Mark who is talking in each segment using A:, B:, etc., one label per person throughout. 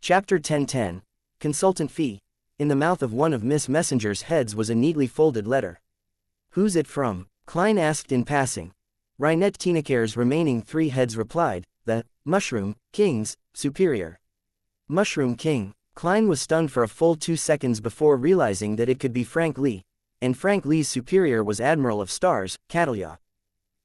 A: Chapter 1010. Consultant Fee. In the mouth of one of Miss Messenger's heads was a neatly folded letter. "Who's it from?" Klein asked in passing. Reinette Tinaker's remaining 3 heads replied, "The Mushroom King's Superior." Mushroom King. Klein was stunned for a full 2 seconds before realizing that it could be Frank Lee, and Frank Lee's superior was Admiral of Stars, Catalia.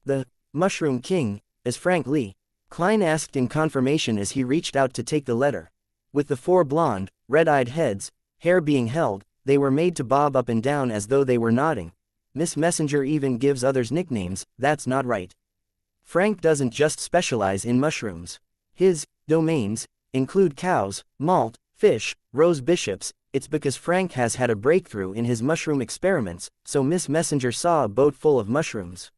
A: "The Mushroom King is Frank Lee?" Klein asked in confirmation as he reached out to take the letter. With the 4 blonde, red-eyed heads, hair being held, they were made to bob up and down as though they were nodding. Miss Messenger even gives others nicknames. That's not right. Frank doesn't just specialize in mushrooms. His domains include cows, malt, fish, rose bishops. It's because Frank has had a breakthrough in his mushroom experiments, so Miss Messenger saw a boat full of mushrooms.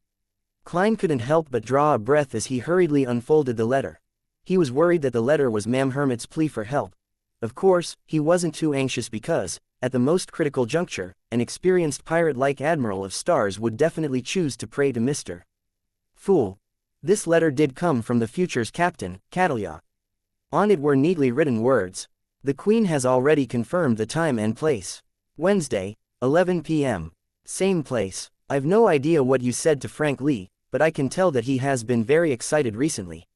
A: Klein couldn't help but draw a breath as he hurriedly unfolded the letter. He was worried that the letter was Ma'am Hermit's plea for help. Of course, he wasn't too anxious because, at the most critical juncture, an experienced pirate like Admiral of Stars would definitely choose to pray to Mr. Fool. This letter did come from the future's captain, Catalia. On it were neatly written words. "The Queen has already confirmed the time and place. Wednesday, 11 p.m. Same place. I've no idea what you said to Frank Lee, but I can tell that he has been very excited recently.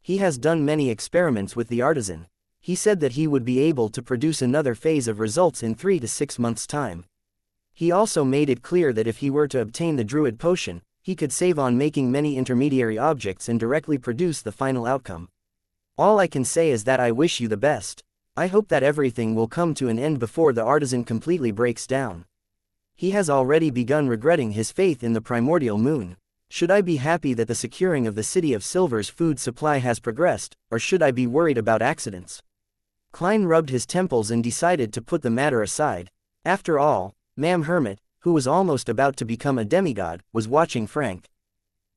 A: He has done many experiments with the artisan. He said that he would be able to produce another phase of results in 3 to 6 months' time. He also made it clear that if he were to obtain the Druid Potion, he could save on making many intermediary objects and directly produce the final outcome. All I can say is that I wish you the best. I hope that everything will come to an end before the artisan completely breaks down. He has already begun regretting his faith in the primordial moon. Should I be happy that the securing of the City of Silver's food supply has progressed, or should I be worried about accidents?" Klein rubbed his temples and decided to put the matter aside. After all, Ma'am Hermit, who was almost about to become a demigod, was watching Frank.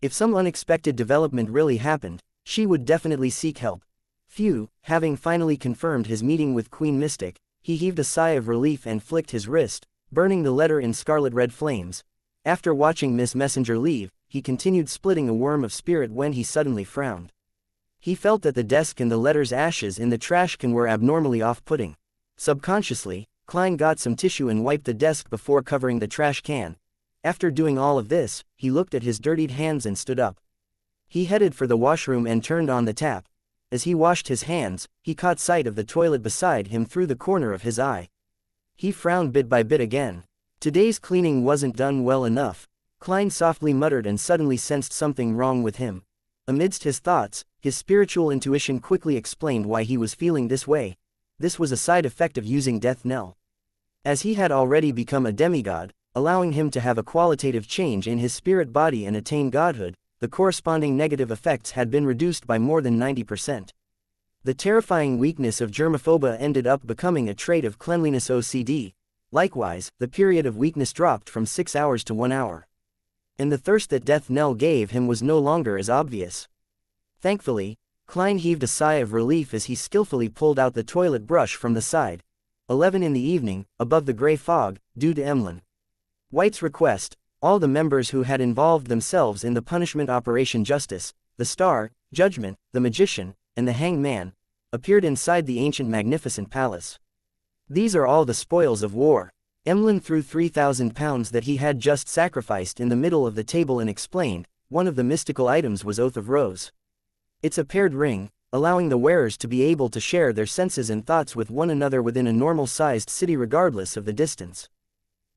A: If some unexpected development really happened, she would definitely seek help. Phew, having finally confirmed his meeting with Queen Mystic, he heaved a sigh of relief and flicked his wrist, burning the letter in scarlet-red flames. After watching Miss Messenger leave, he continued splitting a worm of spirit when he suddenly frowned. He felt that the desk and the letter's ashes in the trash can were abnormally off-putting. Subconsciously, Klein got some tissue and wiped the desk before covering the trash can. After doing all of this, he looked at his dirtied hands and stood up. He headed for the washroom and turned on the tap. As he washed his hands, he caught sight of the toilet beside him through the corner of his eye. He frowned bit by bit again. Today's cleaning wasn't done well enough. Klein softly muttered and suddenly sensed something wrong with him. Amidst his thoughts, his spiritual intuition quickly explained why he was feeling this way. This was a side effect of using Death Knell. As he had already become a demigod, allowing him to have a qualitative change in his spirit body and attain godhood, the corresponding negative effects had been reduced by more than 90%. The terrifying weakness of germophobia ended up becoming a trait of cleanliness OCD. Likewise, the period of weakness dropped from 6 hours to 1 hour. And the thirst that Death Knell gave him was no longer as obvious. Thankfully, Klein heaved a sigh of relief as he skillfully pulled out the toilet brush from the side. 11 in the evening, above the gray fog, due to Emlyn White's request, all the members who had involved themselves in the punishment Operation Justice, the Star, Judgment, the Magician, and the Hanged Man, appeared inside the ancient magnificent palace. "These are all the spoils of war." Emlyn threw 3,000 pounds that he had just sacrificed in the middle of the table and explained, one of the mystical items was Oath of Rose. It's a paired ring, allowing the wearers to be able to share their senses and thoughts with one another within a normal-sized city regardless of the distance.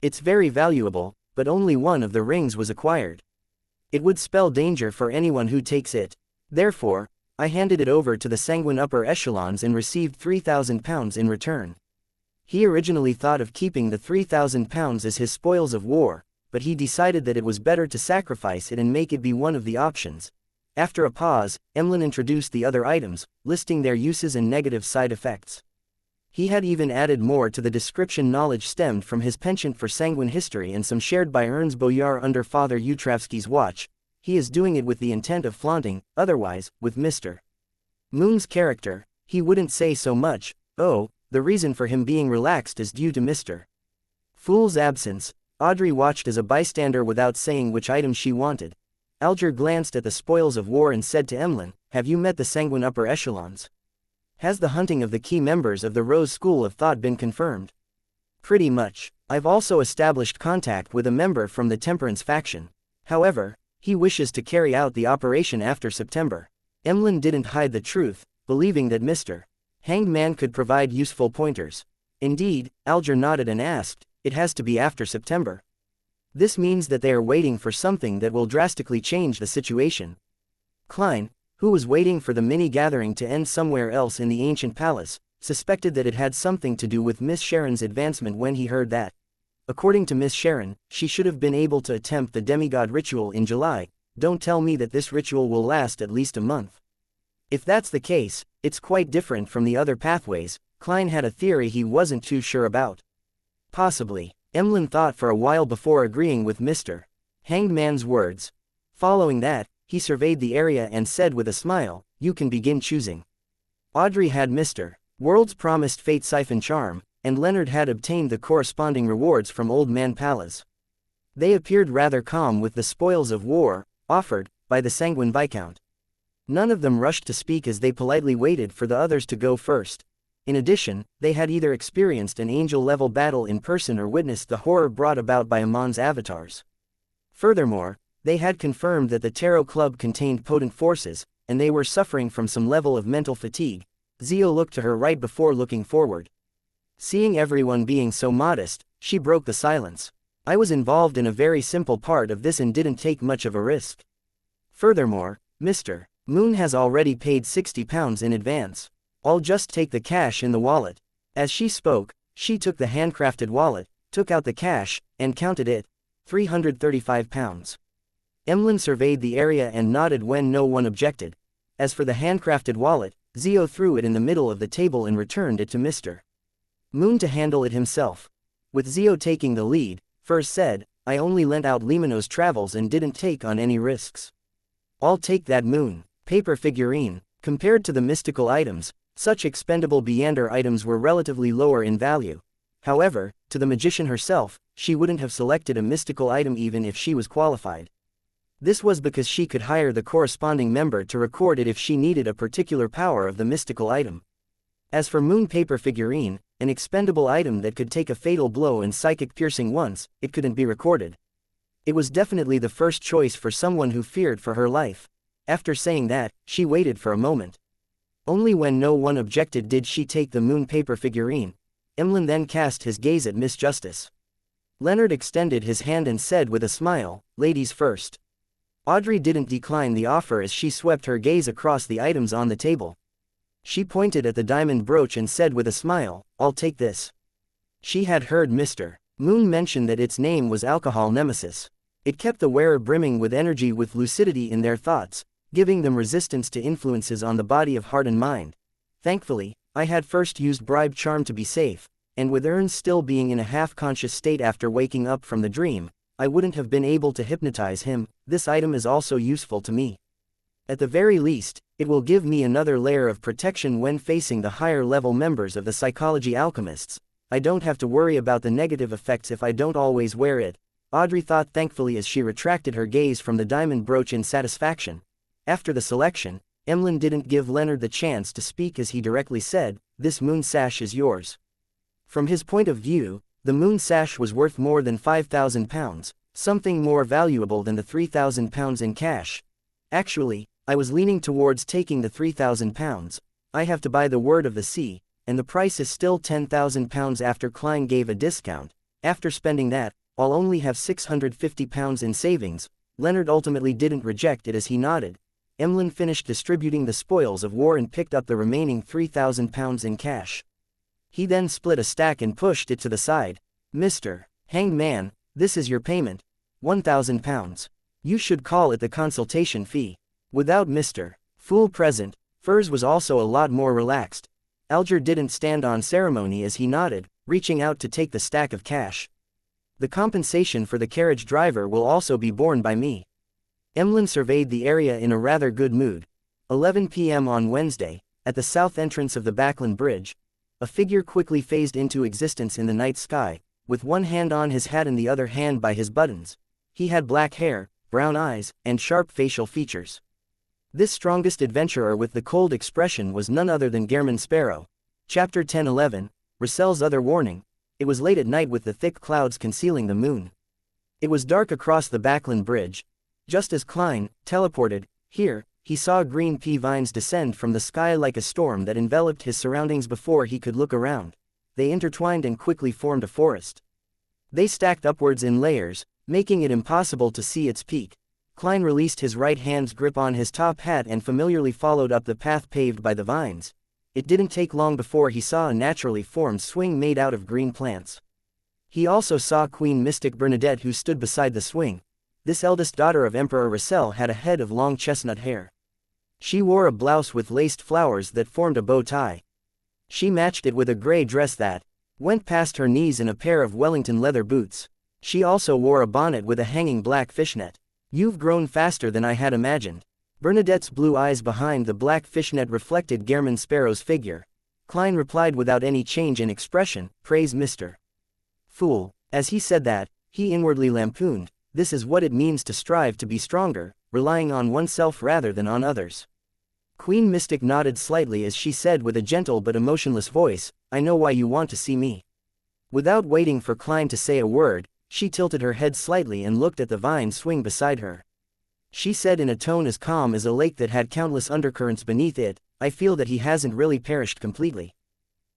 A: It's very valuable, but only one of the rings was acquired. It would spell danger for anyone who takes it. Therefore, I handed it over to the sanguine upper echelons and received 3,000 pounds in return. He originally thought of keeping the 3,000 pounds as his spoils of war, but he decided that it was better to sacrifice it and make it be one of the options. After a pause, Emlyn introduced the other items, listing their uses and negative side effects. He had even added more to the description. Knowledge stemmed from his penchant for sanguine history and some shared by Ernst Boyar under Father Utravsky's watch. He is doing it with the intent of flaunting, otherwise, with Mr. Moon's character, he wouldn't say so much. Oh, the reason for him being relaxed is due to Mr. Fool's absence. Audrey watched as a bystander without saying which item she wanted. Alger glanced at the spoils of war and said to Emlyn, "Have you met the sanguine upper echelons?" Has the hunting of the key members of the Rose School of Thought been confirmed? Pretty much. I've also established contact with a member from the Temperance faction. However, he wishes to carry out the operation after September. Emlyn didn't hide the truth, believing that Mr. Hanged Man could provide useful pointers. Indeed, Alger nodded and asked, it has to be after September. This means that they are waiting for something that will drastically change the situation. Klein, who was waiting for the mini-gathering to end somewhere else in the ancient palace, suspected that it had something to do with Miss Sharon's advancement when he heard that. According to Miss Sharon, she should have been able to attempt the demigod ritual in July. Don't tell me that this ritual will last at least a month. If that's the case, it's quite different from the other pathways. Klein had a theory he wasn't too sure about. Possibly. Emlyn thought for a while before agreeing with Mr. Hanged Man's words. Following that, he surveyed the area and said with a smile, you can begin choosing. Audrey had Mr. World's promised Fate Siphon Charm, and Leonard had obtained the corresponding rewards from Old Man Pallas. They appeared rather calm with the spoils of war, offered by the Sanguine Viscount. None of them rushed to speak as they politely waited for the others to go first. In addition, they had either experienced an angel-level battle in person or witnessed the horror brought about by Amon's avatars. Furthermore, they had confirmed that the Tarot Club contained potent forces, and they were suffering from some level of mental fatigue. Zio looked to her right before looking forward. Seeing everyone being so modest, she broke the silence. I was involved in a very simple part of this and didn't take much of a risk. Furthermore, Mr. Moon has already paid £60 in advance. I'll just take the cash in the wallet. As she spoke, she took the handcrafted wallet, took out the cash, and counted it. £335. Emlyn surveyed the area and nodded when no one objected. As for the handcrafted wallet, Zio threw it in the middle of the table and returned it to Mr. Moon to handle it himself. With Zio taking the lead, Furs said, I only lent out Limino's travels and didn't take on any risks. I'll take that Moon paper figurine. Compared to the mystical items, such expendable Beander items were relatively lower in value. However, to the magician herself, she wouldn't have selected a mystical item even if she was qualified. This was because she could hire the corresponding member to record it if she needed a particular power of the mystical item. As for Moon paper figurine, an expendable item that could take a fatal blow and psychic piercing once, it couldn't be recorded. It was definitely the first choice for someone who feared for her life. After saying that, she waited for a moment. Only when no one objected did she take the Moon paper figurine. Emlyn then cast his gaze at Miss Justice. Leonard extended his hand and said with a smile, ladies first. Audrey didn't decline the offer as she swept her gaze across the items on the table. She pointed at the diamond brooch and said with a smile, I'll take this. She had heard Mr. Moon mention that its name was Alcohol Nemesis. It kept the wearer brimming with energy with lucidity in their thoughts, giving them resistance to influences on the body of heart and mind. Thankfully, I had first used Bribe Charm to be safe, and with Ern still being in a half-conscious state after waking up from the dream, I wouldn't have been able to hypnotize him. This item is also useful to me. At the very least, it will give me another layer of protection when facing the higher-level members of the Psychology Alchemists. I don't have to worry about the negative effects if I don't always wear it, Audrey thought thankfully as she retracted her gaze from the diamond brooch in satisfaction. After the selection, Emlyn didn't give Leonard the chance to speak as he directly said, this moon sash is yours. From his point of view, the moon sash was worth more than £5,000, something more valuable than the £3,000 in cash. Actually, I was leaning towards taking the £3,000. I have to buy the Word of the Sea, and the price is still £10,000 after Klein gave a discount. After spending that, I'll only have £650 in savings. Leonard ultimately didn't reject it as he nodded. Emlyn finished distributing the spoils of war and picked up the remaining £3,000 in cash. He then split a stack and pushed it to the side. Mr. Hanged Man, this is your payment. £1,000. You should call it the consultation fee. Without Mr. Fool present, Furs was also a lot more relaxed. Alger didn't stand on ceremony as he nodded, reaching out to take the stack of cash. The compensation for the carriage driver will also be borne by me. Emlyn surveyed the area in a rather good mood. 11 p.m. on Wednesday, at the south entrance of the Backland Bridge, a figure quickly phased into existence in the night sky, with one hand on his hat and the other hand by his buttons. He had black hair, brown eyes, and sharp facial features. This strongest adventurer with the cold expression was none other than Gehrman Sparrow. Chapter 10:11, Rissel's other warning. It was late at night with the thick clouds concealing the moon. It was dark across the Backland Bridge. Just as Klein teleported here, he saw green pea vines descend from the sky like a storm that enveloped his surroundings before he could look around. They intertwined and quickly formed a forest. They stacked upwards in layers, making it impossible to see its peak. Klein released his right hand's grip on his top hat and familiarly followed up the path paved by the vines. It didn't take long before he saw a naturally formed swing made out of green plants. He also saw Queen Mystic Bernadette, who stood beside the swing. This eldest daughter of Emperor Rissel had a head of long chestnut hair. She wore a blouse with laced flowers that formed a bow tie. She matched it with a gray dress that went past her knees and a pair of Wellington leather boots. She also wore a bonnet with a hanging black fishnet. "You've grown faster than I had imagined." Bernadette's blue eyes behind the black fishnet reflected Gehrman Sparrow's figure. Klein replied without any change in expression, "Praise Mr. Fool." As he said that, he inwardly lampooned, "This is what it means to strive to be stronger, relying on oneself rather than on others." Queen Mystic nodded slightly as she said with a gentle but emotionless voice, "I know why you want to see me." Without waiting for Klein to say a word, she tilted her head slightly and looked at the vine swing beside her. She said in a tone as calm as a lake that had countless undercurrents beneath it, "I feel that he hasn't really perished completely."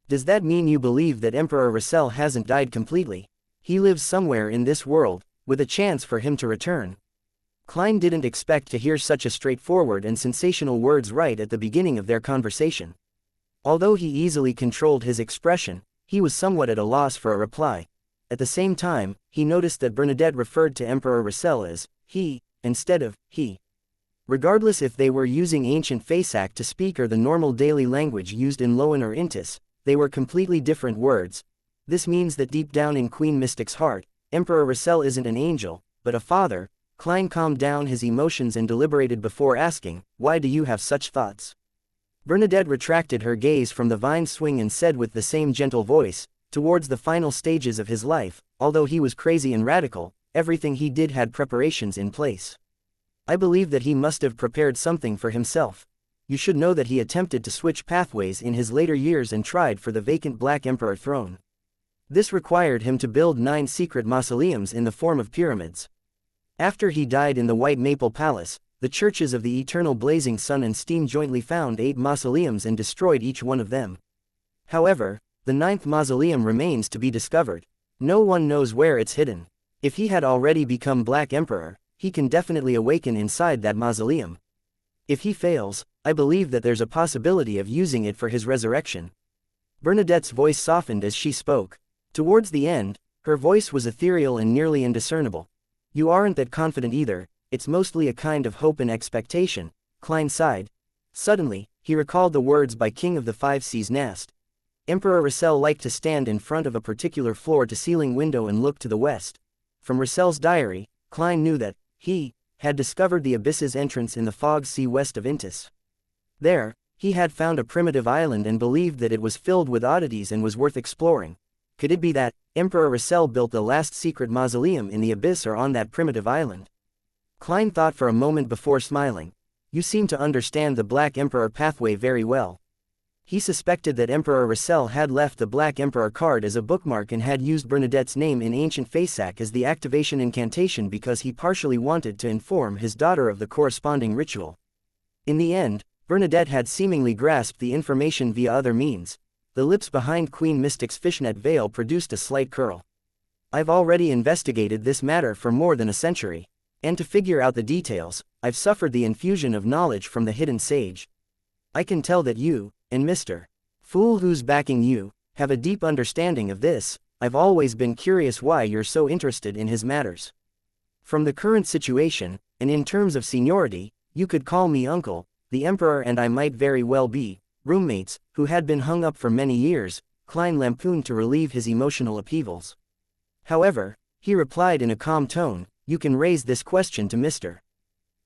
A: "Does that mean you believe that Emperor Rissel hasn't died completely? He lives somewhere in this world, with a chance for him to return." Klein didn't expect to hear such a straightforward and sensational words right at the beginning of their conversation. Although he easily controlled his expression, he was somewhat at a loss for a reply. At the same time, he noticed that Bernadette referred to Emperor Rissel as he, instead of he. Regardless if they were using ancient Fasak to speak or the normal daily language used in Loan or Intis, they were completely different words. This means that deep down in Queen Mystic's heart, Emperor Rissel isn't an angel, but a father. Klein calmed down his emotions and deliberated before asking, "Why do you have such thoughts?" Bernadette retracted her gaze from the vine swing and said with the same gentle voice, "Towards the final stages of his life, although he was crazy and radical, everything he did had preparations in place. I believe that he must have prepared something for himself. You should know that he attempted to switch pathways in his later years and tried for the vacant Black Emperor throne. This required him to build 9 secret mausoleums in the form of pyramids. After he died in the White Maple Palace, the churches of the Eternal Blazing Sun and Steam jointly found 8 mausoleums and destroyed each one of them. However, the 9th mausoleum remains to be discovered. No one knows where it's hidden. If he had already become Black Emperor, he can definitely awaken inside that mausoleum. If he fails, I believe that there's a possibility of using it for his resurrection." Bernadette's voice softened as she spoke. Towards the end, her voice was ethereal and nearly indiscernible. "You aren't that confident either, it's mostly a kind of hope and expectation," Klein sighed. Suddenly, he recalled the words by King of the Five Seas Nast. Emperor Rissel liked to stand in front of a particular floor-to-ceiling window and look to the west. From Rissel's diary, Klein knew that he had discovered the abyss's entrance in the fog sea west of Intis. There, he had found a primitive island and believed that it was filled with oddities and was worth exploring. Could it be that Emperor Rissel built the last secret mausoleum in the abyss or on that primitive island? Klein thought for a moment before smiling. "You seem to understand the Black Emperor pathway very well." He suspected that Emperor Rissel had left the Black Emperor card as a bookmark and had used Bernadette's name in ancient Fasak as the activation incantation because he partially wanted to inform his daughter of the corresponding ritual. In the end, Bernadette had seemingly grasped the information via other means. The lips behind Queen Mystic's fishnet veil produced a slight curl. "I've already investigated this matter for more than a century. And to figure out the details, I've suffered the infusion of knowledge from the hidden sage. I can tell that you, and Mr. Fool who's backing you, have a deep understanding of this. I've always been curious why you're so interested in his matters. From the current situation, and in terms of seniority, you could call me uncle. The Emperor and I might very well be roommates, who had been hung up for many years," Klein lampooned to relieve his emotional upheavals. However, he replied in a calm tone, "You can raise this question to Mr.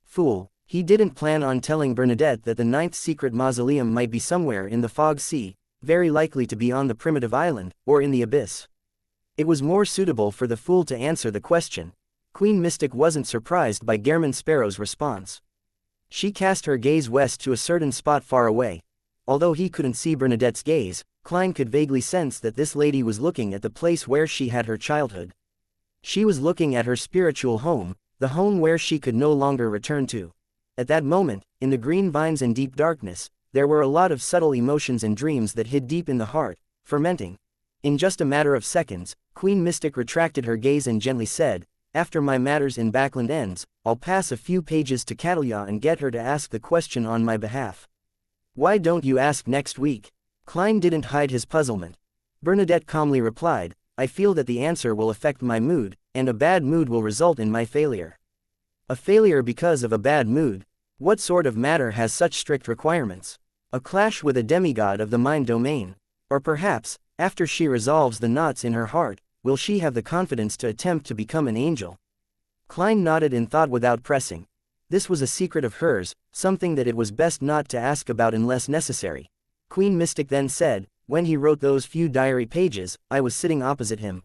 A: Fool." He didn't plan on telling Bernadette that the 9th secret mausoleum might be somewhere in the fog sea, very likely to be on the primitive island, or in the abyss. It was more suitable for the Fool to answer the question. Queen Mystic wasn't surprised by Gehrman Sparrow's response. She cast her gaze west to a certain spot far away. Although he couldn't see Bernadette's gaze, Klein could vaguely sense that this lady was looking at the place where she had her childhood. She was looking at her spiritual home, the home where she could no longer return to. At that moment, in the green vines and deep darkness, there were a lot of subtle emotions and dreams that hid deep in the heart, fermenting. In just a matter of seconds, Queen Mystic retracted her gaze and gently said, "After my matters in Backland ends, I'll pass a few pages to Catalia and get her to ask the question on my behalf." "Why don't you ask next week?" Klein didn't hide his puzzlement. Bernadette calmly replied, "I feel that the answer will affect my mood, and a bad mood will result in my failure." A failure because of a bad mood? What sort of matter has such strict requirements? A clash with a demigod of the mind domain? Or perhaps, after she resolves the knots in her heart, will she have the confidence to attempt to become an angel? Klein nodded in thought without pressing. This was a secret of hers, something that it was best not to ask about unless necessary. Queen Mystic then said, "When he wrote those few diary pages, I was sitting opposite him.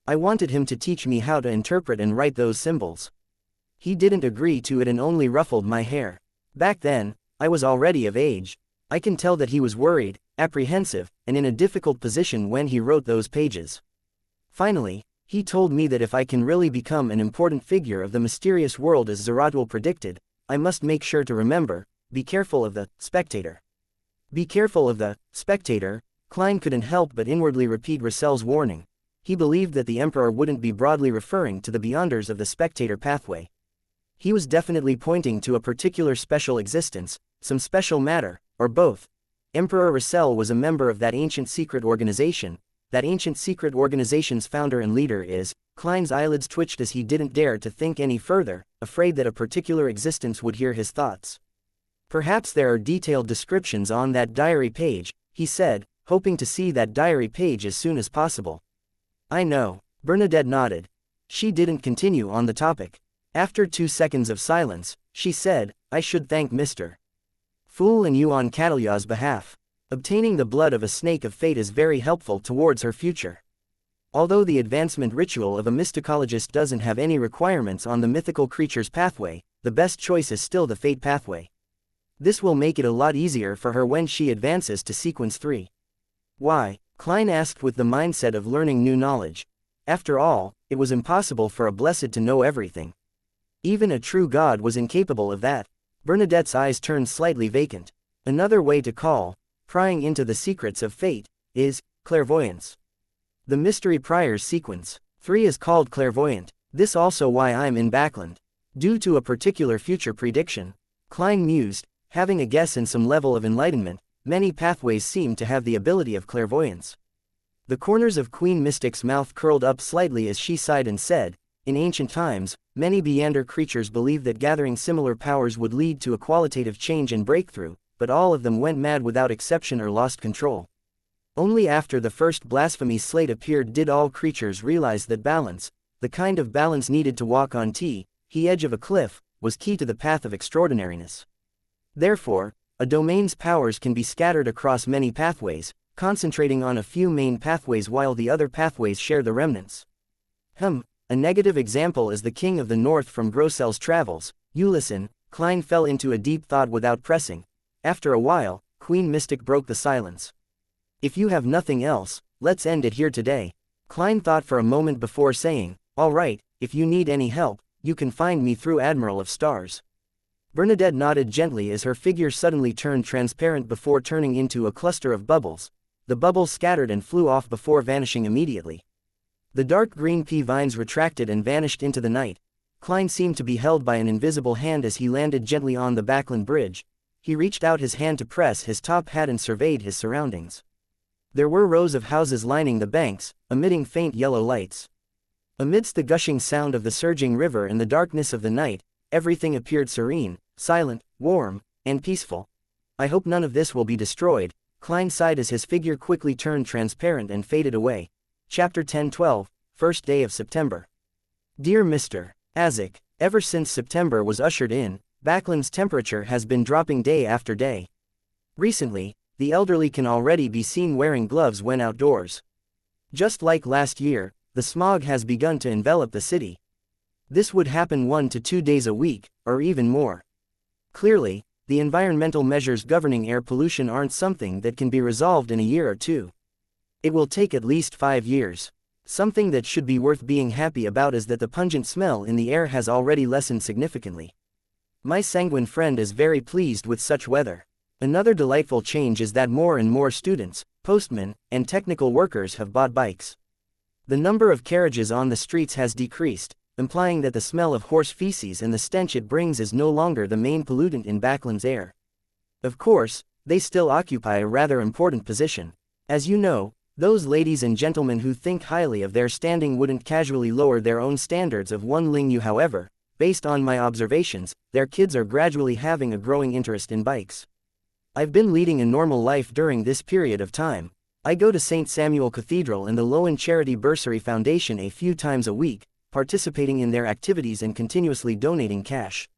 A: I wanted him to teach me how to interpret and write those symbols. He didn't agree to it and only ruffled my hair. Back then, I was already of age. I can tell that he was worried, apprehensive, and in a difficult position when he wrote those pages. Finally, he told me that if I can really become an important figure of the mysterious world as Zeratwil predicted, I must make sure to remember, be careful of the spectator." Be careful of the spectator. Klein couldn't help but inwardly repeat Russell's warning. He believed that the Emperor wouldn't be broadly referring to the beyonders of the spectator pathway. He was definitely pointing to a particular special existence, some special matter, or both. Emperor Russell was a member of that ancient secret organization. That ancient secret organization's founder and leader is. Klein's eyelids twitched as he didn't dare to think any further, afraid that a particular existence would hear his thoughts. "Perhaps there are detailed descriptions on that diary page," he said, hoping to see that diary page as soon as possible. "I know." Bernadette nodded. She didn't continue on the topic. After 2 seconds of silence, she said, "I should thank Mr. Fool and you on Catalia's behalf. Obtaining the blood of a snake of fate is very helpful towards her future. Although the advancement ritual of a mysticologist doesn't have any requirements on the mythical creature's pathway, the best choice is still the fate pathway. This will make it a lot easier for her when she advances to sequence 3. "Why?" Klein asked with the mindset of learning new knowledge. After all, it was impossible for a blessed to know everything. Even a true god was incapable of that. Bernadette's eyes turned slightly vacant. "Another way to call, prying into the secrets of fate, is clairvoyance. The mystery prior's sequence 3 is called clairvoyant. This also why I'm in Backland. Due to a particular future prediction." Klein mused, having a guess and some level of enlightenment. Many pathways seem to have the ability of clairvoyance. The corners of Queen Mystic's mouth curled up slightly as she sighed and said, "In ancient times, many Beyonder creatures believed that gathering similar powers would lead to a qualitative change and breakthrough, but all of them went mad without exception or lost control. Only after the first blasphemy slate appeared did all creatures realize that balance, the kind of balance needed to walk on the edge of a cliff, was key to the path of extraordinariness. Therefore, a domain's powers can be scattered across many pathways, concentrating on a few main pathways while the other pathways share the remnants. A negative example is the King of the North from Grossel's travels. You listen." Klein fell into a deep thought without pressing. After a while, Queen Mystic broke the silence. "If you have nothing else, let's end it here today." Klein thought for a moment before saying, "All right, if you need any help, you can find me through Admiral of Stars." Bernadette nodded gently as her figure suddenly turned transparent before turning into a cluster of bubbles. The bubbles scattered and flew off before vanishing immediately. The dark green pea vines retracted and vanished into the night. Klein seemed to be held by an invisible hand as he landed gently on the Backland Bridge. He reached out his hand to press his top hat and surveyed his surroundings. There were rows of houses lining the banks, emitting faint yellow lights. Amidst the gushing sound of the surging river and the darkness of the night, everything appeared serene, silent, warm, and peaceful. "I hope none of this will be destroyed," Klein sighed as his figure quickly turned transparent and faded away. Chapter 10-12, First Day of September. Dear Mr. Azek, ever since September was ushered in, Backland's temperature has been dropping day after day. Recently, the elderly can already be seen wearing gloves when outdoors. Just like last year, the smog has begun to envelop the city. This would happen 1 to 2 days a week, or even more. Clearly, the environmental measures governing air pollution aren't something that can be resolved in a year or two. It will take at least 5 years. Something that should be worth being happy about is that the pungent smell in the air has already lessened significantly. My sanguine friend is very pleased with such weather. Another delightful change is that more and more students, postmen, and technical workers have bought bikes. The number of carriages on the streets has decreased, implying that the smell of horse feces and the stench it brings is no longer the main pollutant in Backland's air. Of course, they still occupy a rather important position. As you know, those ladies and gentlemen who think highly of their standing wouldn't casually lower their own standards of one ling yu. However, based on my observations, their kids are gradually having a growing interest in bikes. I've been leading a normal life during this period of time. I go to St. Samuel Cathedral and the Lowen Charity Bursary Foundation a few times a week, participating in their activities and continuously donating cash.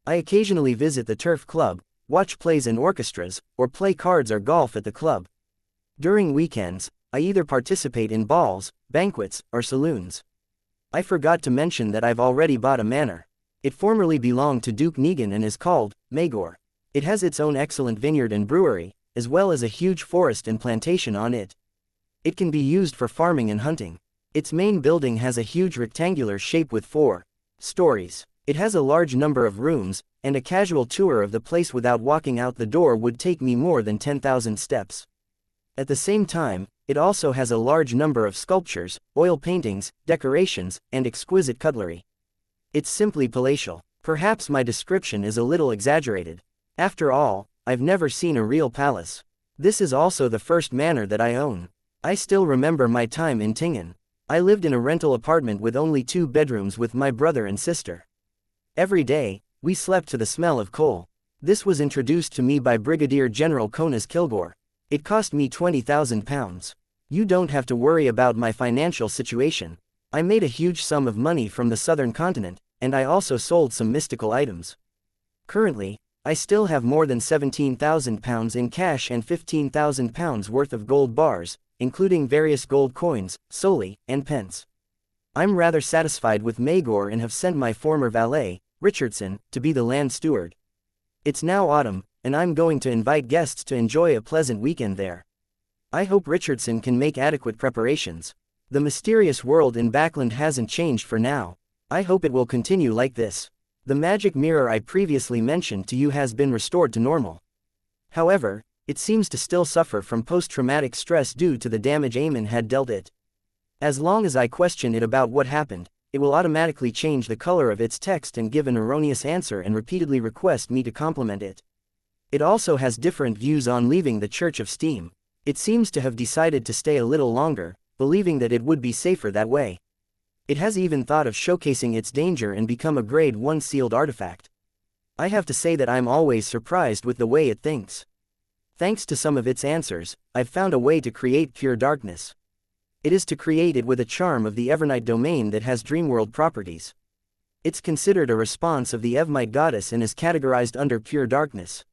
A: I occasionally visit the Turf Club, watch plays and orchestras, or play cards or golf at the club. During weekends, I either participate in balls, banquets, or saloons. I forgot to mention that I've already bought a manor. It formerly belonged to Duke Negan and is called Magor. It has its own excellent vineyard and brewery, as well as a huge forest and plantation on it. It can be used for farming and hunting. Its main building has a huge rectangular shape with 4 stories. It has a large number of rooms, and a casual tour of the place without walking out the door would take me more than 10,000 steps. At the same time, it also has a large number of sculptures, oil paintings, decorations, and exquisite cutlery. It's simply palatial. Perhaps my description is a little exaggerated. After all, I've never seen a real palace. This is also the first manor that I own. I still remember my time in Tingen. I lived in a rental apartment with only 2 bedrooms with my brother and sister. Every day, we slept to the smell of coal. This was introduced to me by Brigadier General Conas Kilgore. It cost me £20,000. You don't have to worry about my financial situation. I made a huge sum of money from the southern continent, and I also sold some mystical items. Currently, I still have more than £17,000 in cash and £15,000 worth of gold bars, including various gold coins, soli, and pence. I'm rather satisfied with Magor and have sent my former valet, Richardson, to be the land steward. It's now autumn, and I'm going to invite guests to enjoy a pleasant weekend there. I hope Richardson can make adequate preparations. The mysterious world in Backland hasn't changed for now. I hope it will continue like this. The magic mirror I previously mentioned to you has been restored to normal. However, it seems to still suffer from post-traumatic stress due to the damage Eamon had dealt it. As long as I question it about what happened, it will automatically change the color of its text and give an erroneous answer and repeatedly request me to compliment it. It also has different views on leaving the Church of Steam. It seems to have decided to stay a little longer, believing that it would be safer that way. It has even thought of showcasing its danger and become a Grade 1 sealed artifact. I have to say that I'm always surprised with the way it thinks. Thanks to some of its answers, I've found a way to create pure darkness. It is to create it with a charm of the Evernight domain that has Dreamworld properties. It's considered a response of the Evmite goddess and is categorized under pure darkness.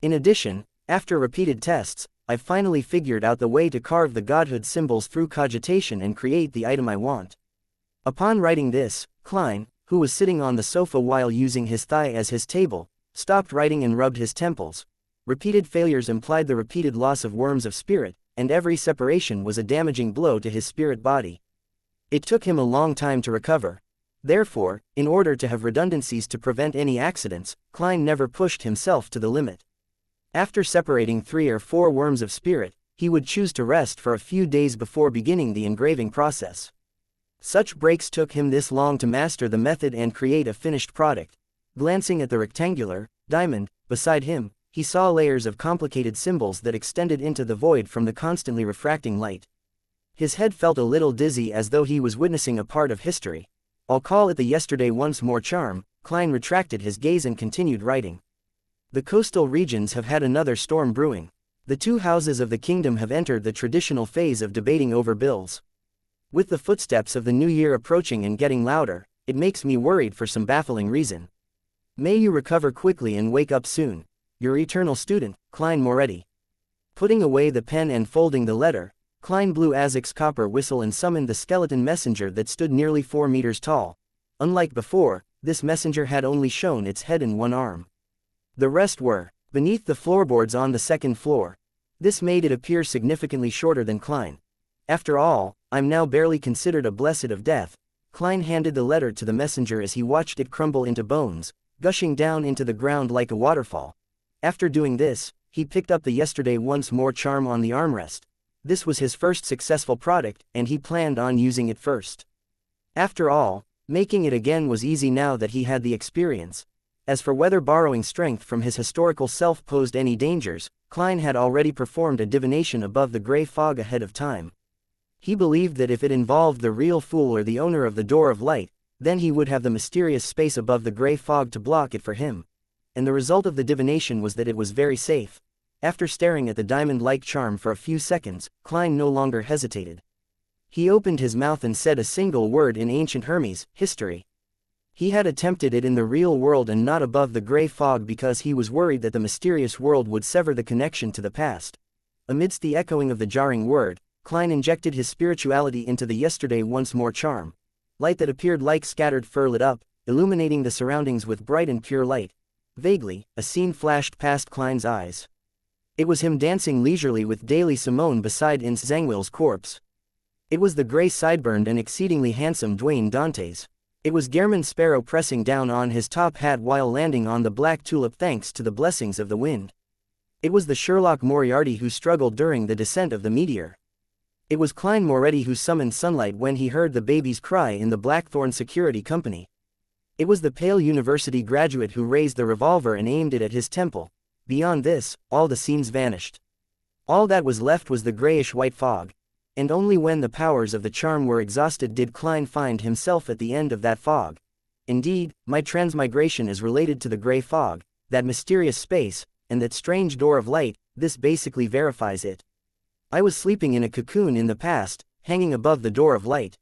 A: In addition, after repeated tests, I've finally figured out the way to carve the godhood symbols through cogitation and create the item I want. Upon writing this, Klein, who was sitting on the sofa while using his thigh as his table, stopped writing and rubbed his temples. Repeated failures implied the repeated loss of worms of spirit, and every separation was a damaging blow to his spirit body. It took him a long time to recover. Therefore, in order to have redundancies to prevent any accidents, Klein never pushed himself to the limit. After separating 3 or 4 worms of spirit, he would choose to rest for a few days before beginning the engraving process. Such breaks took him this long to master the method and create a finished product. Glancing at the rectangular diamond beside him, he saw layers of complicated symbols that extended into the void from the constantly refracting light. His head felt a little dizzy as though he was witnessing a part of history. I'll call it the yesterday once more charm. Klein retracted his gaze and continued writing. The coastal regions have had another storm brewing. The 2 houses of the kingdom have entered the traditional phase of debating over bills. With the footsteps of the new year approaching and getting louder, it makes me worried for some baffling reason. May you recover quickly and wake up soon. Your eternal student, Klein Moretti. Putting away the pen and folding the letter, Klein blew Azek's copper whistle and summoned the skeleton messenger that stood nearly 4 meters tall. Unlike before, this messenger had only shown its head and one arm. The rest were beneath the floorboards on the second floor. This made it appear significantly shorter than Klein. After all, I'm now barely considered a blessed of death. Klein handed the letter to the messenger as he watched it crumble into bones, gushing down into the ground like a waterfall. After doing this, he picked up the yesterday once more charm on the armrest. This was his first successful product, and he planned on using it first. After all, making it again was easy now that he had the experience. As for whether borrowing strength from his historical self posed any dangers, Klein had already performed a divination above the gray fog ahead of time. He believed that if it involved the real fool or the owner of the Door of Light, then he would have the mysterious space above the gray fog to block it for him. And the result of the divination was that it was very safe. After staring at the diamond-like charm for a few seconds, Klein no longer hesitated. He opened his mouth and said a single word in ancient Hermes, history. He had attempted it in the real world and not above the gray fog because he was worried that the mysterious world would sever the connection to the past. Amidst the echoing of the jarring word, Klein injected his spirituality into the yesterday once more charm. Light that appeared like scattered fur lit up, illuminating the surroundings with bright and pure light. Vaguely, a scene flashed past Klein's eyes. It was him dancing leisurely with Daily Simone beside Ince Zangwill's corpse. It was the gray sideburn and exceedingly handsome Dwayne Dantes. It was Gehrman Sparrow pressing down on his top hat while landing on the black tulip thanks to the blessings of the wind. It was the Sherlock Moriarty who struggled during the descent of the meteor. It was Klein Moretti who summoned sunlight when he heard the baby's cry in the Blackthorn Security Company. It was the pale university graduate who raised the revolver and aimed it at his temple. Beyond this, all the scenes vanished. All that was left was the grayish-white fog. And only when the powers of the charm were exhausted did Klein find himself at the end of that fog. Indeed, my transmigration is related to the gray fog, that mysterious space, and that strange door of light. This basically verifies it. I was sleeping in a cocoon in the past, hanging above the door of light.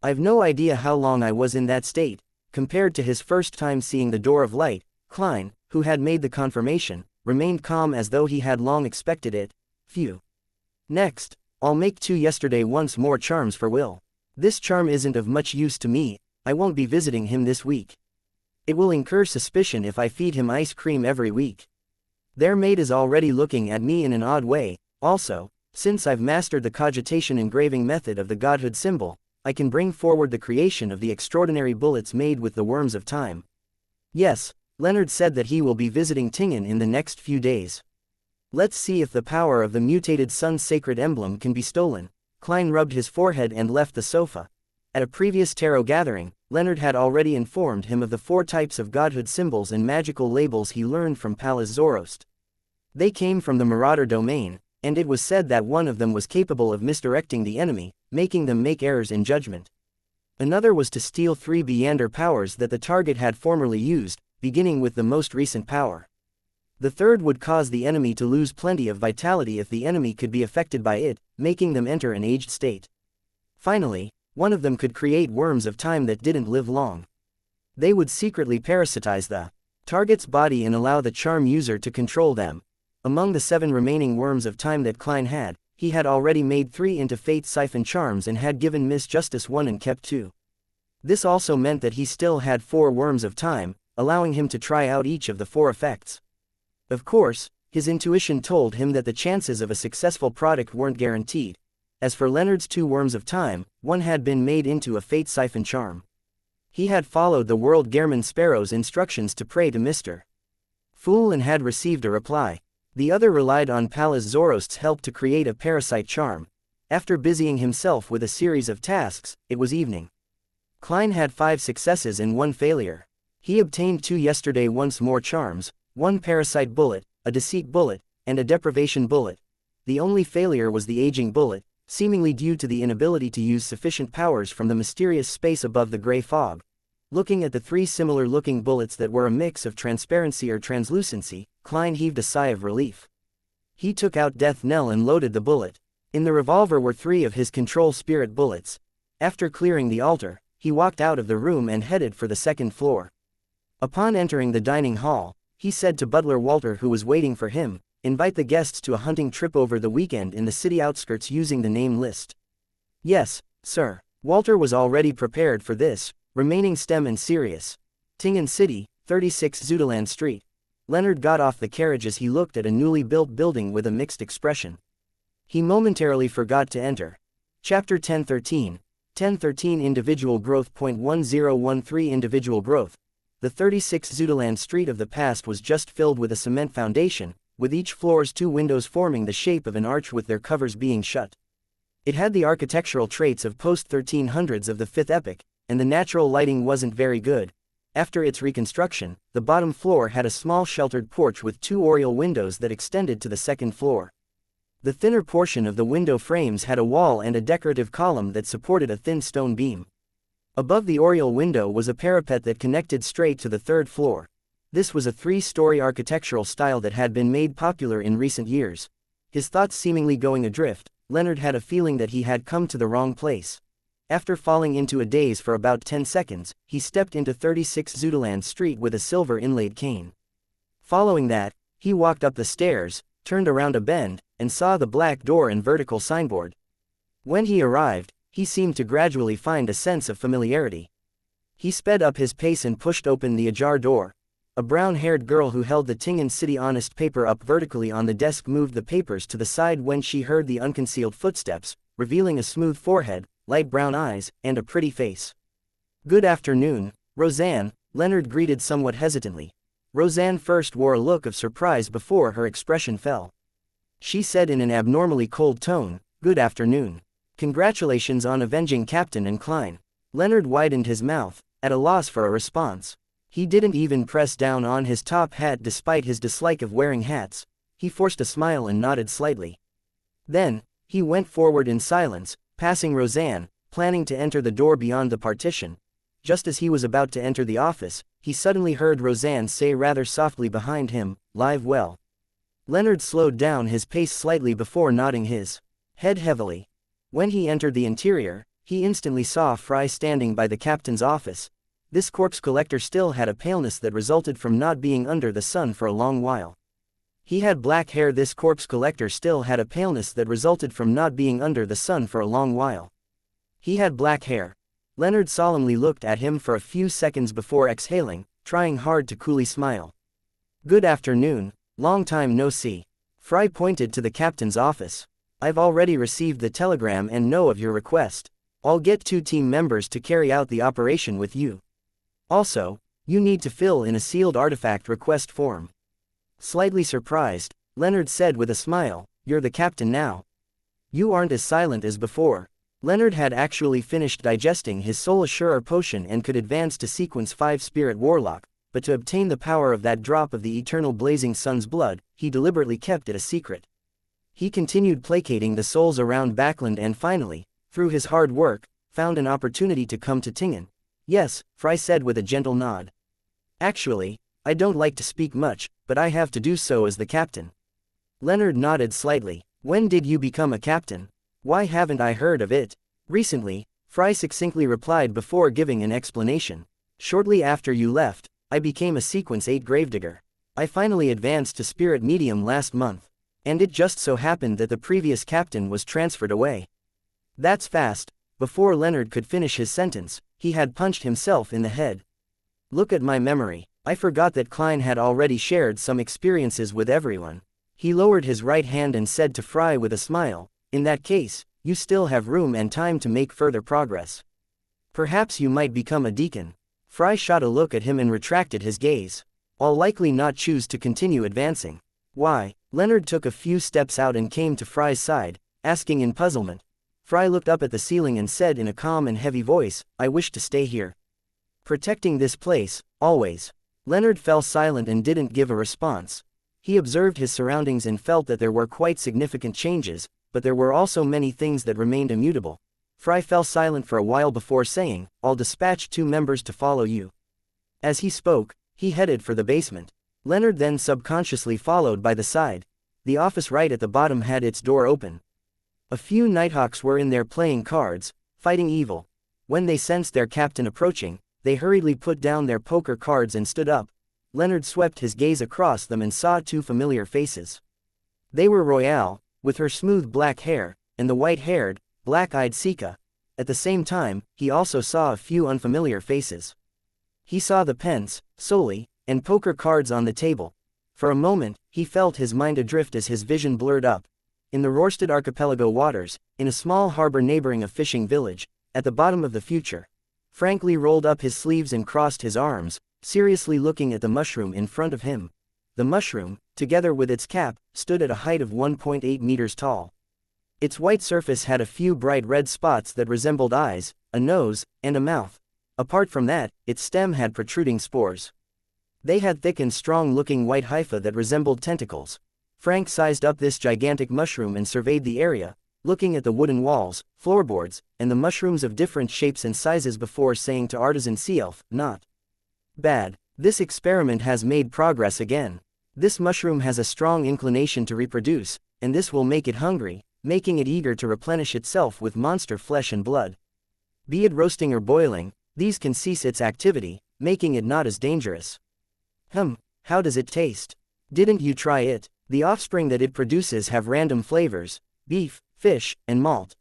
A: I've no idea how long I was in that state. Compared to his first time seeing the door of light, Klein, who had made the confirmation, remained calm as though he had long expected it. Phew. Next, I'll make 2 yesterday once more charms for Will. This charm isn't of much use to me. I won't be visiting him this week. It will incur suspicion if I feed him ice cream every week. Their mate is already looking at me in an odd way. Also, since I've mastered the cogitation engraving method of the godhood symbol, I can bring forward the creation of the extraordinary bullets made with the worms of time. Yes, Leonard said that he will be visiting Tingen in the next few days. Let's see if the power of the mutated sun's sacred emblem can be stolen. Klein rubbed his forehead and left the sofa. At a previous tarot gathering, Leonard had already informed him of the 4 types of godhood symbols and magical labels he learned from Pallas Zoroast. They came from the Marauder domain, and it was said that one of them was capable of misdirecting the enemy, making them make errors in judgment. Another was to steal 3 Beyander powers that the target had formerly used, beginning with the most recent power. The third would cause the enemy to lose plenty of vitality if the enemy could be affected by it, making them enter an aged state. Finally, one of them could create worms of time that didn't live long. They would secretly parasitize the target's body and allow the charm user to control them. Among the 7 remaining worms of time that Klein had, he had already made 3 into Fate Siphon charms and had given Miss Justice 1 and kept 2. This also meant that he still had 4 worms of time, allowing him to try out each of the 4 effects. Of course, his intuition told him that the chances of a successful product weren't guaranteed. As for Leonard's 2 worms of time, one had been made into a Fate Siphon charm. He had followed the World Gehrman Sparrow's instructions to pray to Mr. Fool and had received a reply. The other relied on Pallas Zoroast's help to create a parasite charm. After busying himself with a series of tasks, it was evening. Klein had 5 successes and 1 failure. He obtained 2 yesterday once more charms, 1 parasite bullet, a deceit bullet, and a deprivation bullet. The only failure was the aging bullet, seemingly due to the inability to use sufficient powers from the mysterious space above the gray fog. Looking at the 3 similar-looking bullets that were a mix of transparency or translucency, Klein heaved a sigh of relief. He took out Death Knell and loaded the bullet. In the revolver were 3 of his control spirit bullets. After clearing the altar, he walked out of the room and headed for the 2nd floor. Upon entering the dining hall, he said to butler Walter, who was waiting for him, "Invite the guests to a hunting trip over the weekend in the city outskirts using the name list." "Yes, sir." Walter was already prepared for this, remaining stem and serious. Tingen City, 36 Zudaland Street. Leonard got off the carriage as he looked at a newly built building with a mixed expression. He momentarily forgot to enter. Chapter 1013. 1013 Individual Growth. 1013 Individual Growth. The 36 Zudaland street of the past was just filled with a cement foundation, with each floor's 2 windows forming the shape of an arch with their covers being shut. It had the architectural traits of post-1300s of the 5th epoch, and the natural lighting wasn't very good. After its reconstruction, the bottom floor had a small sheltered porch with 2 oriel windows that extended to the 2nd floor. The thinner portion of the window frames had a wall and a decorative column that supported a thin stone beam. Above the oriel window was a parapet that connected straight to the 3rd floor. This was a 3-story architectural style that had been made popular in recent years. His thoughts seemingly going adrift, Leonard had a feeling that he had come to the wrong place. After falling into a daze for about 10 seconds, he stepped into 36 Zudaland Street with a silver inlaid cane. Following that, he walked up the stairs, turned around a bend, and saw the black door and vertical signboard. When he arrived, he seemed to gradually find a sense of familiarity. He sped up his pace and pushed open the ajar door. A brown-haired girl who held the Tingen City Honest paper up vertically on the desk moved the papers to the side when she heard the unconcealed footsteps, revealing a smooth forehead, light brown eyes, and a pretty face. "Good afternoon, Roseanne," Leonard greeted somewhat hesitantly. Roseanne first wore a look of surprise before her expression fell. She said in an abnormally cold tone, "Good afternoon. Congratulations on avenging Captain and Klein." Leonard widened his mouth, at a loss for a response. He didn't even press down on his top hat despite his dislike of wearing hats. He forced a smile and nodded slightly. Then, he went forward in silence, passing Roseanne, planning to enter the door beyond the partition. Just as he was about to enter the office, he suddenly heard Roseanne say rather softly behind him, "Live well." Leonard slowed down his pace slightly before nodding his head heavily. When he entered the interior, he instantly saw Fry standing by the captain's office. This corpse collector still had a paleness that resulted from not being under the sun for a long while. He had black hair. This corpse collector still had a paleness that resulted from not being under the sun for a long while. He had black hair. Leonard solemnly looked at him for a few seconds before exhaling, trying hard to coolly smile. "Good afternoon, long time no see." Fry pointed to the captain's office. "I've already received the telegram and know of your request. I'll get 2 team members to carry out the operation with you. Also, you need to fill in a sealed artifact request form." Slightly surprised, Leonard said with a smile, "You're the captain now. You aren't as silent as before." Leonard had actually finished digesting his Soul Assurer potion and could advance to Sequence 5 Spirit Warlock, but to obtain the power of that drop of the eternal blazing sun's blood, he deliberately kept it a secret. He continued placating the souls around Backland and finally, through his hard work, found an opportunity to come to Tingen. "Yes," Fry said with a gentle nod. "Actually, I don't like to speak much, but I have to do so as the captain." Leonard nodded slightly. "When did you become a captain? Why haven't I heard of it?" "Recently," Fry succinctly replied before giving an explanation. "Shortly after you left, I became a Sequence 8 gravedigger. I finally advanced to Spirit Medium last month. And it just so happened that the previous captain was transferred away." "That's fast." Before Leonard could finish his sentence, he had punched himself in the head. "Look at my memory. I forgot that Klein had already shared some experiences with everyone." He lowered his right hand and said to Fry with a smile, "In that case, you still have room and time to make further progress. Perhaps you might become a deacon." Fry shot a look at him and retracted his gaze. "I'll likely not choose to continue advancing." "Why?" Leonard took a few steps out and came to Fry's side, asking in puzzlement. Fry looked up at the ceiling and said in a calm and heavy voice, "I wish to stay here. Protecting this place, always." Leonard fell silent and didn't give a response. He observed his surroundings and felt that there were quite significant changes, but there were also many things that remained immutable. Fry fell silent for a while before saying, "I'll dispatch 2 members to follow you." As he spoke, he headed for the basement. Leonard then subconsciously followed by the side. The office right at the bottom had its door open. A few Nighthawks were in there playing cards, fighting evil. When they sensed their captain approaching, they hurriedly put down their poker cards and stood up. Leonard swept his gaze across them and saw 2 familiar faces. They were Royale, with her smooth black hair, and the white-haired, black-eyed Sika. At the same time, he also saw a few unfamiliar faces. He saw the pence, solely, and poker cards on the table. For a moment, he felt his mind adrift as his vision blurred up. In the Rorstad archipelago waters, in a small harbor neighboring a fishing village, at the bottom of the future, Frankly rolled up his sleeves and crossed his arms, seriously looking at the mushroom in front of him. The mushroom, together with its cap, stood at a height of 1.8 meters tall. Its white surface had a few bright red spots that resembled eyes, a nose, and a mouth. Apart from that, its stem had protruding spores. They had thick and strong-looking white hyphae that resembled tentacles. Frank sized up this gigantic mushroom and surveyed the area, looking at the wooden walls, floorboards, and the mushrooms of different shapes and sizes before saying to artisan Sea-Elf, "Not bad. This experiment has made progress again. This mushroom has a strong inclination to reproduce, and this will make it hungry, making it eager to replenish itself with monster flesh and blood. Be it roasting or boiling, these can cease its activity, making it not as dangerous." How does it taste? Didn't you try it? The offspring that it produces have random flavors: beef, fish, and malt.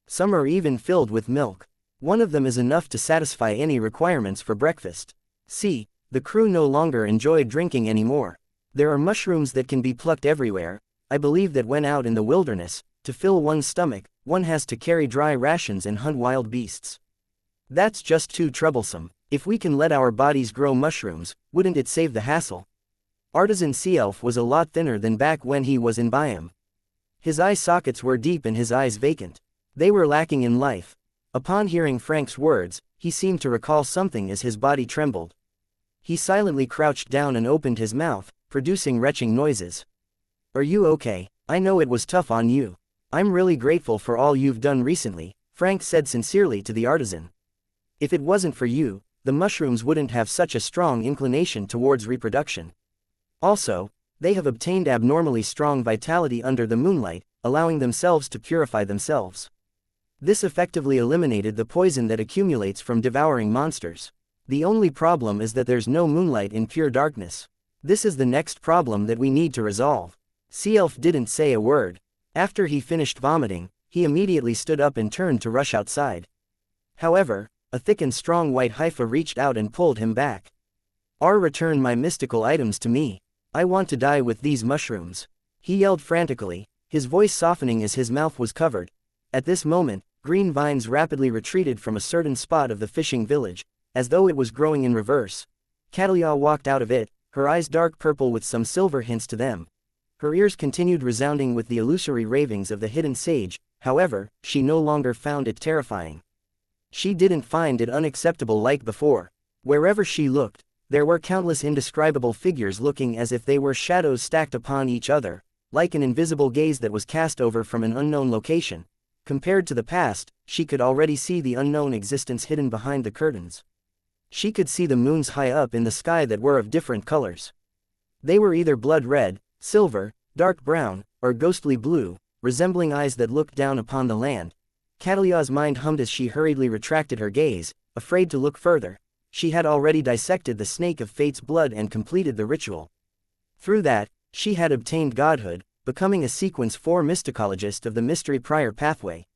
A: Some are even filled with milk. One of them is enough to satisfy any requirements for breakfast. See, the crew no longer enjoy drinking anymore. There are mushrooms that can be plucked everywhere. I believe that when out in the wilderness, to fill one's stomach, one has to carry dry rations and hunt wild beasts. That's just too troublesome. If we can let our bodies grow mushrooms, wouldn't it save the hassle? Artisan Sea-Elf was a lot thinner than back when he was in Biome. His eye sockets were deep and his eyes vacant. They were lacking in life. Upon hearing Frank's words, he seemed to recall something as his body trembled. He silently crouched down and opened his mouth, producing retching noises. "Are you okay? I know it was tough on you. I'm really grateful for all you've done recently," Frank said sincerely to the artisan. "If it wasn't for you, the mushrooms wouldn't have such a strong inclination towards reproduction. Also, they have obtained abnormally strong vitality under the moonlight, allowing themselves to purify themselves. This effectively eliminated the poison that accumulates from devouring monsters. The only problem is that there's no moonlight in pure darkness. This is the next problem that we need to resolve." Sea-Elf didn't say a word. After he finished vomiting, he immediately stood up and turned to rush outside. However, a thick and strong white hypha reached out and pulled him back. Return my mystical items to me. I want to die with these mushrooms," he yelled frantically, his voice softening as his mouth was covered. At this moment, green vines rapidly retreated from a certain spot of the fishing village, as though it was growing in reverse. Catalia walked out of it, her eyes dark purple with some silver hints to them. Her ears continued resounding with the illusory ravings of the hidden sage. However, she no longer found it terrifying. She didn't find it unacceptable like before. Wherever she looked, there were countless indescribable figures looking as if they were shadows stacked upon each other, like an invisible gaze that was cast over from an unknown location. Compared to the past, she could already see the unknown existence hidden behind the curtains. She could see the moons high up in the sky that were of different colors. They were either blood red, silver, dark brown, or ghostly blue, resembling eyes that looked down upon the land. Catalia's mind hummed as she hurriedly retracted her gaze, afraid to look further. She had already dissected the snake of fate's blood and completed the ritual. Through that, she had obtained godhood, becoming a sequence 4 mysticologist of the mystery prior pathway.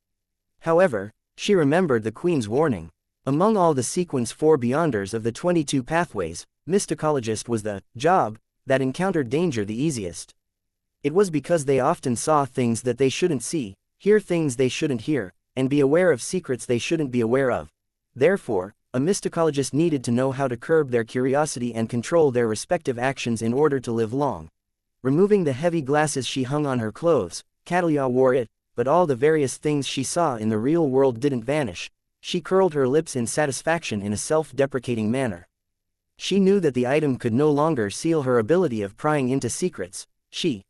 A: However, she remembered the Queen's warning. Among all the sequence 4 beyonders of the 22 pathways, mysticologist was the job that encountered danger the easiest. It was because they often saw things that they shouldn't see, hear things they shouldn't hear, and be aware of secrets they shouldn't be aware of. Therefore, a mysticologist needed to know how to curb their curiosity and control their respective actions in order to live long. Removing the heavy glasses she hung on her clothes, Catalia wore it, but all the various things she saw in the real world didn't vanish. She curled her lips in satisfaction in a self-deprecating manner. She knew that the item could no longer seal her ability of prying into secrets. She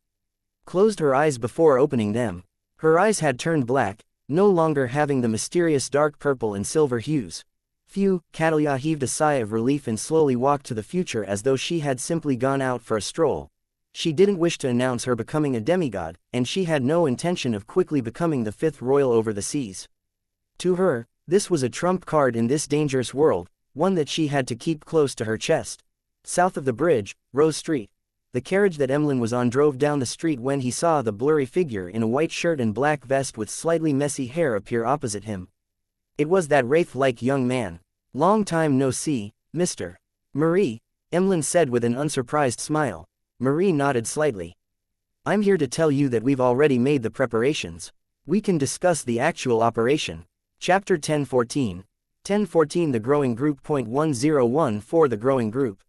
A: closed her eyes before opening them. Her eyes had turned black, no longer having the mysterious dark purple and silver hues. Phew, Catalia heaved a sigh of relief and slowly walked to the future as though she had simply gone out for a stroll. She didn't wish to announce her becoming a demigod, and she had no intention of quickly becoming the 5th royal over the seas. To her, this was a trump card in this dangerous world, one that she had to keep close to her chest. South of the bridge, Rose Street. The carriage that Emlyn was on drove down the street when he saw the blurry figure in a white shirt and black vest with slightly messy hair appear opposite him. It was that wraith-like young man. "Long time no see, Mr. Marie," Emlyn said with an unsurprised smile. Marie nodded slightly. I'm here to tell you that we've already made the preparations. We can discuss the actual operation. Chapter 1014. 1014 The Growing Group. 1014 The Growing Group.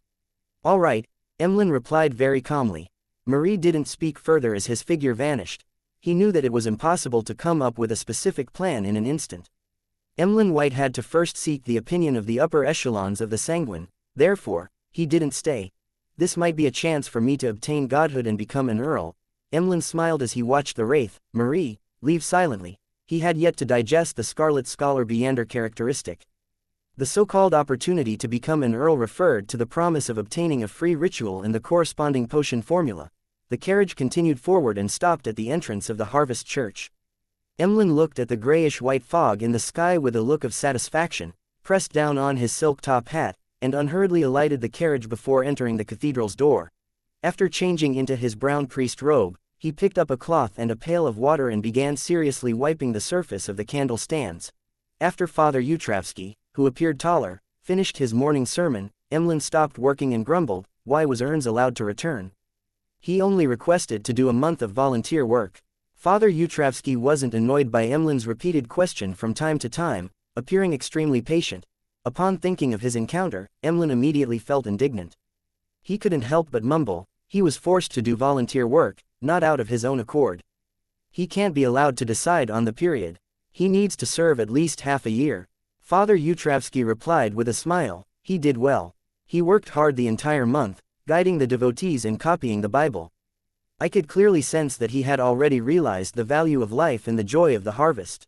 A: All right, Emlyn replied very calmly. Marie didn't speak further as his figure vanished. He knew that it was impossible to come up with a specific plan in an instant. Emlyn White had to first seek the opinion of the upper echelons of the Sanguine, therefore, he didn't stay. This might be a chance for me to obtain godhood and become an earl. Emlyn smiled as he watched the wraith, Marie, leave silently. He had yet to digest the Scarlet Scholar Beander characteristic. The so-called opportunity to become an earl referred to the promise of obtaining a free ritual and the corresponding potion formula. The carriage continued forward and stopped at the entrance of the Harvest Church. Emlyn looked at the grayish-white fog in the sky with a look of satisfaction, pressed down on his silk top hat, and unhurriedly alighted the carriage before entering the cathedral's door. After changing into his brown priest robe, he picked up a cloth and a pail of water and began seriously wiping the surface of the candle stands. After Father Utravsky, who appeared taller, finished his morning sermon, Emlyn stopped working and grumbled, why was Ernst allowed to return? He only requested to do a month of volunteer work. Father Utravsky wasn't annoyed by Emlyn's repeated question from time to time, appearing extremely patient. Upon thinking of his encounter, Emlyn immediately felt indignant. He couldn't help but mumble, he was forced to do volunteer work, not out of his own accord. He can't be allowed to decide on the period. He needs to serve at least half a year. Father Utravsky replied with a smile, he did well. He worked hard the entire month, guiding the devotees in copying the Bible. I could clearly sense that he had already realized the value of life and the joy of the harvest.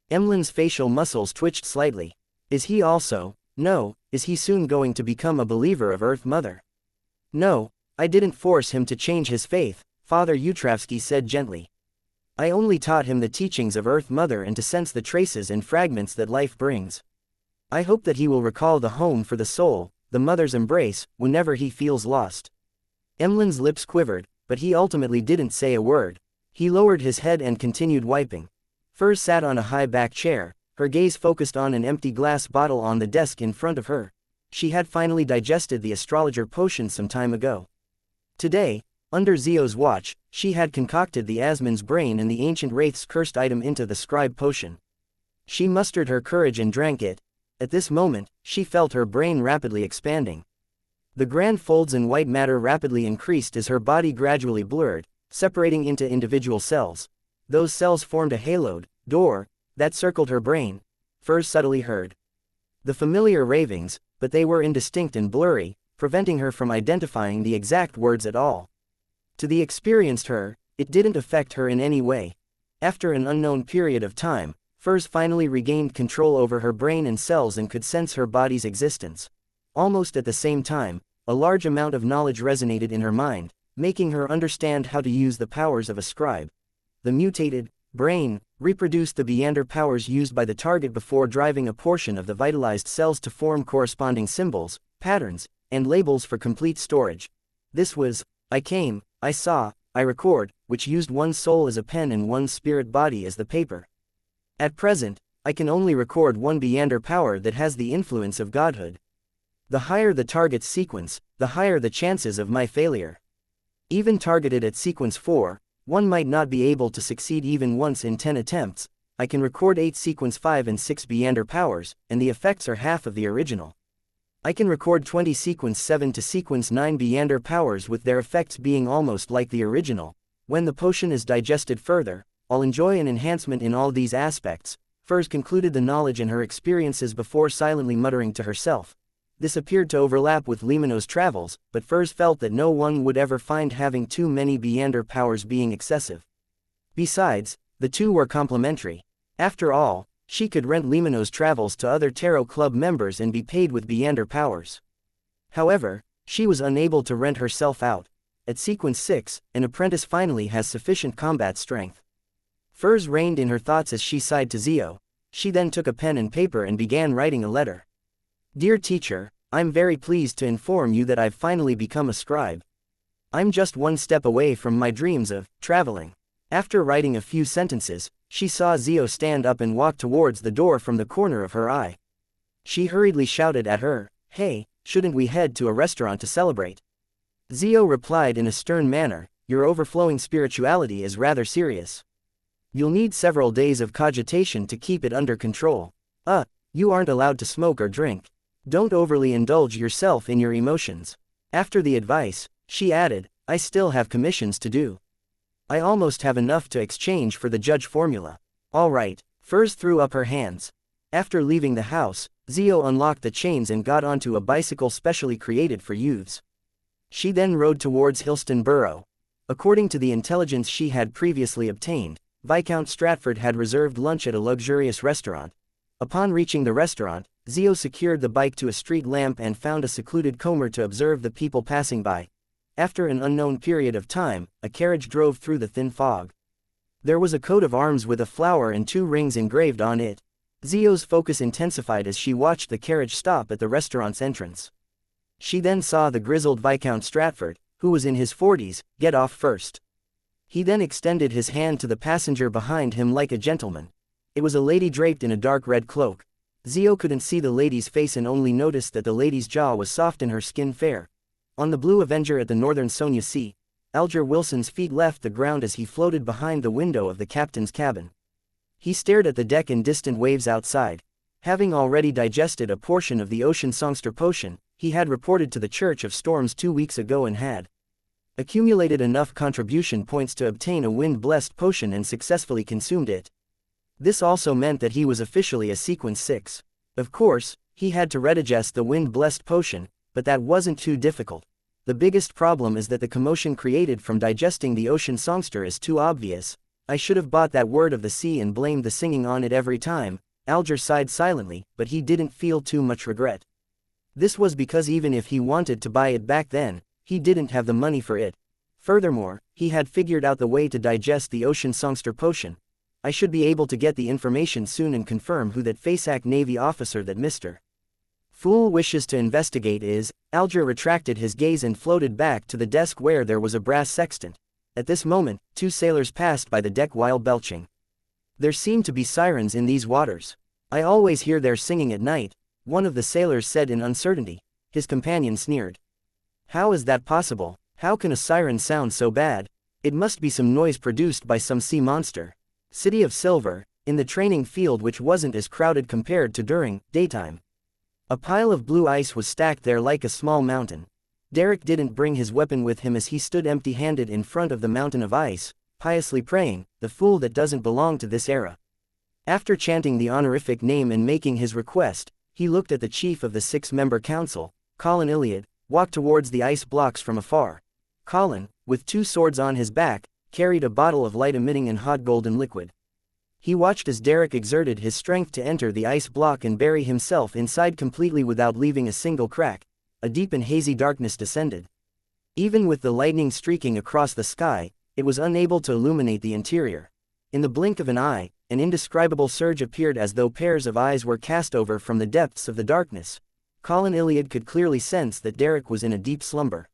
A: Emlyn's facial muscles twitched slightly. Is he also, no, is he soon going to become a believer of Earth Mother? No, I didn't force him to change his faith, Father Utravsky said gently. I only taught him the teachings of Earth Mother and to sense the traces and fragments that life brings. I hope that he will recall the home for the soul, the mother's embrace, whenever he feels lost. Emlyn's lips quivered, but he ultimately didn't say a word. He lowered his head and continued wiping. Furs sat on a high-back chair, her gaze focused on an empty glass bottle on the desk in front of her. She had finally digested the astrologer potion some time ago. Today, under Zio's watch, she had concocted the Asmon's brain and the ancient wraith's cursed item into the scribe potion. She mustered her courage and drank it. At this moment, she felt her brain rapidly expanding. The grand folds in white matter rapidly increased as her body gradually blurred, separating into individual cells. Those cells formed a haloed door that circled her brain. Furs subtly heard the familiar ravings, but they were indistinct and blurry, preventing her from identifying the exact words at all. To the experienced her, it didn't affect her in any way. After an unknown period of time, Furs finally regained control over her brain and cells and could sense her body's existence. Almost at the same time, a large amount of knowledge resonated in her mind, making her understand how to use the powers of a scribe. The mutated brain reproduced the Beander powers used by the target before driving a portion of the vitalized cells to form corresponding symbols, patterns, and labels for complete storage. This was, I came, I saw, I record, which used one's soul as a pen and one's spirit body as the paper. At present, I can only record one Beander power that has the influence of godhood. The higher the target's sequence, the higher the chances of my failure. Even targeted at sequence 4, one might not be able to succeed even once in 10 attempts. I can record 8 sequence 5 and 6 Beander powers, and the effects are half of the original. I can record 20 sequence 7 to sequence 9 Beander powers with their effects being almost like the original. When the potion is digested further, I'll enjoy an enhancement in all these aspects. Furs concluded the knowledge and her experiences before silently muttering to herself. This appeared to overlap with Limano's travels, but Furs felt that no one would ever find having too many Beander powers being excessive. Besides, the two were complementary. After all, she could rent Limano's travels to other Tarot Club members and be paid with Beander powers. However, she was unable to rent herself out. At sequence 6, an apprentice finally has sufficient combat strength. Furs reigned in her thoughts as she sighed to Zio. She then took a pen and paper and began writing a letter. Dear teacher, I'm very pleased to inform you that I've finally become a scribe. I'm just one step away from my dreams of traveling. After writing a few sentences, she saw Zio stand up and walk towards the door from the corner of her eye. She hurriedly shouted at her, "Hey, shouldn't we head to a restaurant to celebrate?" Zio replied in a stern manner, your overflowing spirituality is rather serious. You'll need several days of cogitation to keep it under control. You aren't allowed to smoke or drink. Don't overly indulge yourself in your emotions. After the advice, she added, I still have commissions to do. I almost have enough to exchange for the judge formula. All right, Furs threw up her hands. After leaving the house, Zio unlocked the chains and got onto a bicycle specially created for youths. She then rode towards Hillston Borough. According to the intelligence she had previously obtained, Viscount Stratford had reserved lunch at a luxurious restaurant. Upon reaching the restaurant, Zio secured the bike to a street lamp and found a secluded corner to observe the people passing by. After an unknown period of time, a carriage drove through the thin fog. There was a coat of arms with a flower and 2 rings engraved on it. Zio's focus intensified as she watched the carriage stop at the restaurant's entrance. She then saw the grizzled Viscount Stratford, who was in his 40s, get off first. He then extended his hand to the passenger behind him like a gentleman. It was a lady draped in a dark red cloak. Zio couldn't see the lady's face and only noticed that the lady's jaw was soft and her skin fair. On the Blue Avenger at the Northern Sonia Sea, Alger Wilson's feet left the ground as he floated behind the window of the captain's cabin. He stared at the deck and distant waves outside. Having already digested a portion of the ocean songster potion, he had reported to the Church of Storms 2 weeks ago and had accumulated enough contribution points to obtain a wind-blessed potion and successfully consumed it. This also meant that he was officially a Sequence 6. Of course, he had to redigest the wind-blessed potion, but that wasn't too difficult. The biggest problem is that the commotion created from digesting the ocean songster is too obvious. I should have bought that Word of the Sea and blamed the singing on it every time. Alger sighed silently, but he didn't feel too much regret. This was because even if he wanted to buy it back then, he didn't have the money for it. Furthermore, he had figured out the way to digest the ocean songster potion. I should be able to get the information soon and confirm who that Faceac Navy officer that Mr. Fool wishes to investigate is. Alger retracted his gaze and floated back to the desk where there was a brass sextant. At this moment, 2 sailors passed by the deck while belching. There seem to be sirens in these waters. I always hear their singing at night, one of the sailors said in uncertainty. His companion sneered. How is that possible? How can a siren sound so bad? It must be some noise produced by some sea monster. City of Silver, in the training field which wasn't as crowded compared to during daytime. A pile of blue ice was stacked there like a small mountain. Derek didn't bring his weapon with him as he stood empty-handed in front of the mountain of ice, piously praying, the fool that doesn't belong to this era. After chanting the honorific name and making his request, he looked at the chief of the 6-member council, Colin Iliad, walked towards the ice blocks from afar. Colin, with 2 swords on his back, carried a bottle of light-emitting and hot golden liquid. He watched as Derek exerted his strength to enter the ice block and bury himself inside completely without leaving a single crack. A deep and hazy darkness descended. Even with the lightning streaking across the sky, it was unable to illuminate the interior. In the blink of an eye, an indescribable surge appeared as though pairs of eyes were cast over from the depths of the darkness. Colin Iliad could clearly sense that Derek was in a deep slumber.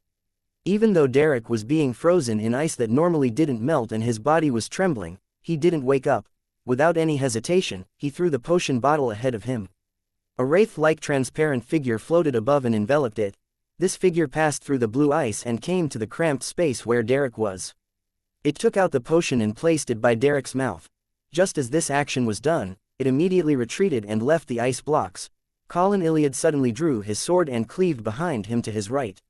A: Even though Derek was being frozen in ice that normally didn't melt and his body was trembling, he didn't wake up. Without any hesitation, he threw the potion bottle ahead of him. A wraith-like transparent figure floated above and enveloped it. This figure passed through the blue ice and came to the cramped space where Derek was. It took out the potion and placed it by Derek's mouth. Just as this action was done, it immediately retreated and left the ice blocks. Colin Iliad suddenly drew his sword and cleaved behind him to his right.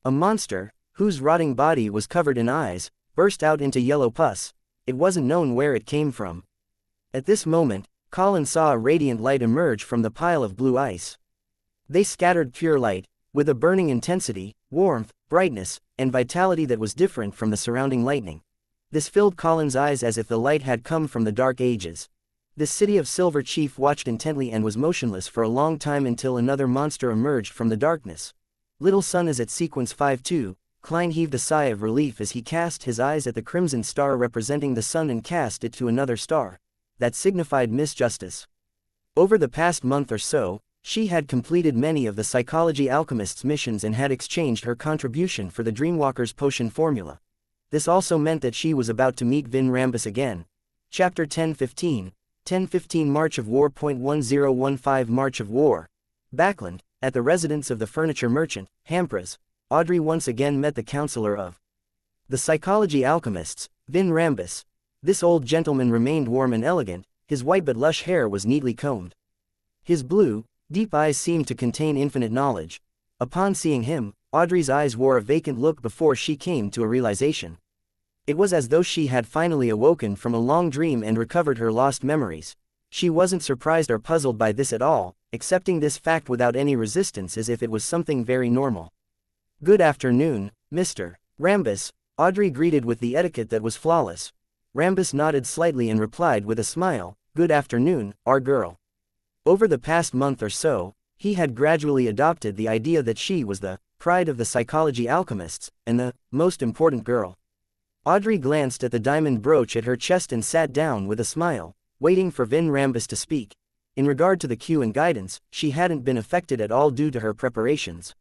A: A monster, whose rotting body was covered in eyes, burst out into yellow pus. It wasn't known where it came from. At this moment, Colin saw a radiant light emerge from the pile of blue ice. They scattered pure light, with a burning intensity, warmth, brightness, and vitality that was different from the surrounding lightning. This filled Colin's eyes as if the light had come from the dark ages. This City of Silver chief watched intently and was motionless for a long time until another monster emerged from the darkness. Little Sun is at Sequence 5-2, Klein heaved a sigh of relief as he cast his eyes at the crimson star representing the sun and cast it to another star. That signified Miss Justice. Over the past month or so, she had completed many of the Psychology Alchemist's missions and had exchanged her contribution for the Dreamwalker's potion formula. This also meant that she was about to meet Vin Rambus again. Chapter 10:15, 10:15 March of War. 1015 March of War. Backland, at the residence of the furniture merchant, Hampras. Audrey once again met the counselor of the psychology alchemists, Vin Rambus. This old gentleman remained warm and elegant, his white but lush hair was neatly combed. His blue, deep eyes seemed to contain infinite knowledge. Upon seeing him, Audrey's eyes wore a vacant look before she came to a realization. It was as though she had finally awoken from a long dream and recovered her lost memories. She wasn't surprised or puzzled by this at all, accepting this fact without any resistance as if it was something very normal. "Good afternoon, Mr. Rambus," Audrey greeted with the etiquette that was flawless. Rambus nodded slightly and replied with a smile, "Good afternoon, our girl." Over the past month or so, he had gradually adopted the idea that she was the pride of the psychology alchemists, and the most important girl. Audrey glanced at the diamond brooch at her chest and sat down with a smile, waiting for Vin Rambus to speak. In regard to the cue and guidance, she hadn't been affected at all due to her preparations.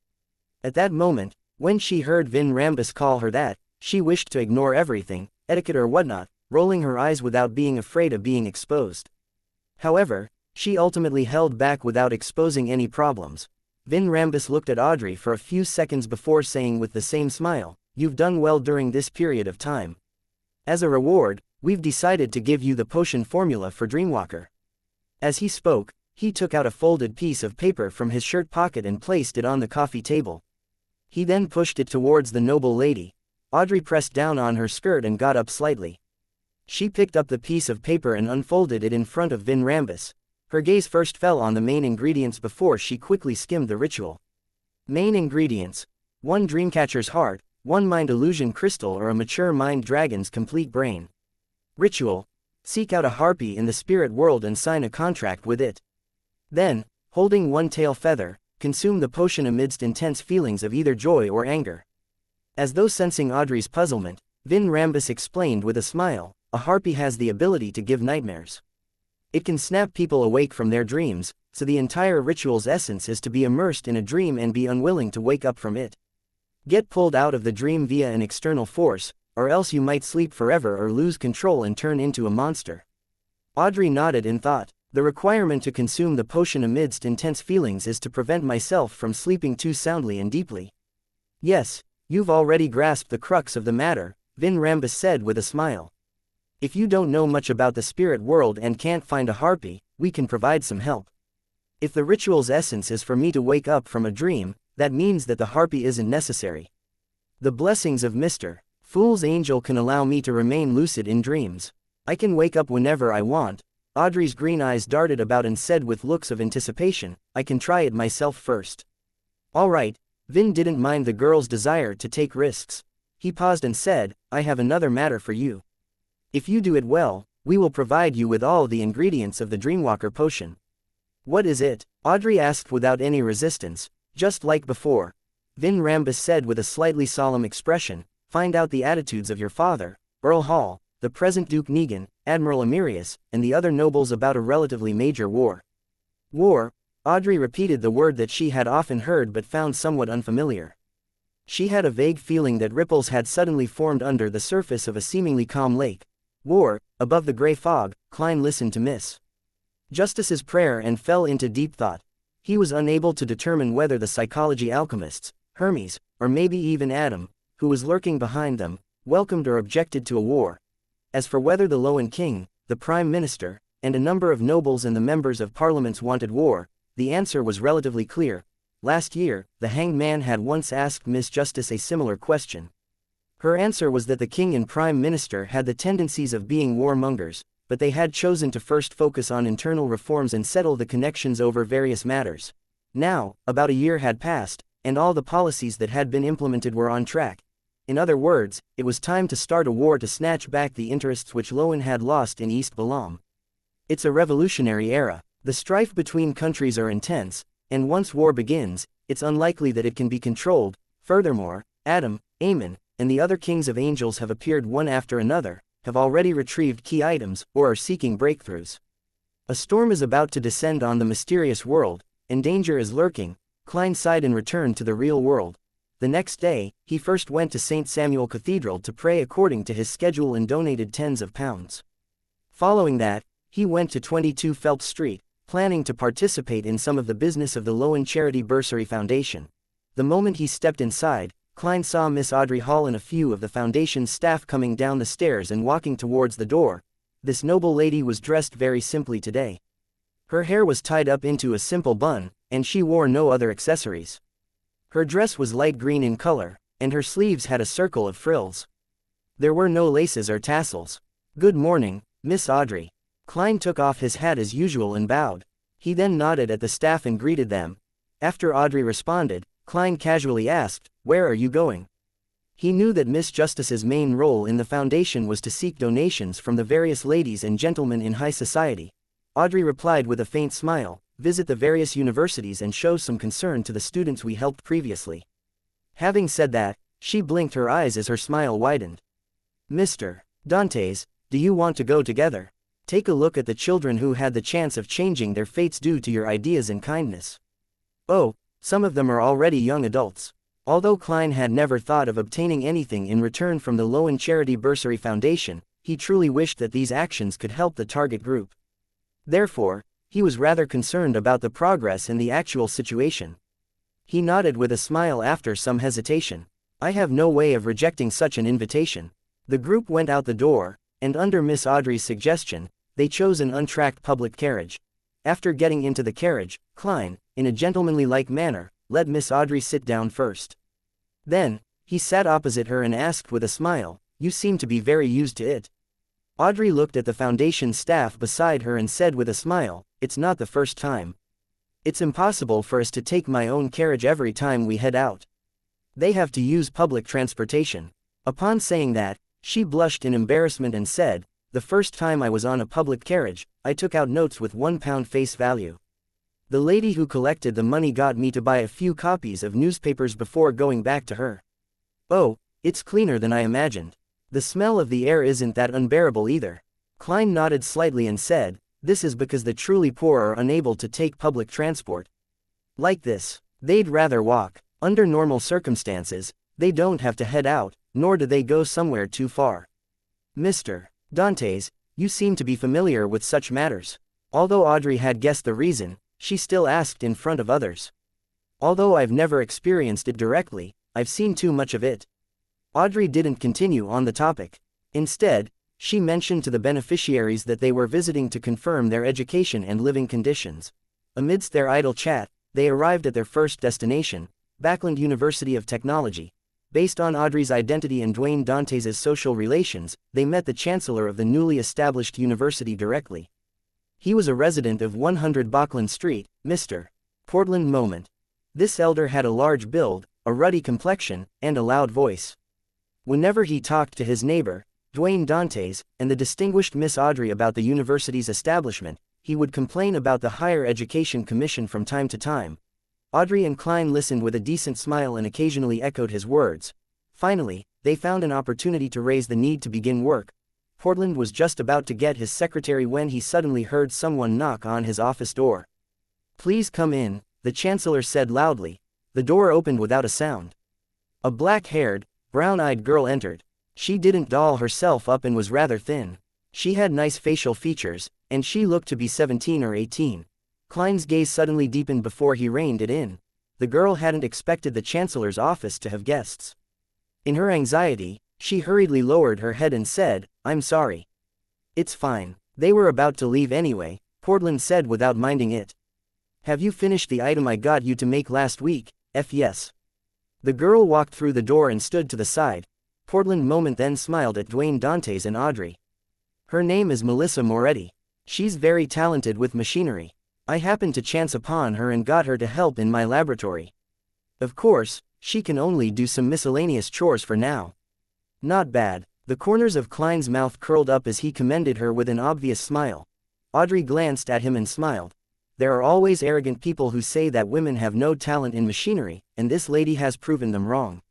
A: At that moment, when she heard Vin Rambus call her that, she wished to ignore everything, etiquette or whatnot, rolling her eyes without being afraid of being exposed. However, she ultimately held back without exposing any problems. Vin Rambus looked at Audrey for a few seconds before saying with the same smile, "You've done well during this period of time. As a reward, we've decided to give you the potion formula for Dreamwalker." As he spoke, he took out a folded piece of paper from his shirt pocket and placed it on the coffee table. He then pushed it towards the noble lady. Audrey pressed down on her skirt and got up slightly. She picked up the piece of paper and unfolded it in front of Vin Rambus. Her gaze first fell on the main ingredients before she quickly skimmed the ritual. Main ingredients: 1 Dreamcatcher's heart, 1 Mind Illusion crystal or a mature mind dragon's complete brain. Ritual: seek out a harpy in the spirit world and sign a contract with it. Then, holding 1 tail feather, consume the potion amidst intense feelings of either joy or anger. As though sensing Audrey's puzzlement, Vin Rambus explained with a smile, "A harpy has the ability to give nightmares. It can snap people awake from their dreams, so the entire ritual's essence is to be immersed in a dream and be unwilling to wake up from it. Get pulled out of the dream via an external force, or else you might sleep forever or lose control and turn into a monster." Audrey nodded in thought. The requirement to consume the potion amidst intense feelings is to prevent myself from sleeping too soundly and deeply. "Yes, you've already grasped the crux of the matter," Vin Rambus said with a smile. "If you don't know much about the spirit world and can't find a harpy, we can provide some help. If the ritual's essence is for me to wake up from a dream, that means that the harpy isn't necessary. The blessings of Mr. Fool's Angel can allow me to remain lucid in dreams. I can wake up whenever I want." Audrey's green eyes darted about and said with looks of anticipation, "I can try it myself first." "All right." Vin didn't mind the girl's desire to take risks. He paused and said, "I have another matter for you. If you do it well, we will provide you with all the ingredients of the Dreamwalker potion." "What is it?" Audrey asked without any resistance. "Just like before," Vin Rambus said with a slightly solemn expression, "find out the attitudes of your father, Earl Hall, the present Duke Negan, Admiral Emirius, and the other nobles about a relatively major war." "War?" Audrey repeated the word that she had often heard but found somewhat unfamiliar. She had a vague feeling that ripples had suddenly formed under the surface of a seemingly calm lake. "War," above the gray fog. Klein listened to Miss Justice's prayer and fell into deep thought. He was unable to determine whether the psychology alchemists, Hermes, or maybe even Adam, who was lurking behind them, welcomed or objected to a war. As for whether the Loan King, the Prime Minister, and a number of nobles and the members of parliaments wanted war, the answer was relatively clear. Last year, the Hanged Man had once asked Miss Justice a similar question. Her answer was that the King and Prime Minister had the tendencies of being warmongers, but they had chosen to first focus on internal reforms and settle the connections over various matters. Now, about a year had passed, and all the policies that had been implemented were on track. In other words, it was time to start a war to snatch back the interests which Loan had lost in East Balam. It's a revolutionary era. The strife between countries are intense, and once war begins, it's unlikely that it can be controlled. Furthermore, Adam, Amen, and the other kings of angels have appeared one after another, have already retrieved key items, or are seeking breakthroughs. A storm is about to descend on the mysterious world, and danger is lurking. Klein sighed and returned to the real world. The next day, he first went to St. Samuel Cathedral to pray according to his schedule and donated tens of pounds. Following that, he went to 22 Phelps Street, planning to participate in some of the business of the Loan Charity Bursary Foundation. The moment he stepped inside, Klein saw Miss Audrey Hall and a few of the Foundation's staff coming down the stairs and walking towards the door. This noble lady was dressed very simply today. Her hair was tied up into a simple bun, and she wore no other accessories. Her dress was light green in color, and her sleeves had a circle of frills. There were no laces or tassels. "Good morning, Miss Audrey." Klein took off his hat as usual and bowed. He then nodded at the staff and greeted them. After Audrey responded, Klein casually asked, "Where are you going?" He knew that Miss Justice's main role in the Foundation was to seek donations from the various ladies and gentlemen in high society. Audrey replied with a faint smile, "Visit the various universities and show some concern to the students we helped previously." Having said that, she blinked her eyes as her smile widened. "Mr. Dantes, do you want to go together? Take a look at the children who had the chance of changing their fates due to your ideas and kindness. Oh, some of them are already young adults." Although Klein had never thought of obtaining anything in return from the Lowen Charity Bursary Foundation, he truly wished that these actions could help the target group. Therefore, he was rather concerned about the progress in the actual situation. He nodded with a smile after some hesitation. "I have no way of rejecting such an invitation." The group went out the door, and under Miss Audrey's suggestion, they chose an untracked public carriage. After getting into the carriage, Klein, in a gentlemanly-like manner, let Miss Audrey sit down first. Then, he sat opposite her and asked with a smile, "You seem to be very used to it." Audrey looked at the Foundation staff beside her and said with a smile, "It's not the first time. It's impossible for us to take my own carriage every time we head out. They have to use public transportation." Upon saying that, she blushed in embarrassment and said, "The first time I was on a public carriage, I took out notes with £1 face value. The lady who collected the money got me to buy a few copies of newspapers before going back to her. Oh, it's cleaner than I imagined. The smell of the air isn't that unbearable either." Klein nodded slightly and said, "This is because the truly poor are unable to take public transport. Like this, they'd rather walk. Under normal circumstances, they don't have to head out, nor do they go somewhere too far." "Mr. Dantes, you seem to be familiar with such matters." Although Audrey had guessed the reason, she still asked in front of others. "Although I've never experienced it directly, I've seen too much of it." Audrey didn't continue on the topic. Instead, she mentioned to the beneficiaries that they were visiting to confirm their education and living conditions. Amidst their idle chat, they arrived at their first destination, Backland University of Technology. Based on Audrey's identity and Dwayne Dantes' social relations, they met the chancellor of the newly established university directly. He was a resident of 100 Backland Street, Mr. Portland Moment. This elder had a large build, a ruddy complexion, and a loud voice. Whenever he talked to his neighbor, Dwayne Dantes, and the distinguished Miss Audrey about the university's establishment, he would complain about the Higher Education Commission from time to time. Audrey and Klein listened with a decent smile and occasionally echoed his words. Finally, they found an opportunity to raise the need to begin work. Portland was just about to get his secretary when he suddenly heard someone knock on his office door. "Please come in," the chancellor said loudly. The door opened without a sound. A black-haired, brown-eyed girl entered. She didn't doll herself up and was rather thin. She had nice facial features, and she looked to be 17 or 18. Klein's gaze suddenly deepened before he reined it in. The girl hadn't expected the chancellor's office to have guests. In her anxiety, she hurriedly lowered her head and said, "I'm sorry." "It's fine. They were about to leave anyway," Portland said without minding it. "Have you finished the item I got you to make last week?" Yes. The girl walked through the door and stood to the side. Portland Moment then smiled at Dwayne Dantes and Audrey. "Her name is Melissa Moretti. She's very talented with machinery. I happened to chance upon her and got her to help in my laboratory. Of course, she can only do some miscellaneous chores for now." "Not bad." The corners of Klein's mouth curled up as he commended her with an obvious smile. Audrey glanced at him and smiled. There are always arrogant people who say that women have no talent in machinery, and this lady has proven them wrong.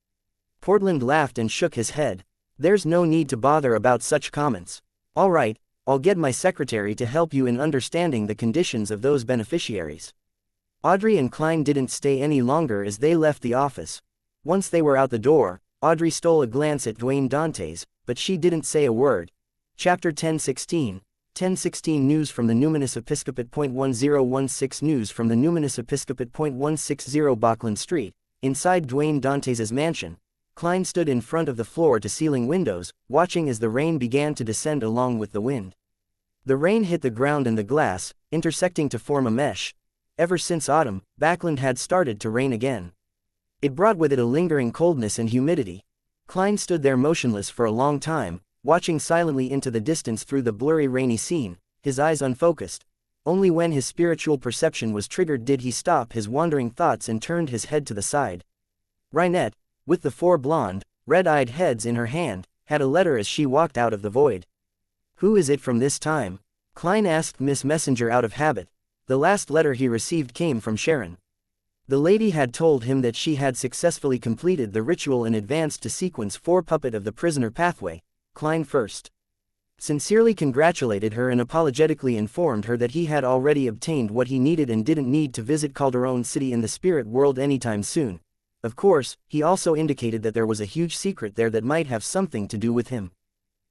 A: Portland laughed and shook his head. "There's no need to bother about such comments. All right, I'll get my secretary to help you in understanding the conditions of those beneficiaries." Audrey and Klein didn't stay any longer as they left the office. Once they were out the door, Audrey stole a glance at Dwayne Dantes, but she didn't say a word. Chapter 1016. 1016 News from the Numinous Episcopate. 1016 News from the Numinous Episcopate. 160 Backland Street. Inside Dwayne Dantes' mansion, Klein stood in front of the floor-to-ceiling windows, watching as the rain began to descend along with the wind. The rain hit the ground and the glass, intersecting to form a mesh. Ever since autumn, Backland had started to rain again. It brought with it a lingering coldness and humidity. Klein stood there motionless for a long time, watching silently into the distance through the blurry rainy scene, his eyes unfocused. Only when his spiritual perception was triggered did he stop his wandering thoughts and turned his head to the side. Reinette, with the 4 blonde, red-eyed heads in her hand, had a letter as she walked out of the void. "Who is it from this time?" Klein asked Miss Messenger out of habit. The last letter he received came from Sharon. The lady had told him that she had successfully completed the ritual and advanced to sequence 4 puppet of the prisoner pathway. Klein first sincerely congratulated her and apologetically informed her that he had already obtained what he needed and didn't need to visit Calderon City in the spirit world anytime soon. Of course, he also indicated that there was a huge secret there that might have something to do with him.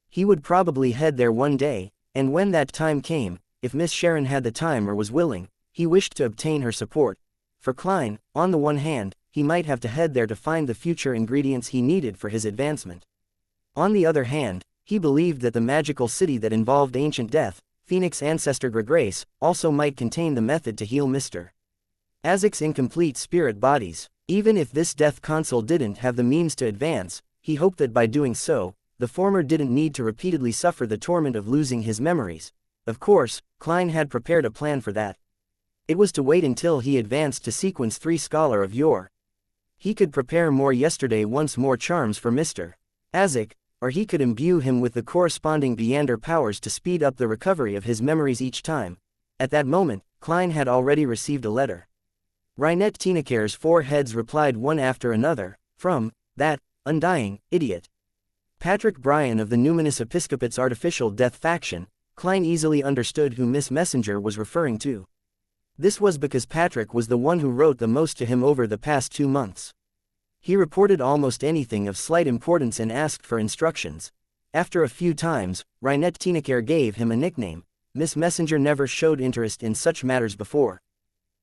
A: He would probably head there one day, and when that time came, if Miss Sharon had the time or was willing, he wished to obtain her support. For Klein, on the one hand, he might have to head there to find the future ingredients he needed for his advancement. On the other hand, he believed that the magical city that involved ancient death, Phoenix ancestor Grace, also might contain the method to heal Mr. Isaac's incomplete spirit bodies. Even if this death console didn't have the means to advance, he hoped that by doing so, the former didn't need to repeatedly suffer the torment of losing his memories. Of course, Klein had prepared a plan for that. It was to wait until he advanced to sequence 3 Scholar of Yore. He could prepare more yesterday once more charms for Mr. Isaac, or he could imbue him with the corresponding Viander powers to speed up the recovery of his memories each time. At that moment, Klein had already received a letter. Reinette Tinaker's 4 heads replied one after another, from that undying idiot. Patrick Bryan of the Numinous Episcopate's Artificial Death faction. Klein easily understood who Miss Messenger was referring to. This was because Patrick was the one who wrote the most to him over the past 2 months. He reported almost anything of slight importance and asked for instructions. After a few times, Reinette Tinaker gave him a nickname. Miss Messenger never showed interest in such matters before.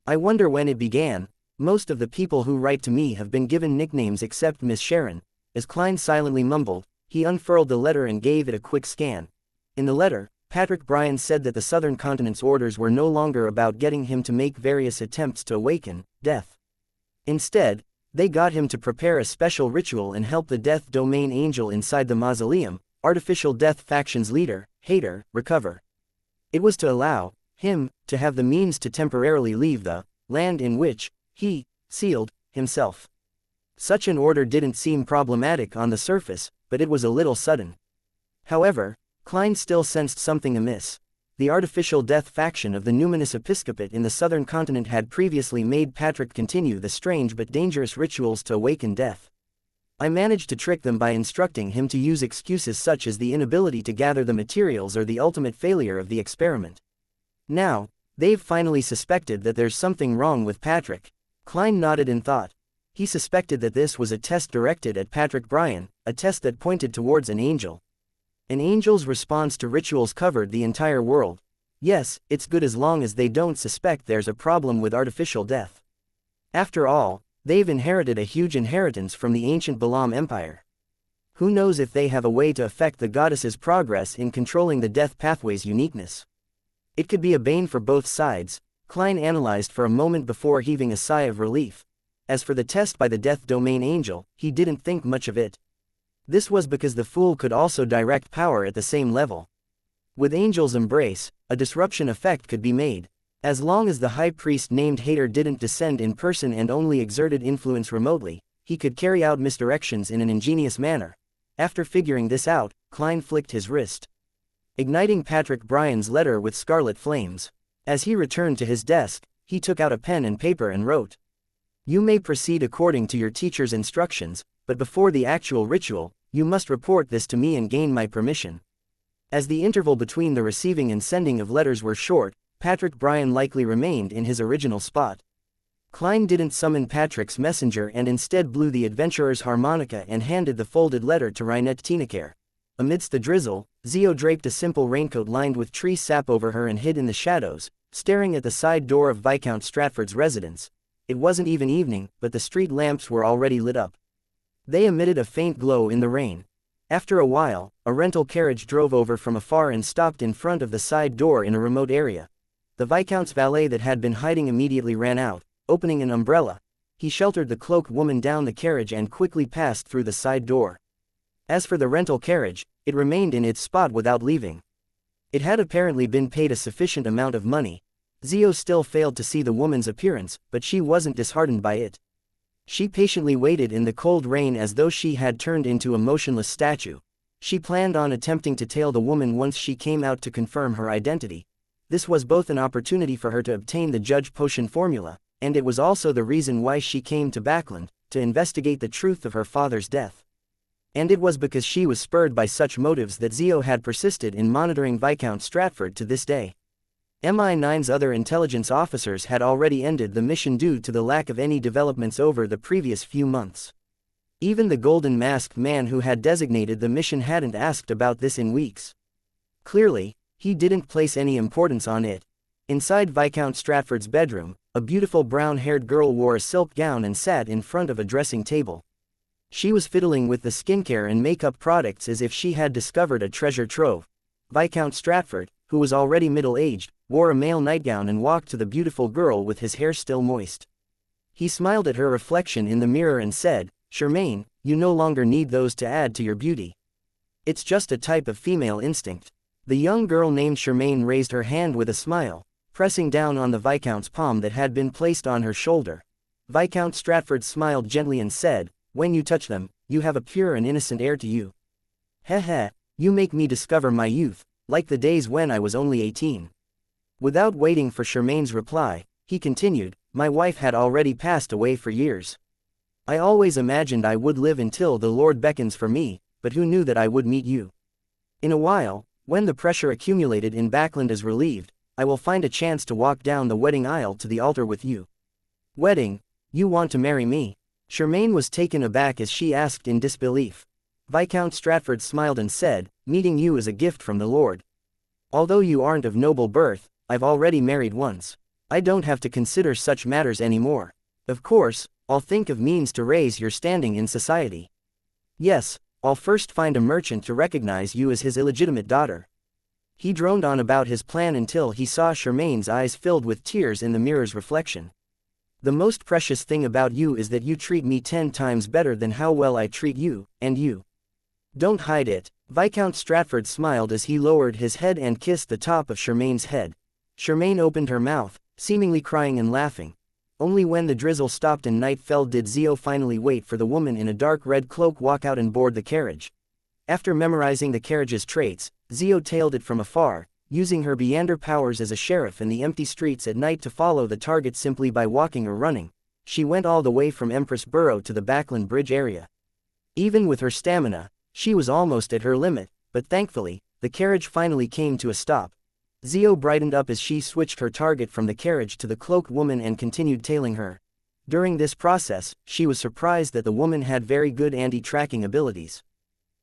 A: "I wonder when it began. Most of the people who write to me have been given nicknames except Miss Sharon." As Klein silently mumbled, he unfurled the letter and gave it a quick scan. In the letter, Patrick Bryan said that the Southern Continent's orders were no longer about getting him to make various attempts to awaken death. Instead, they got him to prepare a special ritual and help the Death Domain Angel inside the mausoleum, Artificial Death Faction's leader, Hater, recover. It was to allow him to have the means to temporarily leave the land in which he sealed himself. Such an order didn't seem problematic on the surface, but it was a little sudden. However, Klein still sensed something amiss. The Artificial Death faction of the Numinous Episcopate in the Southern Continent had previously made Patrick continue the strange but dangerous rituals to awaken death. "I managed to trick them by instructing him to use excuses such as the inability to gather the materials or the ultimate failure of the experiment. Now, they've finally suspected that there's something wrong with Patrick." Klein nodded in thought. He suspected that this was a test directed at Patrick Bryan, a test that pointed towards an angel. An angel's response to rituals covered the entire world. Yes, it's good as long as they don't suspect there's a problem with artificial death. After all, they've inherited a huge inheritance from the ancient Balaam Empire. Who knows if they have a way to affect the goddess's progress in controlling the death pathway's uniqueness. It could be a bane for both sides, Klein analyzed for a moment before heaving a sigh of relief. As for the test by the Death Domain Angel, he didn't think much of it. This was because the Fool could also direct power at the same level. With Angel's embrace, a disruption effect could be made. As long as the High Priest named Hater didn't descend in person and only exerted influence remotely, he could carry out misdirections in an ingenious manner. After figuring this out, Klein flicked his wrist, igniting Patrick Bryan's letter with scarlet flames. As he returned to his desk, he took out a pen and paper and wrote, "You may proceed according to your teacher's instructions, but before the actual ritual, you must report this to me and gain my permission." As the interval between the receiving and sending of letters were short, Patrick Bryan likely remained in his original spot. Klein didn't summon Patrick's messenger and instead blew the adventurer's harmonica and handed the folded letter to Reinette Tinaker. Amidst the drizzle, Zio draped a simple raincoat lined with tree sap over her and hid in the shadows, staring at the side door of Viscount Stratford's residence. It wasn't even evening, but the street lamps were already lit up. They emitted a faint glow in the rain. After a while, a rental carriage drove over from afar and stopped in front of the side door in a remote area. The Viscount's valet that had been hiding immediately ran out, opening an umbrella. He sheltered the cloaked woman down the carriage and quickly passed through the side door. As for the rental carriage, it remained in its spot without leaving. It had apparently been paid a sufficient amount of money. Zio still failed to see the woman's appearance, but she wasn't disheartened by it. She patiently waited in the cold rain as though she had turned into a motionless statue. She planned on attempting to tail the woman once she came out to confirm her identity. This was both an opportunity for her to obtain the judge potion formula, and it was also the reason why she came to Backland, to investigate the truth of her father's death. And it was because she was spurred by such motives that Zio had persisted in monitoring Viscount Stratford to this day. MI9's other intelligence officers had already ended the mission due to the lack of any developments over the previous few months. Even the golden-masked man who had designated the mission hadn't asked about this in weeks. Clearly, he didn't place any importance on it. Inside Viscount Stratford's bedroom, a beautiful brown-haired girl wore a silk gown and sat in front of a dressing table. She was fiddling with the skincare and makeup products as if she had discovered a treasure trove. Viscount Stratford, who was already middle-aged, wore a male nightgown and walked to the beautiful girl with his hair still moist. He smiled at her reflection in the mirror and said, "Charmaine, you no longer need those to add to your beauty. It's just a type of female instinct." The young girl named Charmaine raised her hand with a smile, pressing down on the Viscount's palm that had been placed on her shoulder. Viscount Stratford smiled gently and said, "When you touch them, you have a pure and innocent air to you. Heh, you make me discover my youth, like the days when I was only 18. Without waiting for Charmaine's reply, he continued, "My wife had already passed away for years. I always imagined I would live until the Lord beckons for me, but who knew that I would meet you? In a while, when the pressure accumulated in Backland is relieved, I will find a chance to walk down the wedding aisle to the altar with you." "Wedding? You want to marry me?" Charmaine was taken aback as she asked in disbelief. Viscount Stratford smiled and said, "Meeting you is a gift from the Lord. Although you aren't of noble birth, I've already married once. I don't have to consider such matters anymore. Of course, I'll think of means to raise your standing in society. Yes, I'll first find a merchant to recognize you as his illegitimate daughter." He droned on about his plan until he saw Charmaine's eyes filled with tears in the mirror's reflection. "The most precious thing about you is that you treat me 10 times better than how well I treat you, and you don't hide it." Viscount Stratford smiled as he lowered his head and kissed the top of Charmaine's head. Charmaine opened her mouth, seemingly crying and laughing. Only when the drizzle stopped and night fell did Zio finally wait for the woman in a dark red cloak walk out and board the carriage. After memorizing the carriage's traits, Zio tailed it from afar, using her Beyonder powers as a sheriff in the empty streets at night to follow the target simply by walking or running. She went all the way from Empress Borough to the Backland Bridge area. Even with her stamina, she was almost at her limit, but thankfully, the carriage finally came to a stop. Zio brightened up as she switched her target from the carriage to the cloaked woman and continued tailing her. During this process, she was surprised that the woman had very good anti-tracking abilities.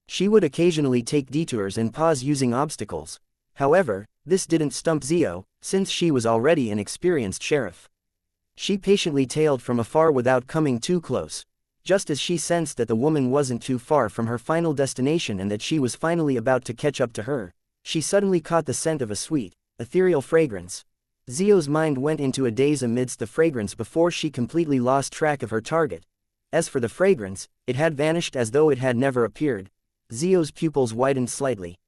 A: She would occasionally take detours and pause using obstacles. However, this didn't stump Zio, since she was already an experienced sheriff. She patiently tailed from afar without coming too close. Just as she sensed that the woman wasn't too far from her final destination and that she was finally about to catch up to her, she suddenly caught the scent of a sweet, ethereal fragrance. Zio's mind went into a daze amidst the fragrance before she completely lost track of her target. As for the fragrance, it had vanished as though it had never appeared. Zio's pupils widened slightly.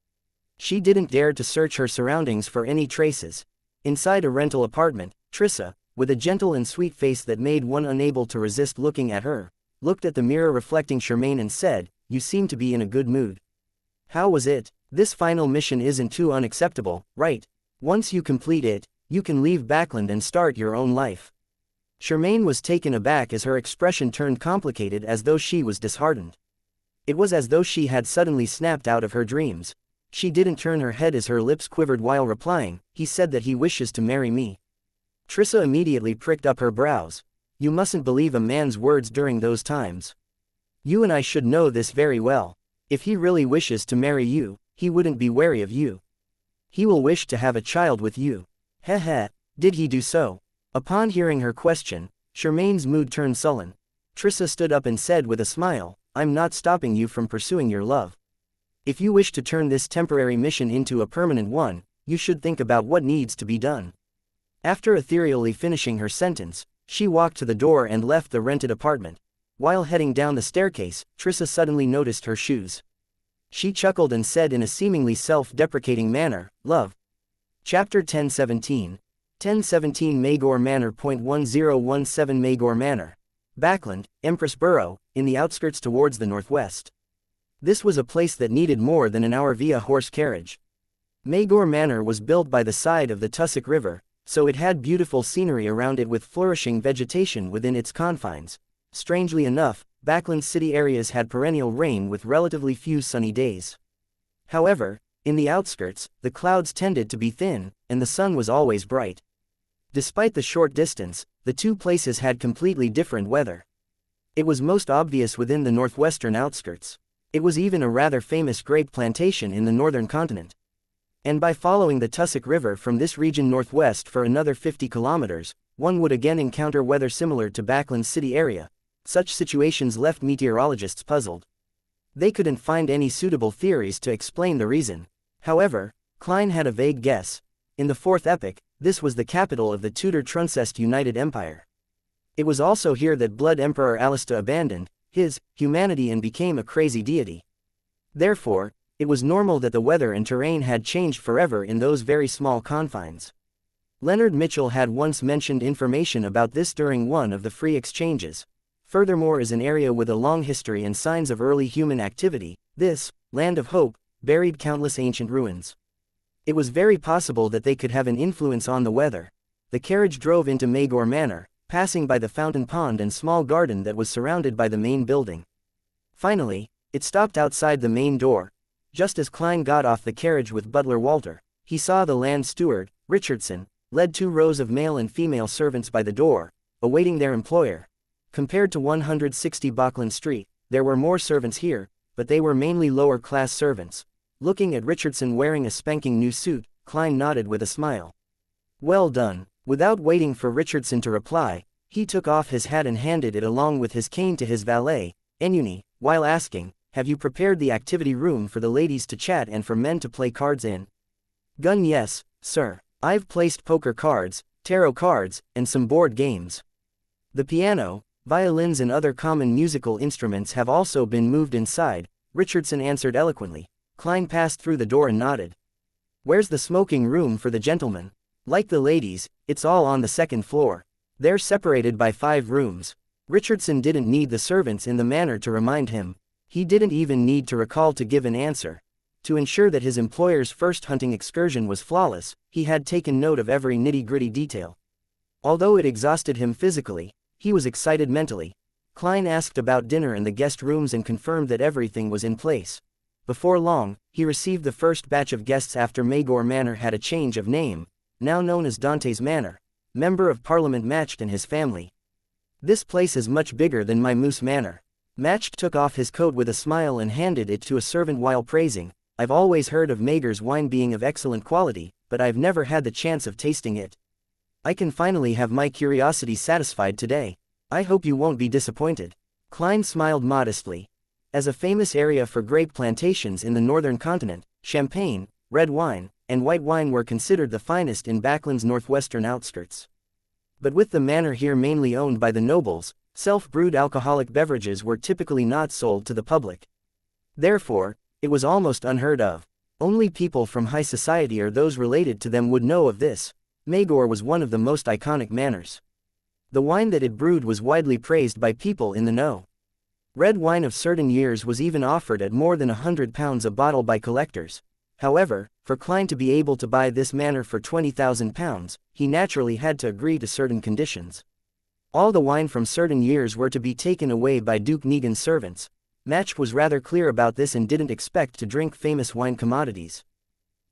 A: She didn't dare to search her surroundings for any traces. Inside a rental apartment, Trissa, with a gentle and sweet face that made one unable to resist looking at her, looked at the mirror reflecting Charmaine and said, "You seem to be in a good mood. How was it? This final mission isn't too unacceptable, right? Once you complete it, you can leave Backland and start your own life." Charmaine was taken aback as her expression turned complicated as though she was disheartened. It was as though she had suddenly snapped out of her dreams. She didn't turn her head as her lips quivered while replying, "He said that he wishes to marry me." Trissa immediately pricked up her brows. "You mustn't believe a man's words during those times. You and I should know this very well. If he really wishes to marry you, he wouldn't be wary of you. He will wish to have a child with you." Heh, did he do so? Upon hearing her question, Charmaine's mood turned sullen. Trissa stood up and said with a smile, I'm not stopping you from pursuing your love. If you wish to turn this temporary mission into a permanent one, you should think about what needs to be done." After ethereally finishing her sentence, she walked to the door and left the rented apartment. While heading down the staircase, Trissa suddenly noticed her shoes. She chuckled and said in a seemingly self-deprecating manner, "Love." Chapter 1017. 1017 Magor Manor. 1017 Magor Manor. Backland, Empress Borough, in the outskirts towards the northwest. This was a place that needed more than an hour via horse carriage. Magor Manor was built by the side of the Tussock River, so it had beautiful scenery around it with flourishing vegetation within its confines. Strangely enough, Backland's city areas had perennial rain with relatively few sunny days. However, in the outskirts, the clouds tended to be thin, and the sun was always bright. Despite the short distance, the two places had completely different weather. It was most obvious within the northwestern outskirts. It was even a rather famous grape plantation in the northern continent. And by following the Tussock River from this region northwest for another 50 kilometers, one would again encounter weather similar to Backland's city area. Such situations left meteorologists puzzled. They couldn't find any suitable theories to explain the reason. However, Klein had a vague guess. In the fourth epoch, this was the capital of the Tudor Truncest United Empire. It was also here that Blood Emperor Alista abandoned his humanity and became a crazy deity. Therefore, it was normal that the weather and terrain had changed forever in those very small confines. Leonard Mitchell had once mentioned information about this during one of the free exchanges. Furthermore, is an area with a long history and signs of early human activity. This land of hope buried countless ancient ruins. It was very possible that they could have an influence on the weather. The carriage drove into Magor Manor, passing by the fountain pond and small garden that was surrounded by the main building. Finally, it stopped outside the main door. Just as Klein got off the carriage with butler Walter, he saw the land steward, Richardson, led 2 rows of male and female servants by the door, awaiting their employer. Compared to 160 Backland Street, there were more servants here, but they were mainly lower-class servants. Looking at Richardson wearing a spanking new suit, Klein nodded with a smile. "Well done." Without waiting for Richardson to reply, he took off his hat and handed it along with his cane to his valet, Enuni, while asking, "Have you prepared the activity room for the ladies to chat and for men to play cards in?" "Gun, yes, sir. I've placed poker cards, tarot cards, and some board games. The piano, violins and other common musical instruments have also been moved inside," Richardson answered eloquently. Klein passed through the door and nodded. "Where's the smoking room for the gentlemen?" "Like the ladies, it's all on the second floor. They're separated by 5 rooms." Richardson didn't need the servants in the manor to remind him. He didn't even need to recall to give an answer. To ensure that his employer's first hunting excursion was flawless, he had taken note of every nitty-gritty detail. Although it exhausted him physically, he was excited mentally. Klein asked about dinner in the guest rooms and confirmed that everything was in place. Before long, he received the first batch of guests after Magor Manor had a change of name, now known as Dante's Manor. Member of Parliament Matched and his family. "This place is much bigger than my Moose Manor." Matched took off his coat with a smile and handed it to a servant while praising, "I've always heard of Magor's wine being of excellent quality, but I've never had the chance of tasting it. I can finally have my curiosity satisfied today. I hope you won't be disappointed." Klein smiled modestly. As a famous area for grape plantations in the northern continent, champagne, red wine, and white wine were considered the finest in Backland's northwestern outskirts. But with the manor here mainly owned by the nobles, self-brewed alcoholic beverages were typically not sold to the public. Therefore, it was almost unheard of. Only people from high society or those related to them would know of this. Magor was one of the most iconic manors. The wine that it brewed was widely praised by people in the know. Red wine of certain years was even offered at more than £100 a bottle by collectors. However, for Klein to be able to buy this manor for £20,000, he naturally had to agree to certain conditions. All the wine from certain years were to be taken away by Duke Negan's servants. Match was rather clear about this and didn't expect to drink famous wine commodities.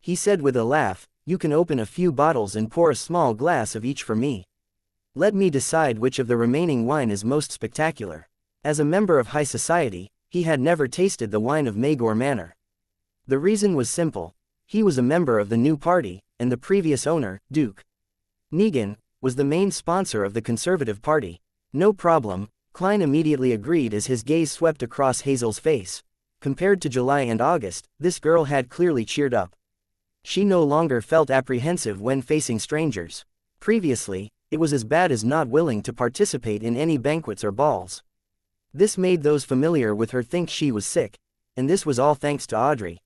A: He said with a laugh, "You can open a few bottles and pour a small glass of each for me. Let me decide which of the remaining wine is most spectacular." As a member of high society, he had never tasted the wine of Magor Manor. The reason was simple. He was a member of the new party, and the previous owner, Duke Negan, was the main sponsor of the Conservative Party. "No problem," Klein immediately agreed as his gaze swept across Hazel's face. Compared to July and August, this girl had clearly cheered up. She no longer felt apprehensive when facing strangers. Previously, it was as bad as not willing to participate in any banquets or balls. This made those familiar with her think she was sick, and this was all thanks to Audrey.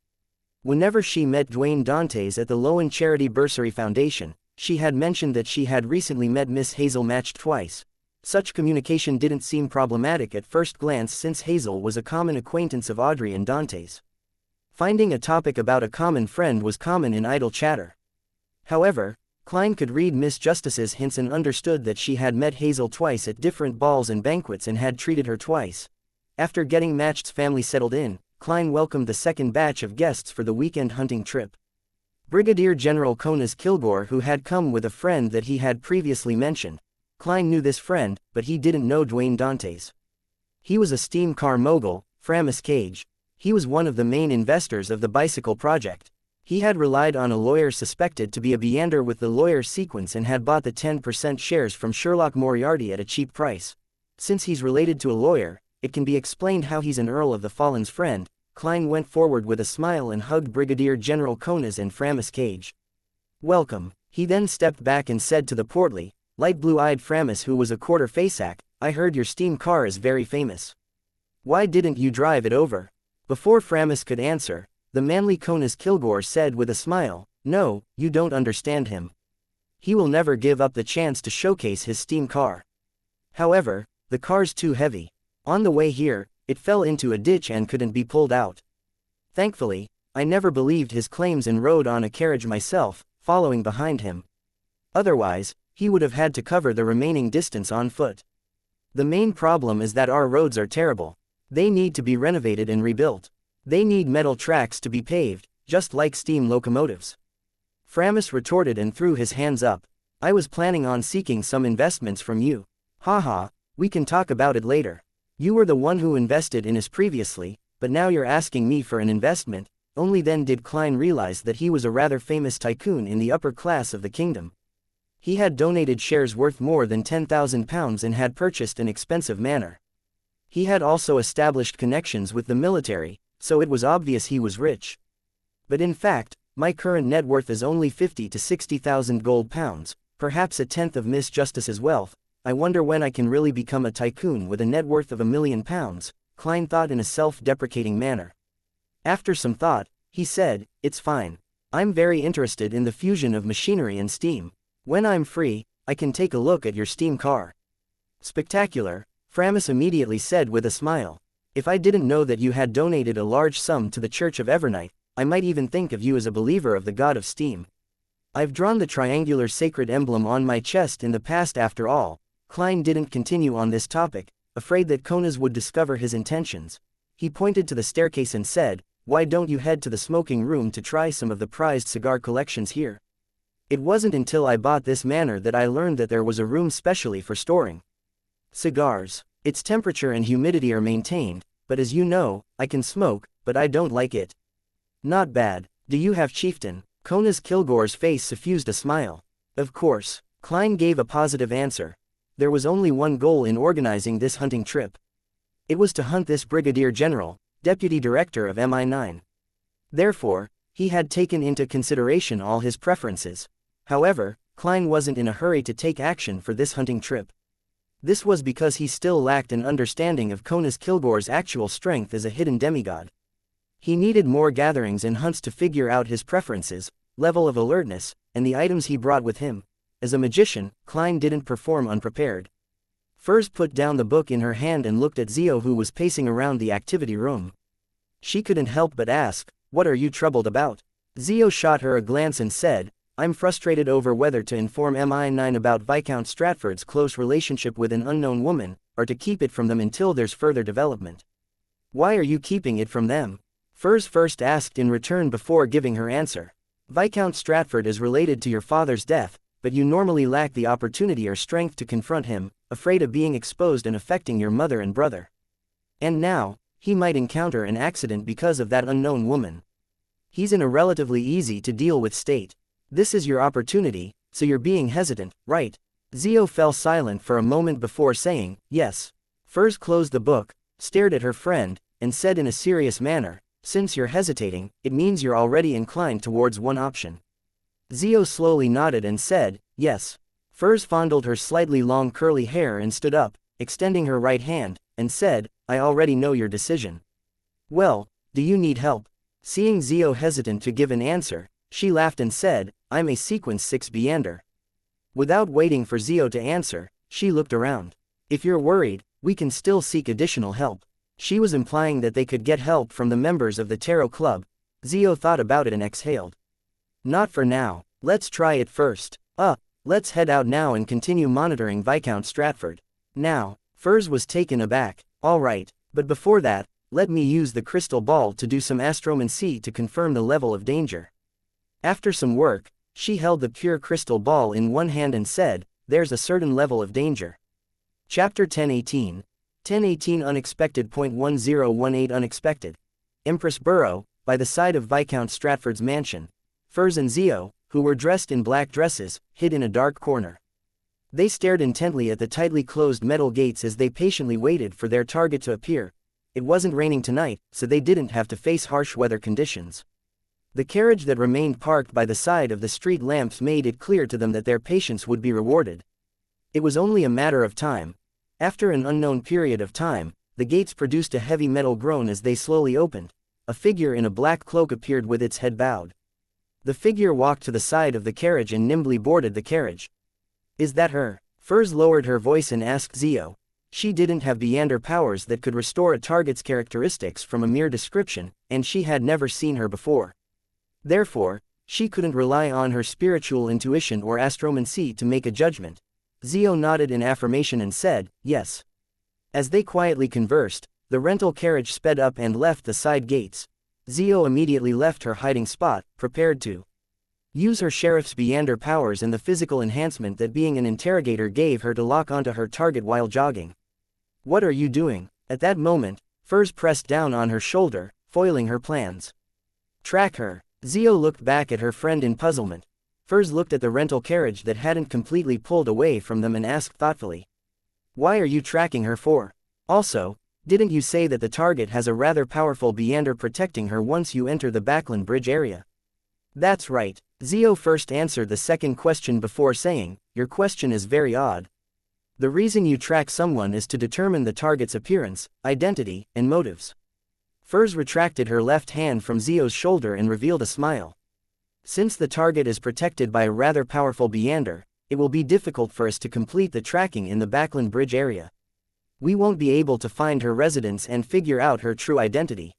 A: Whenever she met Dwayne Dantes at the Lowen Charity Bursary Foundation, she had mentioned that she had recently met Miss Hazel matched twice. Such communication didn't seem problematic at first glance since Hazel was a common acquaintance of Audrey and Dantes. Finding a topic about a common friend was common in idle chatter. However, Klein could read Miss Justice's hints and understood that she had met Hazel twice at different balls and banquets and had treated her twice. After getting Matched's family settled in, Klein welcomed the second batch of guests for the weekend hunting trip. Brigadier General Konas Kilgore, who had come with a friend that he had previously mentioned. Klein knew this friend, but he didn't know Dwayne Dantes. He was a steam car mogul, Framus Cage. He was one of the main investors of the bicycle project. He had relied on a lawyer suspected to be a Beander with the lawyer sequence and had bought the 10% shares from Sherlock Moriarty at a cheap price. Since he's related to a lawyer, it can be explained how he's an Earl of the Fallen's friend. Klein went forward with a smile and hugged Brigadier General Konas and Framus Cage. "Welcome." He then stepped back and said to the portly, light blue-eyed Framus, who was a quarter faceac, "I heard your steam car is very famous. Why didn't you drive it over?" Before Framus could answer, the manly Konas Kilgore said with a smile, "No, you don't understand him. He will never give up the chance to showcase his steam car. However, the car's too heavy. On the way here, it fell into a ditch and couldn't be pulled out. Thankfully, I never believed his claims and rode on a carriage myself, following behind him. Otherwise, he would have had to cover the remaining distance on foot. The main problem is that our roads are terrible. They need to be renovated and rebuilt. They need metal tracks to be paved, just like steam locomotives." Framus retorted and threw his hands up. "I was planning on seeking some investments from you. Haha, we can talk about it later. You were the one who invested in us previously, but now you're asking me for an investment." Only then did Klein realize that he was a rather famous tycoon in the upper class of the kingdom. He had donated shares worth more than £10,000 and had purchased an expensive manor. He had also established connections with the military, so it was obvious he was rich. "But in fact, my current net worth is only 50 to 60,000 gold pounds, perhaps a tenth of Miss Justice's wealth. I wonder when I can really become a tycoon with a net worth of £1,000,000, Klein thought in a self-deprecating manner. After some thought, he said, "It's fine. I'm very interested in the fusion of machinery and steam. When I'm free, I can take a look at your steam car." "Spectacular," Framus immediately said with a smile. "If I didn't know that you had donated a large sum to the Church of Evernight, I might even think of you as a believer of the god of steam. I've drawn the triangular sacred emblem on my chest in the past after all." Klein didn't continue on this topic, afraid that Konas would discover his intentions. He pointed to the staircase and said, "Why don't you head to the smoking room to try some of the prized cigar collections here? It wasn't until I bought this manor that I learned that there was a room specially for storing cigars. Its temperature and humidity are maintained, but as you know, I can smoke, but I don't like it." "Not bad. Do you have chieftain?" Konas Kilgore's face suffused a smile. "Of course." Klein gave a positive answer. There was only one goal in organizing this hunting trip. It was to hunt this Brigadier General, Deputy Director of MI9. Therefore, he had taken into consideration all his preferences. However, Klein wasn't in a hurry to take action for this hunting trip. This was because he still lacked an understanding of Konas Kilgore's actual strength as a hidden demigod. He needed more gatherings and hunts to figure out his preferences, level of alertness, and the items he brought with him. As a magician, Klein didn't perform unprepared. Furs put down the book in her hand and looked at Zio, who was pacing around the activity room. She couldn't help but ask, "What are you troubled about?" Zio shot her a glance and said, "I'm frustrated over whether to inform MI9 about Viscount Stratford's close relationship with an unknown woman, or to keep it from them until there's further development." "Why are you keeping it from them?" Furs first asked in return before giving her answer. "Viscount Stratford is related to your father's death, but you normally lack the opportunity or strength to confront him, afraid of being exposed and affecting your mother and brother. And now, he might encounter an accident because of that unknown woman. He's in a relatively easy to deal with state. This is your opportunity, so you're being hesitant, right?" Zio fell silent for a moment before saying, "Yes." Furs closed the book, stared at her friend, and said in a serious manner, "Since you're hesitating, it means you're already inclined towards one option." Zio slowly nodded and said, "Yes." Furs fondled her slightly long curly hair and stood up, extending her right hand, and said, "I already know your decision." "Well, do you need help?" Seeing Zio hesitant to give an answer, she laughed and said, "I'm a sequence 6 Beander." Without waiting for Zio to answer, she looked around. "If you're worried, we can still seek additional help." She was implying that they could get help from the members of the Tarot Club. Zio thought about it and exhaled. "Not for now, let's try it first. Let's head out now and continue monitoring Viscount Stratford." Now, Furs was taken aback. "All right, but before that, let me use the crystal ball to do some astromancy to confirm the level of danger." After some work, she held the pure crystal ball in one hand and said, "There's a certain level of danger." Chapter 1018. 1018 Unexpected. 1018 Unexpected. Empress Borough, by the side of Viscount Stratford's mansion. Furs and Zio, who were dressed in black dresses, hid in a dark corner. They stared intently at the tightly closed metal gates as they patiently waited for their target to appear. It wasn't raining tonight, so they didn't have to face harsh weather conditions. The carriage that remained parked by the side of the street lamps made it clear to them that their patience would be rewarded. It was only a matter of time. After an unknown period of time, the gates produced a heavy metal groan as they slowly opened. A figure in a black cloak appeared with its head bowed. The figure walked to the side of the carriage and nimbly boarded the carriage. "Is that her?" Furs lowered her voice and asked Zio. She didn't have Beander powers that could restore a target's characteristics from a mere description, and she had never seen her before. Therefore, she couldn't rely on her spiritual intuition or astromancy to make a judgment. Zio nodded in affirmation and said, "Yes." As they quietly conversed, the rental carriage sped up and left the side gates. Zio immediately left her hiding spot, prepared to use her sheriff's Beander powers and the physical enhancement that being an interrogator gave her to lock onto her target while jogging. "What are you doing?" At that moment, Furs pressed down on her shoulder, foiling her plans. "Track her." Zio looked back at her friend in puzzlement. Furs looked at the rental carriage that hadn't completely pulled away from them and asked thoughtfully, "Why are you tracking her for? Also, didn't you say that the target has a rather powerful Beander protecting her once you enter the Backland Bridge area?" "That's right." Zio first answered the second question before saying, "Your question is very odd. The reason you track someone is to determine the target's appearance, identity, and motives." Furs retracted her left hand from Zio's shoulder and revealed a smile. "Since the target is protected by a rather powerful Beander, it will be difficult for us to complete the tracking in the Backland Bridge area. We won't be able to find her residence and figure out her true identity.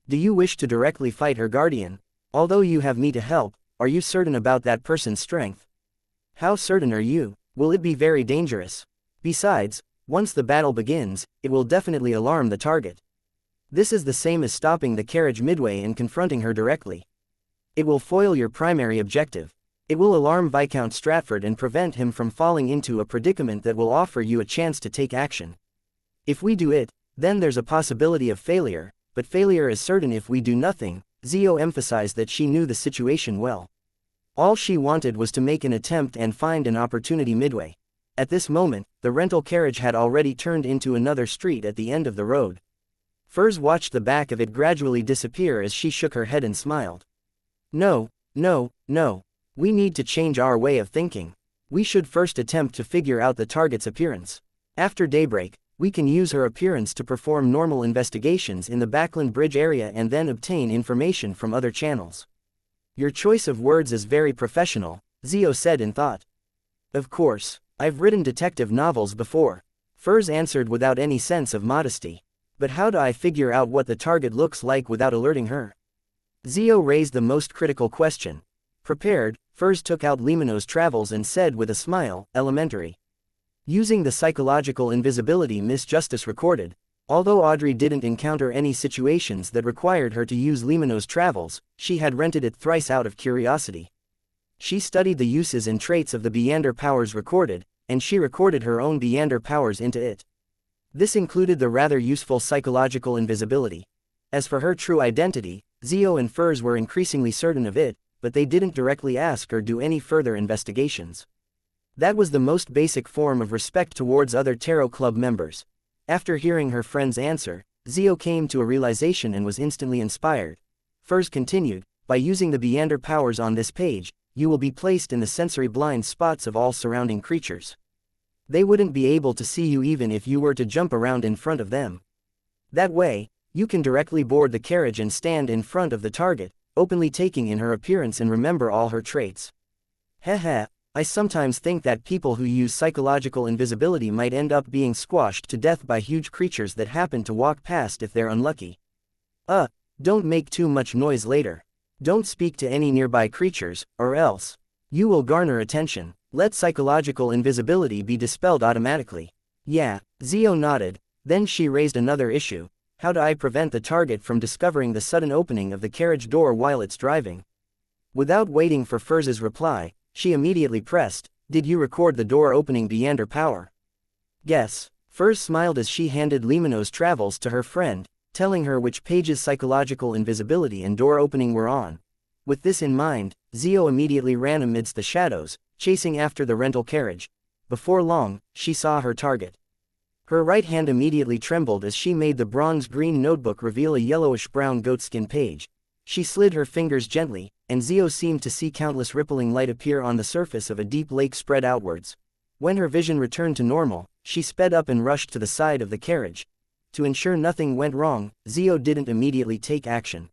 A: Do you wish to directly fight her guardian? Although you have me to help, are you certain about that person's strength? How certain are you? Will it be very dangerous? Besides, once the battle begins, it will definitely alarm the target. This is the same as stopping the carriage midway and confronting her directly. It will foil your primary objective. It will alarm Viscount Stratford and prevent him from falling into a predicament that will offer you a chance to take action. If we do it, then there's a possibility of failure, but failure is certain if we do nothing." Zio emphasized that she knew the situation well. All she wanted was to make an attempt and find an opportunity midway. At this moment, the rental carriage had already turned into another street at the end of the road. Furs watched the back of it gradually disappear as she shook her head and smiled. No. We need to change our way of thinking. We should first attempt to figure out the target's appearance. After daybreak, we can use her appearance to perform normal investigations in the Backland Bridge area and then obtain information from other channels." "Your choice of words is very professional," Zio said in thought. "Of course, I've written detective novels before," Furs answered without any sense of modesty. "But how do I figure out what the target looks like without alerting her?" Zio raised the most critical question. Prepared, Furs took out Limino's travels and said with a smile, "Elementary. Using the psychological invisibility Miss Justice recorded, although Audrey didn't encounter any situations that required her to use Limino's travels, she had rented it thrice out of curiosity. She studied the uses and traits of the Beander powers recorded, and she recorded her own Beander powers into it. This included the rather useful psychological invisibility. As for her true identity, Zio and Furs were increasingly certain of it, but they didn't directly ask or do any further investigations. That was the most basic form of respect towards other Tarot Club members. After hearing her friend's answer, Zio came to a realization and was instantly inspired. Furs continued, by using the Beyonder powers on this page, you will be placed in the sensory blind spots of all surrounding creatures. They wouldn't be able to see you even if you were to jump around in front of them. That way, you can directly board the carriage and stand in front of the target, openly taking in her appearance and remember all her traits. Heh, I sometimes think that people who use psychological invisibility might end up being squashed to death by huge creatures that happen to walk past if they're unlucky. Don't make too much noise later. Don't speak to any nearby creatures, or else you will garner attention. Let psychological invisibility be dispelled automatically. Yeah, Zio nodded, then she raised another issue. How do I prevent the target from discovering the sudden opening of the carriage door while it's driving? Without waiting for Furz's reply, she immediately pressed, did you record the door opening Beyonder power? Guess. Furz smiled as she handed Limino's travels to her friend, telling her which pages psychological invisibility and door opening were on. With this in mind, Zio immediately ran amidst the shadows, chasing after the rental carriage. Before long, she saw her target. Her right hand immediately trembled as she made the bronze-green notebook reveal a yellowish-brown goatskin page. She slid her fingers gently, and Zio seemed to see countless rippling light appear on the surface of a deep lake spread outwards. When her vision returned to normal, she sped up and rushed to the side of the carriage. To ensure nothing went wrong, Zio didn't immediately take action.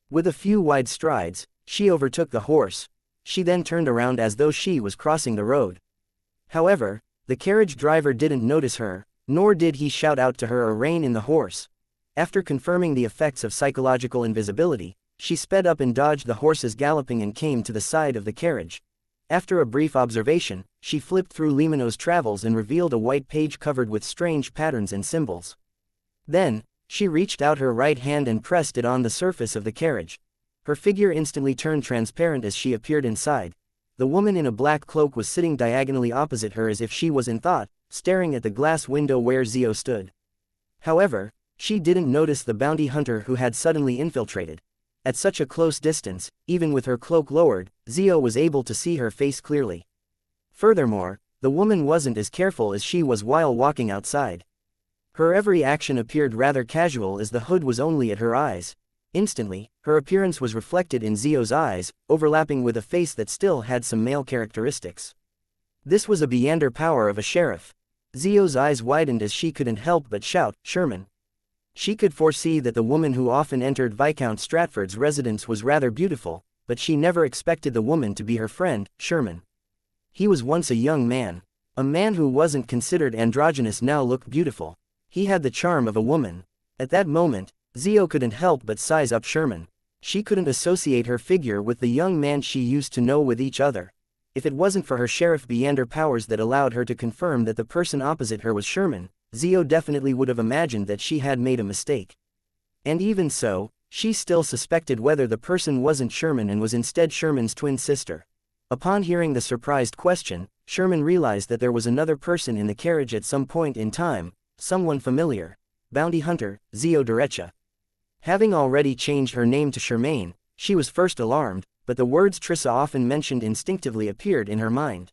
A: With a few wide strides, she overtook the horse. She then turned around as though she was crossing the road. However, the carriage driver didn't notice her, nor did he shout out to her or rein in the horse. After confirming the effects of psychological invisibility, she sped up and dodged the horse's galloping and came to the side of the carriage. After a brief observation, she flipped through Limino's travels and revealed a white page covered with strange patterns and symbols. Then, she reached out her right hand and pressed it on the surface of the carriage. Her figure instantly turned transparent as she appeared inside. The woman in a black cloak was sitting diagonally opposite her as if she was in thought, staring at the glass window where Zio stood. However, she didn't notice the bounty hunter who had suddenly infiltrated. At such a close distance, even with her cloak lowered, Zio was able to see her face clearly. Furthermore, the woman wasn't as careful as she was while walking outside. Her every action appeared rather casual as the hood was only at her eyes. Instantly, her appearance was reflected in Zio's eyes, overlapping with a face that still had some male characteristics. This was a Beyonder power of a sheriff. Zio's eyes widened as she couldn't help but shout, Sherman. She could foresee that the woman who often entered Viscount Stratford's residence was rather beautiful, but she never expected the woman to be her friend, Sherman. He was once a young man. A man who wasn't considered androgynous now looked beautiful. He had the charm of a woman. At that moment, Zio couldn't help but size up Sherman. She couldn't associate her figure with the young man she used to know with each other. If it wasn't for her Sheriff Beyonder powers that allowed her to confirm that the person opposite her was Sherman, Zio definitely would have imagined that she had made a mistake. And even so, she still suspected whether the person wasn't Sherman and was instead Sherman's twin sister. Upon hearing the surprised question, Sherman realized that there was another person in the carriage at some point in time, someone familiar. Bounty hunter, Zio Derecha. Having already changed her name to Shermaine, she was first alarmed, but the words Trissa often mentioned instinctively appeared in her mind.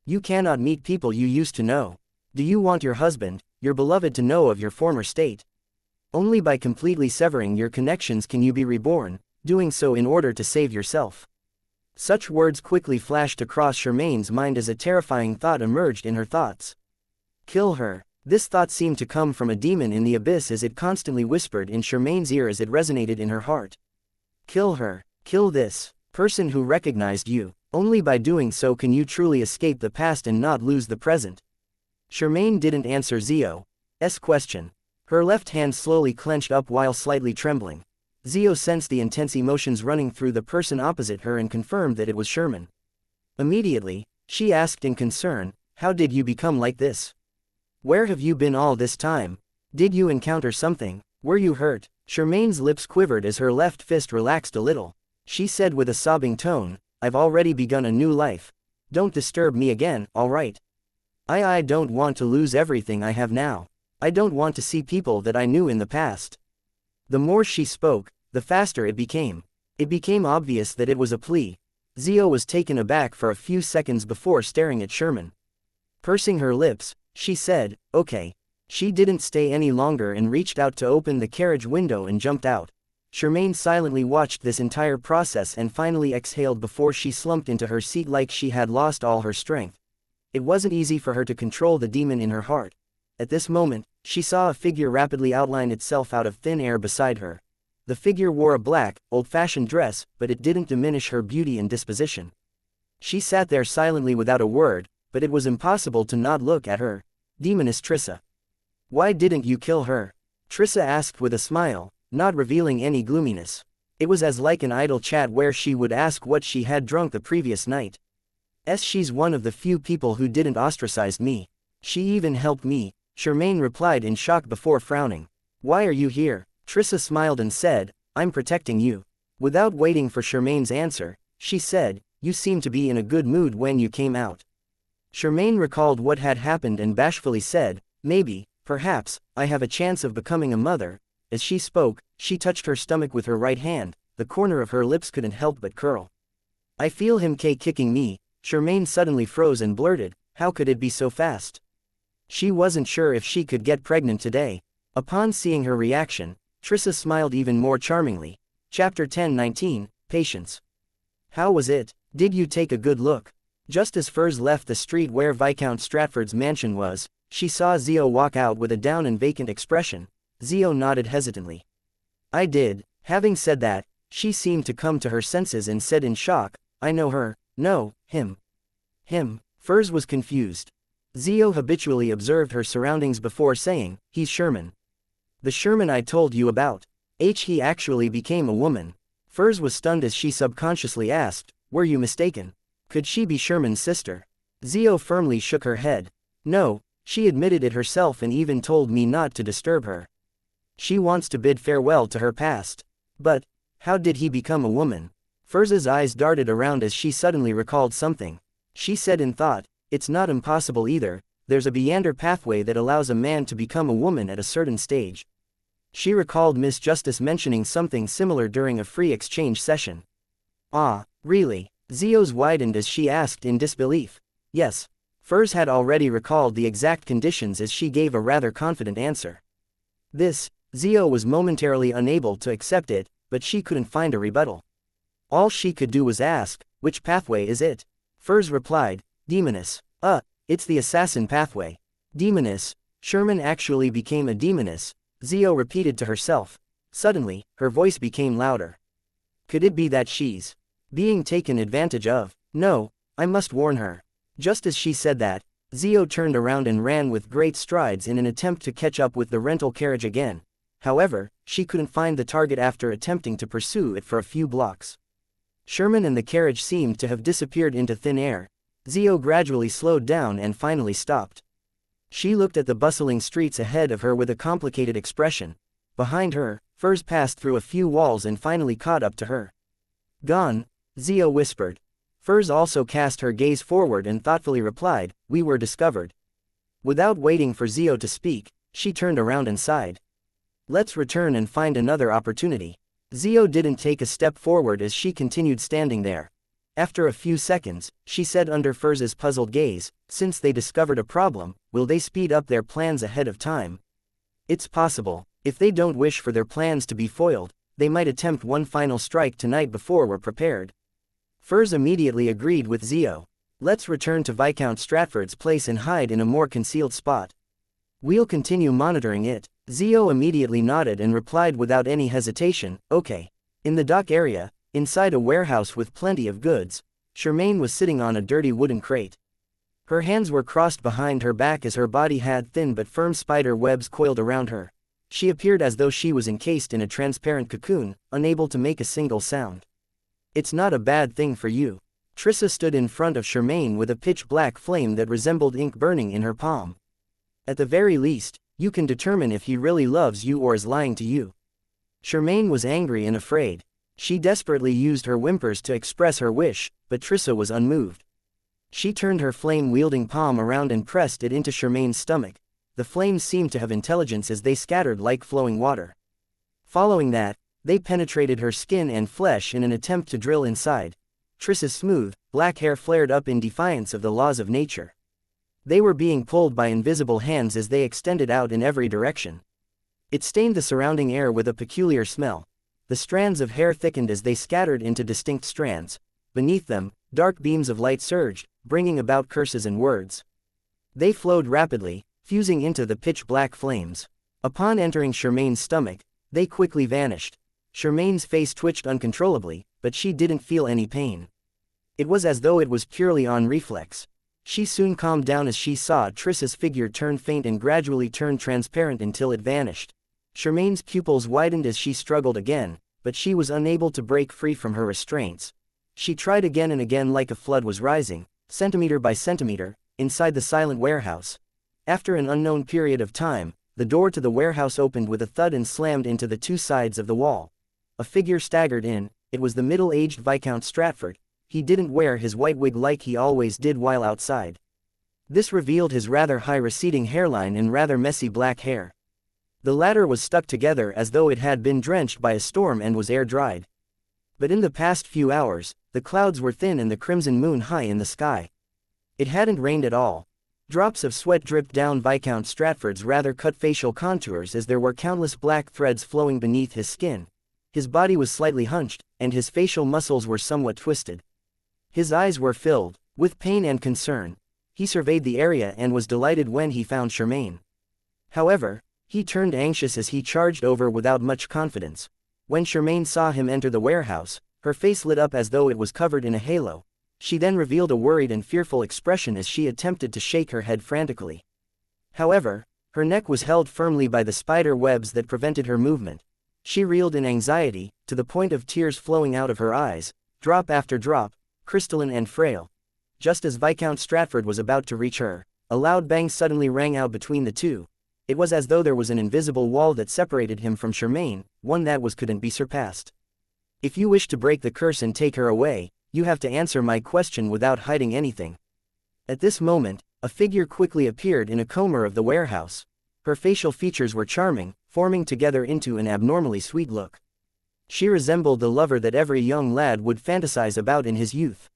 A: You cannot meet people you used to know. Do you want your husband, your beloved, to know of your former state? Only by completely severing your connections can you be reborn, doing so in order to save yourself. Such words quickly flashed across Shermaine's mind as a terrifying thought emerged in her thoughts. Kill her. This thought seemed to come from a demon in the abyss as it constantly whispered in Shermaine's ear as it resonated in her heart. Kill her. Kill this person who recognized you. Only by doing so can you truly escape the past and not lose the present. Shermaine didn't answer Zio's question. Her left hand slowly clenched up while slightly trembling. Zio sensed the intense emotions running through the person opposite her and confirmed that it was Sherman. Immediately, she asked in concern, how did you become like this? Where have you been all this time? Did you encounter something? Were you hurt? Shermaine's lips quivered as her left fist relaxed a little. She said with a sobbing tone, I've already begun a new life. Don't disturb me again, alright? I don't want to lose everything I have now. I don't want to see people that I knew in the past. The more she spoke, the faster it became. It became obvious that it was a plea. Zio was taken aback for a few seconds before staring at Sherman. Pursing her lips, she said, okay. She didn't stay any longer and reached out to open the carriage window and jumped out. Charmaine silently watched this entire process and finally exhaled before she slumped into her seat like she had lost all her strength. It wasn't easy for her to control the demon in her heart. At this moment, she saw a figure rapidly outline itself out of thin air beside her. The figure wore a black, old-fashioned dress, but it didn't diminish her beauty and disposition. She sat there silently without a word, but it was impossible to not look at her. Demoness Trissa. Why didn't you kill her? Trissa asked with a smile, not revealing any gloominess. It was as like an idle chat where she would ask what she had drunk the previous night. She's one of the few people who didn't ostracize me. She even helped me, Charmaine replied in shock before frowning. Why are you here? Trissa smiled and said, I'm protecting you. Without waiting for Charmaine's answer, she said, you seemed to be in a good mood when you came out. Charmaine recalled what had happened and bashfully said, maybe, perhaps, I have a chance of becoming a mother. As she spoke, she touched her stomach with her right hand, the corner of her lips couldn't help but curl. I feel him kicking me. Charmaine suddenly froze and blurted, how could it be so fast? She wasn't sure if she could get pregnant today. Upon seeing her reaction, Trissa smiled even more charmingly. Chapter 10:19, Patience. How was it? Did you take a good look? Just as Furs left the street where Viscount Stratford's mansion was, she saw Zio walk out with a down and vacant expression. Zio nodded hesitantly. I did. Having said that, she seemed to come to her senses and said in shock, I know her. No, him. Him. Furs was confused. Zio habitually observed her surroundings before saying, he's Sherman. The Sherman I told you about. He actually became a woman. Furs was stunned as she subconsciously asked, were you mistaken? Could she be Sherman's sister? Zio firmly shook her head. No, she admitted it herself and even told me not to disturb her. She wants to bid farewell to her past. But, how did he become a woman? Furs's eyes darted around as she suddenly recalled something. She said in thought, it's not impossible either, there's a meander pathway that allows a man to become a woman at a certain stage. She recalled Miss Justice mentioning something similar during a free exchange session. Ah, really? Zio's widened as she asked in disbelief. Yes. Furs had already recalled the exact conditions as she gave a rather confident answer. This, Zio was momentarily unable to accept it, but she couldn't find a rebuttal. All she could do was ask, which pathway is it? Furs replied, Demoness. It's the assassin pathway. Demoness. Sherman actually became a demoness, Zio repeated to herself. Suddenly, her voice became louder. Could it be that she's being taken advantage of? No, I must warn her. Just as she said that, Zio turned around and ran with great strides in an attempt to catch up with the rental carriage again. However, she couldn't find the target after attempting to pursue it for a few blocks. Sherman and the carriage seemed to have disappeared into thin air. Zio gradually slowed down and finally stopped. She looked at the bustling streets ahead of her with a complicated expression. Behind her, Furs passed through a few walls and finally caught up to her. Gone, Zio whispered. Furs also cast her gaze forward and thoughtfully replied, we were discovered. Without waiting for Zio to speak, she turned around and sighed. Let's return and find another opportunity. Zio didn't take a step forward as she continued standing there. After a few seconds, she said under Furs's puzzled gaze, since they discovered a problem, will they speed up their plans ahead of time? It's possible. If they don't wish for their plans to be foiled, they might attempt one final strike tonight before we're prepared. Furs immediately agreed with Zio. Let's return to Viscount Stratford's place and hide in a more concealed spot. We'll continue monitoring it. Zio immediately nodded and replied without any hesitation, okay. In the dock area, inside a warehouse with plenty of goods, Charmaine was sitting on a dirty wooden crate. Her hands were crossed behind her back as her body had thin but firm spider webs coiled around her. She appeared as though she was encased in a transparent cocoon, unable to make a single sound. It's not a bad thing for you. Trissa stood in front of Charmaine with a pitch-black flame that resembled ink burning in her palm. At the very least, you can determine if he really loves you or is lying to you. Charmaine was angry and afraid. She desperately used her whimpers to express her wish, but Trissa was unmoved. She turned her flame-wielding palm around and pressed it into Charmaine's stomach. The flames seemed to have intelligence as they scattered like flowing water. Following that, they penetrated her skin and flesh in an attempt to drill inside. Trissa's smooth, black hair flared up in defiance of the laws of nature. They were being pulled by invisible hands as they extended out in every direction. It stained the surrounding air with a peculiar smell. The strands of hair thickened as they scattered into distinct strands. Beneath them, dark beams of light surged, bringing about curses and words. They flowed rapidly, fusing into the pitch-black flames. Upon entering Charmaine's stomach, they quickly vanished. Charmaine's face twitched uncontrollably, but she didn't feel any pain. It was as though it was purely on reflex. She soon calmed down as she saw Trissa's figure turn faint and gradually turn transparent until it vanished. Charmaine's pupils widened as she struggled again, but she was unable to break free from her restraints. She tried again and again like a flood was rising, centimeter by centimeter, inside the silent warehouse. After an unknown period of time, the door to the warehouse opened with a thud and slammed into the two sides of the wall. A figure staggered in. It was the middle-aged Viscount Stratford. He didn't wear his white wig like he always did while outside. This revealed his rather high receding hairline and rather messy black hair. The latter was stuck together as though it had been drenched by a storm and was air-dried. But in the past few hours, the clouds were thin and the crimson moon high in the sky. It hadn't rained at all. Drops of sweat dripped down Viscount Stratford's rather cut facial contours as there were countless black threads flowing beneath his skin. His body was slightly hunched, and his facial muscles were somewhat twisted. His eyes were filled with pain and concern. He surveyed the area and was delighted when he found Charmaine. However, he turned anxious as he charged over without much confidence. When Charmaine saw him enter the warehouse, her face lit up as though it was covered in a halo. She then revealed a worried and fearful expression as she attempted to shake her head frantically. However, her neck was held firmly by the spider webs that prevented her movement. She reeled in anxiety, to the point of tears flowing out of her eyes, drop after drop, crystalline and frail. Just as Viscount Stratford was about to reach her, a loud bang suddenly rang out between the two. It was as though there was an invisible wall that separated him from Charmaine, one that couldn't be surpassed. If you wish to break the curse and take her away, you have to answer my question without hiding anything. At this moment, a figure quickly appeared in a corner of the warehouse. Her facial features were charming, forming together into an abnormally sweet look. She resembled the lover that every young lad would fantasize about in his youth.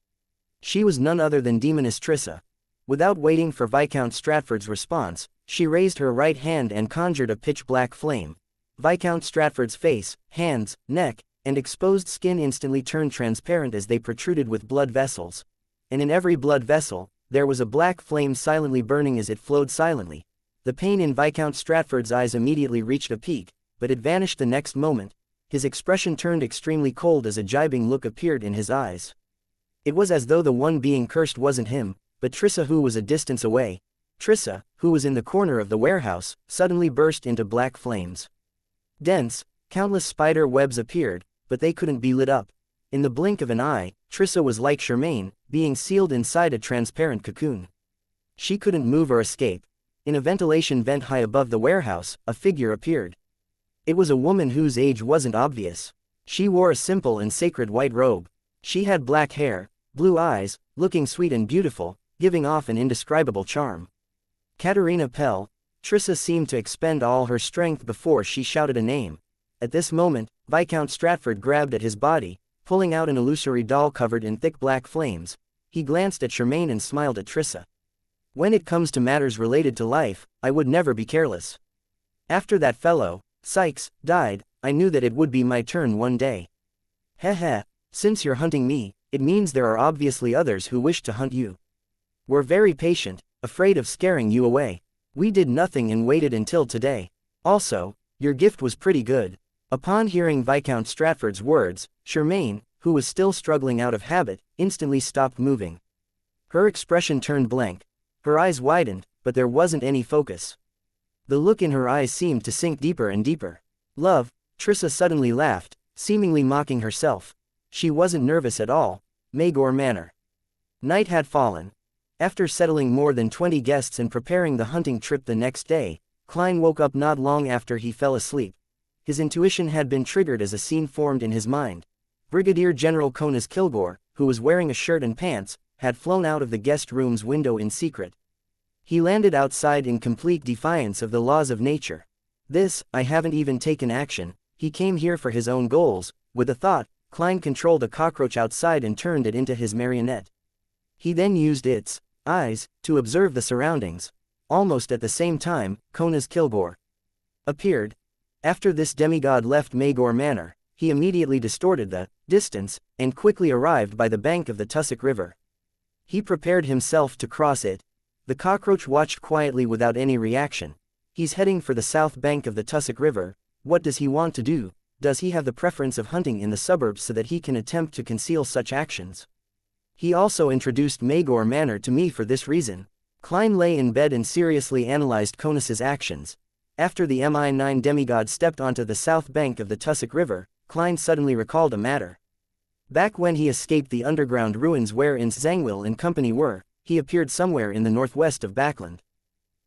A: She was none other than Demoness Trissa. Without waiting for Viscount Stratford's response, she raised her right hand and conjured a pitch-black flame. Viscount Stratford's face, hands, neck, and exposed skin instantly turned transparent as they protruded with blood vessels. And in every blood vessel, there was a black flame silently burning as it flowed silently. The pain in Viscount Stratford's eyes immediately reached a peak, but it vanished the next moment. His expression turned extremely cold as a gibing look appeared in his eyes. It was as though the one being cursed wasn't him, but Trissa, who was a distance away. Trissa, who was in the corner of the warehouse, suddenly burst into black flames. Dense, countless spider webs appeared, but they couldn't be lit up. In the blink of an eye, Trissa was like Charmaine, being sealed inside a transparent cocoon. She couldn't move or escape. In a ventilation vent high above the warehouse, a figure appeared. It was a woman whose age wasn't obvious. She wore a simple and sacred white robe. She had black hair, blue eyes, looking sweet and beautiful, giving off an indescribable charm. Katerina Pell. Trissa seemed to expend all her strength before she shouted a name. At this moment, Viscount Stratford grabbed at his body, pulling out an illusory doll covered in thick black flames. He glanced at Charmaine and smiled at Trissa. When it comes to matters related to life, I would never be careless. After that fellow, Sykes, died, I knew that it would be my turn one day. Heh. Since you're hunting me, it means there are obviously others who wish to hunt you. We're very patient, afraid of scaring you away. We did nothing and waited until today. Also, your gift was pretty good. Upon hearing Viscount Stratford's words, Charmaine, who was still struggling out of habit, instantly stopped moving. Her expression turned blank. Her eyes widened, but there wasn't any focus. The look in her eyes seemed to sink deeper and deeper. Love, Trissa suddenly laughed, seemingly mocking herself. She wasn't nervous at all. Magor Manor. Night had fallen. After settling more than 20 guests and preparing the hunting trip the next day, Klein woke up not long after he fell asleep. His intuition had been triggered as a scene formed in his mind. Brigadier General Conas Kilgore, who was wearing a shirt and pants, had flown out of the guest room's window in secret. He landed outside in complete defiance of the laws of nature. I haven't even taken action. He came here for his own goals. With a thought, Klein controlled a cockroach outside and turned it into his marionette. He then used its eyes, to observe the surroundings. Almost at the same time, Kona's Kilgore appeared. After this demigod left Magor Manor, he immediately distorted the distance, and quickly arrived by the bank of the Tussock River. He prepared himself to cross it. The cockroach watched quietly without any reaction. He's heading for the south bank of the Tussock River. What does he want to do? Does he have the preference of hunting in the suburbs so that he can attempt to conceal such actions? He also introduced Magor Manor to me for this reason. Klein lay in bed and seriously analyzed Konas's actions. After the Mi-9 demigod stepped onto the south bank of the Tussock River, Klein suddenly recalled a matter. Back when he escaped the underground ruins wherein Zangwill and company were, he appeared somewhere in the northwest of Backland.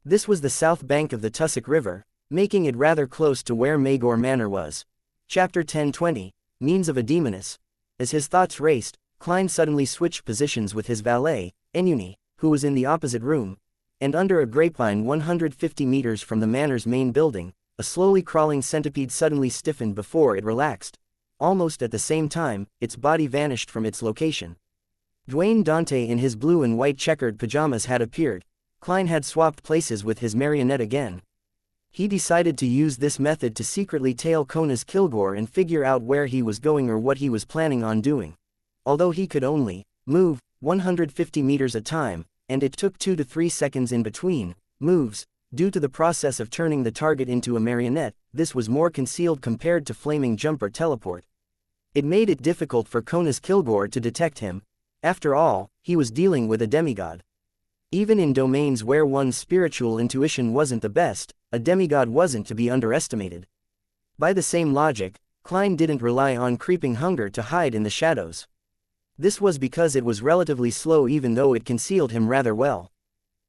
A: This was the south bank of the Tussock River, making it rather close to where Magor Manor was. Chapter 10:20, Means of a Demoness. As his thoughts raced, Klein suddenly switched positions with his valet, Enuni, who was in the opposite room, and under a grapevine 150 meters from the manor's main building, a slowly crawling centipede suddenly stiffened before it relaxed. Almost at the same time, its body vanished from its location. Dwayne Dante in his blue and white checkered pajamas had appeared. Klein had swapped places with his marionette again. He decided to use this method to secretly tail Kona's Kilgore and figure out where he was going or what he was planning on doing. Although he could only move 150 meters a time, and it took 2 to 3 seconds in between moves, due to the process of turning the target into a marionette, this was more concealed compared to flaming jump or teleport. It made it difficult for Kona's Kilgore to detect him. After all, he was dealing with a demigod. Even in domains where one's spiritual intuition wasn't the best, a demigod wasn't to be underestimated. By the same logic, Klein didn't rely on creeping hunger to hide in the shadows. This was because it was relatively slow even though it concealed him rather well.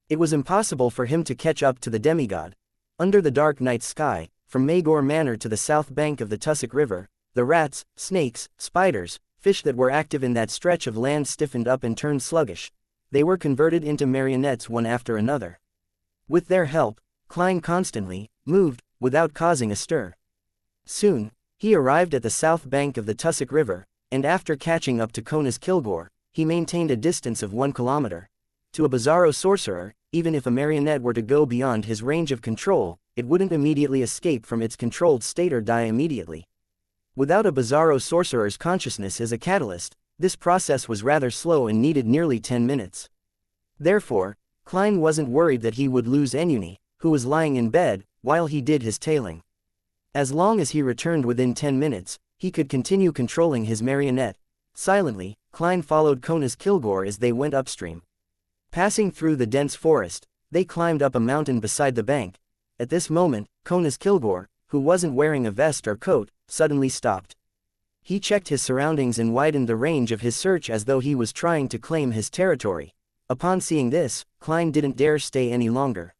A: It was impossible for him to catch up to the demigod. Under the dark night sky, from Magor Manor to the south bank of the Tussock River, the rats, snakes, spiders, fish that were active in that stretch of land stiffened up and turned sluggish. They were converted into marionettes one after another. With their help, Klein constantly moved, without causing a stir. Soon, he arrived at the south bank of the Tussock River, and after catching up to Kona's Kilgore, he maintained a distance of 1 kilometer. To a bizarro sorcerer, even if a marionette were to go beyond his range of control, it wouldn't immediately escape from its controlled state or die immediately. Without a bizarro sorcerer's consciousness as a catalyst, this process was rather slow and needed nearly 10 minutes. Therefore, Klein wasn't worried that he would lose Enuni, who was lying in bed, while he did his tailing. As long as he returned within 10 minutes, he could continue controlling his marionette. Silently, Klein followed Kona's Kilgore as they went upstream. Passing through the dense forest, they climbed up a mountain beside the bank. At this moment, Kona's Kilgore, who wasn't wearing a vest or coat, suddenly stopped. He checked his surroundings and widened the range of his search as though he was trying to claim his territory. Upon seeing this, Klein didn't dare stay any longer.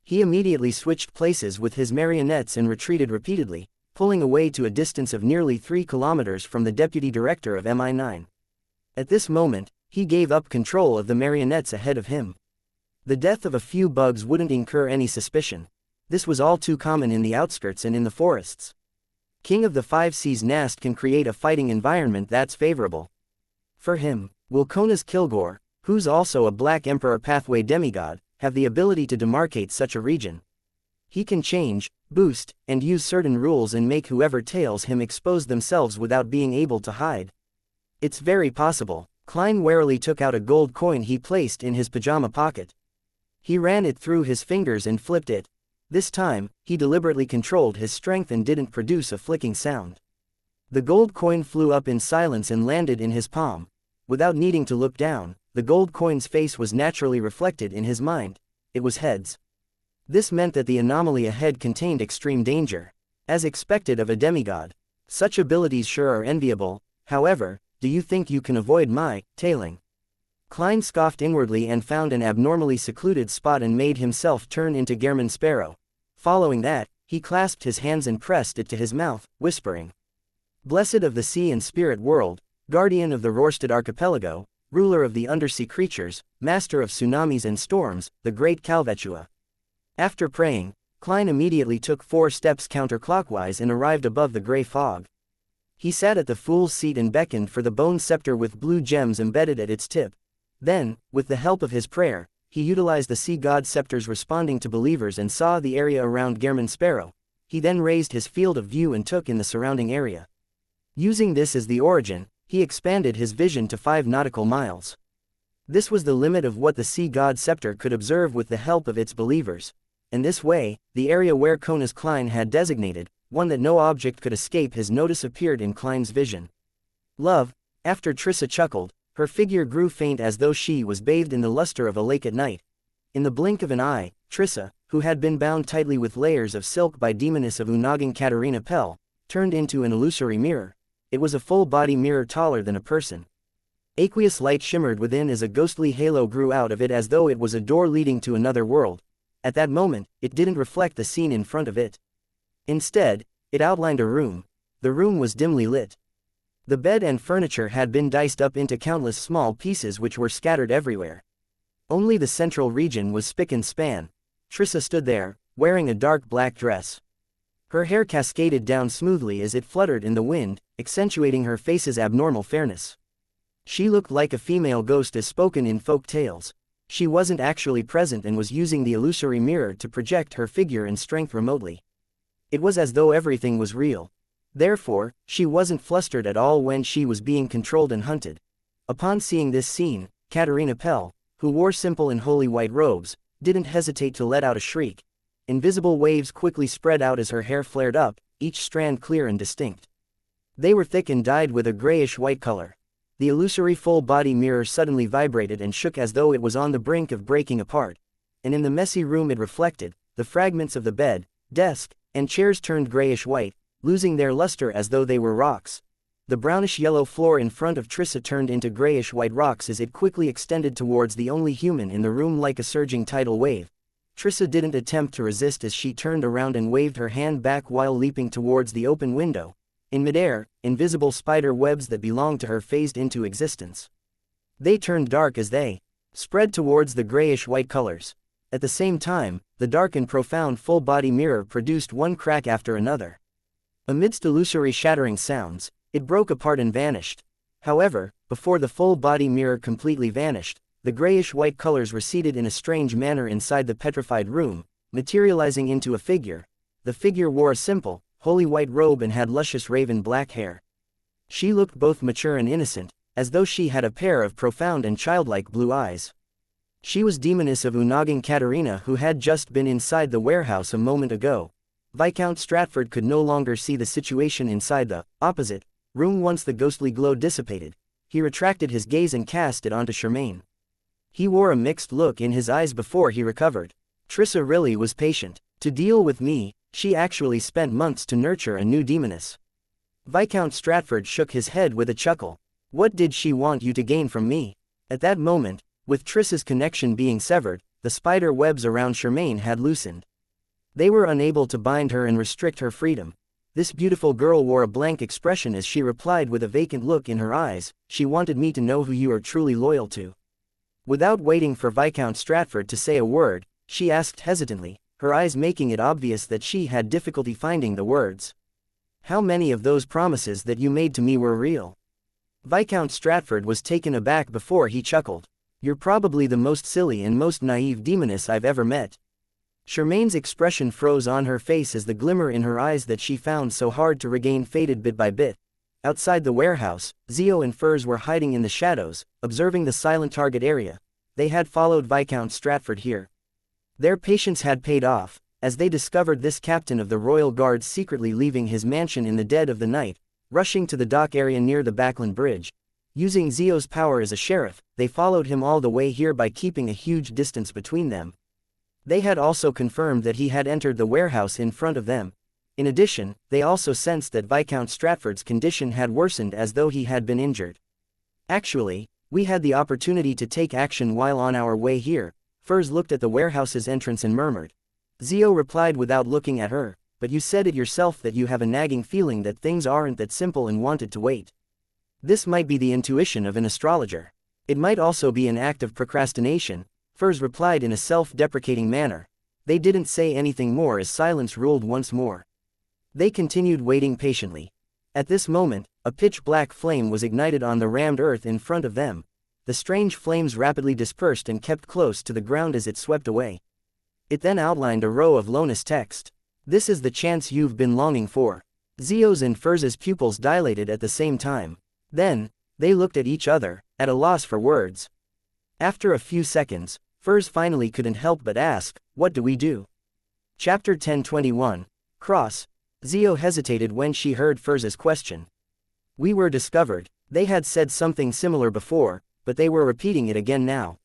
A: He immediately switched places with his marionettes and retreated repeatedly, pulling away to a distance of nearly 3 kilometers from the deputy director of Mi-9. At this moment, he gave up control of the marionettes ahead of him. The death of a few bugs wouldn't incur any suspicion. This was all too common in the outskirts and in the forests. King of the Five Seas Nast can create a fighting environment that's favorable. For him, will Kona's Kilgore, who's also a Black Emperor pathway demigod, have the ability to demarcate such a region? He can change, boost, and use certain rules and make whoever tails him expose themselves without being able to hide. It's very possible. Klein warily took out a gold coin he placed in his pajama pocket. He ran it through his fingers and flipped it. This time, he deliberately controlled his strength and didn't produce a flicking sound. The gold coin flew up in silence and landed in his palm. Without needing to look down, the gold coin's face was naturally reflected in his mind. It was heads. This meant that the anomaly ahead contained extreme danger. As expected of a demigod. Such abilities sure are enviable. However, do you think you can avoid my tailing? Klein scoffed inwardly and found an abnormally secluded spot and made himself turn into Gehrman Sparrow. Following that, he clasped his hands and pressed it to his mouth, whispering, "Blessed of the sea and spirit world, guardian of the Rorstad archipelago, ruler of the undersea creatures, master of tsunamis and storms, the great Calvechua." After praying, Klein immediately took 4 steps counterclockwise and arrived above the gray fog. He sat at the fool's seat and beckoned for the bone scepter with blue gems embedded at its tip. Then, with the help of his prayer, he utilized the sea god scepters responding to believers and saw the area around Gehrman Sparrow. He then raised his field of view and took in the surrounding area. Using this as the origin, he expanded his vision to 5 nautical miles. This was the limit of what the sea god scepter could observe with the help of its believers. In this way, the area where Conas Klein had designated, one that no object could escape his notice, appeared in Klein's vision. Love, after Trissa chuckled, her figure grew faint as though she was bathed in the luster of a lake at night. In the blink of an eye, Trissa, who had been bound tightly with layers of silk by Demoness of Unagin Katarina Pell, turned into an illusory mirror. It was a full-body mirror taller than a person. Aqueous light shimmered within as a ghostly halo grew out of it as though it was a door leading to another world. At that moment, it didn't reflect the scene in front of it. Instead, it outlined a room. The room was dimly lit. The bed and furniture had been diced up into countless small pieces which were scattered everywhere. Only the central region was spick and span. Trissa stood there, wearing a dark black dress. Her hair cascaded down smoothly as it fluttered in the wind, accentuating her face's abnormal fairness. She looked like a female ghost as spoken in folk tales. She wasn't actually present and was using the illusory mirror to project her figure and strength remotely. It was as though everything was real. Therefore, she wasn't flustered at all when she was being controlled and hunted. Upon seeing this scene, Katarina Pell, who wore simple and holy white robes, didn't hesitate to let out a shriek. Invisible waves quickly spread out as her hair flared up, each strand clear and distinct. They were thick and dyed with a grayish-white color. The illusory full-body mirror suddenly vibrated and shook as though it was on the brink of breaking apart. And in the messy room it reflected, the fragments of the bed, desk, and chairs turned grayish-white, losing their luster as though they were rocks. The brownish-yellow floor in front of Trissa turned into grayish-white rocks as it quickly extended towards the only human in the room like a surging tidal wave. Trissa didn't attempt to resist as she turned around and waved her hand back while leaping towards the open window. In midair, invisible spider webs that belonged to her phased into existence. They turned dark as they spread towards the grayish-white colors. At the same time, the dark and profound full-body mirror produced one crack after another. Amidst illusory shattering sounds, it broke apart and vanished. However, before the full-body mirror completely vanished, the grayish-white colors receded in a strange manner inside the petrified room, materializing into a figure. The figure wore a simple, holy white robe and had luscious raven black hair. She looked both mature and innocent, as though she had a pair of profound and childlike blue eyes. She was Demoness of Unagin Katarina who had just been inside the warehouse a moment ago. Viscount Stratford could no longer see the situation inside the opposite room once the ghostly glow dissipated. He retracted his gaze and cast it onto Charmaine. He wore a mixed look in his eyes before he recovered. Trissa really was patient. To deal with me, she actually spent months to nurture a new demoness. Viscount Stratford shook his head with a chuckle. What did she want you to gain from me? At that moment, with Trissa's connection being severed, the spider webs around Charmaine had loosened. They were unable to bind her and restrict her freedom. This beautiful girl wore a blank expression as she replied with a vacant look in her eyes. She wanted me to know who you are truly loyal to. Without waiting for Viscount Stratford to say a word, she asked hesitantly, her eyes making it obvious that she had difficulty finding the words. How many of those promises that you made to me were real? Viscount Stratford was taken aback before he chuckled. You're probably the most silly and most naive demoness I've ever met. Charmaine's expression froze on her face as the glimmer in her eyes that she found so hard to regain faded bit by bit. Outside the warehouse, Zio and Furs were hiding in the shadows, observing the silent target area. They had followed Viscount Stratford here. Their patience had paid off, as they discovered this captain of the Royal Guards secretly leaving his mansion in the dead of the night, rushing to the dock area near the Backland Bridge. Using Zio's power as a sheriff, they followed him all the way here by keeping a huge distance between them. They had also confirmed that he had entered the warehouse in front of them. In addition, they also sensed that Viscount Stratford's condition had worsened as though he had been injured. Actually, we had the opportunity to take action while on our way here. Furs looked at the warehouse's entrance and murmured. Zio replied without looking at her, but you said it yourself that you have a nagging feeling that things aren't that simple and wanted to wait. This might be the intuition of an astrologer. It might also be an act of procrastination, Furs replied in a self-deprecating manner. They didn't say anything more as silence ruled once more. They continued waiting patiently. At this moment, a pitch-black flame was ignited on the rammed earth in front of them. the strange flames rapidly dispersed and kept close to the ground as it swept away. It then outlined a row of luminous text. This is the chance you've been longing for. Zio's and Furz's pupils dilated at the same time. Then, they looked at each other, at a loss for words. After a few seconds, Furz finally couldn't help but ask, "What do we do?" Chapter 10:21. Cross. Zio hesitated when she heard Furz's question. We were discovered. They had said something similar before, but they were repeating it again now.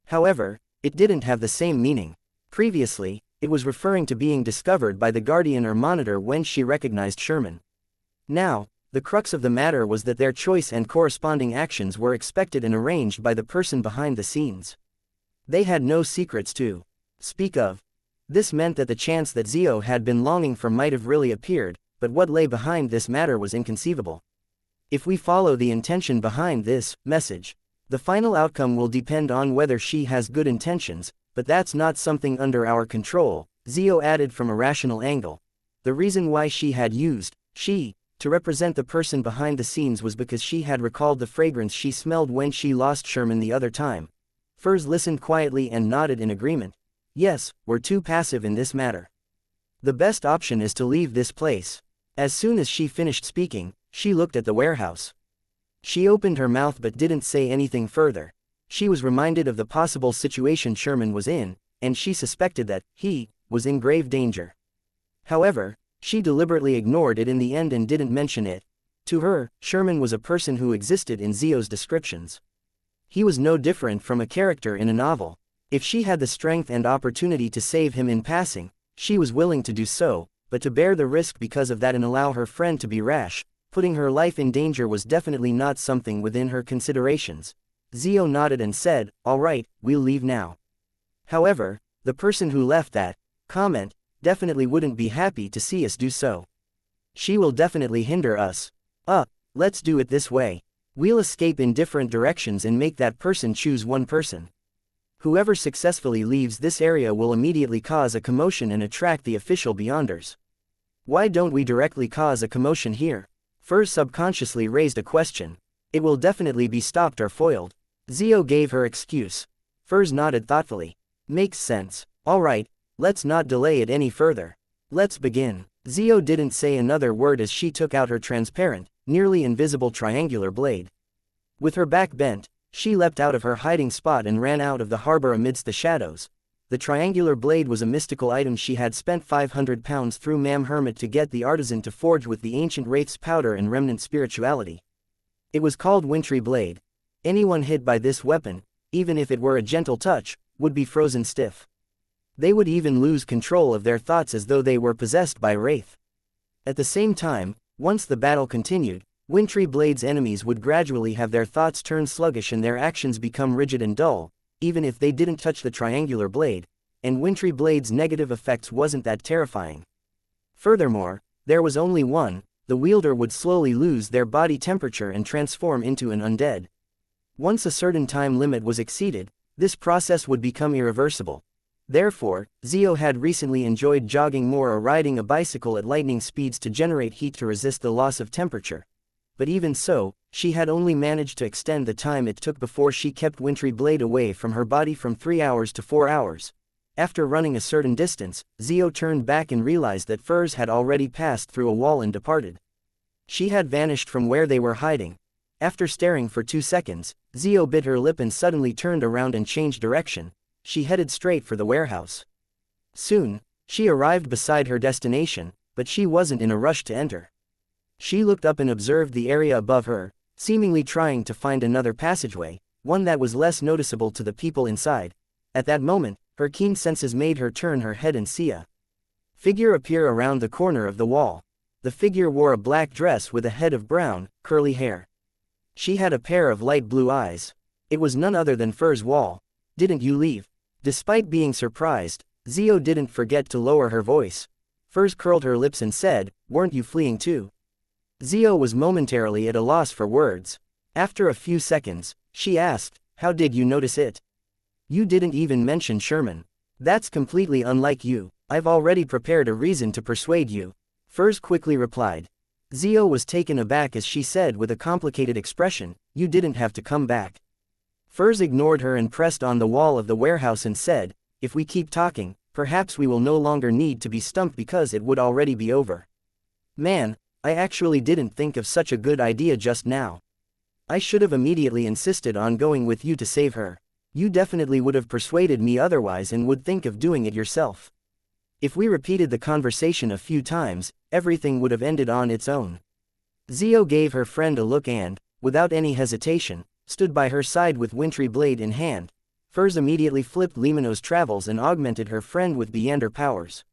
A: However, it didn't have the same meaning. Previously, it was referring to being discovered by the guardian or monitor when she recognized Sherman. Now, the crux of the matter was that their choice and corresponding actions were expected and arranged by the person behind the scenes. They had no secrets to speak of. This meant that the chance that Zio had been longing for might have really appeared, but what lay behind this matter was inconceivable. If we follow the intention behind this message, the final outcome will depend on whether she has good intentions, but that's not something under our control, Zio added from a rational angle. The reason why she had used she to represent the person behind the scenes was because she had recalled the fragrance she smelled when she lost Sherman the other time. Furz listened quietly and nodded in agreement. Yes, we're too passive in this matter. The best option is to leave this place. As soon as she finished speaking, she looked at the warehouse. She opened her mouth but didn't say anything further. She was reminded of the possible situation Sherman was in, and she suspected that he was in grave danger. However, she deliberately ignored it in the end and didn't mention it. To her, Sherman was a person who existed in Zio's descriptions. He was no different from a character in a novel. If she had the strength and opportunity to save him in passing, she was willing to do so, but to bear the risk because of that and allow her friend to be rash, putting her life in danger was definitely not something within her considerations. Zio nodded and said, "All right, we'll leave now." However, the person who left that comment definitely wouldn't be happy to see us do so. She will definitely hinder us. Let's do it this way. We'll escape in different directions and make that person choose one person. Whoever successfully leaves this area will immediately cause a commotion and attract the official Beyonders. Why don't we directly cause a commotion here? Furz subconsciously raised a question. It will definitely be stopped or foiled. Zio gave her excuse. Furz nodded thoughtfully. Makes sense. All right, let's not delay it any further. Let's begin. Zio didn't say another word as she took out her transparent, nearly invisible triangular blade. With her back bent, she leapt out of her hiding spot and ran out of the harbor amidst the shadows. The triangular blade was a mystical item she had spent 500 pounds through Mam Hermit to get the artisan to forge with the ancient wraith's powder and remnant spirituality. It was called Wintry Blade. Anyone hit by this weapon, even if it were a gentle touch, would be frozen stiff. They would even lose control of their thoughts as though they were possessed by wraith. At the same time, once the battle continued, Wintry Blade's enemies would gradually have their thoughts turn sluggish and their actions become rigid and dull, even if they didn't touch the triangular blade, and Wintry Blade's negative effects wasn't that terrifying. Furthermore, there was only one: the wielder would slowly lose their body temperature and transform into an undead. Once a certain time limit was exceeded, this process would become irreversible. Therefore, Zio had recently enjoyed jogging more or riding a bicycle at lightning speeds to generate heat to resist the loss of temperature. But even so, she had only managed to extend the time it took before she kept Wintry Blade away from her body from 3 hours to 4 hours. After running a certain distance, Zio turned back and realized that Furz had already passed through a wall and departed. She had vanished from where they were hiding. After staring for 2 seconds, Zio bit her lip and suddenly turned around and changed direction. She headed straight for the warehouse. Soon, she arrived beside her destination, but she wasn't in a rush to enter. She looked up and observed the area above her, seemingly trying to find another passageway, one that was less noticeable to the people inside. At that moment, her keen senses made her turn her head and see a figure appear around the corner of the wall. The figure wore a black dress with a head of brown, curly hair. She had a pair of light blue eyes. It was none other than Furz Wall. "Didn't you leave?" Despite being surprised, Zio didn't forget to lower her voice. Furz curled her lips and said, "Weren't you fleeing too?" Zio was momentarily at a loss for words. After a few seconds, she asked, "How did you notice it? You didn't even mention Sherman. That's completely unlike you. I've already prepared a reason to persuade you," Furz quickly replied. Zio was taken aback as she said with a complicated expression, "You didn't have to come back. Furs ignored her and pressed on the wall of the warehouse and said, "If we keep talking, perhaps we will no longer need to be stumped because it would already be over." "Man, I actually didn't think of such a good idea just now. I should have immediately insisted on going with you to save her. You definitely would have persuaded me otherwise and would think of doing it yourself. If we repeated the conversation a few times, everything would have ended on its own." Zio gave her friend a look and, without any hesitation, stood by her side with wintry blade in hand. Furs immediately flipped Limino's travels and augmented her friend with Beyonder powers.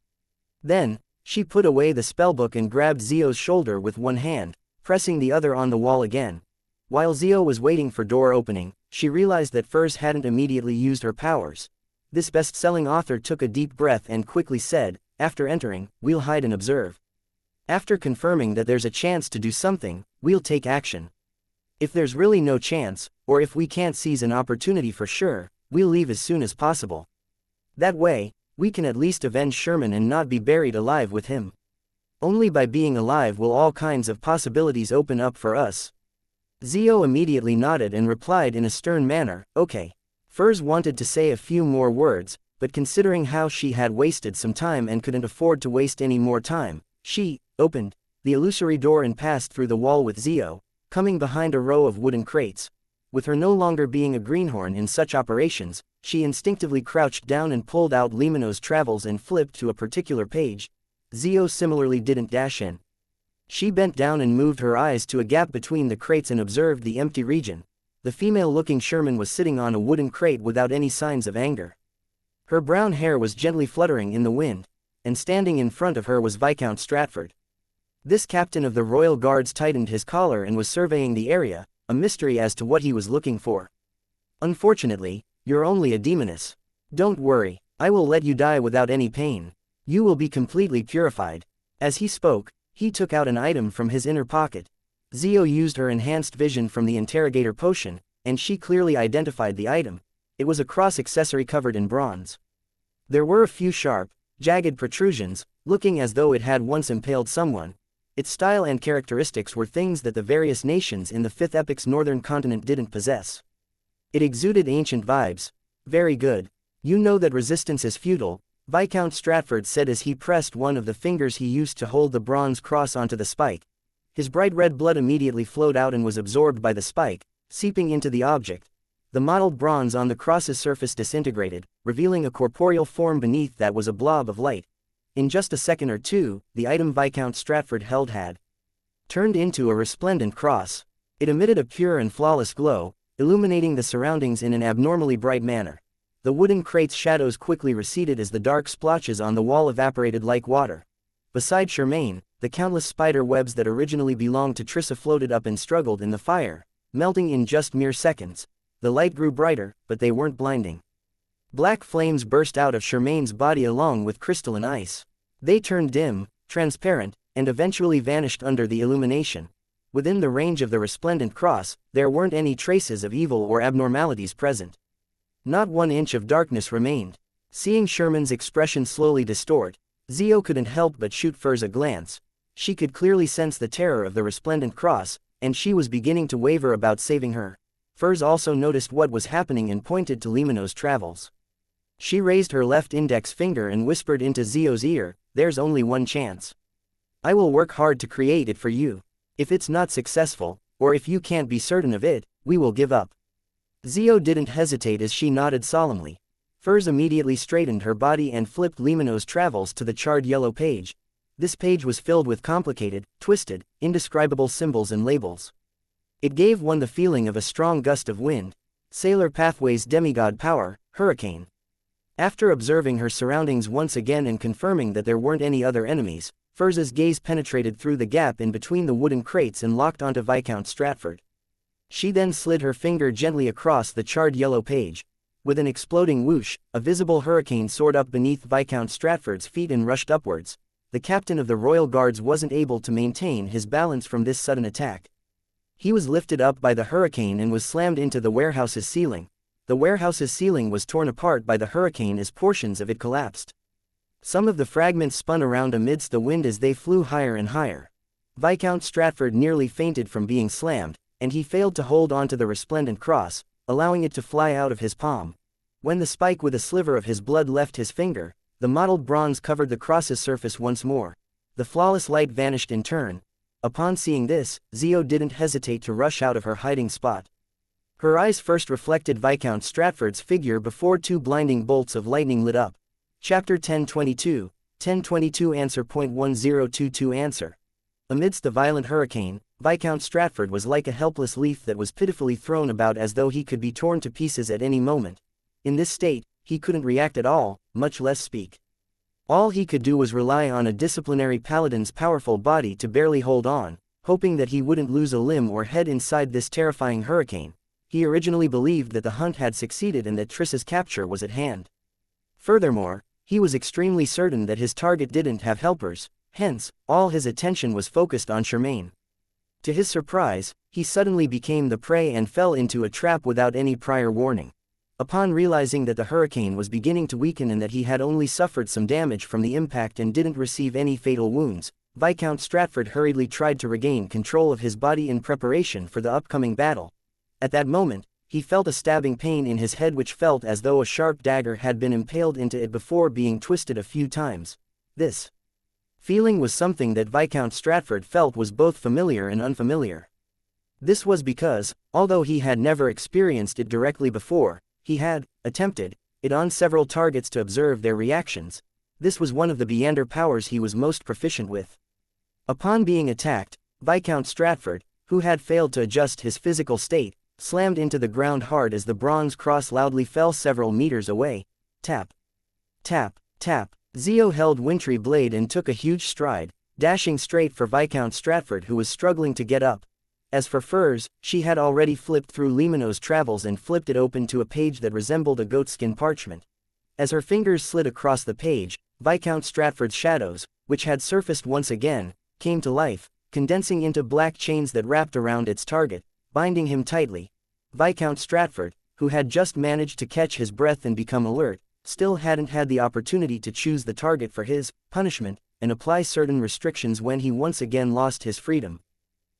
A: Then, she put away the spellbook and grabbed Zio's shoulder with one hand, pressing the other on the wall again. While Zio was waiting for door opening, she realized that Furs hadn't immediately used her powers. This best-selling author took a deep breath and quickly said, after entering, "We'll hide and observe. After confirming that there's a chance to do something, we'll take action. If there's really no chance, or if we can't seize an opportunity for sure, we'll leave as soon as possible. That way, we can at least avenge Sherman and not be buried alive with him. Only by being alive will all kinds of possibilities open up for us." Zio immediately nodded and replied in a stern manner, "Okay." Furs wanted to say a few more words, but considering how she had wasted some time and couldn't afford to waste any more time, she opened the illusory door and passed through the wall with Zio, coming behind a row of wooden crates. With her no longer being a greenhorn in such operations, she instinctively crouched down and pulled out Limino's travels and flipped to a particular page. Zio similarly didn't dash in. She bent down and moved her eyes to a gap between the crates and observed the empty region. The female-looking Sherman was sitting on a wooden crate without any signs of anger. Her brown hair was gently fluttering in the wind, and standing in front of her was Viscount Stratford. This captain of the Royal Guards tightened his collar and was surveying the area, a mystery as to what he was looking for. "Unfortunately, you're only a demoness. Don't worry, I will let you die without any pain. You will be completely purified." As he spoke, he took out an item from his inner pocket. Zio used her enhanced vision from the interrogator potion, and she clearly identified the item. It was a cross accessory covered in bronze. There were a few sharp, jagged protrusions, looking as though it had once impaled someone. Its style and characteristics were things that the various nations in the Fifth Epoc's northern continent didn't possess. It exuded ancient vibes. "Very good. You know that resistance is futile," Viscount Stratford said as he pressed one of the fingers he used to hold the bronze cross onto the spike. His bright red blood immediately flowed out and was absorbed by the spike, seeping into the object. The mottled bronze on the cross's surface disintegrated, revealing a corporeal form beneath that was a blob of light. In just a second or two, the item Viscount Stratford held had turned into a resplendent cross. It emitted a pure and flawless glow, illuminating the surroundings in an abnormally bright manner. The wooden crate's shadows quickly receded as the dark splotches on the wall evaporated like water. Beside Charmaine, the countless spider webs that originally belonged to Trissa floated up and struggled in the fire, melting in just mere seconds. The light grew brighter, but they weren't blinding. Black flames burst out of Charmaine's body along with crystalline ice. They turned dim, transparent, and eventually vanished under the illumination. Within the range of the resplendent cross, there weren't any traces of evil or abnormalities present. Not 1 inch of darkness remained. Seeing Sherman's expression slowly distort, Zio couldn't help but shoot Furs a glance. She could clearly sense the terror of the resplendent cross, and she was beginning to waver about saving her. Furs also noticed what was happening and pointed to Limino's travels. She raised her left index finger and whispered into Zio's ear, "There's only one chance. I will work hard to create it for you. If it's not successful, or if you can't be certain of it, we will give up." Zio didn't hesitate as she nodded solemnly. Furs immediately straightened her body and flipped Limino's travels to the charred yellow page. This page was filled with complicated, twisted, indescribable symbols and labels. It gave one the feeling of a strong gust of wind. Sailor Pathway's demigod power, hurricane. After observing her surroundings once again and confirming that there weren't any other enemies, Furs's gaze penetrated through the gap in between the wooden crates and locked onto Viscount Stratford. She then slid her finger gently across the charred yellow page. With an exploding whoosh, a visible hurricane soared up beneath Viscount Stratford's feet and rushed upwards. The captain of the Royal Guards wasn't able to maintain his balance from this sudden attack. He was lifted up by the hurricane and was slammed into the warehouse's ceiling. The warehouse's ceiling was torn apart by the hurricane as portions of it collapsed. Some of the fragments spun around amidst the wind as they flew higher and higher. Viscount Stratford nearly fainted from being slammed, and he failed to hold onto the resplendent cross. allowing it to fly out of his palm. When the spike with a sliver of his blood left his finger, the mottled bronze covered the cross's surface once more. The flawless light vanished in turn. Upon seeing this, Zio didn't hesitate to rush out of her hiding spot. Her eyes first reflected Viscount Stratford's figure before two blinding bolts of lightning lit up. Chapter 1022, 1022 Answer. 1022 Answer. Amidst the violent hurricane, Viscount Stratford was like a helpless leaf that was pitifully thrown about as though he could be torn to pieces at any moment. In this state, he couldn't react at all, much less speak. All he could do was rely on a disciplinary paladin's powerful body to barely hold on, hoping that he wouldn't lose a limb or head inside this terrifying hurricane. He originally believed that the hunt had succeeded and that Triss's capture was at hand. Furthermore, he was extremely certain that his target didn't have helpers, hence, all his attention was focused on Charmaine. To his surprise, he suddenly became the prey and fell into a trap without any prior warning. Upon realizing that the hurricane was beginning to weaken and that he had only suffered some damage from the impact and didn't receive any fatal wounds, Viscount Stratford hurriedly tried to regain control of his body in preparation for the upcoming battle. At that moment, he felt a stabbing pain in his head which felt as though a sharp dagger had been impaled into it before being twisted a few times. This feeling was something that Viscount Stratford felt was both familiar and unfamiliar. This was because, although he had never experienced it directly before, he had attempted it on several targets to observe their reactions. This was one of the Beyonder powers he was most proficient with. Upon being attacked, Viscount Stratford, who had failed to adjust his physical state, slammed into the ground hard as the bronze cross loudly fell several meters away. Tap. Tap. Tap. Zio held wintry blade and took a huge stride, dashing straight for Viscount Stratford who was struggling to get up. As for Furs, she had already flipped through Limino's travels and flipped it open to a page that resembled a goatskin parchment. As her fingers slid across the page, Viscount Stratford's shadows, which had surfaced once again, came to life, condensing into black chains that wrapped around its target, binding him tightly. Viscount Stratford, who had just managed to catch his breath and become alert, still hadn't had the opportunity to choose the target for his punishment and apply certain restrictions when he once again lost his freedom.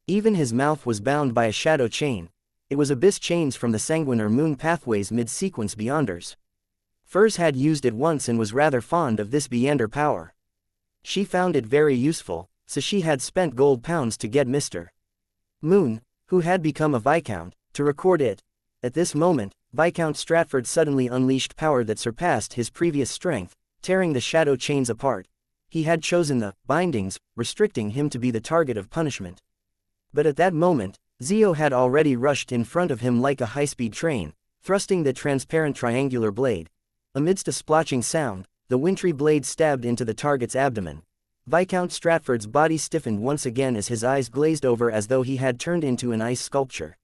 A: Even his mouth was bound by a shadow chain. It was abyss chains from the Sanguine or Moon Pathways mid-sequence Beyonders. Furs had used it once and was rather fond of this Beyonder power. She found it very useful, so she had spent gold pounds to get Mr. Moon, who had become a Viscount, to record it. At this moment, Viscount Stratford suddenly unleashed power that surpassed his previous strength, tearing the shadow chains apart. He had chosen the bindings, restricting him to be the target of punishment. But at that moment, Zio had already rushed in front of him like a high-speed train, thrusting the transparent triangular blade. Amidst a splotching sound, the wintry blade stabbed into the target's abdomen. Viscount Stratford's body stiffened once again as his eyes glazed over as though he had turned into an ice sculpture.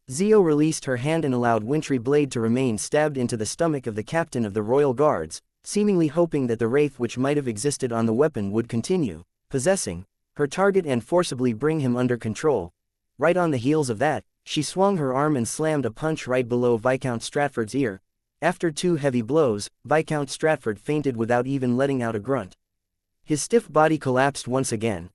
A: Zio released her hand and allowed wintry blade to remain stabbed into the stomach of the captain of the Royal Guards, seemingly hoping that the wraith which might have existed on the weapon would continue possessing her target and forcibly bring him under control. Right on the heels of that, she swung her arm and slammed a punch right below Viscount Stratford's ear. After two heavy blows, Viscount Stratford fainted without even letting out a grunt. His stiff body collapsed once again.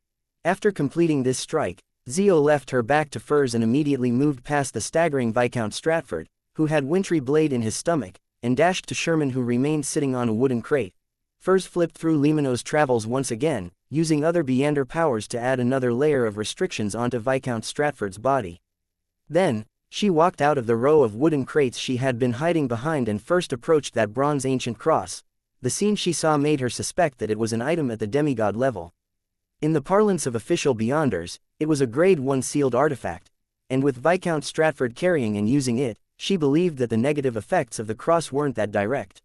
A: After completing this strike, Zio left her back to Furs and immediately moved past the staggering Viscount Stratford, who had wintry blade in his stomach, and dashed to Sherman who remained sitting on a wooden crate. Furs flipped through Limino's travels once again, using other Beyonder powers to add another layer of restrictions onto Viscount Stratford's body. Then, she walked out of the row of wooden crates she had been hiding behind and first approached that bronze ancient cross. The scene she saw made her suspect that it was an item at the demigod level. In the parlance of official Beyonders, it was a grade 1 sealed artifact, and with Viscount Stratford carrying and using it, she believed that the negative effects of the cross weren't that direct.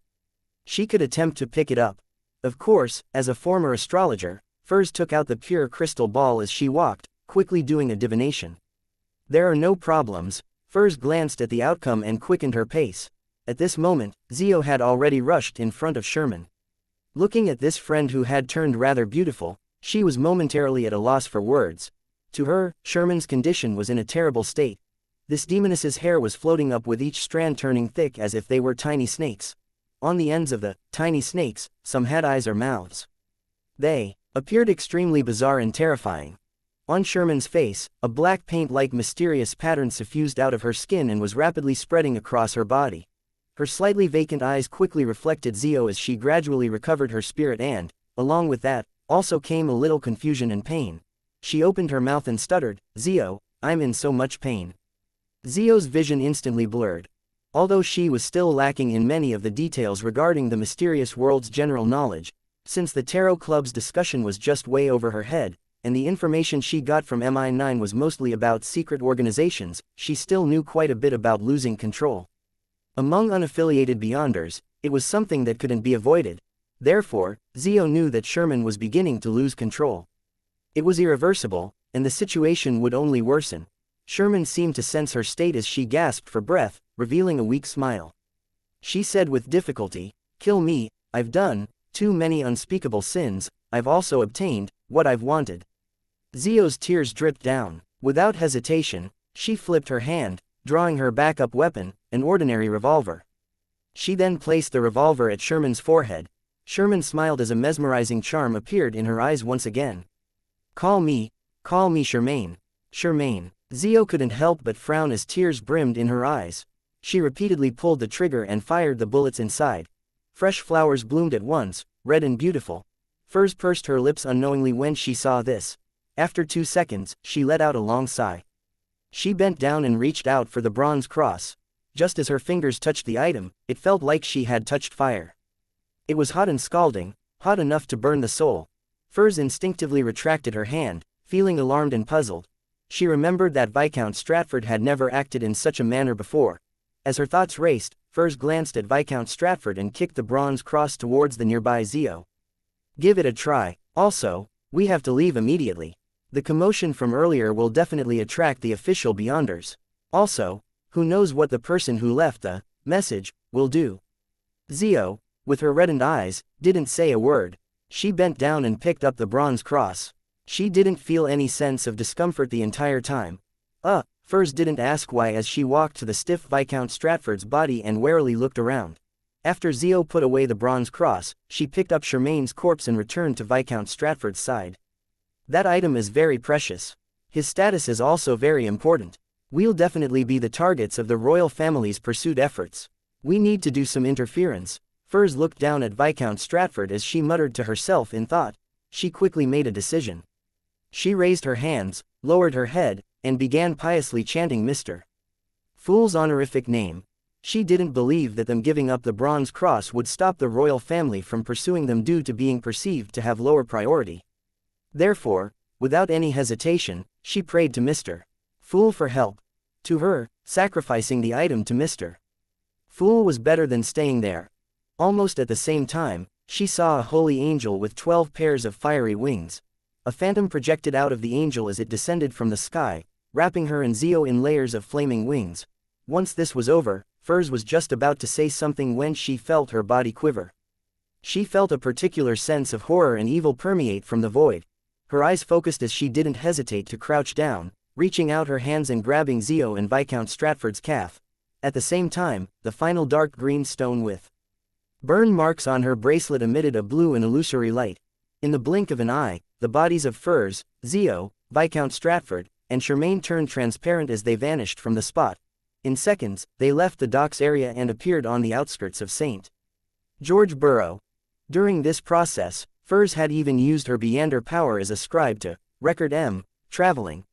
A: She could attempt to pick it up. Of course, as a former astrologer, Furs took out the pure crystal ball as she walked, quickly doing a divination. There are no problems. Furs glanced at the outcome and quickened her pace. At this moment, Zio had already rushed in front of Sherman. Looking at this friend who had turned rather beautiful, she was momentarily at a loss for words. To her, Sherman's condition was in a terrible state. This demoness's hair was floating up with each strand turning thick as if they were tiny snakes. On the ends of the tiny snakes, some had eyes or mouths. They appeared extremely bizarre and terrifying. On Sherman's face, a black paint-like mysterious pattern suffused out of her skin and was rapidly spreading across her body. Her slightly vacant eyes quickly reflected Zio as she gradually recovered her spirit and, along with that, also came a little confusion and pain. She opened her mouth and stuttered, "Zio, I'm in so much pain." Zio's vision instantly blurred. Although she was still lacking in many of the details regarding the mysterious world's general knowledge, since the Tarot Club's discussion was just way over her head, and the information she got from MI9 was mostly about secret organizations, she still knew quite a bit about losing control. Among unaffiliated Beyonders, it was something that couldn't be avoided. Therefore, Zio knew that Sherman was beginning to lose control. It was irreversible, and the situation would only worsen. Sherman seemed to sense her state as she gasped for breath, revealing a weak smile. She said with difficulty, "Kill me, I've done too many unspeakable sins, I've also obtained what I've wanted." Zio's tears dripped down. Without hesitation, she flipped her hand, drawing her backup weapon, an ordinary revolver. She then placed the revolver at Sherman's forehead. Sherman smiled as a mesmerizing charm appeared in her eyes once again. Call me Charmaine. Charmaine. Zio couldn't help but frown as tears brimmed in her eyes. She repeatedly pulled the trigger and fired the bullets inside. Fresh flowers bloomed at once, red and beautiful. Furs pursed her lips unknowingly when she saw this. After 2 seconds, she let out a long sigh. She bent down and reached out for the bronze cross. Just as her fingers touched the item, it felt like she had touched fire. It was hot and scalding, hot enough to burn the soul. Furs instinctively retracted her hand, feeling alarmed and puzzled. She remembered that Viscount Stratford had never acted in such a manner before. As her thoughts raced, Furs glanced at Viscount Stratford and kicked the bronze cross towards the nearby Zio. Give it a try. Also, we have to leave immediately. The commotion from earlier will definitely attract the official Beyonders. Also, who knows what the person who left the message will do. Zio, with her reddened eyes, didn't say a word. She bent down and picked up the bronze cross. She didn't feel any sense of discomfort the entire time. Furs didn't ask why as she walked to the stiff Viscount Stratford's body and warily looked around. After Zio put away the bronze cross, she picked up Charmaine's corpse and returned to Viscount Stratford's side. That item is very precious. His status is also very important. We'll definitely be the targets of the royal family's pursuit efforts. We need to do some interference. Furs looked down at Viscount Stratford as she muttered to herself in thought. She quickly made a decision. She raised her hands, lowered her head, and began piously chanting Mr. Fool's honorific name. She didn't believe that them giving up the bronze cross would stop the royal family from pursuing them due to being perceived to have lower priority. Therefore, without any hesitation, she prayed to Mr. Fool for help. To her, sacrificing the item to Mr. Fool was better than staying there. Almost at the same time, she saw a holy angel with 12 pairs of fiery wings. A phantom projected out of the angel as it descended from the sky, wrapping her and Zio in layers of flaming wings. Once this was over, Furs was just about to say something when she felt her body quiver. She felt a particular sense of horror and evil permeate from the void. Her eyes focused as she didn't hesitate to crouch down, reaching out her hands and grabbing Zio and Viscount Stratford's calf. At the same time, the final dark green stone with burn marks on her bracelet emitted a blue and illusory light. In the blink of an eye, the bodies of Furs, Zio, Viscount Stratford, and Charmaine turned transparent as they vanished from the spot. In seconds, they left the docks area and appeared on the outskirts of St. George Borough. During this process, Furs had even used her Beyonder power as a scribe to record traveling.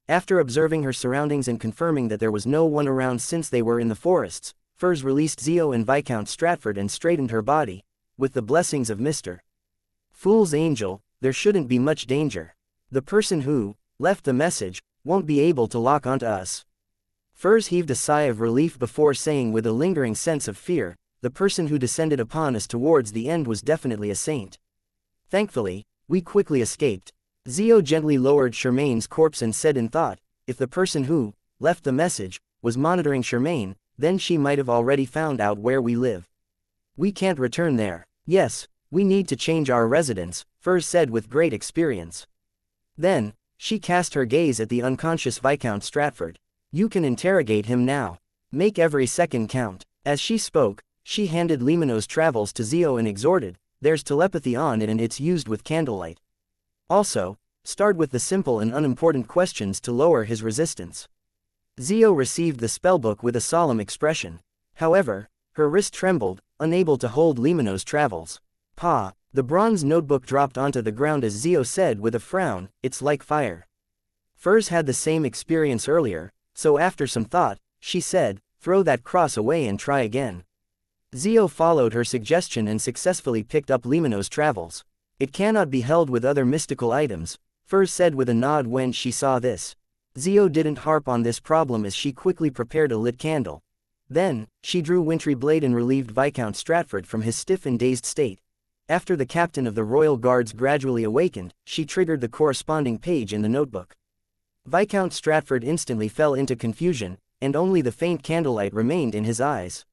A: After observing her surroundings and confirming that there was no one around since they were in the forests, Furs released Zio and Viscount Stratford and straightened her body. With the blessings of Mr. Fool's angel, there shouldn't be much danger. The person who left the message won't be able to lock onto us. Furs heaved a sigh of relief before saying with a lingering sense of fear, the person who descended upon us towards the end was definitely a saint. Thankfully, we quickly escaped. Zio gently lowered Charmaine's corpse and said in thought, if the person who left the message was monitoring Charmaine, then she might have already found out where we live. We can't return there. Yes, we need to change our residence, Furs said with great experience. Then, she cast her gaze at the unconscious Viscount Stratford. You can interrogate him now. Make every second count. As she spoke, she handed Limino's travels to Zio and exhorted, there's telepathy on it and it's used with candlelight. Also, Start with the simple and unimportant questions to lower his resistance. Zio received the spellbook with a solemn expression. However, her wrist trembled, unable to hold Limino's travels. Pa! The bronze notebook dropped onto the ground as Zio said with a frown, "It's like fire." Furs had the same experience earlier, so after some thought, she said, "Throw that cross away and try again." Zio followed her suggestion and successfully picked up Limino's travels. "It cannot be held with other mystical items," Furs said with a nod when she saw this. Zio didn't harp on this problem as she quickly prepared a lit candle. Then, she drew Wintry Blade and relieved Viscount Stratford from his stiff and dazed state. After the captain of the Royal Guards gradually awakened, she triggered the corresponding page in the notebook. Viscount Stratford instantly fell into confusion, and only the faint candlelight remained in his eyes.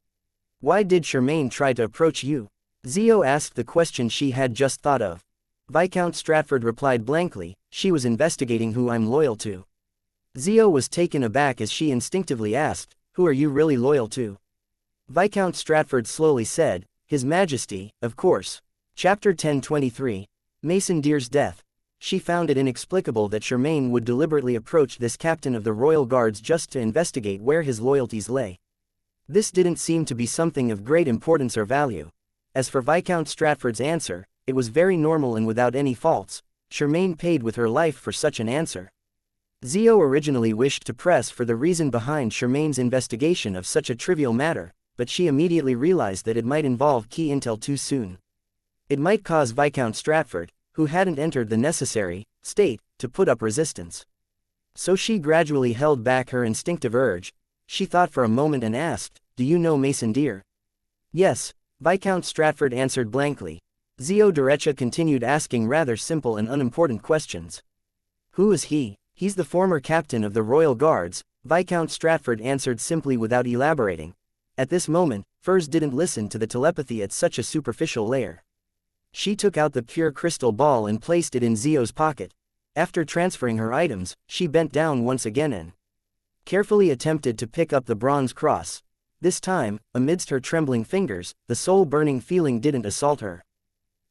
A: "Why did Charmaine try to approach you?" Zio asked the question she had just thought of. Viscount Stratford replied blankly, "She was investigating who I'm loyal to." Zio was taken aback as she instinctively asked, "Who are you really loyal to?" Viscount Stratford slowly said, "His Majesty, of course." Chapter 1023. Mason Deer's death. She found it inexplicable that Charmaine would deliberately approach this captain of the Royal Guards just to investigate where his loyalties lay. This didn't seem to be something of great importance or value. As for Viscount Stratford's answer, it was very normal and without any faults. Charmaine paid with her life for such an answer. Zio originally wished to press for the reason behind Charmaine's investigation of such a trivial matter, but she immediately realized that it might involve key intel too soon. It might cause Viscount Stratford, who hadn't entered the necessary state, to put up resistance. So she gradually held back her instinctive urge. She thought for a moment and asked, "Do you know Mason Deer?" "Yes," Viscount Stratford answered blankly. Zio Derecha continued asking rather simple and unimportant questions. "Who is he?" "He's the former captain of the Royal Guards," Viscount Stratford answered simply without elaborating. At this moment, Furs didn't listen to the telepathy at such a superficial layer. She took out the pure crystal ball and placed it in Zio's pocket. After transferring her items, she bent down once again and carefully attempted to pick up the bronze cross. This time, amidst her trembling fingers, the soul-burning feeling didn't assault her.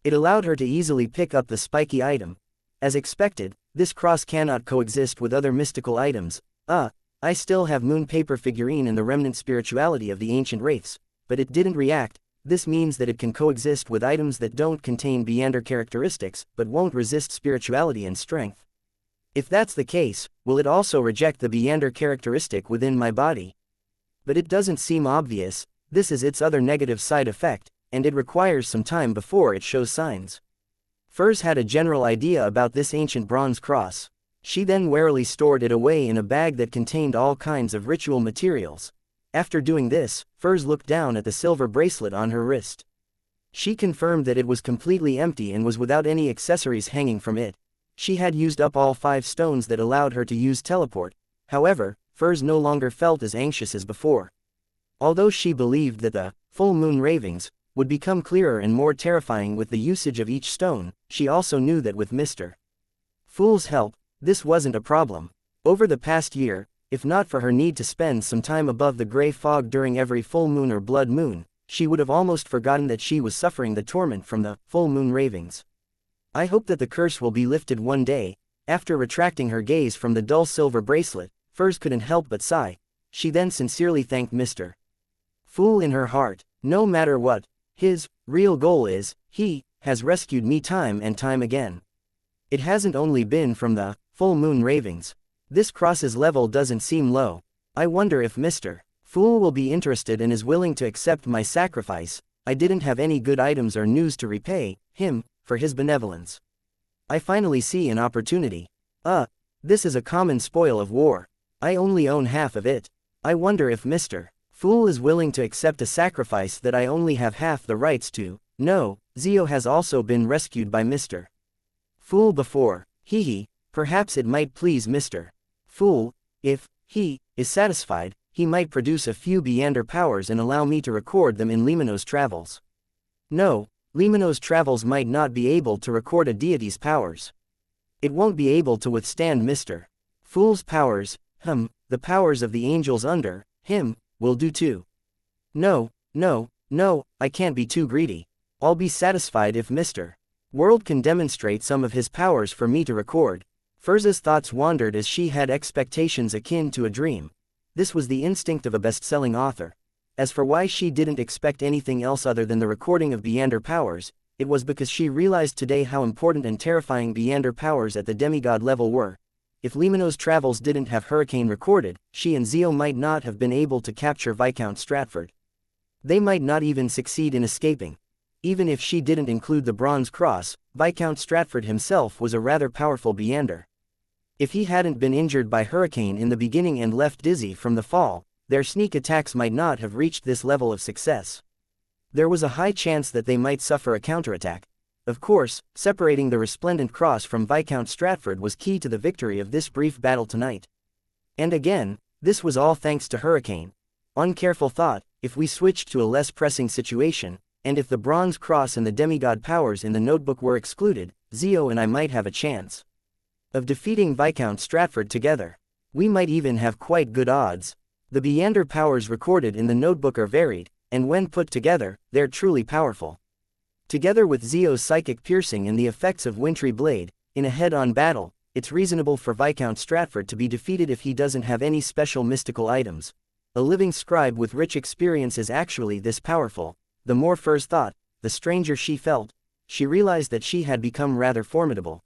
A: It allowed her to easily pick up the spiky item. As expected, this cross cannot coexist with other mystical items. I still have moon paper figurine and the remnant spirituality of the ancient wraiths, but it didn't react. This means that it can coexist with items that don't contain Beander characteristics, but won't resist spirituality and strength. If that's the case, will it also reject the Beander characteristic within my body? But it doesn't seem obvious. This is its other negative side effect, and it requires some time before it shows signs. Furs had a general idea about this ancient bronze cross. She then warily stored it away in a bag that contained all kinds of ritual materials. After doing this, Furs looked down at the silver bracelet on her wrist. She confirmed that it was completely empty and was without any accessories hanging from it. She had used up all 5 stones that allowed her to use teleport. However, Furs no longer felt as anxious as before. Although she believed that the full moon ravings would become clearer and more terrifying with the usage of each stone, she also knew that with Mr. Fool's help, this wasn't a problem. Over the past year, if not for her need to spend some time above the gray fog during every full moon or blood moon, she would have almost forgotten that she was suffering the torment from the full moon ravings. "I hope that the curse will be lifted one day." After retracting her gaze from the dull silver bracelet, Furs couldn't help but sigh. She then sincerely thanked Mr. Fool in her heart. No matter what his real goal is, he has rescued me time and time again. It hasn't only been from the full moon ravings. This cross's level doesn't seem low. I wonder if Mr. Fool will be interested and is willing to accept my sacrifice. I didn't have any good items or news to repay him for his benevolence. I finally see an opportunity. This is a common spoil of war. I only own half of it. I wonder if Mr. Fool is willing to accept a sacrifice that I only have half the rights to. No, Zio has also been rescued by Mr. Fool before. Perhaps it might please Mr. Fool. If he is satisfied, he might produce a few Beander powers and allow me to record them in Limino's travels. No, Limino's travels might not be able to record a deity's powers. It won't be able to withstand Mr. Fool's powers. The powers of the angels under him will do too. No, I can't be too greedy. I'll be satisfied if Mr. World can demonstrate some of his powers for me to record. Furza's thoughts wandered as she had expectations akin to a dream. This was the instinct of a best-selling author. As for why she didn't expect anything else other than the recording of Beyonder powers, it was because she realized today how important and terrifying Beyonder powers at the demigod level were. If Limino's travels didn't have Hurricane recorded, she and Zio might not have been able to capture Viscount Stratford. They might not even succeed in escaping. Even if she didn't include the Bronze Cross, Viscount Stratford himself was a rather powerful Beyonder. If he hadn't been injured by Hurricane in the beginning and left dizzy from the fall, their sneak attacks might not have reached this level of success. There was a high chance that they might suffer a counterattack. Of course, separating the resplendent cross from Viscount Stratford was key to the victory of this brief battle tonight. And again, this was all thanks to Hurricane. On careful thought, if we switched to a less pressing situation, and if the Bronze Cross and the demigod powers in the notebook were excluded, Zio and I might have a chance of defeating Viscount Stratford together. We might even have quite good odds. The Beyonder powers recorded in the notebook are varied, and when put together, they're truly powerful. Together with Zio's psychic piercing and the effects of Wintry Blade, in a head-on battle, it's reasonable for Viscount Stratford to be defeated if he doesn't have any special mystical items. A living scribe with rich experience is actually this powerful. The more Furze thought, the stranger she felt. She realized that she had become rather formidable.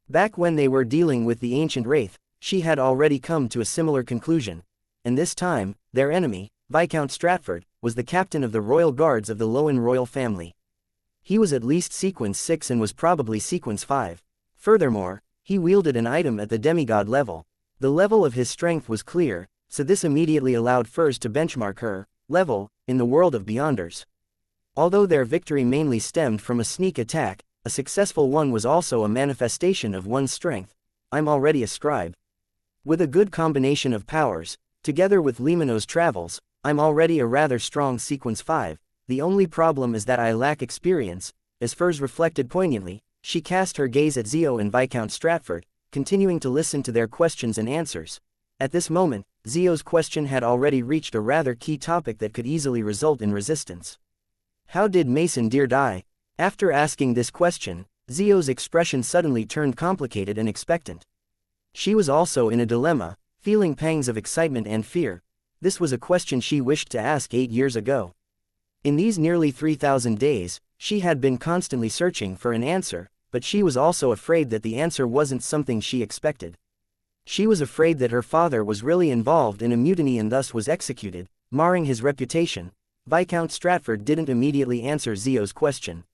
A: Back when they were dealing with the ancient wraith, she had already come to a similar conclusion. And this time, their enemy, Viscount Stratford, was the captain of the royal guards of the Lowen royal family. He was at least sequence 6 and was probably sequence 5. Furthermore, he wielded an item at the demigod level. The level of his strength was clear, so this immediately allowed Furze to benchmark her level in the world of Beyonders. Although their victory mainly stemmed from a sneak attack, a successful one was also a manifestation of one's strength. I'm already a scribe. With a good combination of powers, together with Limino's travels, I'm already a rather strong sequence 5. The only problem is that I lack experience. As Furze reflected poignantly, she cast her gaze at Zio and Viscount Stratford, continuing to listen to their questions and answers. At this moment, Zio's question had already reached a rather key topic that could easily result in resistance. How did Mason Deer die? After asking this question, Zio's expression suddenly turned complicated and expectant. She was also in a dilemma, feeling pangs of excitement and fear. This was a question she wished to ask 8 years ago. In these nearly 3,000 days, she had been constantly searching for an answer, but she was also afraid that the answer wasn't something she expected. She was afraid that her father was really involved in a mutiny and thus was executed, marring his reputation. Viscount Stratford didn't immediately answer Zio's question.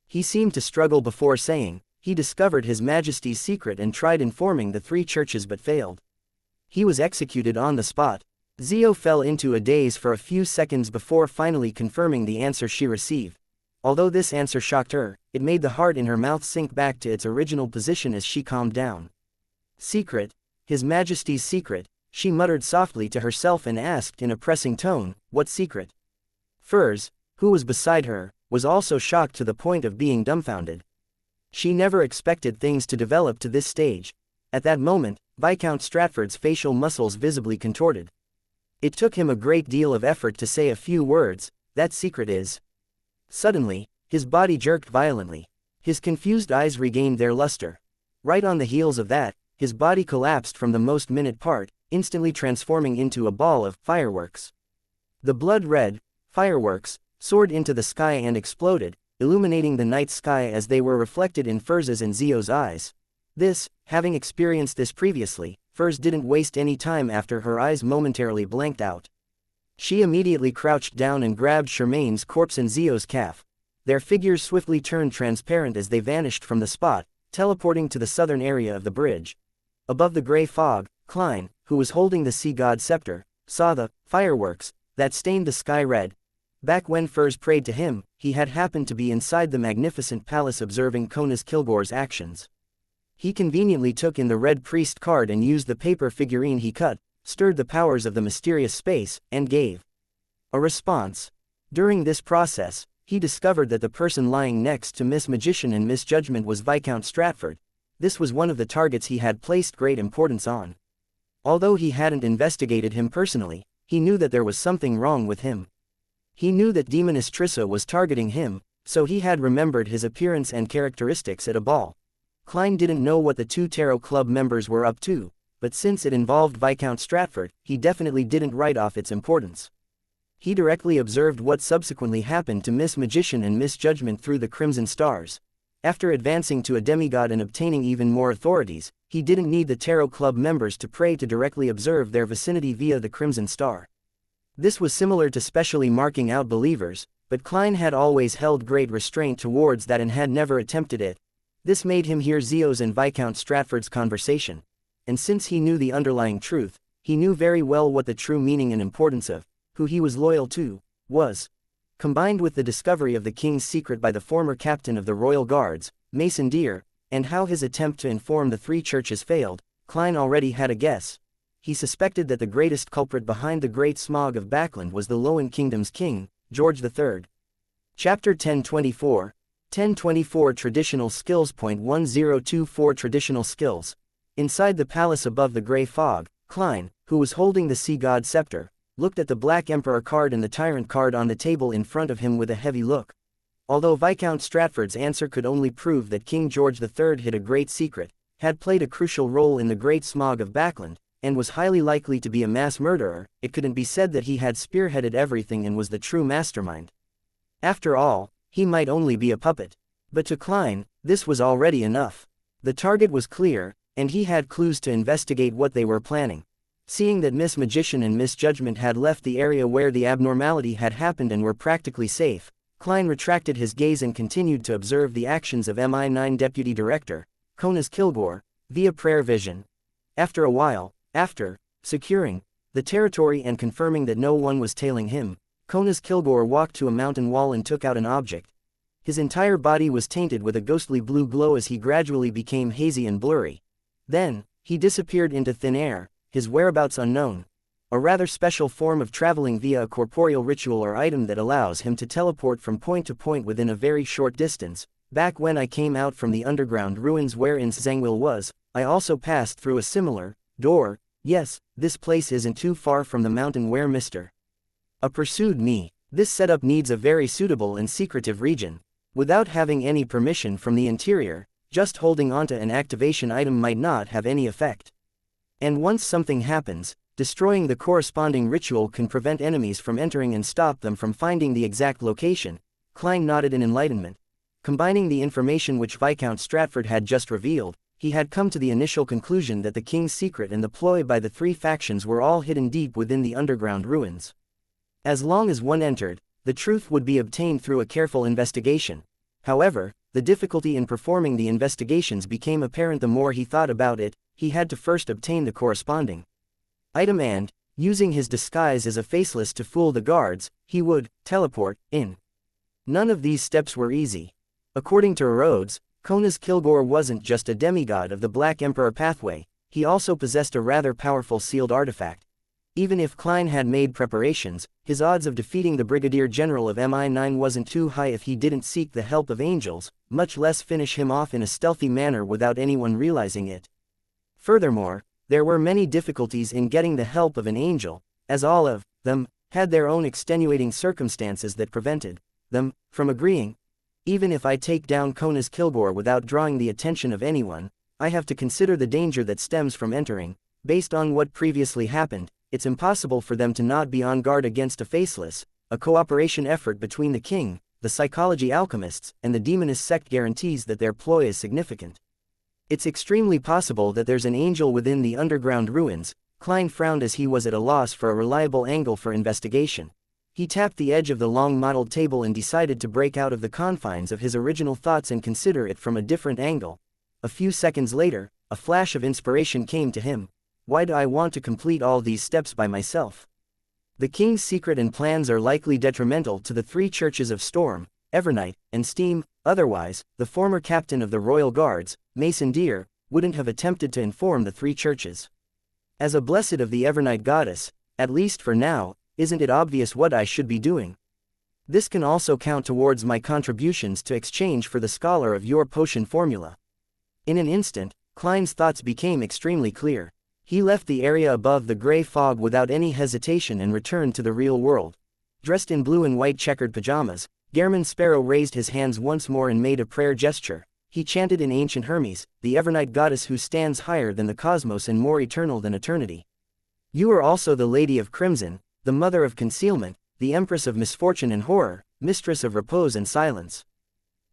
A: He seemed to struggle before saying, he discovered His Majesty's secret and tried informing the 3 churches but failed. He was executed on the spot. Zio fell into a daze for a few seconds before finally confirming the answer she received. Although this answer shocked her, it made the heart in her mouth sink back to its original position as she calmed down. Secret? His Majesty's secret, she muttered softly to herself and asked in a pressing tone, what secret? Furze, who was beside her, was also shocked to the point of being dumbfounded. She never expected things to develop to this stage. At that moment, Viscount Stratford's facial muscles visibly contorted. It took him a great deal of effort to say a few words. That secret is. Suddenly, his body jerked violently. His confused eyes regained their luster. Right on the heels of that, his body collapsed from the most minute part, instantly transforming into a ball of fireworks. The blood-red fireworks soared into the sky and exploded, illuminating the night sky as they were reflected in Furze's and Zio's eyes. Having experienced this previously, Furze didn't waste any time after her eyes momentarily blanked out. She immediately crouched down and grabbed Charmaine's corpse and Zio's calf. Their figures swiftly turned transparent as they vanished from the spot, teleporting to the southern area of the bridge. Above the gray fog, Klein, who was holding the sea god scepter, saw the fireworks that stained the sky red. Back when Furze prayed to him, he had happened to be inside the magnificent palace observing Konas Kilgore's actions. He conveniently took in the red priest card and used the paper figurine he cut, stirred the powers of the mysterious space, and gave a response. During this process, he discovered that the person lying next to Miss Magician and Miss Judgment was Viscount Stratford. This was one of the targets he had placed great importance on. Although he hadn't investigated him personally, he knew that there was something wrong with him. He knew that Demoness Trissa was targeting him, so he had remembered his appearance and characteristics at a ball. Klein didn't know what the two Tarot Club members were up to, but since it involved Viscount Stratford, he definitely didn't write off its importance. He directly observed what subsequently happened to Miss Magician and Miss Judgment through the Crimson Stars. After advancing to a demigod and obtaining even more authorities, he didn't need the Tarot Club members to pray to directly observe their vicinity via the Crimson Star. This was similar to specially marking out believers, but Klein had always held great restraint towards that and had never attempted it. This made him hear Zio's and Viscount Stratford's conversation. And since he knew the underlying truth, he knew very well what the true meaning and importance of who he was loyal to was. Combined with the discovery of the king's secret by the former captain of the Royal Guards, Mason Deer, and how his attempt to inform the three churches failed, Klein already had a guess. He suspected that the greatest culprit behind the Great Smog of Backland was the Lowen Kingdom's king, George III. Chapter 1024. 1024 Traditional Skills. 1024 Traditional Skills. Inside the palace above the grey fog, Klein, who was holding the sea god scepter, looked at the Black Emperor card and the Tyrant card on the table in front of him with a heavy look. Although Viscount Stratford's answer could only prove that King George III hid a great secret, had played a crucial role in the Great Smog of Backland, and was highly likely to be a mass murderer, it couldn't be said that he had spearheaded everything and was the true mastermind. After all, he might only be a puppet. But to Klein, this was already enough. The target was clear, and he had clues to investigate what they were planning. Seeing that Miss Magician and Miss Judgment had left the area where the abnormality had happened and were practically safe, Klein retracted his gaze and continued to observe the actions of MI9 Deputy Director, Conas Kilgore, via prayer vision. After a while, after securing the territory and confirming that no one was tailing him, Conas Kilgore walked to a mountain wall and took out an object. His entire body was tainted with a ghostly blue glow as he gradually became hazy and blurry. Then, he disappeared into thin air, his whereabouts unknown. A rather special form of traveling via a corporeal ritual or item that allows him to teleport from point to point within a very short distance. Back when I came out from the underground ruins wherein Zangwil was, I also passed through a similar door. Yes, this place isn't too far from the mountain where Mr. A pursued me. This setup needs a very suitable and secretive region. Without having any permission from the interior, just holding onto an activation item might not have any effect. And once something happens, destroying the corresponding ritual can prevent enemies from entering and stop them from finding the exact location. Klein nodded in enlightenment. Combining the information which Viscount Stratford had just revealed, he had come to the initial conclusion that the king's secret and the ploy by the three factions were all hidden deep within the underground ruins. As long as one entered, the truth would be obtained through a careful investigation. However, the difficulty in performing the investigations became apparent the more he thought about it. He had to first obtain the corresponding item and, using his disguise as a faceless to fool the guards, he would teleport in. None of these steps were easy. According to Rhodes, Conas Kilgore wasn't just a demigod of the Black Emperor pathway, he also possessed a rather powerful sealed artifact. Even if Klein had made preparations, his odds of defeating the Brigadier General of MI9 wasn't too high if he didn't seek the help of angels, much less finish him off in a stealthy manner without anyone realizing it. Furthermore, there were many difficulties in getting the help of an angel, as all of them had their own extenuating circumstances that prevented them from agreeing. Even if I take down Conas Kilgore without drawing the attention of anyone, I have to consider the danger that stems from entering. Based on what previously happened, it's impossible for them to not be on guard against a faceless. A cooperation effort between the king, the psychology alchemists, and the demoness sect guarantees that their ploy is significant. It's extremely possible that there's an angel within the underground ruins. Klein frowned as he was at a loss for a reliable angle for investigation. He tapped the edge of the long mottled table and decided to break out of the confines of his original thoughts and consider it from a different angle. A few seconds later, a flash of inspiration came to him. Why do I want to complete all these steps by myself? The king's secret and plans are likely detrimental to the three churches of Storm, Evernight, and Steam. Otherwise, the former captain of the Royal Guards, Mason Deer, wouldn't have attempted to inform the three churches. As a blessed of the Evernight goddess, at least for now, isn't it obvious what I should be doing? This can also count towards my contributions to exchange for the scholar of your potion formula. In an instant, Klein's thoughts became extremely clear. He left the area above the grey fog without any hesitation and returned to the real world. Dressed in blue and white checkered pajamas, Gehrman Sparrow raised his hands once more and made a prayer gesture. he chanted in ancient Hermes, the evernight goddess who stands higher than the cosmos and more eternal than eternity. You are also the Lady of Crimson, the Mother of Concealment, the Empress of Misfortune and Horror, Mistress of Repose and Silence.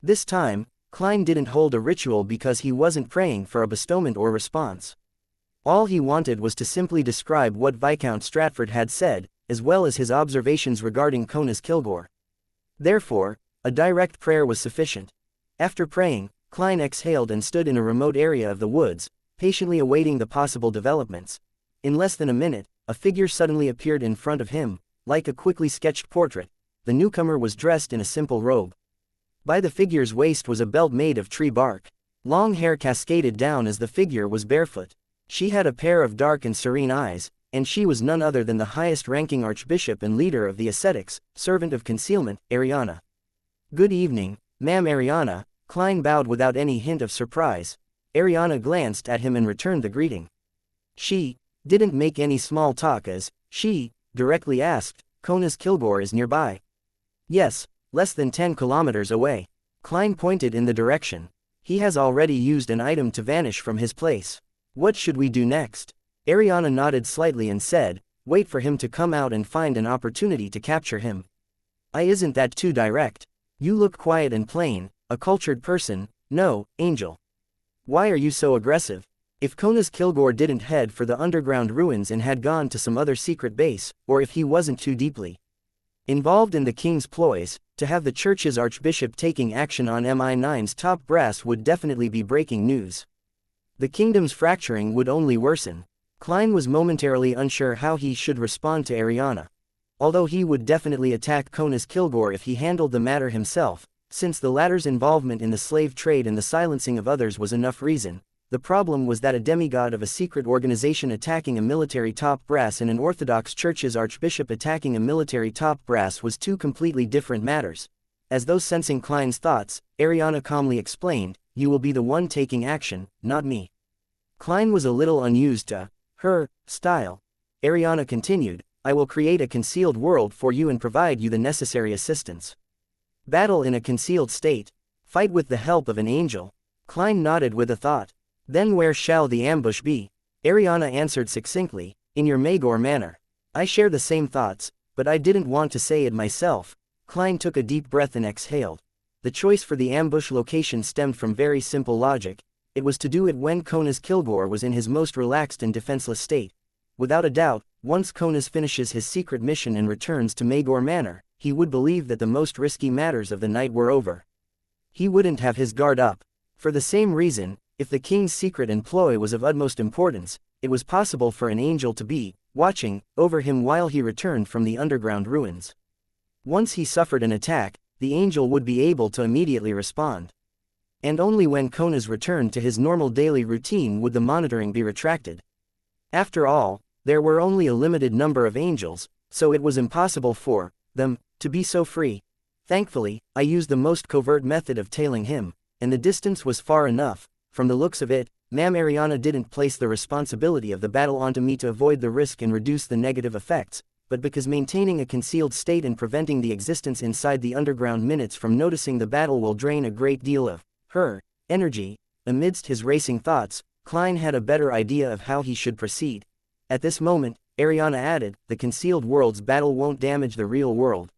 A: This time, Klein didn't hold a ritual because he wasn't praying for a bestowment or response. All he wanted was to simply describe what Viscount Stratford had said, as well as his observations regarding Conas Kilgore. Therefore, a direct prayer was sufficient. After praying, Klein exhaled and stood in a remote area of the woods, patiently awaiting the possible developments. In less than a minute, a figure suddenly appeared in front of him, like a quickly sketched portrait. The newcomer was dressed in a simple robe. By the figure's waist was a belt made of tree bark. Long hair cascaded down as the figure was barefoot. She had a pair of dark and serene eyes, and she was none other than the highest-ranking archbishop and leader of the ascetics, servant of concealment, Ariana. "Good evening, Ma'am Ariana." Klein bowed without any hint of surprise. Ariana glanced at him and returned the greeting. She didn't make any small talk as she directly asked, "Conas Kilgore is nearby?" "Yes, less than 10 kilometers away." Klein pointed in the direction. "He has already used an item to vanish from his place. What should we do next?" Ariana nodded slightly and said, "Wait for him to come out and find an opportunity to capture him." Isn't that too direct? You look quiet and plain, a cultured person, no, angel. Why are you so aggressive? If Conas Kilgore didn't head for the underground ruins and had gone to some other secret base, or if he wasn't too deeply involved in the king's ploys, to have the church's archbishop taking action on MI9's top brass would definitely be breaking news. The kingdom's fracturing would only worsen. Klein was momentarily unsure how he should respond to Ariana. Although he would definitely attack Conas Kilgore if he handled the matter himself, since the latter's involvement in the slave trade and the silencing of others was enough reason. The problem was that a demigod of a secret organization attacking a military top brass and an Orthodox church's archbishop attacking a military top brass was two completely different matters. As though sensing Klein's thoughts, Ariana calmly explained, "You will be the one taking action, not me." Klein was a little unused to her style. Ariana continued, "I will create a concealed world for you and provide you the necessary assistance. Battle in a concealed state. Fight with the help of an angel." Klein nodded with a thought. "Then where shall the ambush be?" Ariana answered succinctly, "In your Magor manor." I share the same thoughts, but I didn't want to say it myself. Klein took a deep breath and exhaled. The choice for the ambush location stemmed from very simple logic. It was to do it when Conas Kilgore was in his most relaxed and defenseless state. Without a doubt, once Conas finishes his secret mission and returns to Magor Manor, he would believe that the most risky matters of the night were over. He wouldn't have his guard up. For the same reason, if the king's secret employ was of utmost importance, it was possible for an angel to be watching over him while he returned from the underground ruins. Once he suffered an attack, the angel would be able to immediately respond. And only when Conas returned to his normal daily routine would the monitoring be retracted. After all, there were only a limited number of angels, so it was impossible for them to be so free. Thankfully, I used the most covert method of tailing him, and the distance was far enough. From the looks of it, Ma'am Ariana didn't place the responsibility of the battle onto me to avoid the risk and reduce the negative effects, but because maintaining a concealed state and preventing the existence inside the underground minutes from noticing the battle will drain a great deal of her energy. Amidst his racing thoughts, Klein had a better idea of how he should proceed. At this moment, Ariana added, "The concealed world's battle won't damage the real world."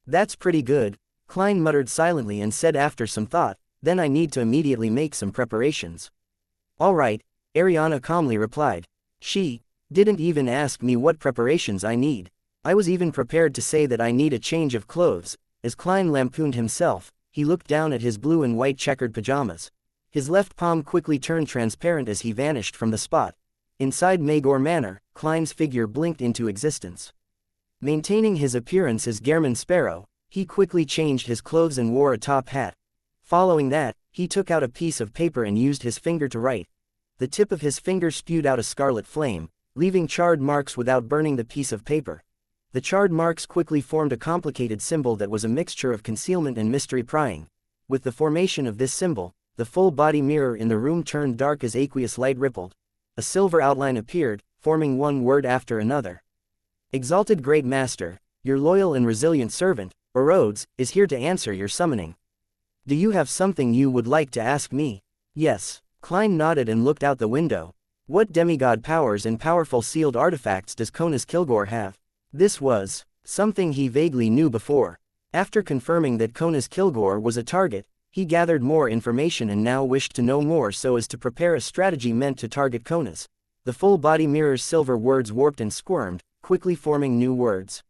A: "That's pretty good," Klein muttered silently and said after some thought, "Then I need to immediately make some preparations." "All right," Ariana calmly replied. She didn't even ask me what preparations I need. I was even prepared to say that I need a change of clothes. As Klein lampooned himself, he looked down at his blue and white checkered pajamas. His left palm quickly turned transparent as he vanished from the spot. Inside Magor Manor, Klein's figure blinked into existence. Maintaining his appearance as Gehrman Sparrow, he quickly changed his clothes and wore a top hat. Following that, he took out a piece of paper and used his finger to write. The tip of his finger spewed out a scarlet flame, leaving charred marks without burning the piece of paper. The charred marks quickly formed a complicated symbol that was a mixture of concealment and mystery prying. With the formation of this symbol, the full body mirror in the room turned dark as aqueous light rippled. A silver outline appeared, forming one word after another. "Exalted Great Master, your loyal and resilient servant, Orodes, is here to answer your summoning." Do you have something you would like to ask me? Yes. Klein nodded and looked out the window. What demigod powers and powerful sealed artifacts does Conus Kilgore have? This was something he vaguely knew before. After confirming that Conus Kilgore was a target, he gathered more information and now wished to know more so as to prepare a strategy meant to target Conus. The full body mirror's silver words warped and squirmed, quickly forming new words.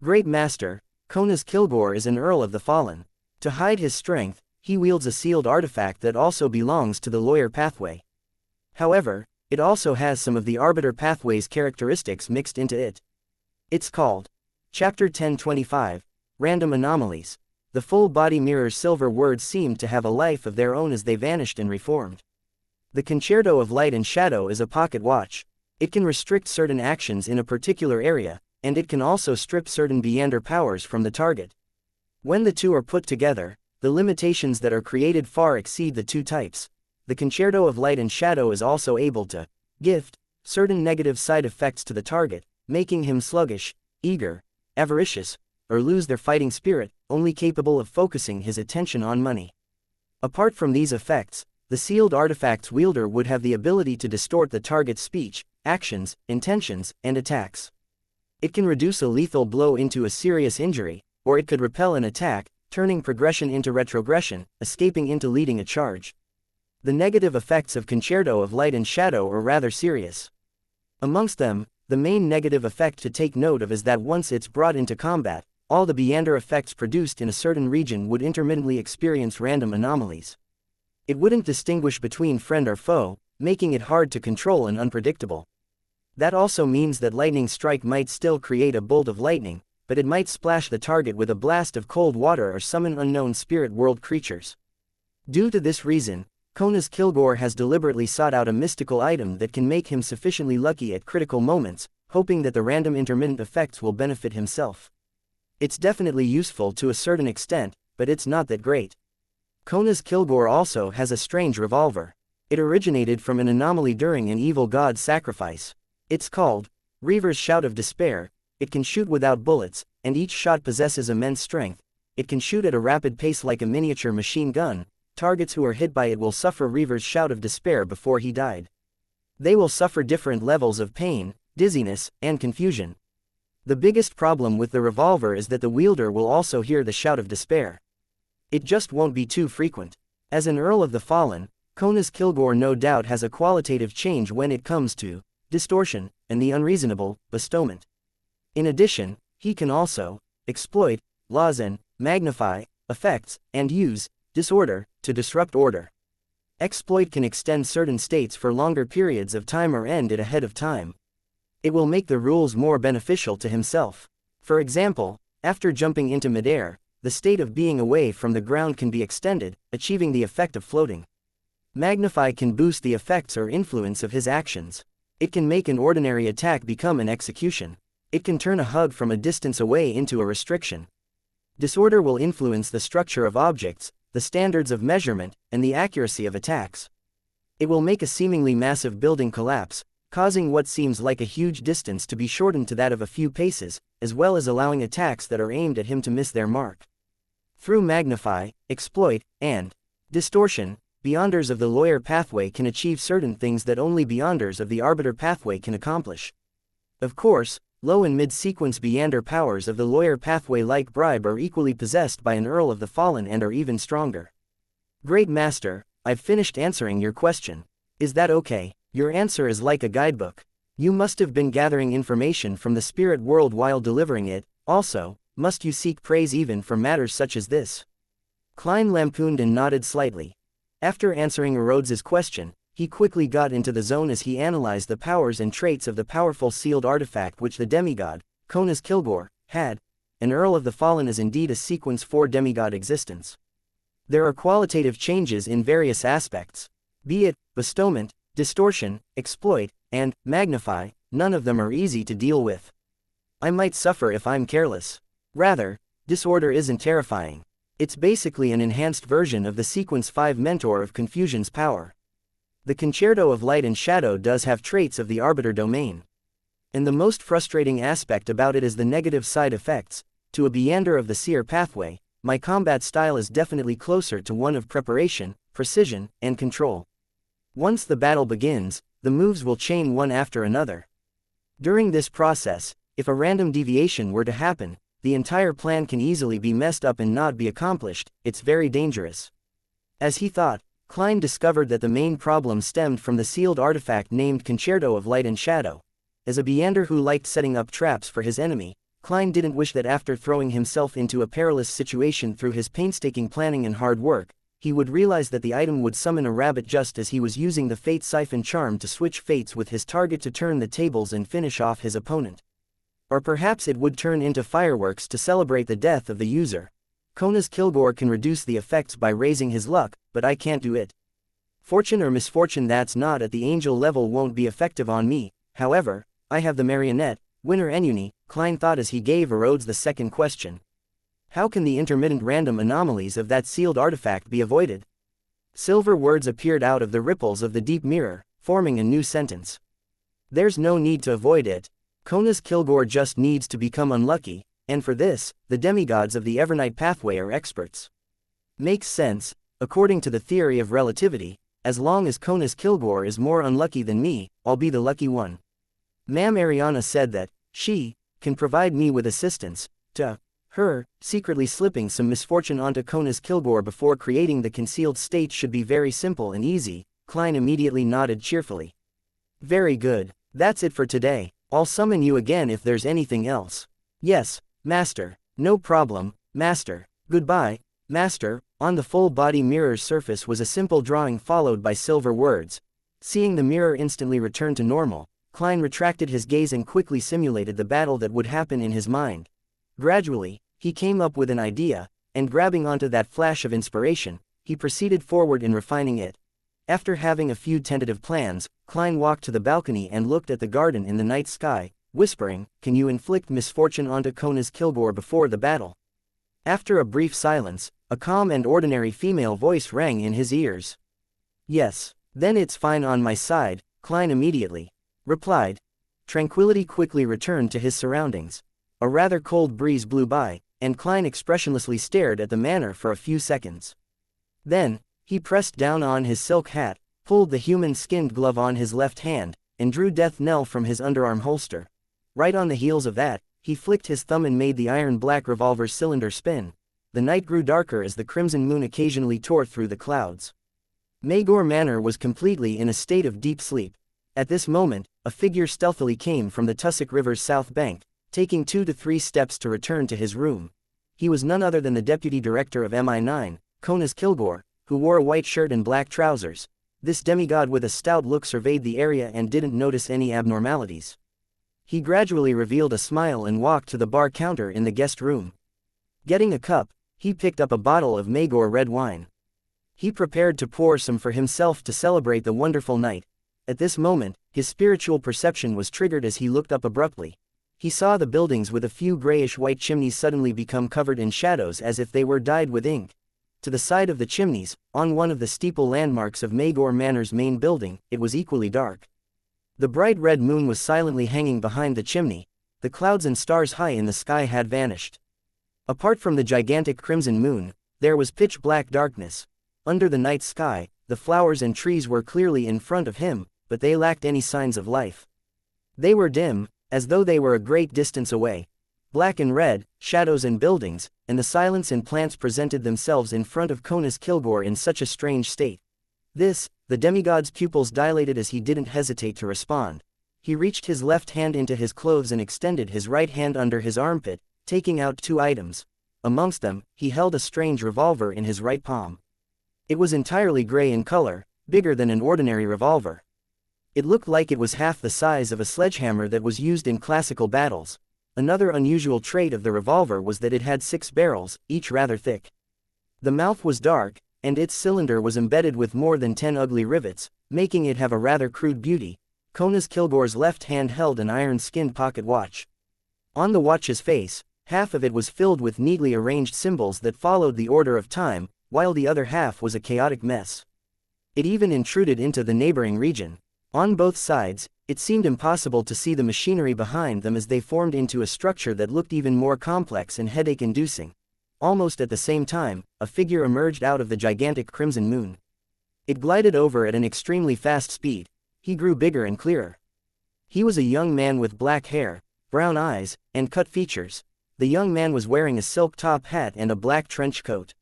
A: Great Master, Conus Kilgore is an Earl of the Fallen. To hide his strength, he wields a sealed artifact that also belongs to the lawyer pathway. However, it also has some of the arbiter pathway's characteristics mixed into it. It's called Chapter 1025, Random Anomalies. The full body mirror's silver words seemed to have a life of their own as they vanished and reformed. The Concerto of Light and Shadow is a pocket watch. It can restrict certain actions in a particular area, and it can also strip certain Beander powers from the target. When the two are put together, the limitations that are created far exceed the two types. The Concerto of Light and Shadow is also able to gift certain negative side effects to the target, making him sluggish, eager, avaricious, or lose their fighting spirit, only capable of focusing his attention on money. Apart from these effects, the sealed artifact's wielder would have the ability to distort the target's speech, actions, intentions, and attacks. It can reduce a lethal blow into a serious injury, or it could repel an attack, turning progression into retrogression, escaping into leading a charge. The negative effects of Concerto of Light and Shadow are rather serious. Amongst them, the main negative effect to take note of is that once it's brought into combat, all the Beander effects produced in a certain region would intermittently experience random anomalies. It wouldn't distinguish between friend or foe, making it hard to control and unpredictable. That also means that lightning strike might still create a bolt of lightning, but it might splash the target with a blast of cold water or summon unknown spirit world creatures. Due to this reason, Conus Kilgore has deliberately sought out a mystical item that can make him sufficiently lucky at critical moments, hoping that the random intermittent effects will benefit himself. It's definitely useful to a certain extent, but it's not that great. Conus Kilgore also has a strange revolver. It originated from an anomaly during an evil god's sacrifice. It's called Reaver's Shout of Despair. It can shoot without bullets, and each shot possesses immense strength. It can shoot at a rapid pace like a miniature machine gun. Targets who are hit by it will suffer Reaver's Shout of Despair before he died. They will suffer different levels of pain, dizziness, and confusion. The biggest problem with the revolver is that the wielder will also hear the shout of despair. It just won't be too frequent. As an Earl of the Fallen, Conus Kilgore no doubt has a qualitative change when it comes to distortion and the unreasonable bestowment. In addition, he can also exploit laws and magnify effects and use disorder to disrupt order. Exploit can extend certain states for longer periods of time or end it ahead of time. It will make the rules more beneficial to himself. For example, after jumping into midair, the state of being away from the ground can be extended, achieving the effect of floating. Magnify can boost the effects or influence of his actions. It can make an ordinary attack become an execution. It can turn a hug from a distance away into a restriction. Disorder will influence the structure of objects, the standards of measurement, and the accuracy of attacks. It will make a seemingly massive building collapse, causing what seems like a huge distance to be shortened to that of a few paces, as well as allowing attacks that are aimed at him to miss their mark. Through magnify, exploit, and distortion, Beyonders of the lawyer pathway can achieve certain things that only Beyonders of the arbiter pathway can accomplish. Of course, low and mid-sequence Beyonder powers of the lawyer pathway like bribe are equally possessed by an Earl of the Fallen and are even stronger. Great Master, I've finished answering your question. Is that okay? Your answer is like a guidebook. You must have been gathering information from the spirit world while delivering it. Also, must you seek praise even for matters such as this? Klein lampooned and nodded slightly. After answering Erodes's question, he quickly got into the zone as he analyzed the powers and traits of the powerful sealed artifact which the demigod, Conus Kilgore, had. An Earl of the Fallen is indeed a sequence 4 demigod existence. There are qualitative changes in various aspects. Be it bestowment, distortion, exploit, and magnify, none of them are easy to deal with. I might suffer if I'm careless. Rather, disorder isn't terrifying. It's basically an enhanced version of the Sequence 5 Mentor of Confusion's power. The Concerto of Light and Shadow does have traits of the Arbiter domain. And the most frustrating aspect about it is the negative side effects. To a Beyonder of the Seer pathway, my combat style is definitely closer to one of preparation, precision, and control. Once the battle begins, the moves will chain one after another. During this process, if a random deviation were to happen, the entire plan can easily be messed up and not be accomplished. It's very dangerous. As he thought, Klein discovered that the main problem stemmed from the sealed artifact named Concerto of Light and Shadow. As a Beander who liked setting up traps for his enemy, Klein didn't wish that after throwing himself into a perilous situation through his painstaking planning and hard work, he would realize that the item would summon a rabbit just as he was using the Fate Siphon charm to switch fates with his target to turn the tables and finish off his opponent. Or perhaps it would turn into fireworks to celebrate the death of the user. Kona's Kilgore can reduce the effects by raising his luck, but I can't do it. Fortune or misfortune that's not at the angel level won't be effective on me. However, I have the marionette, winner Enuni, Klein thought as he gave Erodes the second question. How can the intermittent random anomalies of that sealed artifact be avoided? Silver words appeared out of the ripples of the deep mirror, forming a new sentence. There's no need to avoid it. Kona's Kilgore just needs to become unlucky, and for this, the demigods of the Evernight pathway are experts. Makes sense, according to the theory of relativity, as long as Kona's Kilgore is more unlucky than me, I'll be the lucky one. Ma'am Ariana said that she can provide me with assistance, to her, secretly slipping some misfortune onto Kona's Kilgore before creating the concealed state should be very simple and easy. Klein immediately nodded cheerfully. Very good, that's it for today. I'll summon you again if there's anything else. Yes, Master. No problem, Master. Goodbye, Master. On the full body mirror's surface was a simple drawing followed by silver words. Seeing the mirror instantly return to normal, Klein retracted his gaze and quickly simulated the battle that would happen in his mind. Gradually, he came up with an idea, and grabbing onto that flash of inspiration, he proceeded forward in refining it. After having a few tentative plans, Klein walked to the balcony and looked at the garden in the night sky, whispering, "Can you inflict misfortune onto Kona's Kilgore before the battle?" After a brief silence, a calm and ordinary female voice rang in his ears. "Yes, then it's fine on my side," Klein immediately replied. Tranquility quickly returned to his surroundings. A rather cold breeze blew by, and Klein expressionlessly stared at the manor for a few seconds. Then, he pressed down on his silk hat, pulled the human-skinned glove on his left hand, and drew Death Knell from his underarm holster. Right on the heels of that, he flicked his thumb and made the iron-black revolver's cylinder spin. The night grew darker as the crimson moon occasionally tore through the clouds. Magor Manor was completely in a state of deep sleep. At this moment, a figure stealthily came from the Tussock River's south bank, taking 2 to 3 steps to return to his room. He was none other than the deputy director of MI9, Kona's Kilgore, who wore a white shirt and black trousers. This demigod with a stout look surveyed the area and didn't notice any abnormalities. He gradually revealed a smile and walked to the bar counter in the guest room. Getting a cup, he picked up a bottle of Magor red wine. He prepared to pour some for himself to celebrate the wonderful night. At this moment, his spiritual perception was triggered as he looked up abruptly. He saw the buildings with a few grayish-white chimneys suddenly become covered in shadows as if they were dyed with ink. To the side of the chimneys, on one of the steeple landmarks of Magor Manor's main building, it was equally dark. The bright red moon was silently hanging behind the chimney. The clouds and stars high in the sky had vanished. Apart from the gigantic crimson moon, there was pitch-black darkness. Under the night sky, the flowers and trees were clearly in front of him, but they lacked any signs of life. They were dim, as though they were a great distance away. Black and red, shadows and buildings, and the silence and plants presented themselves in front of Kona's Kilgore in such a strange state. This, the demigod's pupils dilated as he didn't hesitate to respond. He reached his left hand into his clothes and extended his right hand under his armpit, taking out 2 items. Amongst them, he held a strange revolver in his right palm. It was entirely gray in color, bigger than an ordinary revolver. It looked like it was half the size of a sledgehammer that was used in classical battles. Another unusual trait of the revolver was that it had 6 barrels, each rather thick. The mouth was dark, and its cylinder was embedded with more than 10 ugly rivets, making it have a rather crude beauty. Kona's Kilgore's left hand held an iron-skinned pocket watch. On the watch's face, half of it was filled with neatly arranged symbols that followed the order of time, while the other half was a chaotic mess. It even intruded into the neighboring region. On both sides, it seemed impossible to see the machinery behind them as they formed into a structure that looked even more complex and headache-inducing. Almost at the same time, a figure emerged out of the gigantic crimson moon. It glided over at an extremely fast speed. He grew bigger and clearer. He was a young man with black hair, brown eyes, and cut features. The young man was wearing a silk top hat and a black trench coat.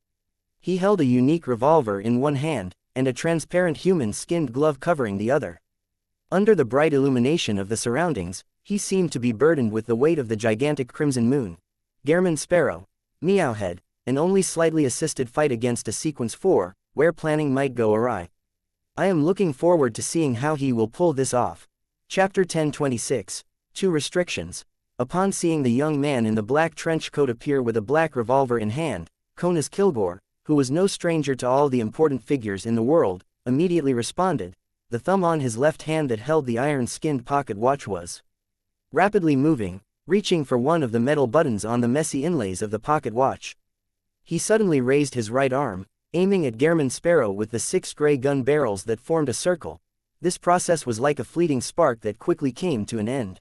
A: He held a unique revolver in one hand, and a transparent human-skinned glove covering the other. Under the bright illumination of the surroundings, he seemed to be burdened with the weight of the gigantic crimson moon. Gehrman Sparrow, Meowhead, an only slightly assisted fight against a Sequence 4, where planning might go awry. I am looking forward to seeing how he will pull this off. Chapter 1026. 2 Restrictions. Upon seeing the young man in the black trench coat appear with a black revolver in hand, Conas Kilgore, who was no stranger to all the important figures in the world, immediately responded. The thumb on his left hand that held the iron-skinned pocket watch was rapidly moving, reaching for one of the metal buttons on the messy inlays of the pocket watch. He suddenly raised his right arm, aiming at Gehrman Sparrow with the 6 gray gun barrels that formed a circle. This process was like a fleeting spark that quickly came to an end.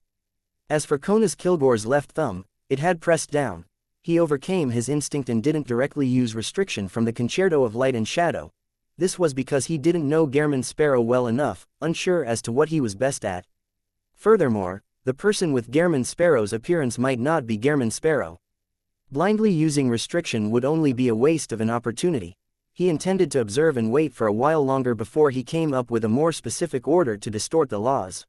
A: As for Conas Kilgore's left thumb, it had pressed down. He overcame his instinct and didn't directly use restriction from the Concerto of Light and Shadow. This was because he didn't know Gehrman Sparrow well enough, unsure as to what he was best at. Furthermore, the person with Gehrman Sparrow's appearance might not be Gehrman Sparrow. Blindly using restriction would only be a waste of an opportunity. He intended to observe and wait for a while longer before he came up with a more specific order to distort the laws.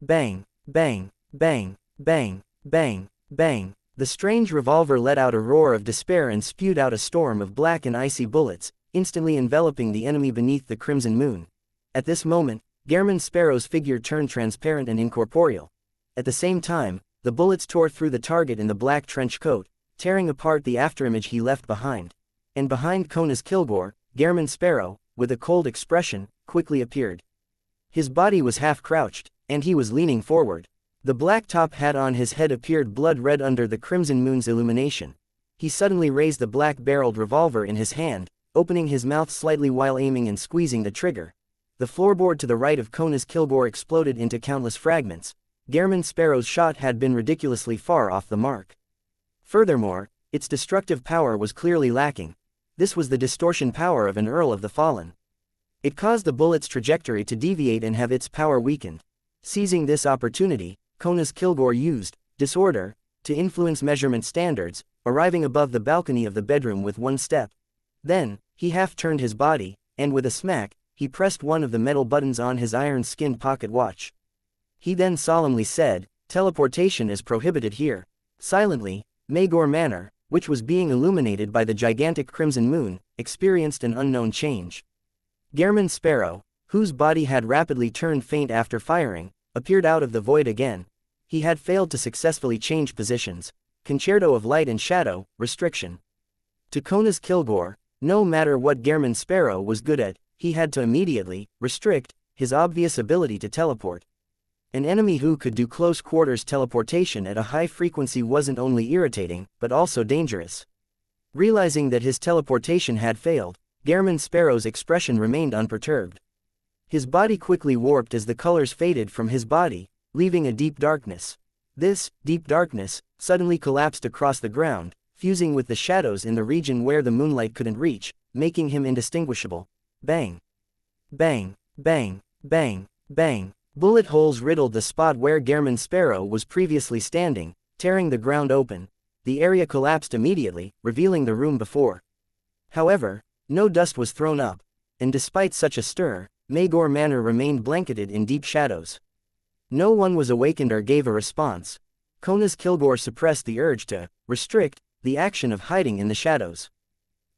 A: Bang, bang, bang, bang, bang, bang. The strange revolver let out a roar of despair and spewed out a storm of black and icy bullets, instantly enveloping the enemy beneath the crimson moon. At this moment, Gehrman Sparrow's figure turned transparent and incorporeal. At the same time, the bullets tore through the target in the black trench coat, tearing apart the afterimage he left behind. And behind Conas Kilgore, Gehrman Sparrow, with a cold expression, quickly appeared. His body was half crouched, and he was leaning forward. The black top hat on his head appeared blood-red under the crimson moon's illumination. He suddenly raised the black-barreled revolver in his hand, opening his mouth slightly while aiming and squeezing the trigger. The floorboard to the right of Conas Kilgore exploded into countless fragments. Gehrman Sparrow's shot had been ridiculously far off the mark. Furthermore, its destructive power was clearly lacking. This was the distortion power of an Earl of the Fallen. It caused the bullet's trajectory to deviate and have its power weakened. Seizing this opportunity, Conas Kilgore used disorder to influence measurement standards, arriving above the balcony of the bedroom with one step. Then, he half-turned his body, and with a smack, he pressed one of the metal buttons on his iron-skinned pocket watch. He then solemnly said, "Teleportation is prohibited here." Silently, Magor Manor, which was being illuminated by the gigantic crimson moon, experienced an unknown change. Gehrman Sparrow, whose body had rapidly turned faint after firing, appeared out of the void again. He had failed to successfully change positions. Concerto of Light and Shadow, restriction. To Conas Kilgore, no matter what Gehrman Sparrow was good at, he had to immediately restrict his obvious ability to teleport. An enemy who could do close-quarters teleportation at a high frequency wasn't only irritating, but also dangerous. Realizing that his teleportation had failed, Gehrman Sparrow's expression remained unperturbed. His body quickly warped as the colors faded from his body, leaving a deep darkness. This deep darkness suddenly collapsed across the ground, fusing with the shadows in the region where the moonlight couldn't reach, making him indistinguishable. Bang! Bang! Bang! Bang! Bang! Bullet holes riddled the spot where Gehrman Sparrow was previously standing, tearing the ground open. The area collapsed immediately, revealing the room before. However, no dust was thrown up, and despite such a stir, Magor Manor remained blanketed in deep shadows. No one was awakened or gave a response. Conas Kilgore suppressed the urge to restrict the action of hiding in the shadows.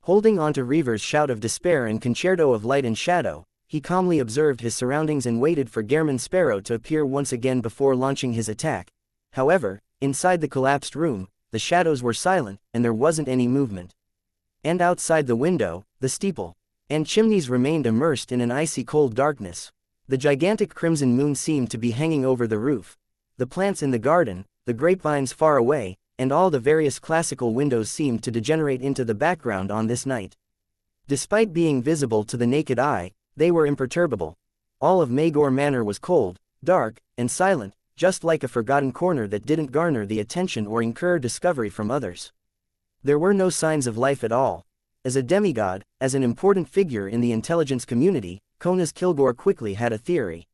A: Holding on to Reaver's shout of despair and Concerto of Light and Shadow, he calmly observed his surroundings and waited for Gehrman Sparrow to appear once again before launching his attack. However, inside the collapsed room, the shadows were silent, and there wasn't any movement. And outside the window, the steeple and chimneys remained immersed in an icy cold darkness. The gigantic crimson moon seemed to be hanging over the roof. The plants in the garden, the grapevines far away, and all the various classical windows seemed to degenerate into the background on this night. Despite being visible to the naked eye, they were imperturbable. All of Magor Manor was cold, dark, and silent, just like a forgotten corner that didn't garner the attention or incur discovery from others. There were no signs of life at all. As a demigod, as an important figure in the intelligence community, Conas Kilgore quickly had a theory.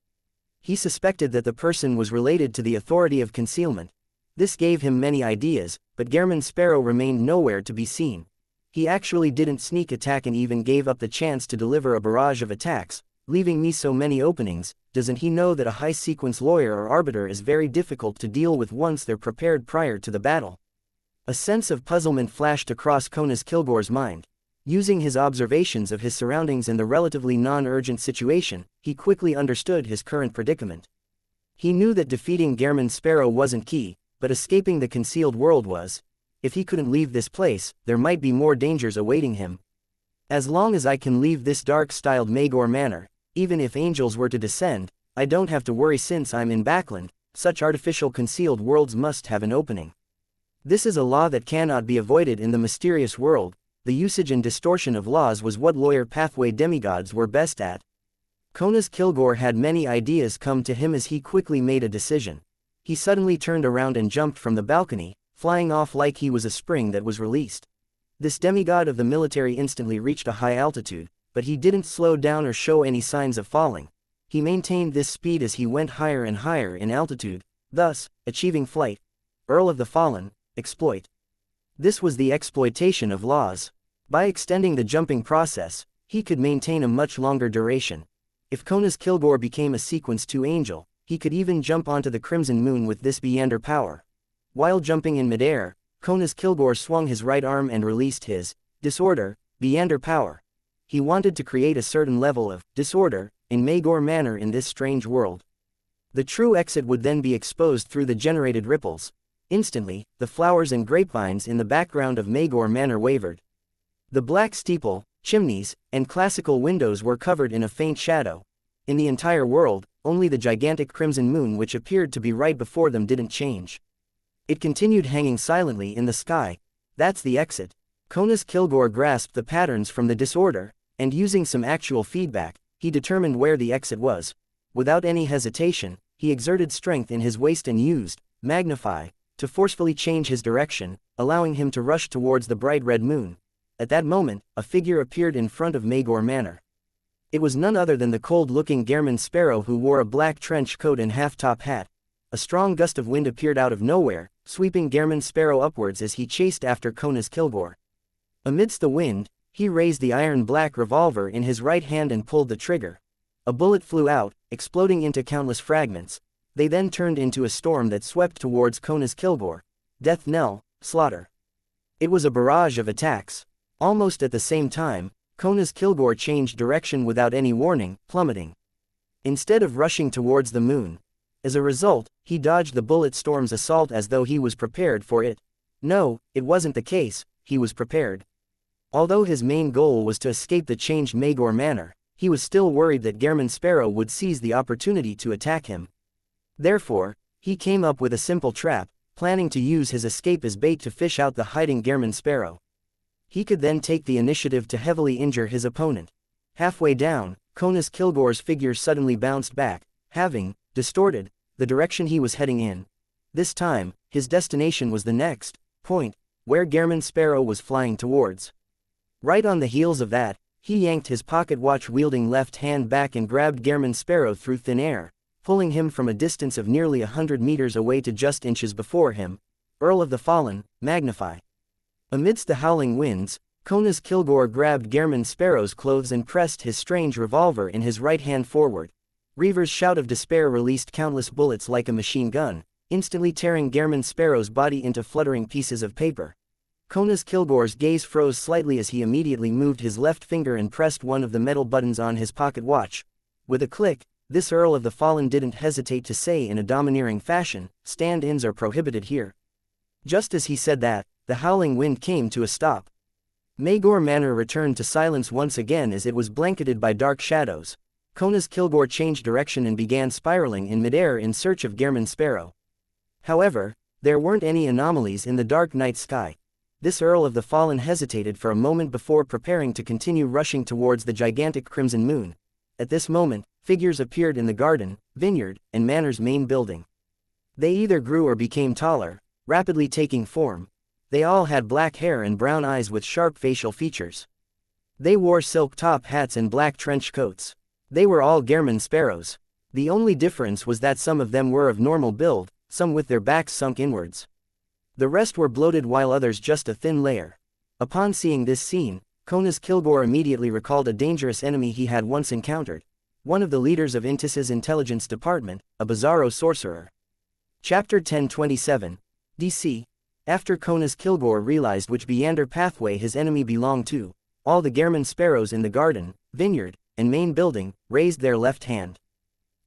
A: He suspected that the person was related to the authority of concealment. This gave him many ideas, but Gehrman Sparrow remained nowhere to be seen. He actually didn't sneak attack and even gave up the chance to deliver a barrage of attacks, leaving me so many openings. Doesn't he know that a high-sequence lawyer or arbiter is very difficult to deal with once they're prepared prior to the battle? A sense of puzzlement flashed across Conas Kilgore's mind. Using his observations of his surroundings and the relatively non-urgent situation, he quickly understood his current predicament. He knew that defeating Gehrman Sparrow wasn't key, but escaping the concealed world was. If he couldn't leave this place, there might be more dangers awaiting him. As long as I can leave this dark-styled Magor Manor, even if angels were to descend, I don't have to worry since I'm in Backland. Such artificial concealed worlds must have an opening. This is a law that cannot be avoided in the mysterious world. The usage and distortion of laws was what lawyer pathway demigods were best at. Conas Kilgore had many ideas come to him as he quickly made a decision. He suddenly turned around and jumped from the balcony, flying off like he was a spring that was released. This demigod of the military instantly reached a high altitude, but he didn't slow down or show any signs of falling. He maintained this speed as he went higher and higher in altitude, thus achieving flight. Earl of the Fallen, exploit. This was the exploitation of laws. By extending the jumping process, he could maintain a much longer duration. If Conas Kilgore became a Sequence 2 angel, he could even jump onto the Crimson Moon with this Beander power. While jumping in midair, Conas Kilgore swung his right arm and released his disorder, Beander power. He wanted to create a certain level of disorder in Magor Manor in this strange world. The true exit would then be exposed through the generated ripples. Instantly, the flowers and grapevines in the background of Magor Manor wavered. The black steeple, chimneys, and classical windows were covered in a faint shadow. In the entire world, only the gigantic crimson moon which appeared to be right before them didn't change. It continued hanging silently in the sky. That's the exit. Conas Kilgore grasped the patterns from the disorder, and using some actual feedback, he determined where the exit was. Without any hesitation, he exerted strength in his waist and used magnify to forcefully change his direction, allowing him to rush towards the bright red moon. At that moment, a figure appeared in front of Magor Manor. It was none other than the cold-looking Gehrman Sparrow who wore a black trench coat and half-top hat. A strong gust of wind appeared out of nowhere, sweeping Gehrman Sparrow upwards as he chased after Conas Kilgore. Amidst the wind, he raised the iron-black revolver in his right hand and pulled the trigger. A bullet flew out, exploding into countless fragments. They then turned into a storm that swept towards Conas Kilgore. Death knell, slaughter. It was a barrage of attacks. Almost at the same time, Conas Kilgore changed direction without any warning, plummeting. Instead of rushing towards the moon. As a result, he dodged the bullet storm's assault as though he was prepared for it. No, it wasn't the case, he was prepared. Although his main goal was to escape the changed Magor Manor, he was still worried that Gehrman Sparrow would seize the opportunity to attack him. Therefore, he came up with a simple trap, planning to use his escape as bait to fish out the hiding Gehrman Sparrow. He could then take the initiative to heavily injure his opponent. Halfway down, Conas Kilgore's figure suddenly bounced back, having distorted the direction he was heading in. This time, his destination was the next point, where Gehrman Sparrow was flying towards. Right on the heels of that, he yanked his pocket watch-wielding left hand back and grabbed Gehrman Sparrow through thin air, pulling him from a distance of nearly 100 meters away to just inches before him. Earl of the Fallen, magnify. Amidst the howling winds, Conas Kilgore grabbed Gehrman Sparrow's clothes and pressed his strange revolver in his right hand forward. Reaver's shout of despair released countless bullets like a machine gun, instantly tearing Gehrman Sparrow's body into fluttering pieces of paper. Conas Kilgore's gaze froze slightly as he immediately moved his left finger and pressed one of the metal buttons on his pocket watch. With a click, this Earl of the Fallen didn't hesitate to say in a domineering fashion, "Stand-ins are prohibited here." Just as he said that, the howling wind came to a stop. Magor Manor returned to silence once again as it was blanketed by dark shadows. Conas Kilgore changed direction and began spiraling in midair in search of Gehrman Sparrow. However, there weren't any anomalies in the dark night sky. This Earl of the Fallen hesitated for a moment before preparing to continue rushing towards the gigantic crimson moon. At this moment, figures appeared in the garden, vineyard, and manor's main building. They either grew or became taller, rapidly taking form. They all had black hair and brown eyes with sharp facial features. They wore silk top hats and black trench coats. They were all German sparrows. The only difference was that some of them were of normal build, some with their backs sunk inwards. The rest were bloated while others just a thin layer. Upon seeing this scene, Conas Kilgore immediately recalled a dangerous enemy he had once encountered, one of the leaders of Intis's intelligence department, a bizarro sorcerer. Chapter 1027. DC. After Conas Kilgore realized which meander pathway his enemy belonged to, all the German sparrows in the garden, vineyard, and main building raised their left hand.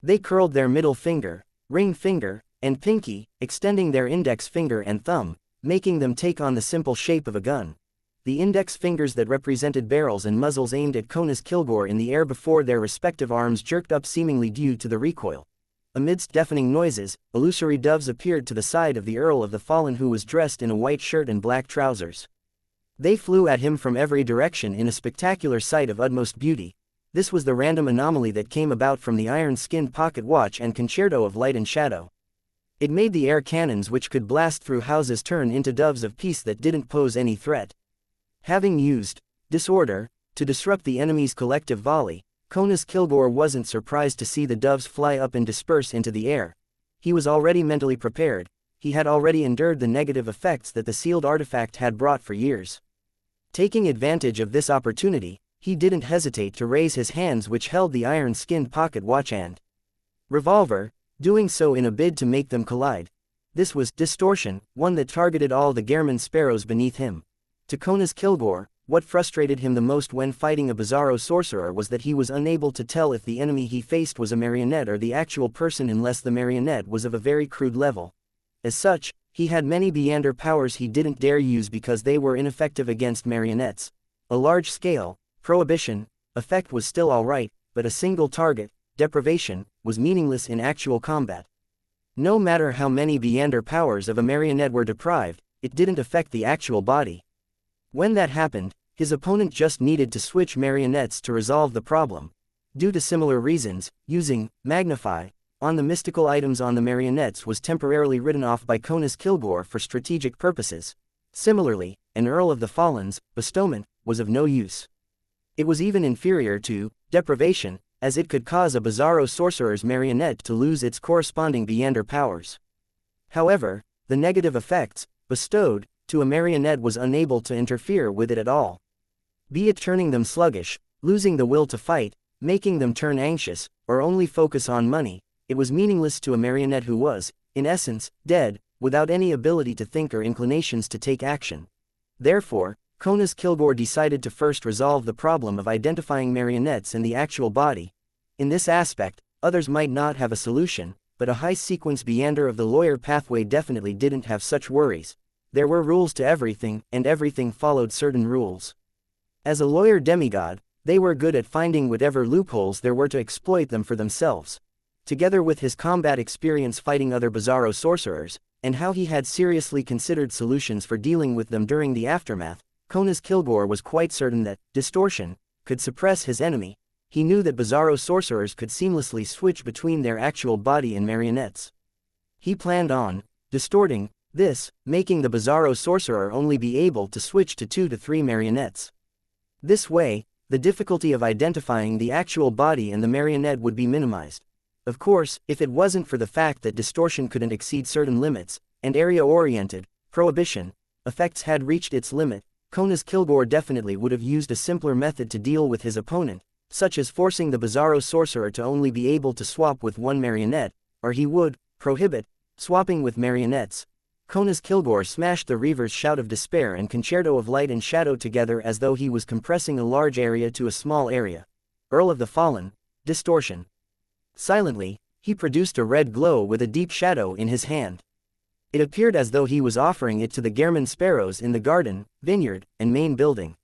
A: They curled their middle finger, ring finger, and pinky, extending their index finger and thumb, making them take on the simple shape of a gun. The index fingers that represented barrels and muzzles aimed at Conas Kilgore in the air before their respective arms jerked up seemingly due to the recoil. Amidst deafening noises, illusory doves appeared to the side of the Earl of the Fallen, who was dressed in a white shirt and black trousers. They flew at him from every direction in a spectacular sight of utmost beauty. This was the random anomaly that came about from the iron-skinned pocket watch and concerto of light and shadow. It made the air cannons which could blast through houses turn into doves of peace that didn't pose any threat. Having used disorder to disrupt the enemy's collective volley, Conas Kilgore wasn't surprised to see the doves fly up and disperse into the air. He was already mentally prepared. He had already endured the negative effects that the sealed artifact had brought for years. Taking advantage of this opportunity, he didn't hesitate to raise his hands which held the iron-skinned pocket watch and revolver, doing so in a bid to make them collide. This was distortion, one that targeted all the German sparrows beneath him. To Conas Kilgore, what frustrated him the most when fighting a bizarro sorcerer was that he was unable to tell if the enemy he faced was a marionette or the actual person unless the marionette was of a very crude level. As such, he had many meander powers he didn't dare use because they were ineffective against marionettes. A large-scale prohibition effect was still alright, but a single target, deprivation, was meaningless in actual combat. No matter how many meander powers of a marionette were deprived, it didn't affect the actual body. When that happened, his opponent just needed to switch marionettes to resolve the problem. Due to similar reasons, using magnify on the mystical items on the marionettes was temporarily written off by Conas Kilgore for strategic purposes. Similarly, an Earl of the Fallen's bestowment was of no use. It was even inferior to deprivation, as it could cause a bizarro sorcerer's marionette to lose its corresponding meander powers. However, the negative effects bestowed to a marionette was unable to interfere with it at all. Be it turning them sluggish, losing the will to fight, making them turn anxious, or only focus on money, it was meaningless to a marionette who was, in essence, dead, without any ability to think or inclinations to take action. Therefore, Conas Kilgore decided to first resolve the problem of identifying marionettes and the actual body. In this aspect, others might not have a solution, but a high-sequence meander of the lawyer pathway definitely didn't have such worries. There were rules to everything, and everything followed certain rules. As a lawyer demigod, they were good at finding whatever loopholes there were to exploit them for themselves. Together with his combat experience fighting other bizarro sorcerers, and how he had seriously considered solutions for dealing with them during the aftermath, Conas Kilgore was quite certain that distortion could suppress his enemy. He knew that bizarro sorcerers could seamlessly switch between their actual body and marionettes. He planned on distorting this, making the bizarro sorcerer only be able to switch to 2 to 3 marionettes. This way, the difficulty of identifying the actual body and the marionette would be minimized. Of course, if it wasn't for the fact that distortion couldn't exceed certain limits, and area-oriented prohibition effects had reached its limit, Conas Kilgore definitely would have used a simpler method to deal with his opponent, such as forcing the bizarro sorcerer to only be able to swap with one marionette, or he would prohibit swapping with marionettes. Conas Kilgore smashed the Reaver's shout of despair and concerto of light and shadow together as though he was compressing a large area to a small area. Earl of the Fallen, distortion. Silently, he produced a red glow with a deep shadow in his hand. It appeared as though he was offering it to the German sparrows in the garden, vineyard, and main building.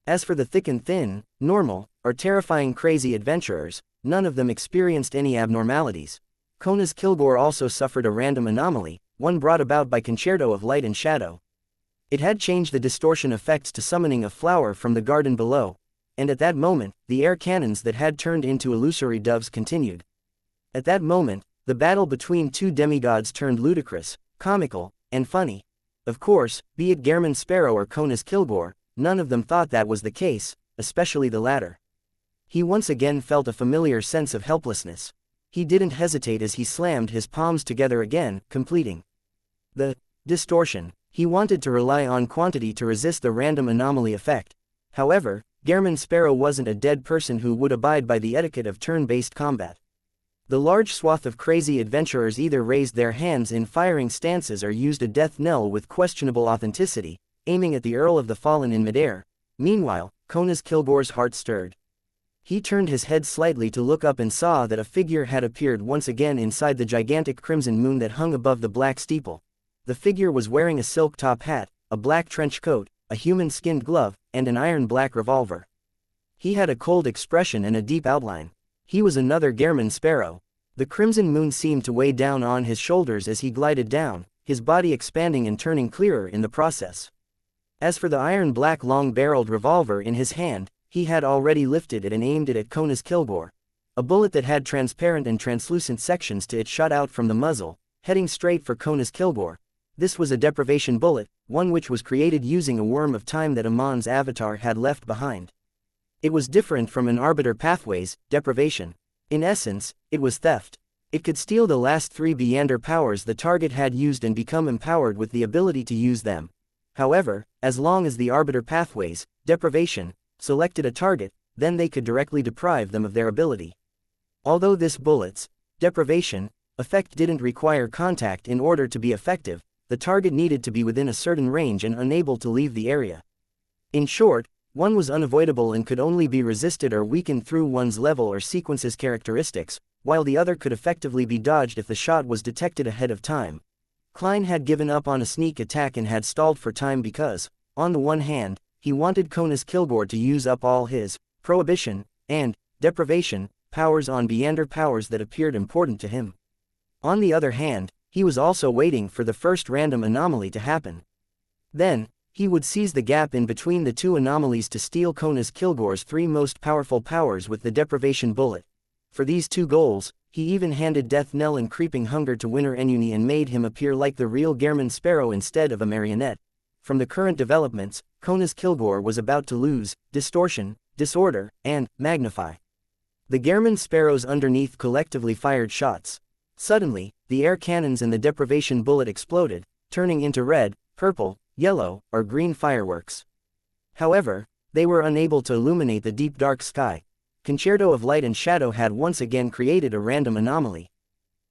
A: As for the thick and thin, normal, or terrifying crazy adventurers, none of them experienced any abnormalities. Conas Kilgore also suffered a random anomaly, one brought about by concerto of light and shadow. It had changed the distortion effects to summoning a flower from the garden below, and at that moment, the air cannons that had turned into illusory doves continued. At that moment, the battle between two demigods turned ludicrous, comical, and funny. Of course, be it Gehrman Sparrow or Conus Kilgore, none of them thought that was the case, especially the latter. He once again felt a familiar sense of helplessness. He didn't hesitate as he slammed his palms together again, completing the distortion. He wanted to rely on quantity to resist the random anomaly effect. However, Gehrman Sparrow wasn't a dead person who would abide by the etiquette of turn-based combat. The large swath of crazy adventurers either raised their hands in firing stances or used a death knell with questionable authenticity, aiming at the Earl of the Fallen in midair. Meanwhile, Conus Kilgore's heart stirred. He turned his head slightly to look up and saw that a figure had appeared once again inside the gigantic crimson moon that hung above the black steeple. The figure was wearing a silk top hat, a black trench coat, a human-skinned glove, and an iron-black revolver. He had a cold expression and a deep outline. He was another Gehrman Sparrow. The crimson moon seemed to weigh down on his shoulders as he glided down, his body expanding and turning clearer in the process. As for the iron-black long-barreled revolver in his hand, he had already lifted it and aimed it at Conus Kilgore. A bullet that had transparent and translucent sections to it shot out from the muzzle, heading straight for Conus Kilgore. This was a deprivation bullet, one which was created using a worm of time that Amon's avatar had left behind. It was different from an arbiter pathway's deprivation. In essence, it was theft. It could steal the last 3 Beyonder powers the target had used and become empowered with the ability to use them. However, as long as the arbiter pathways deprivation selected a target, then they could directly deprive them of their ability. Although this bullet's deprivation effect didn't require contact in order to be effective, the target needed to be within a certain range and unable to leave the area. In short, one was unavoidable and could only be resisted or weakened through one's level or sequence's characteristics, while the other could effectively be dodged if the shot was detected ahead of time. Klein had given up on a sneak attack and had stalled for time because, on the one hand, he wanted Conus Kilgore to use up all his prohibition and deprivation powers on Beyonder powers that appeared important to him. On the other hand, he was also waiting for the first random anomaly to happen. Then, he would seize the gap in between the two anomalies to steal Conus Kilgore's 3 most powerful powers with the deprivation bullet. For these 2 goals, he even handed Death Knell and Creeping Hunger to Winner Ennuni and made him appear like the real Gehrman Sparrow instead of a marionette. From the current developments, Conus Kilgore was about to lose distortion, disorder, and magnify. The Gehrman Sparrows underneath collectively fired shots. Suddenly, the air cannons and the deprivation bullet exploded, turning into red, purple, yellow, or green fireworks. However, they were unable to illuminate the deep dark sky. Concerto of Light and Shadow had once again created a random anomaly.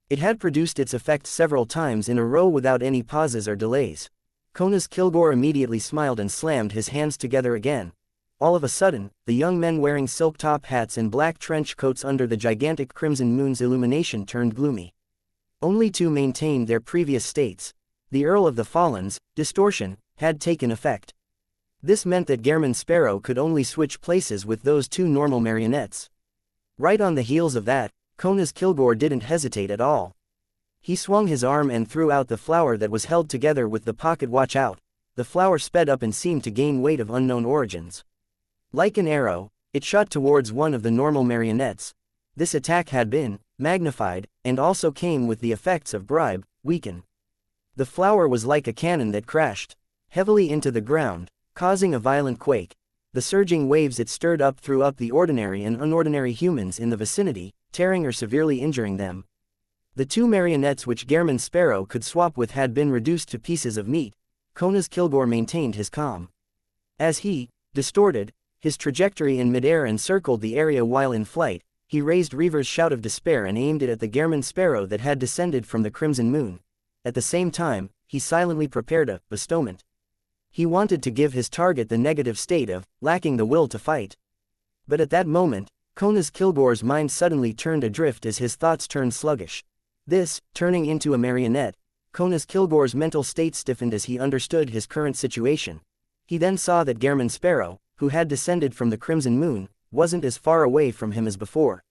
A: It had produced its effect several times in a row without any pauses or delays. Conus Kilgore immediately smiled and slammed his hands together again. All of a sudden, the young men wearing silk top hats and black trench coats under the gigantic crimson moon's illumination turned gloomy. Only 2 maintained their previous states. The Earl of the Fallen's distortion had taken effect. This meant that Gehrman Sparrow could only switch places with those 2 normal marionettes. Right on the heels of that, Conus Kilgore didn't hesitate at all. He swung his arm and threw out the flower that was held together with the pocket watch out. The flower sped up and seemed to gain weight of unknown origins. Like an arrow, it shot towards one of the normal marionettes. This attack had been magnified, and also came with the effects of bribe, weaken. The flower was like a cannon that crashed heavily into the ground, causing a violent quake. The surging waves it stirred up threw up the ordinary and unordinary humans in the vicinity, tearing or severely injuring them. The 2 marionettes which Gehrman Sparrow could swap with had been reduced to pieces of meat. Conus Kilgore maintained his calm. As he distorted his trajectory in midair and circled the area while in flight, he raised Reaver's shout of despair and aimed it at the Gehrman Sparrow that had descended from the crimson moon. At the same time, he silently prepared a bestowment. He wanted to give his target the negative state of lacking the will to fight. But at that moment, Conus Kilgore's mind suddenly turned adrift as his thoughts turned sluggish. This, turning into a marionette, Conus Kilgore's mental state stiffened as he understood his current situation. He then saw that Gehrman Sparrow, who had descended from the crimson moon, wasn't as far away from him as before.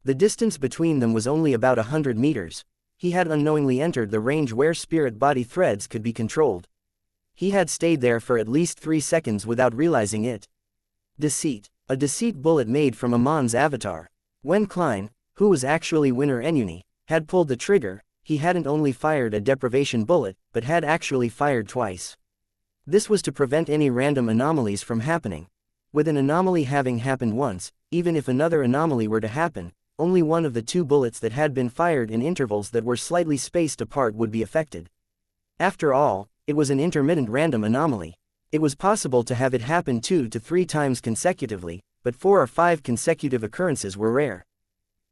A: The distance between them was only about 100 meters. He had unknowingly entered the range where spirit body threads could be controlled. He had stayed there for at least 3 seconds without realizing it. Deceit. A deceit bullet made from Amon's avatar. When Klein, who was actually Winner Ennuni, had pulled the trigger, he hadn't only fired a deprivation bullet, but had actually fired twice. This was to prevent any random anomalies from happening. With an anomaly having happened once, even if another anomaly were to happen, only one of the two bullets that had been fired in intervals that were slightly spaced apart would be affected. After all, it was an intermittent random anomaly. It was possible to have it happen 2 to 3 times consecutively, but 4 or 5 consecutive occurrences were rare.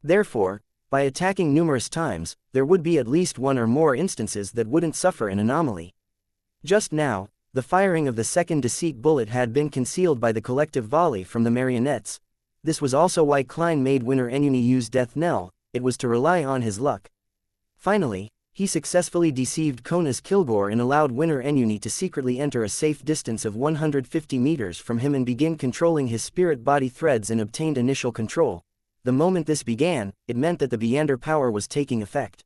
A: Therefore, by attacking numerous times, there would be at least one or more instances that wouldn't suffer an anomaly. Just now, the firing of the second deceit bullet had been concealed by the collective volley from the marionettes. This was also why Klein made Winner Ennuni use Death Knell, it was to rely on his luck. Finally, he successfully deceived Konas Kilgore and allowed Winner Ennuni to secretly enter a safe distance of 150 meters from him and begin controlling his spirit body threads and obtained initial control. The moment this began, it meant that the Beander power was taking effect.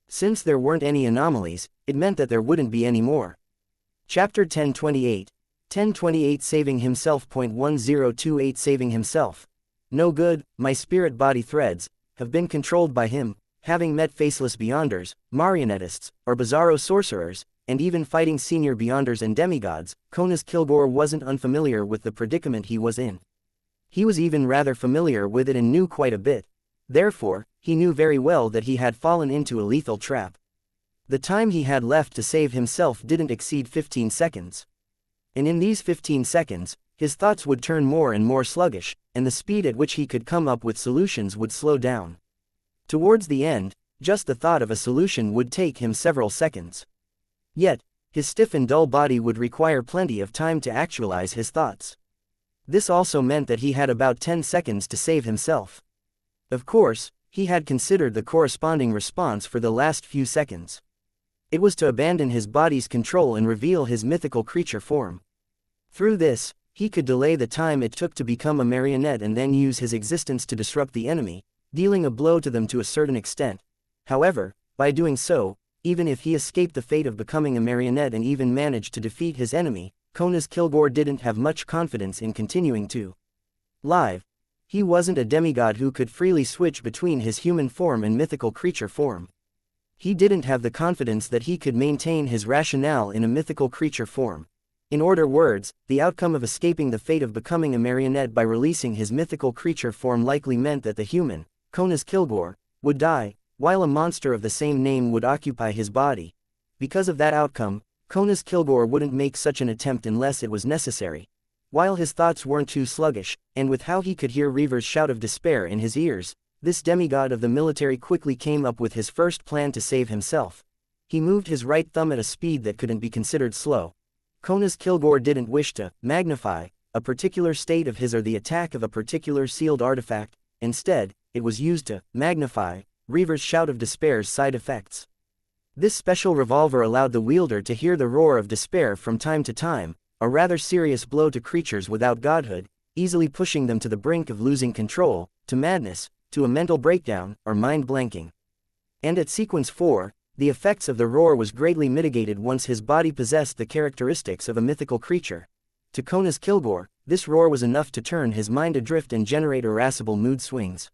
A: Since there weren't any anomalies, it meant that there wouldn't be any more. Chapter 1028. 1028 Saving Himself. 1028 Saving Himself. No good, my spirit body threads have been controlled by him, having met faceless Beyonders, marionettists, or bizarro sorcerers, and even fighting senior Beyonders and demigods. Konas Kilgore wasn't unfamiliar with the predicament he was in. He was even rather familiar with it and knew quite a bit. Therefore, he knew very well that he had fallen into a lethal trap. The time he had left to save himself didn't exceed 15 seconds. And in these 15 seconds, his thoughts would turn more and more sluggish, and the speed at which he could come up with solutions would slow down. Towards the end, just the thought of a solution would take him several seconds. Yet, his stiff and dull body would require plenty of time to actualize his thoughts. This also meant that he had about 10 seconds to save himself. Of course, he had considered the corresponding response for the last few seconds. It was to abandon his body's control and reveal his mythical creature form. Through this, he could delay the time it took to become a marionette and then use his existence to disrupt the enemy, dealing a blow to them to a certain extent. However, by doing so, even if he escaped the fate of becoming a marionette and even managed to defeat his enemy, Konas Kilgore didn't have much confidence in continuing to live. He wasn't a demigod who could freely switch between his human form and mythical creature form. He didn't have the confidence that he could maintain his rationale in a mythical creature form. In other words, the outcome of escaping the fate of becoming a marionette by releasing his mythical creature form likely meant that the human, Konas Kilgore, would die, while a monster of the same name would occupy his body. Because of that outcome, Konas Kilgore wouldn't make such an attempt unless it was necessary. While his thoughts weren't too sluggish, and with how he could hear Reaver's shout of despair in his ears, this demigod of the military quickly came up with his first plan to save himself. He moved his right thumb at a speed that couldn't be considered slow. Konas Kilgore didn't wish to magnify a particular state of his or the attack of a particular sealed artifact. Instead, it was used to magnify Reaver's shout of despair's side effects. This special revolver allowed the wielder to hear the roar of despair from time to time, a rather serious blow to creatures without godhood, easily pushing them to the brink of losing control, to madness, to a mental breakdown, or mind blanking. And at sequence 4, the effects of the roar was greatly mitigated once his body possessed the characteristics of a mythical creature. To Konas Kilgore, this roar was enough to turn his mind adrift and generate irascible mood swings.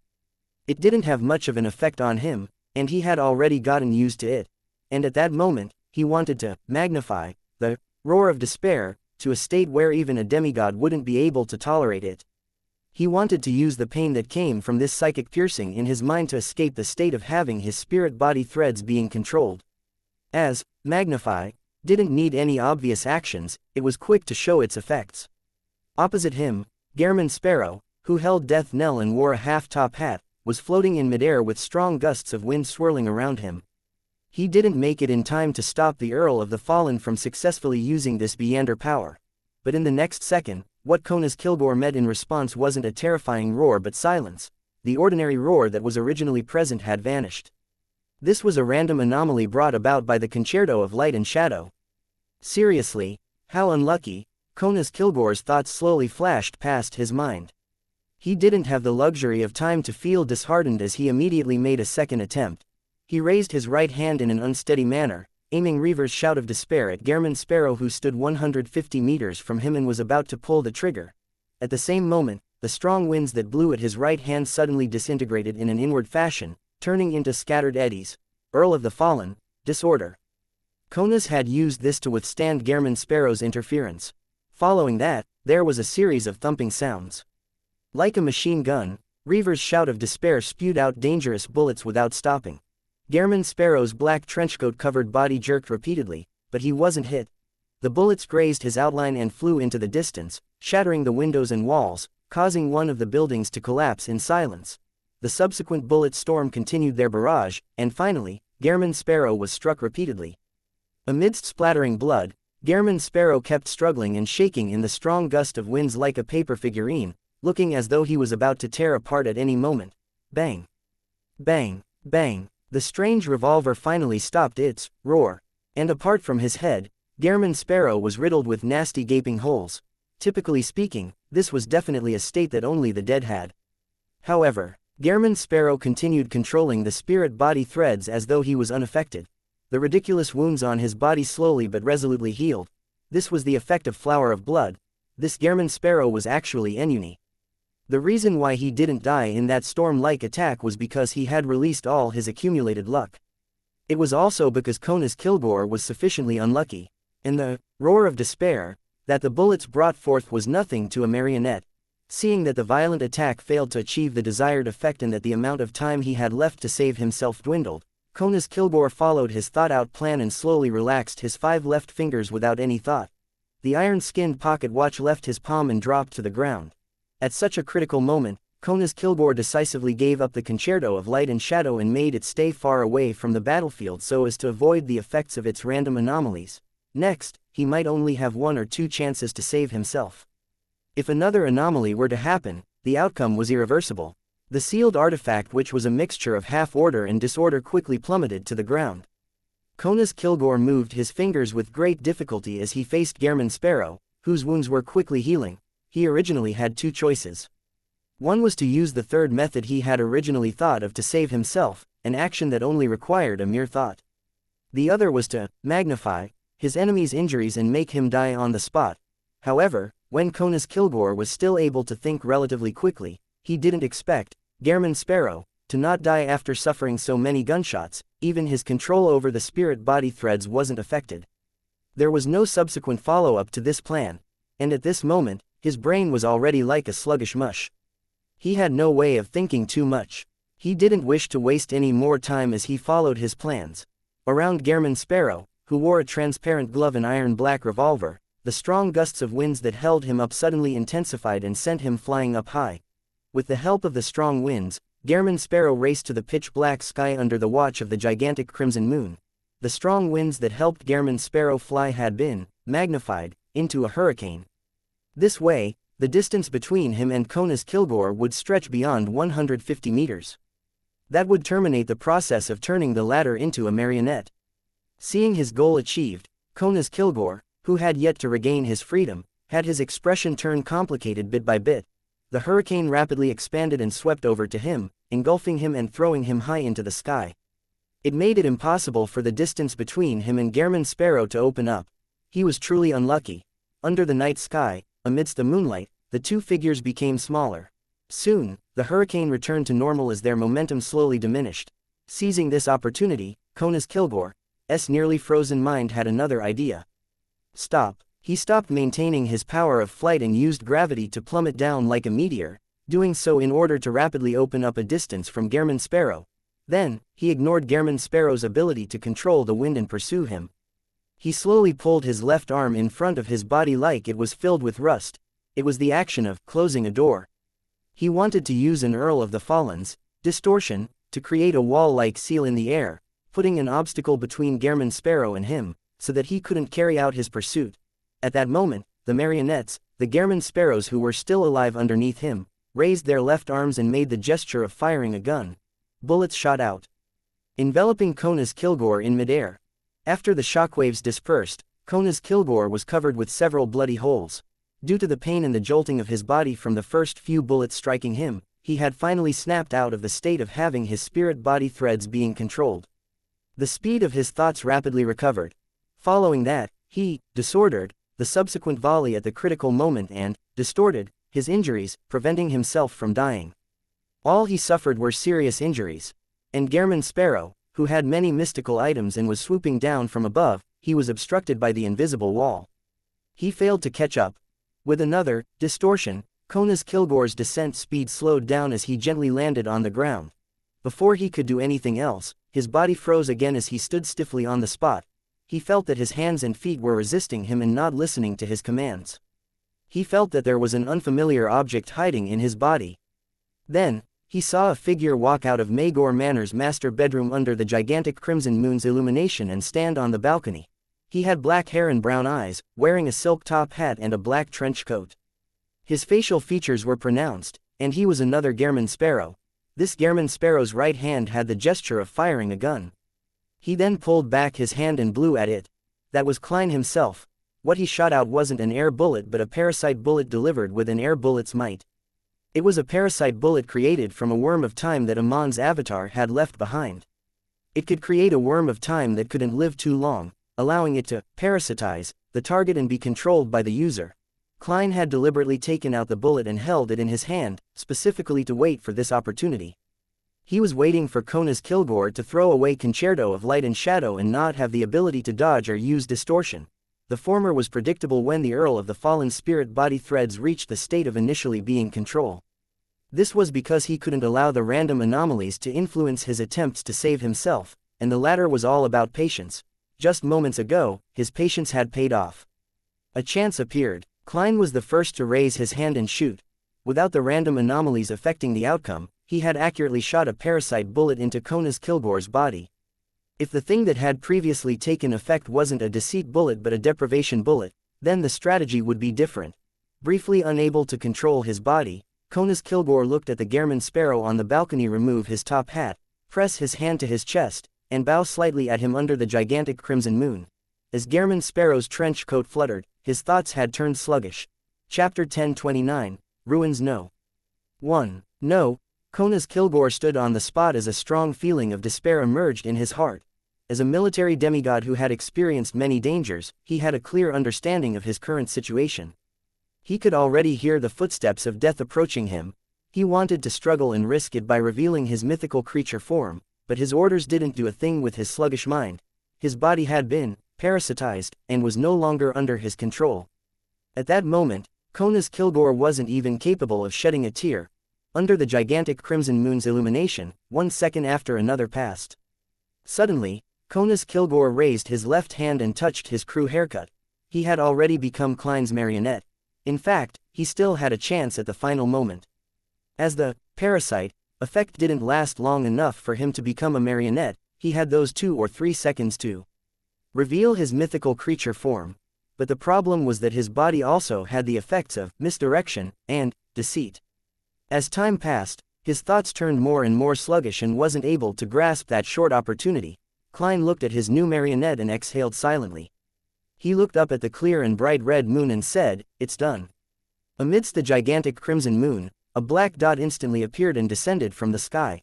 A: It didn't have much of an effect on him, and he had already gotten used to it. And at that moment, he wanted to magnify the roar of despair to a state where even a demigod wouldn't be able to tolerate it. He wanted to use the pain that came from this psychic piercing in his mind to escape the state of having his spirit body threads being controlled. As magnify didn't need any obvious actions, it was quick to show its effects. Opposite him, Gehrman Sparrow, who held Death Knell and wore a half-top hat, was floating in midair with strong gusts of wind swirling around him. He didn't make it in time to stop the Earl of the Fallen from successfully using this Beander power. But in the next second, what Konas Kilgore met in response wasn't a terrifying roar but silence. The ordinary roar that was originally present had vanished. This was a random anomaly brought about by the concerto of light and shadow. Seriously, how unlucky, Konas Kilgore's thoughts slowly flashed past his mind. He didn't have the luxury of time to feel disheartened as he immediately made a second attempt. He raised his right hand in an unsteady manner, aiming Reaver's shout of despair at Gehrman Sparrow, who stood 150 meters from him and was about to pull the trigger. At the same moment, the strong winds that blew at his right hand suddenly disintegrated in an inward fashion, turning into scattered eddies. Earl of the Fallen, disorder. Konas had used this to withstand Gehrman Sparrow's interference. Following that, there was a series of thumping sounds. Like a machine gun, Reaver's shout of despair spewed out dangerous bullets without stopping. Gehrman Sparrow's black trenchcoat-covered body jerked repeatedly, but he wasn't hit. The bullets grazed his outline and flew into the distance, shattering the windows and walls, causing one of the buildings to collapse in silence. The subsequent bullet storm continued their barrage, and finally, Gehrman Sparrow was struck repeatedly. Amidst splattering blood, Gehrman Sparrow kept struggling and shaking in the strong gust of winds like a paper figurine, looking as though he was about to tear apart at any moment. Bang! Bang! Bang! The strange revolver finally stopped its roar, and apart from his head, Gehrman Sparrow was riddled with nasty gaping holes. Typically speaking, this was definitely a state that only the dead had. However, Gehrman Sparrow continued controlling the spirit body threads as though he was unaffected. The ridiculous wounds on his body slowly but resolutely healed. This was the effect of flower of blood. This Gehrman Sparrow was actually Enuni. The reason why he didn't die in that storm-like attack was because he had released all his accumulated luck. It was also because Konas Kilgore was sufficiently unlucky, and the roar of despair that the bullets brought forth was nothing to a marionette. Seeing that the violent attack failed to achieve the desired effect and that the amount of time he had left to save himself dwindled, Konas Kilgore followed his thought-out plan and slowly relaxed his 5 left fingers without any thought. The iron-skinned pocket watch left his palm and dropped to the ground. At such a critical moment, Konas Kilgore decisively gave up the concerto of light and shadow and made it stay far away from the battlefield so as to avoid the effects of its random anomalies. Next, he might only have 1 or 2 chances to save himself. If another anomaly were to happen, the outcome was irreversible. The sealed artifact, which was a mixture of half-order and disorder, quickly plummeted to the ground. Konas Kilgore moved his fingers with great difficulty as he faced Gehrman Sparrow, whose wounds were quickly healing. He originally had 2 choices. One was to use the third method he had originally thought of to save himself, an action that only required a mere thought. The other was to magnify his enemy's injuries and make him die on the spot. However, when Konas Kilgore was still able to think relatively quickly, he didn't expect Gehrman Sparrow to not die after suffering so many gunshots. Even his control over the spirit body threads wasn't affected. There was no subsequent follow-up to this plan, and at this moment, his brain was already like a sluggish mush. He had no way of thinking too much. He didn't wish to waste any more time as he followed his plans. Around Gehrman Sparrow, who wore a transparent glove and iron-black revolver, the strong gusts of winds that held him up suddenly intensified and sent him flying up high. With the help of the strong winds, Gehrman Sparrow raced to the pitch-black sky under the watch of the gigantic crimson moon. The strong winds that helped Gehrman Sparrow fly had been magnified into a hurricane. This way, the distance between him and Konas Kilgore would stretch beyond 150 meters. That would terminate the process of turning the latter into a marionette. Seeing his goal achieved, Konas Kilgore, who had yet to regain his freedom, had his expression turn complicated bit by bit. The hurricane rapidly expanded and swept over to him, engulfing him and throwing him high into the sky. It made it impossible for the distance between him and Gehrman Sparrow to open up. He was truly unlucky. Under the night sky, amidst the moonlight, the 2 figures became smaller. Soon, the hurricane returned to normal as their momentum slowly diminished. Seizing this opportunity, Konas Kilgore's nearly frozen mind had another idea. Stop. He stopped maintaining his power of flight and used gravity to plummet down like a meteor, doing so in order to rapidly open up a distance from Gehrman Sparrow. Then, he ignored Gehrman Sparrow's ability to control the wind and pursue him. He slowly pulled his left arm in front of his body like it was filled with rust. It was the action of closing a door. He wanted to use an Earl of the Fallen's distortion to create a wall-like seal in the air, putting an obstacle between Gehrman Sparrow and him, so that he couldn't carry out his pursuit. At that moment, the marionettes, the Gehrman Sparrows who were still alive underneath him, raised their left arms and made the gesture of firing a gun. Bullets shot out, enveloping Konas Kilgore in midair. After the shockwaves dispersed, Konas Kilgore was covered with several bloody holes. Due to the pain and the jolting of his body from the first few bullets striking him, he had finally snapped out of the state of having his spirit body threads being controlled. The speed of his thoughts rapidly recovered. Following that, he disordered the subsequent volley at the critical moment and distorted his injuries, preventing himself from dying. All he suffered were serious injuries. And Gehrman Sparrow, who had many mystical items and was swooping down from above, he was obstructed by the invisible wall. He failed to catch up. With another distortion, Konas Kilgore's descent speed slowed down as he gently landed on the ground. Before he could do anything else, his body froze again as he stood stiffly on the spot. He felt that his hands and feet were resisting him and not listening to his commands. He felt that there was an unfamiliar object hiding in his body. Then, he saw a figure walk out of Magor Manor's master bedroom under the gigantic crimson moon's illumination and stand on the balcony. He had black hair and brown eyes, wearing a silk top hat and a black trench coat. His facial features were pronounced, and he was another Gehrman Sparrow. This Gehrman Sparrow's right hand had the gesture of firing a gun. He then pulled back his hand and blew at it. That was Klein himself. What he shot out wasn't an air bullet but a parasite bullet delivered with an air bullet's might. It was a parasite bullet created from a worm of time that Amon's avatar had left behind. It could create a worm of time that couldn't live too long, allowing it to parasitize the target and be controlled by the user. Klein had deliberately taken out the bullet and held it in his hand, specifically to wait for this opportunity. He was waiting for Konas Kilgore to throw away Concerto of Light and Shadow and not have the ability to dodge or use distortion. The former was predictable when the Earl of the Fallen Spirit body threads reached the state of initially being control. This was because he couldn't allow the random anomalies to influence his attempts to save himself, and the latter was all about patience. Just moments ago, his patience had paid off. A chance appeared. Klein was the first to raise his hand and shoot. Without the random anomalies affecting the outcome, he had accurately shot a parasite bullet into Konas Kilgore's body. If the thing that had previously taken effect wasn't a deceit bullet but a deprivation bullet, then the strategy would be different. Briefly unable to control his body, Konas Kilgore looked at the Gehrman Sparrow on the balcony remove his top hat, press his hand to his chest, and bow slightly at him under the gigantic crimson moon. As Gehrman Sparrow's trench coat fluttered, his thoughts had turned sluggish. Chapter 1029, Ruins No. 1. No. Konas Kilgore stood on the spot as a strong feeling of despair emerged in his heart. As a military demigod who had experienced many dangers, he had a clear understanding of his current situation. He could already hear the footsteps of death approaching him. He wanted to struggle and risk it by revealing his mythical creature form, but his orders didn't do a thing with his sluggish mind. His body had been parasitized, and was no longer under his control. At that moment, Konas Kilgore wasn't even capable of shedding a tear. Under the gigantic crimson moon's illumination, 1 second after another passed. Suddenly, Konas Kilgore raised his left hand and touched his crew haircut. He had already become Klein's marionette. In fact, he still had a chance at the final moment. As the parasite effect didn't last long enough for him to become a marionette, he had those 2 or 3 seconds to reveal his mythical creature form. But the problem was that his body also had the effects of misdirection and deceit. As time passed, his thoughts turned more and more sluggish and wasn't able to grasp that short opportunity. Klein looked at his new marionette and exhaled silently. He looked up at the clear and bright red moon and said, "It's done." Amidst the gigantic crimson moon, a black dot instantly appeared and descended from the sky.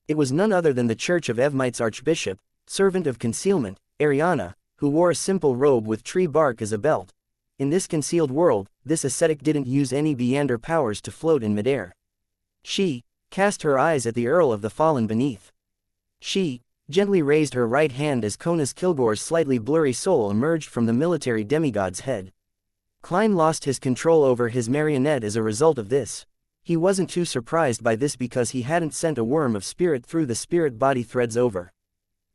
A: It was none other than the Church of Evmite's Archbishop, servant of concealment, Ariana, who wore a simple robe with tree bark as a belt. In this concealed world, this ascetic didn't use any Beander powers to float in midair. She cast her eyes at the Earl of the Fallen beneath. She gently raised her right hand as Konas Kilgore's slightly blurry soul emerged from the military demigod's head. Klein lost his control over his marionette as a result of this. He wasn't too surprised by this because he hadn't sent a worm of spirit through the spirit body threads over.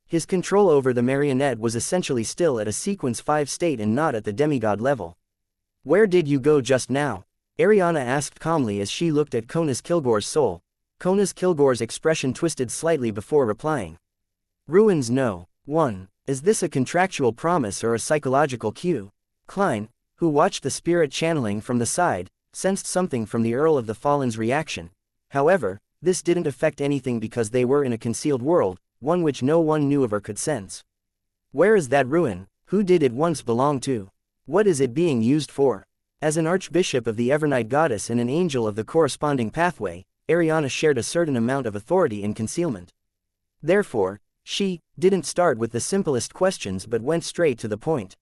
A: His control over the marionette was essentially still at a sequence 5 state and not at the demigod level. "Where did you go just now?" Ariana asked calmly as she looked at Konas Kilgore's soul. Konas Kilgore's expression twisted slightly before replying. "Ruins No. 1. Is this a contractual promise or a psychological cue?" Klein, who watched the spirit channeling from the side, sensed something from the Earl of the Fallen's reaction. However, this didn't affect anything because they were in a concealed world, one which no one knew of or could sense. "Where is that ruin? Who did it once belong to? What is it being used for?" As an archbishop of the Evernight goddess and an angel of the corresponding pathway, Ariana shared a certain amount of authority in concealment. Therefore, she didn't start with the simplest questions but went straight to the point.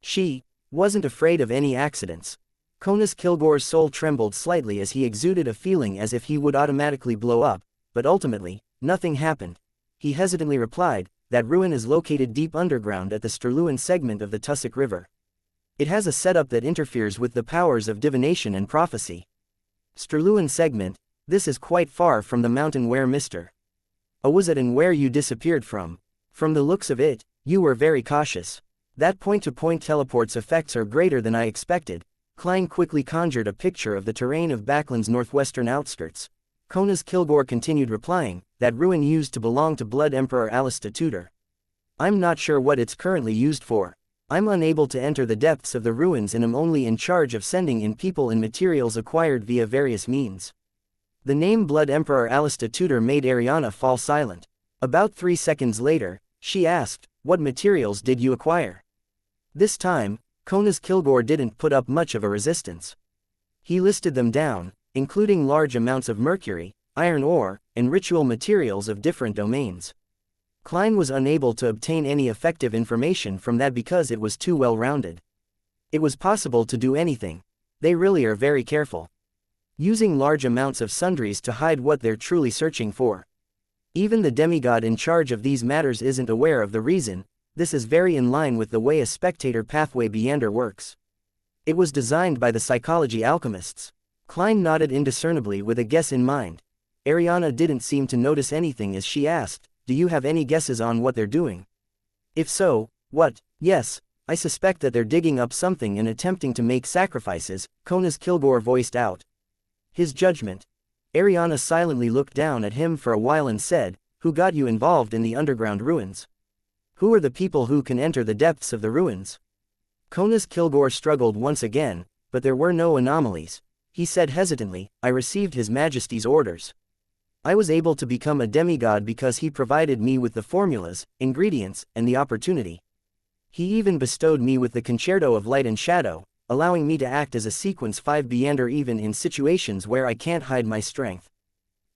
A: She wasn't afraid of any accidents. Konas Kilgore's soul trembled slightly as he exuded a feeling as if he would automatically blow up, but ultimately, nothing happened. he hesitantly replied, that ruin is located deep underground at the Sterluin segment of the Tussock River. It has a setup that interferes with the powers of divination and prophecy. Sterluin segment, this is quite far from the mountain where Mr. A was at and where you disappeared from. From the looks of it, you were very cautious. That point-to-point teleport's effects are greater than I expected. Klein quickly conjured a picture of the terrain of Backland's northwestern outskirts. Konas Kilgore continued replying, that ruin used to belong to Blood Emperor Alista Tudor. I'm not sure what it's currently used for. I'm unable to enter the depths of the ruins and am only in charge of sending in people and materials acquired via various means. The name Blood Emperor Alista Tudor made Ariana fall silent. About 3 seconds later, she asked, what materials did you acquire? This time, Konas Kilgore didn't put up much of a resistance. He listed them down, including large amounts of mercury, iron ore, and ritual materials of different domains. Klein was unable to obtain any effective information from that because it was too well-rounded. It was possible to do anything. They really are very careful, using large amounts of sundries to hide what they're truly searching for. Even the demigod in charge of these matters isn't aware of the reason. This is very in line with the way a spectator pathway meander works. It was designed by the psychology alchemists. Klein nodded indiscernibly with a guess in mind. Ariana didn't seem to notice anything as she asked, do you have any guesses on what they're doing? If so, what? Yes, I suspect that they're digging up something and attempting to make sacrifices, Konas Kilgore voiced out his judgment. Ariana silently looked down at him for a while and said, who got you involved in the underground ruins? Who are the people who can enter the depths of the ruins? Konas Kilgore struggled once again, but there were no anomalies. He said hesitantly, I received His Majesty's orders. I was able to become a demigod because he provided me with the formulas, ingredients, and the opportunity. He even bestowed me with the concerto of light and shadow, allowing me to act as a sequence 5 meander even in situations where I can't hide my strength.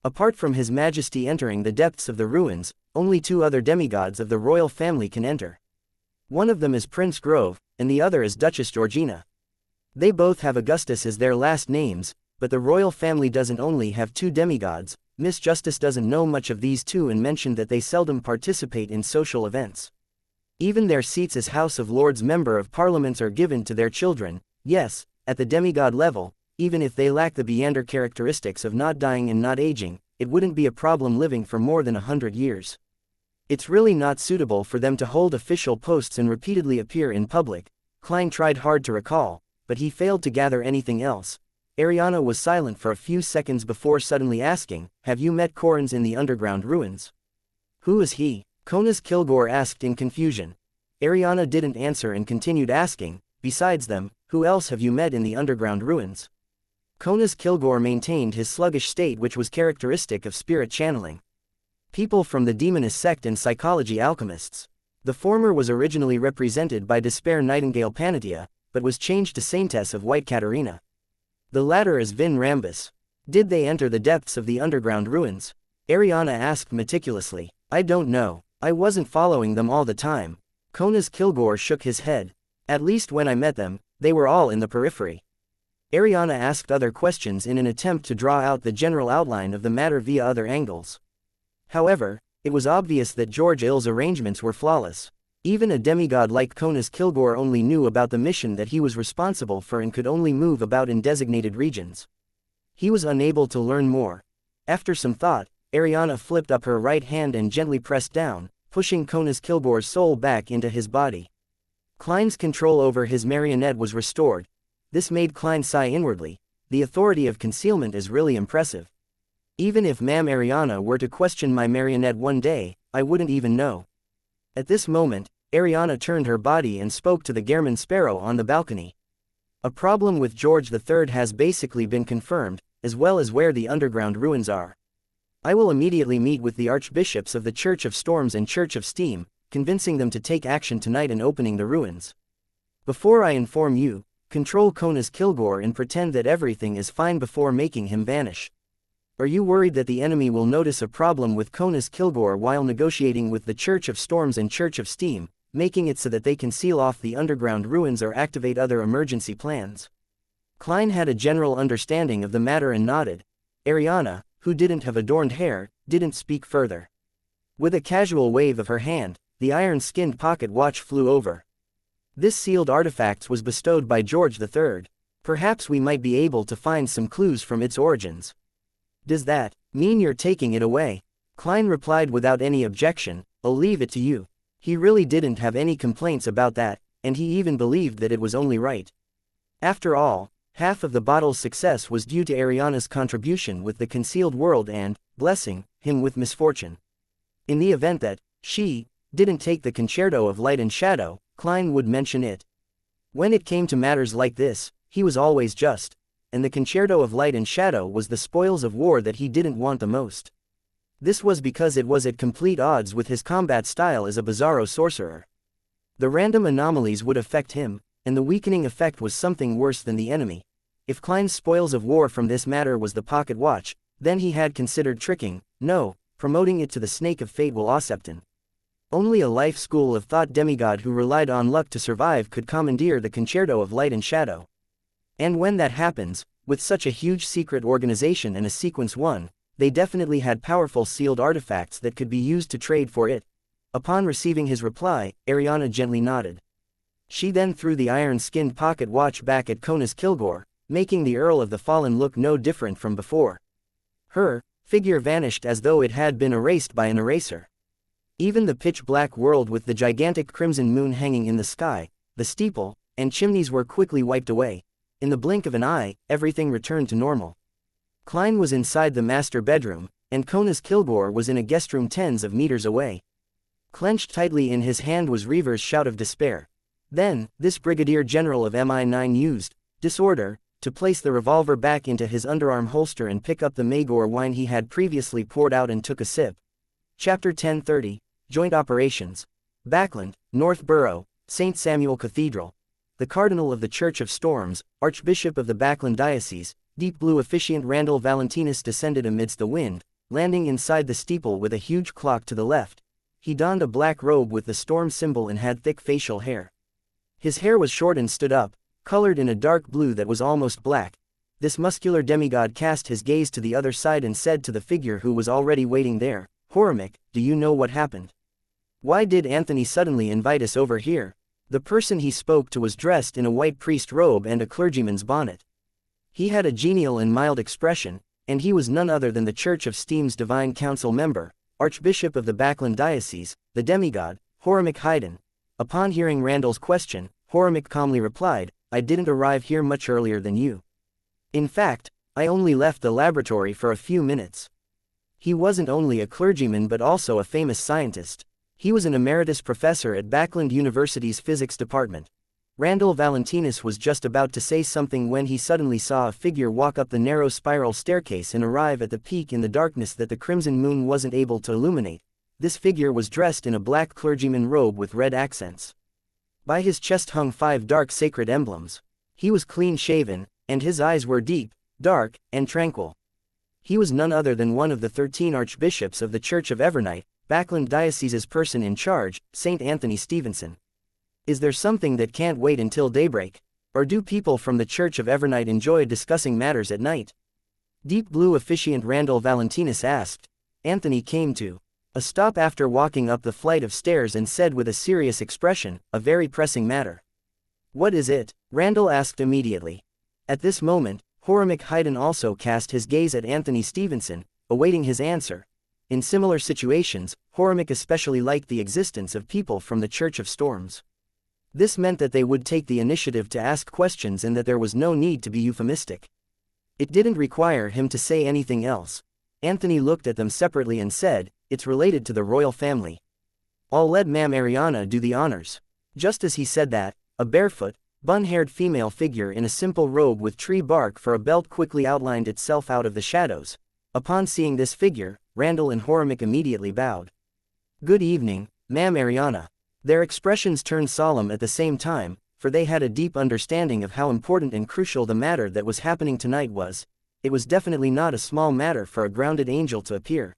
A: Apart from His Majesty entering the depths of the ruins, only 2 other demigods of the royal family can enter. One of them is Prince Grove, and the other is Duchess Georgina. They both have Augustus as their last names, but the royal family doesn't only have 2 demigods. Miss Justice doesn't know much of these 2 and mentioned that they seldom participate in social events. Even their seats as House of Lords Member of Parliaments are given to their children. Yes, at the demigod level, even if they lack the meander characteristics of not dying and not aging, it wouldn't be a problem living for more than 100 years. It's really not suitable for them to hold official posts and repeatedly appear in public. Klein tried hard to recall, but he failed to gather anything else. Ariana was silent for a few seconds before suddenly asking, have you met Corrins in the underground ruins? Who is he? Konas Kilgore asked in confusion. Ariana didn't answer and continued asking, besides them, who else have you met in the underground ruins? Konas Kilgore maintained his sluggish state, which was characteristic of spirit channeling. People from the Demoness sect and psychology alchemists. The former was originally represented by Despair Nightingale Panatia, but was changed to Saintess of White Katarina. The latter is Vin Rambus. Did they enter the depths of the underground ruins? Ariana asked meticulously. I don't know. I wasn't following them all the time. Konas Kilgore shook his head. At least when I met them, they were all in the periphery. Ariana asked other questions in an attempt to draw out the general outline of the matter via other angles. However, it was obvious that George Ill's arrangements were flawless. Even a demigod like Konas Kilgore only knew about the mission that he was responsible for and could only move about in designated regions. He was unable to learn more. After some thought, Ariana flipped up her right hand and gently pressed down, pushing Konas Kilgore's soul back into his body. Klein's control over his marionette was restored. This made Klein sigh inwardly. The authority of concealment is really impressive. Even if Ma'am Ariana were to question my marionette one day, I wouldn't even know. At this moment, Ariana turned her body and spoke to the German sparrow on the balcony. A problem with George III has basically been confirmed, as well as where the underground ruins are. I will immediately meet with the archbishops of the Church of Storms and Church of Steam, convincing them to take action tonight in opening the ruins. Before I inform you, control Konas Kilgore and pretend that everything is fine before making him vanish. Are you worried that the enemy will notice a problem with Konas Kilgore while negotiating with the Church of Storms and Church of Steam, making it so that they can seal off the underground ruins or activate other emergency plans? Klein had a general understanding of the matter and nodded. Ariana, who didn't have adorned hair, didn't speak further. With a casual wave of her hand, the iron-skinned pocket watch flew over. This sealed artifact was bestowed by George III. Perhaps we might be able to find some clues from its origins. Does that mean you're taking it away? Klein replied without any objection, I'll leave it to you. He really didn't have any complaints about that, and he even believed that it was only right. After all, half of the bottle's success was due to Ariana's contribution with the concealed world and, blessing, him with misfortune. In the event that she didn't take the concerto of light and shadow, Klein would mention it. When it came to matters like this, he was always just, and the concerto of light and shadow was the spoils of war that he didn't want the most. This was because it was at complete odds with his combat style as a bizarro sorcerer. The random anomalies would affect him, and the weakening effect was something worse than the enemy. If Klein's spoils of war from this matter was the pocket watch, then he had considered tricking, promoting it to the snake of fate will Osepton. Only a life school of thought demigod who relied on luck to survive could commandeer the concerto of light and shadow. And when that happens, with such a huge secret organization and a sequence 1, they definitely had powerful sealed artifacts that could be used to trade for it. Upon receiving his reply, Ariana gently nodded. She then threw the iron-skinned pocket watch back at Conas Kilgore, making the Earl of the Fallen look no different from before. Her figure vanished as though it had been erased by an eraser. Even the pitch-black world with the gigantic crimson moon hanging in the sky, the steeple, and chimneys were quickly wiped away. In the blink of an eye, everything returned to normal. Klein was inside the master bedroom, and Conas Kilgore was in a guest room tens of meters away. Clenched tightly in his hand was Reaver's shout of despair. Then, this Brigadier General of MI9 used disorder to place the revolver back into his underarm holster and pick up the Magor wine he had previously poured out and took a sip. Chapter 1030, Joint Operations. Backland, North Borough, St. Samuel Cathedral. The Cardinal of the Church of Storms, Archbishop of the Backland Diocese, deep blue officiant Randall Valentinus descended amidst the wind, landing inside the steeple with a huge clock to the left. He donned a black robe with the storm symbol and had thick facial hair. His hair was short and stood up, colored in a dark blue that was almost black. This muscular demigod cast his gaze to the other side and said to the figure who was already waiting there, Horimic, do you know what happened? Why did Anthony suddenly invite us over here? The person he spoke to was dressed in a white priest robe and a clergyman's bonnet. He had a genial and mild expression, and he was none other than the Church of Steam's Divine Council member, Archbishop of the Backland Diocese, the demigod, Horimic Haydn. Upon hearing Randall's question, Horimic calmly replied, I didn't arrive here much earlier than you. In fact, I only left the laboratory for a few minutes. He wasn't only a clergyman but also a famous scientist. He was an emeritus professor at Backland University's physics department. Randall Valentinus was just about to say something when he suddenly saw a figure walk up the narrow spiral staircase and arrive at the peak in the darkness that the crimson moon wasn't able to illuminate. This figure was dressed in a black clergyman robe with red accents. By his chest hung 5 dark sacred emblems. He was clean-shaven, and his eyes were deep, dark, and tranquil. He was none other than one of the 13 archbishops of the Church of Evernight, Backland Diocese's person in charge, St. Anthony Stevenson. Is there something that can't wait until daybreak? Or do people from the Church of Evernight enjoy discussing matters at night? Deep blue officiant Randall Valentinus asked. Anthony came to a stop after walking up the flight of stairs and said with a serious expression, a very pressing matter. What is it? Randall asked immediately. At this moment, Horimic Haydn also cast his gaze at Anthony Stevenson, awaiting his answer. In similar situations, Horimic especially liked the existence of people from the Church of Storms. This meant that they would take the initiative to ask questions and that there was no need to be euphemistic. It didn't require him to say anything else. Anthony looked at them separately and said, it's related to the royal family. I'll let Ma'am Ariana do the honors. Just as he said that, a barefoot, bun-haired female figure in a simple robe with tree bark for a belt quickly outlined itself out of the shadows. Upon seeing this figure, Randall and Horimic immediately bowed. Good evening, Ma'am Ariana. Their expressions turned solemn at the same time, for they had a deep understanding of how important and crucial the matter that was happening tonight was. It was definitely not a small matter for a grounded angel to appear.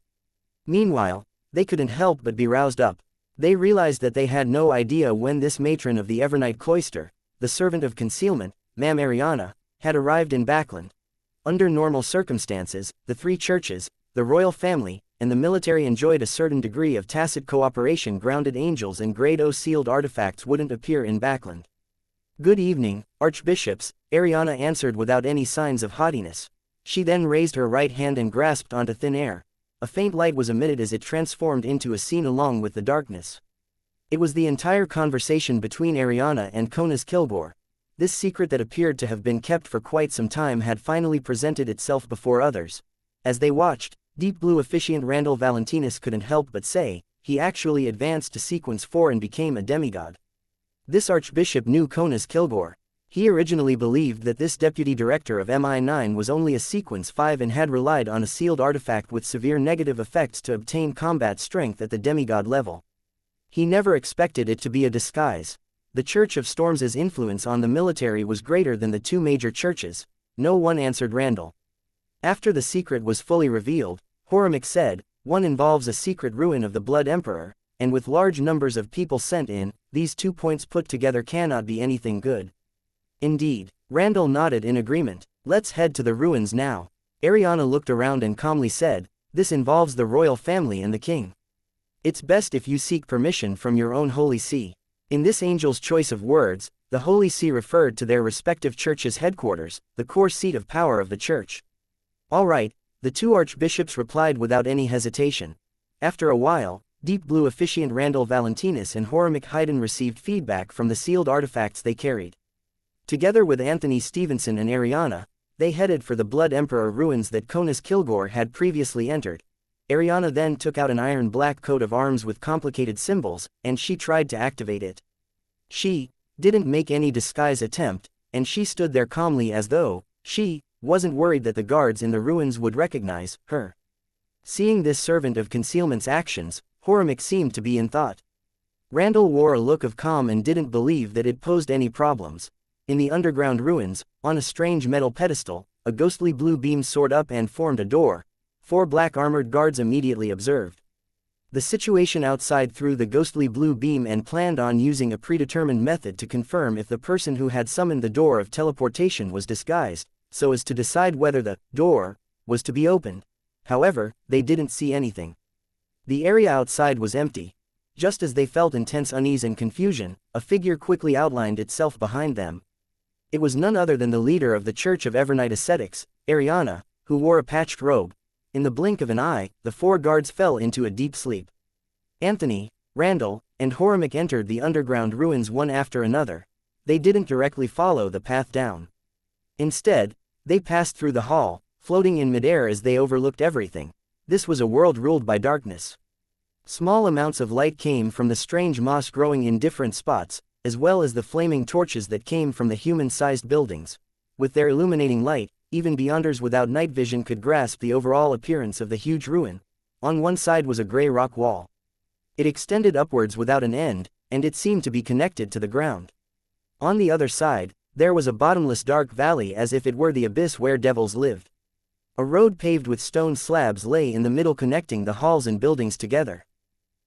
A: Meanwhile, they couldn't help but be roused up. They realized that they had no idea when this matron of the Evernight cloister, the servant of concealment, Ma'am Ariana, had arrived in Backland. Under normal circumstances, the 3 churches, the royal family, and the military enjoyed a certain degree of tacit cooperation. Grounded angels and Grade O sealed artifacts wouldn't appear in Backland. "Good evening, Archbishops," Ariana answered without any signs of haughtiness. She then raised her right hand and grasped onto thin air. A faint light was emitted as it transformed into a scene along with the darkness. It was the entire conversation between Ariana and Konas Kilgore. This secret that appeared to have been kept for quite some time had finally presented itself before others. As they watched, Deep Blue officiant Randall Valentinus couldn't help but say, he actually advanced to Sequence 4 and became a demigod. This Archbishop knew Konas Kilgore. He originally believed that this deputy director of MI9 was only a Sequence 5 and had relied on a sealed artifact with severe negative effects to obtain combat strength at the demigod level. He never expected it to be a disguise. The Church of Storms' influence on the military was greater than the two major churches. No one answered Randall. After the secret was fully revealed, Horimek said, "One involves a secret ruin of the Blood Emperor, and with large numbers of people sent in, these 2 points put together cannot be anything good." Indeed, Randall nodded in agreement. "Let's head to the ruins now." Ariana looked around and calmly said, "This involves the royal family and the king. It's best if you seek permission from your own Holy See." In this angel's choice of words, the Holy See referred to their respective churches' headquarters, the core seat of power of the church. "All right," the two archbishops replied without any hesitation. After a while, Deep Blue officiant Randall Valentinus and Horimek Haydn received feedback from the sealed artifacts they carried. Together with Anthony Stevenson and Ariana, they headed for the Blood Emperor ruins that Konas Kilgore had previously entered. Ariana then took out an iron black coat of arms with complicated symbols, and she tried to activate it. She didn't make any disguise attempt, and she stood there calmly as though she wasn't worried that the guards in the ruins would recognize her. Seeing this servant of concealment's actions, Horimek seemed to be in thought. Randall wore a look of calm and didn't believe that it posed any problems. In the underground ruins, on a strange metal pedestal, a ghostly blue beam soared up and formed a door. 4 black armored guards immediately observed the situation outside through the ghostly blue beam and planned on using a predetermined method to confirm if the person who had summoned the door of teleportation was disguised, so as to decide whether the door was to be opened. However, they didn't see anything. The area outside was empty. Just as they felt intense unease and confusion, a figure quickly outlined itself behind them. It was none other than the leader of the Church of Evernight Ascetics, Ariana, who wore a patched robe. In the blink of an eye, the 4 guards fell into a deep sleep. Anthony, Randall, and Horimek entered the underground ruins one after another. They didn't directly follow the path down. Instead, they passed through the hall, floating in midair as they overlooked everything. This was a world ruled by darkness. Small amounts of light came from the strange moss growing in different spots, as well as the flaming torches that came from the human-sized buildings. With their illuminating light, even beyonders without night vision could grasp the overall appearance of the huge ruin. On one side was a gray rock wall. It extended upwards without an end, and it seemed to be connected to the ground. On the other side, there was a bottomless dark valley as if it were the abyss where devils lived. A road paved with stone slabs lay in the middle connecting the halls and buildings together.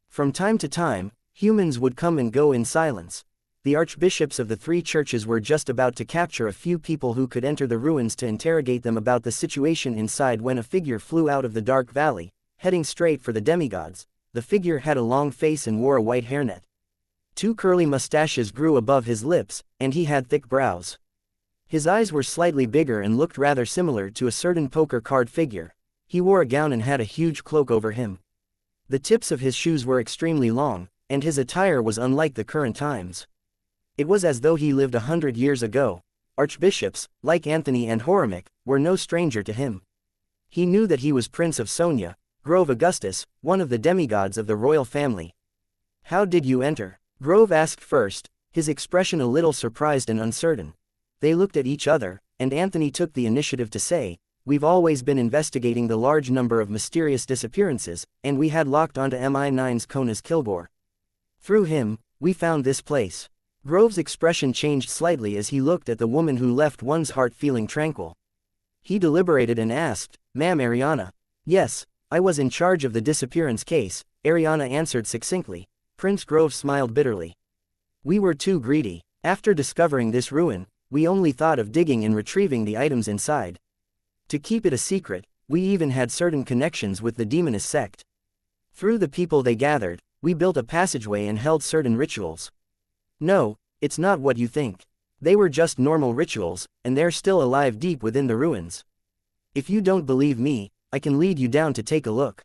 A: From time to time, humans would come and go in silence. The archbishops of the 3 churches were just about to capture a few people who could enter the ruins to interrogate them about the situation inside when a figure flew out of the dark valley, heading straight for the demigods. The figure had a long face and wore a white hairnet. 2 curly mustaches grew above his lips, and he had thick brows. His eyes were slightly bigger and looked rather similar to a certain poker card figure. He wore a gown and had a huge cloak over him. The tips of his shoes were extremely long, and his attire was unlike the current times. It was as though he lived 100 years ago. Archbishops, like Anthony and Horimek, were no stranger to him. He knew that he was Prince of Sonia, Grove Augustus, one of the demigods of the royal family. "How did you enter?" Grove asked first, his expression a little surprised and uncertain. They looked at each other, and Anthony took the initiative to say, "We've always been investigating the large number of mysterious disappearances, and we had locked onto MI9's Konas Kilgore. Through him, we found this place." Grove's expression changed slightly as he looked at the woman who left one's heart feeling tranquil. He deliberated and asked, "Ma'am Ariana?" "Yes, I was in charge of the disappearance case," Ariana answered succinctly. Prince Grove smiled bitterly. "We were too greedy. After discovering this ruin, we only thought of digging and retrieving the items inside. To keep it a secret, We even had certain connections with the Demoness sect. Through the people they gathered, we built a passageway and held certain rituals. No, it's not what you think. They were just normal rituals, and they're still alive deep within the ruins. If you don't believe me, I can lead you down to take a look.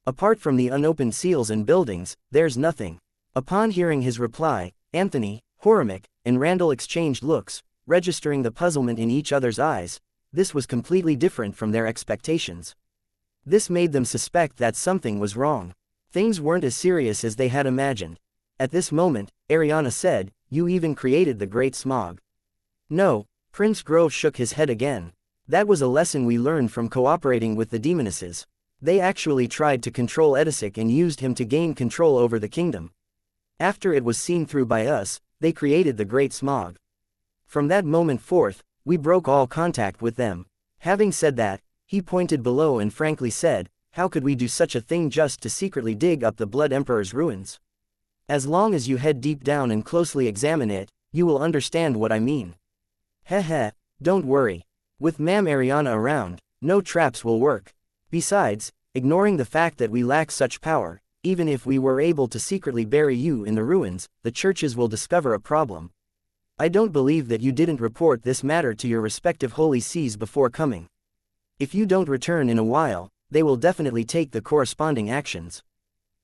A: Apart from the unopened seals and buildings, there's nothing. Upon hearing his reply, Anthony, Horimic, and Randall exchanged looks, registering the puzzlement in each other's eyes. This was completely different from their expectations. This made them suspect that something was wrong. Things weren't as serious as they had imagined. At this moment, Ariana said, "You even created the Great Smog." No, Prince Grove shook his head again. That was a lesson we learned from cooperating with the Demonesses. They actually tried to control Edisic and used him to gain control over the kingdom. After it was seen through by us, they created the Great Smog. From that moment forth, we broke all contact with them. Having said that, he pointed below and frankly said, "How could we do such a thing just to secretly dig up the Blood Emperor's ruins? As long as you head deep down and closely examine it, you will understand what I mean." Heh, don't worry. With Ma'am Ariana around, no traps will work. Besides, ignoring the fact that we lack such power, even if we were able to secretly bury you in the ruins, the churches will discover a problem. I don't believe that you didn't report this matter to your respective holy sees before coming. If you don't return in a while, they will definitely take the corresponding actions.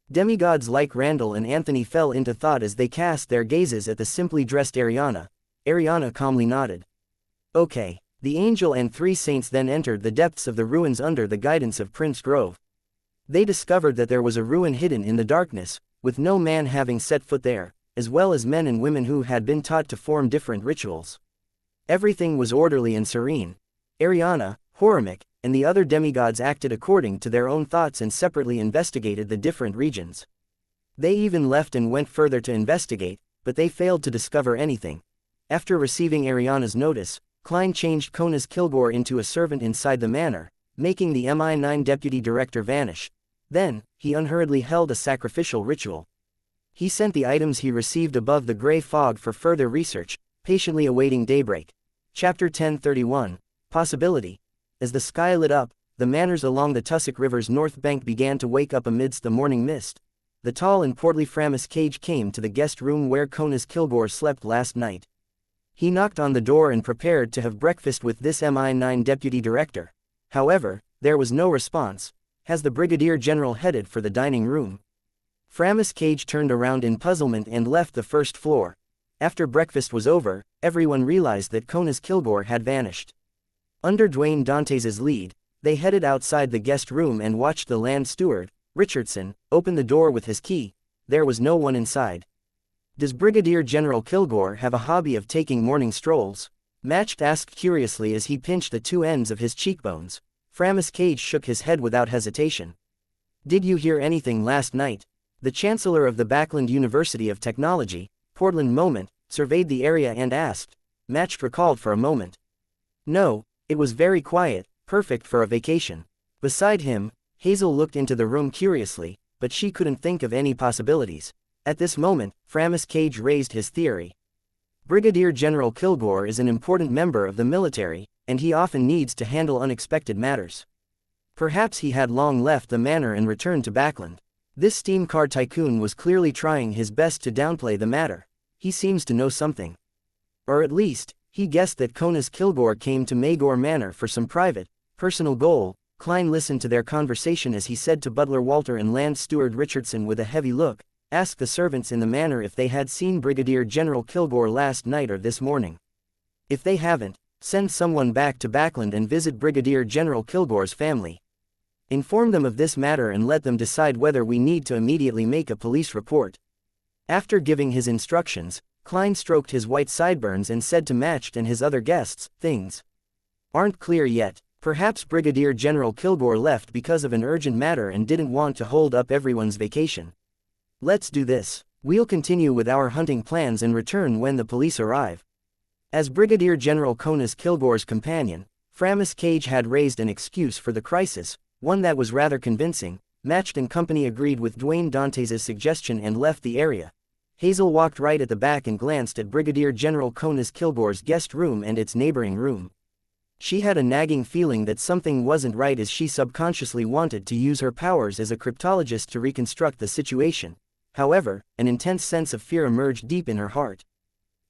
A: Demigods like Randall and Anthony fell into thought as they cast their gazes at the simply dressed Ariana. Ariana calmly nodded. Okay. The angel and 3 saints then entered the depths of the ruins under the guidance of Prince Grove. They discovered that there was a ruin hidden in the darkness, with no man having set foot there, as well as men and women who had been taught to form different rituals. Everything was orderly and serene. Ariana, Horimic, and the other demigods acted according to their own thoughts and separately investigated the different regions. They even left and went further to investigate, but they failed to discover anything. After receiving Ariana's notice, Klein changed Konas Kilgore into a servant inside the manor, making the MI9 deputy director vanish. Then, he unhurriedly held a sacrificial ritual. He sent the items he received above the gray fog for further research, patiently awaiting daybreak. Chapter 1031, Possibility. As the sky lit up, the manors along the Tussock River's north bank began to wake up amidst the morning mist. The tall and portly Framus Cage came to the guest room where Konas Kilgore slept last night. He knocked on the door and prepared to have breakfast with this MI9 deputy director. However, there was no response. Has the Brigadier General headed for the dining room? Framus Cage turned around in puzzlement and left the first floor. After breakfast was over, everyone realized that Konas Kilgore had vanished. Under Dwayne Dantes' lead, they headed outside the guest room and watched the land steward, Richardson, open the door with his key. There was no one inside. Does Brigadier General Kilgore have a hobby of taking morning strolls? Matched asked curiously as he pinched the 2 ends of his cheekbones. Framus Cage shook his head without hesitation. Did you hear anything last night? The Chancellor of the Backland University of Technology, Portland Moment, surveyed the area and asked. Matched recalled for a moment. No, it was very quiet, perfect for a vacation. Beside him, Hazel looked into the room curiously, but she couldn't think of any possibilities. At this moment, Framus Cage raised his theory. Brigadier General Kilgore is an important member of the military, and he often needs to handle unexpected matters. Perhaps he had long left the manor and returned to Backland. This steam car tycoon was clearly trying his best to downplay the matter. He seems to know something. Or at least, he guessed that Konas Kilgore came to Magor Manor for some private, personal goal. Klein listened to their conversation as he said to Butler Walter and Land Steward Richardson with a heavy look, "Ask the servants in the manor if they had seen Brigadier General Kilgore last night or this morning. If they haven't, send someone back to Backland and visit Brigadier General Kilgore's family. Inform them of this matter and let them decide whether we need to immediately make a police report." After giving his instructions, Klein stroked his white sideburns and said to Matched and his other guests, "Things aren't clear yet. Perhaps Brigadier General Kilgore left because of an urgent matter and didn't want to hold up everyone's vacation. Let's do this. We'll continue with our hunting plans and return when the police arrive." As Brigadier General Konas Kilgore's companion, Framus Cage had raised an excuse for the crisis, one that was rather convincing. Matched and company agreed with Dwayne Dantes' suggestion and left the area. Hazel walked right at the back and glanced at Brigadier General Konas Kilgore's guest room and its neighboring room. She had a nagging feeling that something wasn't right as she subconsciously wanted to use her powers as a cryptologist to reconstruct the situation. However, an intense sense of fear emerged deep in her heart.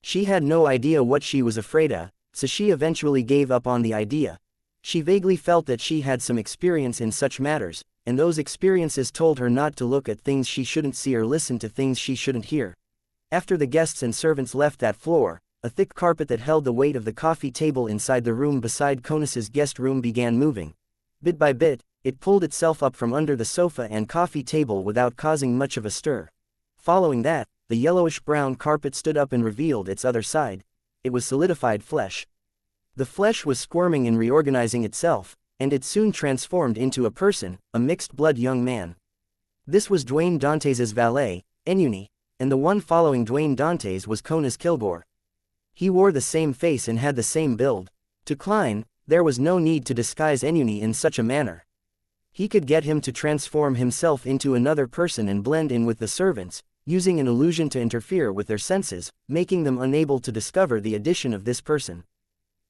A: She had no idea what she was afraid of, so she eventually gave up on the idea. She vaguely felt that she had some experience in such matters, and those experiences told her not to look at things she shouldn't see or listen to things she shouldn't hear. After the guests and servants left that floor, a thick carpet that held the weight of the coffee table inside the room beside Conus's guest room began moving. Bit by bit, it pulled itself up from under the sofa and coffee table without causing much of a stir. Following that, the yellowish-brown carpet stood up and revealed its other side. It was solidified flesh. The flesh was squirming and reorganizing itself, and it soon transformed into a person, a mixed-blood young man. This was Dwayne Dantes' valet, Enuni, and the one following Dwayne Dantes was Conus Kilgore. He wore the same face and had the same build. To Klein, there was no need to disguise Enuni in such a manner. He could get him to transform himself into another person and blend in with the servants, using an illusion to interfere with their senses, making them unable to discover the addition of this person.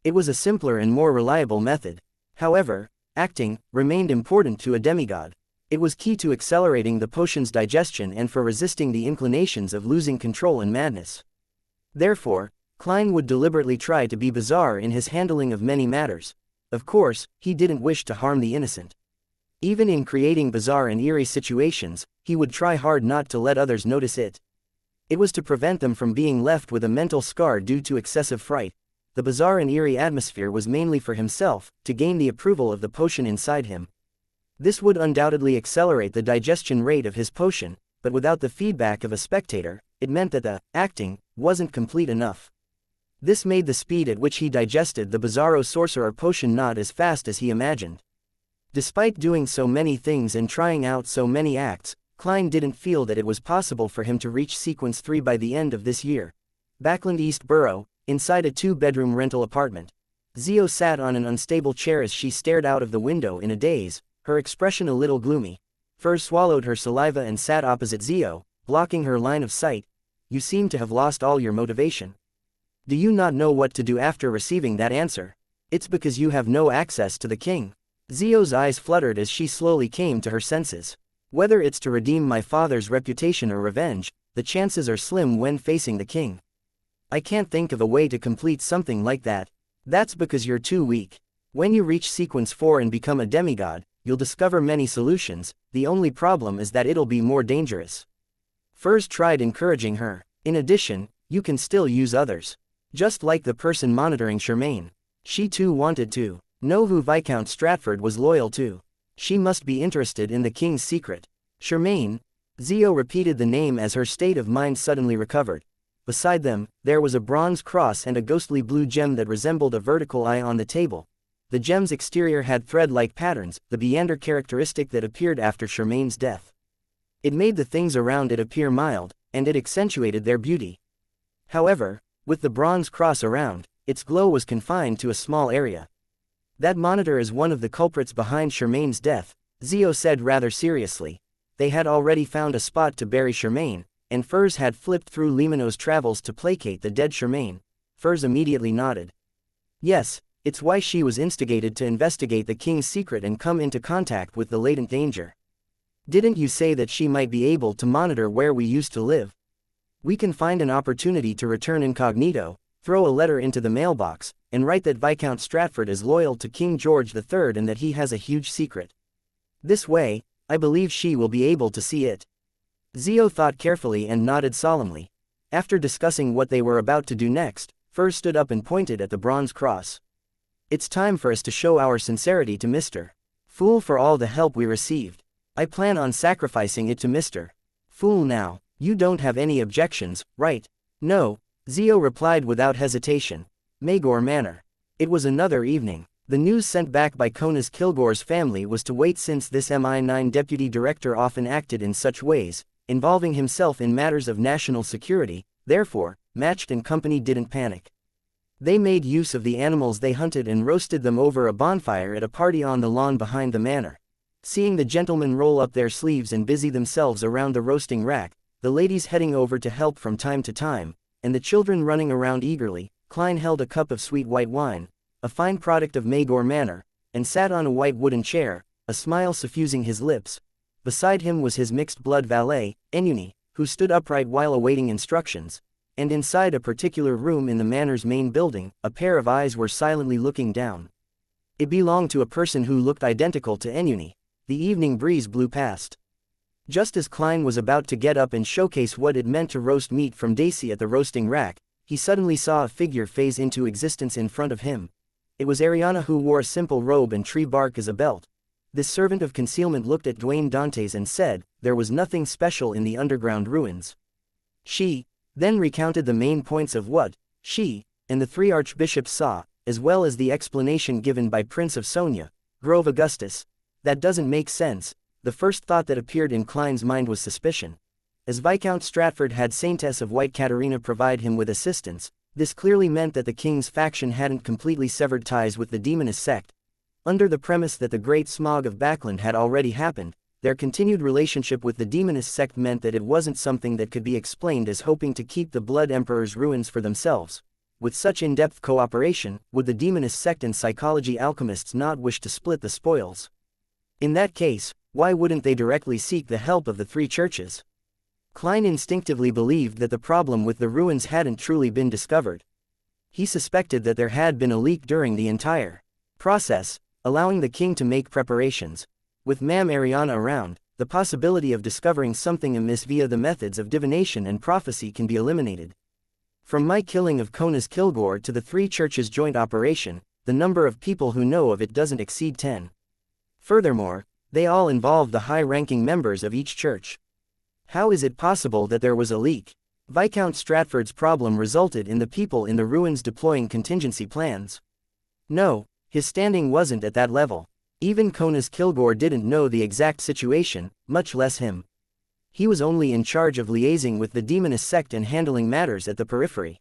A: It was a simpler and more reliable method. However, acting remained important to a demigod. It was key to accelerating the potion's digestion and for resisting the inclinations of losing control and madness. Therefore, Klein would deliberately try to be bizarre in his handling of many matters. Of course, he didn't wish to harm the innocent. Even in creating bizarre and eerie situations, he would try hard not to let others notice it. It was to prevent them from being left with a mental scar due to excessive fright. The bizarre and eerie atmosphere was mainly for himself, to gain the approval of the potion inside him. This would undoubtedly accelerate the digestion rate of his potion, but without the feedback of a spectator, it meant that the acting wasn't complete enough. This made the speed at which he digested the Bizarro Sorcerer potion not as fast as he imagined. Despite doing so many things and trying out so many acts, Klein didn't feel that it was possible for him to reach Sequence 3 by the end of this year. Backland East Borough, inside a 2-bedroom rental apartment. Zio sat on an unstable chair as she stared out of the window in a daze, her expression a little gloomy. Furs swallowed her saliva and sat opposite Zio, blocking her line of sight. You seem to have lost all your motivation. Do you not know what to do after receiving that answer? It's because you have no access to the king. Zio's eyes fluttered as she slowly came to her senses. Whether it's to redeem my father's reputation or revenge, the chances are slim when facing the king. I can't think of a way to complete something like that. That's because you're too weak. When you reach Sequence 4 and become a demigod, you'll discover many solutions. The only problem is that it'll be more dangerous. Furs tried encouraging her. In addition, you can still use others. Just like the person monitoring Charmaine. She too wanted to know who Viscount Stratford was loyal to. She must be interested in the king's secret. Charmaine. Zio repeated the name as her state of mind suddenly recovered. Beside them, there was a bronze cross and a ghostly blue gem that resembled a vertical eye on the table. The gem's exterior had thread-like patterns, the meander characteristic that appeared after Charmaine's death. It made the things around it appear mild, and it accentuated their beauty. However, with the bronze cross around, its glow was confined to a small area. That monitor is one of the culprits behind Charmaine's death, Zio said rather seriously. They had already found a spot to bury Charmaine, and Furs had flipped through Limino's travels to placate the dead Charmaine. Furs immediately nodded. Yes, it's why she was instigated to investigate the king's secret and come into contact with the latent danger. Didn't you say that she might be able to monitor where we used to live? We can find an opportunity to return incognito, throw a letter into the mailbox, and write that Viscount Stratford is loyal to King George III and that he has a huge secret. This way, I believe she will be able to see it. Zio thought carefully and nodded solemnly. After discussing what they were about to do next, Furs stood up and pointed at the bronze cross. It's time for us to show our sincerity to Mr. Fool for all the help we received. I plan on sacrificing it to Mr. Fool now. You don't have any objections, right? No, Zio replied without hesitation. Magor Manor. It was another evening. The news sent back by Conus Kilgore's family was to wait since this MI9 deputy director often acted in such ways, involving himself in matters of national security. Therefore, Matched and company didn't panic. They made use of the animals they hunted and roasted them over a bonfire at a party on the lawn behind the manor. Seeing the gentlemen roll up their sleeves and busy themselves around the roasting rack, the ladies heading over to help from time to time, and the children running around eagerly, Klein held a cup of sweet white wine. a fine product of Magor Manor, and sat on a white wooden chair, a smile suffusing his lips. Beside him was his mixed-blood valet, Enuni, who stood upright while awaiting instructions, and inside a particular room in the manor's main building, a pair of eyes were silently looking down. It belonged to a person who looked identical to Enuni. The evening breeze blew past. Just as Klein was about to get up and showcase what it meant to roast meat from Daisy at the roasting rack, he suddenly saw a figure phase into existence in front of him. It was Ariana, who wore a simple robe and tree bark as a belt. This servant of concealment looked at Dwayne Dantes and said, there was nothing special in the underground ruins. She then recounted the main points of what she and the three archbishops saw, as well as the explanation given by Prince of Sonia, Grove Augustus. That doesn't make sense. The first thought that appeared in Klein's mind was suspicion. As Viscount Stratford had Saintess of White Katerina provide him with assistance, this clearly meant that the king's faction hadn't completely severed ties with the Demoness sect. Under the premise that the Great Smog of Backland had already happened, their continued relationship with the Demoness sect meant that it wasn't something that could be explained as hoping to keep the Blood Emperor's ruins for themselves. With such in-depth cooperation, would the Demoness sect and psychology alchemists not wish to split the spoils? In that case, why wouldn't they directly seek the help of the three churches? Klein instinctively believed that the problem with the ruins hadn't truly been discovered. He suspected that there had been a leak during the entire process, allowing the king to make preparations. With Mam Ariana around, the possibility of discovering something amiss via the methods of divination and prophecy can be eliminated. From my killing of Konas Kilgore to the three churches' joint operation, the number of people who know of it doesn't exceed 10. Furthermore, they all involve the high-ranking members of each church. How is it possible that there was a leak? Viscount Stratford's problem resulted in the people in the ruins deploying contingency plans. No, his standing wasn't at that level. Even Konas Kilgore didn't know the exact situation, much less him. He was only in charge of liaising with the Demoness sect and handling matters at the periphery.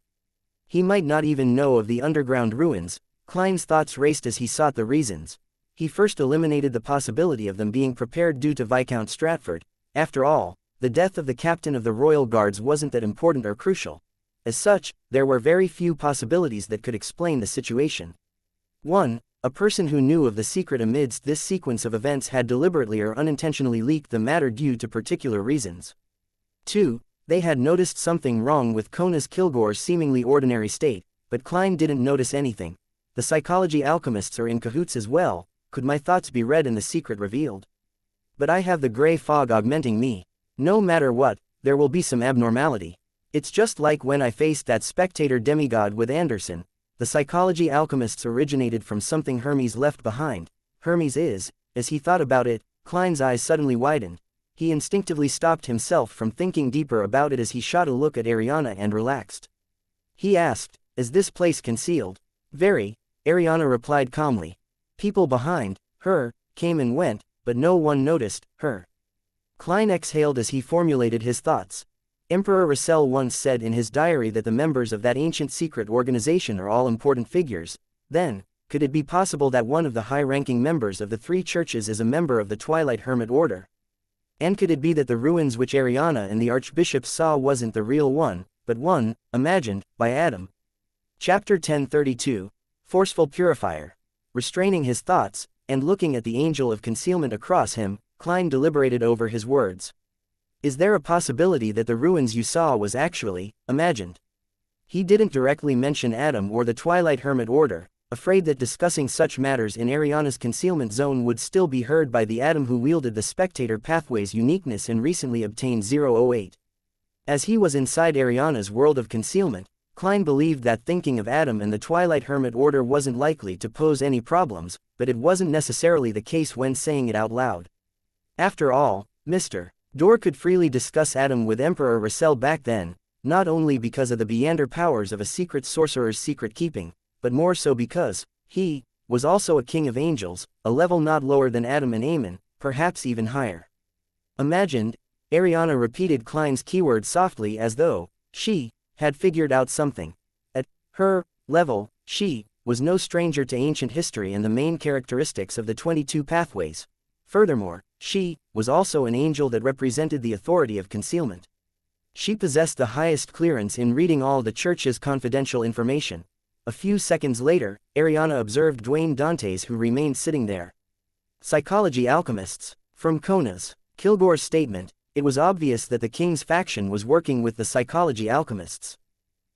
A: He might not even know of the underground ruins. Klein's thoughts raced as he sought the reasons. He first eliminated the possibility of them being prepared due to Viscount Stratford. After all, the death of the captain of the Royal Guards wasn't that important or crucial. As such, there were very few possibilities that could explain the situation. 1. A person who knew of the secret amidst this sequence of events had deliberately or unintentionally leaked the matter due to particular reasons. 2. They had noticed something wrong with Konas Kilgore's seemingly ordinary state, but Klein didn't notice anything. The psychology alchemists are in cahoots as well. Could my thoughts be read and the secret revealed? But I have the gray fog augmenting me. No matter what, there will be some abnormality. It's just like when I faced that spectator demigod with Anderson. The psychology alchemists originated from something Hermes left behind. Hermes is, as he thought about it, Klein's eyes suddenly widened. He instinctively stopped himself from thinking deeper about it as he shot a look at Ariana and relaxed. He asked, is this place concealed? Very, Ariana replied calmly. People behind her came and went, but no one noticed her. Klein exhaled as he formulated his thoughts. Emperor Russell once said in his diary that the members of that ancient secret organization are all important figures. Then, could it be possible that one of the high-ranking members of the three churches is a member of the Twilight Hermit Order? And could it be that the ruins which Ariana and the archbishop saw wasn't the real one, but one, imagined, by Adam? Chapter 1032. Forceful Purifier. Restraining his thoughts, and looking at the angel of concealment across him, Klein deliberated over his words. Is there a possibility that the ruins you saw was actually imagined? He didn't directly mention Adam or the Twilight Hermit Order, afraid that discussing such matters in Ariana's concealment zone would still be heard by the Adam who wielded the Spectator Pathway's uniqueness and recently obtained 008. As he was inside Ariana's world of concealment, Klein believed that thinking of Adam and the Twilight Hermit Order wasn't likely to pose any problems, but it wasn't necessarily the case when saying it out loud. After all, Mr. Dorr could freely discuss Adam with Emperor Russell back then, not only because of the Beander powers of a secret sorcerer's secret keeping, but more so because he was also a king of angels, a level not lower than Adam and Amen, perhaps even higher. Imagined, Ariana repeated Klein's keyword softly as though she had figured out something. At her level, she was no stranger to ancient history and the main characteristics of the 22 pathways. Furthermore, she was also an angel that represented the authority of concealment. She possessed the highest clearance in reading all the church's confidential information. A few seconds later, Ariana observed Dwayne Dantes, who remained sitting there. Psychology alchemists. From Kona's Kilgore's statement, it was obvious that the king's faction was working with the psychology alchemists.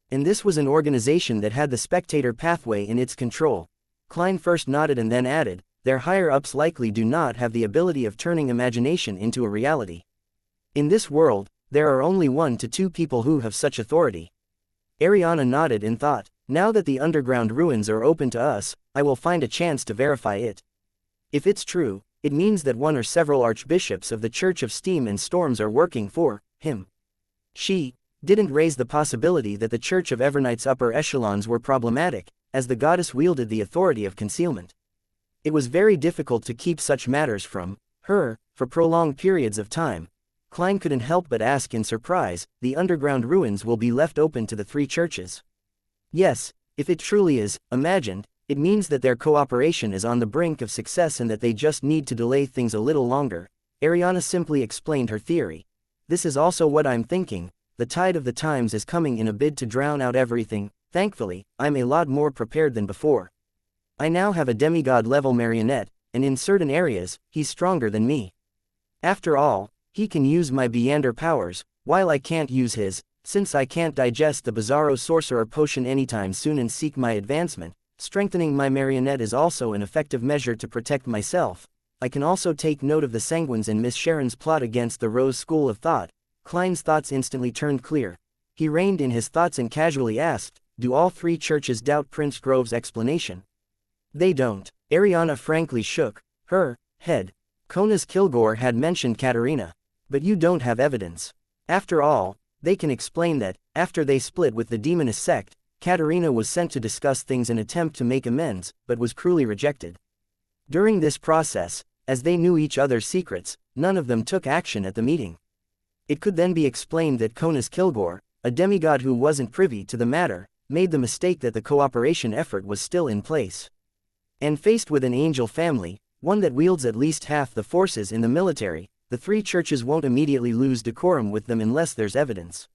A: And this was an organization that had the spectator pathway in its control. Klein first nodded and then added, their higher-ups likely do not have the ability of turning imagination into a reality. In this world, there are only 1 to 2 people who have such authority. Ariana nodded and thought, now that the underground ruins are open to us, I will find a chance to verify it. If it's true, it means that 1 or several archbishops of the Church of Steam and Storms are working for him. She didn't raise the possibility that the Church of Evernight's upper echelons were problematic, as the goddess wielded the authority of concealment. It was very difficult to keep such matters from her for prolonged periods of time. Klein couldn't help but ask in surprise, the underground ruins will be left open to the 3 churches. Yes, if it truly is imagined, it means that their cooperation is on the brink of success and that they just need to delay things a little longer. Ariana simply explained her theory. This is also what I'm thinking. The tide of the times is coming in a bid to drown out everything. Thankfully, I'm a lot more prepared than before. I now have a demigod-level marionette, and in certain areas, he's stronger than me. After all, he can use my Beander powers, while I can't use his. Since I can't digest the Bizarro Sorcerer potion anytime soon and seek my advancement, strengthening my marionette is also an effective measure to protect myself. I can also take note of the Sanguines and Miss Sharon's plot against the Rose School of Thought. Klein's thoughts instantly turned clear. He reined in his thoughts and casually asked, do all 3 churches doubt Prince Grove's explanation? They don't. Ariana frankly shook her head. Kona's Kilgore had mentioned Katerina. But you don't have evidence. After all, they can explain that, after they split with the Demoness sect, Katerina was sent to discuss things in attempt to make amends, but was cruelly rejected. During this process, as they knew each other's secrets, none of them took action at the meeting. It could then be explained that Kona's Kilgore, a demigod who wasn't privy to the matter, made the mistake that the cooperation effort was still in place. And faced with an angel family, one that wields at least half the forces in the military, the 3 churches won't immediately lose decorum with them unless there's evidence.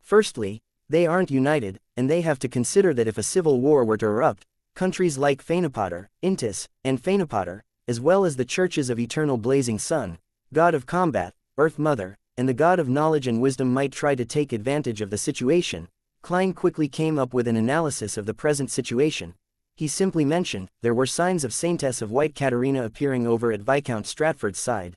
A: Firstly, they aren't united, and they have to consider that if a civil war were to erupt, countries like Phaenopoter, Intis, and Phaenopoter, as well as the churches of Eternal Blazing Sun, God of Combat, Earth Mother, and the God of Knowledge and Wisdom might try to take advantage of the situation. Klein quickly came up with an analysis of the present situation. He simply mentioned, there were signs of Saintess of White Katerina appearing over at Viscount Stratford's side.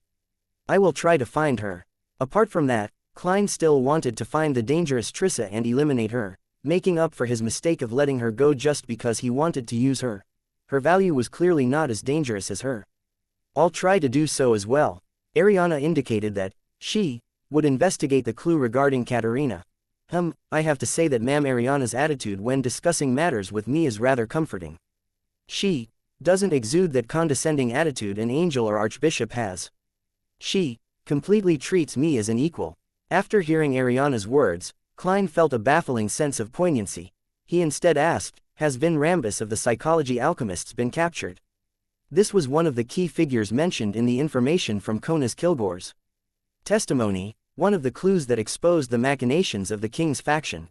A: I will try to find her. Apart from that, Klein still wanted to find the dangerous Trissa and eliminate her, making up for his mistake of letting her go just because he wanted to use her. Her value was clearly not as dangerous as her. I'll try to do so as well. Ariana indicated that she would investigate the clue regarding Katerina. I have to say that Ma'am Ariana's attitude when discussing matters with me is rather comforting. She doesn't exude that condescending attitude an angel or archbishop has. She completely treats me as an equal. After hearing Ariana's words, Klein felt a baffling sense of poignancy. He instead asked, has Vin Rambus of the psychology alchemists been captured? This was one of the key figures mentioned in the information from Kona's Kilgore's testimony, one of the clues that exposed the machinations of the king's faction.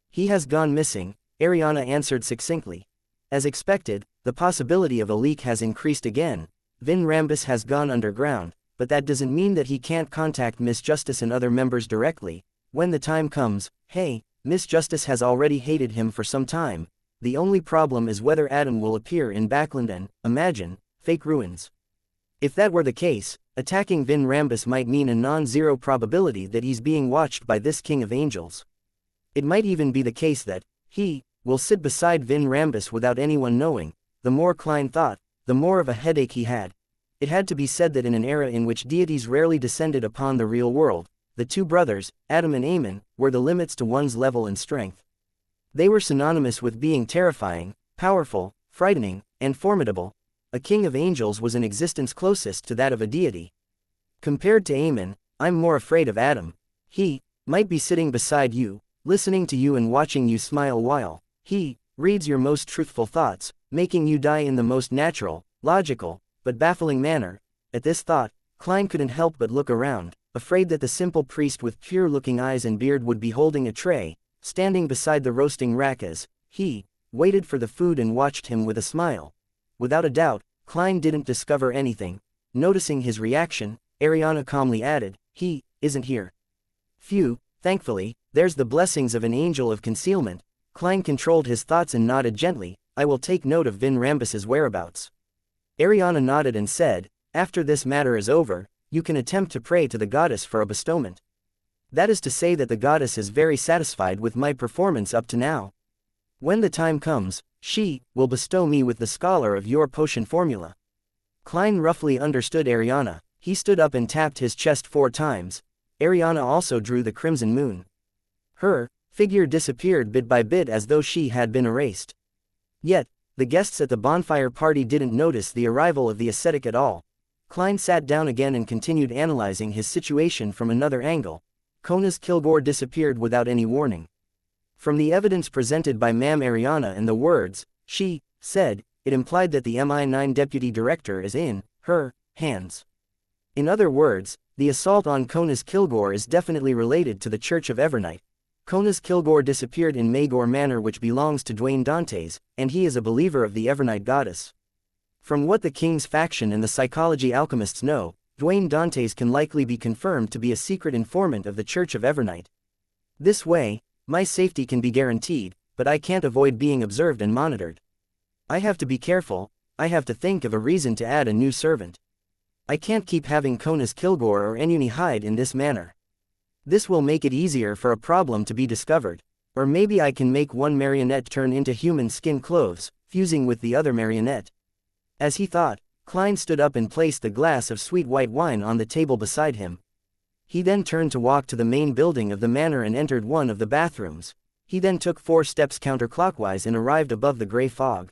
A: He has gone missing, Ariana answered succinctly. As expected, the possibility of a leak has increased again. Vin Rambus has gone underground, but that doesn't mean that he can't contact Miss Justice and other members directly. When the time comes, hey, Miss Justice has already hated him for some time. The only problem is whether Adam will appear in Backland and, imagine, fake ruins. If that were the case, attacking Vin Rambus might mean a non-zero probability that he's being watched by this King of Angels. It might even be the case that he will sit beside Vin Rambus without anyone knowing. The more Klein thought, the more of a headache he had. It had to be said that in an era in which deities rarely descended upon the real world, the 2 brothers, Adam and Aemon, were the limits to one's level and strength. They were synonymous with being terrifying, powerful, frightening, and formidable. A king of angels was an existence closest to that of a deity. Compared to Aemon, I'm more afraid of Adam. He might be sitting beside you, listening to you and watching you smile while he reads your most truthful thoughts, making you die in the most natural, logical, but baffling manner. At this thought, Klein couldn't help but look around, afraid that the simple priest with pure-looking eyes and beard would be holding a tray, standing beside the roasting rack as he waited for the food and watched him with a smile. Without a doubt, Klein didn't discover anything. Noticing his reaction, Ariana calmly added, "He isn't here." "Phew, thankfully, there's the blessings of an angel of concealment." Klein controlled his thoughts and nodded gently, "I will take note of Vin Rambus's whereabouts." Ariana nodded and said, "After this matter is over, you can attempt to pray to the goddess for a bestowment. That is to say that the goddess is very satisfied with my performance up to now. When the time comes, she will bestow me with the scholar of your potion formula." Klein roughly understood Ariana. He stood up and tapped his chest 4 times. Ariana also drew the crimson moon. Her figure disappeared bit by bit as though she had been erased. Yet, the guests at the bonfire party didn't notice the arrival of the ascetic at all. Klein sat down again and continued analyzing his situation from another angle. Kona's Kilgore disappeared without any warning. From the evidence presented by Ma'am Ariana and the words she said, it implied that the MI9 deputy director is in her hands. In other words, the assault on Kona's Kilgore is definitely related to the Church of Evernight. Kona's Kilgore disappeared in Magor Manor, which belongs to Dwayne Dantes, and he is a believer of the Evernight goddess. From what the King's faction and the psychology alchemists know, Dwayne Dantes can likely be confirmed to be a secret informant of the Church of Evernight. This way, my safety can be guaranteed, but I can't avoid being observed and monitored. I have to be careful. I have to think of a reason to add a new servant. I can't keep having Kona's Kilgore or Enuni hide in this manner. This will make it easier for a problem to be discovered. Or maybe I can make one marionette turn into human skin clothes, fusing with the other marionette. As he thought, Klein stood up and placed the glass of sweet white wine on the table beside him. He then turned to walk to the main building of the manor and entered one of the bathrooms. He then took 4 steps counterclockwise and arrived above the gray fog.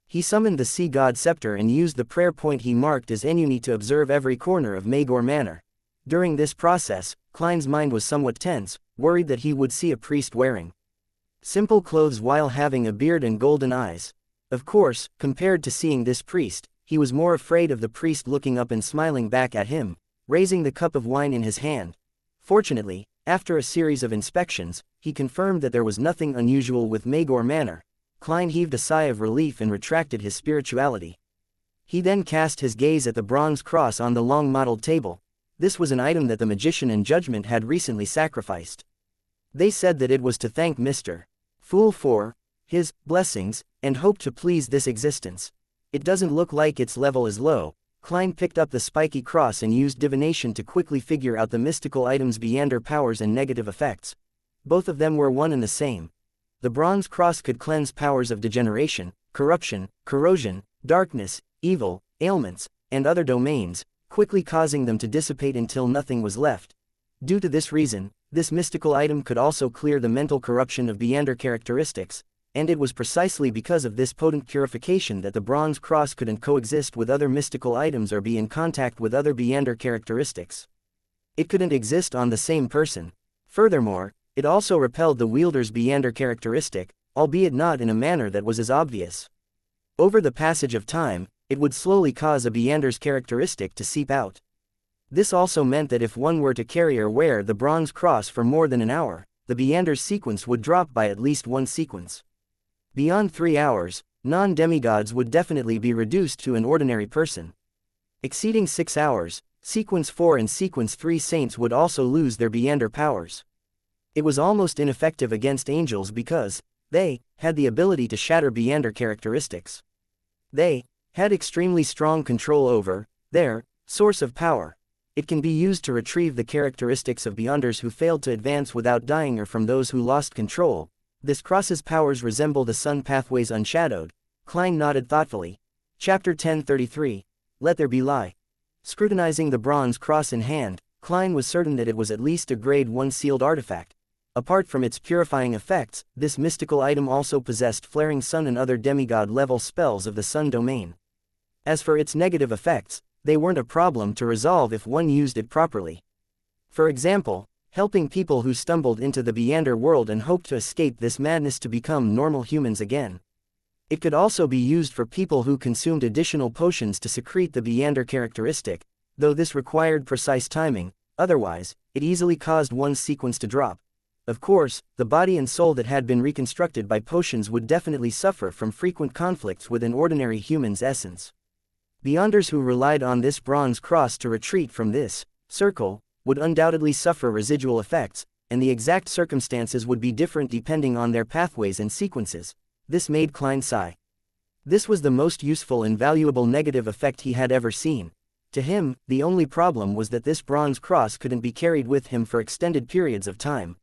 A: He summoned the sea god scepter and used the prayer point he marked as Enuni to observe every corner of Magor Manor. During this process, Klein's mind was somewhat tense, worried that he would see a priest wearing simple clothes while having a beard and golden eyes. Of course, compared to seeing this priest, he was more afraid of the priest looking up and smiling back at him, raising the cup of wine in his hand. Fortunately, after a series of inspections, he confirmed that there was nothing unusual with Magor Manor. Klein heaved a sigh of relief and retracted his spirituality. He then cast his gaze at the bronze cross on the long modeled table. This was an item that the magician and judgment had recently sacrificed. They said that it was to thank Mr. Fool for his blessings, and hoped to please this existence. It doesn't look like its level is low. Klein picked up the spiky cross and used divination to quickly figure out the mystical item's Beander powers and negative effects. Both of them were one and the same. The bronze cross could cleanse powers of degeneration, corruption, corrosion, darkness, evil, ailments, and other domains, quickly causing them to dissipate until nothing was left. Due to this reason, this mystical item could also clear the mental corruption of Beander characteristics, and it was precisely because of this potent purification that the bronze cross couldn't coexist with other mystical items or be in contact with other Beander characteristics. It couldn't exist on the same person. Furthermore, it also repelled the wielder's Beander characteristic, albeit not in a manner that was as obvious. Over the passage of time, it would slowly cause a Beander's characteristic to seep out. This also meant that if one were to carry or wear the bronze cross for more than an hour, the Beander's sequence would drop by at least 1 sequence. Beyond 3 hours, non-demigods would definitely be reduced to an ordinary person. Exceeding 6 hours, sequence 4 and sequence 3 saints would also lose their Beander powers. It was almost ineffective against angels because they had the ability to shatter Beander characteristics. They had extremely strong control over their source of power. It can be used to retrieve the characteristics of Beanders who failed to advance without dying or from those who lost control. This cross's powers resemble the sun pathways unshadowed. Klein nodded thoughtfully. Chapter 1033. Let there be lie. Scrutinizing the bronze cross in hand, Klein was certain that it was at least a grade 1 sealed artifact. Apart from its purifying effects, this mystical item also possessed flaring sun and other demigod-level spells of the sun domain. As for its negative effects, they weren't a problem to resolve if one used it properly. For example, helping people who stumbled into the Beander world and hoped to escape this madness to become normal humans again. It could also be used for people who consumed additional potions to secrete the Beander characteristic, though this required precise timing. Otherwise, it easily caused one sequence to drop. Of course, the body and soul that had been reconstructed by potions would definitely suffer from frequent conflicts with an ordinary human's essence. Beyonders who relied on this bronze cross to retreat from this circle would undoubtedly suffer residual effects, and the exact circumstances would be different depending on their pathways and sequences. This made Klein sigh. This was the most useful and valuable negative effect he had ever seen. To him, the only problem was that this bronze cross couldn't be carried with him for extended periods of time.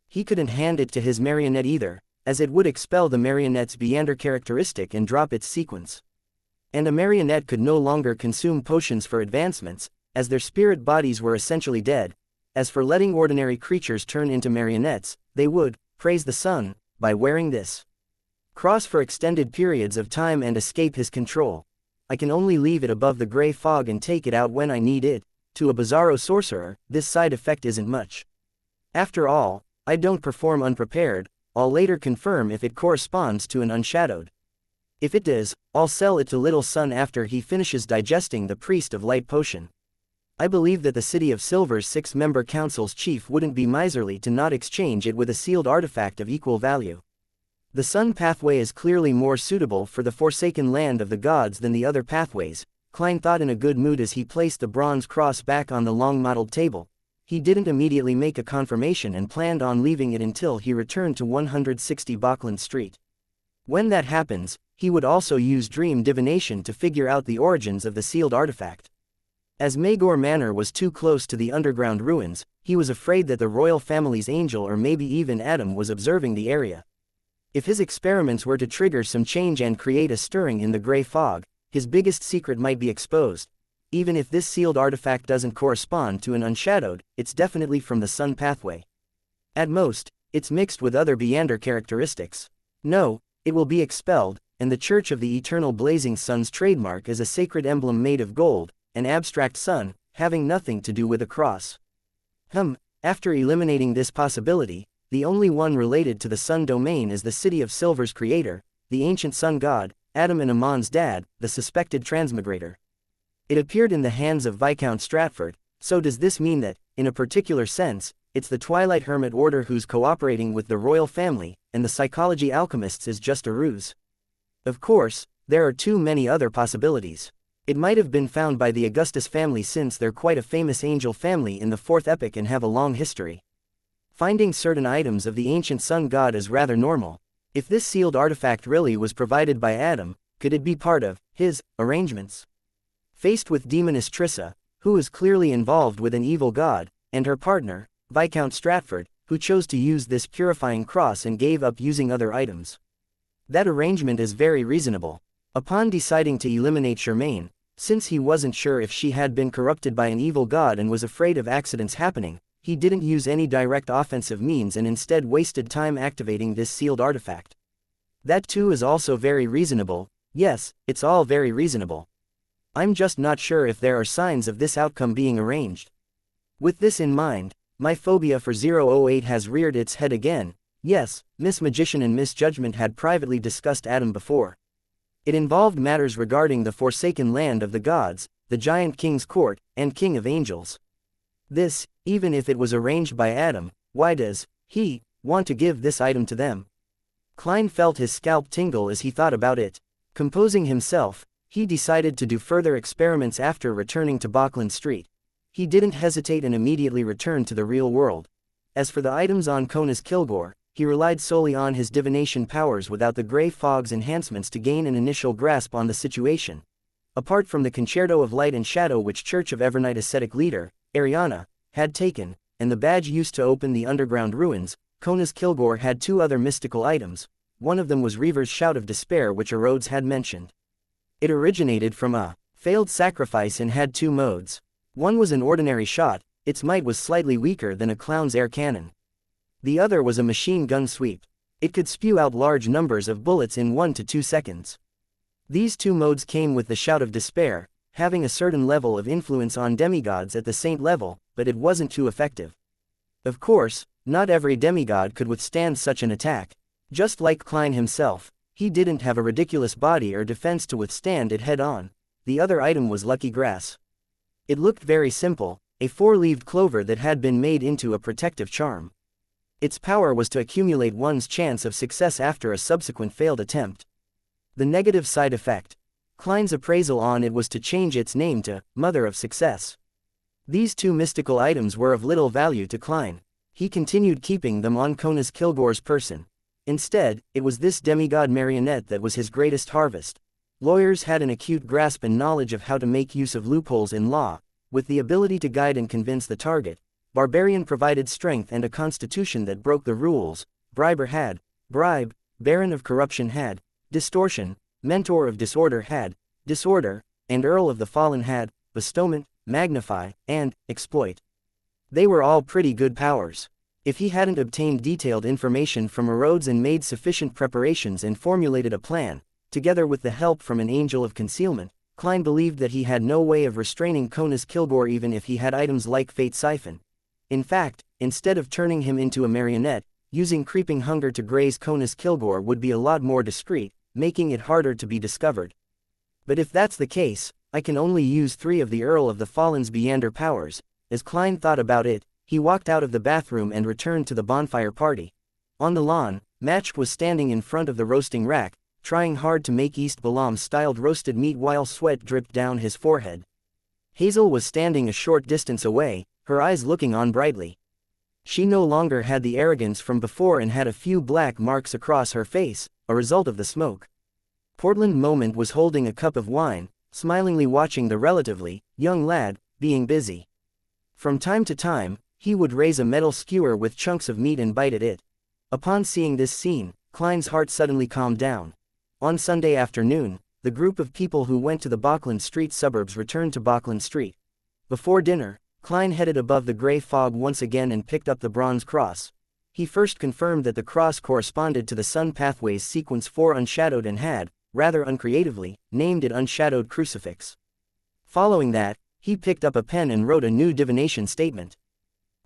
A: He couldn't hand it to his marionette either, as it would expel the marionette's Beander characteristic and drop its sequence. And a marionette could no longer consume potions for advancements, as their spirit bodies were essentially dead. As for letting ordinary creatures turn into marionettes, they would, praise the sun, by wearing this cross for extended periods of time and escape his control. I can only leave it above the gray fog and take it out when I need it. To a bizarro sorcerer, this side effect isn't much. After all, I don't perform unprepared. I'll later confirm if it corresponds to an unshadowed. If it does, I'll sell it to Little Sun after he finishes digesting the Priest of Light potion. I believe that the City of Silver's 6-member council's chief wouldn't be miserly to not exchange it with a sealed artifact of equal value. The sun pathway is clearly more suitable for the forsaken land of the gods than the other pathways, Klein thought in a good mood as he placed the bronze cross back on the long-modeled table. He didn't immediately make a confirmation and planned on leaving it until he returned to 160 Bachland Street. When that happens, he would also use dream divination to figure out the origins of the sealed artifact. As Magor Manor was too close to the underground ruins, he was afraid that the royal family's angel or maybe even Adam was observing the area. If his experiments were to trigger some change and create a stirring in the gray fog, his biggest secret might be exposed. Even if this sealed artifact doesn't correspond to an unshadowed, it's definitely from the sun pathway. At most, it's mixed with other Beander characteristics. No, it will be expelled, and the Church of the Eternal Blazing Sun's trademark is a sacred emblem made of gold, an abstract sun, having nothing to do with a cross. After eliminating this possibility, the only one related to the sun domain is the City of Silver's creator, the ancient sun god, Adam and Amon's dad, the suspected transmigrator. It appeared in the hands of Viscount Stratford, so does this mean that, in a particular sense, it's the Twilight Hermit Order who's cooperating with the royal family, and the psychology alchemists is just a ruse? Of course, there are too many other possibilities. It might have been found by the Augustus family since they're quite a famous angel family in the 4th epoch and have a long history. Finding certain items of the ancient sun god is rather normal. If this sealed artifact really was provided by Adam, could it be part of his arrangements? Faced with Demoness Trissa, who is clearly involved with an evil god, and her partner, Viscount Stratford, who chose to use this purifying cross and gave up using other items. That arrangement is very reasonable. Upon deciding to eliminate Charmaine, since he wasn't sure if she had been corrupted by an evil god and was afraid of accidents happening, he didn't use any direct offensive means and instead wasted time activating this sealed artifact. That too is also very reasonable. Yes, it's all very reasonable. I'm just not sure if there are signs of this outcome being arranged. With this in mind, my phobia for 008 has reared its head again. Yes, Miss Magician and Miss Judgment had privately discussed Adam before. It involved matters regarding the forsaken land of the gods, the giant king's court, and king of angels. This, even if it was arranged by Adam, why does he want to give this item to them? Klein felt his scalp tingle as he thought about it. Composing himself, he decided to do further experiments after returning to Bachland Street. He didn't hesitate and immediately returned to the real world. As for the items on Kona's Kilgore, he relied solely on his divination powers without the gray fog's enhancements to gain an initial grasp on the situation. Apart from the Concerto of Light and Shadow which Church of Evernight ascetic leader, Ariana, had taken, and the badge used to open the underground ruins, Kona's Kilgore had 2 other mystical items. One of them was Reaver's Shout of Despair which Rhodes had mentioned. It originated from a failed sacrifice and had 2 modes. One was an ordinary shot, its might was slightly weaker than a clown's air cannon. The other was a machine gun sweep. It could spew out large numbers of bullets in 1 to 2 seconds. These 2 modes came with the Shout of Despair, having a certain level of influence on demigods at the saint level, but it wasn't too effective. Of course, not every demigod could withstand such an attack. Just like Klein himself, he didn't have a ridiculous body or defense to withstand it head-on. The other item was Lucky Grass. It looked very simple, a 4-leaved clover that had been made into a protective charm. Its power was to accumulate one's chance of success after a subsequent failed attempt. The negative side effect. Klein's appraisal on it was to change its name to Mother of Success. These two mystical items were of little value to Klein. He continued keeping them on Conas Kilgore's person. Instead, it was this demigod marionette that was his greatest harvest. Lawyers had an acute grasp and knowledge of how to make use of loopholes in law, with the ability to guide and convince the target. Barbarian provided strength and a constitution that broke the rules. Briber had bribe, Baron of Corruption had distortion, Mentor of Disorder had disorder, and Earl of the Fallen had bestowment, magnify, and exploit. They were all pretty good powers. If he hadn't obtained detailed information from Rhodes and made sufficient preparations and formulated a plan, together with the help from an angel of concealment, Klein believed that he had no way of restraining Conas Kilgore even if he had items like Fate Siphon. In fact, instead of turning him into a marionette, using creeping hunger to graze Conas Kilgore would be a lot more discreet, making it harder to be discovered. But if that's the case, I can only use 3 of the Earl of the Fallen's Beander powers. As Klein thought about it, he walked out of the bathroom and returned to the bonfire party. On the lawn, Match was standing in front of the roasting rack, trying hard to make East Balam-styled roasted meat while sweat dripped down his forehead. Hazel was standing a short distance away, her eyes looking on brightly. She no longer had the arrogance from before and had a few black marks across her face, a result of the smoke. Portland Moment was holding a cup of wine, smilingly watching the relatively young lad being busy. From time to time, he would raise a metal skewer with chunks of meat and bite at it. Upon seeing this scene, Klein's heart suddenly calmed down. On Sunday afternoon, the group of people who went to the Bachland Street suburbs returned to Bachland Street. Before dinner, Klein headed above the gray fog once again and picked up the bronze cross. He first confirmed that the cross corresponded to the Sun Pathways Sequence 4 Unshadowed and had, rather uncreatively, named it Unshadowed Crucifix. Following that, he picked up a pen and wrote a new divination statement.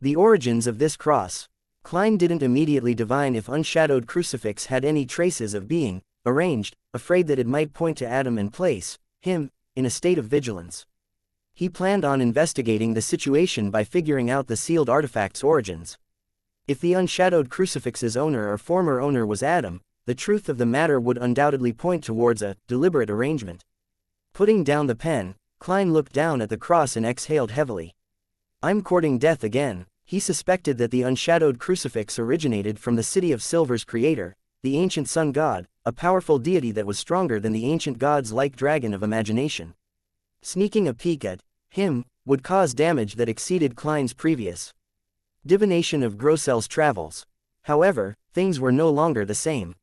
A: The origins of this cross. Klein didn't immediately divine if Unshadowed Crucifix had any traces of being arranged, afraid that it might point to Adam and place him in a state of vigilance. He planned on investigating the situation by figuring out the sealed artifact's origins. If the Unshadowed Crucifix's owner or former owner was Adam, the truth of the matter would undoubtedly point towards a deliberate arrangement. Putting down the pen, Klein looked down at the cross and exhaled heavily. I'm courting death again. He suspected that the Unshadowed Crucifix originated from the City of Silver's creator, the ancient sun god, a powerful deity that was stronger than the ancient gods like Dragon of Imagination. Sneaking a peek at him would cause damage that exceeded Klein's previous divination of Grossel's travels. However, things were no longer the same.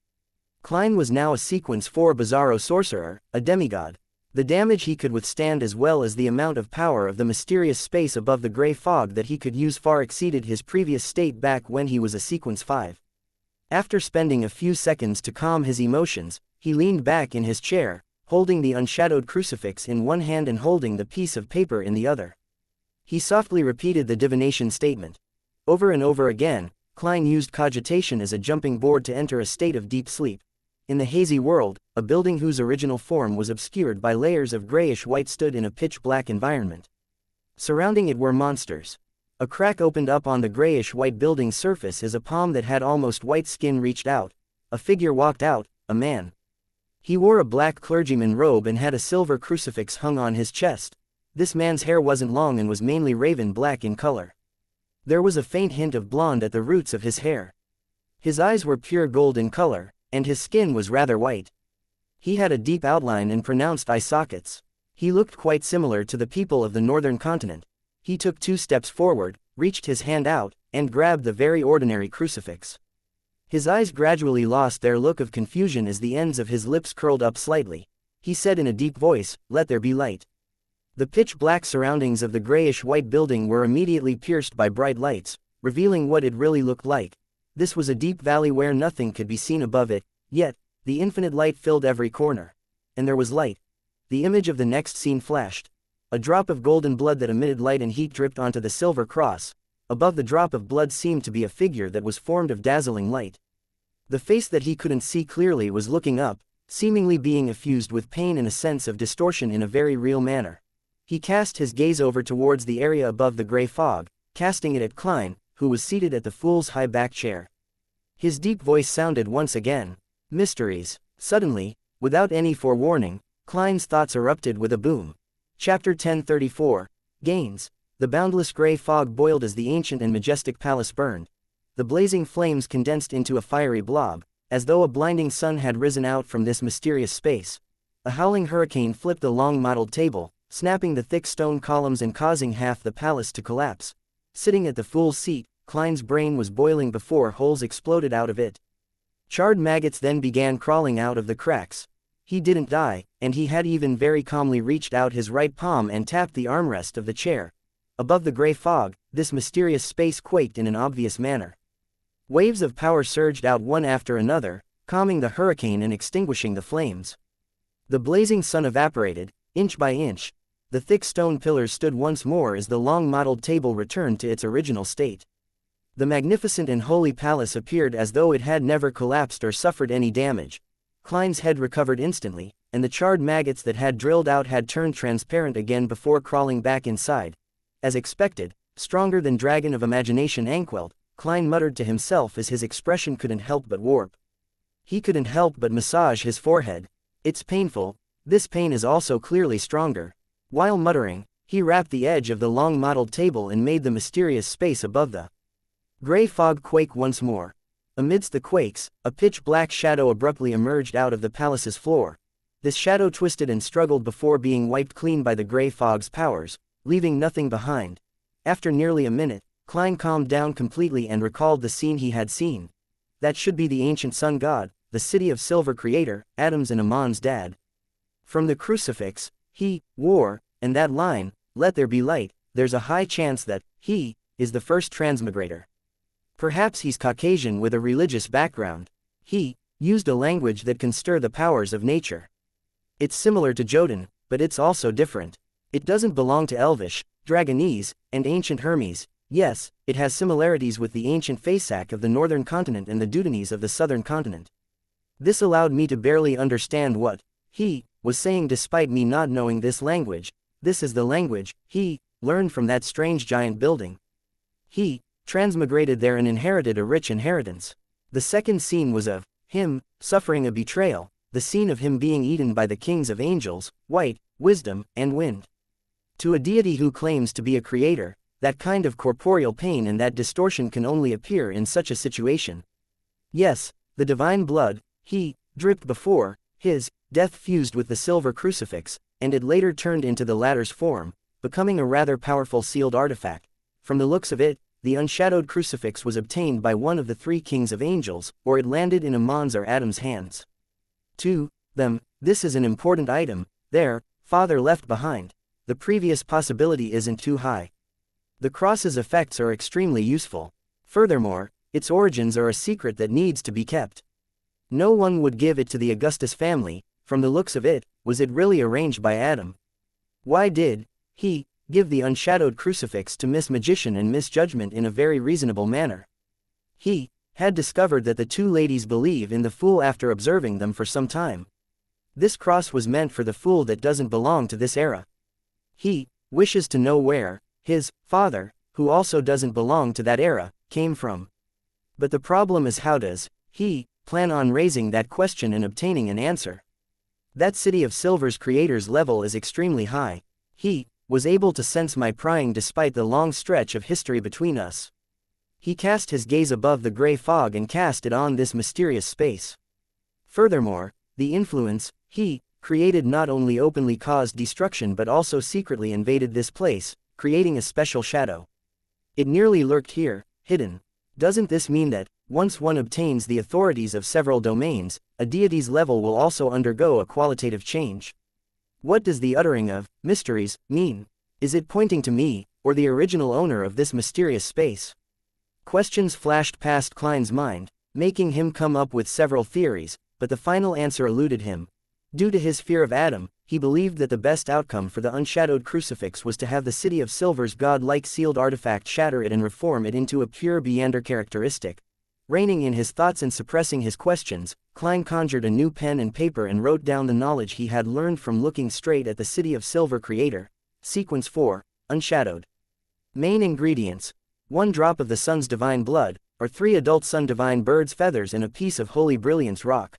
A: Klein was now a Sequence 4 Bizarro sorcerer, a demigod. The damage he could withstand as well as the amount of power of the mysterious space above the gray fog that he could use far exceeded his previous state back when he was a Sequence 5. After spending a few seconds to calm his emotions, he leaned back in his chair, holding the Unshadowed Crucifix in one hand and holding the piece of paper in the other. He softly repeated the divination statement. Over and over again, Klein used cogitation as a jumping board to enter a state of deep sleep. In the hazy world, a building whose original form was obscured by layers of grayish-white stood in a pitch-black environment. Surrounding it were monsters. A crack opened up on the grayish-white building's surface as a palm that had almost white skin reached out. A figure walked out, a man. He wore a black clergyman robe and had a silver crucifix hung on his chest. This man's hair wasn't long and was mainly raven black in color. There was a faint hint of blonde at the roots of his hair. His eyes were pure gold in color, and his skin was rather white. He had a deep outline and pronounced eye sockets. He looked quite similar to the people of the northern continent. He took 2 steps forward, reached his hand out, and grabbed the very ordinary crucifix. His eyes gradually lost their look of confusion as the ends of his lips curled up slightly. He said in a deep voice, "Let there be light." The pitch-black surroundings of the grayish-white building were immediately pierced by bright lights, revealing what it really looked like. This was a deep valley where nothing could be seen above it, yet, the infinite light filled every corner. And there was light. The image of the next scene flashed. A drop of golden blood that emitted light and heat dripped onto the silver cross. Above the drop of blood seemed to be a figure that was formed of dazzling light. The face that he couldn't see clearly was looking up, seemingly being effused with pain and a sense of distortion in a very real manner. He cast his gaze over towards the area above the gray fog, casting it at Klein, who was seated at the fool's high-back chair. His deep voice sounded once again. Mysteries. Suddenly, without any forewarning, Klein's thoughts erupted with a boom. Chapter 1034. Gains. The boundless gray fog boiled as the ancient and majestic palace burned. The blazing flames condensed into a fiery blob, as though a blinding sun had risen out from this mysterious space. A howling hurricane flipped the long-mottled table, snapping the thick stone columns and causing half the palace to collapse. Sitting at the fool's seat, Klein's brain was boiling before holes exploded out of it. Charred maggots then began crawling out of the cracks. He didn't die, and he had even very calmly reached out his right palm and tapped the armrest of the chair. Above the gray fog, this mysterious space quaked in an obvious manner. Waves of power surged out one after another, calming the hurricane and extinguishing the flames. The blazing sun evaporated, inch by inch. The thick stone pillars stood once more as the long-mottled table returned to its original state. The magnificent and holy palace appeared as though it had never collapsed or suffered any damage. Klein's head recovered instantly, and the charred maggots that had drilled out had turned transparent again before crawling back inside. As expected, stronger than dragon of imagination Anquelt, Klein muttered to himself as his expression couldn't help but warp. He couldn't help but massage his forehead. It's painful. This pain is also clearly stronger. While muttering, he wrapped the edge of the long-mottled table and made the mysterious space above the gray fog quake once more. Amidst the quakes, a pitch-black shadow abruptly emerged out of the palace's floor. This shadow twisted and struggled before being wiped clean by the gray fog's powers, leaving nothing behind. After nearly a minute, Klein calmed down completely and recalled the scene he had seen. That should be the ancient sun god, the city of silver creator, Adam's and Amon's dad. From the crucifix he wore, and that line, "Let there be light," there's a high chance that he is the first transmigrator. Perhaps he's Caucasian with a religious background. He used a language that can stir the powers of nature. It's similar to Jotun, but it's also different. It doesn't belong to Elvish, Dragonese, and ancient Hermes. Yes, it has similarities with the ancient Faesac of the northern continent and the Dudenese of the southern continent. This allowed me to barely understand what he was saying despite me not knowing this language. This is the language he learned from that strange giant building. He transmigrated there and inherited a rich inheritance. The second scene was of him suffering a betrayal, the scene of him being eaten by the kings of angels, white, wisdom, and wind. To a deity who claims to be a creator, that kind of corporeal pain and that distortion can only appear in such a situation. Yes, the divine blood he dripped before his death fused with the silver crucifix, and it later turned into the latter's form, becoming a rather powerful sealed artifact. From the looks of it, the unshadowed crucifix was obtained by one of the three kings of angels, or it landed in Amon's or Adam's hands. To them, this is an important item. Their father left behind. The previous possibility isn't too high. The cross's effects are extremely useful. Furthermore, its origins are a secret that needs to be kept. No one would give it to the Augustus family. From the looks of it, was it really arranged by Adam? Why did he give the unshadowed crucifix to Miss Magician and Miss Judgment in a very reasonable manner? He had discovered that the two ladies believe in the fool after observing them for some time. This cross was meant for the fool that doesn't belong to this era. He wishes to know where his father, who also doesn't belong to that era, came from. But the problem is, how does he plan on raising that question and obtaining an answer? That city of silver's creator's level is extremely high. He was able to sense my prying despite the long stretch of history between us. He cast his gaze above the gray fog and cast it on this mysterious space. Furthermore, the influence he created not only openly caused destruction but also secretly invaded this place, creating a special shadow. It nearly lurked here, hidden. Doesn't this mean that, once one obtains the authorities of several domains, a deity's level will also undergo a qualitative change? What does the uttering of mysteries mean? Is it pointing to me, or the original owner of this mysterious space? Questions flashed past Klein's mind, making him come up with several theories, but the final answer eluded him. Due to his fear of Adam, he believed that the best outcome for the unshadowed crucifix was to have the City of Silver's godlike sealed artifact shatter it and reform it into a pure Beander characteristic. Reining in his thoughts and suppressing his questions, Klein conjured a new pen and paper and wrote down the knowledge he had learned from looking straight at the City of Silver creator. Sequence 4, Unshadowed. Main ingredients. 1 drop of the sun's divine blood, or 3 adult sun divine bird's feathers in a piece of holy brilliance rock.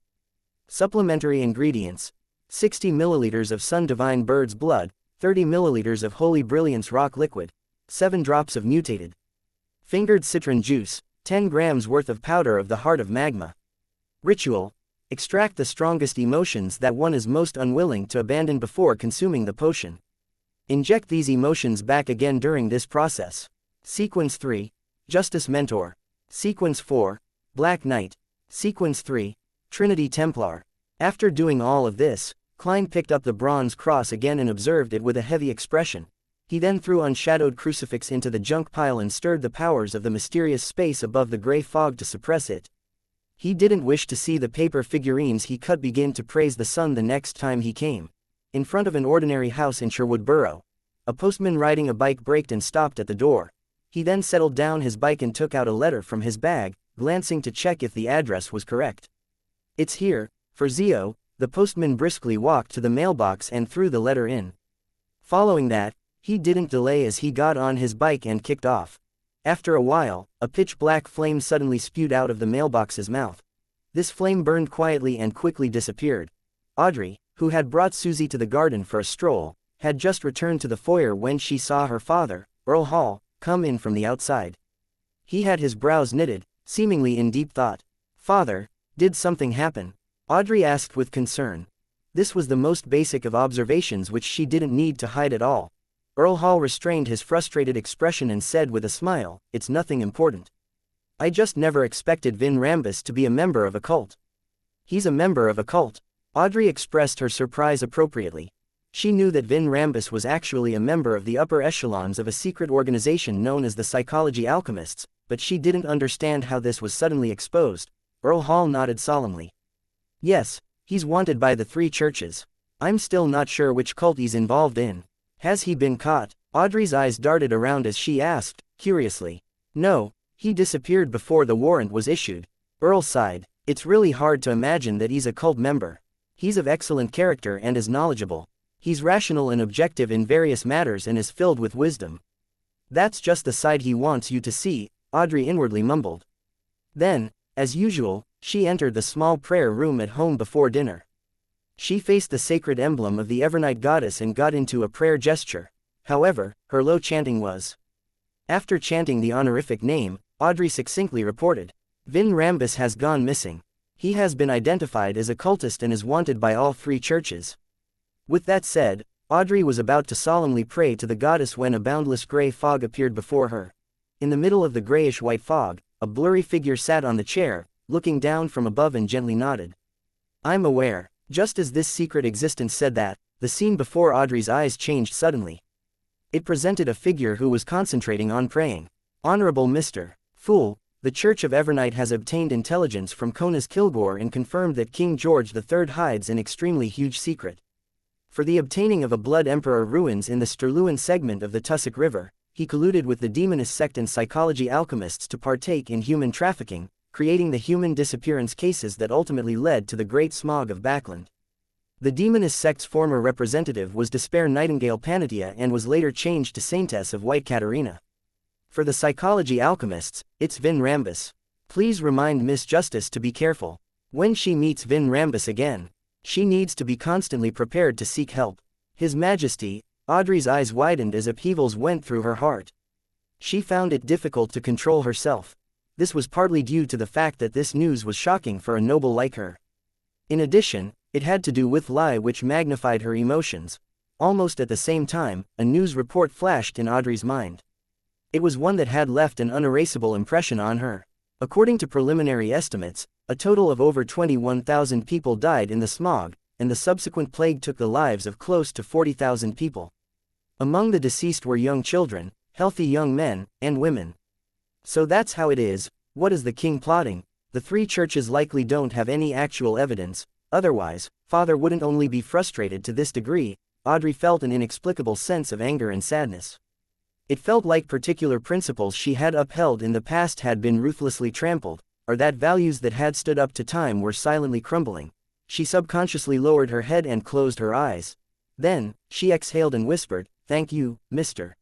A: Supplementary ingredients: 60 milliliters of sun divine bird's blood, 30 milliliters of holy brilliance rock liquid, 7 drops of mutated fingered citron juice, 10 grams worth of powder of the heart of magma. Ritual: extract the strongest emotions that one is most unwilling to abandon before consuming the potion. Inject these emotions back again during this process. Sequence 3, Justice Mentor. Sequence 4, Black Knight. Sequence 3, Trinity Templar. After doing all of this, Klein picked up the bronze cross again and observed it with a heavy expression. He then threw unshadowed crucifix into the junk pile and stirred the powers of the mysterious space above the gray fog to suppress it. He didn't wish to see the paper figurines he cut begin to praise the sun the next time he came. In front of an ordinary house in Sherwood Borough, a postman riding a bike braked and stopped at the door. He then settled down his bike and took out a letter from his bag, glancing to check if the address was correct. "It's here, for Zio." The postman briskly walked to the mailbox and threw the letter in. Following that, he didn't delay as he got on his bike and kicked off. After a while, a pitch-black flame suddenly spewed out of the mailbox's mouth. This flame burned quietly and quickly disappeared. Audrey, who had brought Susie to the garden for a stroll, had just returned to the foyer when she saw her father, Earl Hall, come in from the outside. He had his brows knitted, seemingly in deep thought. "Father, did something happen?" Audrey asked with concern. This was the most basic of observations which she didn't need to hide at all. Earl Hall restrained his frustrated expression and said with a smile, "It's nothing important. I just never expected Vin Rambus to be a member of a cult." "He's a member of a cult?" Audrey expressed her surprise appropriately. She knew that Vin Rambus was actually a member of the upper echelons of a secret organization known as the Psychology Alchemists, but she didn't understand how this was suddenly exposed. Earl Hall nodded solemnly. "Yes, he's wanted by the 3 churches. I'm still not sure which cult he's involved in." "Has he been caught?" Audrey's eyes darted around as she asked, curiously. "No, he disappeared before the warrant was issued." Earl sighed. "It's really hard to imagine that he's a cult member. He's of excellent character and is knowledgeable. He's rational and objective in various matters and is filled with wisdom." "That's just the side he wants you to see," Audrey inwardly mumbled. Then, as usual, she entered the small prayer room at home before dinner. She faced the sacred emblem of the Evernight goddess and got into a prayer gesture. However, her low chanting was. After chanting the honorific name, Audrey succinctly reported, "Vin Rambus has gone missing. He has been identified as a cultist and is wanted by all 3 churches." With that said, Audrey was about to solemnly pray to the goddess when a boundless gray fog appeared before her. In the middle of the grayish-white fog, a blurry figure sat on the chair, looking down from above and gently nodded. "I'm aware." Just as this secret existence said that, the scene before Audrey's eyes changed suddenly. It presented a figure who was concentrating on praying. "Honorable Mr. Fool, the Church of Evernight has obtained intelligence from Conas Kilgore and confirmed that King George III hides an extremely huge secret. For the obtaining of a Blood Emperor ruins in the Sterluin segment of the Tussock River, he colluded with the Demoness sect and Psychology Alchemists to partake in human trafficking, creating the human disappearance cases that ultimately led to the Great Smog of Backland. The Demoness sect's former representative was Despair Nightingale Panatia and was later changed to Saintess of White Katarina. For the Psychology Alchemists, it's Vin Rambus. Please remind Miss Justice to be careful. When she meets Vin Rambus again, she needs to be constantly prepared to seek help. His Majesty." Audrey's eyes widened as upheavals went through her heart. She found it difficult to control herself. This was partly due to the fact that this news was shocking for a noble like her. In addition, it had to do with lie which magnified her emotions. Almost at the same time, a news report flashed in Audrey's mind. It was one that had left an unerasable impression on her. According to preliminary estimates, a total of over 21,000 people died in the smog, and the subsequent plague took the lives of close to 40,000 people. Among the deceased were young children, healthy young men, and women. So that's how it is. What is the king plotting? The 3 churches likely don't have any actual evidence, otherwise, Father wouldn't only be frustrated to this degree. Audrey felt an inexplicable sense of anger and sadness. It felt like particular principles she had upheld in the past had been ruthlessly trampled, or that values that had stood up to time were silently crumbling. She subconsciously lowered her head and closed her eyes. Then, she exhaled and whispered, "Thank you, Mr.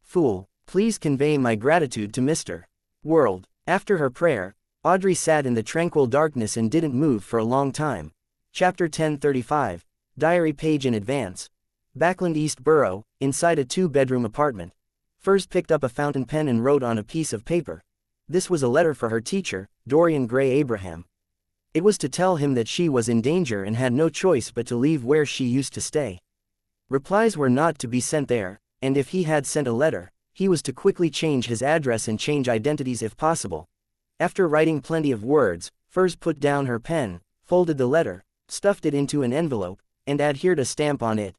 A: Fool." Please convey my gratitude to Mr. World. After her prayer, Audrey sat in the tranquil darkness and didn't move for a long time. Chapter 1035. Diary page in advance. Backland East Borough, inside a 2-bedroom apartment. Furs picked up a fountain pen and wrote on a piece of paper. This was a letter for her teacher, Dorian Gray Abraham. It was to tell him that she was in danger and had no choice but to leave where she used to stay. Replies were not to be sent there, and if he had sent a letter, he was to quickly change his address and change identities if possible. After writing plenty of words, Furs put down her pen, folded the letter, stuffed it into an envelope, and adhered a stamp on it.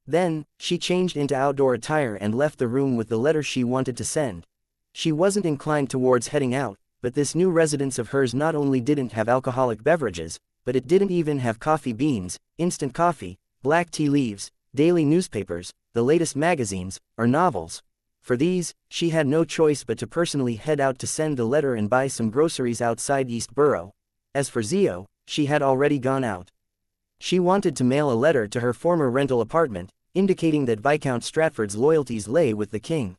A: Then, she changed into outdoor attire and left the room with the letter she wanted to send. She wasn't inclined towards heading out, but this new residence of hers not only didn't have alcoholic beverages, but it didn't even have coffee beans, instant coffee, black tea leaves, daily newspapers, the latest magazines, or novels. For these, she had no choice but to personally head out to send the letter and buy some groceries outside East Borough. As for Zio, she had already gone out. She wanted to mail a letter to her former rental apartment, indicating that Viscount Stratford's loyalties lay with the king.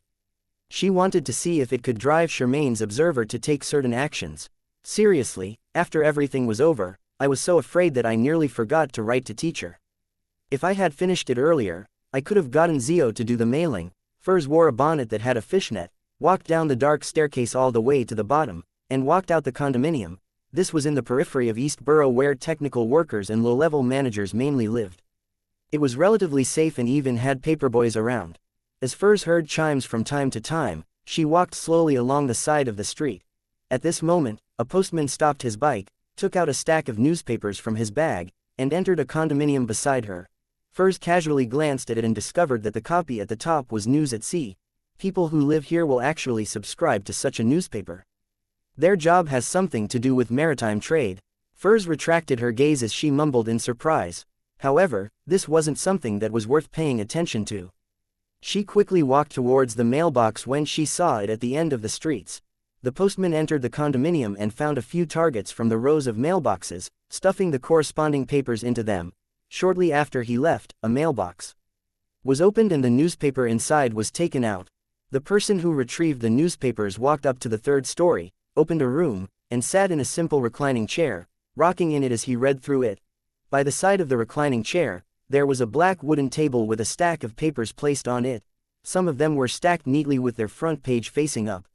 A: She wanted to see if it could drive Charmaine's observer to take certain actions. Seriously, after everything was over, I was so afraid that I nearly forgot to write to teacher. If I had finished it earlier, I could have gotten Zio to do the mailing. Furs wore a bonnet that had a fishnet, walked down the dark staircase all the way to the bottom, and walked out the condominium. This was in the periphery of East Borough where technical workers and low-level managers mainly lived. It was relatively safe and even had paperboys around. As Furs heard chimes from time to time, she walked slowly along the side of the street. At this moment, a postman stopped his bike, took out a stack of newspapers from his bag, and entered a condominium beside her. Furs casually glanced at it and discovered that the copy at the top was News at Sea. People who live here will actually subscribe to such a newspaper. Their job has something to do with maritime trade. Furs retracted her gaze as she mumbled in surprise. However, this wasn't something that was worth paying attention to. She quickly walked towards the mailbox when she saw it at the end of the streets. The postman entered the condominium and found a few targets from the rows of mailboxes, stuffing the corresponding papers into them. Shortly after he left, a mailbox was opened and the newspaper inside was taken out. The person who retrieved the newspapers walked up to the 3rd story, opened a room, and sat in a simple reclining chair, rocking in it as he read through it. By the side of the reclining chair, there was a black wooden table with a stack of papers placed on it. Some of them were stacked neatly with their front page facing up.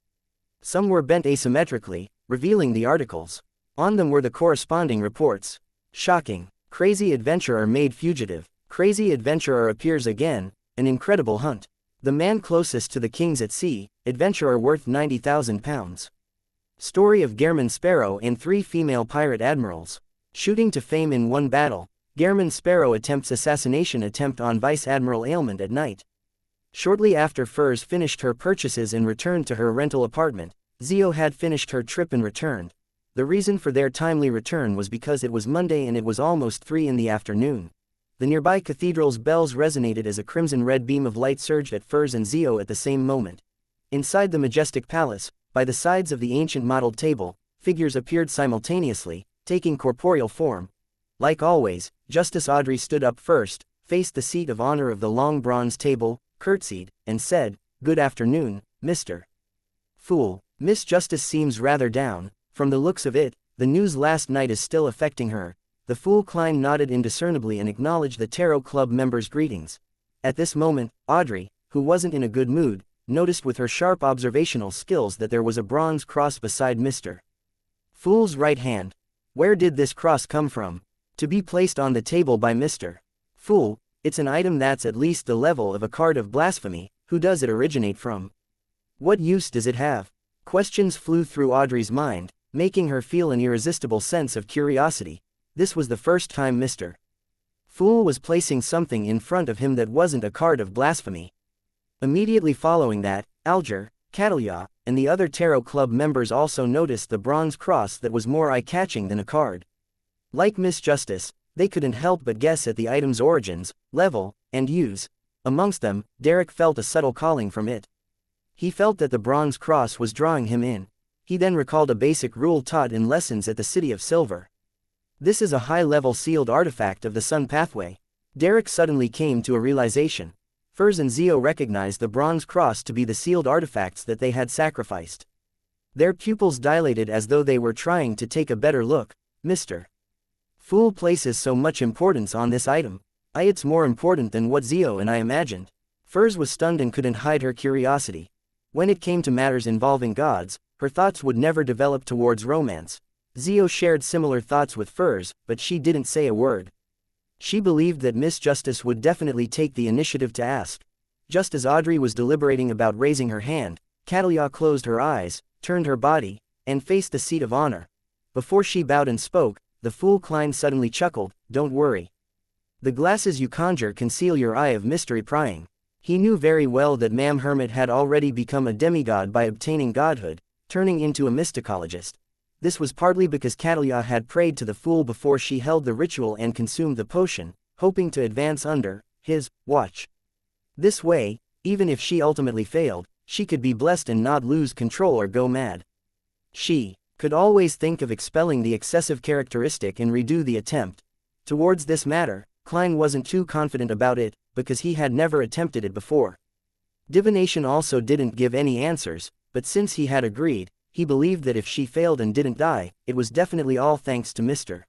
A: Some were bent asymmetrically, revealing the articles. On them were the corresponding reports. Shocking. Crazy adventurer made fugitive. Crazy adventurer appears again. An incredible hunt. The man closest to the kings at sea. Adventurer worth £90,000. Story of Gairman Sparrow and 3 female pirate admirals. Shooting to fame in one battle. Gairman Sparrow attempts assassination attempt on Vice Admiral Aylmond at night. Shortly after Furs finished her purchases and returned to her rental apartment, Zio had finished her trip and returned. The reason for their timely return was because it was Monday and it was almost 3 in the afternoon. The nearby cathedral's bells resonated as a crimson-red beam of light surged at Furs and Zio at the same moment. Inside the majestic palace, by the sides of the ancient mottled table, figures appeared simultaneously, taking corporeal form. Like always, Justice Audrey stood up first, faced the seat of honor of the long bronze table, curtsied, and said, "Good afternoon, Mr. Fool. Miss Justice seems rather down. From the looks of it, the news last night is still affecting her." The Fool Klein nodded indiscernibly and acknowledged the Tarot Club members' greetings. At this moment, Audrey, who wasn't in a good mood, noticed with her sharp observational skills that there was a bronze cross beside Mr. Fool's right hand. Where did this cross come from? To be placed on the table by Mr. Fool, it's an item that's at least the level of a card of blasphemy. Who does it originate from? What use does it have? Questions flew through Audrey's mind, making her feel an irresistible sense of curiosity. This was the first time Mr. Fool was placing something in front of him that wasn't a card of blasphemy. Immediately following that, Alger, Catalia, and the other Tarot Club members also noticed the bronze cross that was more eye-catching than a card. Like Miss Justice, they couldn't help but guess at the item's origins, level, and use. Amongst them, Derek felt a subtle calling from it. He felt that the bronze cross was drawing him in. He then recalled a basic rule taught in lessons at the City of Silver. This is a high-level sealed artifact of the Sun Pathway. Derek suddenly came to a realization. Furs and Zio recognized the bronze cross to be the sealed artifacts that they had sacrificed. Their pupils dilated as though they were trying to take a better look. Mr. Fool places so much importance on this item. It's more important than what Zio and I imagined. Furs was stunned and couldn't hide her curiosity. When it came to matters involving gods, her thoughts would never develop towards romance. Zio shared similar thoughts with Furs, but she didn't say a word. She believed that Miss Justice would definitely take the initiative to ask. Just as Audrey was deliberating about raising her hand, Catalia closed her eyes, turned her body, and faced the seat of honor. Before she bowed and spoke, the fool Klein suddenly chuckled, "Don't worry. The glasses you conjure conceal your eye of mystery prying." He knew very well that Mam Hermit had already become a demigod by obtaining godhood, turning into a mysticologist. This was partly because Catalia had prayed to the fool before she held the ritual and consumed the potion, hoping to advance under his watch. This way, even if she ultimately failed, she could be blessed and not lose control or go mad. She could always think of expelling the excessive characteristic and redo the attempt. Towards this matter, Klein wasn't too confident about it, because he had never attempted it before. Divination also didn't give any answers, but since he had agreed, he believed that if she failed and didn't die, it was definitely all thanks to Mr.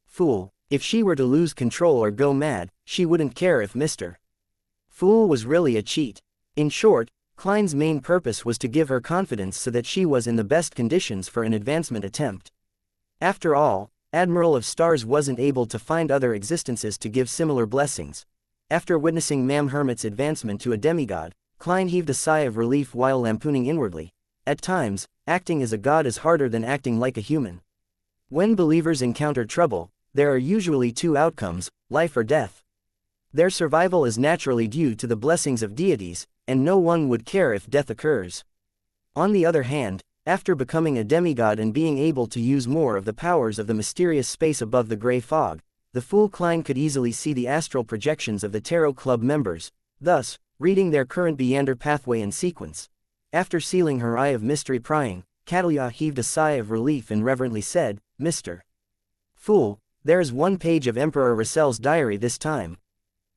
A: Fool. If she were to lose control or go mad, she wouldn't care if Mr. Fool was really a cheat. In short, Klein's main purpose was to give her confidence so that she was in the best conditions for an advancement attempt. After all, Admiral of Stars wasn't able to find other existences to give similar blessings. After witnessing Mam Hermit's advancement to a demigod, Klein heaved a sigh of relief while lampooning inwardly. At times, acting as a god is harder than acting like a human. When believers encounter trouble, there are usually two outcomes, life or death. Their survival is naturally due to the blessings of deities, and no one would care if death occurs. On the other hand, after becoming a demigod and being able to use more of the powers of the mysterious space above the gray fog, the fool Klein could easily see the astral projections of the Tarot Club members, thus, reading their current Beander pathway in sequence. After sealing her eye of mystery prying, Catalia heaved a sigh of relief and reverently said, "Mr. Fool, there is one page of Emperor Rassel's diary this time."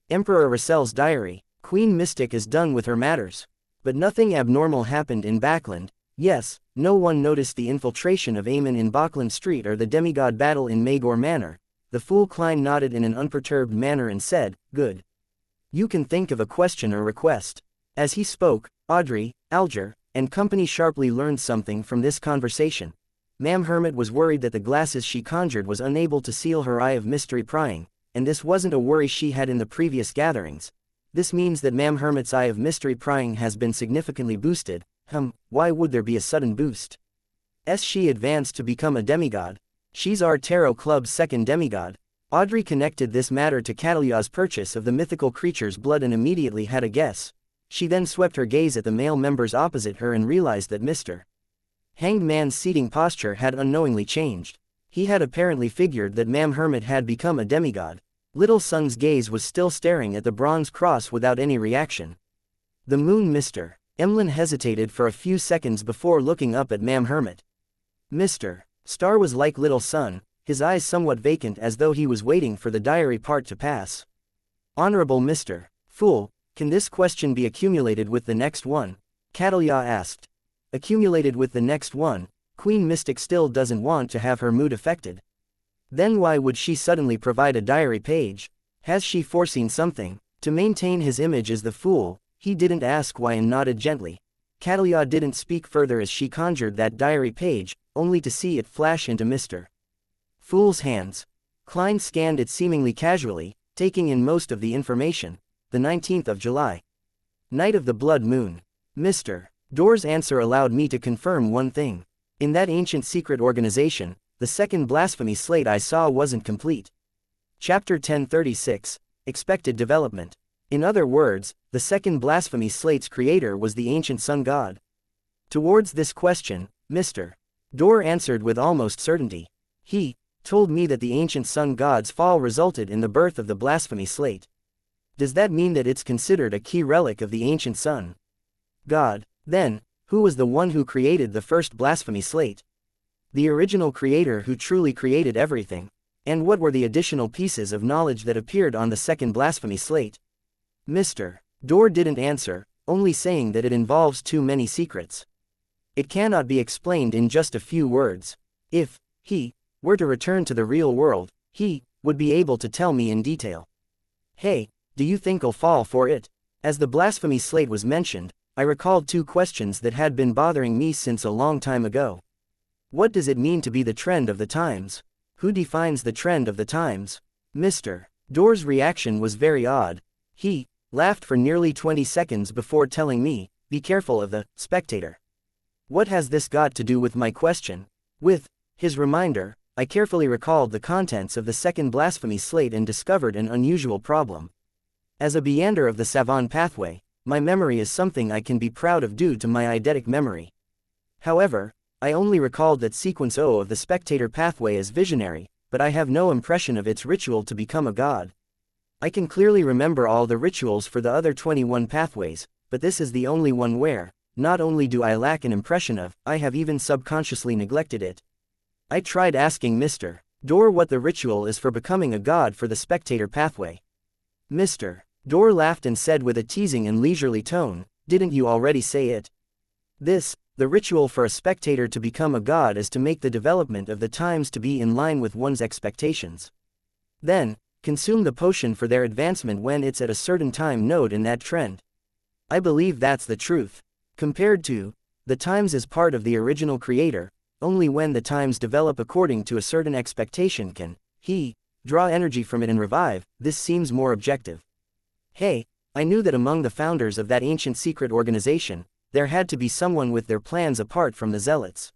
A: Emperor Rassel's diary. Queen Mystic is done with her matters. But nothing abnormal happened in Backland. Yes, no one noticed the infiltration of Aemon in Bachland Street or the demigod battle in Magor Manor. The fool Klein nodded in an unperturbed manner and said, "Good. You can think of a question or request." As he spoke, Audrey, Alger, and company sharply learned something from this conversation. Mam Hermit was worried that the glasses she conjured was unable to seal her eye of mystery prying, and this wasn't a worry she had in the previous gatherings. This means that Mam Hermit's eye of mystery prying has been significantly boosted. Why would there be a sudden boost? As she advanced to become a demigod. She's our Tarot Club's second demigod. Audrey connected this matter to Catalia's purchase of the mythical creature's blood and immediately had a guess. She then swept her gaze at the male members opposite her and realized that Mr. Hanged Man's seating posture had unknowingly changed. He had apparently figured that Mam Hermit had become a demigod. Little Sung's gaze was still staring at the bronze cross without any reaction. The moon Mr. Emlyn hesitated for a few seconds before looking up at Mam Hermit. Mr. Star was like Little Sun, his eyes somewhat vacant as though he was waiting for the diary part to pass. Honorable Mr. Fool, can this question be accumulated with the next one? Catalia asked. Accumulated with the next one? Queen Mystic still doesn't want to have her mood affected. Then why would she suddenly provide a diary page? Has she foreseen something? To maintain his image as the fool, he didn't ask why and nodded gently. Catalia didn't speak further as she conjured that diary page, only to see it flash into Mr. Fool's hands. Klein scanned it seemingly casually, taking in most of the information. The 19th of July. Night of the Blood Moon. Mr. Door's answer allowed me to confirm one thing. In that ancient secret organization, the second blasphemy slate I saw wasn't complete. Chapter 1036. Expected development. In other words, the second blasphemy slate's creator was the ancient sun god. Towards this question, Mr. Door answered with almost certainty. He told me that the ancient sun god's fall resulted in the birth of the blasphemy slate. Does that mean that it's considered a key relic of the ancient sun god? Then, who was the one who created the first blasphemy slate? The original creator who truly created everything. And what were the additional pieces of knowledge that appeared on the second blasphemy slate? Mr. Dor didn't answer, only saying that it involves too many secrets. It cannot be explained in just a few words. If he were to return to the real world, he would be able to tell me in detail. Hey, do you think I'll fall for it? As the blasphemy slate was mentioned, I recalled two questions that had been bothering me since a long time ago. What does it mean to be the trend of the times? Who defines the trend of the times? Mr. Dor's reaction was very odd. He laughed for nearly 20 seconds before telling me, be careful of the spectator. What has this got to do with my question? With his reminder, I carefully recalled the contents of the second blasphemy slate and discovered an unusual problem. As a Beander of the Savant pathway, my memory is something I can be proud of due to my eidetic memory. However, I only recalled that sequence O of the spectator pathway as visionary, but I have no impression of its ritual to become a god. I can clearly remember all the rituals for the other 21 pathways, but this is the only one where, not only do I lack an impression of, I have even subconsciously neglected it. I tried asking Mr. Dor what the ritual is for becoming a god for the spectator pathway. Mr. Dor laughed and said with a teasing and leisurely tone, didn't you already say it? The ritual for a spectator to become a god is to make the development of the times to be in line with one's expectations. Then, consume the potion for their advancement when it's at a certain time node in that trend. I believe that's the truth. Compared to the times as part of the original creator, only when the times develop according to a certain expectation can he draw energy from it and revive. This seems more objective. Hey, I knew that among the founders of that ancient secret organization, there had to be someone with their plans apart from the zealots.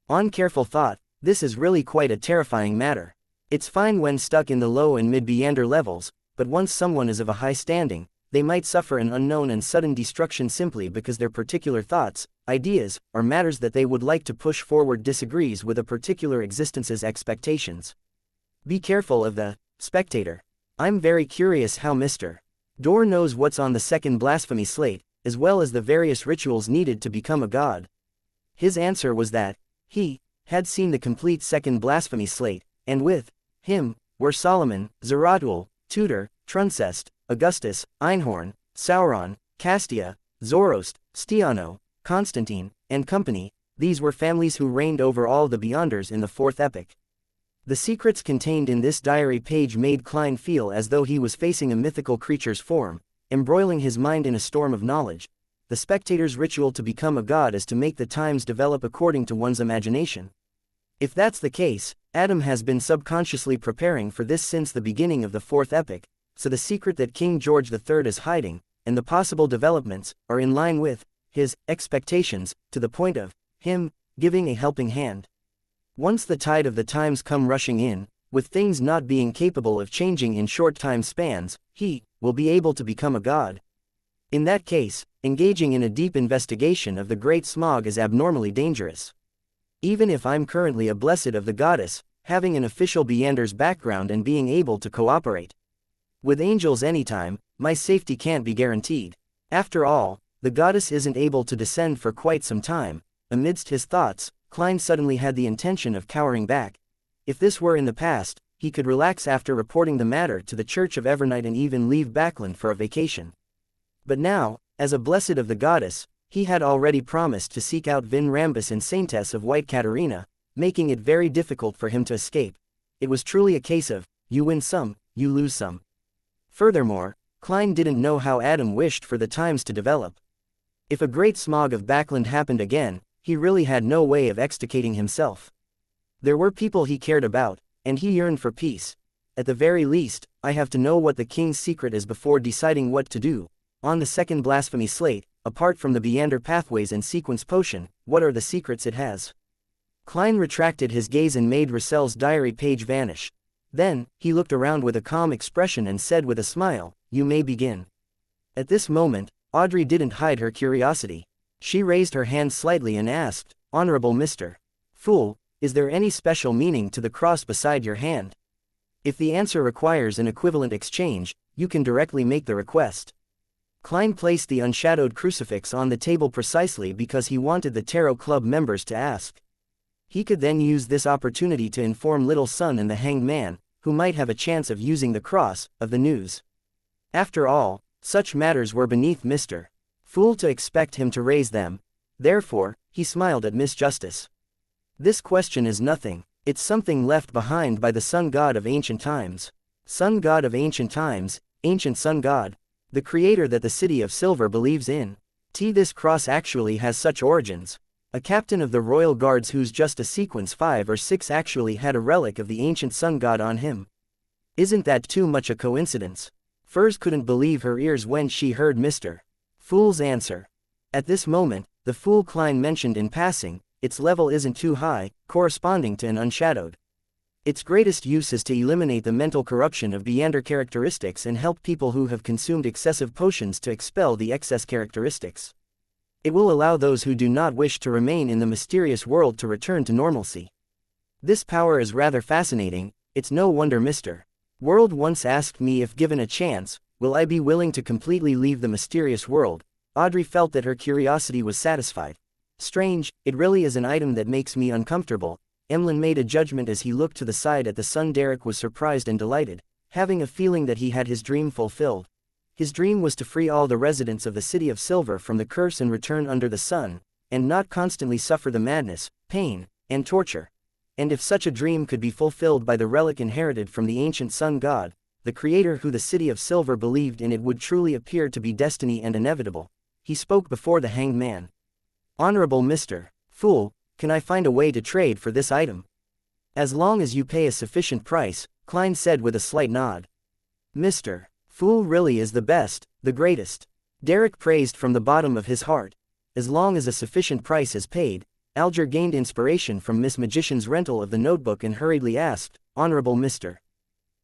A: On careful thought, this is really quite a terrifying matter. It's fine when stuck in the low and mid-Beander levels, but once someone is of a high standing, they might suffer an unknown and sudden destruction simply because their particular thoughts, ideas, or matters that they would like to push forward disagrees with a particular existence's expectations. Be careful of the spectator. I'm very curious how Mr. Dor knows what's on the second blasphemy slate, as well as the various rituals needed to become a god. His answer was that he had seen the complete second blasphemy slate, and with him were Solomon, Zeratul, Tudor, Truncest, Augustus, Einhorn, Sauron, Castia, Zoroast, Stiano, Constantine, and company. These were families who reigned over all the Beyonders in the fourth epoch. The secrets contained in this diary page made Klein feel as though he was facing a mythical creature's form, embroiling his mind in a storm of knowledge. The spectator's ritual to become a god is to make the times develop according to one's imagination. If that's the case, Adam has been subconsciously preparing for this since the beginning of the fourth epoch, so the secret that King George III is hiding, and the possible developments, are in line with his expectations, to the point of him giving a helping hand. Once the tide of the times come rushing in, with things not being capable of changing in short time spans, he will be able to become a god. In that case, engaging in a deep investigation of the Great Smog is abnormally dangerous. Even if I'm currently a blessed of the goddess, having an official Beander's background and being able to cooperate with angels anytime, my safety can't be guaranteed. After all, the goddess isn't able to descend for quite some time. Amidst his thoughts, Klein suddenly had the intention of cowering back. If this were in the past, he could relax after reporting the matter to the Church of Evernight and even leave Backland for a vacation. But now, as a blessed of the goddess, he had already promised to seek out Vin Rambus and Saintess of White Katarina, making it very difficult for him to escape. It was truly a case of, you win some, you lose some. Furthermore, Klein didn't know how Adam wished for the times to develop. If a great smog of Backland happened again, he really had no way of extricating himself. There were people he cared about, and he yearned for peace. At the very least, I have to know what the king's secret is before deciding what to do. On the second blasphemy slate, apart from the Beander pathways and sequence potion, what are the secrets it has? Klein retracted his gaze and made Russell's diary page vanish. Then, he looked around with a calm expression and said with a smile, you may begin. At this moment, Audrey didn't hide her curiosity. She raised her hand slightly and asked, Honorable Mr. Fool, is there any special meaning to the cross beside your hand? If the answer requires an equivalent exchange, you can directly make the request. Klein placed the unshadowed crucifix on the table precisely because he wanted the Tarot Club members to ask. He could then use this opportunity to inform Little Sun and the Hanged Man, who might have a chance of using the cross, of the news. After all, Such matters were beneath Mr. Fool to expect him to raise them. Therefore, he smiled at Miss Justice. This question is nothing. It's something left behind by the sun god of ancient times. Sun god of ancient times, ancient sun god. The creator that the city of silver believes in. This cross actually has such origins. A captain of the royal guards whose just a sequence 5 or 6 actually had a relic of the ancient sun god on him. Isn't that too much a coincidence? Furs couldn't believe her ears when she heard Mr. Fool's answer. At this moment, the fool Klein mentioned in passing, its level isn't too high, corresponding to an unshadowed. Its greatest use is to eliminate the mental corruption of Beander characteristics and help people who have consumed excessive potions to expel the excess characteristics. It will allow those who do not wish to remain in the mysterious world to return to normalcy. This power is rather fascinating. It's no wonder Mr. World once asked me if given a chance, will I be willing to completely leave the mysterious world. Audrey felt that her curiosity was satisfied. Strange, it really is an item that makes me uncomfortable. Emlyn made a judgment as he looked to the side at the sun. Derek was surprised and delighted, having a feeling that he had his dream fulfilled. His dream was to free all the residents of the City of Silver from the curse and return under the sun, and not constantly suffer the madness, pain, and torture. And if such a dream could be fulfilled by the relic inherited from the ancient sun god, the creator who the City of Silver believed in, it would truly appear to be destiny and inevitable. He spoke before the hanged man. Honorable Mr. Fool, can I find a way to trade for this item? As long as you pay a sufficient price, Klein said with a slight nod. Mr. Fool really is the best, the greatest. Derek praised from the bottom of his heart. As long as a sufficient price is paid, Alger gained inspiration from Miss Magician's rental of the notebook and hurriedly asked, Honorable Mr.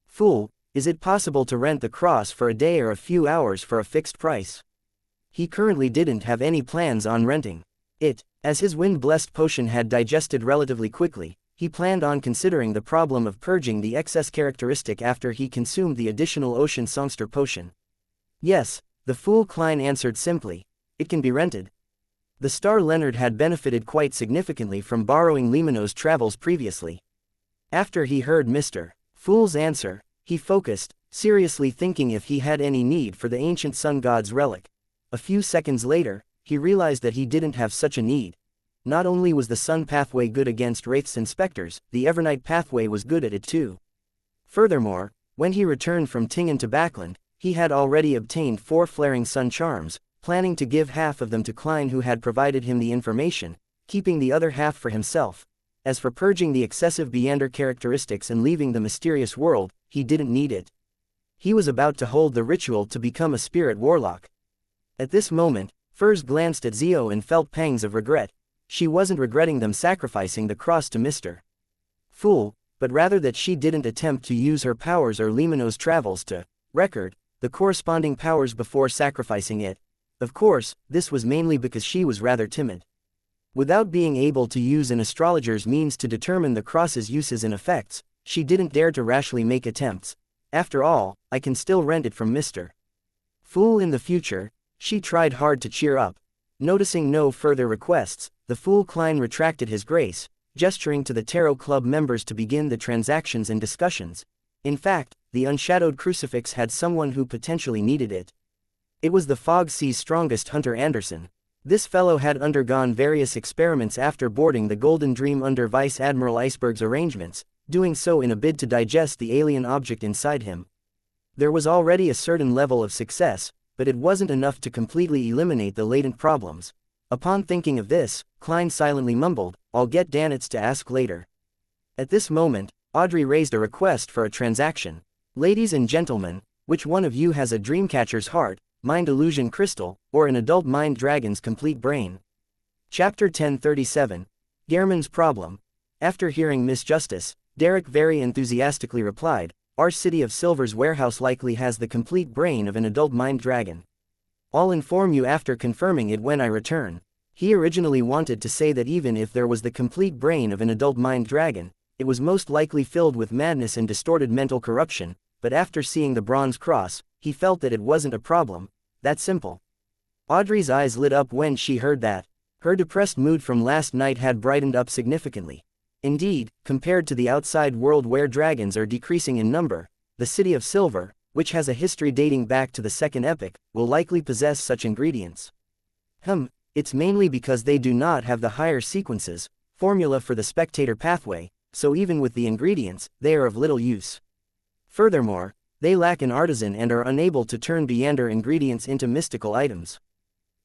A: Fool, is it possible to rent the cross for a day or a few hours for a fixed price? He currently didn't have any plans on renting it, as his wind-blessed potion had digested relatively quickly. He planned on considering the problem of purging the excess characteristic after he consumed the additional ocean songster potion. Yes, the fool Klein answered simply. It can be rented. The star Leonard had benefited quite significantly from borrowing Limano's travels previously. After he heard Mr. Fool's answer, he focused, seriously thinking if he had any need for the ancient sun god's relic. A few seconds later, he realized that he didn't have such a need. Not only was the sun pathway good against wraiths and specters, the Evernight pathway was good at it too. Furthermore, when he returned from Tingen to Backland, he had already obtained 4 flaring sun charms, planning to give half of them to Klein, who had provided him the information, keeping the other half for himself. As for purging the excessive Beander characteristics and leaving the mysterious world, he didn't need it. He was about to hold the ritual to become a spirit warlock. At this moment, Furs glanced at Zio and felt pangs of regret. She wasn't regretting them sacrificing the cross to Mr. Fool, but rather that she didn't attempt to use her powers or Limano's travels to record the corresponding powers before sacrificing it. Of course, this was mainly because she was rather timid. Without being able to use an astrologer's means to determine the cross's uses and effects, she didn't dare to rashly make attempts. After all, I can still rent it from Mr. Fool in the future. She tried hard to cheer up. Noticing no further requests, the fool Klein retracted his grace, gesturing to the Tarot Club members to begin the transactions and discussions. In fact, the unshadowed crucifix had someone who potentially needed it. It was the Fog Sea's strongest hunter, Anderson. This fellow had undergone various experiments after boarding the Golden Dream under Vice Admiral Iceberg's arrangements, doing so in a bid to digest the alien object inside him. There was already a certain level of success, but it wasn't enough to completely eliminate the latent problems. Upon thinking of this, Klein silently mumbled, I'll get Danitz to ask later. At this moment, Audrey raised a request for a transaction. Ladies and gentlemen, which one of you has a Dreamcatcher's heart, mind illusion crystal, or an adult mind dragon's complete brain? Chapter 1037. Gehrman's problem. After hearing Miss Justice, Derek very enthusiastically replied, Our City of Silver's warehouse likely has the complete brain of an adult mind dragon. I'll inform you after confirming it when I return. He originally wanted to say that even if there was the complete brain of an adult mind dragon, it was most likely filled with madness and distorted mental corruption, but after seeing the bronze cross, he felt that it wasn't a problem. That simple. Audrey's eyes lit up when she heard that. Her depressed mood from last night had brightened up significantly. Indeed, compared to the outside world where dragons are decreasing in number, the City of Silver, which has a history dating back to the Second Epoch, will likely possess such ingredients. It's mainly because they do not have the higher sequences, formula for the spectator pathway, so even with the ingredients, they are of little use. Furthermore, they lack an artisan and are unable to turn Beyonder ingredients into mystical items.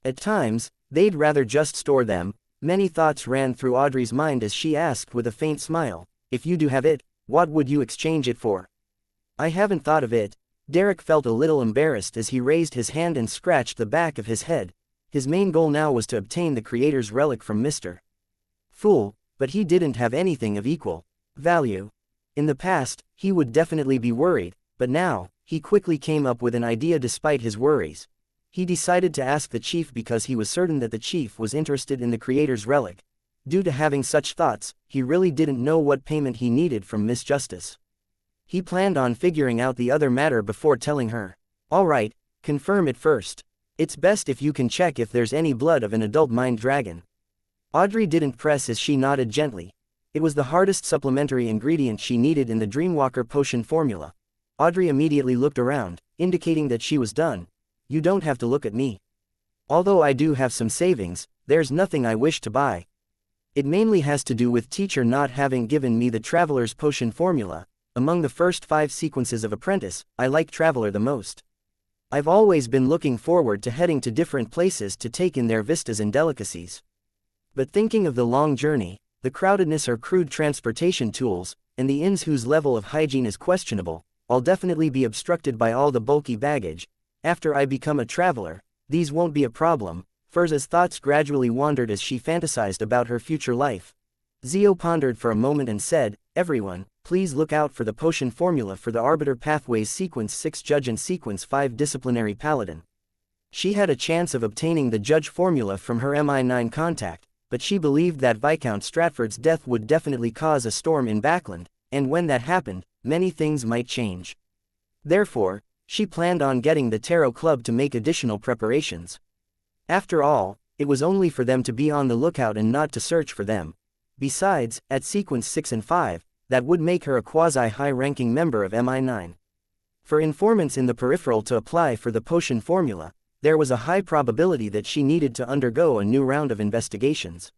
A: At times, they'd rather just store them. Many thoughts ran through Audrey's mind as she asked with a faint smile, "If you do have it, what would you exchange it for?" "I haven't thought of it." Derek felt a little embarrassed as he raised his hand and scratched the back of his head. His main goal now was to obtain the creator's relic from Mr. Fool, but he didn't have anything of equal value. In the past, he would definitely be worried, but now, he quickly came up with an idea despite his worries. He decided to ask the chief because he was certain that the chief was interested in the creator's relic. Due to having such thoughts, he really didn't know what payment he needed from Miss Justice. He planned on figuring out the other matter before telling her. "All right, confirm it first. It's best if you can check if there's any blood of an adult mind dragon." Audrey didn't press as she nodded gently. It was the hardest supplementary ingredient she needed in the Dreamwalker potion formula. Audrey immediately looked around, indicating that she was done. "You don't have to look at me. Although I do have some savings, there's nothing I wish to buy. It mainly has to do with teacher not having given me the Traveler's potion formula. Among the first 5 sequences of Apprentice, I like Traveler the most. I've always been looking forward to heading to different places to take in their vistas and delicacies. But thinking of the long journey, the crowdedness or crude transportation tools, and the inns whose level of hygiene is questionable, I'll definitely be obstructed by all the bulky baggage. After I become a traveler, these won't be a problem." Furza's thoughts gradually wandered as she fantasized about her future life. Zio pondered for a moment and said, "Everyone, please look out for the potion formula for the Arbiter Pathways Sequence 6 Judge and Sequence 5 Disciplinary Paladin." She had a chance of obtaining the Judge formula from her MI9 contact, but she believed that Viscount Stratford's death would definitely cause a storm in Backland, and when that happened, many things might change. Therefore, she planned on getting the Tarot Club to make additional preparations. After all, it was only for them to be on the lookout and not to search for them. Besides, at Sequence 6 and 5, that would make her a quasi-high-ranking member of MI9. For informants in the peripheral to apply for the potion formula, there was a high probability that she needed to undergo a new round of investigations.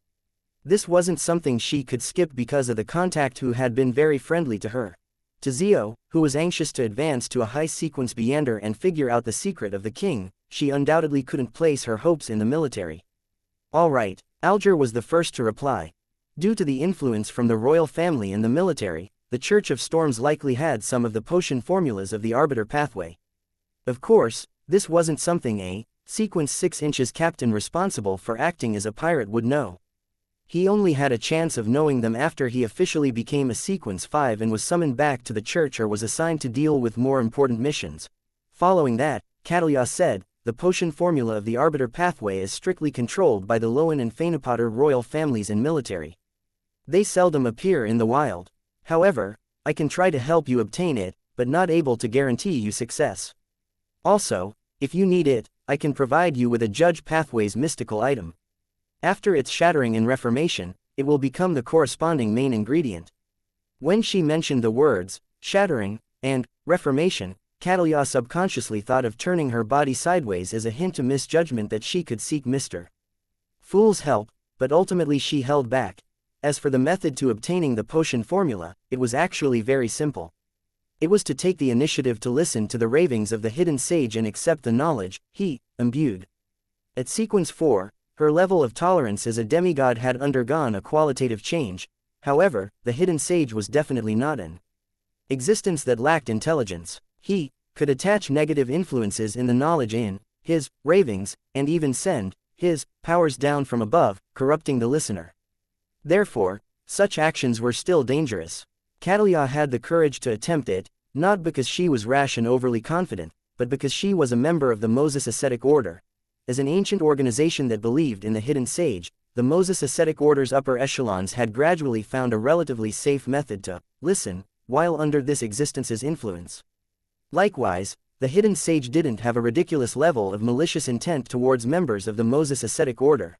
A: This wasn't something she could skip because of the contact who had been very friendly to her. To Zio, who was anxious to advance to a high-sequence Beyonder and figure out the secret of the king, she undoubtedly couldn't place her hopes in the military. "All right," Alger was the first to reply. Due to the influence from the royal family and the military, the Church of Storms likely had some of the potion formulas of the Arbiter pathway. Of course, this wasn't something a Sequence 6 inches captain responsible for acting as a pirate would know. He only had a chance of knowing them after he officially became a Sequence 5 and was summoned back to the church or was assigned to deal with more important missions. Following that, Catalia said, "The potion formula of the Arbiter pathway is strictly controlled by the Lowen and Fainapotter royal families and military. They seldom appear in the wild. However, I can try to help you obtain it, but not able to guarantee you success. Also, if you need it, I can provide you with a Judge Pathways mystical item. After its shattering and reformation, it will become the corresponding main ingredient." When she mentioned the words, shattering, and reformation, Catalia subconsciously thought of turning her body sideways as a hint to misjudgment that she could seek Mr. Fool's help, but ultimately she held back. As for the method to obtaining the potion formula, it was actually very simple. It was to take the initiative to listen to the ravings of the hidden sage and accept the knowledge he imbued. At Sequence 4, her level of tolerance as a demigod had undergone a qualitative change. However, the hidden sage was definitely not an existence that lacked intelligence. He could attach negative influences in the knowledge in his ravings, and even send his powers down from above, corrupting the listener. Therefore, such actions were still dangerous. Catalia had the courage to attempt it, not because she was rash and overly confident, but because she was a member of the Moses Ascetic Order. As an ancient organization that believed in the hidden sage, the Moses Ascetic Order's upper echelons had gradually found a relatively safe method to listen, while under this existence's influence. Likewise, the hidden sage didn't have a ridiculous level of malicious intent towards members of the Moses Ascetic Order.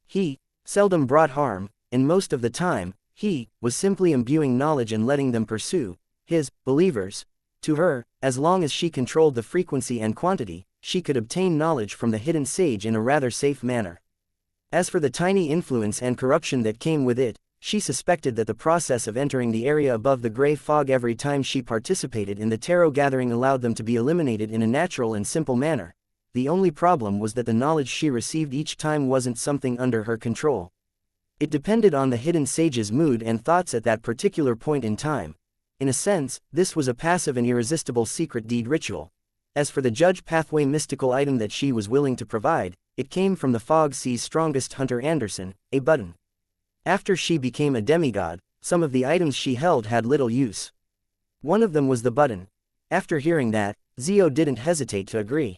A: He seldom brought harm, and most of the time, he was simply imbuing knowledge and letting them pursue his believers. To her, as long as she controlled the frequency and quantity, she could obtain knowledge from the hidden sage in a rather safe manner. As for the tiny influence and corruption that came with it, she suspected that the process of entering the area above the gray fog every time she participated in the tarot gathering allowed them to be eliminated in a natural and simple manner. The only problem was that the knowledge she received each time wasn't something under her control. It depended on the hidden sage's mood and thoughts at that particular point in time. In a sense, this was a passive and irresistible secret deed ritual. As for the judge pathway mystical item that she was willing to provide, it came from the Fog Sea's strongest hunter Anderson, a button. After she became a demigod, some of the items she held had little use. One of them was the button. After hearing that, Zio didn't hesitate to agree.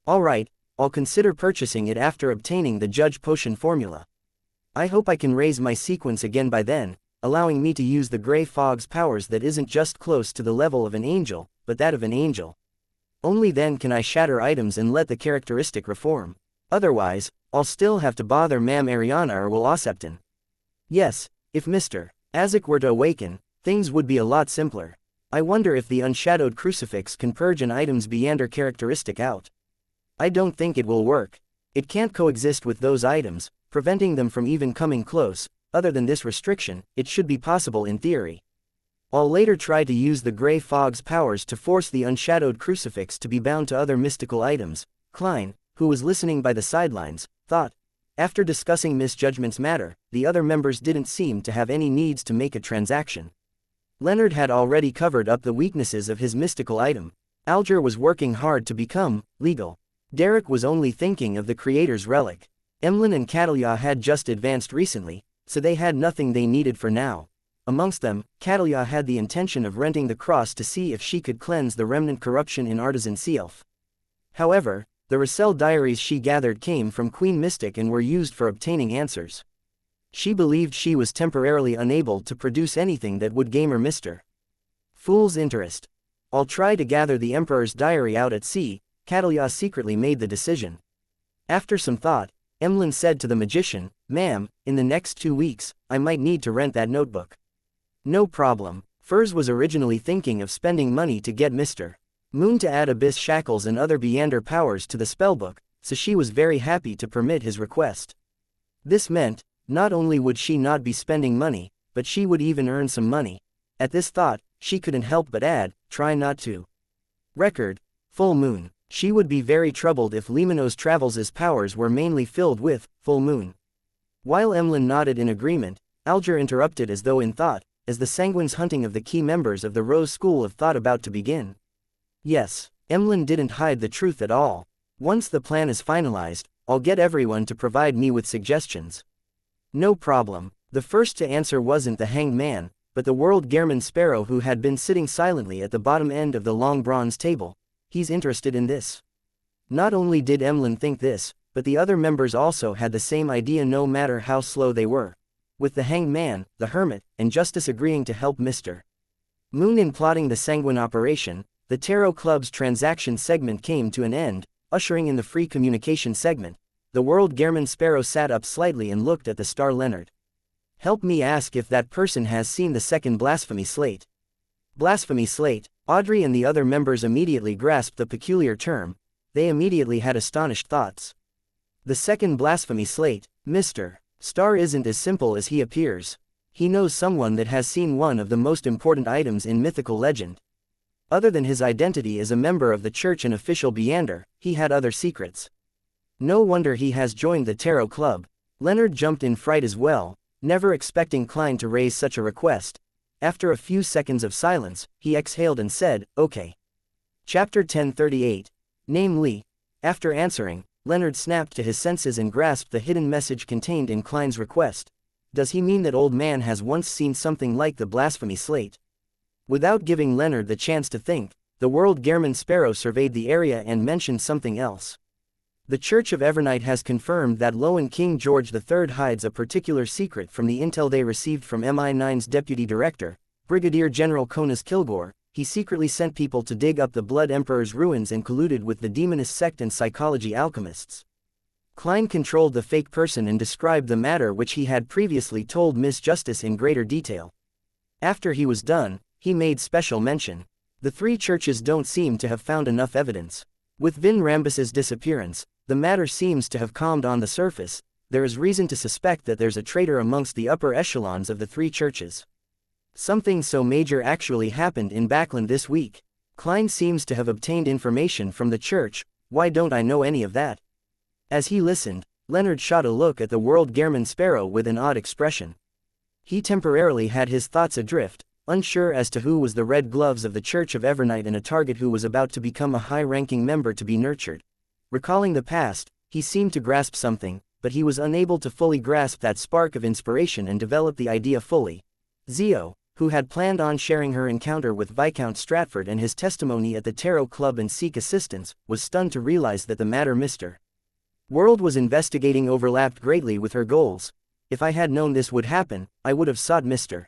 A: Alright, I'll consider purchasing it after obtaining the judge potion formula. I hope I can raise my sequence again by then, allowing me to use the gray fog's powers that isn't just close to the level of an angel, but that of an angel. Only then can I shatter items and let the characteristic reform. Otherwise, I'll still have to bother Mam Ariana or Will Osepton. Yes, if Mr. Azek were to awaken, things would be a lot simpler. I wonder if the unshadowed crucifix can purge an item's Beander characteristic out. I don't think it will work. It can't coexist with those items, preventing them from even coming close. Other than this restriction, it should be possible in theory. I'll later try to use the gray fog's powers to force the unshadowed crucifix to be bound to other mystical items. Klein, who was listening by the sidelines, thought. After discussing Misjudgment's matter, the other members didn't seem to have any needs to make a transaction. Leonard had already covered up the weaknesses of his mystical item. Alger was working hard to become legal. Derek was only thinking of the creator's relic. Emlyn and Catalia had just advanced recently, so they had nothing they needed for now. Amongst them, Catalia had the intention of renting the cross to see if she could cleanse the remnant corruption in Artisan Sealf. However, the Russell diaries she gathered came from Queen Mystic and were used for obtaining answers. She believed she was temporarily unable to produce anything that would game her Mr. Fool's interest. I'll try to gather the Emperor's diary out at sea. Catalia secretly made the decision. After some thought, Emlyn said to the magician, "Ma'am, in the next 2 weeks, I might need to rent that notebook." No problem. Furs was originally thinking of spending money to get Mr. Moon to add abyss shackles and other Beander powers to the spellbook, so she was very happy to permit his request. This meant, not only would she not be spending money, but she would even earn some money. At this thought, she couldn't help but add, "Try not to." Record: full moon. She would be very troubled if Limino's Travels' powers were mainly filled with full moon. While Emlyn nodded in agreement, Alger interrupted as though in thought, as the Sanguine's hunting of the key members of the Rose School of Thought about to begin. Yes, Emlyn didn't hide the truth at all. Once the plan is finalized, I'll get everyone to provide me with suggestions. No problem. The first to answer wasn't the Hanged Man, but the World Gehrman Sparrow, who had been sitting silently at the bottom end of the long bronze table. He's interested in this. Not only did Emlyn think this, but the other members also had the same idea no matter how slow they were. With the Hanged Man, the Hermit, and Justice agreeing to help Mr. Moon in plotting the Sanguine operation, the Tarot Club's transaction segment came to an end, ushering in the free communication segment. The World Gehrman Sparrow sat up slightly and looked at the star Leonard. "Help me ask if that person has seen the second blasphemy slate." Blasphemy slate. Audrey and the other members immediately grasped the peculiar term. They immediately had astonished thoughts. The second blasphemy slate, Mr. Star isn't as simple as he appears. He knows someone that has seen one of the most important items in mythical legend. Other than his identity as a member of the church and official Beander, he had other secrets. No wonder he has joined the Tarot Club. Leonard jumped in fright as well, never expecting Klein to raise such a request. After a few seconds of silence, he exhaled and said, "Okay." Chapter 1038. Namely. After answering, Leonard snapped to his senses and grasped the hidden message contained in Klein's request. Does he mean that old man has once seen something like the blasphemy slate? Without giving Leonard the chance to think, the World Gehrman Sparrow surveyed the area and mentioned something else. The Church of Evernight has confirmed that Lowen King George III hides a particular secret from the intel they received from MI9's deputy director, Brigadier General Conas Kilgore. He secretly sent people to dig up the Blood Emperor's ruins and colluded with the Demoness sect and psychology alchemists. Klein controlled the fake person and described the matter which he had previously told Miss Justice in greater detail. After he was done, he made special mention. The three churches don't seem to have found enough evidence. With Vin Rambus's disappearance, the matter seems to have calmed on the surface. There is reason to suspect that there's a traitor amongst the upper echelons of the three churches. Something so major actually happened in Backland this week. Klein seems to have obtained information from the church. Why don't I know any of that? As he listened, Leonard shot a look at the World Gehrman Sparrow with an odd expression. He temporarily had his thoughts adrift, unsure as to who was the red gloves of the Church of Evernight and a target who was about to become a high-ranking member to be nurtured. Recalling the past, he seemed to grasp something, but he was unable to fully grasp that spark of inspiration and develop the idea fully. Zio, who had planned on sharing her encounter with Viscount Stratford and his testimony at the Tarot Club and seek assistance, was stunned to realize that the matter Mr. World was investigating overlapped greatly with her goals. If I had known this would happen, I would have sought Mr.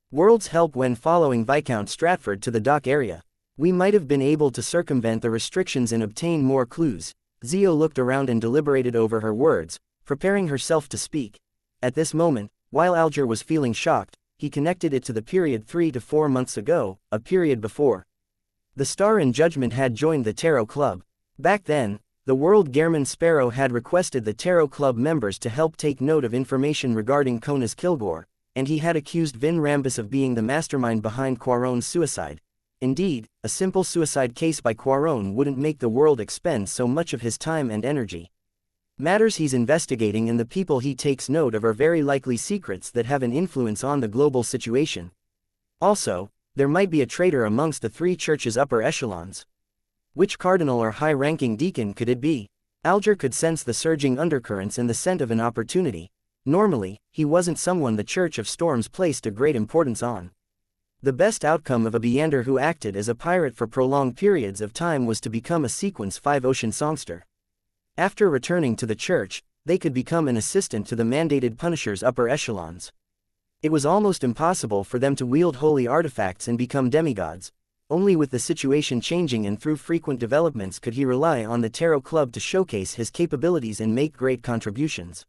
A: World's help when following Viscount Stratford to the dock area. We might have been able to circumvent the restrictions and obtain more clues. Zio looked around and deliberated over her words, preparing herself to speak. At this moment, while Alger was feeling shocked, he connected it to the period 3 to 4 months ago, a period before the Star and Judgment had joined the Tarot Club. Back then, the World Gehrman Sparrow had requested the Tarot Club members to help take note of information regarding Kona's Kilgore, and he had accused Vin Rambus of being the mastermind behind Quaron's suicide. Indeed, a simple suicide case by Quaron wouldn't make the world expend so much of his time and energy. Matters he's investigating and the people he takes note of are very likely secrets that have an influence on the global situation. Also, there might be a traitor amongst the three churches' upper echelons. Which cardinal or high-ranking deacon could it be? Alger could sense the surging undercurrents and the scent of an opportunity. Normally, he wasn't someone the Church of Storms placed a great importance on. The best outcome of a Beander who acted as a pirate for prolonged periods of time was to become a Sequence 5 ocean songster. After returning to the church, they could become an assistant to the mandated Punisher's upper echelons. It was almost impossible for them to wield holy artifacts and become demigods. Only with the situation changing and through frequent developments could he rely on the Tarot Club to showcase his capabilities and make great contributions.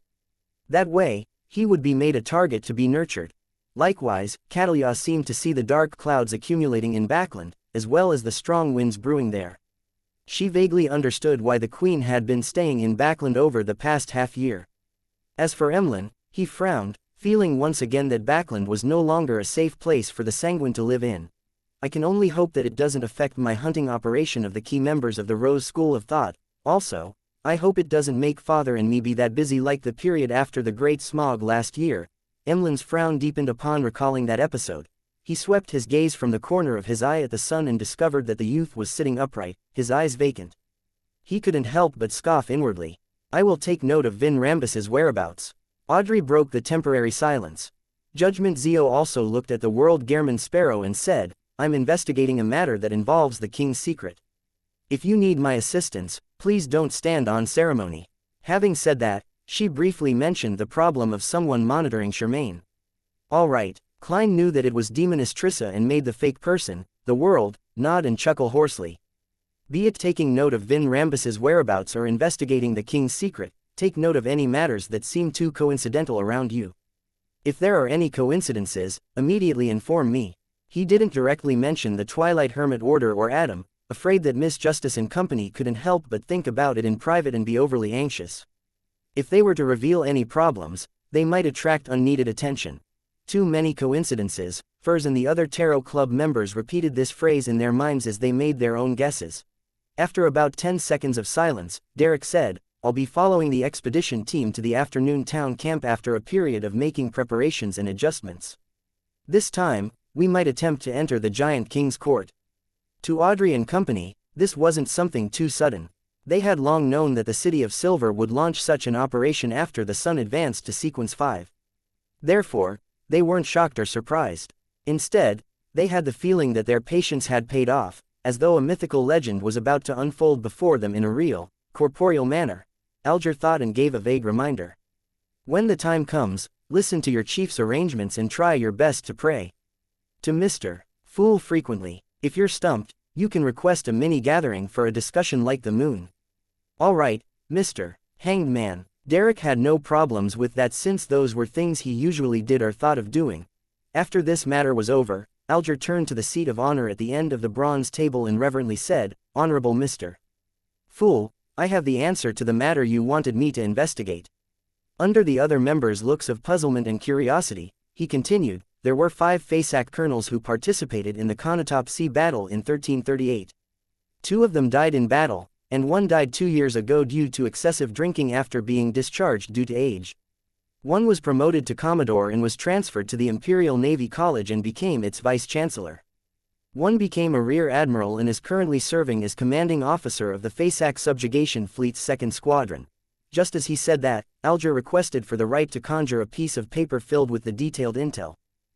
A: That way, he would be made a target to be nurtured. Likewise, Catalia seemed to see the dark clouds accumulating in Backland, as well as the strong winds brewing there. She vaguely understood why the Queen had been staying in Backland over the past half-year. As for Emlyn, he frowned, feeling once again that Backland was no longer a safe place for the Sanguine to live in. I can only hope that it doesn't affect my hunting operation of the key members of the Rose School of Thought. Also, I hope it doesn't make Father and me be that busy like the period after the Great Smog last year. Emlyn's frown deepened upon recalling that episode. He swept his gaze from the corner of his eye at the sun and discovered that the youth was sitting upright, his eyes vacant. He couldn't help but scoff inwardly. I will take note of Vin Rambus's whereabouts. Audrey broke the temporary silence. Judgment Zio also looked at the World Gehrman Sparrow and said, I'm investigating a matter that involves the king's secret. If you need my assistance, please don't stand on ceremony. Having said that, she briefly mentioned the problem of someone monitoring Charmaine. All right. Klein knew that it was Demoness Trissa and made the fake person, the world, nod and chuckle hoarsely. Be it taking note of Vin Rambus's whereabouts or investigating the king's secret, take note of any matters that seem too coincidental around you. If there are any coincidences, immediately inform me. He didn't directly mention the Twilight Hermit Order or Adam, afraid that Miss Justice and company couldn't help but think about it in private and be overly anxious. If they were to reveal any problems, they might attract unneeded attention. Too many coincidences. Furs and the other Tarot Club members repeated this phrase in their minds as they made their own guesses. After about 10 seconds of silence, Derek said, I'll be following the expedition team to the afternoon town camp after a period of making preparations and adjustments. This time, we might attempt to enter the Giant King's court. To Audrey and company, this wasn't something too sudden. They had long known that the City of Silver would launch such an operation after the sun advanced to Sequence 5. Therefore, they weren't shocked or surprised. Instead, they had the feeling that their patience had paid off, as though a mythical legend was about to unfold before them in a real, corporeal manner. Alger thought and gave a vague reminder. When the time comes, listen to your chief's arrangements and try your best to pray to Mr. Fool frequently. If you're stumped, you can request a mini-gathering for a discussion like the moon. All right, Mr. Hanged Man. Derek had no problems with that since those were things he usually did or thought of doing. After this matter was over, Alger turned to the seat of honor at the end of the bronze table and reverently said, "Honorable Mr. Fool, I have the answer to the matter you wanted me to investigate." Under the other members' looks of puzzlement and curiosity, he continued, "There were 5 Fasak colonels who participated in the Konotop Sea battle in 1338. 2 of them died in battle, and 1 died 2 years ago due to excessive drinking after being discharged due to age. 1 was promoted to Commodore and was transferred to the Imperial Navy College and became its Vice-Chancellor. 1 became a Rear Admiral and is currently serving as Commanding Officer of the Fasak Subjugation Fleet's 2nd Squadron." Just as he said that, Alger requested for the right to conjure a piece of paper filled with the detailed intel.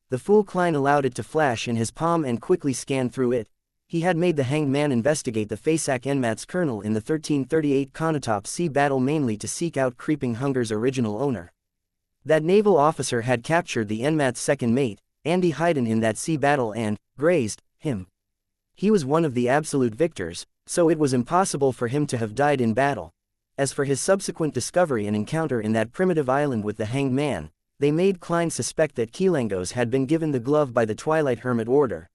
A: The fool Klein allowed it to flash in his palm and quickly scanned through it. He had made the Hanged Man investigate the Fasak Enmat's colonel in the 1338 Konotop Sea battle mainly to seek out Creeping Hunger's original owner. That naval officer had captured the Enmat's second mate, Andy Hayden, in that sea battle and grazed him. He was one of the absolute victors, so it was impossible for him to have died in battle. As for his subsequent discovery and encounter in that primitive island with the Hanged Man, they made Klein suspect that Kilangos had been given the glove by the Twilight Hermit Order.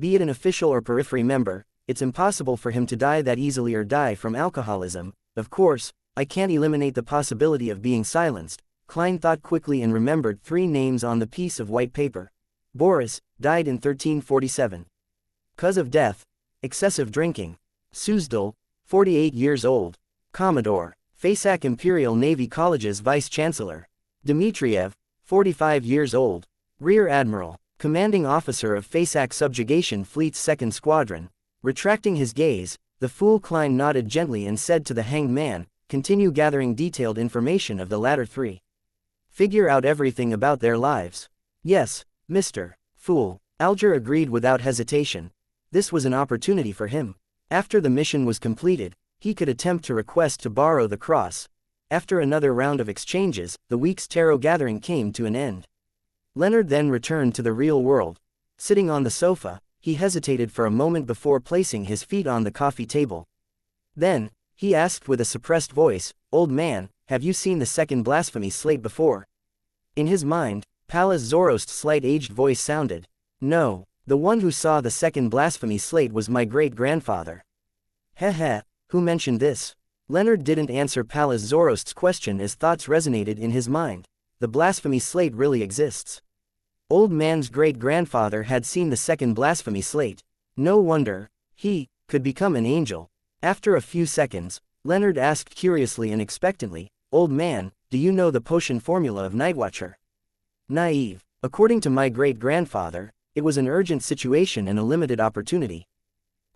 A: Be it an official or periphery member, it's impossible for him to die that easily or die from alcoholism. Of course, I can't eliminate the possibility of being silenced. Klein thought quickly and remembered 3 names on the piece of white paper. Boris, died in 1347. Cause of death, excessive drinking. Suzdal, 48 years old. Commodore, Fasak Imperial Navy College's Vice-Chancellor. Dmitriev, 45 years old. Rear Admiral, Commanding Officer of Fasak Subjugation Fleet's 2nd Squadron. Retracting his gaze, the fool Klein nodded gently and said to the Hanged Man, "Continue gathering detailed information of the latter 3. Figure out everything about their lives." "Yes, Mr. Fool," Alger agreed without hesitation. This was an opportunity for him. After the mission was completed, he could attempt to request to borrow the cross. After another round of exchanges, the week's tarot gathering came to an end. Leonard then returned to the real world. Sitting on the sofa, he hesitated for a moment before placing his feet on the coffee table. Then, he asked with a suppressed voice, "Old man, have you seen the second blasphemy slate before?" In his mind, Pallas Zorost's slight-aged voice sounded. "No, the one who saw the second blasphemy slate was my great-grandfather." "Heh, who mentioned this?" Leonard didn't answer Pallas Zorost's question as thoughts resonated in his mind. The blasphemy slate really exists. Old man's great-grandfather had seen the second blasphemy slate. No wonder he could become an angel. After a few seconds, Leonard asked curiously and expectantly, "Old man, do you know the potion formula of Nightwatcher?" "Naive. According to my great-grandfather, it was an urgent situation and a limited opportunity.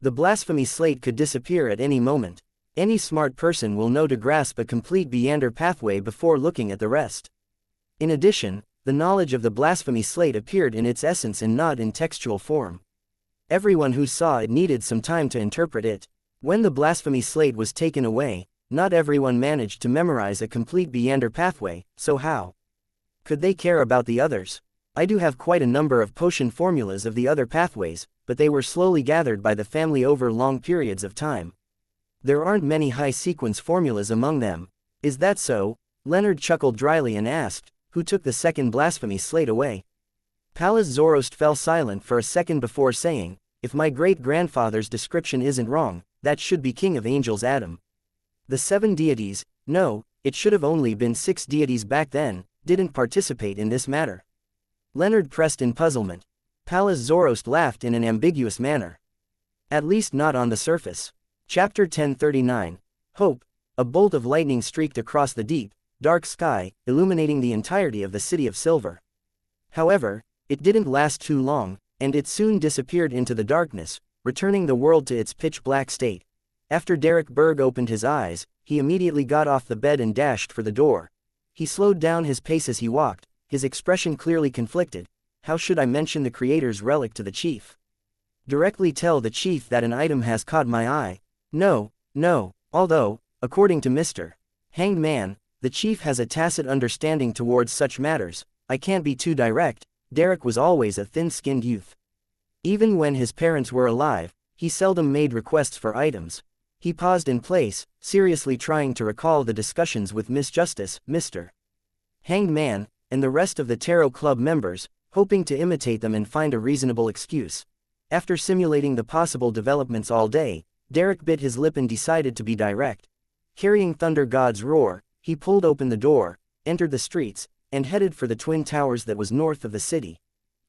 A: The blasphemy slate could disappear at any moment. Any smart person will know to grasp a complete Beander pathway before looking at the rest." In addition, the knowledge of the blasphemy slate appeared in its essence and not in textual form. Everyone who saw it needed some time to interpret it. When the blasphemy slate was taken away, not everyone managed to memorize a complete Beander pathway, so how could they care about the others? I do have quite a number of potion formulas of the other pathways, but they were slowly gathered by the family over long periods of time. There aren't many high-sequence formulas among them. Is that so? Leonard chuckled dryly and asked, "Who took the second blasphemy slate away?" Pallas Zorost fell silent for a second before saying, "If my great-grandfather's description isn't wrong, that should be King of Angels Adam." The 7 deities, no, it should have only been 6 deities back then, didn't participate in this matter. Leonard pressed in puzzlement. Pallas Zorost laughed in an ambiguous manner. "At least not on the surface." Chapter 1039. Hope. A bolt of lightning streaked across the deep, dark sky, illuminating the entirety of the City of Silver. However, it didn't last too long, and it soon disappeared into the darkness, returning the world to its pitch-black state. After Derek Berg opened his eyes, he immediately got off the bed and dashed for the door. He slowed down his pace as he walked, his expression clearly conflicted. How should I mention the Creator's relic to the chief? Directly tell the chief that an item has caught my eye? No, although, according to Mr. Hanged Man, the chief has a tacit understanding towards such matters. I can't be too direct. Derek was always a thin-skinned youth. Even when his parents were alive, he seldom made requests for items. He paused in place, seriously trying to recall the discussions with Miss Justice, Mr. Hanged Man, and the rest of the Tarot Club members, hoping to imitate them and find a reasonable excuse. After simulating the possible developments all day, Derek bit his lip and decided to be direct. Carrying Thunder God's roar, he pulled open the door, entered the streets, and headed for the Twin Towers that was north of the city.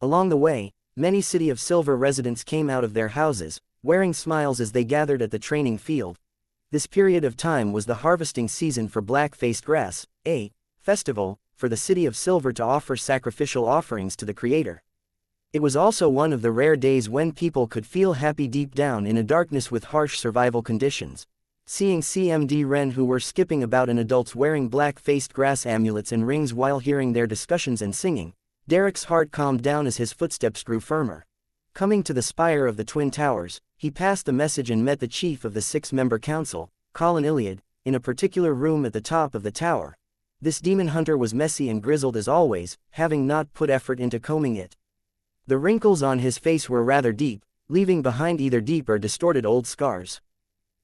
A: Along the way, many City of Silver residents came out of their houses, wearing smiles as they gathered at the training field. This period of time was the harvesting season for black-faced grass, a festival for the City of Silver to offer sacrificial offerings to the Creator. It was also one of the rare days when people could feel happy deep down in a darkness with harsh survival conditions. Seeing CMD Ren who were skipping about and adults wearing black-faced grass amulets and rings while hearing their discussions and singing, Derek's heart calmed down as his footsteps grew firmer. Coming to the spire of the Twin Towers, he passed the message and met the chief of the 6-member council, Colin Iliad, in a particular room at the top of the tower. This demon hunter was messy and grizzled as always, having not put effort into combing it. The wrinkles on his face were rather deep, leaving behind either deep or distorted old scars.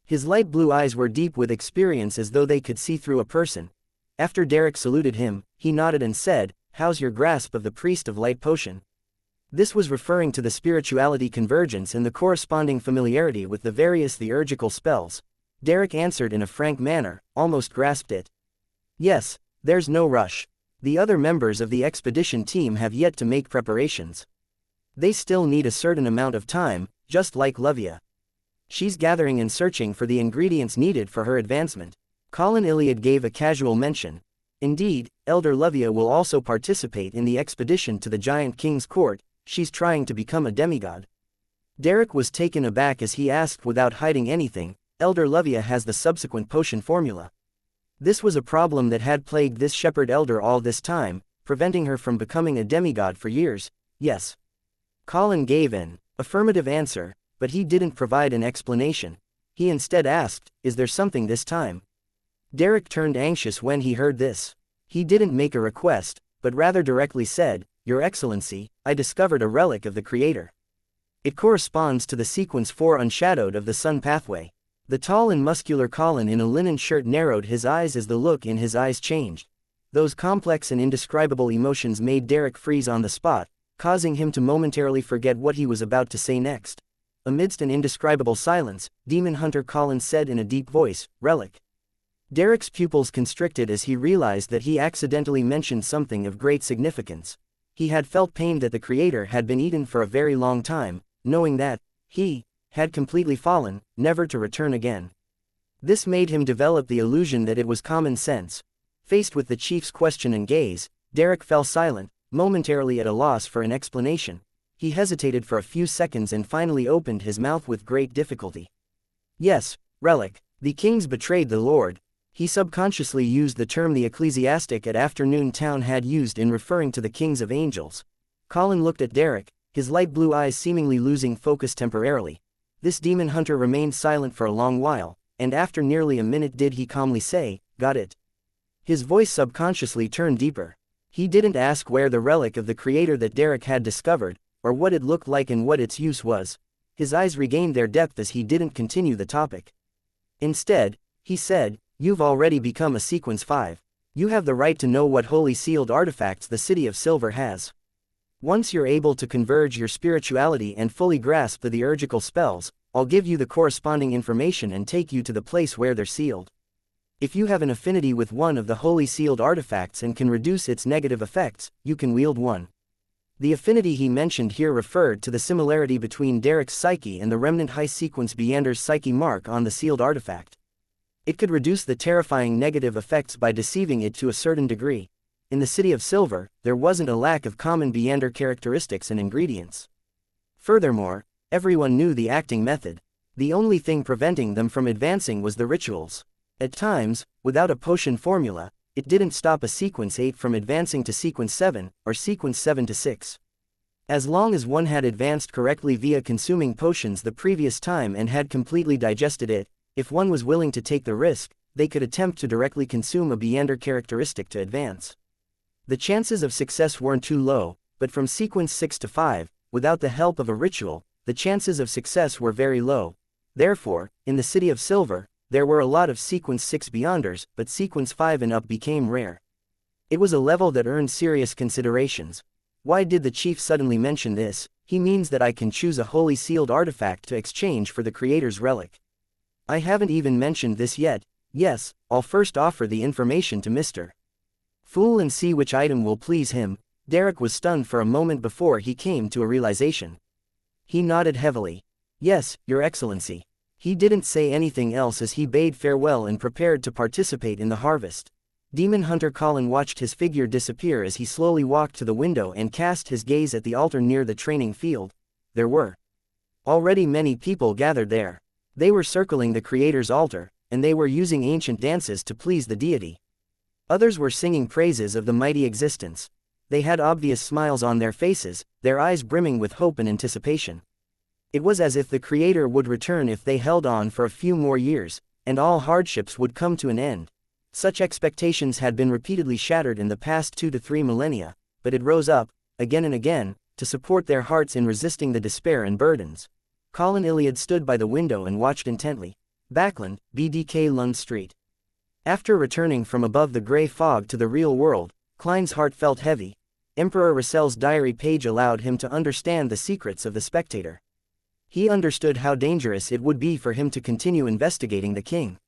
A: His light blue eyes were deep with experience as though they could see through a person. After Derek saluted him, he nodded and said, "How's your grasp of the Priest of Light potion?" This was referring to the spirituality convergence and the corresponding familiarity with the various theurgical spells. Derek answered in a frank manner, almost grasped it. "Yes, there's no rush. The other members of the expedition team have yet to make preparations. They still need a certain amount of time, just like Luvia. She's gathering and searching for the ingredients needed for her advancement." Colin Iliad gave a casual mention. "Indeed, Elder Luvia will also participate in the expedition to the Giant King's court. She's trying to become a demigod." Derek was taken aback as he asked without hiding anything, "Elder Luvia has the subsequent potion formula?" This was a problem that had plagued this shepherd elder all this time, preventing her from becoming a demigod for years. "Yes." Colin gave an affirmative answer, but he didn't provide an explanation. He instead asked, "Is there something this time?" Derek turned anxious when he heard this. He didn't make a request, but rather directly said, "Your Excellency, I discovered a relic of the Creator. It corresponds to the sequence 4 unshadowed of the Sun pathway." The tall and muscular Colin in a linen shirt narrowed his eyes as the look in his eyes changed. Those complex and indescribable emotions made Derek freeze on the spot, causing him to momentarily forget what he was about to say next. Amidst an indescribable silence, Demon Hunter Colin said in a deep voice, "Relic." Derek's pupils constricted as he realized that he accidentally mentioned something of great significance. He had felt pain that the Creator had been eaten for a very long time, knowing that he had completely fallen, never to return again. This made him develop the illusion that it was common sense. Faced with the chief's question and gaze, Derek fell silent, momentarily at a loss for an explanation. He hesitated for a few seconds and finally opened his mouth with great difficulty. "Yes, relic. The kings betrayed the Lord." He subconsciously used the term the ecclesiastic at Afternoon Town had used in referring to the kings of angels. Colin looked at Derek, his light blue eyes seemingly losing focus temporarily. This demon hunter remained silent for a long while, and after nearly a minute did he calmly say, "Got it." His voice subconsciously turned deeper. He didn't ask where the relic of the Creator that Derek had discovered, or what it looked like and what its use was. His eyes regained their depth as he didn't continue the topic. Instead, he said, "You've already become a Sequence 5. You have the right to know what holy sealed artifacts the City of Silver has. Once you're able to converge your spirituality and fully grasp the theurgical spells, I'll give you the corresponding information and take you to the place where they're sealed. If you have an affinity with one of the holy sealed artifacts and can reduce its negative effects, you can wield one." The affinity he mentioned here referred to the similarity between Derek's psyche and the remnant high sequence Beander's psyche mark on the sealed artifact. It could reduce the terrifying negative effects by deceiving it to a certain degree. In the City of Silver, there wasn't a lack of common Beander characteristics and ingredients. Furthermore, everyone knew the acting method. The only thing preventing them from advancing was the rituals. At times, without a potion formula, it didn't stop a Sequence 8 from advancing to Sequence 7, or Sequence 7 to 6. As long as one had advanced correctly via consuming potions the previous time and had completely digested it, if one was willing to take the risk, they could attempt to directly consume a Beander characteristic to advance. The chances of success weren't too low, but from Sequence 6 to 5, without the help of a ritual, the chances of success were very low. Therefore, in the City of Silver, there were a lot of Sequence 6 Beyonders, but Sequence 5 and up became rare. It was a level that earned serious considerations. Why did the chief suddenly mention this? He means that I can choose a holy sealed artifact to exchange for the creator's relic. I haven't even mentioned this yet. Yes, I'll first offer the information to Mr. Fool and see which item will please him. Derek was stunned for a moment before he came to a realization. He nodded heavily. Yes, Your Excellency. He didn't say anything else as he bade farewell and prepared to participate in the harvest. Demon Hunter Colin watched his figure disappear as he slowly walked to the window and cast his gaze at the altar near the training field. There were already many people gathered there. They were circling the creator's altar, and they were using ancient dances to please the deity. Others were singing praises of the mighty existence. They had obvious smiles on their faces, their eyes brimming with hope and anticipation. It was as if the creator would return if they held on for a few more years, and all hardships would come to an end. Such expectations had been repeatedly shattered in the past 2 to 3 millennia, but it rose up, again and again, to support their hearts in resisting the despair and burdens. Colin Iliad stood by the window and watched intently. Backland, BDK Lund Street. After returning from above the gray fog to the real world, Klein's heart felt heavy. Emperor Rassel's diary page allowed him to understand the secrets of the spectator. He understood how dangerous it would be for him to continue investigating the king.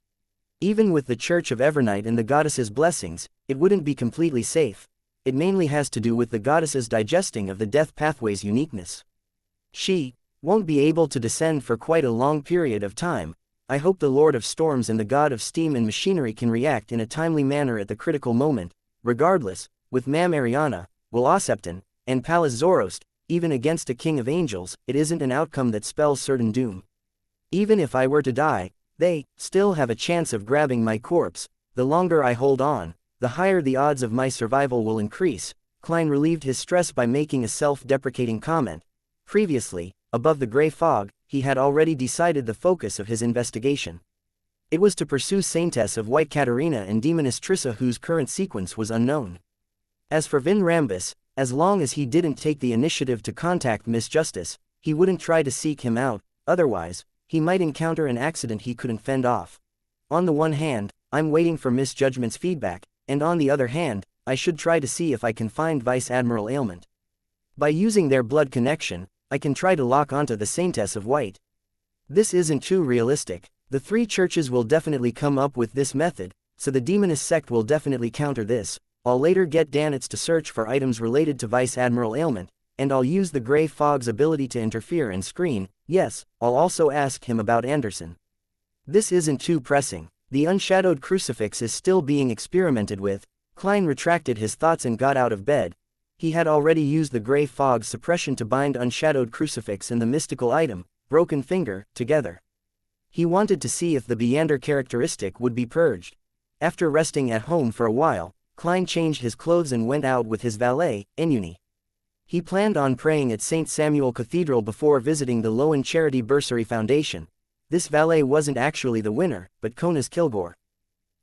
A: Even with the Church of Evernight and the goddess's blessings, it wouldn't be completely safe. It mainly has to do with the goddess's digesting of the death pathway's uniqueness. She won't be able to descend for quite a long period of time. I hope the Lord of Storms and the God of Steam and Machinery can react in a timely manner at the critical moment. Regardless, with Mam Ariana, Will Osepton, and Pallas Zoroast, even against a king of angels, it isn't an outcome that spells certain doom. Even if I were to die, they still have a chance of grabbing my corpse. The longer I hold on, the higher the odds of my survival will increase. Klein relieved his stress by making a self-deprecating comment. Previously, above the gray fog, he had already decided the focus of his investigation. It was to pursue Saintess of White Katarina and Demoness Trissa, whose current sequence was unknown. As for Vin Rambus, as long as he didn't take the initiative to contact Miss Justice, he wouldn't try to seek him out. Otherwise, he might encounter an accident he couldn't fend off. On the one hand, I'm waiting for Miss Judgment's feedback, and on the other hand, I should try to see if I can find Vice Admiral Ailment. By using their blood connection, I can try to lock onto the Saintess of White. This isn't too realistic. The 3 churches will definitely come up with this method, so the Demoness sect will definitely counter this. I'll later get Danitz to search for items related to Vice Admiral Ailment, and I'll use the gray fog's ability to interfere and screen. Yes, I'll also ask him about Anderson. This isn't too pressing. The unshadowed crucifix is still being experimented with. Klein retracted his thoughts and got out of bed. He had already used the gray fog's suppression to bind unshadowed crucifix and the mystical item, Broken Finger, together. He wanted to see if the Beander characteristic would be purged. After resting at home for a while, Klein changed his clothes and went out with his valet, Enuni. He planned on praying at St. Samuel Cathedral before visiting the Lowen Charity Bursary Foundation. This valet wasn't actually the winner, but Konas Kilgore.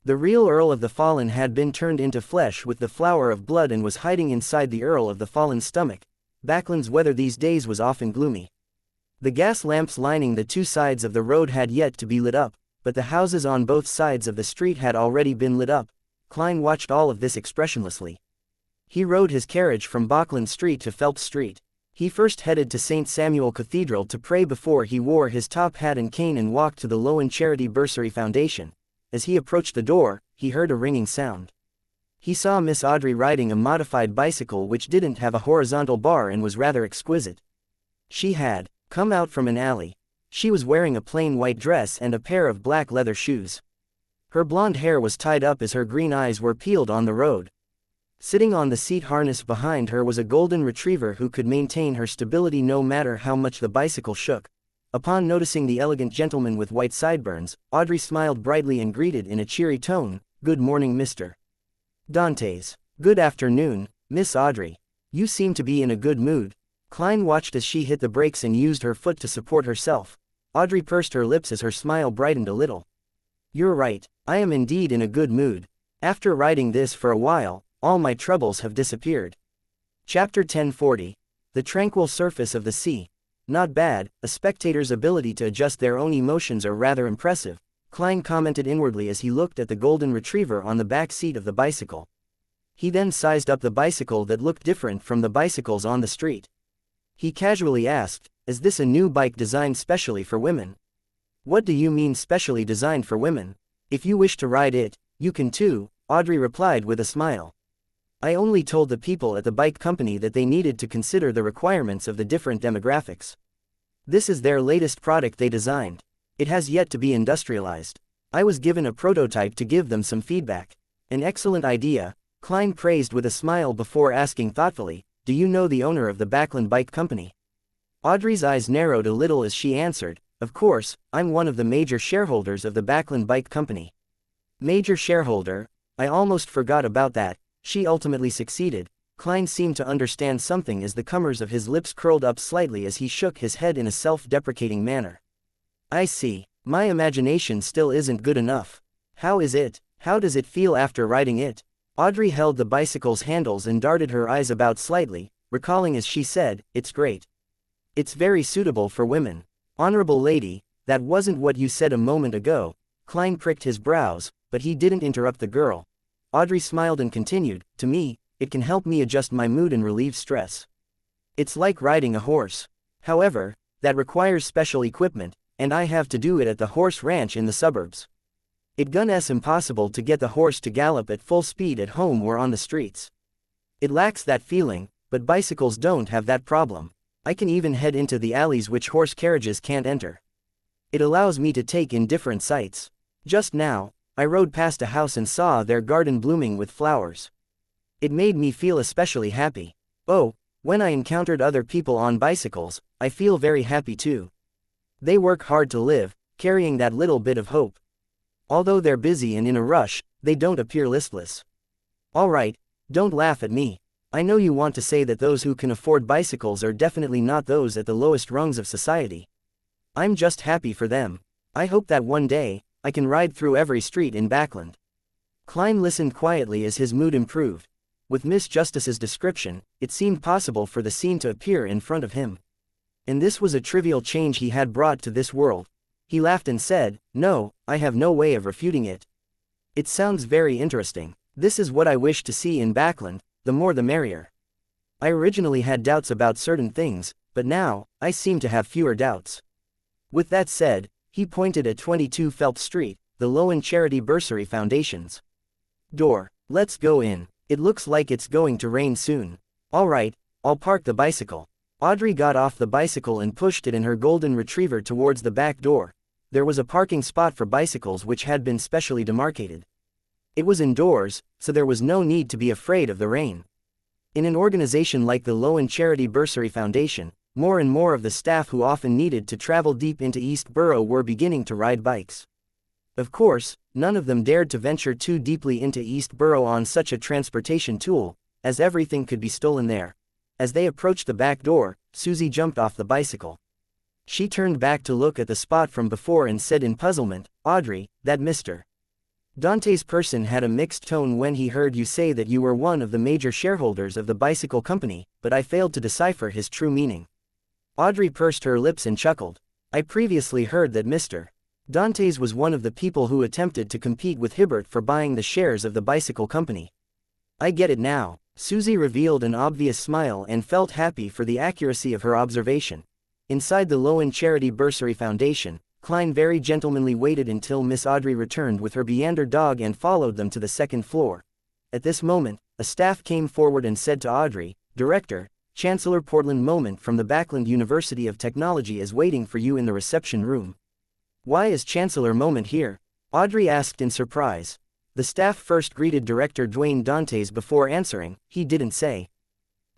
A: The real Earl of the Fallen had been turned into flesh with the flower of blood and was hiding inside the Earl of the Fallen's stomach. Backland's weather these days was often gloomy. The gas lamps lining the 2 sides of the road had yet to be lit up, but the houses on both sides of the street had already been lit up. Klein watched all of this expressionlessly. He rode his carriage from Bachland Street to Phelps Street. He first headed to St. Samuel Cathedral to pray before he wore his top hat and cane and walked to the Lowen Charity Bursary Foundation. As he approached the door, he heard a ringing sound. He saw Miss Audrey riding a modified bicycle which didn't have a horizontal bar and was rather exquisite. She had come out from an alley. She was wearing a plain white dress and a pair of black leather shoes. Her blonde hair was tied up as her green eyes were peeled on the road. Sitting on the seat harness behind her was a golden retriever who could maintain her stability no matter how much the bicycle shook. Upon noticing the elegant gentleman with white sideburns, Audrey smiled brightly and greeted in a cheery tone, "Good morning, Mr. Dantes." "Good afternoon, Miss Audrey. You seem to be in a good mood." Klein watched as she hit the brakes and used her foot to support herself. Audrey pursed her lips as her smile brightened a little. "You're right, I am indeed in a good mood. After riding this for a while, all my troubles have disappeared." Chapter 1040. The Tranquil Surface of the Sea. "Not bad, a spectator's ability to adjust their own emotions are rather impressive," Klein commented inwardly as he looked at the golden retriever on the back seat of the bicycle. He then sized up the bicycle that looked different from the bicycles on the street. He casually asked, "Is this a new bike designed specially for women?" "What do you mean specially designed for women? If you wish to ride it, you can too," Audrey replied with a smile. "I only told the people at the bike company that they needed to consider the requirements of the different demographics. This is their latest product they designed. It has yet to be industrialized. I was given a prototype to give them some feedback." "An excellent idea," Klein praised with a smile before asking thoughtfully, "Do you know the owner of the Backland Bike Company?" Audrey's eyes narrowed a little as she answered, "Of course, I'm one of the major shareholders of the Backland Bike Company." "Major shareholder? I almost forgot about that." She ultimately succeeded. Klein seemed to understand something as the corners of his lips curled up slightly as he shook his head in a self-deprecating manner. "I see. My imagination still isn't good enough. How is it? How does it feel after riding it?" Audrey held the bicycle's handles and darted her eyes about slightly, recalling as she said, "It's great. It's very suitable for women." "Honorable lady, that wasn't what you said a moment ago." Klein pricked his brows, but he didn't interrupt the girl. Audrey smiled and continued, "To me, it can help me adjust my mood and relieve stress. It's like riding a horse. However, that requires special equipment, and I have to do it at the horse ranch in the suburbs. It's impossible to get the horse to gallop at full speed at home or on the streets. It lacks that feeling, but bicycles don't have that problem. I can even head into the alleys which horse carriages can't enter. It allows me to take in different sights. Just now, I rode past a house and saw their garden blooming with flowers. It made me feel especially happy. Oh, when I encountered other people on bicycles, I feel very happy too. They work hard to live, carrying that little bit of hope. Although they're busy and in a rush, they don't appear listless." "All right, don't laugh at me. I know you want to say that those who can afford bicycles are definitely not those at the lowest rungs of society. I'm just happy for them. I hope that one day, I can ride through every street in Backland." Klein listened quietly as his mood improved. With Miss Justice's description, it seemed possible for the scene to appear in front of him. And this was a trivial change he had brought to this world. He laughed and said, "No, I have no way of refuting it. It sounds very interesting. This is what I wish to see in Backland, the more the merrier. I originally had doubts about certain things, but now, I seem to have fewer doubts." With that said, he pointed at 22 Phelps Street, the Lowen Charity Bursary Foundation's door. "Let's go in. It looks like it's going to rain soon." "All right, I'll park the bicycle." Audrey got off the bicycle and pushed it and her golden retriever towards the back door. There was a parking spot for bicycles which had been specially demarcated. It was indoors, so there was no need to be afraid of the rain. In an organization like the Lowen Charity Bursary Foundation, more and more of the staff who often needed to travel deep into East Borough were beginning to ride bikes. Of course, none of them dared to venture too deeply into East Borough on such a transportation tool, as everything could be stolen there. As they approached the back door, Susie jumped off the bicycle. She turned back to look at the spot from before and said in puzzlement, "Audrey, that Mr. Dante's person had a mixed tone when he heard you say that you were one of the major shareholders of the bicycle company, but I failed to decipher his true meaning." Audrey pursed her lips and chuckled. "I previously heard that Mr. Dante's was one of the people who attempted to compete with Hibbert for buying the shares of the bicycle company. I get it now." Susie revealed an obvious smile and felt happy for the accuracy of her observation. Inside the Lowen Charity Bursary Foundation, Klein very gentlemanly waited until Miss Audrey returned with her Beander dog and followed them to the second floor. At this moment, a staff came forward and said to Audrey, "Director, Chancellor Portland Moment from the Backland University of Technology is waiting for you in the reception room." "Why is Chancellor Moment here?" Audrey asked in surprise. The staff first greeted Director Dwayne Dantes before answering. He didn't say.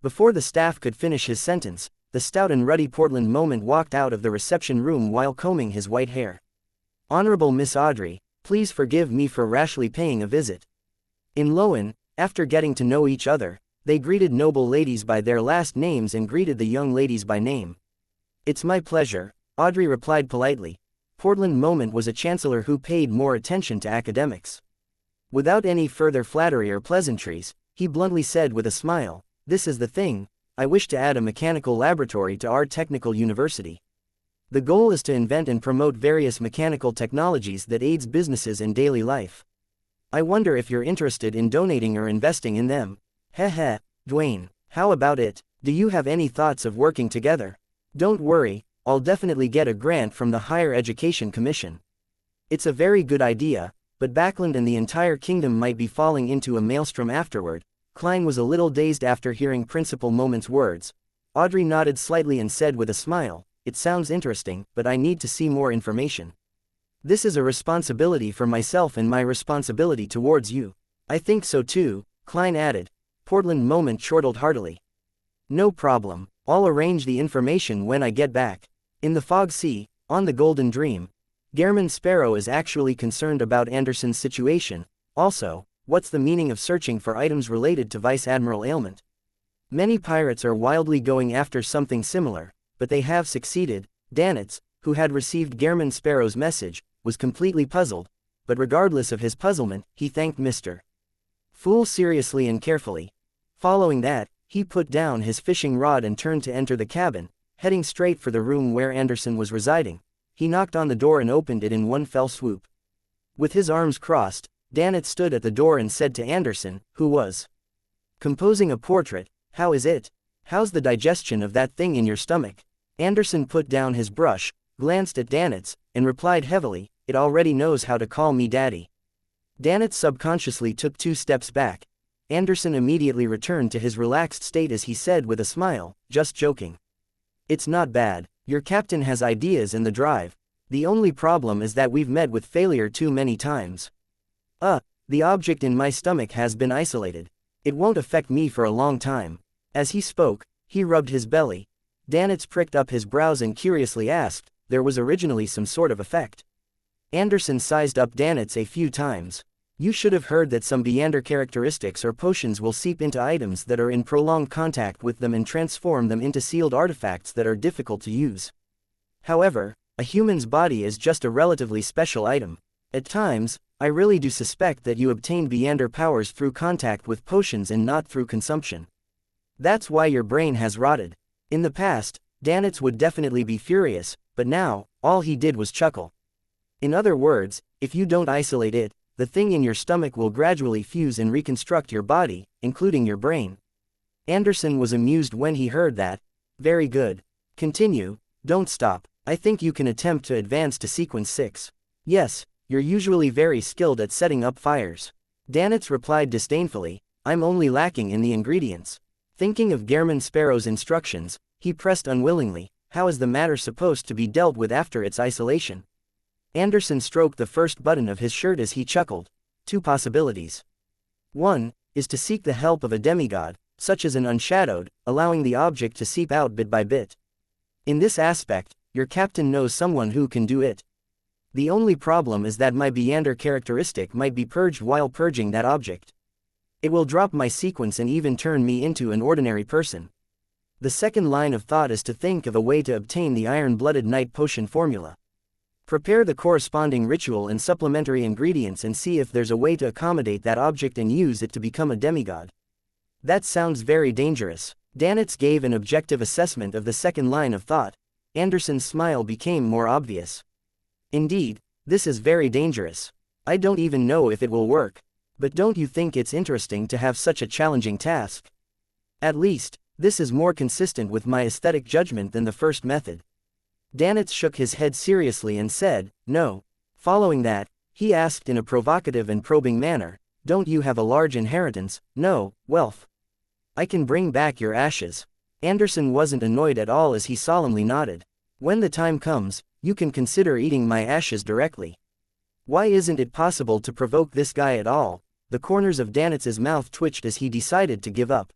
A: Before the staff could finish his sentence, the stout and ruddy Portland Moment walked out of the reception room while combing his white hair. "Honorable Miss Audrey, please forgive me for rashly paying a visit." In Lowen, after getting to know each other, they greeted noble ladies by their last names and greeted the young ladies by name. "It's my pleasure," Audrey replied politely. Portland Moment was a chancellor who paid more attention to academics. Without any further flattery or pleasantries, he bluntly said with a smile, "This is the thing. I wish to add a mechanical laboratory to our technical university. The goal is to invent and promote various mechanical technologies that aids businesses and daily life. I wonder if you're interested in donating or investing in them. Heh, Dwayne, how about it? Do you have any thoughts of working together? Don't worry, I'll definitely get a grant from the Higher Education Commission. It's a very good idea, but Backland and the entire kingdom might be falling into a maelstrom afterward. Klein was a little dazed after hearing Principal Moment's words. Audrey nodded slightly and said with a smile, "It sounds interesting, but I need to see more information. This is a responsibility for myself and my responsibility towards you." "I think so too," Klein added. Portland Moment chortled heartily. "No problem, I'll arrange the information when I get back." In the Fog Sea, on the Golden Dream, Gehrman Sparrow is actually concerned about Anderson's situation. Also, what's the meaning of searching for items related to Vice Admiral Ailment? Many pirates are wildly going after something similar, but they have succeeded. Danitz, who had received Gehrman Sparrow's message, was completely puzzled, but regardless of his puzzlement, he thanked Mr. Fool seriously and carefully. Following that, he put down his fishing rod and turned to enter the cabin, heading straight for the room where Anderson was residing. He knocked on the door and opened it in one fell swoop. With his arms crossed, Danitz stood at the door and said to Anderson, who was composing a portrait, "How is it? How's the digestion of that thing in your stomach?" Anderson put down his brush, glanced at Danitz, and replied heavily, "It already knows how to call me daddy." Danitz subconsciously took 2 steps back. Anderson immediately returned to his relaxed state as he said with a smile, "Just joking. It's not bad. Your captain has ideas and the drive. The only problem is that we've met with failure too many times. The object in my stomach has been isolated. It won't affect me for a long time." As he spoke, he rubbed his belly. Danitz pricked up his brows and curiously asked, "There was originally some sort of effect?" Anderson sized up Danitz a few times. "You should have heard that some Beander characteristics or potions will seep into items that are in prolonged contact with them and transform them into sealed artifacts that are difficult to use. However, a human's body is just a relatively special item. At times, I really do suspect that you obtain Beander powers through contact with potions and not through consumption. That's why your brain has rotted." In the past, Danitz would definitely be furious, but now, all he did was chuckle. "In other words, if you don't isolate it, the thing in your stomach will gradually fuse and reconstruct your body, including your brain." Anderson was amused when he heard that. "Very good. Continue, don't stop. I think you can attempt to advance to sequence 6. Yes, you're usually very skilled at setting up fires." Danitz replied disdainfully, "I'm only lacking in the ingredients." Thinking of Gehrman Sparrow's instructions, he pressed unwillingly, "How is the matter supposed to be dealt with after its isolation?" Anderson stroked the first button of his shirt as he chuckled. "2 possibilities. 1 is to seek the help of a demigod, such as an unshadowed, allowing the object to seep out bit by bit. In this aspect, your captain knows someone who can do it. The only problem is that my Beander characteristic might be purged while purging that object. It will drop my sequence and even turn me into an ordinary person." The second line of thought is to think of a way to obtain the iron-blooded night potion formula. Prepare the corresponding ritual and supplementary ingredients and see if there's a way to accommodate that object and use it to become a demigod. That sounds very dangerous. Danitz gave an objective assessment of the second line of thought. Anderson's smile became more obvious. "Indeed, this is very dangerous. I don't even know if it will work. But don't you think it's interesting to have such a challenging task? At least, this is more consistent with my aesthetic judgment than the first method." Danitz shook his head seriously and said, "No." Following that, he asked in a provocative and probing manner, "Don't you have a large inheritance? No, wealth? I can bring back your ashes." Anderson wasn't annoyed at all as he solemnly nodded. "When the time comes, you can consider eating my ashes directly." Why isn't it possible to provoke this guy at all? The corners of Danitz's mouth twitched as he decided to give up.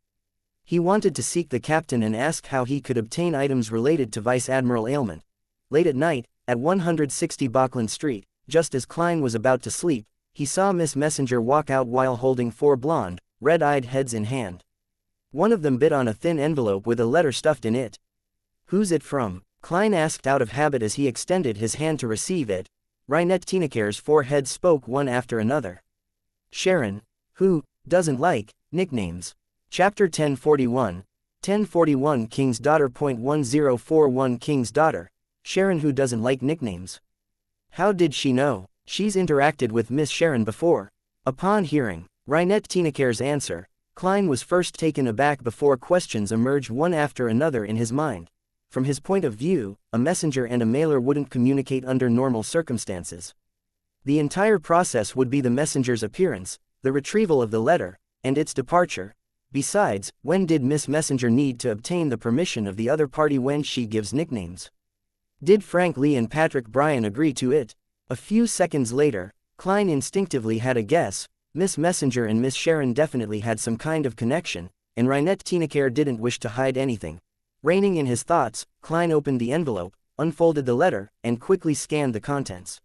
A: He wanted to seek the captain and ask how he could obtain items related to Vice Admiral Ailment. Late at night, at 160 Bachland Street, just as Klein was about to sleep, he saw Miss Messenger walk out while holding 4 blonde, red-eyed heads in hand. One of them bit on a thin envelope with a letter stuffed in it. "Who's it from?" Klein asked out of habit as he extended his hand to receive it. Reinette Tinaker's 4 heads spoke one after another. "Sharon, who doesn't like nicknames." Chapter 1041. 1041 King's Daughter. 1041 King's Daughter. Sharon who doesn't like nicknames. How did she know? She's interacted with Miss Sharon before. Upon hearing Reinette Tinaker's answer, Klein was first taken aback before questions emerged one after another in his mind. From his point of view, a messenger and a mailer wouldn't communicate under normal circumstances. The entire process would be the messenger's appearance, the retrieval of the letter, and its departure. Besides, when did Miss Messenger need to obtain the permission of the other party when she gives nicknames? Did Frank Lee and Patrick Bryan agree to it? A few seconds later, Klein instinctively had a guess. Miss Messenger and Miss Sharon definitely had some kind of connection, and Reinette Tinaker didn't wish to hide anything. Reining in his thoughts, Klein opened the envelope, unfolded the letter, and quickly scanned the contents.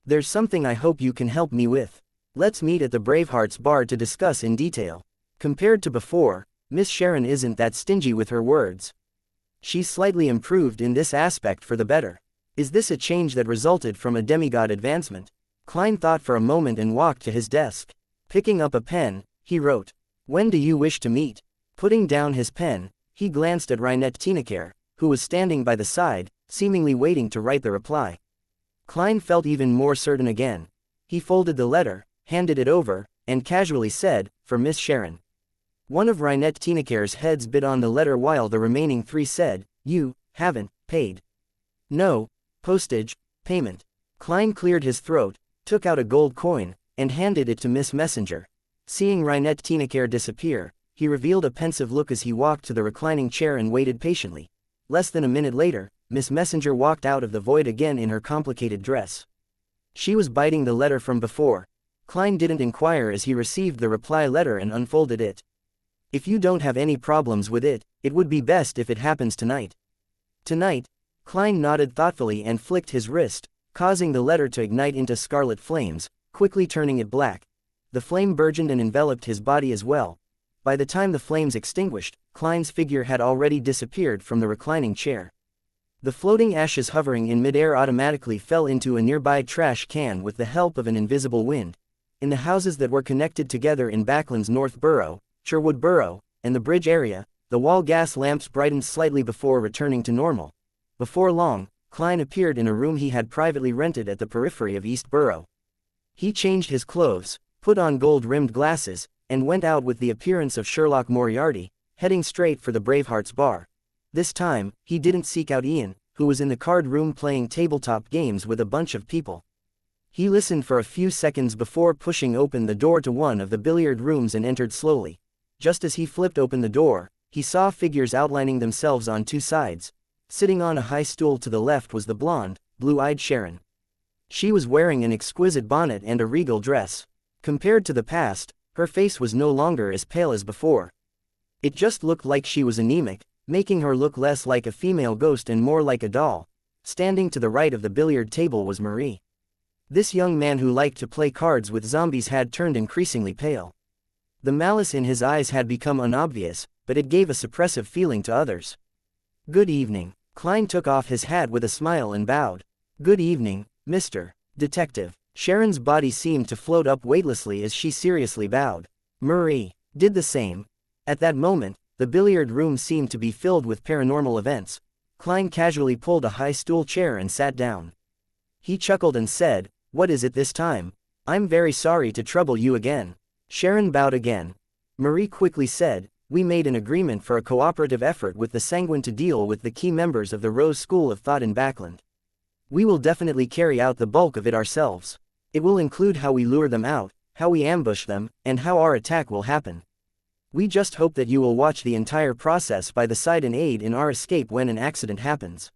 A: There's something I hope you can help me with. Let's meet at the Bravehearts bar to discuss in detail. Compared to before, Miss Sharon isn't that stingy with her words. She's slightly improved in this aspect for the better. Is this a change that resulted from a demigod advancement? Klein thought for a moment and walked to his desk. Picking up a pen, he wrote, "When do you wish to meet?" Putting down his pen, he glanced at Reinette Tinaker, who was standing by the side, seemingly waiting to write the reply. Klein felt even more certain again. He folded the letter, handed it over, and casually said, "For Miss Sharon." One of Reinette Tinaker's heads bit on the letter while the remaining three said, "You haven't paid." "No, postage payment." Klein cleared his throat, took out a gold coin, and handed it to Miss Messenger. Seeing Reinette Tinaker disappear, he revealed a pensive look as he walked to the reclining chair and waited patiently. Less than a minute later, Miss Messenger walked out of the void again in her complicated dress. She was biting the letter from before. Klein didn't inquire as he received the reply letter and unfolded it. "If you don't have any problems with it, it would be best if it happens tonight." "Tonight?" Klein nodded thoughtfully and flicked his wrist, causing the letter to ignite into scarlet flames, quickly turning it black. The flame burgeoned and enveloped his body as well. By the time the flames extinguished, Klein's figure had already disappeared from the reclining chair. The floating ashes hovering in midair automatically fell into a nearby trash can with the help of an invisible wind. In the houses that were connected together in Backland's North Borough, Sherwood Borough, and the bridge area, the wall gas lamps brightened slightly before returning to normal. Before long, Klein appeared in a room he had privately rented at the periphery of East Borough. He changed his clothes, put on gold-rimmed glasses, and went out with the appearance of Sherlock Moriarty, heading straight for the Bravehearts bar. This time, he didn't seek out Ian, who was in the card room playing tabletop games with a bunch of people. He listened for a few seconds before pushing open the door to one of the billiard rooms and entered slowly. Just as he flipped open the door, he saw figures outlining themselves on two sides. Sitting on a high stool to the left was the blonde, blue-eyed Sharon. She was wearing an exquisite bonnet and a regal dress. Compared to the past, her face was no longer as pale as before. It just looked like she was anemic, making her look less like a female ghost and more like a doll. Standing to the right of the billiard table was Marie. This young man who liked to play cards with zombies had turned increasingly pale. The malice in his eyes had become unobvious, but it gave a suppressive feeling to others. "Good evening." Klein took off his hat with a smile and bowed. "Good evening, Mr. Detective." Sharon's body seemed to float up weightlessly as she seriously bowed. Marie did the same. At that moment, the billiard room seemed to be filled with paranormal events. Klein casually pulled a high stool chair and sat down. He chuckled and said, "What is it this time? I'm very sorry to trouble you again." Sharon bowed again. Marie quickly said, "We made an agreement for a cooperative effort with the Sanguine to deal with the key members of the Rose School of Thought in Backland. We will definitely carry out the bulk of it ourselves. It will include how we lure them out, how we ambush them, and how our attack will happen. We just hope that you will watch the entire process by the side and aid in our escape when an accident happens.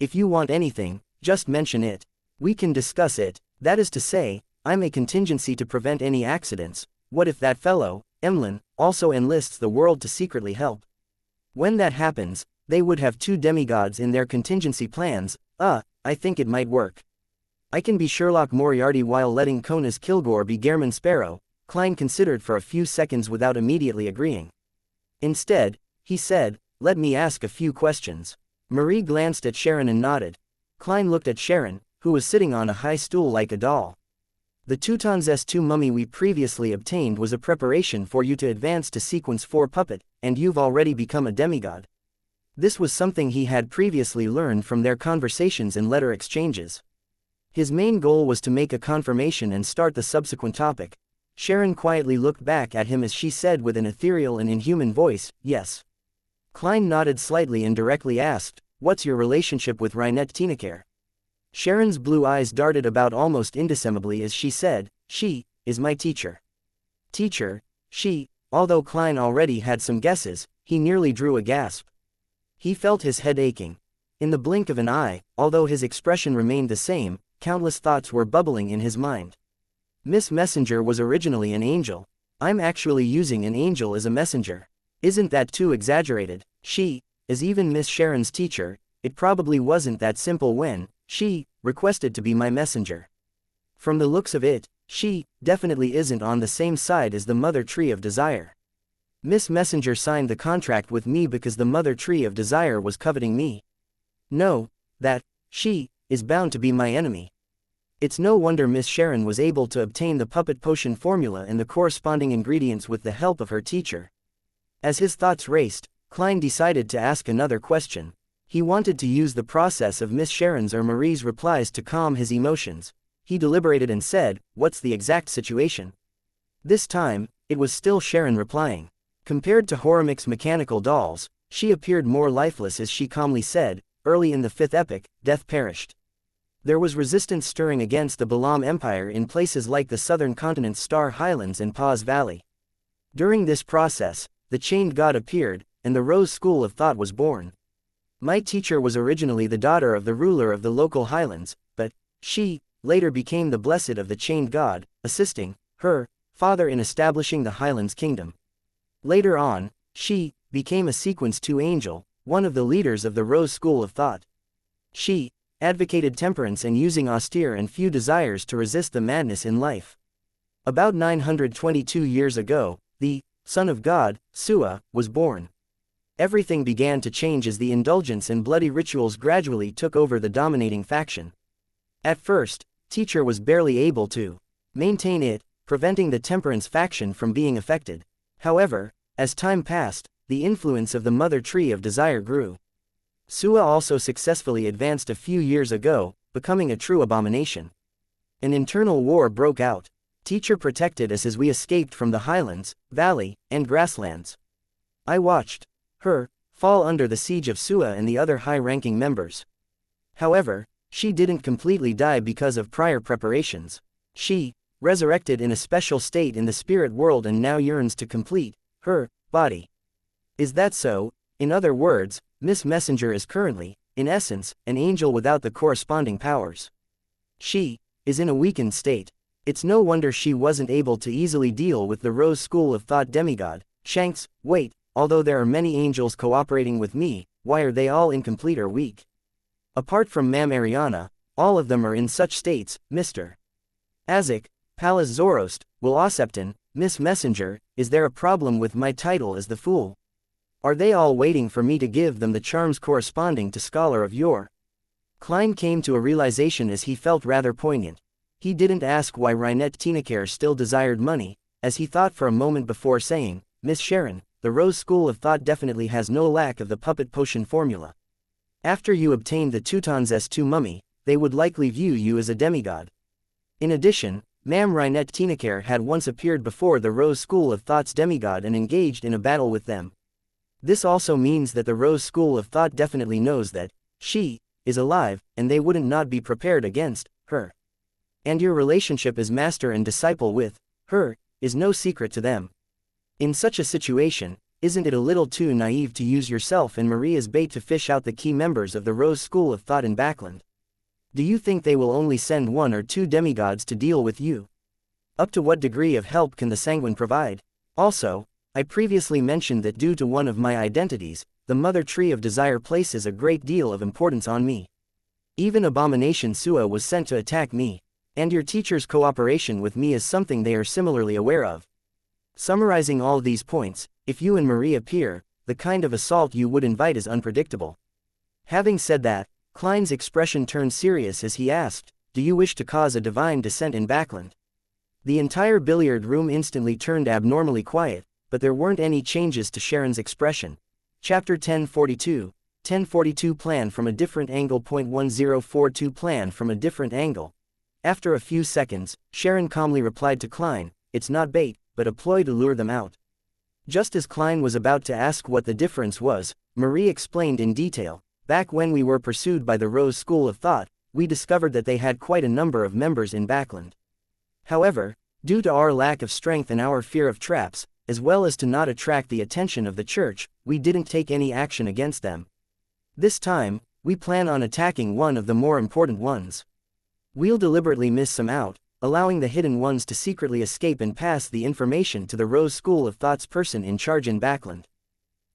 A: If you want anything, just mention it. We can discuss it. That is to say, I'm a contingency to prevent any accidents. What if that fellow, Emlyn, also enlists the world to secretly help? When that happens, they would have two demigods in their contingency plans. I think it might work. I can be Sherlock Moriarty while letting Conas Kilgore be Gairman Sparrow." Klein considered for a few seconds without immediately agreeing. Instead, he said, "Let me ask a few questions." Marie glanced at Sharon and nodded. Klein looked at Sharon, who was sitting on a high stool like a doll. "The Teutons S2 mummy we previously obtained was a preparation for you to advance to Sequence 4 puppet, and you've already become a demigod." This was something he had previously learned from their conversations and letter exchanges. His main goal was to make a confirmation and start the subsequent topic. Sharon quietly looked back at him as she said with an ethereal and inhuman voice, "Yes." Klein nodded slightly and directly asked, "What's your relationship with Reinette Tinekere?" Sharon's blue eyes darted about almost indecimably as she said, "She is my teacher." Teacher? She? Although Klein already had some guesses, he nearly drew a gasp. He felt his head aching. In the blink of an eye, although his expression remained the same, countless thoughts were bubbling in his mind. Miss Messenger was originally an angel. I'm actually using an angel as a messenger. Isn't that too exaggerated? She is even Miss Sharon's teacher. It probably wasn't that simple when she requested to be my messenger. From the looks of it, she definitely isn't on the same side as the Mother Tree of Desire. Miss Messenger signed the contract with me because the Mother Tree of Desire was coveting me. No, that she is bound to be my enemy. It's no wonder Miss Sharon was able to obtain the puppet potion formula and the corresponding ingredients with the help of her teacher. As his thoughts raced, Klein decided to ask another question. He wanted to use the process of Miss Sharon's or Marie's replies to calm his emotions. He deliberated and said, "What's the exact situation?" This time, it was still Sharon replying. Compared to Horemic's mechanical dolls, she appeared more lifeless as she calmly said, "Early in the fifth epoch, death perished. There was resistance stirring against the Balam Empire in places like the southern continent's Star Highlands and Paz Valley. During this process, the chained god appeared, and the Rose School of Thought was born. My teacher was originally the daughter of the ruler of the local highlands, but she later became the blessed of the chained god, assisting her father in establishing the Highlands Kingdom. Later on, she became a Sequence 2 angel, one of the leaders of the Rose School of Thought. She advocated temperance and using austere and few desires to resist the madness in life. About 922 years ago, the Son of God, Sua, was born. Everything began to change as the indulgence and bloody rituals gradually took over the dominating faction. At first, Teacher was barely able to maintain it, preventing the temperance faction from being affected. However, as time passed, the influence of the Mother Tree of Desire grew. Sua also successfully advanced a few years ago, becoming a true abomination. An internal war broke out. Teacher protected us as we escaped from the highlands, valley, and grasslands. I watched her fall under the siege of Sua and the other high-ranking members. However, she didn't completely die because of prior preparations. She resurrected in a special state in the spirit world and now yearns to complete her body. Is that so? In other words, Miss Messenger is currently, in essence, an angel without the corresponding powers. She is in a weakened state. It's no wonder she wasn't able to easily deal with the Rose School of Thought demigod. Shanks, wait, although there are many angels cooperating with me, why are they all incomplete or weak? Apart from Mam Ariana, all of them are in such states, Mr. Azek, Pallas Zorost, Will Osepton, Miss Messenger. Is there a problem with my title as the Fool? Are they all waiting for me to give them the charms corresponding to Scholar of Yore? Klein came to a realization as he felt rather poignant. He didn't ask why Reinette Tinekere still desired money, as he thought for a moment before saying, "Miss Sharon, the Rose School of Thought definitely has no lack of the puppet potion formula. After you obtained the Teuton's 2 mummy, they would likely view you as a demigod. In addition, Mam Reinette Tinekere had once appeared before the Rose School of Thought's demigod and engaged in a battle with them. This also means that the Rose School of Thought definitely knows that she is alive, and they wouldn't not be prepared against her. And your relationship as master and disciple with her is no secret to them. In such a situation, isn't it a little too naive to use yourself and Marie as bait to fish out the key members of the Rose School of Thought in Backland? Do you think they will only send 1 or 2 demigods to deal with you? Up to what degree of help can the Sanguine provide? Also, I previously mentioned that due to one of my identities, the Mother Tree of Desire places a great deal of importance on me. Even Abomination Sua was sent to attack me, and your teacher's cooperation with me is something they are similarly aware of. Summarizing all these points, if you and Marie appear, the kind of assault you would invite is unpredictable." Having said that, Klein's expression turned serious as he asked, "Do you wish to cause a divine descent in Backland?" The entire billiard room instantly turned abnormally quiet, but there weren't any changes to Sharon's expression. Chapter 1042, 1042 Plan from a different angle. 1042 Plan from a different angle. After a few seconds, Sharon calmly replied to Klein, it's not bait, but a ploy to lure them out. Just as Klein was about to ask what the difference was, Marie explained in detail. Back when we were pursued by the Rose School of Thought, we discovered that they had quite a number of members in Backland. However, due to our lack of strength and our fear of traps, as well as to not attract the attention of the church, we didn't take any action against them. This time, we plan on attacking one of the more important ones. We'll deliberately miss some out, allowing the hidden ones to secretly escape and pass the information to the Rose School of Thought's person in charge in Backland.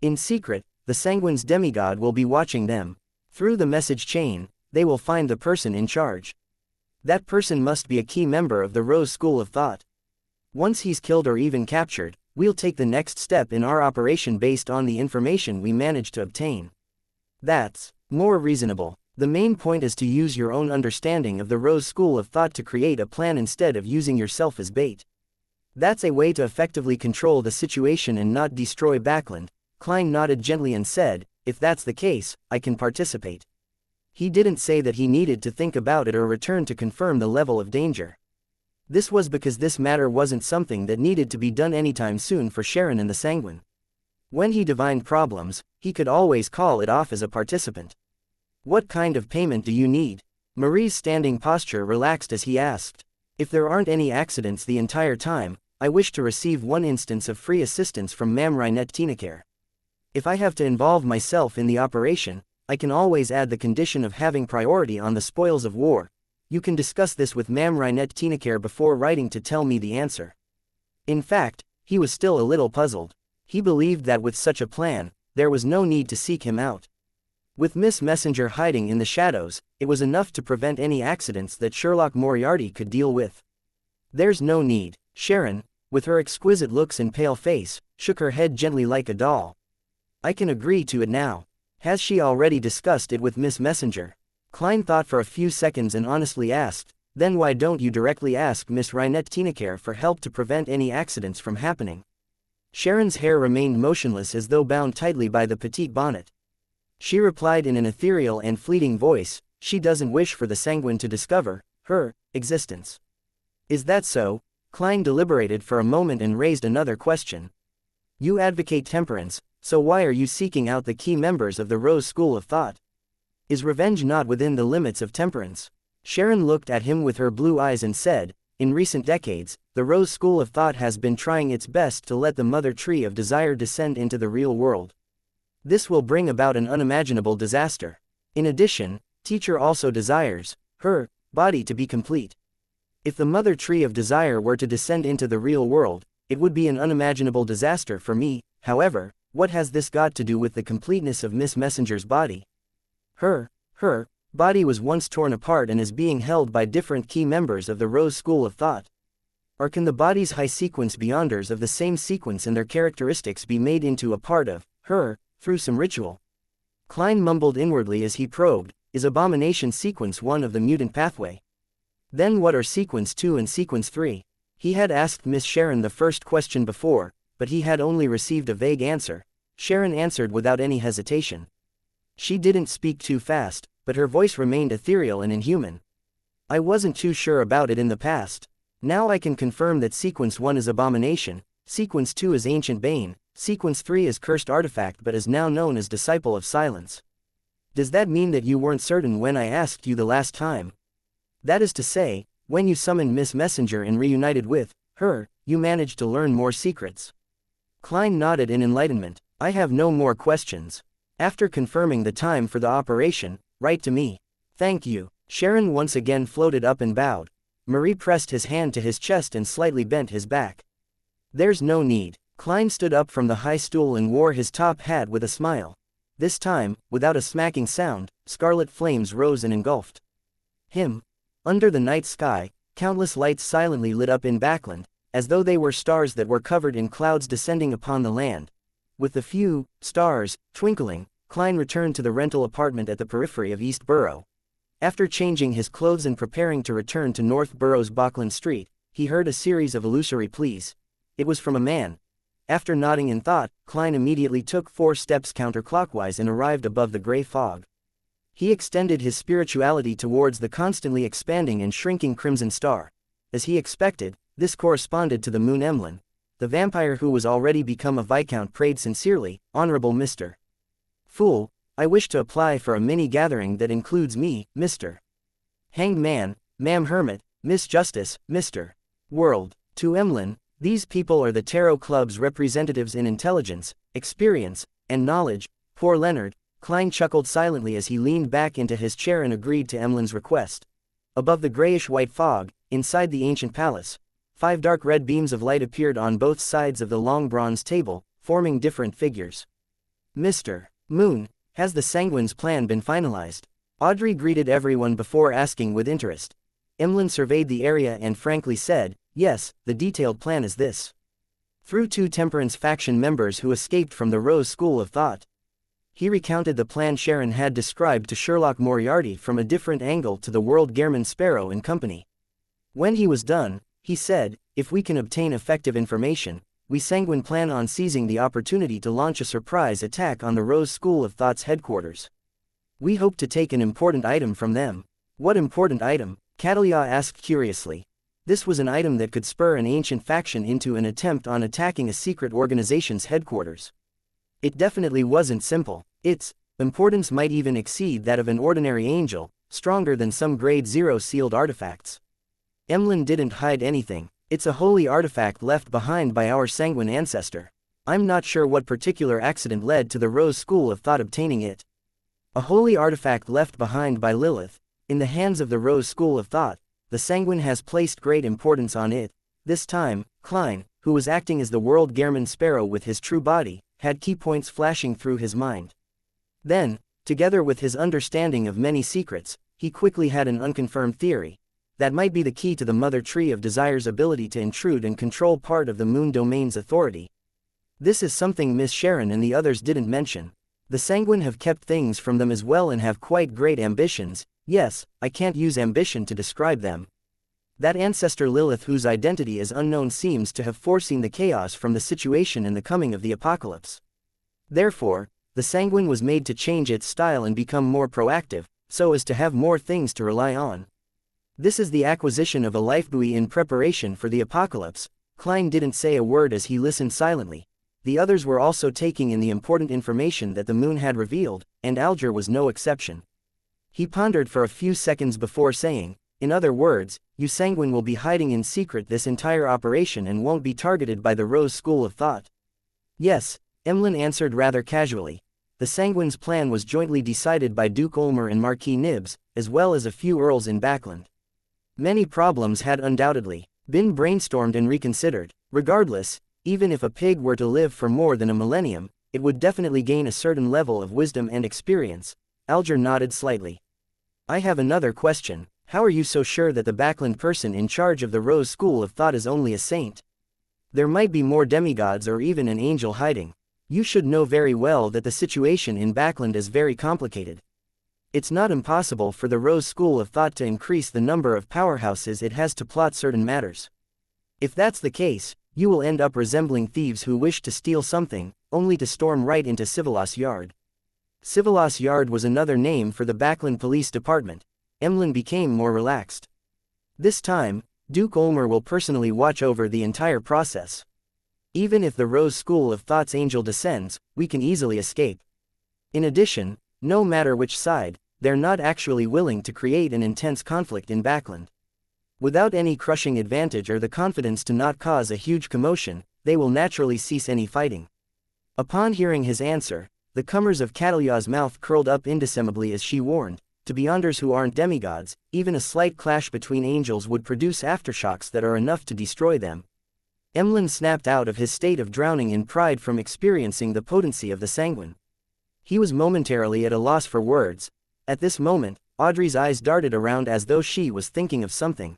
A: In secret, the Sanguine's demigod will be watching them. Through the message chain, they will find the person in charge. That person must be a key member of the Rose School of Thought. Once he's killed or even captured, we'll take the next step in our operation based on the information we manage to obtain. That's more reasonable. The main point is to use your own understanding of the Rose School of Thought to create a plan instead of using yourself as bait. That's a way to effectively control the situation and not destroy Backland. Klein nodded gently and said, if that's the case, I can participate. He didn't say that he needed to think about it or return to confirm the level of danger. This was because this matter wasn't something that needed to be done anytime soon for Sharon and the Sanguine. When he divined problems, he could always call it off as a participant. What kind of payment do you need? Marie's standing posture relaxed as he asked. If there aren't any accidents the entire time, I wish to receive 1 instance of free assistance from Mam Reinette Tinacare. If I have to involve myself in the operation, I can always add the condition of having priority on the spoils of war. You can discuss this with Mam Reinette Tinacare before writing to tell me the answer. In fact, he was still a little puzzled. He believed that with such a plan, there was no need to seek him out. With Miss Messenger hiding in the shadows, it was enough to prevent any accidents that Sherlock Moriarty could deal with. There's no need. Sharon, with her exquisite looks and pale face, shook her head gently like a doll. I can agree to it now. Has she already discussed it with Miss Messenger? Klein thought for a few seconds and honestly asked, then why don't you directly ask Miss Reinette Tinacare for help to prevent any accidents from happening? Sharon's hair remained motionless as though bound tightly by the petite bonnet. She replied in an ethereal and fleeting voice, she doesn't wish for the Sanguine to discover her existence. Is that so? Klein deliberated for a moment and raised another question. You advocate temperance, so why are you seeking out the key members of the Rose School of Thought? Is revenge not within the limits of temperance? Sharon looked at him with her blue eyes and said, in recent decades, the Rose School of Thought has been trying its best to let the Mother Tree of Desire descend into the real world. This will bring about an unimaginable disaster. In addition, Teacher also desires her body to be complete. If the Mother Tree of Desire were to descend into the real world, it would be an unimaginable disaster for me. However, what has this got to do with the completeness of Miss Messenger's body? Her body was once torn apart and is being held by different key members of the Rose School of Thought. Or can the body's high sequence beyonders of the same sequence and their characteristics be made into a part of her through some ritual? Klein mumbled inwardly as he probed, is Abomination Sequence 1 of the mutant pathway? Then what are Sequence 2 and Sequence 3? He had asked Miss Sharon the first question before, but he had only received a vague answer. Sharon answered without any hesitation. She didn't speak too fast, but her voice remained ethereal and inhuman. I wasn't too sure about it in the past. Now I can confirm that Sequence 1 is Abomination, Sequence 2 is Ancient Bane, Sequence 3 is Cursed Artifact but is now known as Disciple of Silence. Does that mean that you weren't certain when I asked you the last time? That is to say, when you summoned Miss Messenger and reunited with her, you managed to learn more secrets. Klein nodded in enlightenment. I have no more questions. After confirming the time for the operation, write to me. Thank you. Sharon once again floated up and bowed. Marie pressed his hand to his chest and slightly bent his back. There's no need. Klein stood up from the high stool and wore his top hat with a smile. This time, without a smacking sound, scarlet flames rose and engulfed him. Under the night sky, countless lights silently lit up in Backland, as though they were stars that were covered in clouds descending upon the land. With the few stars twinkling, Klein returned to the rental apartment at the periphery of East Borough. After changing his clothes and preparing to return to North Borough's Buckland Street, he heard a series of illusory pleas. It was from a man. After nodding in thought, Klein immediately took 4 steps counterclockwise and arrived above the gray fog. He extended his spirituality towards the constantly expanding and shrinking crimson star. As he expected, This corresponded to the Moon Emlyn. The vampire who was already become a viscount prayed sincerely, "Honorable Mr. Fool, I wish to apply for a mini-gathering that includes me, Mr. Hanged Man, Ma'am Hermit, Miss Justice, Mr. World." To Emlyn, these people are the Tarot Club's representatives in intelligence, experience, and knowledge. Poor Leonard, Klein chuckled silently as he leaned back into his chair and agreed to Emlyn's request. Above the grayish-white fog, inside the ancient palace, 5 dark red beams of light appeared on both sides of the long bronze table, forming different figures. "Mr. Moon, has the Sanguine's plan been finalized?" Audrey greeted everyone before asking with interest. Emlyn surveyed the area and frankly said, "Yes, the detailed plan is this. Through 2 Temperance faction members who escaped from the Rose School of Thought." He recounted the plan Sharon had described to Sherlock Moriarty from a different angle to the world Gehrman Sparrow and Company. When he was done, he said, "If we can obtain effective information, we Sanguine plan on seizing the opportunity to launch a surprise attack on the Rose School of Thought's headquarters. We hope to take an important item from them." "What important item?" Catalia asked curiously. This was an item that could spur an ancient faction into an attempt on attacking a secret organization's headquarters. It definitely wasn't simple. Its importance might even exceed that of an ordinary angel, stronger than some grade 0 sealed artifacts. Emlyn didn't hide anything. "It's a holy artifact left behind by our Sanguine ancestor. I'm not sure what particular accident led to the Rose School of Thought obtaining it." "A holy artifact left behind by Lilith, in the hands of the Rose School of Thought. The Sanguine has placed great importance on it." This time, Klein, who was acting as the world Gehrman Sparrow with his true body, had key points flashing through his mind. Then, together with his understanding of many secrets, he quickly had an unconfirmed theory. That might be the key to the Mother Tree of Desire's ability to intrude and control part of the Moon Domain's authority. This is something Miss Sharon and the others didn't mention. The Sanguine have kept things from them as well and have quite great ambitions. Yes, I can't use ambition to describe them. That ancestor Lilith, whose identity is unknown, seems to have foreseen the chaos from the situation and the coming of the apocalypse. Therefore, the Sanguine was made to change its style and become more proactive, so as to have more things to rely on. This is the acquisition of a lifebuoy in preparation for the apocalypse. Klein didn't say a word as he listened silently. The others were also taking in the important information that the moon had revealed, and Alger was no exception. He pondered for a few seconds before saying, "In other words, you Sanguine will be hiding in secret this entire operation and won't be targeted by the Rose School of Thought." "Yes," Emlyn answered rather casually. The Sanguine's plan was jointly decided by Duke Ulmer and Marquis Nibs, as well as a few earls in Backland. Many problems had undoubtedly been brainstormed and reconsidered. Regardless, even if a pig were to live for more than a millennium, it would definitely gain a certain level of wisdom and experience. Alger nodded slightly. "I have another question. How are you so sure that the Backland person in charge of the Rose School of Thought is only a saint? There might be more demigods or even an angel hiding. You should know very well that the situation in Backland is very complicated. It's not impossible for the Rose School of Thought to increase the number of powerhouses it has to plot certain matters. If that's the case, you will end up resembling thieves who wish to steal something, only to storm right into Civilas Yard." Civilas Yard was another name for the Backland Police Department. Emlyn became more relaxed. This time, Duke Ulmer will personally watch over the entire process. Even if the Rose School of Thought's angel descends, we can easily escape. In addition, no matter which side, they're not actually willing to create an intense conflict in Backland. Without any crushing advantage or the confidence to not cause a huge commotion, they will naturally cease any fighting. Upon hearing his answer, the comers of Catalia's mouth curled up indecimably as she warned, "To beyonders who aren't demigods, even a slight clash between angels would produce aftershocks that are enough to destroy them." Emlyn snapped out of his state of drowning in pride from experiencing the potency of the Sanguine. He was momentarily at a loss for words. At this moment, Audrey's eyes darted around as though she was thinking of something.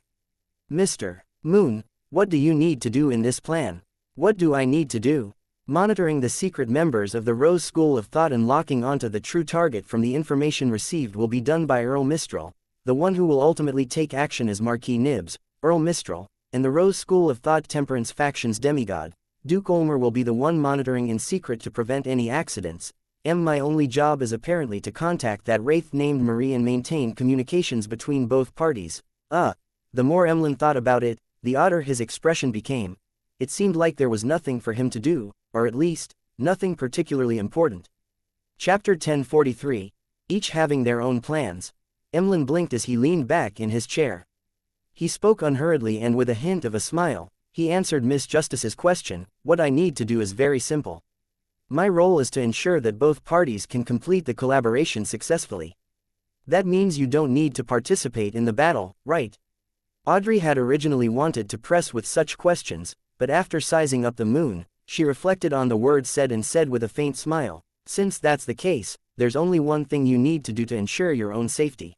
A: "Mr. Moon, what do you need to do in this plan?" "What do I need to do?" "Monitoring the secret members of the Rose School of Thought and locking onto the true target from the information received will be done by Earl Mistral. The one who will ultimately take action is Marquis Nibs, Earl Mistral, and the Rose School of Thought Temperance faction's demigod. Duke Ulmer will be the one monitoring in secret to prevent any accidents. My only job is apparently to contact that wraith named Marie and maintain communications between both parties." The more Emlyn thought about it, the odder his expression became. It seemed like there was nothing for him to do, or at least, nothing particularly important. Chapter 1043. Each having their own plans. Emlyn blinked as he leaned back in his chair. He spoke unhurriedly and with a hint of a smile. He answered Miss Justice's question. What I need to do is very simple. My role is to ensure that both parties can complete the collaboration successfully. That means you don't need to participate in the battle, right? Audrey had originally wanted to press with such questions, but after sizing up the moon, she reflected on the words said and said with a faint smile, since that's the case, there's only one thing you need to do to ensure your own safety.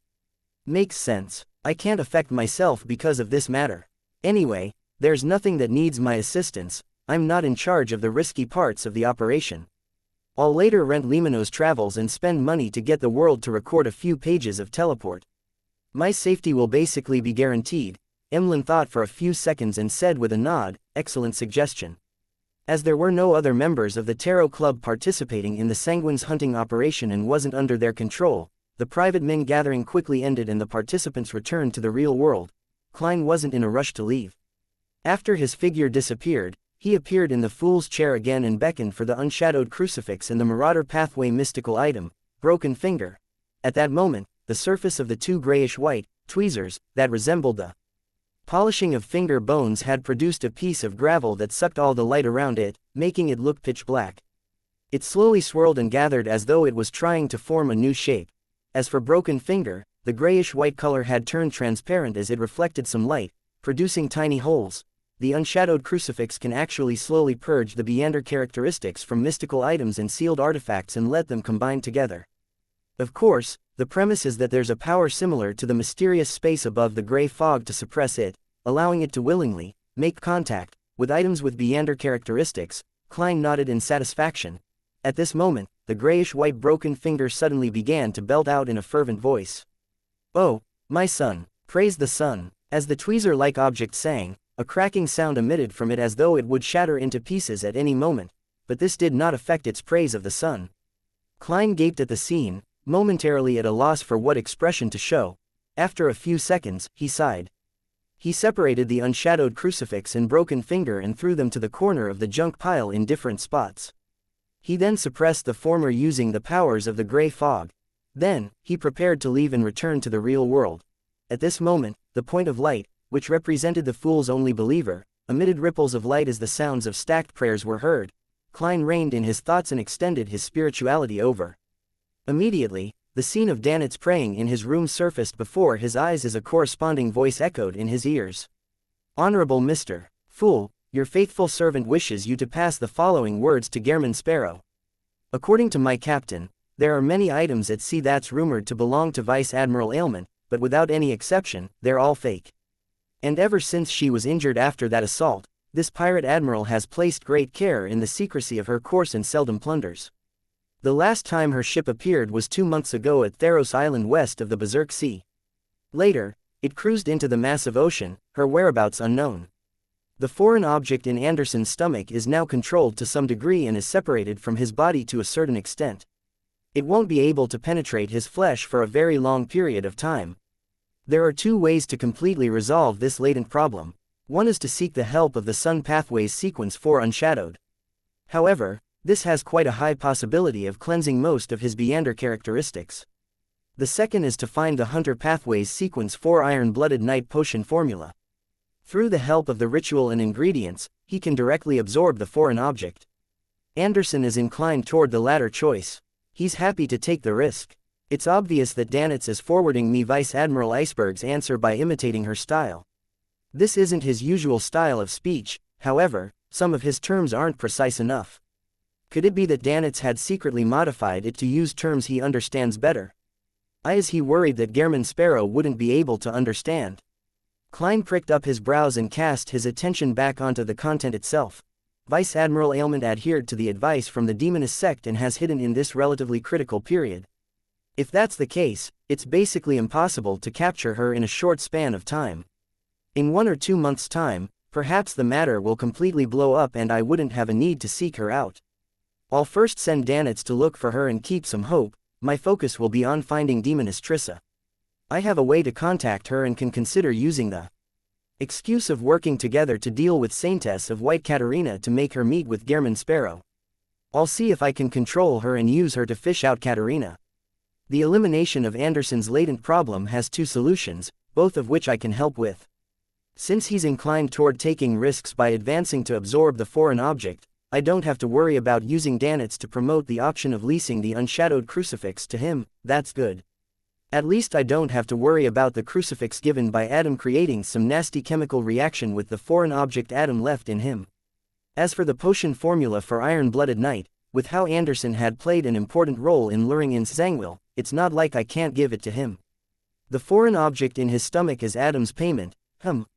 A: Makes sense. I can't affect myself because of this matter. Anyway, there's nothing that needs my assistance. I'm not in charge of the risky parts of the operation. I'll later rent Limano's travels and spend money to get the world to record a few pages of teleport. My safety will basically be guaranteed. Emlyn thought for a few seconds and said with a nod, excellent suggestion. As there were no other members of the Tarot Club participating in the Sanguine's hunting operation and wasn't under their control, the private men gathering quickly ended and the participants returned to the real world. Klein wasn't in a rush to leave. After his figure disappeared, he appeared in the Fool's Chair again and beckoned for the unshadowed crucifix and the Marauder Pathway mystical item, Broken Finger. At that moment, the surface of the two grayish-white tweezers that resembled the polishing of finger bones had produced a piece of gravel that sucked all the light around it, making it look pitch black. It slowly swirled and gathered as though it was trying to form a new shape. As for Broken Finger, the grayish-white color had turned transparent as it reflected some light, producing tiny holes. The unshadowed crucifix can actually slowly purge the Beander characteristics from mystical items and sealed artifacts and let them combine together. Of course, the premise is that there's a power similar to the mysterious space above the gray fog to suppress it, allowing it to willingly make contact with items with Beander characteristics. Klein nodded in satisfaction. At this moment, the grayish-white Broken Finger suddenly began to belt out in a fervent voice. Oh, my son, praise the sun. As the tweezer-like object sang, a cracking sound emitted from it as though it would shatter into pieces at any moment, but this did not affect its praise of the sun. Klein gaped at the scene, momentarily at a loss for what expression to show. After a few seconds, he sighed. He separated the unshadowed crucifix and Broken Finger and threw them to the corner of the junk pile in different spots. He then suppressed the former using the powers of the gray fog. Then, he prepared to leave and return to the real world. At this moment, the point of light, which represented the fool's only believer, emitted ripples of light as the sounds of stacked prayers were heard. Klein reined in his thoughts and extended his spirituality over. Immediately, the scene of Danitz praying in his room surfaced before his eyes as a corresponding voice echoed in his ears. Honorable Mr. Fool, your faithful servant wishes you to pass the following words to Gehrman Sparrow. According to my captain, there are many items at sea that's rumored to belong to Vice Admiral Ailment, but without any exception, they're all fake. And ever since she was injured after that assault, this pirate admiral has placed great care in the secrecy of her course and seldom plunders. The last time her ship appeared was 2 months ago at Theros Island west of the Berserk Sea. Later, it cruised into the massive ocean, her whereabouts unknown. The foreign object in Anderson's stomach is now controlled to some degree and is separated from his body to a certain extent. It won't be able to penetrate his flesh for a very long period of time. There are 2 ways to completely resolve this latent problem. One is to seek the help of the Sun Pathways Sequence 4 Unshadowed. However, this has quite a high possibility of cleansing most of his Beander characteristics. The second is to find the Hunter Pathways Sequence 4 Iron-Blooded Knight Potion formula. Through the help of the ritual and ingredients, he can directly absorb the foreign object. Anderson is inclined toward the latter choice. He's happy to take the risk. It's obvious that Danitz is forwarding me Vice Admiral Iceberg's answer by imitating her style. This isn't his usual style of speech, however, some of his terms aren't precise enough. Could it be that Danitz had secretly modified it to use terms he understands better? Is he worried that Gehrman Sparrow wouldn't be able to understand? Klein pricked up his brows and cast his attention back onto the content itself. Vice Admiral Ailment adhered to the advice from the Demoness sect and has hidden in this relatively critical period. If that's the case, it's basically impossible to capture her in a short span of time. In 1 or 2 months' time, perhaps the matter will completely blow up and I wouldn't have a need to seek her out. I'll first send Danitz to look for her and keep some hope. My focus will be on finding Demoness Trissa. I have a way to contact her and can consider using the Excuse of working together to deal with Saintess of White Katarina to make her meet with Gehrman Sparrow. I'll see if I can control her and use her to fish out Katarina. The elimination of Anderson's latent problem has two solutions, both of which I can help with. Since he's inclined toward taking risks by advancing to absorb the foreign object, I don't have to worry about using Danitz to promote the option of leasing the unshadowed crucifix to him. That's good. At least I don't have to worry about the crucifix given by Adam creating some nasty chemical reaction with the foreign object Adam left in him. As for the potion formula for Iron-Blooded Knight, with how Anderson had played an important role in luring in Zangwill, it's not like I can't give it to him. The foreign object in his stomach is Adam's payment.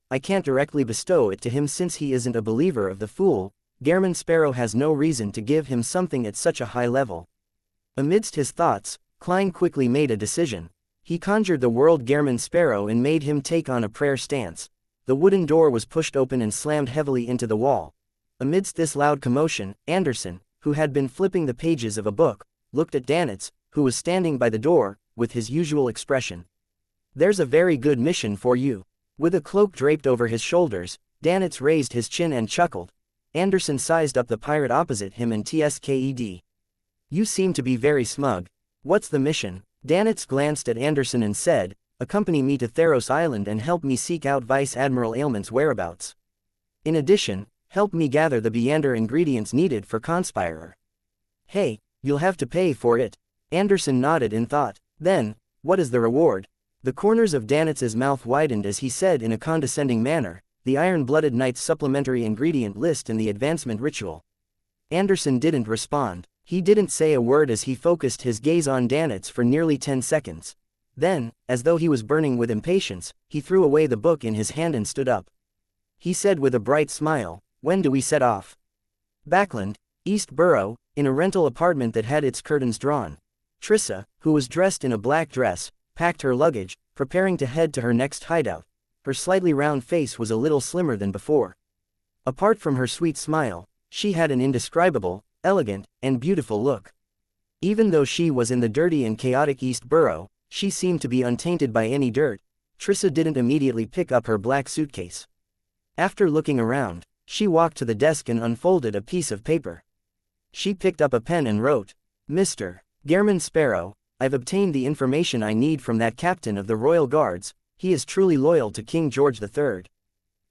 A: I can't directly bestow it to him since he isn't a believer of the fool. Gehrman Sparrow has no reason to give him something at such a high level. Amidst his thoughts, Klein quickly made a decision. He conjured the world Gehrman Sparrow and made him take on a prayer stance. The wooden door was pushed open and slammed heavily into the wall. Amidst this loud commotion, Anderson, who had been flipping the pages of a book, looked at Danitz, who was standing by the door, with his usual expression. "There's a very good mission for you." With a cloak draped over his shoulders, Danitz raised his chin and chuckled. Anderson sized up the pirate opposite him and tsked. "You seem to be very smug. What's the mission?" Danitz glanced at Anderson and said, "Accompany me to Theros Island and help me seek out Vice Admiral Ailment's whereabouts. In addition, help me gather the Beander ingredients needed for Conspirer." "Hey, you'll have to pay for it." Anderson nodded in thought. "Then, what is the reward?" The corners of Danitz's mouth widened as he said in a condescending manner, "The Iron-Blooded Knight's supplementary ingredient list in the advancement ritual." Anderson didn't respond. He didn't say a word as he focused his gaze on Danitz for nearly 10 seconds. Then, as though he was burning with impatience, he threw away the book in his hand and stood up. He said with a bright smile, "When do we set off?" "Backland, East Borough, in a rental apartment that had its curtains drawn." Trissa, who was dressed in a black dress, packed her luggage, preparing to head to her next hideout. Her slightly round face was a little slimmer than before. Apart from her sweet smile, she had an indescribable, elegant, and beautiful look. Even though she was in the dirty and chaotic East Borough, she seemed to be untainted by any dirt. Trissa didn't immediately pick up her black suitcase. After looking around, she walked to the desk and unfolded a piece of paper. She picked up a pen and wrote, "Mr. Gehrman Sparrow, I've obtained the information I need from that captain of the Royal Guards. He is truly loyal to King George III.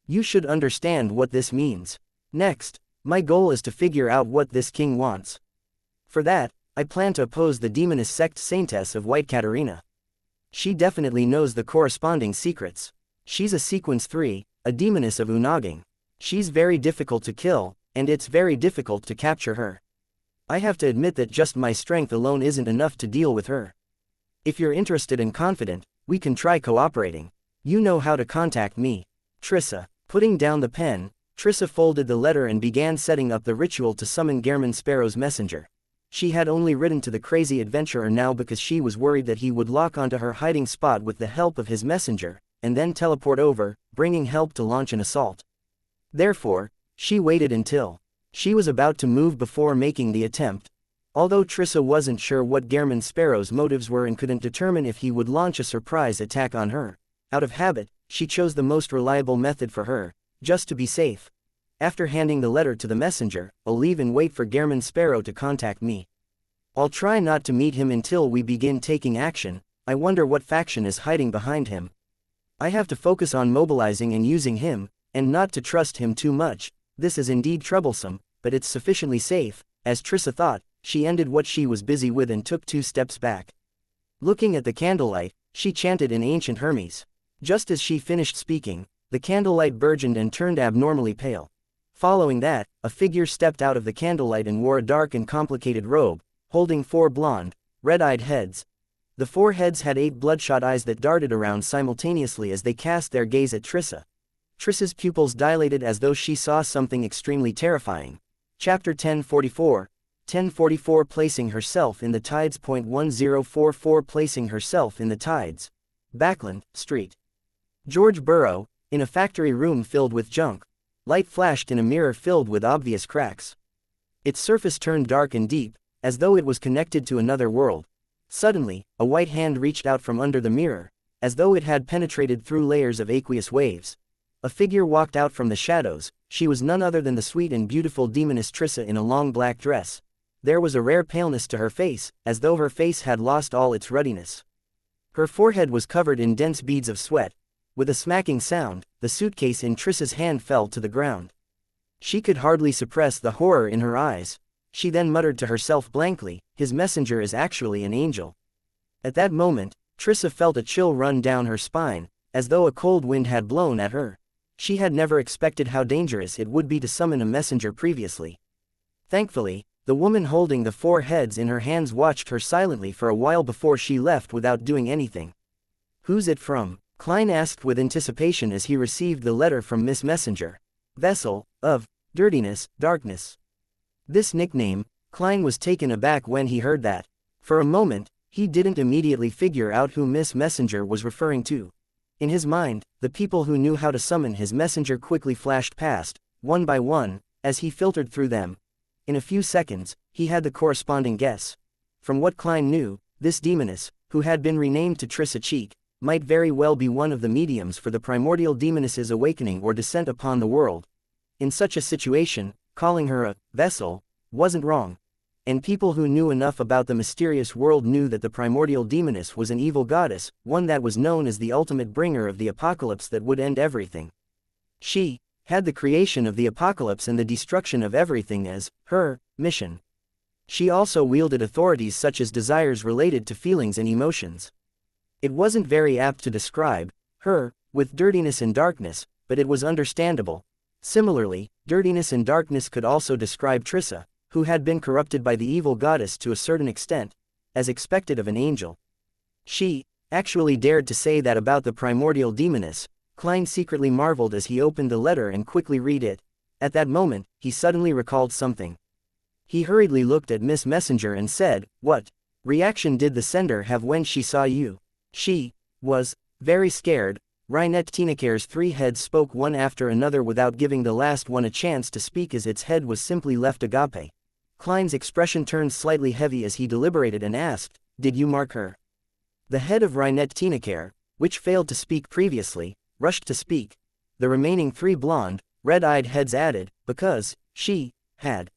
A: You should understand what this means. Next, my goal is to figure out what this king wants. For that, I plan to oppose the demoness sect Saintess of White Katarina. She definitely knows the corresponding secrets. She's a Sequence 3, a demoness of Unaging. She's very difficult to kill, and it's very difficult to capture her. I have to admit that just my strength alone isn't enough to deal with her. If you're interested and confident, we can try cooperating. You know how to contact me." Trissa. Putting down the pen, Trissa folded the letter and began setting up the ritual to summon Gehrman Sparrow's messenger. She had only written to the crazy adventurer now because she was worried that he would lock onto her hiding spot with the help of his messenger, and then teleport over, bringing help to launch an assault. Therefore, she waited until she was about to move before making the attempt. Although Trissa wasn't sure what Gehrman Sparrow's motives were and couldn't determine if he would launch a surprise attack on her, out of habit, she chose the most reliable method for her, just to be safe. After handing the letter to the messenger, "I'll leave and wait for Gehrman Sparrow to contact me. I'll try not to meet him until we begin taking action. I wonder what faction is hiding behind him. I have to focus on mobilizing and using him, and not to trust him too much. This is indeed troublesome, but it's sufficiently safe." As Trissa thought, she ended what she was busy with and took 2 steps back. Looking at the candlelight, she chanted in ancient Hermes. Just as she finished speaking, the candlelight burgeoned and turned abnormally pale. Following that, a figure stepped out of the candlelight and wore a dark and complicated robe, holding 4 blonde, red-eyed heads. The 4 heads had 8 bloodshot eyes that darted around simultaneously as they cast their gaze at Trissa. Trissa's pupils dilated as though she saw something extremely terrifying. Chapter 1044. 1044 Placing herself in the tides. 1044 Placing herself in the tides. Backland, Street. George Borough, in a factory room filled with junk. Light flashed in a mirror filled with obvious cracks. Its surface turned dark and deep, as though it was connected to another world. Suddenly, a white hand reached out from under the mirror, as though it had penetrated through layers of aqueous waves. A figure walked out from the shadows. She was none other than the sweet and beautiful demoness Trissa in a long black dress. There was a rare paleness to her face, as though her face had lost all its ruddiness. Her forehead was covered in dense beads of sweat. With a smacking sound, the suitcase in Trissa's hand fell to the ground. She could hardly suppress the horror in her eyes. She then muttered to herself blankly, "His messenger is actually an angel." At that moment, Trissa felt a chill run down her spine, as though a cold wind had blown at her. She had never expected how dangerous it would be to summon a messenger previously. Thankfully, the woman holding the 4 heads in her hands watched her silently for a while before she left without doing anything. "Who's it from?" Klein asked with anticipation as he received the letter from Miss Messenger. "Vessel, of, dirtiness, darkness." This nickname, Klein was taken aback when he heard that. For a moment, he didn't immediately figure out who Miss Messenger was referring to. In his mind, the people who knew how to summon his messenger quickly flashed past, one by one, as he filtered through them. In a few seconds, he had the corresponding guess. From what Klein knew, this demoness, who had been renamed to Trissa Cheek, might very well be one of the mediums for the primordial demonesses' awakening or descent upon the world. In such a situation, calling her a vessel wasn't wrong. And people who knew enough about the mysterious world knew that the primordial demoness was an evil goddess, one that was known as the ultimate bringer of the apocalypse that would end everything. She had the creation of the apocalypse and the destruction of everything as her mission. She also wielded authorities such as desires related to feelings and emotions. It wasn't very apt to describe her with dirtiness and darkness, but it was understandable. Similarly, dirtiness and darkness could also describe Trissa, who had been corrupted by the evil goddess to a certain extent, as expected of an angel. She actually dared to say that about the primordial demoness. Klein secretly marveled as he opened the letter and quickly read it. At that moment, he suddenly recalled something. He hurriedly looked at Miss Messenger and said, "What reaction did the sender have when she saw you?" "She was very scared." Rhinette Tinaker's 3 heads spoke one after another without giving the last one a chance to speak, as its head was simply left agape. Klein's expression turned slightly heavy as he deliberated and asked, "Did you mark her?" The head of Rhinette Tinaker, which failed to speak previously, rushed to speak. The remaining 3 blonde, red-eyed heads added, "Because she had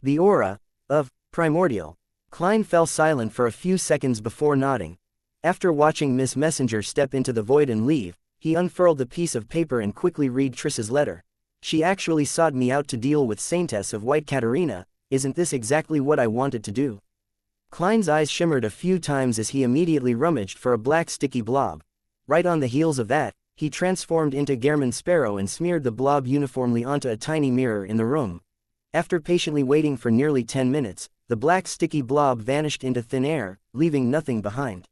A: the aura of primordial." Klein fell silent for a few seconds before nodding. After watching Miss Messenger step into the void and leave, he unfurled the piece of paper and quickly read Trissa's letter. "She actually sought me out to deal with Saintess of White Katarina. Isn't this exactly what I wanted to do?" Klein's eyes shimmered a few times as he immediately rummaged for a black sticky blob. Right on the heels of that, he transformed into Gehrman Sparrow and smeared the blob uniformly onto a tiny mirror in the room. After patiently waiting for nearly 10 minutes, the black sticky blob vanished into thin air, leaving nothing behind.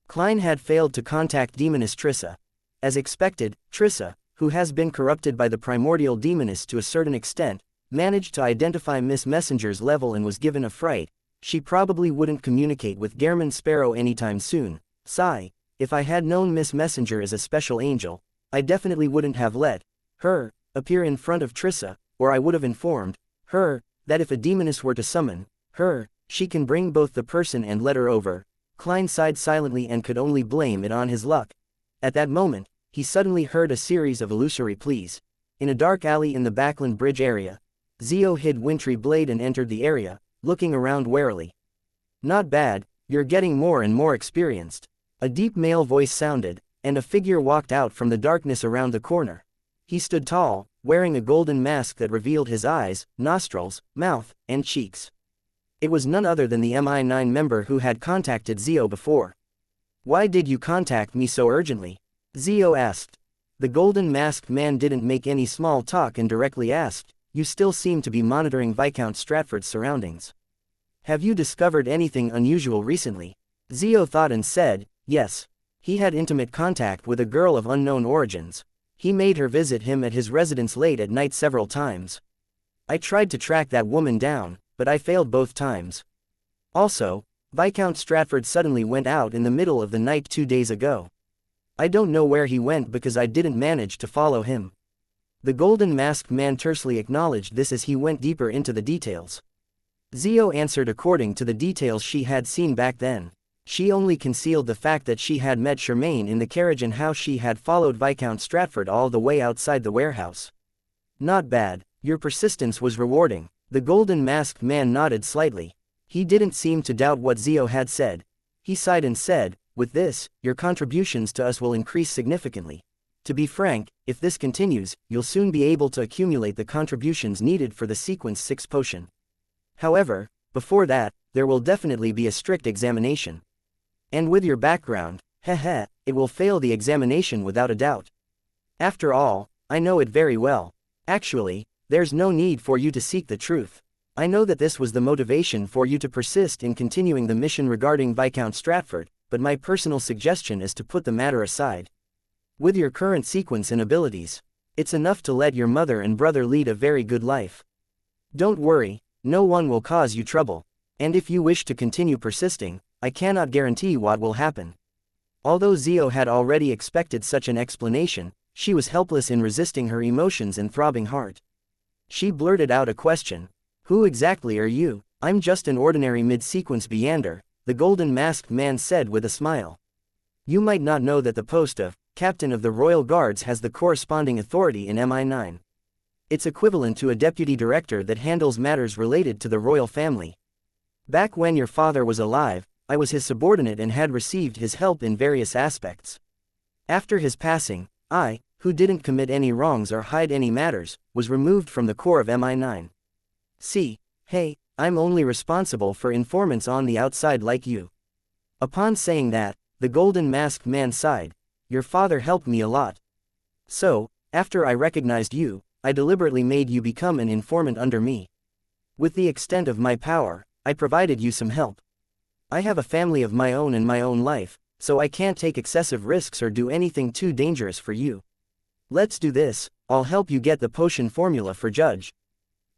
A: Klein had failed to contact demoness Trissa. As expected, Trissa, who has been corrupted by the primordial demoness to a certain extent, managed to identify Miss Messenger's level and was given a fright. She probably wouldn't communicate with Gehrman Sparrow anytime soon. Sigh, if I had known Miss Messenger is a special angel, I definitely wouldn't have let her appear in front of Trissa, or I would have informed her that if a demoness were to summon her, she can bring both the person and let her over. Klein sighed silently and could only blame it on his luck. At that moment, he suddenly heard a series of illusory pleas. In a dark alley in the Backland Bridge area, Zio hid Wintry Blade and entered the area, looking around warily. "Not bad, you're getting more and more experienced." A deep male voice sounded, and a figure walked out from the darkness around the corner. He stood tall, wearing a golden mask that revealed his eyes, nostrils, mouth, and cheeks. It was none other than the MI9 member who had contacted Zio before. "Why did you contact me so urgently?" Zio asked. The golden-masked man didn't make any small talk and directly asked, "You still seem to be monitoring Viscount Stratford's surroundings. Have you discovered anything unusual recently?" Zio thought and said, "Yes. He had intimate contact with a girl of unknown origins. He made her visit him at his residence late at night several times. I tried to track that woman down, but I failed both times. Also, Viscount Stratford suddenly went out in the middle of the night 2 days ago. I don't know where he went because I didn't manage to follow him." The golden-masked man tersely acknowledged this as he went deeper into the details. Zio answered according to the details she had seen back then. She only concealed the fact that she had met Charmaine in the carriage and how she had followed Viscount Stratford all the way outside the warehouse. Not bad, your persistence was rewarding. The golden masked man nodded slightly. He didn't seem to doubt what Zio had said. He sighed and said, with this, your contributions to us will increase significantly. To be frank, if this continues, you'll soon be able to accumulate the contributions needed for the Sequence 6 potion. However, before that, there will definitely be a strict examination. And with your background, it will fail the examination without a doubt. After all, I know it very well. Actually, there's no need for you to seek the truth. I know that this was the motivation for you to persist in continuing the mission regarding Viscount Stratford, but my personal suggestion is to put the matter aside. With your current sequence and abilities, it's enough to let your mother and brother lead a very good life. Don't worry, no one will cause you trouble, and if you wish to continue persisting, I cannot guarantee what will happen. Although Zio had already expected such an explanation, she was helpless in resisting her emotions and throbbing heart. She blurted out a question. Who exactly are you? I'm just an ordinary mid-sequence Beander, the golden masked man said with a smile. You might not know that the post of Captain of the Royal Guards has the corresponding authority in MI9. It's equivalent to a deputy director that handles matters related to the royal family. Back when your father was alive, I was his subordinate and had received his help in various aspects. After his passing, I, who didn't commit any wrongs or hide any matters, was removed from the core of MI9. Hey, I'm only responsible for informants on the outside like you. Upon saying that, the golden masked man sighed. Your father helped me a lot. So, after I recognized you, I deliberately made you become an informant under me. With the extent of my power, I provided you some help. I have a family of my own and my own life, so I can't take excessive risks or do anything too dangerous for you. Let's do this, I'll help you get the potion formula for Judge.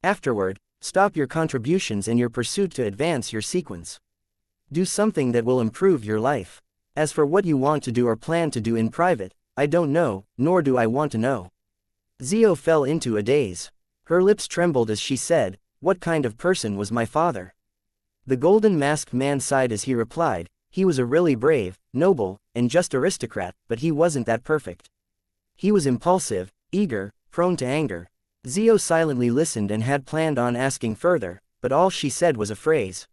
A: Afterward, stop your contributions and your pursuit to advance your sequence. Do something that will improve your life. As for what you want to do or plan to do in private, I don't know, nor do I want to know. Zio fell into a daze. Her lips trembled as she said, what kind of person was my father? The golden masked man sighed as he replied, he was a really brave, noble, and just aristocrat, but he wasn't that perfect. He was impulsive, eager, prone to anger. Zio silently listened and had planned on asking further, but all she said was a phrase.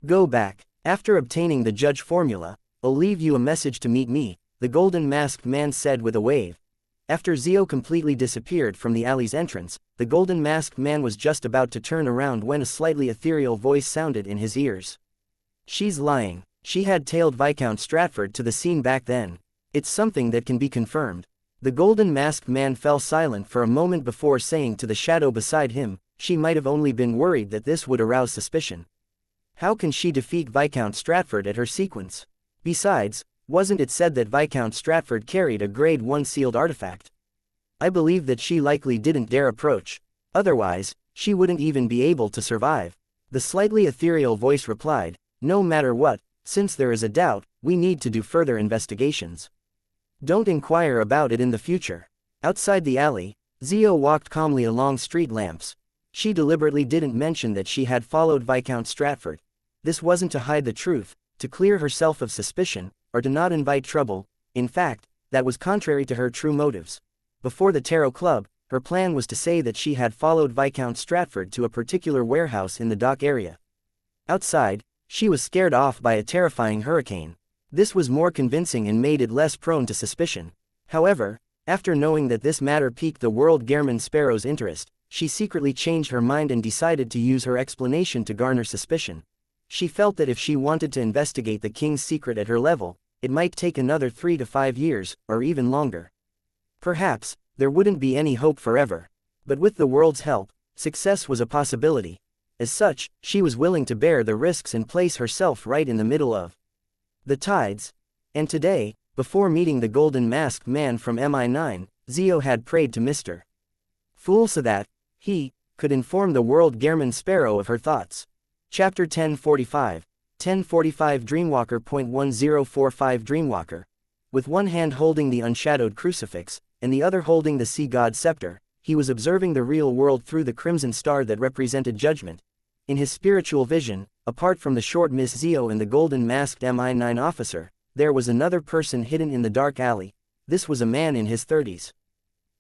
A: Go back. After obtaining the Judge formula, I'll leave you a message to meet me, the golden masked man said with a wave. After Zio completely disappeared from the alley's entrance, the golden masked man was just about to turn around when a slightly ethereal voice sounded in his ears. She's lying. She had tailed Viscount Stratford to the scene back then. It's something that can be confirmed. The golden masked man fell silent for a moment before saying to the shadow beside him, she might have only been worried that this would arouse suspicion. How can she defeat Viscount Stratford at her sequence? Besides, wasn't it said that Viscount Stratford carried a grade 1 sealed artifact? I believe that she likely didn't dare approach. Otherwise, she wouldn't even be able to survive. The slightly ethereal voice replied, no matter what, since there is a doubt, we need to do further investigations. Don't inquire about it in the future. Outside the alley, Zio walked calmly along street lamps. She deliberately didn't mention that she had followed Viscount Stratford. This wasn't to hide the truth, to clear herself of suspicion, or to not invite trouble. In fact, that was contrary to her true motives. Before the Tarot Club, her plan was to say that she had followed Viscount Stratford to a particular warehouse in the dock area. Outside, she was scared off by a terrifying hurricane. This was more convincing and made it less prone to suspicion. However, after knowing that this matter piqued the World Gehrman Sparrow's interest, she secretly changed her mind and decided to use her explanation to garner suspicion. She felt that if she wanted to investigate the king's secret at her level, it might take another 3 to 5 years, or even longer. Perhaps, there wouldn't be any hope forever. But with the world's help, success was a possibility. As such, she was willing to bear the risks and place herself right in the middle of the tides. And today, before meeting the golden masked man from MI9, Zio had prayed to Mr. Fool so that he could inform the World Gehrman Sparrow of her thoughts. Chapter 1045. 1045 Dreamwalker.1045 Dreamwalker. With one hand holding the unshadowed crucifix, and the other holding the sea god scepter, he was observing the real world through the crimson star that represented judgment. In his spiritual vision, apart from the short Miss Zio and the golden-masked MI9 officer, there was another person hidden in the dark alley. This was a man in his 30s.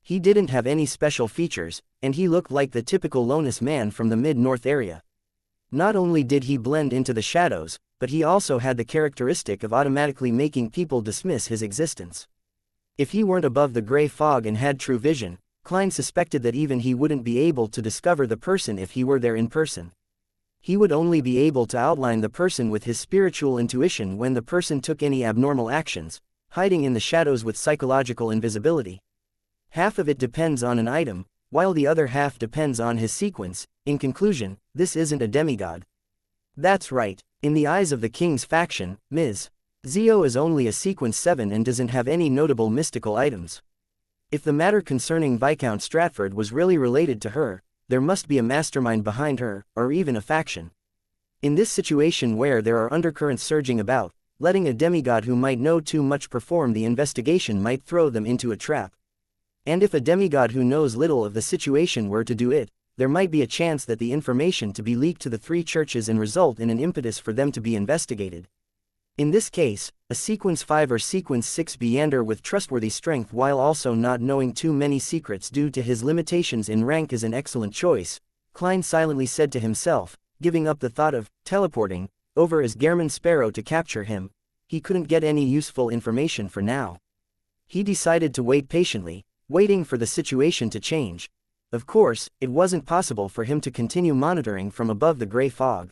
A: He didn't have any special features, and he looked like the typical Lonus man from the mid-north area. Not only did he blend into the shadows, but he also had the characteristic of automatically making people dismiss his existence. If he weren't above the gray fog and had true vision, Klein suspected that even he wouldn't be able to discover the person if he were there in person. He would only be able to outline the person with his spiritual intuition when the person took any abnormal actions, hiding in the shadows with psychological invisibility. Half of it depends on an item, while the other half depends on his sequence. In conclusion, this isn't a demigod. That's right, in the eyes of the king's faction, Ms. Zio is only a sequence 7 and doesn't have any notable mystical items. If the matter concerning Viscount Stratford was really related to her, there must be a mastermind behind her, or even a faction. In this situation where there are undercurrents surging about, letting a demigod who might know too much perform the investigation might throw them into a trap. And if a demigod who knows little of the situation were to do it, there might be a chance that the information to be leaked to the three churches and result in an impetus for them to be investigated. In this case, a sequence 5 or sequence 6 Beander with trustworthy strength while also not knowing too many secrets due to his limitations in rank is an excellent choice, Klein silently said to himself, giving up the thought of teleporting over as Gehrman Sparrow to capture him. He couldn't get any useful information for now. He decided to wait patiently, waiting for the situation to change. Of course, it wasn't possible for him to continue monitoring from above the gray fog.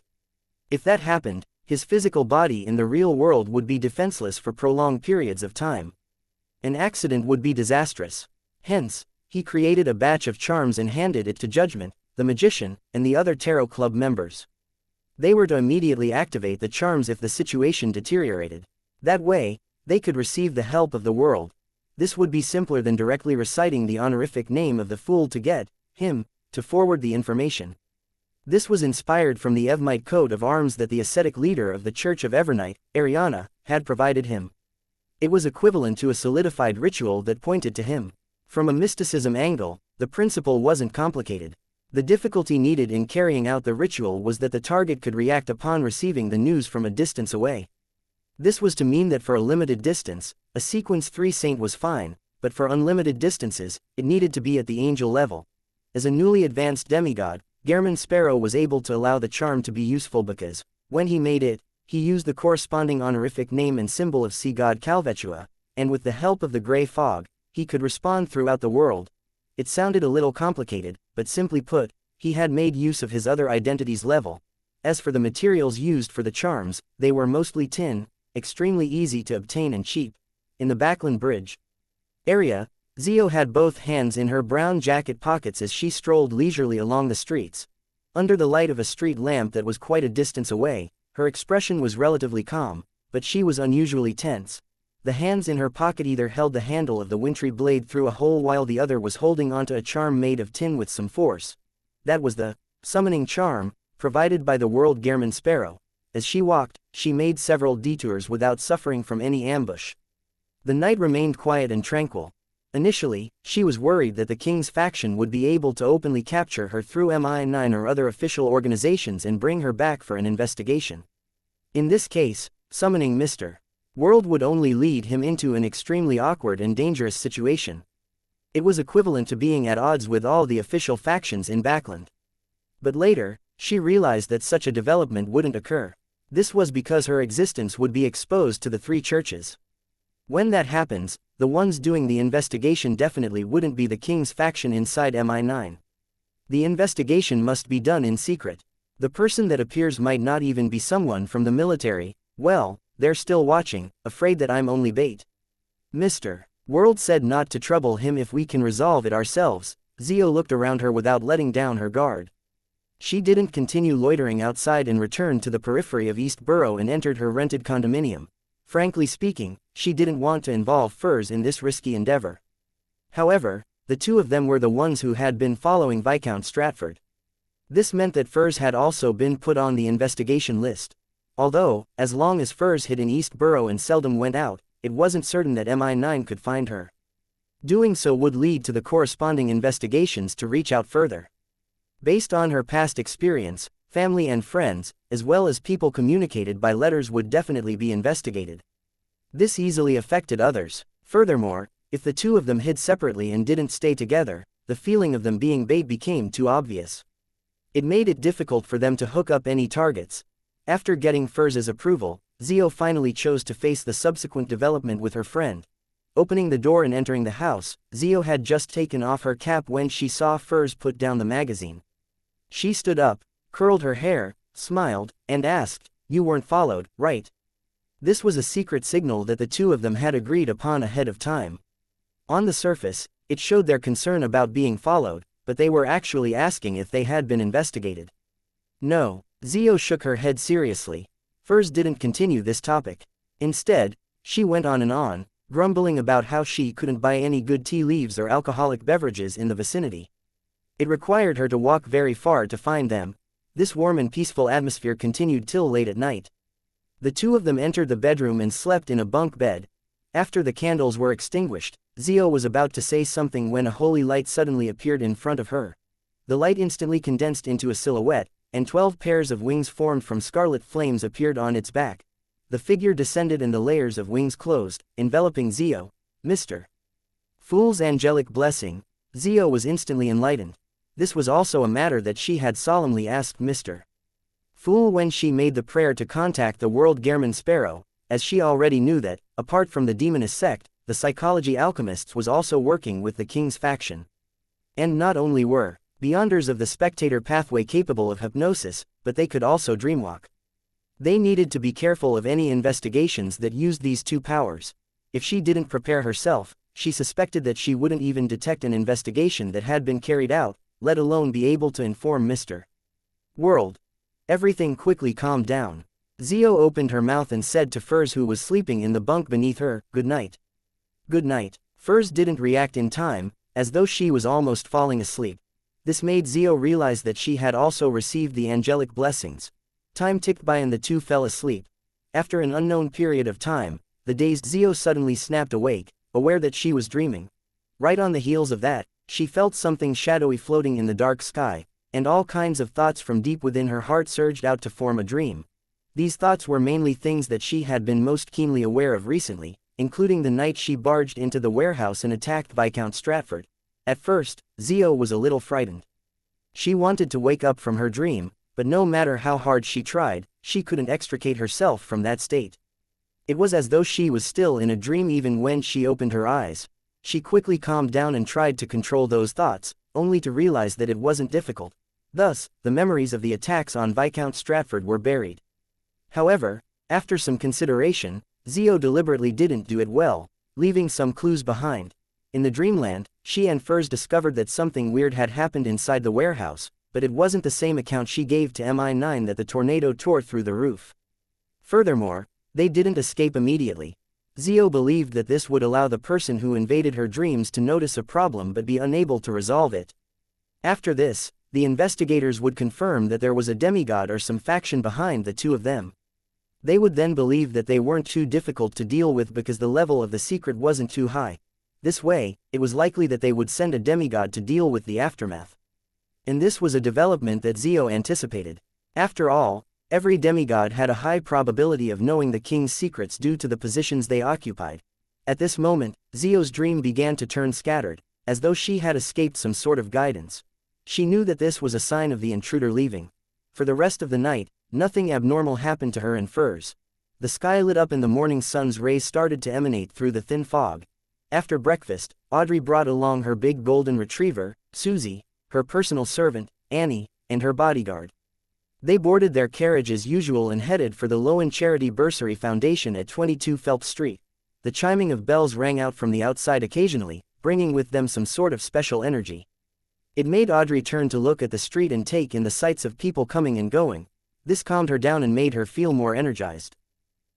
A: If that happened, his physical body in the real world would be defenseless for prolonged periods of time. An accident would be disastrous. Hence, he created a batch of charms and handed it to Judgment, the magician, and the other Tarot Club members. They were to immediately activate the charms if the situation deteriorated. That way, they could receive the help of the world. This would be simpler than directly reciting the honorific name of the fool to get him to forward the information. This was inspired from the Evmite coat of arms that the ascetic leader of the Church of Evernite, Ariana, had provided him. It was equivalent to a solidified ritual that pointed to him. From a mysticism angle, the principle wasn't complicated. The difficulty needed in carrying out the ritual was that the target could react upon receiving the news from a distance away. This was to mean that for a limited distance, a sequence 3 saint was fine, but for unlimited distances, it needed to be at the angel level. As a newly advanced demigod, Gehrman Sparrow was able to allow the charm to be useful because, when he made it, he used the corresponding honorific name and symbol of sea god Calvetua, and with the help of the gray fog, he could respond throughout the world. It sounded a little complicated, but simply put, he had made use of his other identities level. As for the materials used for the charms, they were mostly tin, extremely easy to obtain and cheap. In the Backland Bridge area, Zio had both hands in her brown jacket pockets as she strolled leisurely along the streets. Under the light of a street lamp that was quite a distance away, her expression was relatively calm, but she was unusually tense. The hands in her pocket either held the handle of the wintry blade through a hole while the other was holding onto a charm made of tin with some force. That was the summoning charm, provided by the world Gehrman Sparrow. As she walked, she made several detours without suffering from any ambush. The night remained quiet and tranquil. Initially, she was worried that the king's faction would be able to openly capture her through MI9 or other official organizations and bring her back for an investigation. In this case, summoning Mr. World would only lead him into an extremely awkward and dangerous situation. It was equivalent to being at odds with all the official factions in Backland. But later, she realized that such a development wouldn't occur. This was because her existence would be exposed to the three churches. When that happens, the ones doing the investigation definitely wouldn't be the king's faction inside MI9. The investigation must be done in secret. The person that appears might not even be someone from the military. Well, they're still watching, afraid that I'm only bait. Mr. World said not to trouble him if we can resolve it ourselves. Zio looked around her without letting down her guard. She didn't continue loitering outside and returned to the periphery of East Borough and entered her rented condominium. Frankly speaking, she didn't want to involve Furs in this risky endeavor. However, the two of them were the ones who had been following Viscount Stratford. This meant that Furs had also been put on the investigation list. Although, as long as Furs hid in East Borough and seldom went out, it wasn't certain that MI9 could find her. Doing so would lead to the corresponding investigations to reach out further. Based on her past experience, family and friends, as well as people communicated by letters would definitely be investigated. This easily affected others. Furthermore, if the two of them hid separately and didn't stay together, the feeling of them being bait became too obvious. It made it difficult for them to hook up any targets. After getting Furz's approval, Zio finally chose to face the subsequent development with her friend. Opening the door and entering the house, Zio had just taken off her cap when she saw Furz put down the magazine. She stood up, curled her hair, smiled, and asked, "You weren't followed, right?" This was a secret signal that the two of them had agreed upon ahead of time. On the surface, it showed their concern about being followed, but they were actually asking if they had been investigated. No, Zio shook her head seriously. Furz didn't continue this topic. Instead, she went on and on, grumbling about how she couldn't buy any good tea leaves or alcoholic beverages in the vicinity. It required her to walk very far to find them. This warm and peaceful atmosphere continued till late at night. The two of them entered the bedroom and slept in a bunk bed. After the candles were extinguished, Zio was about to say something when a holy light suddenly appeared in front of her. The light instantly condensed into a silhouette, and 12 pairs of wings formed from scarlet flames appeared on its back. The figure descended and the layers of wings closed, enveloping Zio. Mr. Fool's angelic blessing. Zio was instantly enlightened. This was also a matter that she had solemnly asked Mr. Fool when she made the prayer to contact the world Gehrman Sparrow, as she already knew that, apart from the Demoness sect, the psychology alchemists was also working with the king's faction. And not only were Beyonders of the spectator pathway capable of hypnosis, but they could also dreamwalk. They needed to be careful of any investigations that used these two powers. If she didn't prepare herself, she suspected that she wouldn't even detect an investigation that had been carried out, let alone be able to inform Mr. World. Everything quickly calmed down. Zio opened her mouth and said to Furz, who was sleeping in the bunk beneath her, "Good night." "Good night." Furz didn't react in time, as though she was almost falling asleep. This made Zio realize that she had also received the angelic blessings. Time ticked by and the two fell asleep. After an unknown period of time, the dazed Zio suddenly snapped awake, aware that she was dreaming. Right on the heels of that, she felt something shadowy floating in the dark sky, and all kinds of thoughts from deep within her heart surged out to form a dream. These thoughts were mainly things that she had been most keenly aware of recently, including the night she barged into the warehouse and attacked Viscount Stratford. At first, Zio was a little frightened. She wanted to wake up from her dream, but no matter how hard she tried, she couldn't extricate herself from that state. It was as though she was still in a dream even when she opened her eyes. She quickly calmed down and tried to control those thoughts, only to realize that it wasn't difficult. Thus, the memories of the attacks on Viscount Stratford were buried. However, after some consideration, Zio deliberately didn't do it well, leaving some clues behind. In the dreamland, she and Furz discovered that something weird had happened inside the warehouse, but it wasn't the same account she gave to MI9 that the tornado tore through the roof. Furthermore, they didn't escape immediately. Zio believed that this would allow the person who invaded her dreams to notice a problem but be unable to resolve it. After this, the investigators would confirm that there was a demigod or some faction behind the two of them. They would then believe that they weren't too difficult to deal with because the level of the secret wasn't too high. This way, it was likely that they would send a demigod to deal with the aftermath. And this was a development that Zio anticipated. After all, every demigod had a high probability of knowing the king's secrets due to the positions they occupied. At this moment, Zio's dream began to turn scattered, as though she had escaped some sort of guidance. She knew that this was a sign of the intruder leaving. For the rest of the night, nothing abnormal happened to her and Furz. The sky lit up and the morning sun's rays started to emanate through the thin fog. After breakfast, Audrey brought along her big golden retriever, Susie, her personal servant, Annie, and her bodyguard. They boarded their carriage as usual and headed for the Lowen Charity Bursary Foundation at 22 Phelps Street. The chiming of bells rang out from the outside occasionally, bringing with them some sort of special energy. It made Audrey turn to look at the street and take in the sights of people coming and going. This calmed her down and made her feel more energized.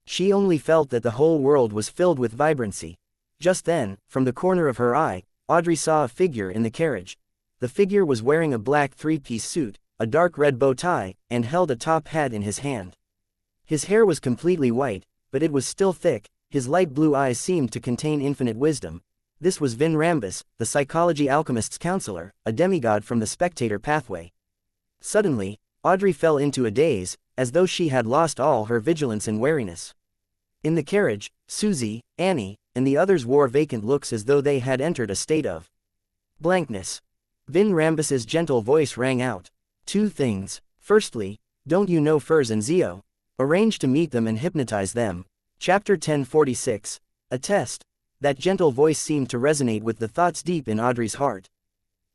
A: She only felt that the whole world was filled with vibrancy. Just then, from the corner of her eye, Audrey saw a figure in the carriage. The figure was wearing a black three-piece suit, a dark red bow tie, and held a top hat in his hand. His hair was completely white, but it was still thick. His light blue eyes seemed to contain infinite wisdom. This was Vin Rambus, the psychology alchemist's counselor, a demigod from the spectator pathway. Suddenly, Audrey fell into a daze, as though she had lost all her vigilance and wariness. In the carriage, Susie, Annie, and the others wore vacant looks as though they had entered a state of blankness. Vin Rambus's gentle voice rang out. 2 things. Firstly, don't you know Furs and Zio? Arrange to meet them and hypnotize them. Chapter 1046. A test. That gentle voice seemed to resonate with the thoughts deep in Audrey's heart.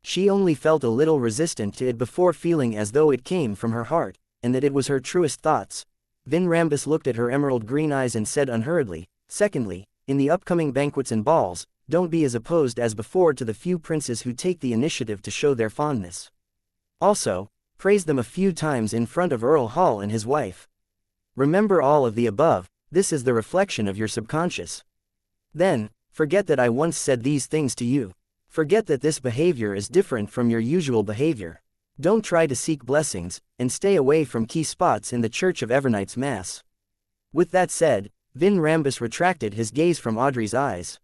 A: She only felt a little resistant to it before feeling as though it came from her heart, and that it was her truest thoughts. Vin Rambus looked at her emerald green eyes and said unhurriedly, secondly, in the upcoming banquets and balls, don't be as opposed as before to the few princes who take the initiative to show their fondness. Also, praise them a few times in front of Earl Hall and his wife. Remember all of the above, this is the reflection of your subconscious. Then, forget that I once said these things to you. Forget that this behavior is different from your usual behavior. Don't try to seek blessings, and stay away from key spots in the Church of Evernight's Mass. With that said, Vin Rambus retracted his gaze from Audrey's eyes.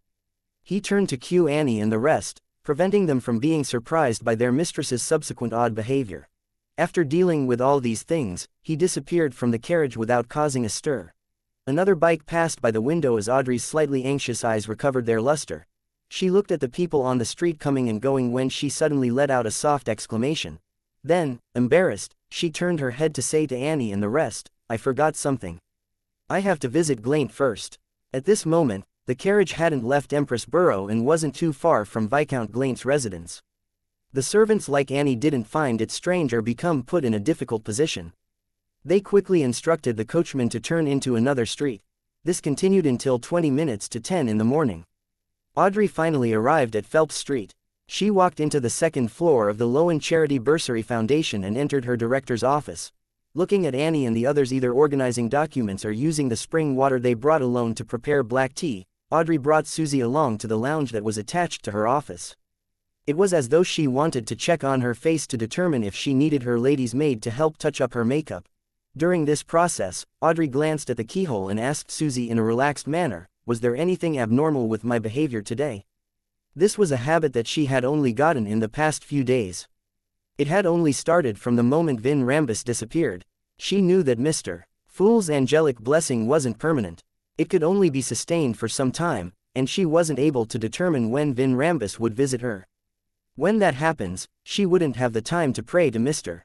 A: He turned to cue Annie and the rest, preventing them from being surprised by their mistress's subsequent odd behavior. After dealing with all these things, he disappeared from the carriage without causing a stir. Another bike passed by the window as Audrey's slightly anxious eyes recovered their luster. She looked at the people on the street coming and going when she suddenly let out a soft exclamation. Then, embarrassed, she turned her head to say to Annie and the rest, I forgot something. I have to visit Glaint first. At this moment, the carriage hadn't left Empress Borough and wasn't too far from Viscount Glaint's residence. The servants like Annie didn't find it strange or become put in a difficult position. They quickly instructed the coachman to turn into another street. This continued until 20 minutes to 10 in the morning. Audrey finally arrived at Phelps Street. She walked into the second floor of the Lowen Charity Bursary Foundation and entered her director's office. Looking at Annie and the others either organizing documents or using the spring water they brought alone to prepare black tea, Audrey brought Susie along to the lounge that was attached to her office. It was as though she wanted to check on her face to determine if she needed her lady's maid to help touch up her makeup. During this process, Audrey glanced at the keyhole and asked Susie in a relaxed manner, was there anything abnormal with my behavior today? This was a habit that she had only gotten in the past few days. It had only started from the moment Vin Rambus disappeared. She knew that Mr. Fool's angelic blessing wasn't permanent. It could only be sustained for some time, and she wasn't able to determine when Vin Rambus would visit her. When that happens, she wouldn't have the time to pray to Mr.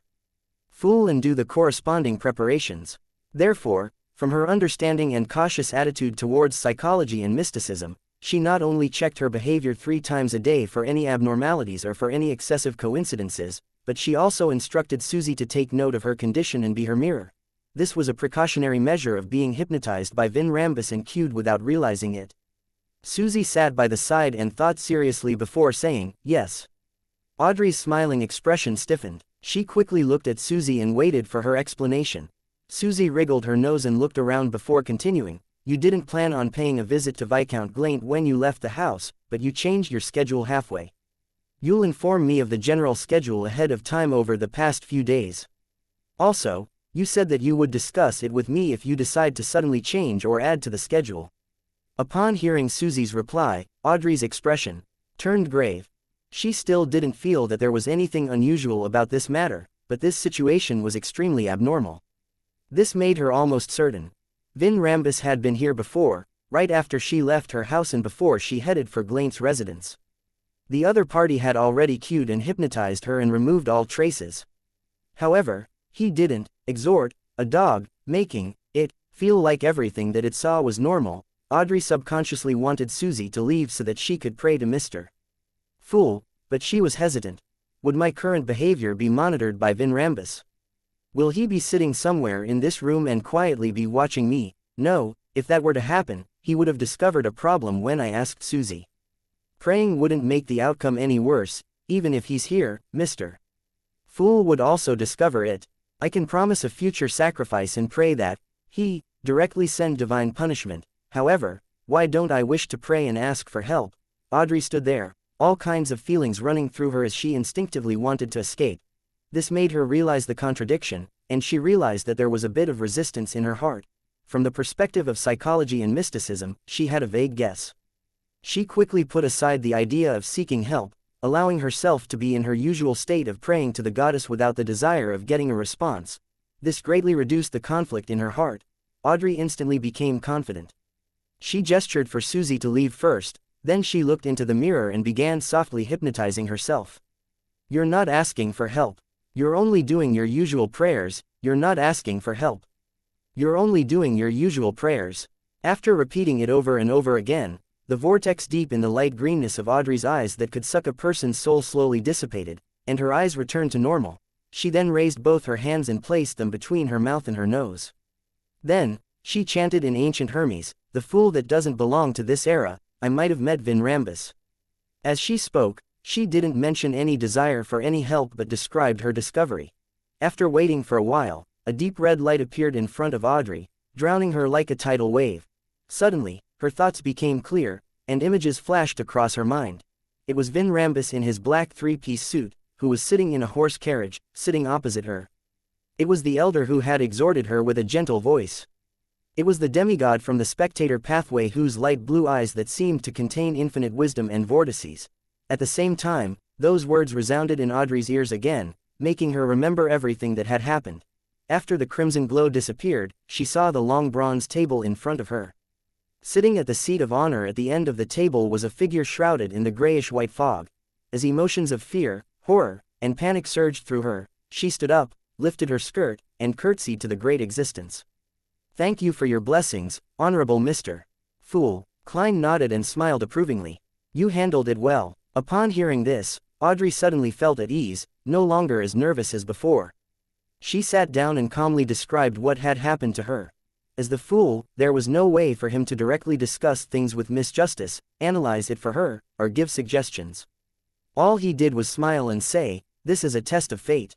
A: Fool and do the corresponding preparations. Therefore, from her understanding and cautious attitude towards psychology and mysticism, she not only checked her behavior 3 times a day for any abnormalities or for any excessive coincidences, but she also instructed Susie to take note of her condition and be her mirror. This was a precautionary measure of being hypnotized by Vin Rambus and cued without realizing it. Susie sat by the side and thought seriously before saying, yes. Audrey's smiling expression stiffened. She quickly looked at Susie and waited for her explanation. Susie wriggled her nose and looked around before continuing. You didn't plan on paying a visit to Viscount Glaint when you left the house, but you changed your schedule halfway. You'll inform me of the general schedule ahead of time over the past few days. Also, you said that you would discuss it with me if you decide to suddenly change or add to the schedule. Upon hearing Susie's reply, Audrey's expression turned grave. She still didn't feel that there was anything unusual about this matter, but this situation was extremely abnormal. This made her almost certain. Vin Rambus had been here before, right after she left her house and before she headed for Glaint's residence. The other party had already cued and hypnotized her and removed all traces. However, he didn't exhort a dog, making it feel like everything that it saw was normal. Audrey subconsciously wanted Susie to leave so that she could pray to Mr. Fool, but she was hesitant. Would my current behavior be monitored by Vin Rambus? Will he be sitting somewhere in this room and quietly be watching me? No, if that were to happen, he would have discovered a problem when I asked Susie. Praying wouldn't make the outcome any worse, even if he's here, Mr. Fool would also discover it. I can promise a future sacrifice and pray that he directly send divine punishment. However, why don't I wish to pray and ask for help? Audrey stood there, all kinds of feelings running through her as she instinctively wanted to escape. This made her realize the contradiction, and she realized that there was a bit of resistance in her heart. From the perspective of psychology and mysticism, she had a vague guess. She quickly put aside the idea of seeking help. allowing herself to be in her usual state of praying to the goddess without the desire of getting a response. This greatly reduced the conflict in her heart. Audrey instantly became confident. She gestured for Susie to leave first, then she looked into the mirror and began softly hypnotizing herself. "You're not asking for help. You're only doing your usual prayers, you're not asking for help. You're only doing your usual prayers." After repeating it over and over again, the vortex deep in the light greenness of Audrey's eyes that could suck a person's soul slowly dissipated, and her eyes returned to normal. She then raised both her hands and placed them between her mouth and her nose. Then, she chanted in ancient Hermes, "The fool that doesn't belong to this era, I might have met Vinrambus." As she spoke, she didn't mention any desire for any help but described her discovery. After waiting for a while, a deep red light appeared in front of Audrey, drowning her like a tidal wave. Suddenly, her thoughts became clear, and images flashed across her mind. It was Vinrambus in his black three-piece suit, who was sitting in a horse carriage, sitting opposite her. It was the elder who had exhorted her with a gentle voice. It was the demigod from the spectator pathway whose light blue eyes that seemed to contain infinite wisdom and vortices. At the same time, those words resounded in Audrey's ears again, making her remember everything that had happened. After the crimson glow disappeared, she saw the long bronze table in front of her. Sitting at the seat of honor at the end of the table was a figure shrouded in the grayish-white fog. As emotions of fear, horror, and panic surged through her, she stood up, lifted her skirt, and curtsied to the great existence. "Thank you for your blessings, honorable Mr. Fool." Klein nodded and smiled approvingly. "You handled it well." Upon hearing this, Audrey suddenly felt at ease, no longer as nervous as before. She sat down and calmly described what had happened to her. As the fool, there was no way for him to directly discuss things with Miss Justice, analyze it for her, or give suggestions. All he did was smile and say, "This is a test of fate.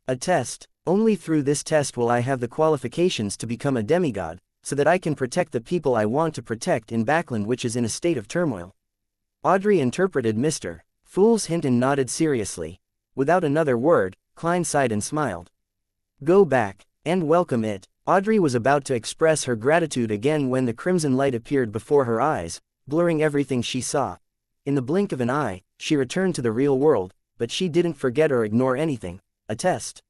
A: A test. Only through this test will I have the qualifications to become a demigod, so that I can protect the people I want to protect in Backland, which is in a state of turmoil." Audrey interpreted Mr. Fool's hint and nodded seriously. Without another word, Klein sighed and smiled. "Go back, and welcome it." Audrey was about to express her gratitude again when the crimson light appeared before her eyes, blurring everything she saw. In the blink of an eye, she returned to the real world, but she didn't forget or ignore anything. A test.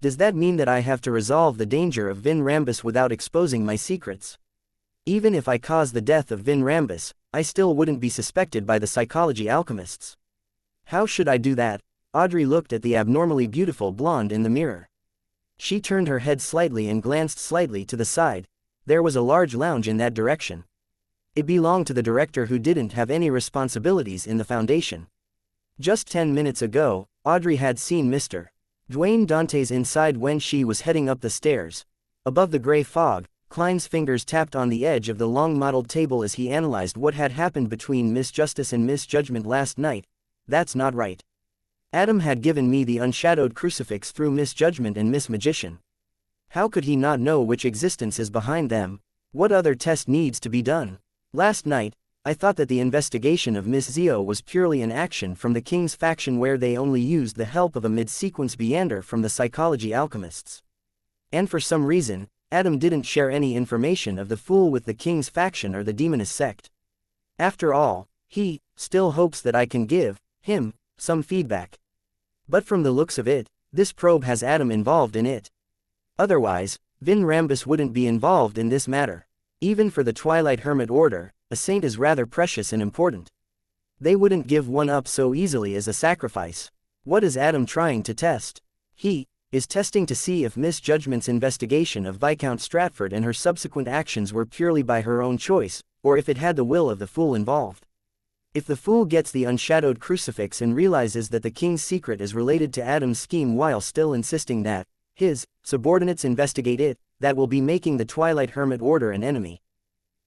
A: Does that mean that I have to resolve the danger of Vinrambus without exposing my secrets? Even if I cause the death of Vinrambus, I still wouldn't be suspected by the psychology alchemists. How should I do that? Audrey looked at the abnormally beautiful blonde in the mirror. She turned her head slightly and glanced slightly to the side. There was a large lounge in that direction. It belonged to the director, who didn't have any responsibilities in the Foundation. Just 10 minutes ago, Audrey had seen Mr. Dwayne Dantes inside when she was heading up the stairs. Above the gray fog, Klein's fingers tapped on the edge of the long mottled table as he analyzed what had happened between Miss Justice and Miss Judgment last night. That's not right. Adam had given me the unshadowed crucifix through Miss Judgment and Miss Magician. How could he not know which existence is behind them? What other test needs to be done? Last night, I thought that the investigation of Miss Zio was purely an action from the King's faction, where they only used the help of a mid-sequence Beander from the psychology alchemists. And for some reason, Adam didn't share any information of the Fool with the King's faction or the Demoness sect. After all, he still hopes that I can give him some feedback. But from the looks of it, this probe has Adam involved in it. Otherwise, Vinrambus wouldn't be involved in this matter. Even for the Twilight Hermit Order, a saint is rather precious and important. They wouldn't give one up so easily as a sacrifice. What is Adam trying to test? He is testing to see if Miss Judgment's investigation of Viscount Stratford and her subsequent actions were purely by her own choice, or if it had the will of the Fool involved. If the Fool gets the unshadowed crucifix and realizes that the King's secret is related to Adam's scheme while still insisting that his subordinates investigate it, that will be making the Twilight Hermit Order an enemy.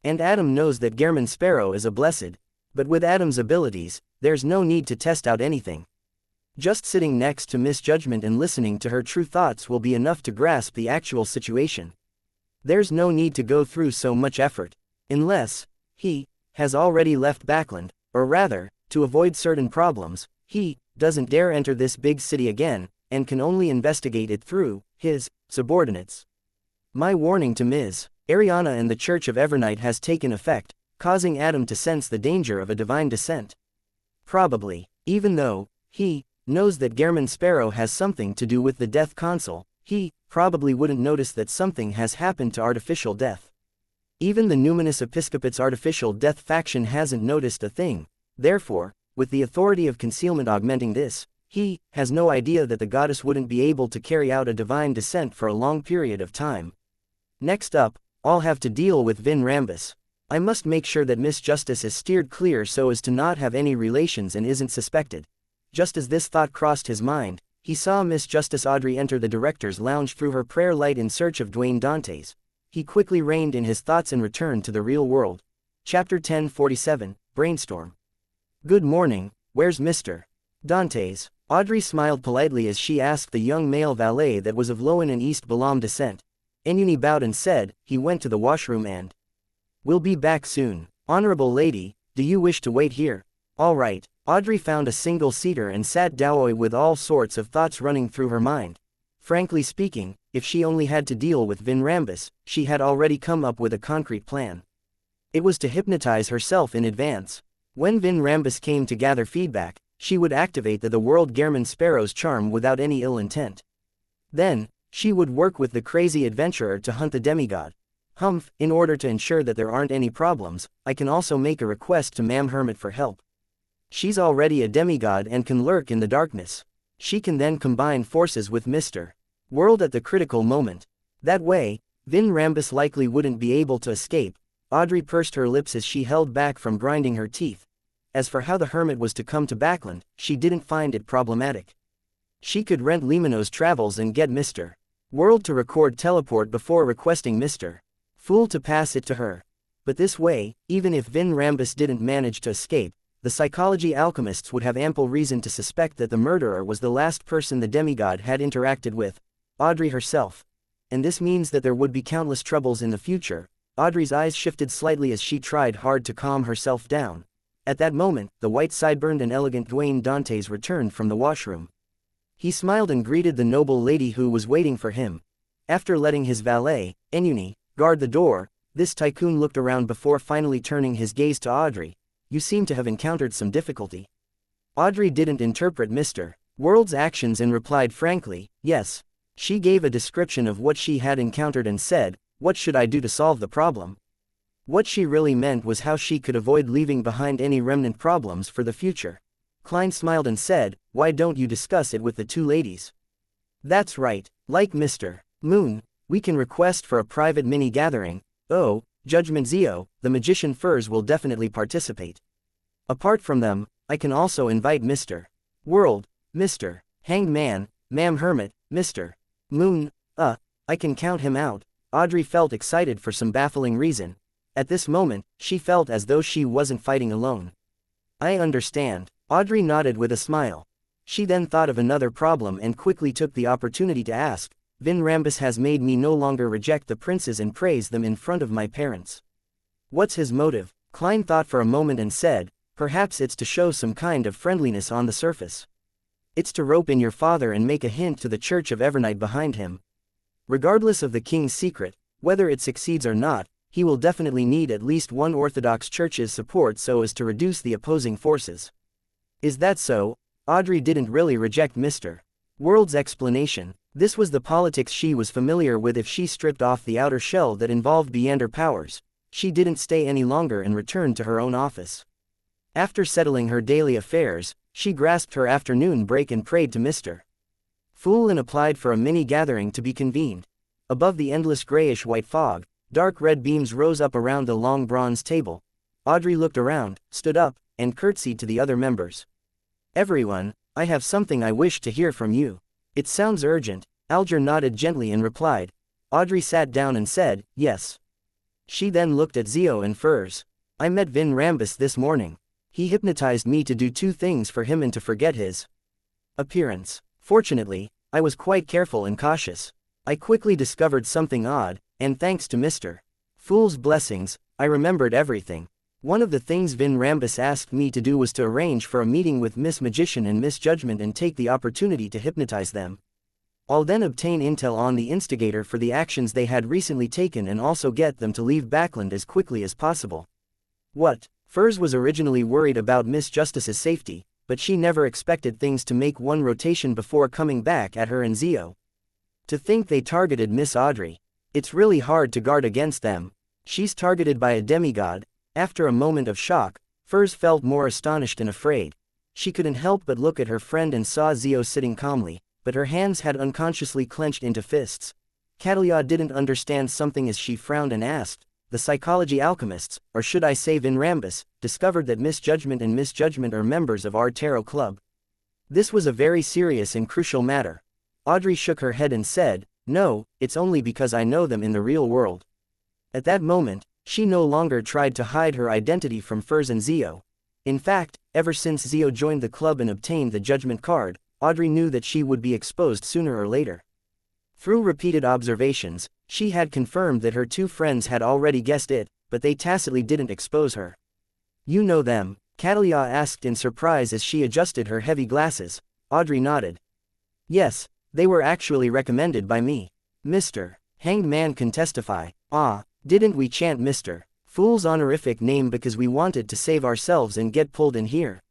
A: And Adam knows that Gehrman Sparrow is a blessed. But with Adam's abilities, there's no need to test out anything. Just sitting next to Miss Judgment and listening to her true thoughts will be enough to grasp the actual situation. There's no need to go through so much effort. Unless he has already left Backland, or rather, to avoid certain problems, he doesn't dare enter this big city again, and can only investigate it through his subordinates. My warning to Ms. Ariana and the Church of Evernight has taken effect, causing Adam to sense the danger of a divine descent. Probably. Even though he knows that Gehrman Sparrow has something to do with the death console, he probably wouldn't notice that something has happened to Artificial Death. Even the Numinous Episcopate's Artificial Death faction hasn't noticed a thing. Therefore, with the authority of concealment augmenting this, he has no idea that the goddess wouldn't be able to carry out a divine descent for a long period of time. Next up, I'll have to deal with Vin Rambus. I must make sure that Miss Justice is steered clear so as to not have any relations and isn't suspected. Just as this thought crossed his mind, he saw Miss Justice Audrey enter the director's lounge through her prayer light in search of Dwayne Dantes. He quickly reined in his thoughts and returned to the real world. Chapter 1047, Brainstorm. Good morning, where's Mr. Dantes? Audrey smiled politely as she asked the young male valet that was of Lowen and East Balam descent. Enyuni bowed and said, he went to the washroom and will be back soon. Honorable lady, do you wish to wait here? All right. Audrey found a single-seater and sat down with all sorts of thoughts running through her mind. Frankly speaking, if she only had to deal with Vin Rambus, she had already come up with a concrete plan. It was to hypnotize herself in advance. When Vin Rambus came to gather feedback, she would activate the world Gehrman Sparrow's charm without any ill intent. Then, she would work with the crazy adventurer to hunt the demigod. Humph, in order to ensure that there aren't any problems, I can also make a request to Ma'am Hermit for help. She's already a demigod and can lurk in the darkness. She can then combine forces with Mr. World at the critical moment. That way, Vin Rambus likely wouldn't be able to escape. Audrey pursed her lips as she held back from grinding her teeth. As for how the hermit was to come to Backland, she didn't find it problematic. She could rent Limino's travels and get Mr. World to record teleport before requesting Mr. Fool to pass it to her. But this way, even if Vin Rambus didn't manage to escape, the psychology alchemists would have ample reason to suspect that the murderer was the last person the demigod had interacted with, Audrey herself. And this means that there would be countless troubles in the future. Audrey's eyes shifted slightly as she tried hard to calm herself down. At that moment, the white-sideburned and elegant Dwayne Dantes returned from the washroom. He smiled and greeted the noble lady who was waiting for him. After letting his valet, Enyuni, guard the door, this tycoon looked around before finally turning his gaze to Audrey. You seem to have encountered some difficulty. Audrey didn't interpret Mr. World's actions and replied frankly, yes. She gave a description of what she had encountered and said, what should I do to solve the problem? What she really meant was how she could avoid leaving behind any remnant problems for the future. Klein smiled and said, why don't you discuss it with the two ladies? That's right, like Mr. Moon, we can request for a private mini-gathering. Oh, Judgment Zio, the magician Furs will definitely participate. Apart from them, I can also invite Mr. World, Mr. Hanged Man, Ma'am Hermit, Mr. Moon, I can count him out. Audrey felt excited for some baffling reason. At this moment, she felt as though she wasn't fighting alone. I understand. Audrey nodded with a smile. She then thought of another problem and quickly took the opportunity to ask, Vin Rambus has made me no longer reject the princes and praise them in front of my parents. What's his motive? Klein thought for a moment and said, perhaps it's to show some kind of friendliness on the surface. It's to rope in your father and make a hint to the Church of Evernight behind him. Regardless of the king's secret, whether it succeeds or not, he will definitely need at least one Orthodox church's support so as to reduce the opposing forces. Is that so? Audrey didn't really reject Mr. World's explanation. This was the politics she was familiar with. If she stripped off the outer shell that involved Beander powers, she didn't stay any longer and returned to her own office. After settling her daily affairs, she grasped her afternoon break and prayed to Mr. Fool and applied for a mini-gathering to be convened. Above the endless grayish-white fog, dark red beams rose up around the long bronze table. Audrey looked around, stood up, and curtsied to the other members. Everyone, I have something I wish to hear from you. It sounds urgent. Alger nodded gently and replied. Audrey sat down and said, yes. She then looked at Zio and Furs. I met Vin Rambus this morning. He hypnotized me to do two things for him and to forget his appearance. Fortunately, I was quite careful and cautious. I quickly discovered something odd, and thanks to Mr. Fool's blessings, I remembered everything. One of the things Vin Rambus asked me to do was to arrange for a meeting with Miss Magician and Miss Judgment and take the opportunity to hypnotize them. I'll then obtain intel on the instigator for the actions they had recently taken and also get them to leave Backland as quickly as possible. What? Furs was originally worried about Miss Justice's safety, but she never expected things to make one rotation before coming back at her and Zio. To think they targeted Miss Audrey. It's really hard to guard against them. She's targeted by a demigod. After a moment of shock, Furs felt more astonished and afraid. She couldn't help but look at her friend and saw Zio sitting calmly, but her hands had unconsciously clenched into fists. Catalia didn't understand something as she frowned and asked, "The psychology alchemists, or should I say Vinrambus, discovered that Misjudgment and Misjudgment are members of our tarot club." This was a very serious and crucial matter. Audrey shook her head and said, "No, it's only because I know them in the real world." At that moment, she no longer tried to hide her identity from Furs and Zio. In fact, ever since Zio joined the club and obtained the judgment card, Audrey knew that she would be exposed sooner or later. Through repeated observations, she had confirmed that her two friends had already guessed it, but they tacitly didn't expose her. "You know them?" Catalia asked in surprise as she adjusted her heavy glasses. Audrey nodded. "Yes, they were actually recommended by me. Mr. Hanged Man can testify." "Ah, didn't we chant Mr. Fool's honorific name because we wanted to save ourselves and get pulled in here?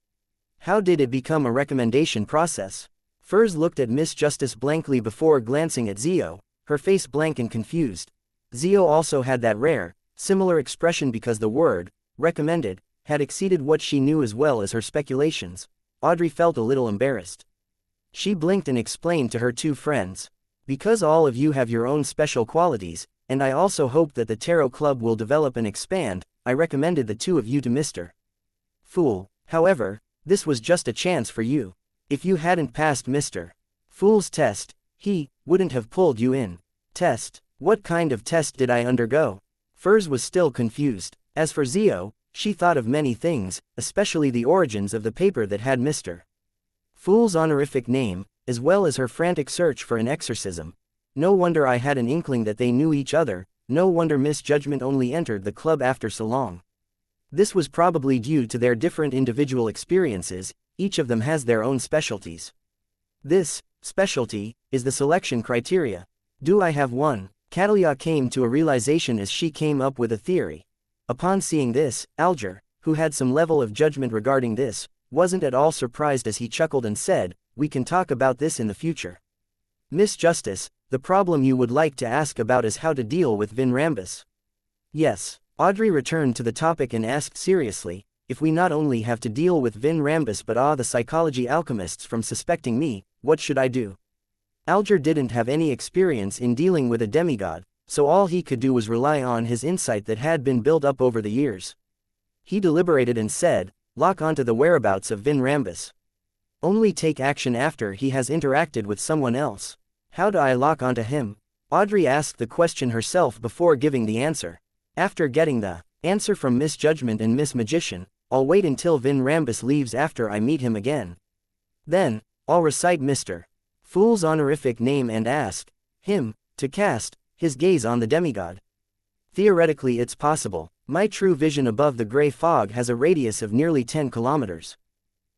A: How did it become a recommendation process?" Furs looked at Miss Justice blankly before glancing at Zio, her face blank and confused. Zio also had that rare, similar expression because the word, recommended, had exceeded what she knew as well as her speculations. Audrey felt a little embarrassed. She blinked and explained to her two friends, "Because all of you have your own special qualities, and I also hope that the Tarot Club will develop and expand, I recommended the two of you to Mr. Fool. However, this was just a chance for you. If you hadn't passed Mr. Fool's test, he wouldn't have pulled you in." "Test? What kind of test did I undergo?" Furs was still confused. As for Zio, she thought of many things, especially the origins of the paper that had Mr. Fool's honorific name, as well as her frantic search for an exorcism. "No wonder I had an inkling that they knew each other, no wonder Misjudgment only entered the club after so long. This was probably due to their different individual experiences, each of them has their own specialties. This specialty is the selection criteria. Do I have one?" Catalia came to a realization as she came up with a theory. Upon seeing this, Alger, who had some level of judgment regarding this, wasn't at all surprised as he chuckled and said, "We can talk about this in the future. Miss Justice, the problem you would like to ask about is how to deal with Vinrambus." "Yes." Audrey returned to the topic and asked seriously, "If we not only have to deal with Vinrambus but the psychology alchemists from suspecting me, what should I do?" Alger didn't have any experience in dealing with a demigod, so all he could do was rely on his insight that had been built up over the years. He deliberated and said, "Lock onto the whereabouts of Vinrambus. Only take action after he has interacted with someone else." "How do I lock onto him?" Audrey asked the question herself before giving the answer. "After getting the answer from Miss Judgment and Miss Magician, I'll wait until Vinrambus leaves after I meet him again. Then, I'll recite Mr. Fool's honorific name and ask him to cast his gaze on the demigod. Theoretically it's possible. My true vision above the gray fog has a radius of nearly 10 kilometers.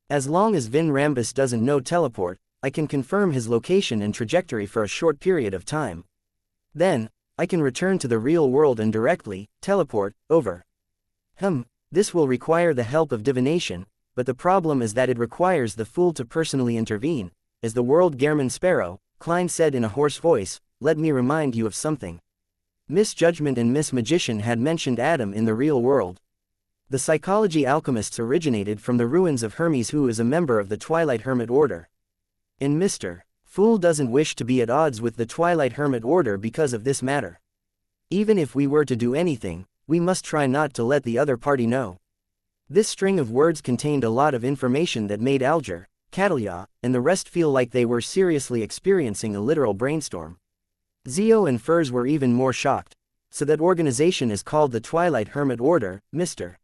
A: As long as Vinrambus doesn't know teleport, I can confirm his location and trajectory for a short period of time. Then, I can return to the real world and directly teleport over. This will require the help of divination, but the problem is that it requires the Fool to personally intervene. As the world German Sparrow, Klein said in a hoarse voice, "Let me remind you of something. Miss Judgment and Miss Magician had mentioned Adam in the real world. The psychology alchemists originated from the ruins of Hermes, who is a member of the Twilight Hermit Order. And Mr. Fool doesn't wish to be at odds with the Twilight Hermit Order because of this matter. Even if we were to do anything, we must try not to let the other party know." This string of words contained a lot of information that made Alger, Catalia, and the rest feel like they were seriously experiencing a literal brainstorm. Zio and Furs were even more shocked. "So that organization is called the Twilight Hermit Order, Mr.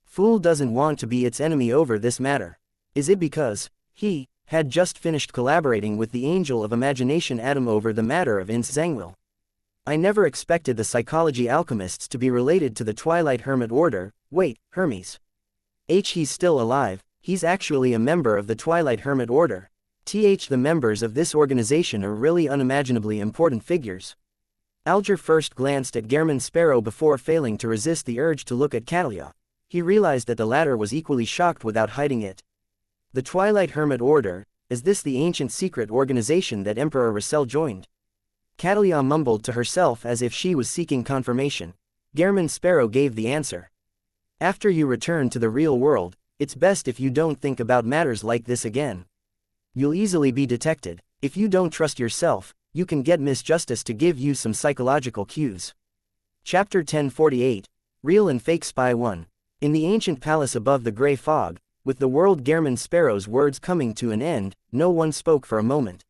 A: Fool doesn't want to be its enemy over this matter. Is it because he had just finished collaborating with the Angel of Imagination Adam over the matter of Ince Zangwill? I never expected the psychology alchemists to be related to the Twilight Hermit Order. Wait, Hermes. He's still alive. He's actually a member of the Twilight Hermit Order. The members of this organization are really unimaginably important figures." Alger first glanced at German Sparrow before failing to resist the urge to look at Catalia. He realized that the latter was equally shocked without hiding it. The Twilight Hermit Order, is this the ancient secret organization that Emperor Russell joined? Catalia mumbled to herself as if she was seeking confirmation. Gehrman Sparrow gave the answer. After you return to the real world, it's best if you don't think about matters like this again. You'll easily be detected. If you don't trust yourself, you can get Miss Justice to give you some psychological cues. Chapter 1048, Real and Fake Spy 1. In the ancient palace above the gray fog, with the world Gehrman Sparrow's words coming to an end, no one spoke for a moment.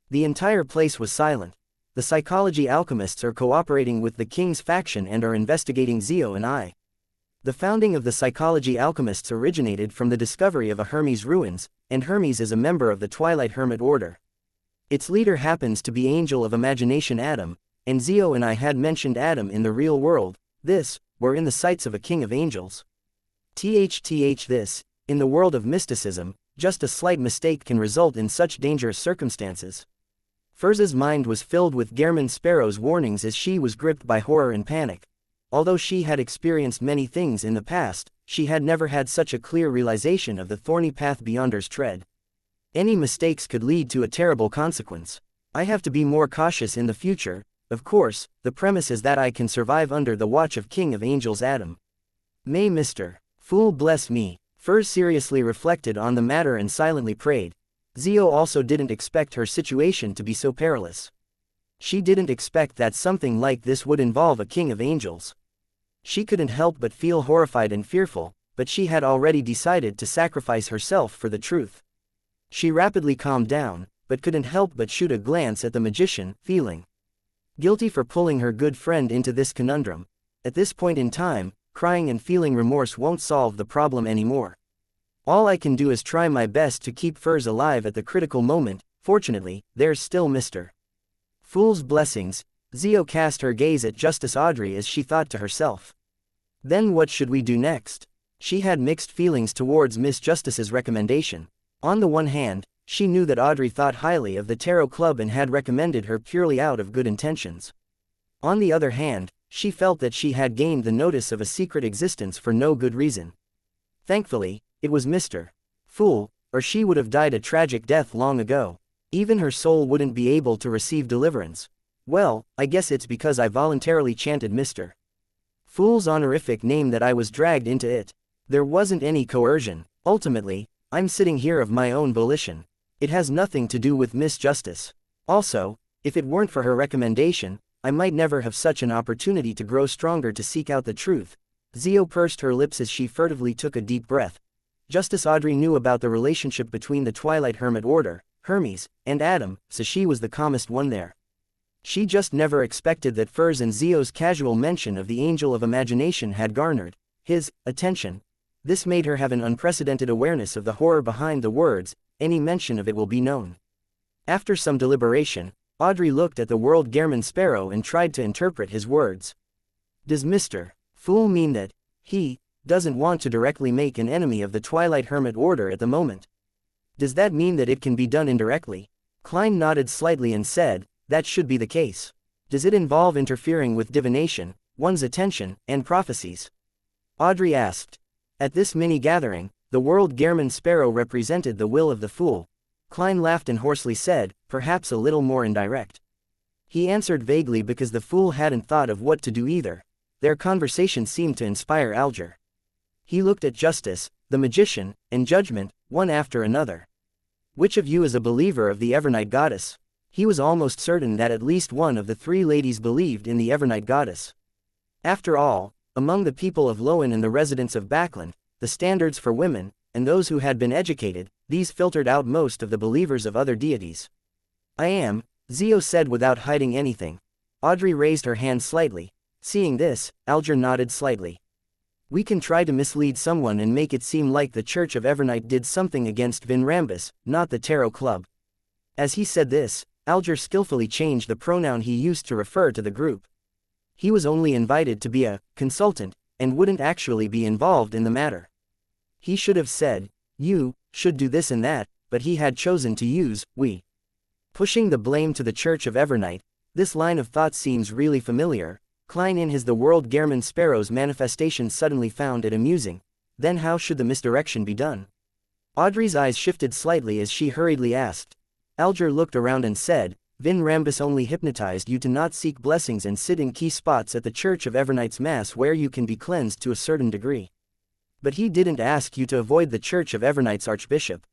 A: The entire place was silent. The psychology alchemists are cooperating with the king's faction and are investigating Zio and I. The founding of the psychology alchemists originated from the discovery of a Hermes ruins, and Hermes is a member of the Twilight Hermit Order. Its leader happens to be Angel of Imagination Adam, and Zio and I had mentioned Adam in the real world. We're in the sights of a king of angels. This, in the world of mysticism, just a slight mistake can result in such dangerous circumstances. Furza's mind was filled with Gehrman Sparrow's warnings as she was gripped by horror and panic. Although she had experienced many things in the past, she had never had such a clear realization of the thorny path beyonders tread. Any mistakes could lead to a terrible consequence. I have to be more cautious in the future. Of course, the premise is that I can survive under the watch of King of Angels Adam. May Mr. Fool bless me. Furz seriously reflected on the matter and silently prayed. Zio also didn't expect her situation to be so perilous. She didn't expect that something like this would involve a King of Angels. She couldn't help but feel horrified and fearful, but she had already decided to sacrifice herself for the truth. She rapidly calmed down, but couldn't help but shoot a glance at the magician, feeling guilty for pulling her good friend into this conundrum. At this point in time, crying and feeling remorse won't solve the problem anymore. All I can do is try my best to keep Furz alive at the critical moment. Fortunately, there's still Mr. Fool's blessings. Zio cast her gaze at Justice Audrey as she thought to herself. Then what should we do next? She had mixed feelings towards Miss Justice's recommendation. On the one hand, she knew that Audrey thought highly of the Tarot Club and had recommended her purely out of good intentions. On the other hand, she felt that she had gained the notice of a secret existence for no good reason. Thankfully, it was Mr. Fool, or she would have died a tragic death long ago. Even her soul wouldn't be able to receive deliverance. Well, I guess it's because I voluntarily chanted Mr. Fool's honorific name that I was dragged into it. There wasn't any coercion. Ultimately, I'm sitting here of my own volition. It has nothing to do with Miss Justice. Also, if it weren't for her recommendation, I might never have such an opportunity to grow stronger to seek out the truth. Zio pursed her lips as she furtively took a deep breath. Justice Audrey knew about the relationship between the Twilight Hermit Order, Hermes, and Adam, so she was the calmest one there. She just never expected that Furz and Zio's casual mention of the Angel of Imagination had garnered his attention. This made her have an unprecedented awareness of the horror behind the words. Any mention of it will be known. After some deliberation, Audrey looked at the world Gehrman Sparrow and tried to interpret his words. Does Mr. Fool mean that he doesn't want to directly make an enemy of the Twilight Hermit Order at the moment? Does that mean that it can be done indirectly? Klein nodded slightly and said, that should be the case. Does it involve interfering with divination, one's attention, and prophecies? Audrey asked. At this mini-gathering, the world Gehrman Sparrow represented the will of the Fool. Klein laughed and hoarsely said, perhaps a little more indirect. He answered vaguely because the Fool hadn't thought of what to do either. Their conversation seemed to inspire Alger. He looked at Justice, the Magician, and Judgment, one after another. Which of you is a believer of the Evernight Goddess? He was almost certain that at least one of the three ladies believed in the Evernight Goddess. After all, among the people of Lowen and the residents of Backland, the standards for women, and those who had been educated, these filtered out most of the believers of other deities. I am, Zio said without hiding anything. Audrey raised her hand slightly. Seeing this, Alger nodded slightly. We can try to mislead someone and make it seem like the Church of Evernight did something against Vin Rambus, not the Tarot Club. As he said this, Alger skillfully changed the pronoun he used to refer to the group. He was only invited to be a consultant, and wouldn't actually be involved in the matter. He should have said, you should do this and that, but he had chosen to use we. Pushing the blame to the Church of Evernight, this line of thought seems really familiar. Klein in his The World Gehrman Sparrow's manifestation suddenly found it amusing. Then how should the misdirection be done? Audrey's eyes shifted slightly as she hurriedly asked. Alger looked around and said, Vin Rambus only hypnotized you to not seek blessings and sit in key spots at the Church of Evernight's Mass where you can be cleansed to a certain degree. But he didn't ask you to avoid the Church of Evernight's Archbishop.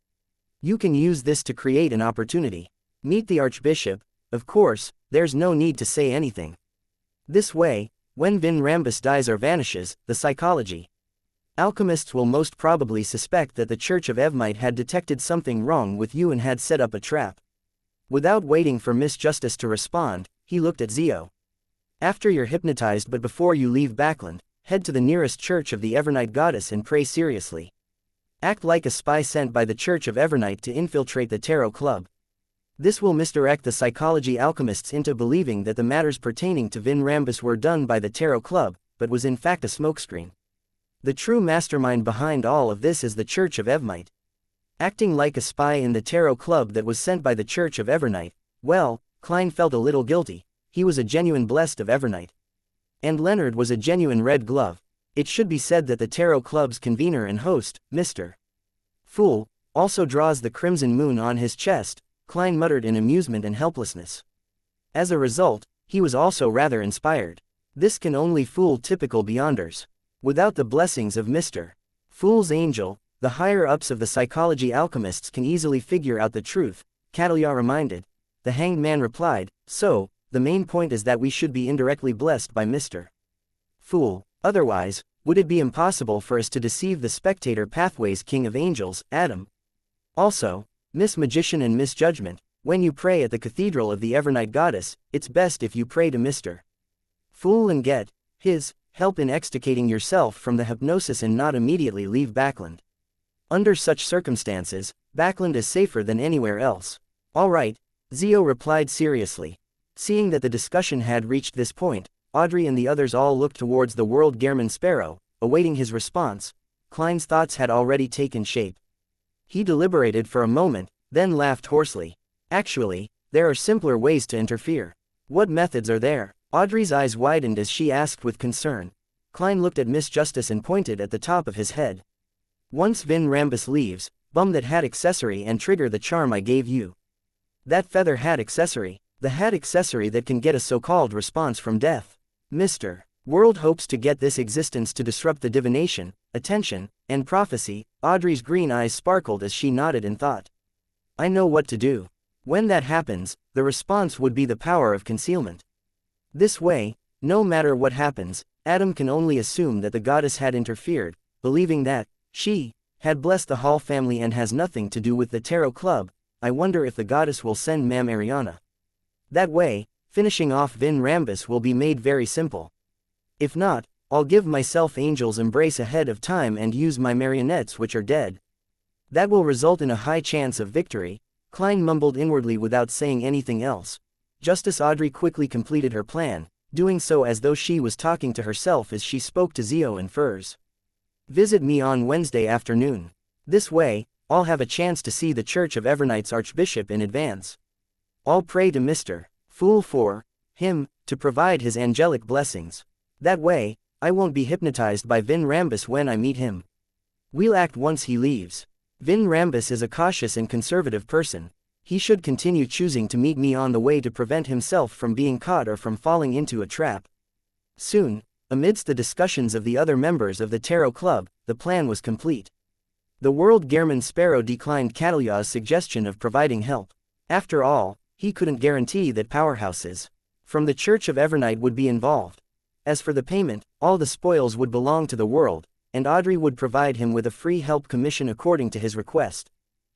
A: You can use this to create an opportunity. Meet the Archbishop. Of course, there's no need to say anything. This way, when Vin Rambus dies or vanishes, the psychology alchemists will most probably suspect that the Church of Evmite had detected something wrong with you and had set up a trap. Without waiting for Miss Justice to respond, he looked at Zio. After you're hypnotized but before you leave Backland, head to the nearest church of the Evernight Goddess and pray seriously. Act like a spy sent by the Church of Evernight to infiltrate the Tarot Club. This will misdirect the psychology alchemists into believing that the matters pertaining to Vin Rambus were done by the Tarot Club, but was in fact a smokescreen. The true mastermind behind all of this is the Church of Evmite. Acting like a spy in the Tarot Club that was sent by the Church of Evernight, well, Klein felt a little guilty. He was a genuine blessed of Evernight. And Leonard was a genuine Red Glove. It should be said that the Tarot Club's convener and host, Mr. Fool, also draws the crimson moon on his chest, Klein muttered in amusement and helplessness. As a result, he was also rather inspired. This can only fool typical Beyonders. Without the blessings of Mr. Fool's angel, the higher-ups of the psychology alchemists can easily figure out the truth, Catalia reminded. The Hanged Man replied, so, the main point is that we should be indirectly blessed by Mr. Fool. Otherwise, would it be impossible for us to deceive the spectator pathways King of Angels, Adam? Also, Miss Magician and Miss Judgment, when you pray at the Cathedral of the Evernight Goddess, it's best if you pray to Mr. Fool and get his help in extricating yourself from the hypnosis and not immediately leave Backland. Under such circumstances, Backland is safer than anywhere else. All right, Zio replied seriously. Seeing that the discussion had reached this point, Audrey and the others all looked towards the World Gehrman Sparrow, awaiting his response. Klein's thoughts had already taken shape. He deliberated for a moment, then laughed hoarsely. Actually, there are simpler ways to interfere. What methods are there? Audrey's eyes widened as she asked with concern. Klein looked at Miss Justice and pointed at the top of his head. Once Vin Rambus leaves, bum that hat accessory and trigger the charm I gave you. That feather hat accessory, the hat accessory that can get a so-called response from death. Mr. World hopes to get this existence to disrupt the divination, attention, and prophecy. Audrey's green eyes sparkled as she nodded in thought. I know what to do. When that happens, the response would be the power of concealment. This way, no matter what happens, Adam can only assume that the goddess had interfered, believing that she had blessed the Hall family and has nothing to do with the Tarot Club. I wonder if the goddess will send Mam Ariana. That way, finishing off Vin Rambus will be made very simple. If not, I'll give myself Angel's Embrace ahead of time and use my marionettes which are dead. That will result in a high chance of victory. Klein mumbled inwardly without saying anything else. Justice Audrey quickly completed her plan, doing so as though she was talking to herself as she spoke to Zio and Furs. Visit me on Wednesday afternoon. This way, I'll have a chance to see the Church of Evernight's Archbishop in advance. I'll pray to Mr. Fool for him to provide his angelic blessings. That way, I won't be hypnotized by Vin Rambus when I meet him. We'll act once he leaves. Vin Rambus is a cautious and conservative person. He should continue choosing to meet me on the way to prevent himself from being caught or from falling into a trap. Soon, amidst the discussions of the other members of the Tarot Club, the plan was complete. The World Gehrman Sparrow declined Catalia's suggestion of providing help. After all, he couldn't guarantee that powerhouses from the Church of Evernight would be involved. As for the payment, all the spoils would belong to the world, and Audrey would provide him with a free help commission according to his request.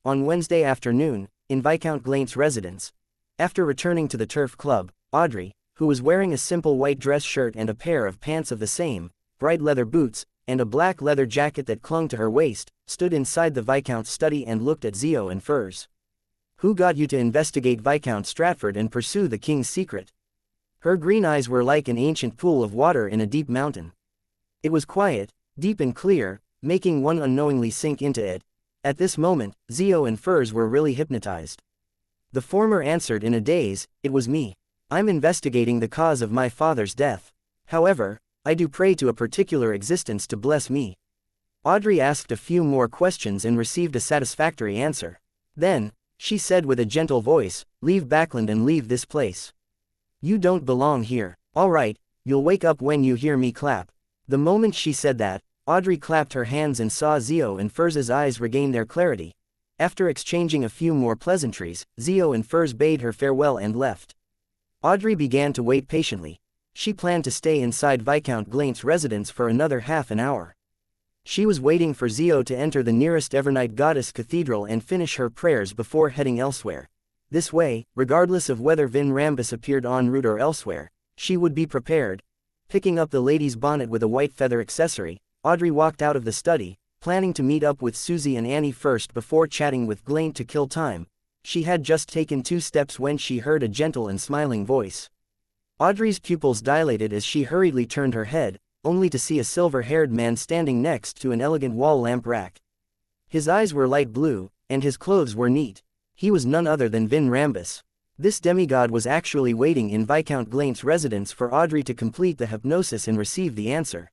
A: On Wednesday afternoon, in Viscount Glaint's residence, after returning to the Turf Club, Audrey, who was wearing a simple white dress shirt and a pair of pants of the same, bright leather boots, and a black leather jacket that clung to her waist, stood inside the Viscount's study and looked at Zio and Furs. Who got you to investigate Viscount Stratford and pursue the king's secret? Her green eyes were like an ancient pool of water in a deep mountain. It was quiet, deep and clear, making one unknowingly sink into it. At this moment, Zio and Furs were really hypnotized. The former answered in a daze, "It was me. I'm investigating the cause of my father's death. However, I do pray to a particular existence to bless me." Audrey asked a few more questions and received a satisfactory answer. Then, she said with a gentle voice, "Leave Backland and leave this place. You don't belong here. All right, you'll wake up when you hear me clap." The moment she said that, Audrey clapped her hands and saw Zio and Furz's eyes regain their clarity. After exchanging a few more pleasantries, Zio and Furz bade her farewell and left. Audrey began to wait patiently. She planned to stay inside Viscount Glaint's residence for another half an hour. She was waiting for Zio to enter the nearest Evernight Goddess Cathedral and finish her prayers before heading elsewhere. This way, regardless of whether Vin Rambus appeared en route or elsewhere, she would be prepared. Picking up the lady's bonnet with a white feather accessory, Audrey walked out of the study, planning to meet up with Susie and Annie first before chatting with Glaint to kill time. She had just taken 2 steps when she heard a gentle and smiling voice. Audrey's pupils dilated as she hurriedly turned her head, only to see a silver-haired man standing next to an elegant wall lamp rack. His eyes were light blue, and his clothes were neat. He was none other than Vin Rambus. This demigod was actually waiting in Viscount Glaint's residence for Audrey to complete the hypnosis and receive the answer.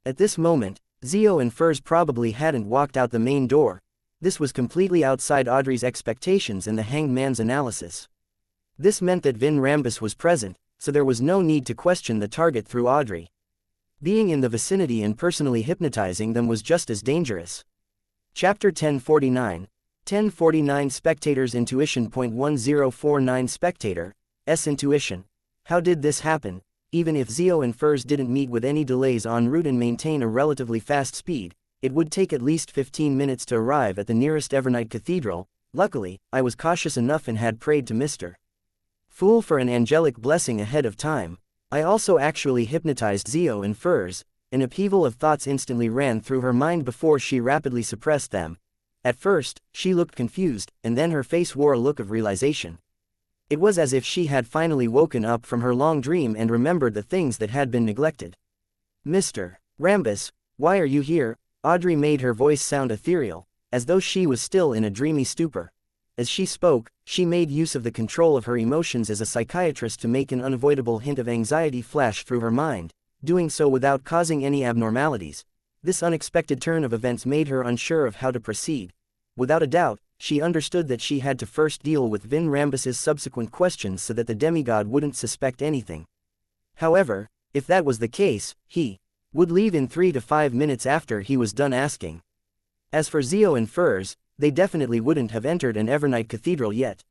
A: At this moment, Zio and Furz probably hadn't walked out the main door. This was completely outside Audrey's expectations and the Hanged Man's analysis. This meant that Vin Rambus was present, so there was no need to question the target through Audrey. Being in the vicinity and personally hypnotizing them was just as dangerous. Chapter 1049. 1049 Spectator's Intuition. 1049 Spectator, S Intuition. How did this happen? Even if Zio and Furz didn't meet with any delays en route and maintain a relatively fast speed, it would take at least 15 minutes to arrive at the nearest Evernight Cathedral. Luckily, I was cautious enough and had prayed to Mr. Fool for an angelic blessing ahead of time. I also actually hypnotized Zio and Furz. An upheaval of thoughts instantly ran through her mind before she rapidly suppressed them. At first, she looked confused, and then her face wore a look of realization. It was as if she had finally woken up from her long dream and remembered the things that had been neglected. "Mr. Rambus, why are you here?" Audrey made her voice sound ethereal, as though she was still in a dreamy stupor. As she spoke, she made use of the control of her emotions as a psychiatrist to make an unavoidable hint of anxiety flash through her mind, doing so without causing any abnormalities. This unexpected turn of events made her unsure of how to proceed. Without a doubt, she understood that she had to first deal with Vin Rambus's subsequent questions so that the demigod wouldn't suspect anything. However, if that was the case, he would leave in 3 to 5 minutes after he was done asking. As for Zio and Furz, they definitely wouldn't have entered an Evernight Cathedral yet.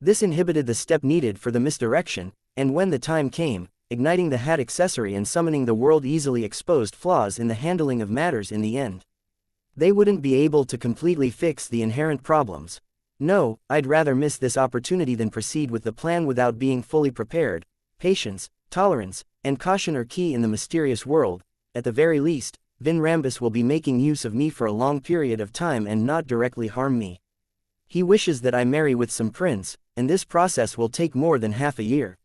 A: This inhibited the step needed for the misdirection, and when the time came, igniting the hat accessory and summoning the world easily exposed flaws in the handling of matters in the end. They wouldn't be able to completely fix the inherent problems. No, I'd rather miss this opportunity than proceed with the plan without being fully prepared. Patience, tolerance, and caution are key in the mysterious world. At the very least, Vin Rambus will be making use of me for a long period of time and not directly harm me. He wishes that I marry with some prince, and this process will take more than half a year.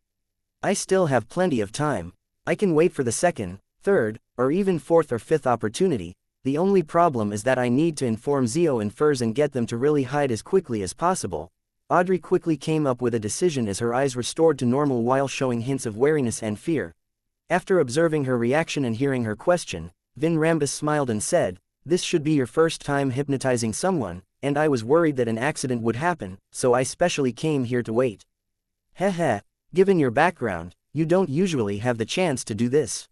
A: I still have plenty of time. I can wait for the second, third, or even fourth or fifth opportunity. The only problem is that I need to inform Zio and Furz and get them to really hide as quickly as possible. Audrey quickly came up with a decision as her eyes restored to normal while showing hints of wariness and fear. After observing her reaction and hearing her question, Vin Rambus smiled and said, "This should be your first time hypnotizing someone, and I was worried that an accident would happen, so I specially came here to wait." "Heh, given your background, you don't usually have the chance to do this."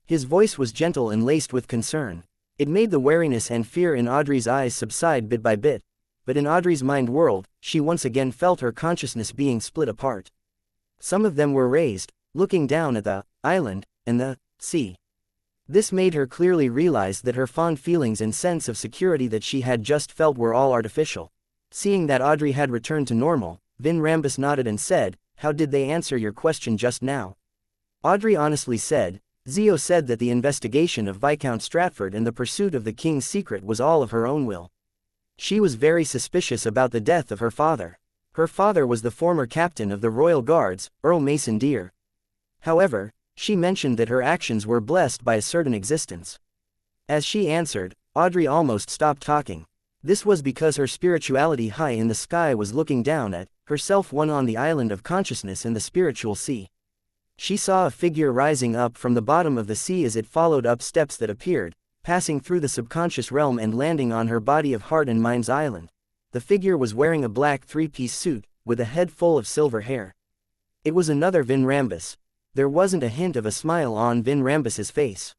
A: His voice was gentle and laced with concern. It made the wariness and fear in Audrey's eyes subside bit by bit, but in Audrey's mind world, she once again felt her consciousness being split apart. Some of them were raised, looking down at the island and the sea. This made her clearly realize that her fond feelings and sense of security that she had just felt were all artificial. Seeing that Audrey had returned to normal, Vin Rambus nodded and said, "How did they answer your question just now?" Audrey honestly said, "Zio said that the investigation of Viscount Stratford and the pursuit of the king's secret was all of her own will. She was very suspicious about the death of her father. Her father was the former captain of the Royal Guards, Earl Mason Deer. However, she mentioned that her actions were blessed by a certain existence." As she answered, Audrey almost stopped talking. This was because her spirituality high in the sky was looking down at herself, one on the island of consciousness in the spiritual sea. She saw a figure rising up from the bottom of the sea as it followed up steps that appeared, passing through the subconscious realm and landing on her body of heart and mind's island. The figure was wearing a black three-piece suit, with a head full of silver hair. It was another Vin Rambus. There wasn't a hint of a smile on Vin Rambus's face.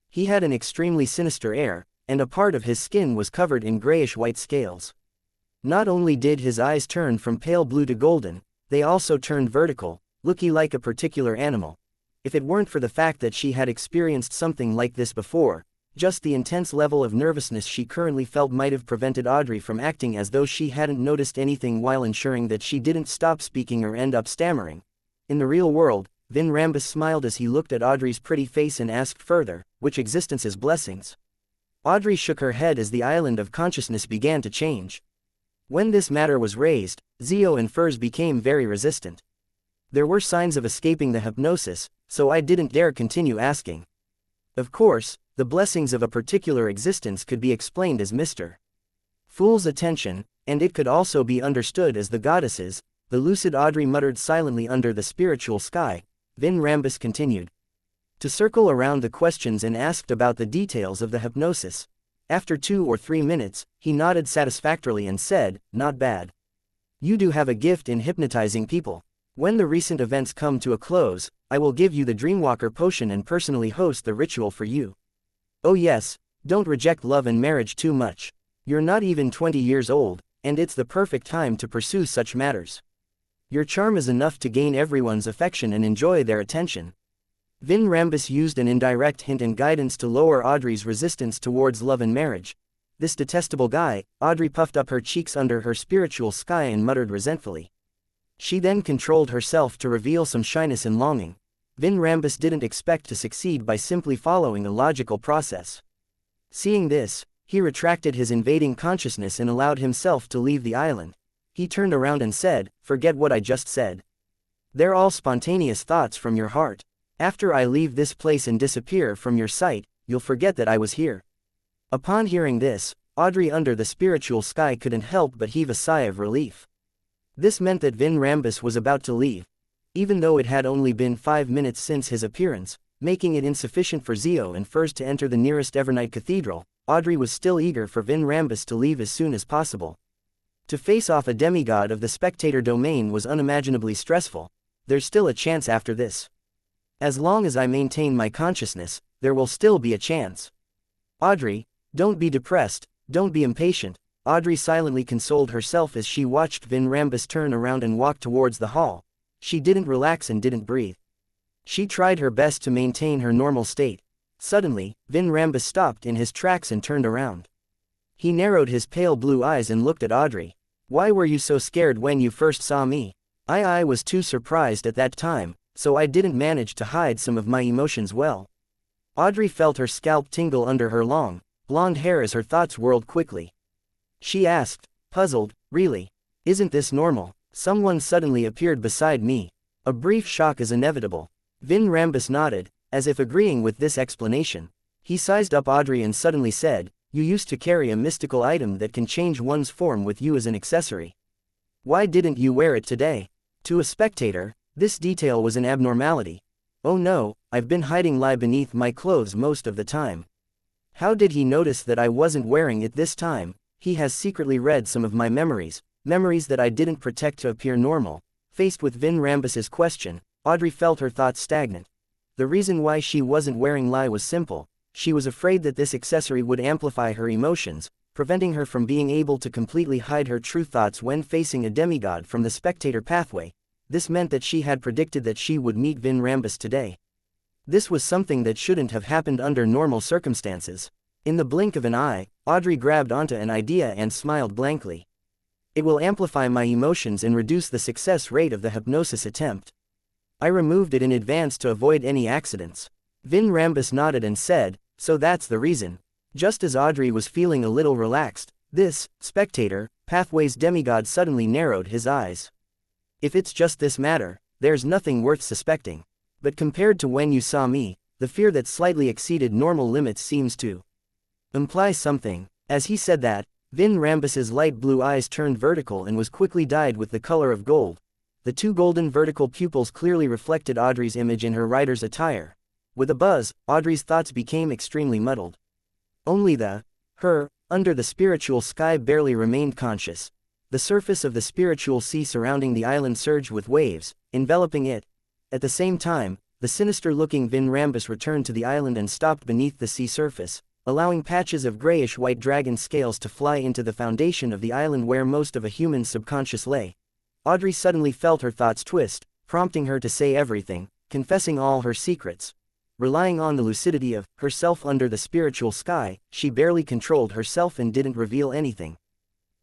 A: He had an extremely sinister air, and a part of his skin was covered in grayish-white scales. Not only did his eyes turn from pale blue to golden, they also turned vertical, looking like a particular animal. If it weren't for the fact that she had experienced something like this before, just the intense level of nervousness she currently felt might have prevented Audrey from acting as though she hadn't noticed anything while ensuring that she didn't stop speaking or end up stammering. In the real world, Vin Rambus smiled as he looked at Audrey's pretty face and asked further, "Which existence's blessings?" Audrey shook her head as the island of consciousness began to change. When this matter was raised, Zio and Furs became very resistant. There were signs of escaping the hypnosis, so I didn't dare continue asking. Of course, the blessings of a particular existence could be explained as Mr. Fool's attention, and it could also be understood as the goddesses, the lucid Audrey muttered silently under the spiritual sky. Vin Rambus continued to circle around the questions and asked about the details of the hypnosis. After 2 or 3 minutes, he nodded satisfactorily and said, "Not bad. You do have a gift in hypnotizing people. When the recent events come to a close, I will give you the Dreamwalker potion and personally host the ritual for you. Oh yes, don't reject love and marriage too much. You're not even 20 years old, and it's the perfect time to pursue such matters. Your charm is enough to gain everyone's affection and enjoy their attention." Vin Rambus used an indirect hint and guidance to lower Audrey's resistance towards love and marriage. This detestable guy. Audrey puffed up her cheeks under her spiritual sky and muttered resentfully. She then controlled herself to reveal some shyness and longing. Vin Rambus didn't expect to succeed by simply following a logical process. Seeing this, he retracted his invading consciousness and allowed himself to leave the island. He turned around and said, "Forget what I just said. They're all spontaneous thoughts from your heart. After I leave this place and disappear from your sight, you'll forget that I was here." Upon hearing this, Audrey under the spiritual sky couldn't help but heave a sigh of relief. This meant that Vin Rambus was about to leave, even though it had only been 5 minutes since his appearance, making it insufficient for Zio and Furs to enter the nearest Evernight Cathedral. Audrey was still eager for Vin Rambus to leave as soon as possible. To face off a demigod of the spectator domain was unimaginably stressful. There's still a chance after this. As long as I maintain my consciousness, there will still be a chance. Audrey, don't be depressed, don't be impatient. Audrey silently consoled herself as she watched Vin Rambus turn around and walk towards the hall. She didn't relax and didn't breathe. She tried her best to maintain her normal state. Suddenly, Vin Rambus stopped in his tracks and turned around. He narrowed his pale blue eyes and looked at Audrey. "Why were you so scared when you first saw me?" I was too surprised at that time, so I didn't manage to hide some of my emotions well." Audrey felt her scalp tingle under her long, blonde hair as her thoughts whirled quickly. She asked, puzzled, "Really? Isn't this normal? Someone suddenly appeared beside me. A brief shock is inevitable." Vin Rambus nodded, as if agreeing with this explanation. He sized up Audrey and suddenly said, "You used to carry a mystical item that can change one's form with you as an accessory. Why didn't you wear it today?" To a spectator, this detail was an abnormality. "Oh no, I've been hiding lie beneath my clothes most of the time. How did he notice that I wasn't wearing it this time? He has secretly read some of my memories that I didn't protect to appear normal." Faced with Vin Rambus's question, Audrey felt her thoughts stagnant. The reason why she wasn't wearing lie was simple. She was afraid that this accessory would amplify her emotions, preventing her from being able to completely hide her true thoughts when facing a demigod from the spectator pathway. This meant that she had predicted that she would meet Vin Rambus today. This was something that shouldn't have happened under normal circumstances. In the blink of an eye, Audrey grabbed onto an idea and smiled blankly. "It will amplify my emotions and reduce the success rate of the hypnosis attempt. I removed it in advance to avoid any accidents." Vin Rambus nodded and said, "So that's the reason." Just as Audrey was feeling a little relaxed, this spectator pathway's demigod suddenly narrowed his eyes. "If it's just this matter, there's nothing worth suspecting. But compared to when you saw me, the fear that slightly exceeded normal limits seems to imply something." As he said that, Vin Rambus's light blue eyes turned vertical and was quickly dyed with the color of gold. The 2 golden vertical pupils clearly reflected Audrey's image in her rider's attire. With a buzz, Audrey's thoughts became extremely muddled. Only under the spiritual sky barely remained conscious. The surface of the spiritual sea surrounding the island surged with waves, enveloping it. At the same time, the sinister-looking Vin Rambus returned to the island and stopped beneath the sea surface, allowing patches of grayish-white dragon scales to fly into the foundation of the island where most of a human's subconscious lay. Audrey suddenly felt her thoughts twist, prompting her to say everything, confessing all her secrets. Relying on the lucidity of herself under the spiritual sky, she barely controlled herself and didn't reveal anything.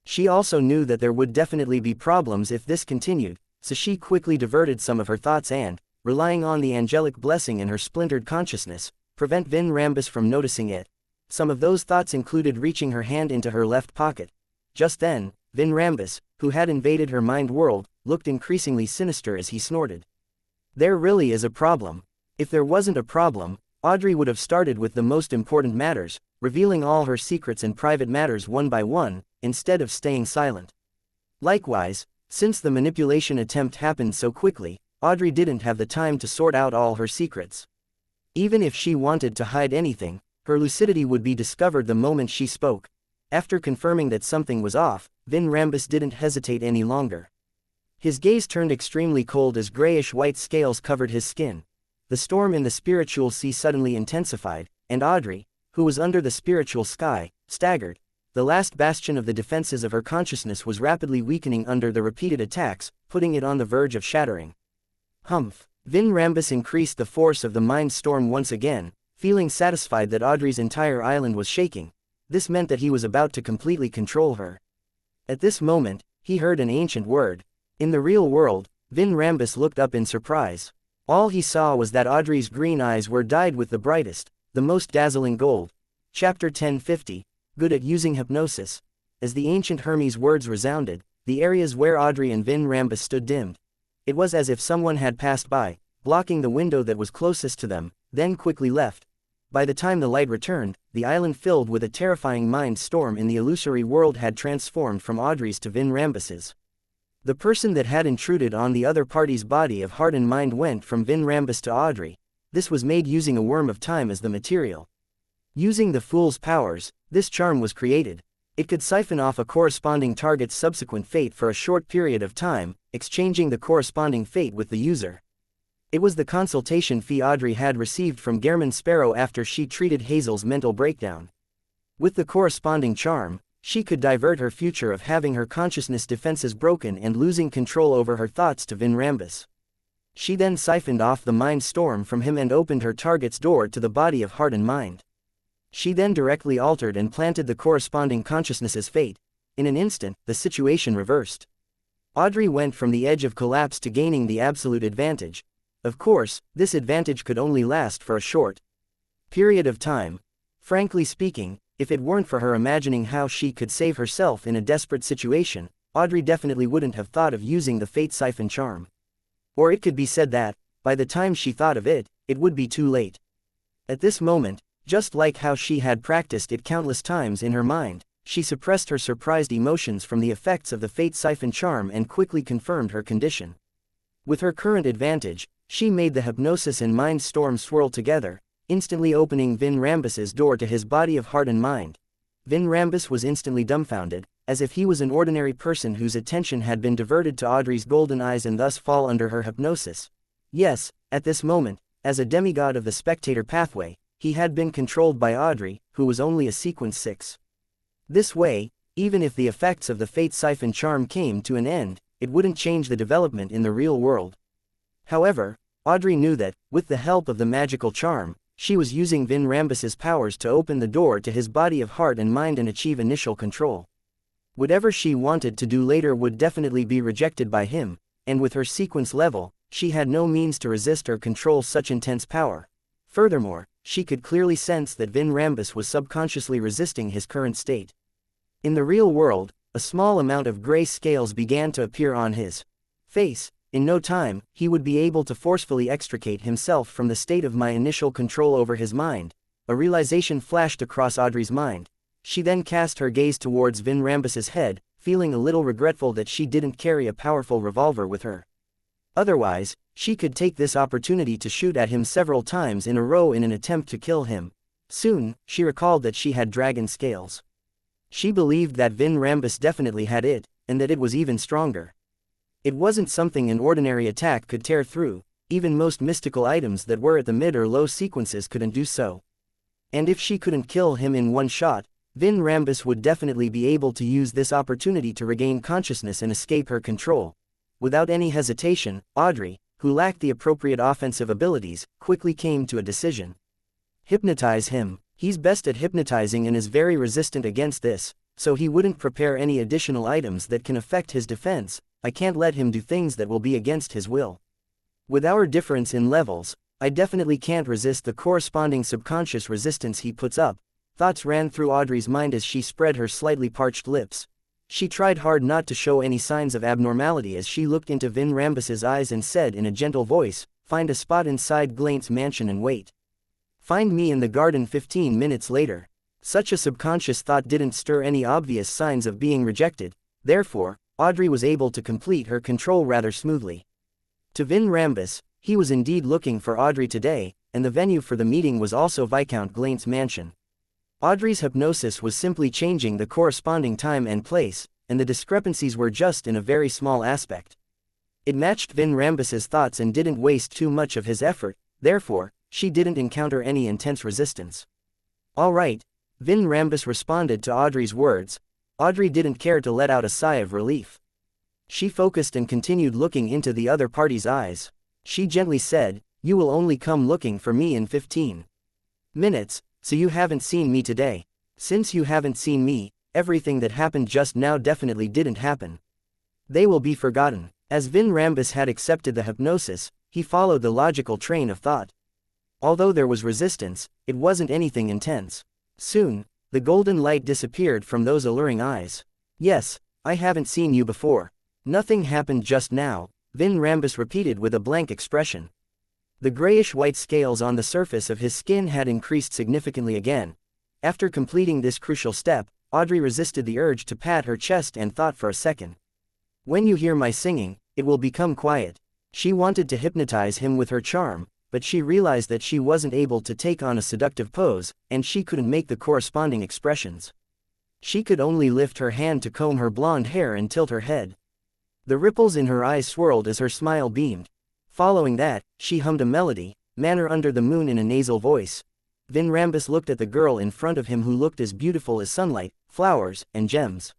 A: She also knew that there would definitely be problems if this continued, so she quickly diverted some of her thoughts and, relying on the angelic blessing in her splintered consciousness, prevent Vin Rambus from noticing it. Some of those thoughts included reaching her hand into her left pocket. Just then, Vin Rambus, who had invaded her mind world, looked increasingly sinister as he snorted. There really is a problem. If there wasn't a problem, Audrey would have started with the most important matters, revealing all her secrets and private matters one by one, instead of staying silent. Likewise, since the manipulation attempt happened so quickly, Audrey didn't have the time to sort out all her secrets. Even if she wanted to hide anything, her lucidity would be discovered the moment she spoke. After confirming that something was off, Vin Rambus didn't hesitate any longer. His gaze turned extremely cold as grayish-white scales covered his skin. The storm in the spiritual sea suddenly intensified, and Audrey, who was under the spiritual sky, staggered. The last bastion of the defenses of her consciousness was rapidly weakening under the repeated attacks, putting it on the verge of shattering. Humph! Vin Rambus increased the force of the mind storm once again, feeling satisfied that Audrey's entire island was shaking. This meant that he was about to completely control her. At this moment, he heard an ancient word. In the real world, Vin Rambus looked up in surprise. All he saw was that Audrey's green eyes were dyed with the brightest, the most dazzling gold. Chapter 1050, Good at Using Hypnosis. As the ancient Hermes' words resounded, the areas where Audrey and Vin Rambus stood dimmed. It was as if someone had passed by, blocking the window that was closest to them, then quickly left. By the time the light returned, the island filled with a terrifying mind storm in the illusory world had transformed from Audrey's to Vin Rambus's. The person that had intruded on the other party's body of heart and mind went from Vin Rambus to Audrey. This was made using a worm of time as the material. Using the Fool's powers, this charm was created. It could siphon off a corresponding target's subsequent fate for a short period of time, exchanging the corresponding fate with the user. It was the consultation fee Audrey had received from Gehrman Sparrow after she treated Hazel's mental breakdown. With the corresponding charm, she could divert her future of having her consciousness defenses broken and losing control over her thoughts to Vin Rambus. She then siphoned off the mind storm from him and opened her target's door to the body of heart and mind. She then directly altered and planted the corresponding consciousness's fate. In an instant, the situation reversed. Audrey went from the edge of collapse to gaining the absolute advantage. Of course, this advantage could only last for a short period of time. Frankly speaking, if it weren't for her imagining how she could save herself in a desperate situation, Audrey definitely wouldn't have thought of using the Fate Siphon charm. Or it could be said that, by the time she thought of it, it would be too late. At this moment, just like how she had practiced it countless times in her mind, she suppressed her surprised emotions from the effects of the Fate Siphon charm and quickly confirmed her condition. With her current advantage, she made the hypnosis and mind storm swirl together, instantly opening Vin Rambus's door to his body of heart and mind. Vin Rambus was instantly dumbfounded, as if he was an ordinary person whose attention had been diverted to Audrey's golden eyes and thus fall under her hypnosis. Yes, at this moment, as a demigod of the spectator pathway, he had been controlled by Audrey, who was only a sequence 6. This way, even if the effects of the Fate Siphon charm came to an end, it wouldn't change the development in the real world. However, Audrey knew that, with the help of the magical charm, she was using Vin Rambus's powers to open the door to his body of heart and mind and achieve initial control. Whatever she wanted to do later would definitely be rejected by him, and with her sequence level, she had no means to resist or control such intense power. Furthermore, she could clearly sense that Vin Rambus was subconsciously resisting his current state. In the real world, a small amount of gray scales began to appear on his face. In no time, he would be able to forcefully extricate himself from the state of my initial control over his mind. A realization flashed across Audrey's mind. She then cast her gaze towards Vin Rambus's head, feeling a little regretful that she didn't carry a powerful revolver with her. Otherwise, she could take this opportunity to shoot at him several times in a row in an attempt to kill him. Soon, she recalled that she had dragon scales. She believed that Vin Rambus definitely had it, and that it was even stronger. It wasn't something an ordinary attack could tear through, even most mystical items that were at the mid or low sequences couldn't do so. And if she couldn't kill him in one shot, Vin Rambus would definitely be able to use this opportunity to regain consciousness and escape her control. Without any hesitation, Audrey, who lacked the appropriate offensive abilities, quickly came to a decision. Hypnotize him. He's best at hypnotizing and is very resistant against this, so he wouldn't prepare any additional items that can affect his defense. I can't let him do things that will be against his will. With our difference in levels, I definitely can't resist the corresponding subconscious resistance he puts up. Thoughts ran through Audrey's mind as she spread her slightly parched lips. She tried hard not to show any signs of abnormality as she looked into Vin Rambus's eyes and said in a gentle voice, "Find a spot inside Glaint's mansion and wait. Find me in the garden 15 minutes later." Such a subconscious thought didn't stir any obvious signs of being rejected, therefore, Audrey was able to complete her control rather smoothly. To Vin Rambus, he was indeed looking for Audrey today, and the venue for the meeting was also Viscount Glaint's mansion. Audrey's hypnosis was simply changing the corresponding time and place, and the discrepancies were just in a very small aspect. It matched Vin Rambus's thoughts and didn't waste too much of his effort, therefore, she didn't encounter any intense resistance. "All right," Vin Rambus responded to Audrey's words. Audrey didn't care to let out a sigh of relief. She focused and continued looking into the other party's eyes. She gently said, "You will only come looking for me in 15 minutes, so you haven't seen me today. Since you haven't seen me, everything that happened just now definitely didn't happen. They will be forgotten." As Vin Rambus had accepted the hypnosis, he followed the logical train of thought. Although there was resistance, it wasn't anything intense. Soon, the golden light disappeared from those alluring eyes. "Yes, I haven't seen you before. Nothing happened just now," Vin Rambus repeated with a blank expression. The grayish-white scales on the surface of his skin had increased significantly again. After completing this crucial step, Audrey resisted the urge to pat her chest and thought for a second. "When you hear my singing, it will become quiet." She wanted to hypnotize him with her charm, but she realized that she wasn't able to take on a seductive pose, and she couldn't make the corresponding expressions. She could only lift her hand to comb her blonde hair and tilt her head. The ripples in her eyes swirled as her smile beamed. Following that, she hummed a melody, "Manor Under the Moon," in a nasal voice. Vin Rambus looked at the girl in front of him who looked as beautiful as sunlight, flowers, and gems.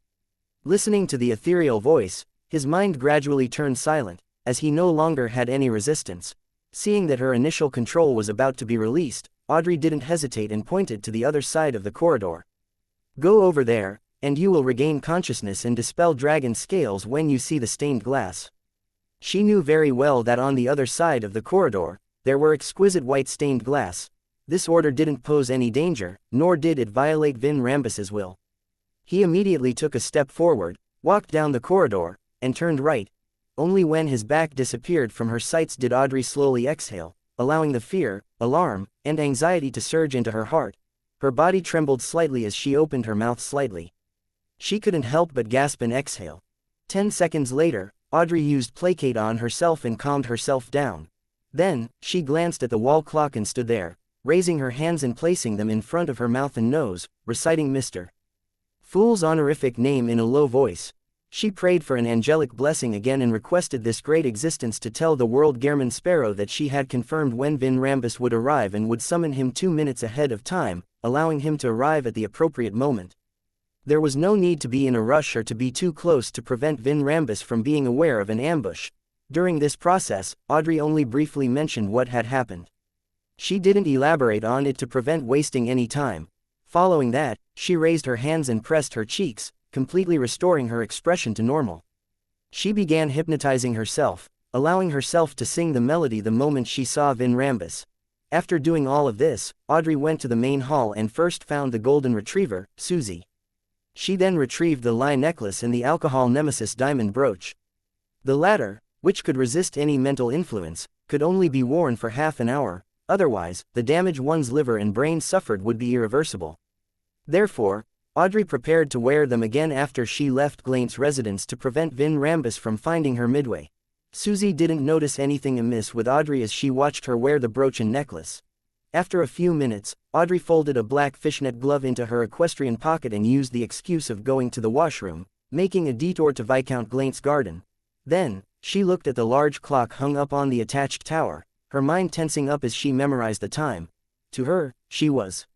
A: Listening to the ethereal voice, his mind gradually turned silent, as he no longer had any resistance. Seeing that her initial control was about to be released, Audrey didn't hesitate and pointed to the other side of the corridor. "Go over there, and you will regain consciousness and dispel dragon scales when you see the stained glass." She knew very well that on the other side of the corridor, there were exquisite white stained glass. This order didn't pose any danger, nor did it violate Vin Rambus's will. He immediately took a step forward, walked down the corridor, and turned right. Only when his back disappeared from her sights did Audrey slowly exhale, allowing the fear, alarm, and anxiety to surge into her heart. Her body trembled slightly as she opened her mouth slightly. She couldn't help but gasp and exhale. 10 seconds later, Audrey used placate on herself and calmed herself down. Then, she glanced at the wall clock and stood there, raising her hands and placing them in front of her mouth and nose, reciting Mr. Fool's honorific name in a low voice. She prayed for an angelic blessing again and requested this great existence to tell the world Gehrman Sparrow that she had confirmed when Vin Rambus would arrive and would summon him 2 minutes ahead of time, allowing him to arrive at the appropriate moment. There was no need to be in a rush or to be too close to prevent Vin Rambus from being aware of an ambush. During this process, Audrey only briefly mentioned what had happened. She didn't elaborate on it to prevent wasting any time. Following that, she raised her hands and pressed her cheeks, completely restoring her expression to normal. She began hypnotizing herself, allowing herself to sing the melody the moment she saw Vin Rambus. After doing all of this, Audrey went to the main hall and first found the golden retriever, Susie. She then retrieved the lie necklace and the alcohol nemesis diamond brooch. The latter, which could resist any mental influence, could only be worn for half an hour, otherwise, the damage one's liver and brain suffered would be irreversible. Therefore, Audrey prepared to wear them again after she left Glaint's residence to prevent Vin Rambus from finding her midway. Susie didn't notice anything amiss with Audrey as she watched her wear the brooch and necklace. After a few minutes, Audrey folded a black fishnet glove into her equestrian pocket and used the excuse of going to the washroom, making a detour to Viscount Glaint's garden. Then, she looked at the large clock hung up on the attached tower, her mind tensing up as she memorized the time. To her, she was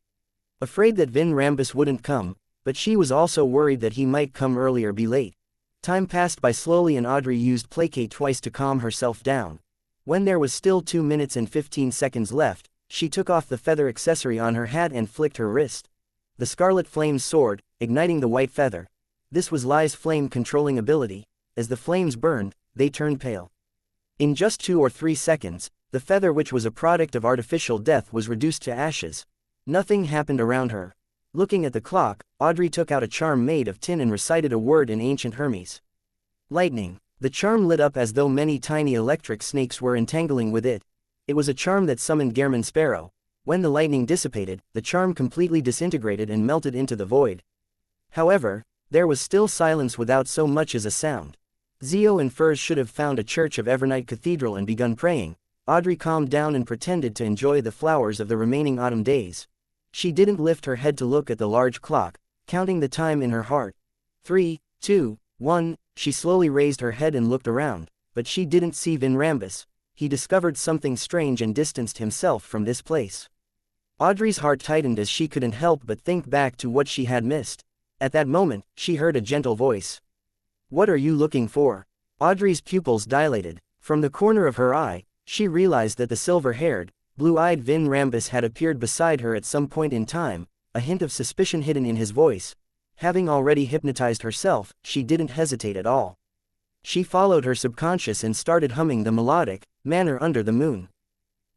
A: afraid that Vin Rambus wouldn't come, but she was also worried that he might come early or be late. Time passed by slowly and Audrey used placate twice to calm herself down. When there was still 2 minutes and 15 seconds left, she took off the feather accessory on her hat and flicked her wrist. The scarlet flames soared, igniting the white feather. This was Lai's flame-controlling ability. As the flames burned, they turned pale. In just 2 or 3 seconds, the feather, which was a product of artificial death, was reduced to ashes. Nothing happened around her. Looking at the clock, Audrey took out a charm made of tin and recited a word in ancient Hermes. Lightning. The charm lit up as though many tiny electric snakes were entangling with it. It was a charm that summoned Gehrman Sparrow. When the lightning dissipated, the charm completely disintegrated and melted into the void. However, there was still silence without so much as a sound. Zio and Furs should have found a church of Evernight Cathedral and begun praying. Audrey calmed down and pretended to enjoy the flowers of the remaining autumn days. She didn't lift her head to look at the large clock, counting the time in her heart. 3, 2, 1, she slowly raised her head and looked around, but she didn't see Vin Rambus. He discovered something strange and distanced himself from this place. Audrey's heart tightened as she couldn't help but think back to what she had missed. At that moment, she heard a gentle voice. "What are you looking for?" Audrey's pupils dilated. From the corner of her eye, she realized that the silver-haired, blue-eyed Vin Rambus had appeared beside her at some point in time, a hint of suspicion hidden in his voice. Having already hypnotized herself, she didn't hesitate at all. She followed her subconscious and started humming the melodic manner under the moon.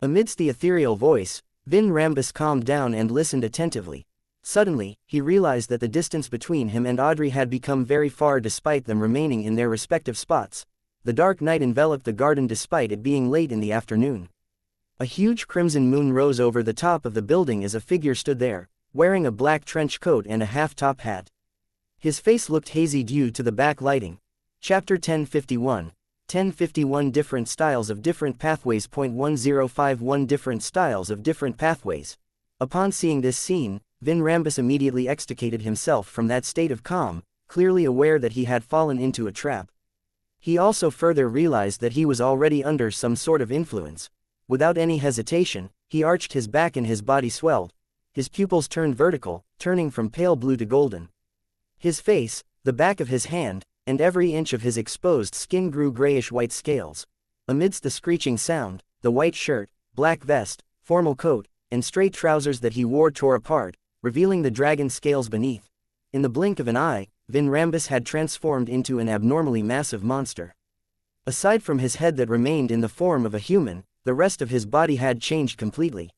A: Amidst the ethereal voice, Vin Rambus calmed down and listened attentively. Suddenly, he realized that the distance between him and Audrey had become very far despite them remaining in their respective spots. The dark night enveloped the garden despite it being late in the afternoon. A huge crimson moon rose over the top of the building as a figure stood there, wearing a black trench coat and a half-top hat. His face looked hazy due to the backlighting. Chapter 1051. 1051 Different Styles of Different Pathways. 1051 Different Styles of Different Pathways. Upon seeing this scene, Vin Rambus immediately extricated himself from that state of calm, clearly aware that he had fallen into a trap. He also further realized that he was already under some sort of influence. Without any hesitation, he arched his back and his body swelled. His pupils turned vertical, turning from pale blue to golden. His face, the back of his hand, and every inch of his exposed skin grew grayish-white scales. Amidst the screeching sound, the white shirt, black vest, formal coat, and straight trousers that he wore tore apart, revealing the dragon scales beneath. In the blink of an eye, Vin Rambus had transformed into an abnormally massive monster. Aside from his head that remained in the form of a human, the rest of his body had changed completely.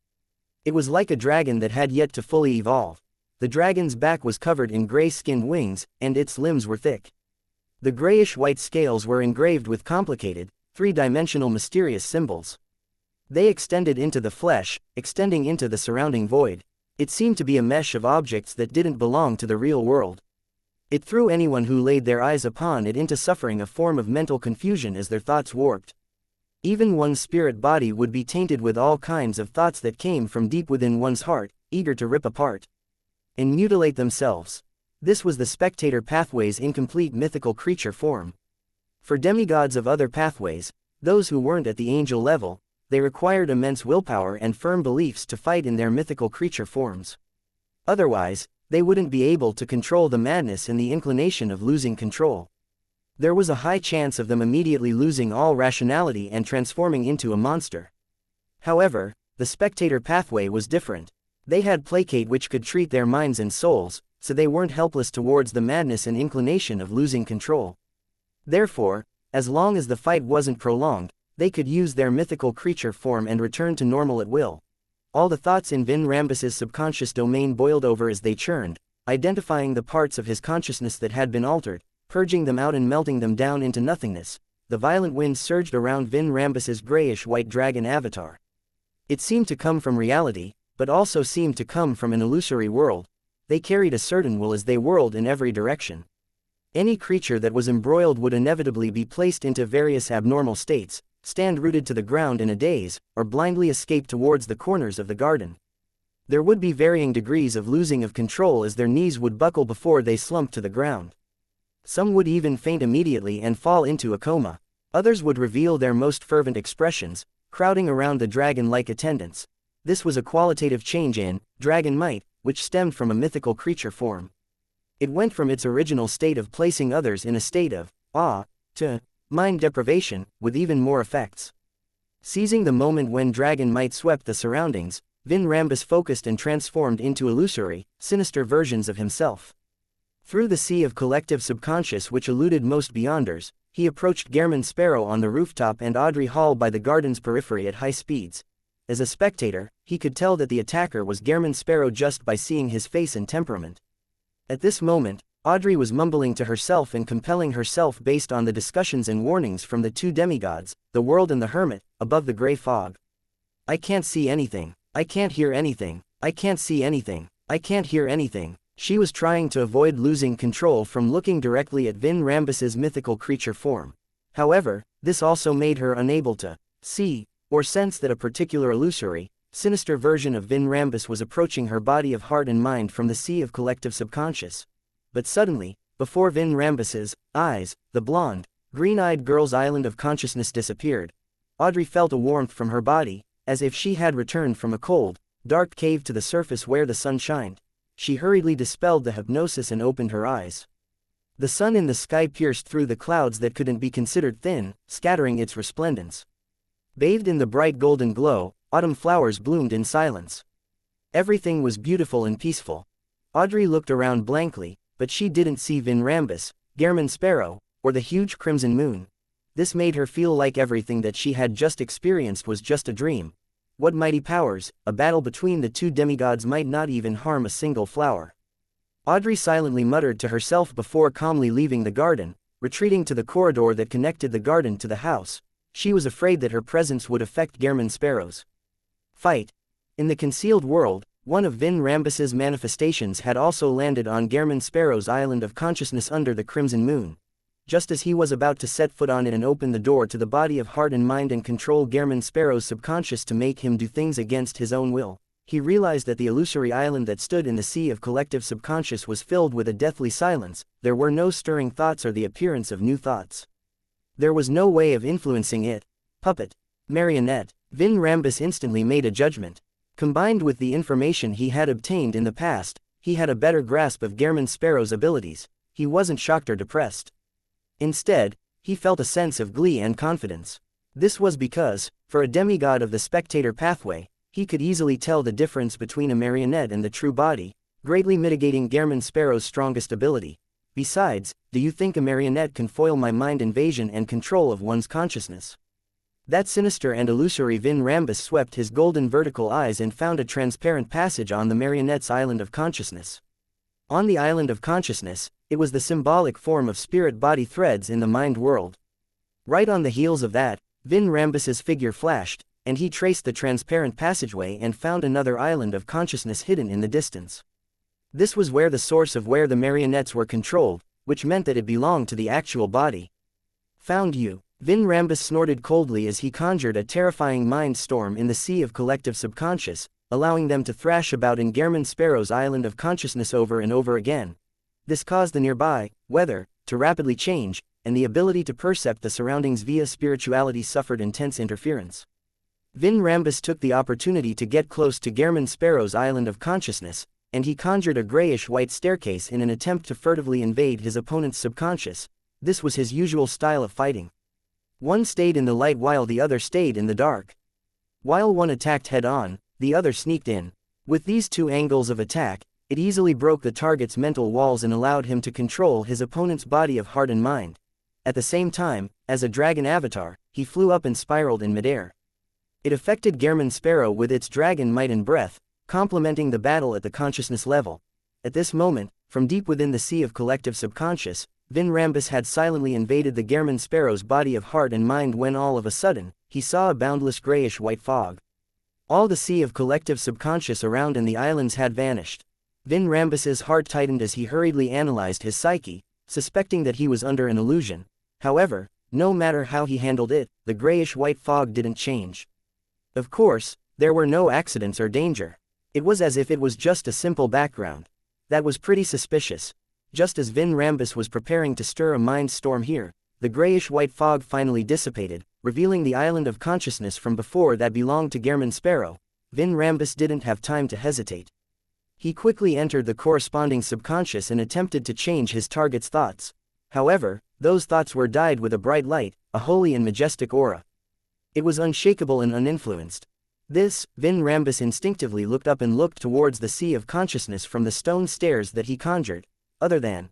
A: It was like a dragon that had yet to fully evolve. The dragon's back was covered in gray-skinned wings, and its limbs were thick. The grayish-white scales were engraved with complicated, three-dimensional mysterious symbols. They extended into the flesh, extending into the surrounding void. It seemed to be a mesh of objects that didn't belong to the real world. It threw anyone who laid their eyes upon it into suffering a form of mental confusion as their thoughts warped. Even one's spirit body would be tainted with all kinds of thoughts that came from deep within one's heart, eager to rip apart and mutilate themselves. This was the spectator pathway's incomplete mythical creature form. For demigods of other pathways, those who weren't at the angel level, they required immense willpower and firm beliefs to fight in their mythical creature forms. Otherwise, they wouldn't be able to control the madness and the inclination of losing control. There was a high chance of them immediately losing all rationality and transforming into a monster. However, the spectator pathway was different. They had placate which could treat their minds and souls, so they weren't helpless towards the madness and inclination of losing control. Therefore, as long as the fight wasn't prolonged, they could use their mythical creature form and return to normal at will. All the thoughts in Vin Rambus's subconscious domain boiled over as they churned, identifying the parts of his consciousness that had been altered, purging them out and melting them down into nothingness. The violent wind surged around Vin Rambus's grayish-white dragon avatar. It seemed to come from reality, but also seemed to come from an illusory world. They carried a certain will as they whirled in every direction. Any creature that was embroiled would inevitably be placed into various abnormal states, stand rooted to the ground in a daze, or blindly escape towards the corners of the garden. There would be varying degrees of losing of control as their knees would buckle before they slumped to the ground. Some would even faint immediately and fall into a coma. Others would reveal their most fervent expressions, crowding around the dragon-like attendants. This was a qualitative change in dragon might, which stemmed from a mythical creature form. It went from its original state of placing others in a state of awe to mind deprivation, with even more effects. Seizing the moment when dragon might swept the surroundings, Vin Rambus focused and transformed into illusory, sinister versions of himself. Through the sea of collective subconscious which eluded most beyonders, he approached Gehrman Sparrow on the rooftop and Audrey Hall by the garden's periphery at high speeds. As a spectator, he could tell that the attacker was Gehrman Sparrow just by seeing his face and temperament. At this moment, Audrey was mumbling to herself and compelling herself based on the discussions and warnings from the two demigods, the world and the hermit, above the grey fog. I can't see anything. I can't hear anything. I can't see anything. I can't hear anything. She was trying to avoid losing control from looking directly at Vin Rambus's mythical creature form. However, this also made her unable to see or sense that a particular illusory, sinister version of Vin Rambus was approaching her body of heart and mind from the sea of collective subconscious. But suddenly, before Vin Rambus's eyes, the blonde, green-eyed girl's island of consciousness disappeared. Audrey felt a warmth from her body, as if she had returned from a cold, dark cave to the surface where the sun shined. She hurriedly dispelled the hypnosis and opened her eyes. The sun in the sky pierced through the clouds that couldn't be considered thin, scattering its resplendence. Bathed in the bright golden glow, autumn flowers bloomed in silence. Everything was beautiful and peaceful. Audrey looked around blankly, but she didn't see Vin Rambus, Gehrman Sparrow, or the huge crimson moon. This made her feel like everything that she had just experienced was just a dream. What mighty powers, a battle between the two demigods might not even harm a single flower. Audrey silently muttered to herself before calmly leaving the garden, retreating to the corridor that connected the garden to the house. She was afraid that her presence would affect Gehrman Sparrow's fight. In the concealed world, one of Vin Rambus's manifestations had also landed on Gehrman Sparrow's island of consciousness under the crimson moon. Just as he was about to set foot on it and open the door to the body of heart and mind and control Gehrman Sparrow's subconscious to make him do things against his own will, he realized that the illusory island that stood in the sea of collective subconscious was filled with a deathly silence. There were no stirring thoughts or the appearance of new thoughts. There was no way of influencing it. Puppet. Marionette. Vin Rambus instantly made a judgment. Combined with the information he had obtained in the past, he had a better grasp of Gehrman Sparrow's abilities. He wasn't shocked or depressed. Instead, he felt a sense of glee and confidence. This was because, for a demigod of the spectator pathway, he could easily tell the difference between a marionette and the true body, greatly mitigating Gehrman Sparrow's strongest ability. Besides, do you think a marionette can foil my mind invasion and control of one's consciousness? That sinister and illusory Vin Rambus swept his golden vertical eyes and found a transparent passage on the marionette's island of consciousness. On the island of consciousness, it was the symbolic form of spirit-body threads in the mind world. Right on the heels of that, Vin Rambus's figure flashed, and he traced the transparent passageway and found another island of consciousness hidden in the distance. This was where the source of where the marionettes were controlled, which meant that it belonged to the actual body. Found you. Vin Rambus snorted coldly as he conjured a terrifying mind storm in the sea of collective subconscious, allowing them to thrash about in Gehrman Sparrow's island of consciousness over and over again. This caused the nearby weather to rapidly change, and the ability to percept the surroundings via spirituality suffered intense interference. Vin Rambus took the opportunity to get close to Gehrman Sparrow's island of consciousness, and he conjured a grayish-white staircase in an attempt to furtively invade his opponent's subconscious. This was his usual style of fighting. One stayed in the light while the other stayed in the dark. While one attacked head-on, the other sneaked in. With these two angles of attack, it easily broke the target's mental walls and allowed him to control his opponent's body of heart and mind. At the same time, as a dragon avatar, he flew up and spiraled in midair. It affected Gehrman Sparrow with its dragon might and breath, complementing the battle at the consciousness level. At this moment, from deep within the sea of collective subconscious, Vin Rambus had silently invaded the Gehrman Sparrow's body of heart and mind when all of a sudden, he saw a boundless grayish-white fog. All the sea of collective subconscious around and the islands had vanished. Vin Rambus's heart tightened as he hurriedly analyzed his psyche, suspecting that he was under an illusion. However, no matter how he handled it, the grayish-white fog didn't change. Of course, there were no accidents or danger. It was as if it was just a simple background. That was pretty suspicious. Just as Vin Rambus was preparing to stir a mind storm here, the grayish-white fog finally dissipated, revealing the island of consciousness from before that belonged to Gehrman Sparrow. Vin Rambus didn't have time to hesitate. He quickly entered the corresponding subconscious and attempted to change his target's thoughts. However, those thoughts were dyed with a bright light, a holy and majestic aura. It was unshakable and uninfluenced. Vin Rambus instinctively looked up and looked towards the sea of consciousness from the stone stairs that he conjured. Other than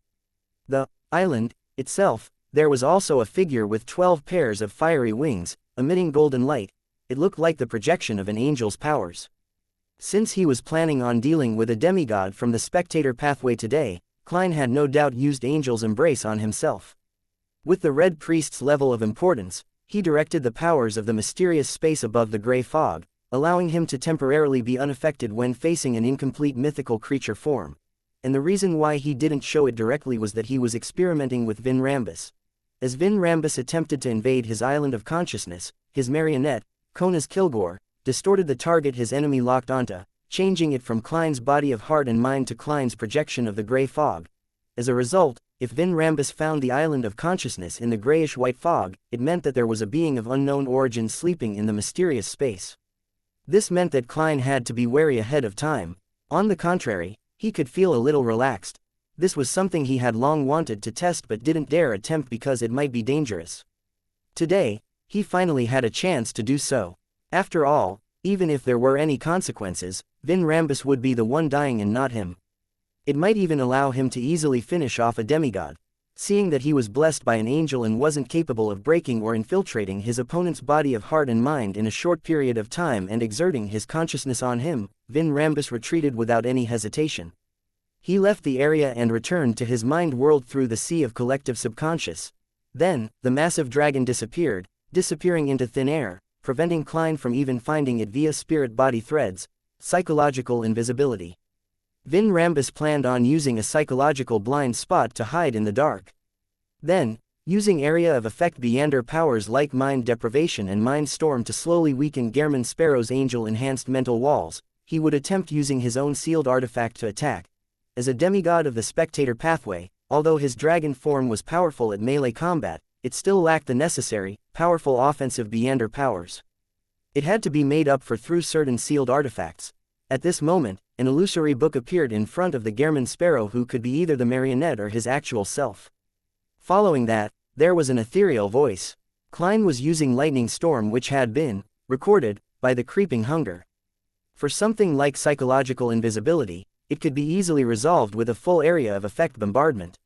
A: the island itself, there was also a figure with 12 pairs of fiery wings, emitting golden light. It looked like the projection of an angel's powers. Since he was planning on dealing with a demigod from the spectator pathway today, Klein had no doubt used Angel's Embrace on himself. With the Red Priest's level of importance, he directed the powers of the mysterious space above the gray fog, allowing him to temporarily be unaffected when facing an incomplete mythical creature form. And the reason why he didn't show it directly was that he was experimenting with Vin Rambus. As Vin Rambus attempted to invade his island of consciousness, his marionette, Kona's Kilgore, distorted the target his enemy locked onto, changing it from Klein's body of heart and mind to Klein's projection of the gray fog. As a result, if Vin Rambus found the island of consciousness in the grayish-white fog, it meant that there was a being of unknown origin sleeping in the mysterious space. This meant that Klein had to be wary ahead of time. On the contrary, he could feel a little relaxed. This was something he had long wanted to test but didn't dare attempt because it might be dangerous. Today, he finally had a chance to do so. After all, even if there were any consequences, Vin Rambus would be the one dying and not him. It might even allow him to easily finish off a demigod. Seeing that he was blessed by an angel and wasn't capable of breaking or infiltrating his opponent's body of heart and mind in a short period of time and exerting his consciousness on him, Vin Rambus retreated without any hesitation. He left the area and returned to his mind world through the sea of collective subconscious. Then, the massive dragon disappeared, disappearing into thin air, preventing Klein from even finding it via spirit body threads, psychological invisibility. Vin Rambus planned on using a psychological blind spot to hide in the dark. Then, using area of effect Beander powers like mind deprivation and mind storm to slowly weaken Gehrman Sparrow's angel-enhanced mental walls, he would attempt using his own sealed artifact to attack. As a demigod of the spectator pathway, although his dragon form was powerful at melee combat, it still lacked the necessary, powerful offensive Beander powers. It had to be made up for through certain sealed artifacts. At this moment, an illusory book appeared in front of the Gehrman Sparrow who could be either the marionette or his actual self. Following that, there was an ethereal voice. Klein was using Lightning Storm which had been recorded by the Creeping Hunger. For something like psychological invisibility, it could be easily resolved with a full area of effect bombardment.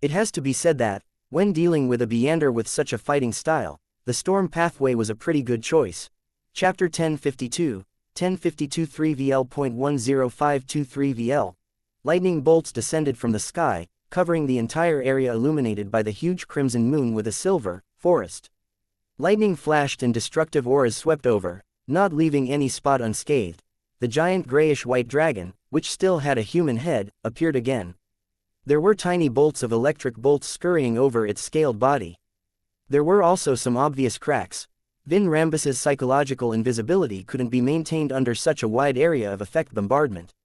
A: It has to be said that, when dealing with a Beander with such a fighting style, the Storm pathway was a pretty good choice. Chapter 1052, 1052-3VL.10523VL. Lightning bolts descended from the sky, covering the entire area illuminated by the huge crimson moon with a silver forest. Lightning flashed and destructive auras swept over, not leaving any spot unscathed. The giant grayish-white dragon, which still had a human head, appeared again. There were tiny bolts of electric bolts scurrying over its scaled body. There were also some obvious cracks. Vin Rambus's psychological invisibility couldn't be maintained under such a wide area of effect bombardment.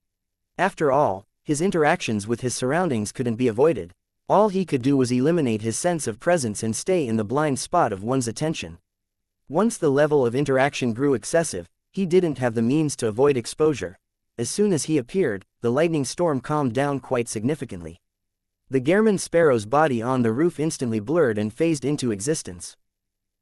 A: After all, his interactions with his surroundings couldn't be avoided. All he could do was eliminate his sense of presence and stay in the blind spot of one's attention. Once the level of interaction grew excessive, he didn't have the means to avoid exposure. As soon as he appeared, the lightning storm calmed down quite significantly. The Gehrman Sparrow's body on the roof instantly blurred and phased into existence.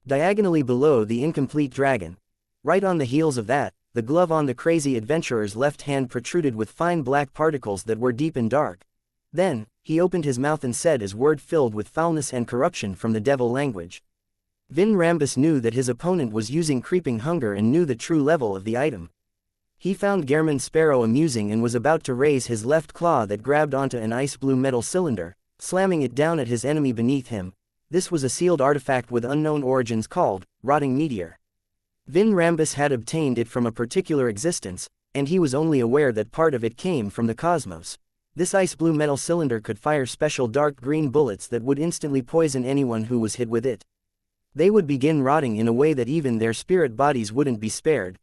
A: Diagonally below the incomplete dragon, right on the heels of that, the glove on the crazy adventurer's left hand protruded with fine black particles that were deep and dark. Then, he opened his mouth and said his word filled with foulness and corruption from the devil language. Vin Rambus knew that his opponent was using Creeping Hunger and knew the true level of the item. He found Gehrman Sparrow amusing and was about to raise his left claw that grabbed onto an ice-blue metal cylinder, slamming it down at his enemy beneath him. This was a sealed artifact with unknown origins called Rotting Meteor. Vin Rambus had obtained it from a particular existence, and he was only aware that part of it came from the cosmos. This ice-blue metal cylinder could fire special dark green bullets that would instantly poison anyone who was hit with it. They would begin rotting in a way that even their spirit bodies wouldn't be spared.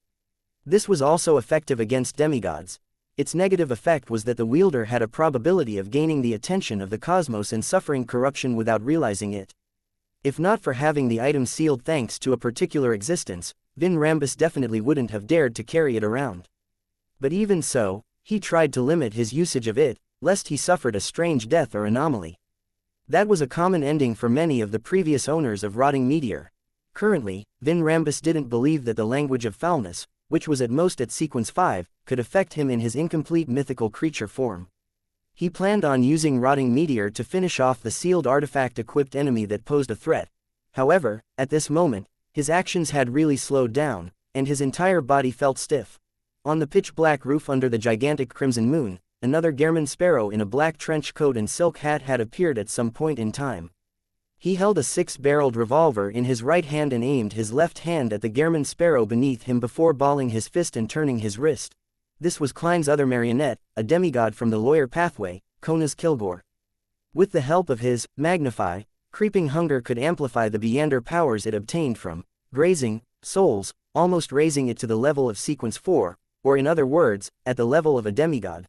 A: This was also effective against demigods. Its negative effect was that the wielder had a probability of gaining the attention of the cosmos and suffering corruption without realizing it. If not for having the item sealed thanks to a particular existence, Vin Rambus definitely wouldn't have dared to carry it around. But even so, he tried to limit his usage of it, lest he suffered a strange death or anomaly. That was a common ending for many of the previous owners of Rotting Meteor. Currently, Vin Rambus didn't believe that the language of foulness, which was at most at sequence 5, could affect him in his incomplete mythical creature form. He planned on using Rotting Meteor to finish off the sealed artifact-equipped enemy that posed a threat. However, at this moment, his actions had really slowed down, and his entire body felt stiff. On the pitch-black roof under the gigantic crimson moon, another Gehrman sparrow in a black trench coat and silk hat had appeared at some point in time. He held a 6-barreled revolver in his right hand and aimed his left hand at the Gehrman sparrow beneath him before balling his fist and turning his wrist. This was Klein's other marionette, a demigod from the lawyer pathway, Kona's Kilgore. With the help of his Magnify, Creeping Hunger could amplify the Beyander powers it obtained from grazing souls, almost raising it to the level of sequence 4, or in other words, at the level of a demigod.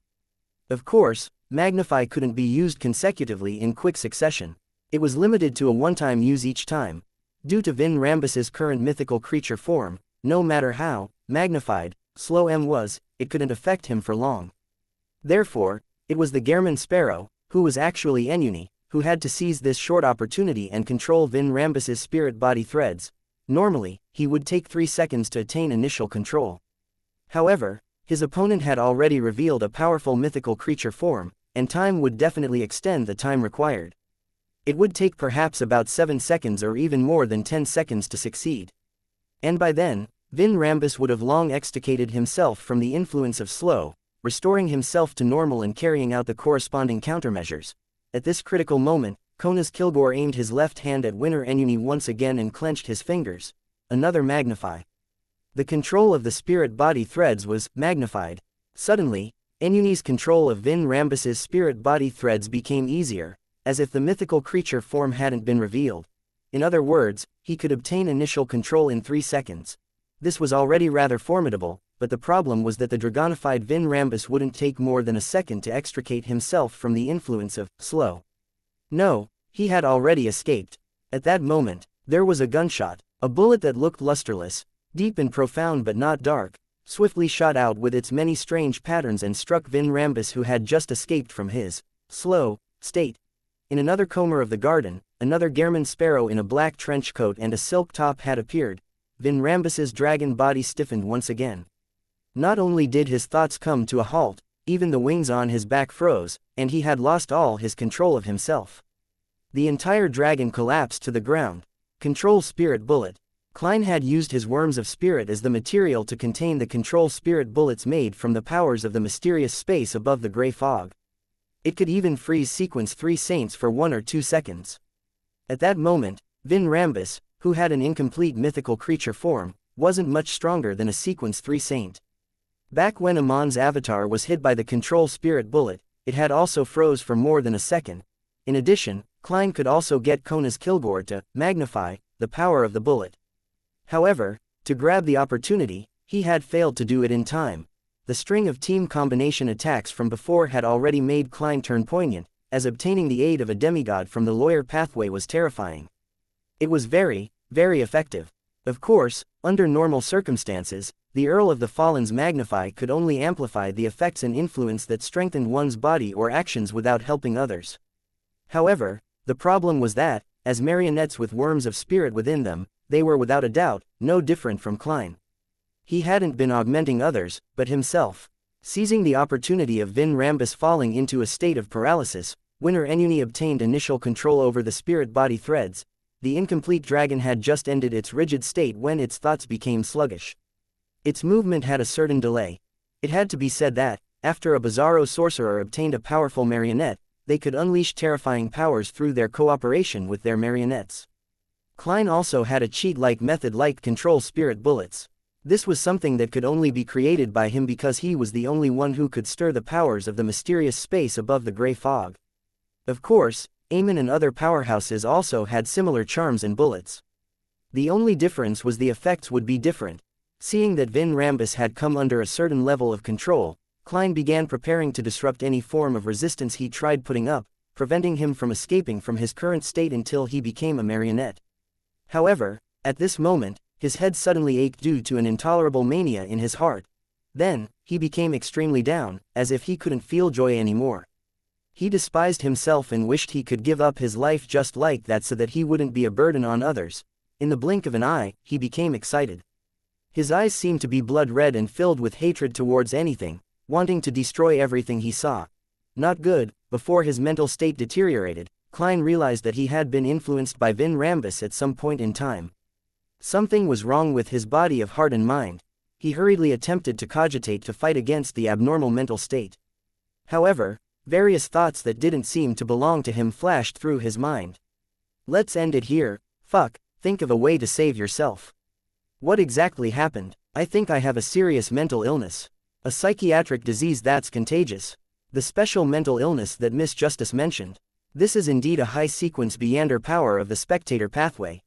A: Of course, Magnify couldn't be used consecutively in quick succession. It was limited to a one-time use each time. Due to Vin Rambus's current mythical creature form, no matter how magnified slow M was, it couldn't affect him for long. Therefore, it was the Gehrman sparrow, who was actually Enuni, who had to seize this short opportunity and control Vin Rambus's spirit body threads. Normally, he would take 3 seconds to attain initial control. However, his opponent had already revealed a powerful mythical creature form, and time would definitely extend the time required. It would take perhaps about 7 seconds or even more than 10 seconds to succeed. And by then, Vin Rambus would have long extricated himself from the influence of slow, restoring himself to normal and carrying out the corresponding countermeasures. At this critical moment, Kona's Kilgore aimed his left hand at Winner Enuni once again and clenched his fingers. Another Magnify. The control of the spirit body threads was magnified. Suddenly, Enuni's control of Vin Rambus's spirit body threads became easier, as if the mythical creature form hadn't been revealed. In other words, he could obtain initial control in 3 seconds. This was already rather formidable, but the problem was that the dragonified Vin Rambus wouldn't take more than a second to extricate himself from the influence of slow. No, he had already escaped. At that moment, there was a gunshot, a bullet that looked lusterless, deep and profound but not dark, swiftly shot out with its many strange patterns and struck Vin Rambus, who had just escaped from his slow state. In another comber of the garden, another Gehrman sparrow in a black trench coat and a silk top had appeared. Vin Rambus's dragon body stiffened once again. Not only did his thoughts come to a halt, even the wings on his back froze, and he had lost all his control of himself. The entire dragon collapsed to the ground. Control Spirit Bullet. Klein had used his Worms of Spirit as the material to contain the control spirit bullets made from the powers of the mysterious space above the gray fog. It could even freeze sequence 3 saints for 1 or 2 seconds. At that moment, Vin Rambus, who had an incomplete mythical creature form, wasn't much stronger than a sequence 3 saint. Back when Amon's avatar was hit by the control spirit bullet, it had also froze for more than a second. In addition, Klein could also get Kona's Kilgore to magnify the power of the bullet. However, to grab the opportunity, he had failed to do it in time. The string of team combination attacks from before had already made Klein turn poignant, as obtaining the aid of a demigod from the lawyer pathway was terrifying. It was very, very effective. Of course, under normal circumstances, the Earl of the Fallen's Magnify could only amplify the effects and influence that strengthened one's body or actions without helping others. However, the problem was that, as marionettes with worms of spirit within them, they were without a doubt no different from Klein. He hadn't been augmenting others, but himself. Seizing the opportunity of Vin Rambus falling into a state of paralysis, Winner Enuni obtained initial control over the spirit body threads. The incomplete dragon had just ended its rigid state when its thoughts became sluggish. Its movement had a certain delay. It had to be said that, after a bizarro sorcerer obtained a powerful marionette, they could unleash terrifying powers through their cooperation with their marionettes. Klein also had a cheat-like method like control spirit bullets. This was something that could only be created by him because he was the only one who could stir the powers of the mysterious space above the gray fog. Of course, Amon and other powerhouses also had similar charms and bullets. The only difference was the effects would be different. Seeing that Vin Rambus had come under a certain level of control, Klein began preparing to disrupt any form of resistance he tried putting up, preventing him from escaping from his current state until he became a marionette. However, at this moment, his head suddenly ached due to an intolerable mania in his heart. Then, he became extremely down, as if he couldn't feel joy anymore. He despised himself and wished he could give up his life just like that so that he wouldn't be a burden on others. In the blink of an eye, he became excited. His eyes seemed to be blood red and filled with hatred towards anything, wanting to destroy everything he saw. Not good. Before his mental state deteriorated, Klein realized that he had been influenced by Vin Rambus at some point in time. Something was wrong with his body of heart and mind. He hurriedly attempted to cogitate to fight against the abnormal mental state. However, various thoughts that didn't seem to belong to him flashed through his mind. Let's end it here. Fuck, think of a way to save yourself. What exactly happened? I think I have a serious mental illness. A psychiatric disease that's contagious. The special mental illness that Miss Justice mentioned. This is indeed a high-sequence Beander power of the spectator pathway.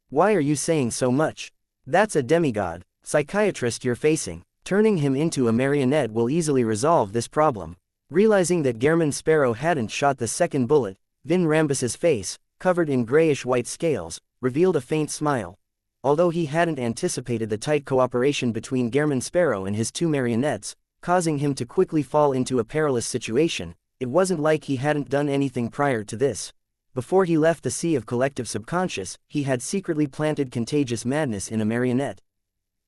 A: Why are you saying so much? That's a demigod. Psychiatrist you're facing. Turning him into a marionette will easily resolve this problem. Realizing that Gehrman Sparrow hadn't shot the second bullet, Vin Rambus's face, covered in grayish-white scales, revealed a faint smile. Although he hadn't anticipated the tight cooperation between Gehrman Sparrow and his two marionettes, causing him to quickly fall into a perilous situation, it wasn't like he hadn't done anything prior to this. Before he left the Sea of Collective Subconscious, he had secretly planted contagious madness in a marionette.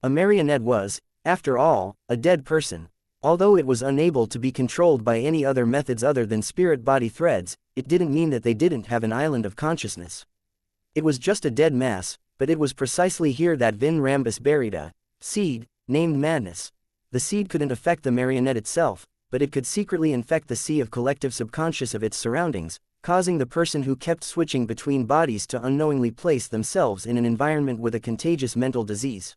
A: A marionette was, after all, a dead person. Although it was unable to be controlled by any other methods other than spirit-body threads, it didn't mean that they didn't have an island of consciousness. It was just a dead mass, but it was precisely here that Vin Rambus buried a seed, named madness. The seed couldn't affect the marionette itself, but it could secretly infect the Sea of Collective Subconscious of its surroundings, causing the person who kept switching between bodies to unknowingly place themselves in an environment with a contagious mental disease.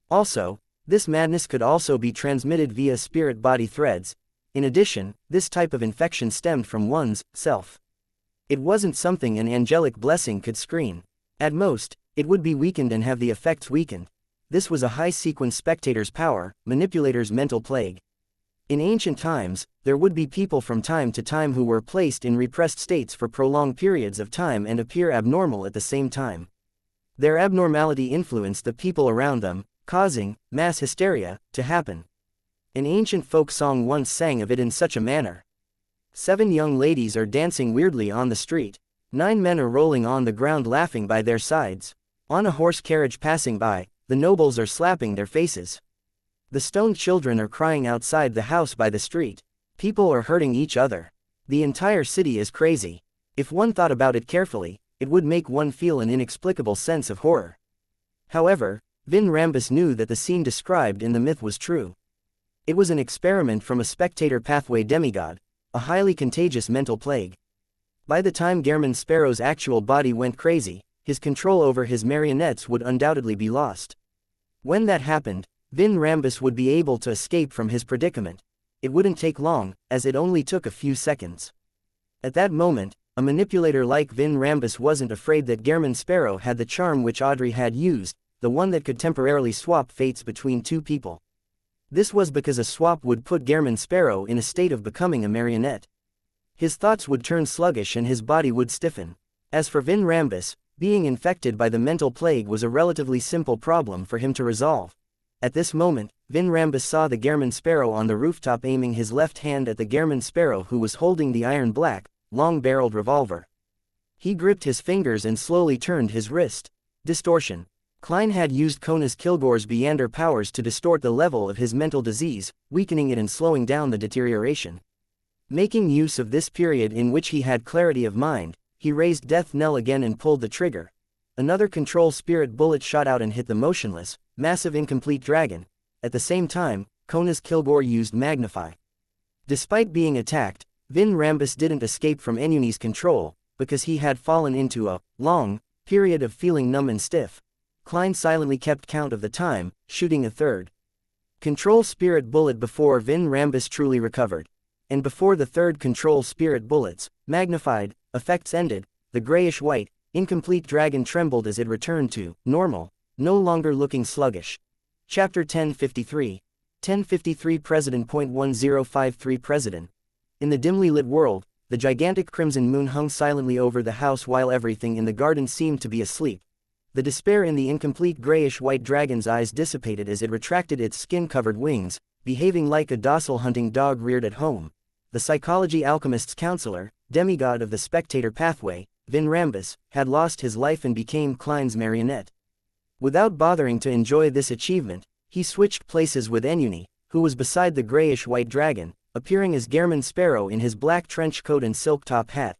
A: Also, this madness could also be transmitted via spirit-body threads. In addition, this type of infection stemmed from one's self. It wasn't something an angelic blessing could screen. At most, it would be weakened and have the effects weakened. This was a high-sequence spectator's power, manipulator's mental plague. In ancient times, there would be people from time to time who were placed in repressed states for prolonged periods of time and appear abnormal at the same time. Their abnormality influenced the people around them, causing mass hysteria to happen. An ancient folk song once sang of it in such a manner. 7 young ladies are dancing weirdly on the street. 9 men are rolling on the ground laughing by their sides. On a horse carriage passing by, the nobles are slapping their faces. The stoned children are crying outside the house by the street. People are hurting each other. The entire city is crazy. If one thought about it carefully, it would make one feel an inexplicable sense of horror. However, Vin Rambus knew that the scene described in the myth was true. It was an experiment from a spectator pathway demigod, a highly contagious mental plague. By the time Gehrman Sparrow's actual body went crazy, his control over his marionettes would undoubtedly be lost. When that happened, Vin Rambus would be able to escape from his predicament. It wouldn't take long, as it only took a few seconds. At that moment, a manipulator like Vin Rambus wasn't afraid that Gehrman Sparrow had the charm which Audrey had used, the one that could temporarily swap fates between two people. This was because a swap would put Gehrman Sparrow in a state of becoming a marionette. His thoughts would turn sluggish and his body would stiffen. As for Vin Rambus, being infected by the mental plague was a relatively simple problem for him to resolve. At this moment, Vin Rambus saw the Gehrman Sparrow on the rooftop aiming his left hand at the Gehrman Sparrow who was holding the iron black, long-barreled revolver. He gripped his fingers and slowly turned his wrist. Distortion. Klein had used Konas Kilgore's Beander powers to distort the level of his mental disease, weakening it and slowing down the deterioration. Making use of this period in which he had clarity of mind, he raised Death Knell again and pulled the trigger. Another control spirit bullet shot out and hit the motionless, massive incomplete dragon. At the same time, Konas Kilgore used Magnify. Despite being attacked, Vin Rambus didn't escape from Enuni's control, because he had fallen into a long period of feeling numb and stiff. Klein silently kept count of the time, shooting a third control spirit bullet before Vin Rambus truly recovered. And before the third control spirit bullet's magnified effects ended, the grayish-white, Incomplete Dragon trembled as it returned to normal, no longer looking sluggish. Chapter 1053. 1053 President.1053 President. In the dimly lit world, the gigantic crimson moon hung silently over the house while everything in the garden seemed to be asleep. The despair in the incomplete grayish-white dragon's eyes dissipated as it retracted its skin-covered wings, behaving like a docile hunting dog reared at home. The psychology alchemist's counselor, demigod of the spectator pathway, Vin Rambus, had lost his life and became Klein's marionette. Without bothering to enjoy this achievement, he switched places with Enuni, who was beside the grayish-white dragon, appearing as Gehrman Sparrow in his black trench coat and silk top hat.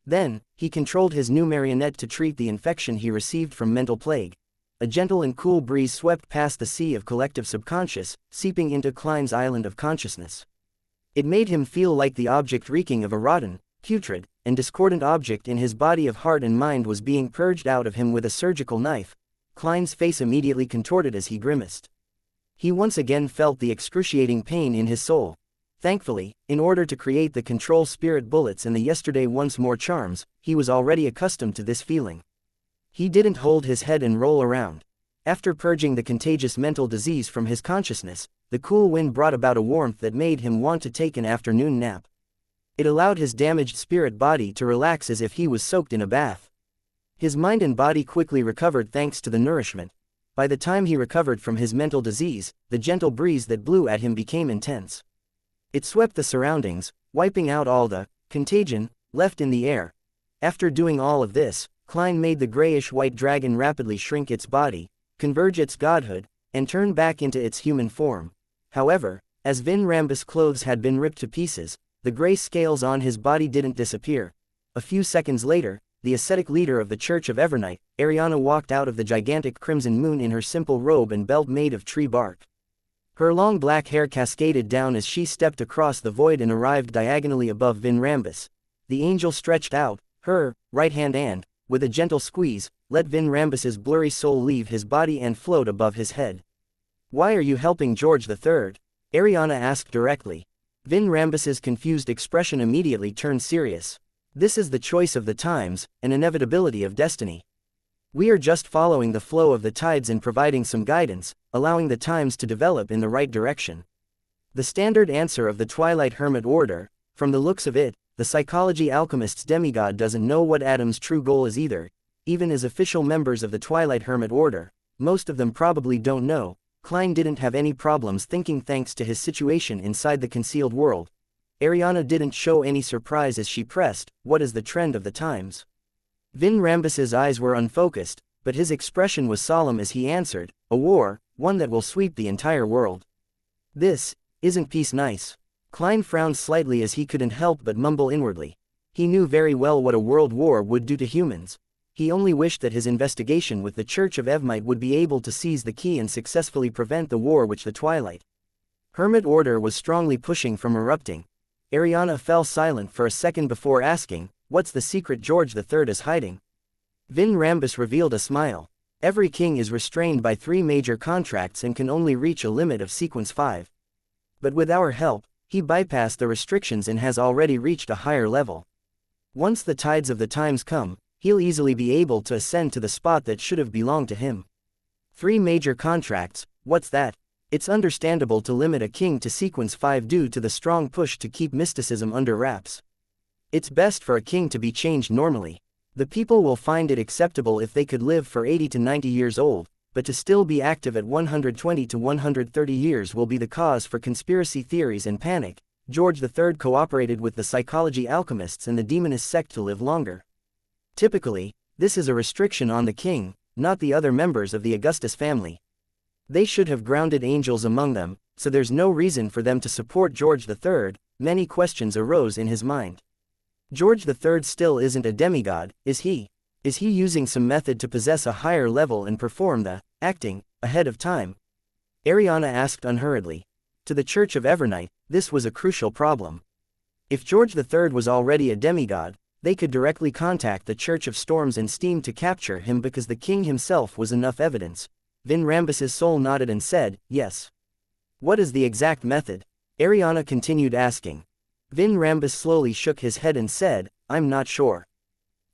A: Then, he controlled his new marionette to treat the infection he received from mental plague. A gentle and cool breeze swept past the sea of collective subconscious, seeping into Klein's island of consciousness. It made him feel like the object reeking of a rotten, putrid, and discordant object in his body of heart and mind was being purged out of him with a surgical knife. Klein's face immediately contorted as he grimaced. He once again felt the excruciating pain in his soul. Thankfully, in order to create the control spirit bullets and the yesterday once more charms, he was already accustomed to this feeling. He didn't hold his head and roll around. After purging the contagious mental disease from his consciousness, the cool wind brought about a warmth that made him want to take an afternoon nap. It allowed his damaged spirit body to relax as if he was soaked in a bath. His mind and body quickly recovered thanks to the nourishment. By the time he recovered from his mental disease, the gentle breeze that blew at him became intense. It swept the surroundings, wiping out all the contagion left in the air. After doing all of this, Klein made the grayish-white dragon rapidly shrink its body, converge its godhood, and turn back into its human form. However, as Vin Rambus' clothes had been ripped to pieces, the gray scales on his body didn't disappear. A few seconds later, the ascetic leader of the Church of Evernight, Ariana, walked out of the gigantic crimson moon in her simple robe and belt made of tree bark. Her long black hair cascaded down as she stepped across the void and arrived diagonally above Vin Rambus. The angel stretched out her right hand and, with a gentle squeeze, let Vin Rambus's blurry soul leave his body and float above his head. "Why are you helping George III?" Ariana asked directly. Vin Rambus's confused expression immediately turned serious. "This is the choice of the times, an inevitability of destiny. We are just following the flow of the tides and providing some guidance, allowing the times to develop in the right direction." The standard answer of the Twilight Hermit Order. From the looks of it, the psychology alchemist's demigod doesn't know what Adam's true goal is either. Even as official members of the Twilight Hermit Order, most of them probably don't know. Klein didn't have any problems thinking thanks to his situation inside the concealed world. Ariana didn't show any surprise as she pressed, "What is the trend of the times?" Vin Rambus's eyes were unfocused, but his expression was solemn as he answered, "A war, one that will sweep the entire world." "This, isn't peace nice?" Klein frowned slightly as he couldn't help but mumble inwardly. He knew very well what a world war would do to humans. He only wished that his investigation with the Church of Evmite would be able to seize the key and successfully prevent the war which the Twilight Hermit Order was strongly pushing from erupting. Ariana fell silent for a second before asking, "What's the secret George III is hiding?" Vin Rambus revealed a smile. "Every king is restrained by 3 major contracts and can only reach a limit of sequence 5. But with our help, he bypassed the restrictions and has already reached a higher level. Once the tides of the times come, he'll easily be able to ascend to the spot that should have belonged to him." 3 major contracts, what's that? It's understandable to limit a king to sequence 5 due to the strong push to keep mysticism under wraps. It's best for a king to be changed normally. The people will find it acceptable if they could live for 80 to 90 years old, but to still be active at 120 to 130 years will be the cause for conspiracy theories and panic. George III cooperated with the psychology alchemists and the Demoness sect to live longer. Typically, this is a restriction on the king, not the other members of the Augustus family. They should have grounded angels among them, so there's no reason for them to support George III. Many questions arose in his mind. George III still isn't a demigod, is he? Is he using some method to possess a higher level and perform the acting ahead of time? Ariana asked unhurriedly. To the Church of Evernight, this was a crucial problem. If George III was already a demigod, they could directly contact the Church of Storms and Steam to capture him because the king himself was enough evidence. Vin Rambus's soul nodded and said, "Yes." "What is the exact method?" Ariana continued asking. Vin Rambus slowly shook his head and said, "I'm not sure.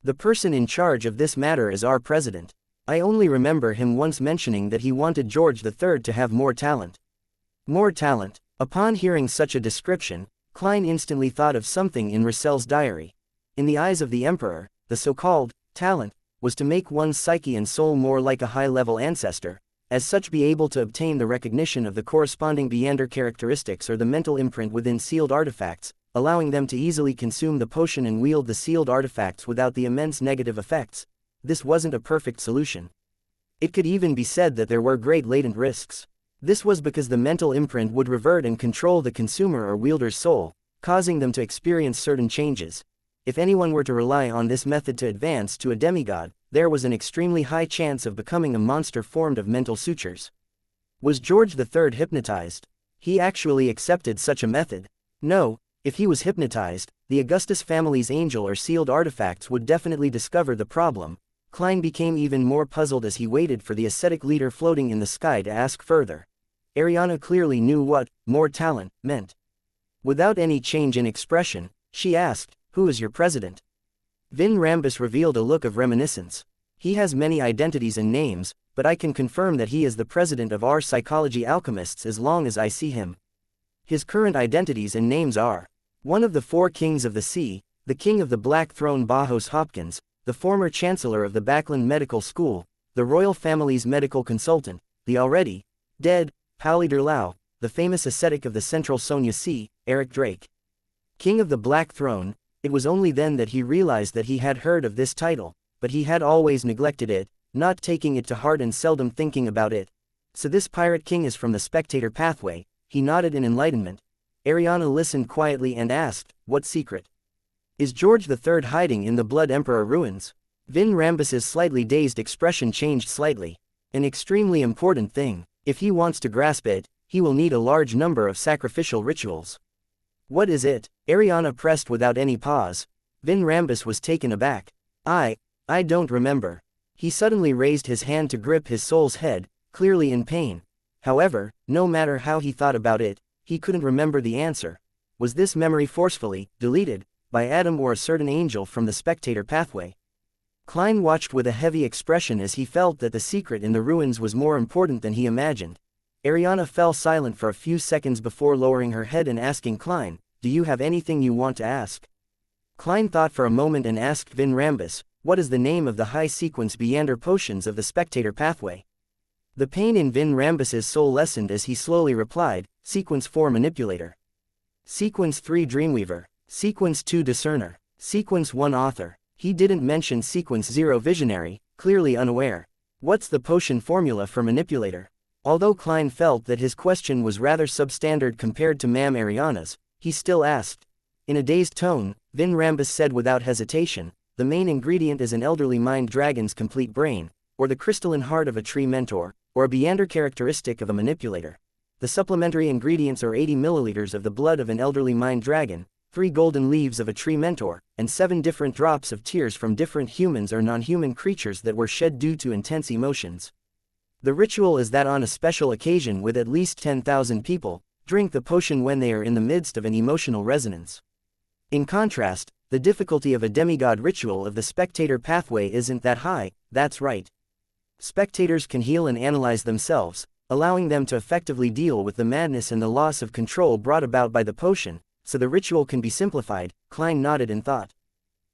A: The person in charge of this matter is our president. I only remember him once mentioning that he wanted George III to have more talent. More talent. Upon hearing such a description, Klein instantly thought of something in Russell's diary. In the eyes of the emperor, the so-called talent was to make one's psyche and soul more like a high-level ancestor, as such be able to obtain the recognition of the corresponding Beander characteristics or the mental imprint within sealed artifacts, allowing them to easily consume the potion and wield the sealed artifacts without the immense negative effects. This wasn't a perfect solution. It could even be said that there were great latent risks. This was because the mental imprint would revert and control the consumer or wielder's soul, causing them to experience certain changes. If anyone were to rely on this method to advance to a demigod, there was an extremely high chance of becoming a monster formed of mental sutures. Was George III hypnotized? He actually accepted such a method. No, if he was hypnotized, the Augustus family's angel or sealed artifacts would definitely discover the problem. Klein became even more puzzled as he waited for the ascetic leader floating in the sky to ask further. Ariana clearly knew what more talent meant. Without any change in expression, she asked, "Who is your president?" Vin Rambus revealed a look of reminiscence. "He has many identities and names, but I can confirm that he is the president of our psychology alchemists as long as I see him. His current identities and names are: one of the four kings of the sea, the king of the Black Throne Bajos Hopkins, the former chancellor of the Backland Medical School, the royal family's medical consultant, the already dead Pauli Derlau, the famous ascetic of the Central Sonia Sea, Eric Drake. King of the Black Throne." It was only then that he realized that he had heard of this title, but he had always neglected it, not taking it to heart and seldom thinking about it. "So this pirate king is from the spectator pathway," he nodded in enlightenment. Ariana listened quietly and asked, "What secret? Is George III hiding in the Blood Emperor ruins?" Vin Rambus's slightly dazed expression changed slightly. "An extremely important thing. If he wants to grasp it, he will need a large number of sacrificial rituals." "What is it?" Ariana pressed without any pause. Vin Rambus was taken aback. I don't remember." He suddenly raised his hand to grip his soul's head, clearly in pain. However, no matter how he thought about it, he couldn't remember the answer. Was this memory forcefully deleted by Adam or a certain angel from the spectator pathway? Klein watched with a heavy expression as he felt that the secret in the ruins was more important than he imagined. Ariana fell silent for a few seconds before lowering her head and asking Klein, "Do you have anything you want to ask?" Klein thought for a moment and asked Vin Rambus, "What is the name of the high-sequence Beander potions of the spectator pathway?" The pain in Vin Rambus's soul lessened as he slowly replied, "Sequence 4 Manipulator. Sequence 3 Dreamweaver. Sequence 2 Discerner. Sequence 1 Author." He didn't mention Sequence 0 Visionary, clearly unaware. "What's the potion formula for Manipulator?" Although Klein felt that his question was rather substandard compared to Ma'am Ariana's, he still asked. In a dazed tone, Vin Rambus said without hesitation, "The main ingredient is an elderly mind dragon's complete brain, or the crystalline heart of a tree mentor, or a Beander characteristic of a manipulator. The supplementary ingredients are 80 milliliters of the blood of an elderly mind dragon, 3 golden leaves of a tree mentor, and 7 different drops of tears from different humans or non-human creatures that were shed due to intense emotions. The ritual is that on a special occasion with at least 10,000 people, drink the potion when they are in the midst of an emotional resonance. In contrast, the difficulty of a demigod ritual of the spectator pathway isn't that high." "That's right. Spectators can heal and analyze themselves, allowing them to effectively deal with the madness and the loss of control brought about by the potion, so the ritual can be simplified." Klein nodded in thought.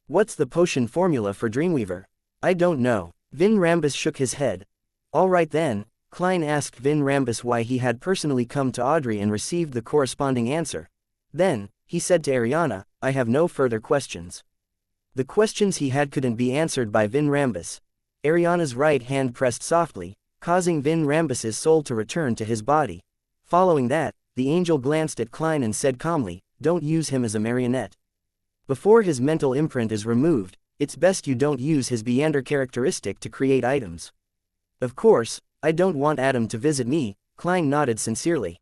A: "What's the potion formula for Dreamweaver?" "I don't know." Vin Rambus shook his head. "All right then." Klein asked Vin Rambus why he had personally come to Audrey and received the corresponding answer. Then, he said to Ariana, "I have no further questions." The questions he had couldn't be answered by Vin Rambus. Ariana's right hand pressed softly, causing Vin Rambus's soul to return to his body. Following that, the angel glanced at Klein and said calmly, "Don't use him as a marionette. Before his mental imprint is removed, it's best you don't use his Beander characteristic to create items." "Of course, I don't want Adam to visit me." Klein nodded sincerely.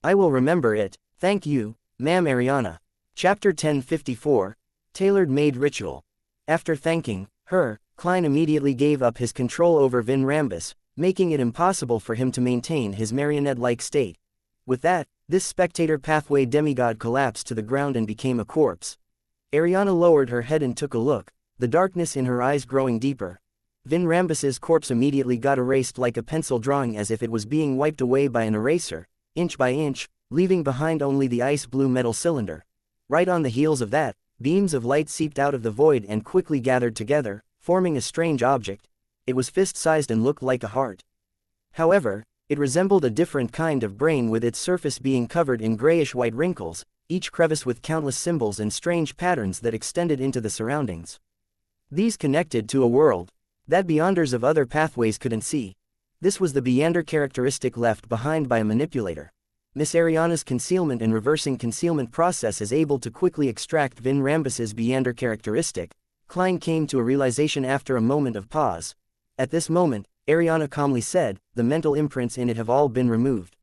A: "I will remember it. Thank you, Ma'am Ariana." Chapter 1054, Tailored-Made Ritual. After thanking her, Klein immediately gave up his control over Vin Rambus, making it impossible for him to maintain his marionette-like state. With that, this spectator pathway demigod collapsed to the ground and became a corpse. Ariana lowered her head and took a look. the darkness in her eyes growing deeper. Vin Rambus's corpse immediately got erased like a pencil drawing, as if it was being wiped away by an eraser, inch by inch, leaving behind only the ice-blue metal cylinder. Right on the heels of that, beams of light seeped out of the void and quickly gathered together, forming a strange object. It was fist-sized and looked like a heart. However, it resembled a different kind of brain, with its surface being covered in grayish-white wrinkles, each crevice with countless symbols and strange patterns that extended into the surroundings. These connected to a world that beyonders of other pathways couldn't see. This was the beyonder characteristic left behind by a manipulator. Miss Ariana's concealment and reversing concealment process is able to quickly extract Vin Rambus's beyonder characteristic. Klein came to a realization after a moment of pause. At this moment, Ariana calmly said, "The mental imprints in it have all been removed."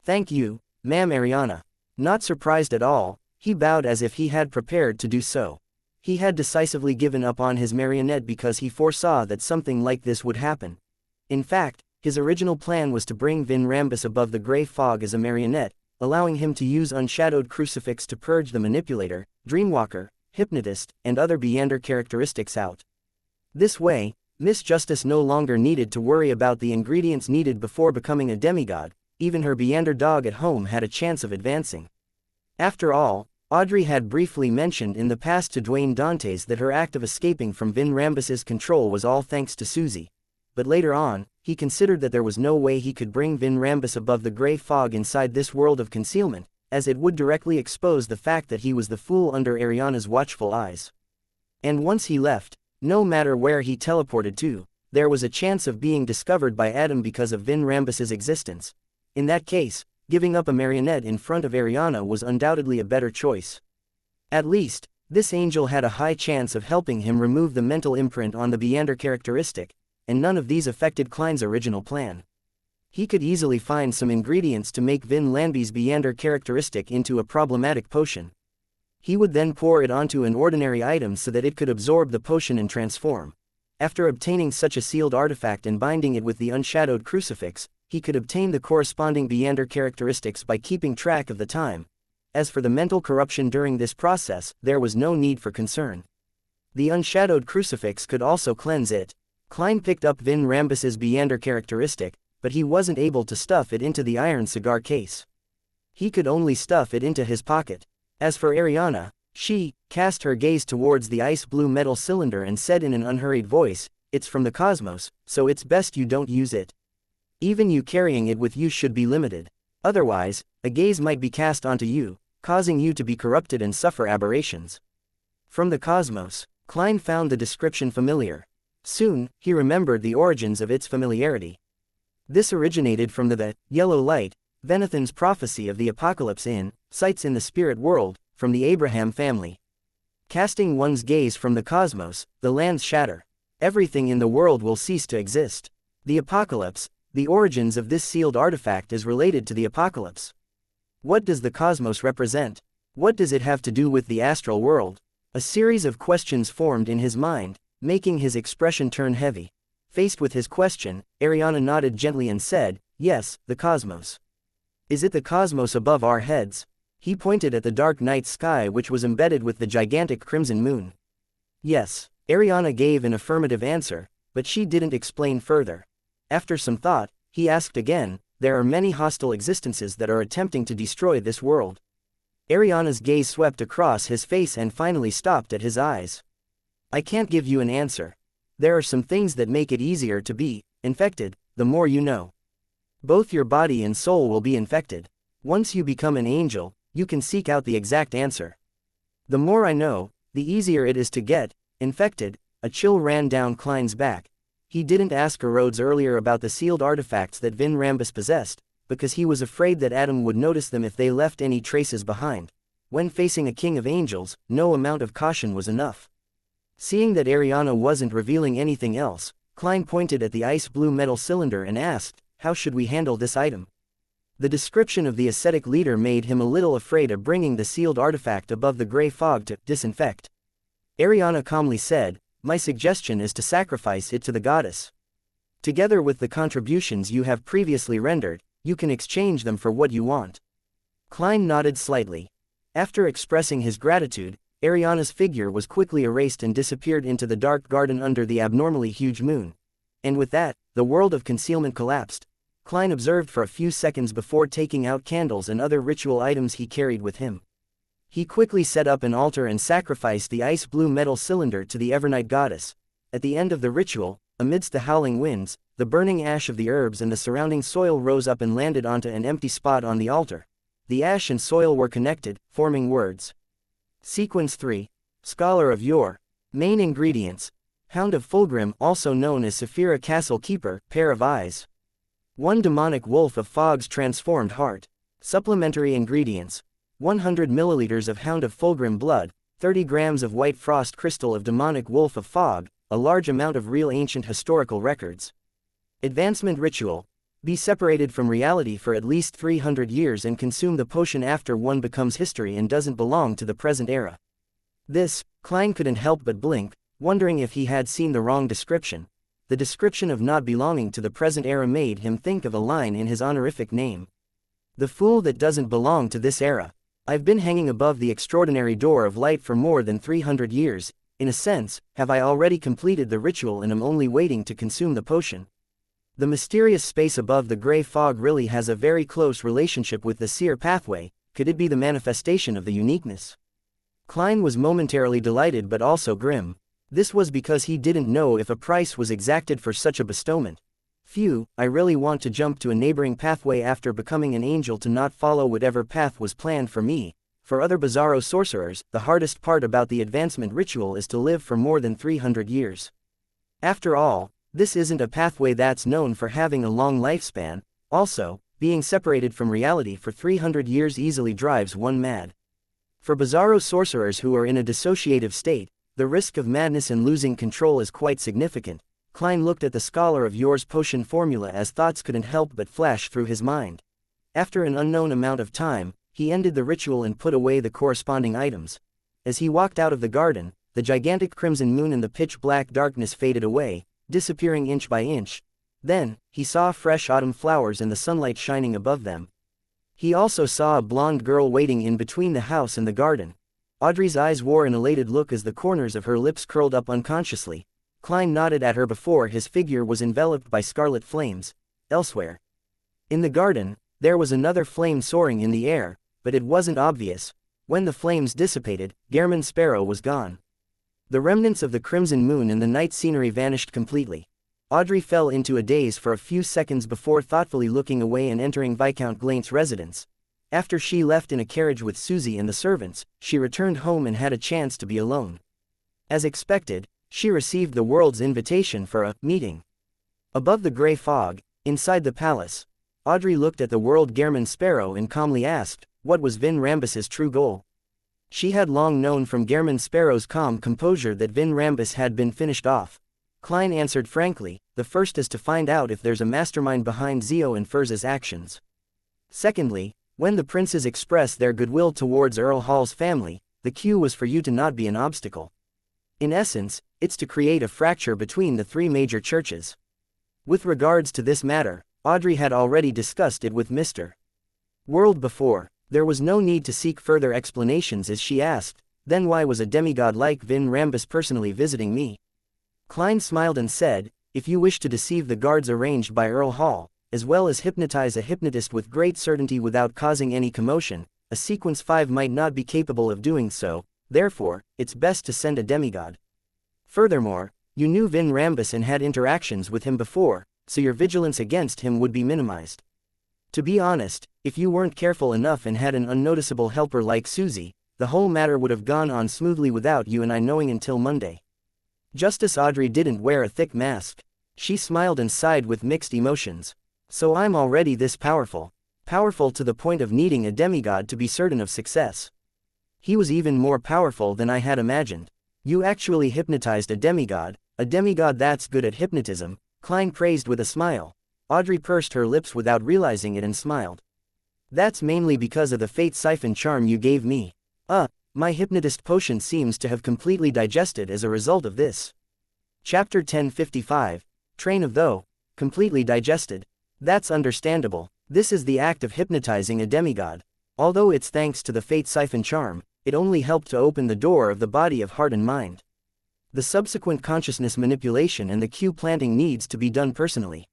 A: "Thank you, ma'am Ariana." Not surprised at all, he bowed as if he had prepared to do so. He had decisively given up on his marionette because he foresaw that something like this would happen. In fact, his original plan was to bring Vin Rambus above the gray fog as a marionette, allowing him to use unshadowed crucifix to purge the manipulator, dreamwalker, hypnotist, and other beyonder characteristics out. This way, Miss Justice no longer needed to worry about the ingredients needed before becoming a demigod. Even her beyonder dog at home had a chance of advancing. After all, Audrey had briefly mentioned in the past to Dwayne Dantes that her act of escaping from Vin Rambus's control was all thanks to Susie. But later on, he considered that there was no way he could bring Vin Rambus above the gray fog inside this world of concealment, as it would directly expose the fact that he was the fool under Ariana's watchful eyes. And once he left, no matter where he teleported to, there was a chance of being discovered by Adam because of Vin Rambus's existence. In that case, giving up a marionette in front of Ariana was undoubtedly a better choice. At least, this angel had a high chance of helping him remove the mental imprint on the beyonder characteristic, and none of these affected Klein's original plan. He could easily find some ingredients to make Vin Rambus's beyonder characteristic into a problematic potion. He would then pour it onto an ordinary item so that it could absorb the potion and transform. After obtaining such a sealed artifact and binding it with the unshadowed crucifix, he could obtain the corresponding beyonder characteristics by keeping track of the time. As for the mental corruption during this process, there was no need for concern. The unshadowed crucifix could also cleanse it. Klein picked up Vin Rambus's beyonder characteristic, but he wasn't able to stuff it into the iron cigar case. He could only stuff it into his pocket. As for Ariana, she cast her gaze towards the ice-blue metal cylinder and said in an unhurried voice, "It's from the cosmos, so it's best you don't use it. Even you carrying it with you should be limited. Otherwise, a gaze might be cast onto you, causing you to be corrupted and suffer aberrations." From the cosmos, Klein found the description familiar. Soon, he remembered the origins of its familiarity. This originated from the yellow light, Venethan's prophecy of the apocalypse in sites in the spirit world, from the Abraham family. Casting one's gaze from the cosmos, the lands shatter. Everything in the world will cease to exist. The apocalypse, the origins of this sealed artifact is related to the apocalypse. What does the cosmos represent? What does it have to do with the astral world? A series of questions formed in his mind, making his expression turn heavy. Faced with his question, Ariana nodded gently and said, "Yes, the cosmos." "Is it the cosmos above our heads?" He pointed at the dark night sky which was embedded with the gigantic crimson moon. "Yes." Ariana gave an affirmative answer, but she didn't explain further. After some thought, he asked again, "There are many hostile existences that are attempting to destroy this world." Ariana's gaze swept across his face and finally stopped at his eyes. "I can't give you an answer. There are some things that make it easier to be infected, the more you know. Both your body and soul will be infected. Once you become an angel, you can seek out the exact answer. The more I know, the easier it is to get infected." A chill ran down Klein's back. He didn't ask Rhodes earlier about the sealed artifacts that Vin Rambus possessed, because he was afraid that Adam would notice them if they left any traces behind. When facing a king of angels, no amount of caution was enough. Seeing that Ariana wasn't revealing anything else, Klein pointed at the ice-blue metal cylinder and asked, "How should we handle this item?" The description of the ascetic leader made him a little afraid of bringing the sealed artifact above the gray fog to disinfect. Ariana calmly said, "My suggestion is to sacrifice it to the goddess. Together with the contributions you have previously rendered, you can exchange them for what you want." Klein nodded slightly. After expressing his gratitude, Ariana's figure was quickly erased and disappeared into the dark garden under the abnormally huge moon. And with that, the world of concealment collapsed. Klein observed for a few seconds before taking out candles and other ritual items he carried with him. He quickly set up an altar and sacrificed the ice-blue metal cylinder to the Evernight goddess. At the end of the ritual, amidst the howling winds, the burning ash of the herbs and the surrounding soil rose up and landed onto an empty spot on the altar. The ash and soil were connected, forming words. Sequence 3. Scholar of Yore. Main ingredients. Hound of Fulgrim, also known as Saphira Castle Keeper, pair of eyes. 1 demonic wolf of Fog's transformed heart. Supplementary ingredients. 100 milliliters of Hound of Fulgrim blood, 30 grams of white frost crystal of demonic wolf of Fog, a large amount of real ancient historical records. Advancement ritual. Be separated from reality for at least 300 years and consume the potion after one becomes history and doesn't belong to the present era. This, Klein couldn't help but blink, wondering if he had seen the wrong description. The description of not belonging to the present era made him think of a line in his honorific name. The fool that doesn't belong to this era. I've been hanging above the extraordinary door of light for more than 300 years, in a sense, have I already completed the ritual and am only waiting to consume the potion. The mysterious space above the gray fog really has a very close relationship with the seer pathway. Could it be the manifestation of the uniqueness? Klein was momentarily delighted but also grim. This was because he didn't know if a price was exacted for such a bestowment. Phew, I really want to jump to a neighboring pathway after becoming an angel to not follow whatever path was planned for me. For other bizarro sorcerers, the hardest part about the advancement ritual is to live for more than 300 years. After all, this isn't a pathway that's known for having a long lifespan. Also, being separated from reality for 300 years easily drives one mad. For bizarro sorcerers who are in a dissociative state, the risk of madness and losing control is quite significant. Klein looked at the Scholar of Yore's potion formula as thoughts couldn't help but flash through his mind. After an unknown amount of time, he ended the ritual and put away the corresponding items. As he walked out of the garden, the gigantic crimson moon and the pitch-black darkness faded away, disappearing inch by inch. Then, he saw fresh autumn flowers and the sunlight shining above them. He also saw a blonde girl waiting in between the house and the garden. Audrey's eyes wore an elated look as the corners of her lips curled up unconsciously. Klein nodded at her before his figure was enveloped by scarlet flames. Elsewhere. In the garden, there was another flame soaring in the air, but it wasn't obvious. When the flames dissipated, Gehrman Sparrow was gone. The remnants of the crimson moon and the night scenery vanished completely. Audrey fell into a daze for a few seconds before thoughtfully looking away and entering Viscount Glaint's residence. After she left in a carriage with Susie and the servants, she returned home and had a chance to be alone. As expected, she received the world's invitation for a meeting. Above the gray fog, inside the palace, Audrey looked at the world Gehrman Sparrow and calmly asked, what was Vin Rambus's true goal? She had long known from Gehrman Sparrow's calm composure that Vin Rambus had been finished off. Klein answered frankly, the first is to find out if there's a mastermind behind Zio and Furza's actions. Secondly, when the princes express their goodwill towards Earl Hall's family, the cue was for you to not be an obstacle. In essence, it's to create a fracture between the three major churches. With regards to this matter, Audrey had already discussed it with Mr. World before. There was no need to seek further explanations as she asked, then why was a demigod like Vin Rambus personally visiting me? Klein smiled and said, if you wish to deceive the guards arranged by Earl Hall, as well as hypnotize a hypnotist with great certainty without causing any commotion, a sequence 5 might not be capable of doing so, therefore, it's best to send a demigod. Furthermore, you knew Vin Rambus and had interactions with him before, so your vigilance against him would be minimized. To be honest, if you weren't careful enough and had an unnoticeable helper like Susie, the whole matter would have gone on smoothly without you and I knowing until Monday. Justice Audrey didn't wear a thick mask. She smiled and sighed with mixed emotions. So I'm already this powerful. Powerful to the point of needing a demigod to be certain of success. He was even more powerful than I had imagined. You actually hypnotized a demigod that's good at hypnotism, Klein praised with a smile. Audrey pursed her lips without realizing it and smiled. That's mainly because of the fate siphon charm you gave me. My hypnotist potion seems to have completely digested as a result of this. Chapter 1055, Train of Though, completely digested. That's understandable. This is the act of hypnotizing a demigod. Although it's thanks to the fate siphon charm, it only helped to open the door of the body of heart and mind. The subsequent consciousness manipulation and the cue planting needs to be done personally.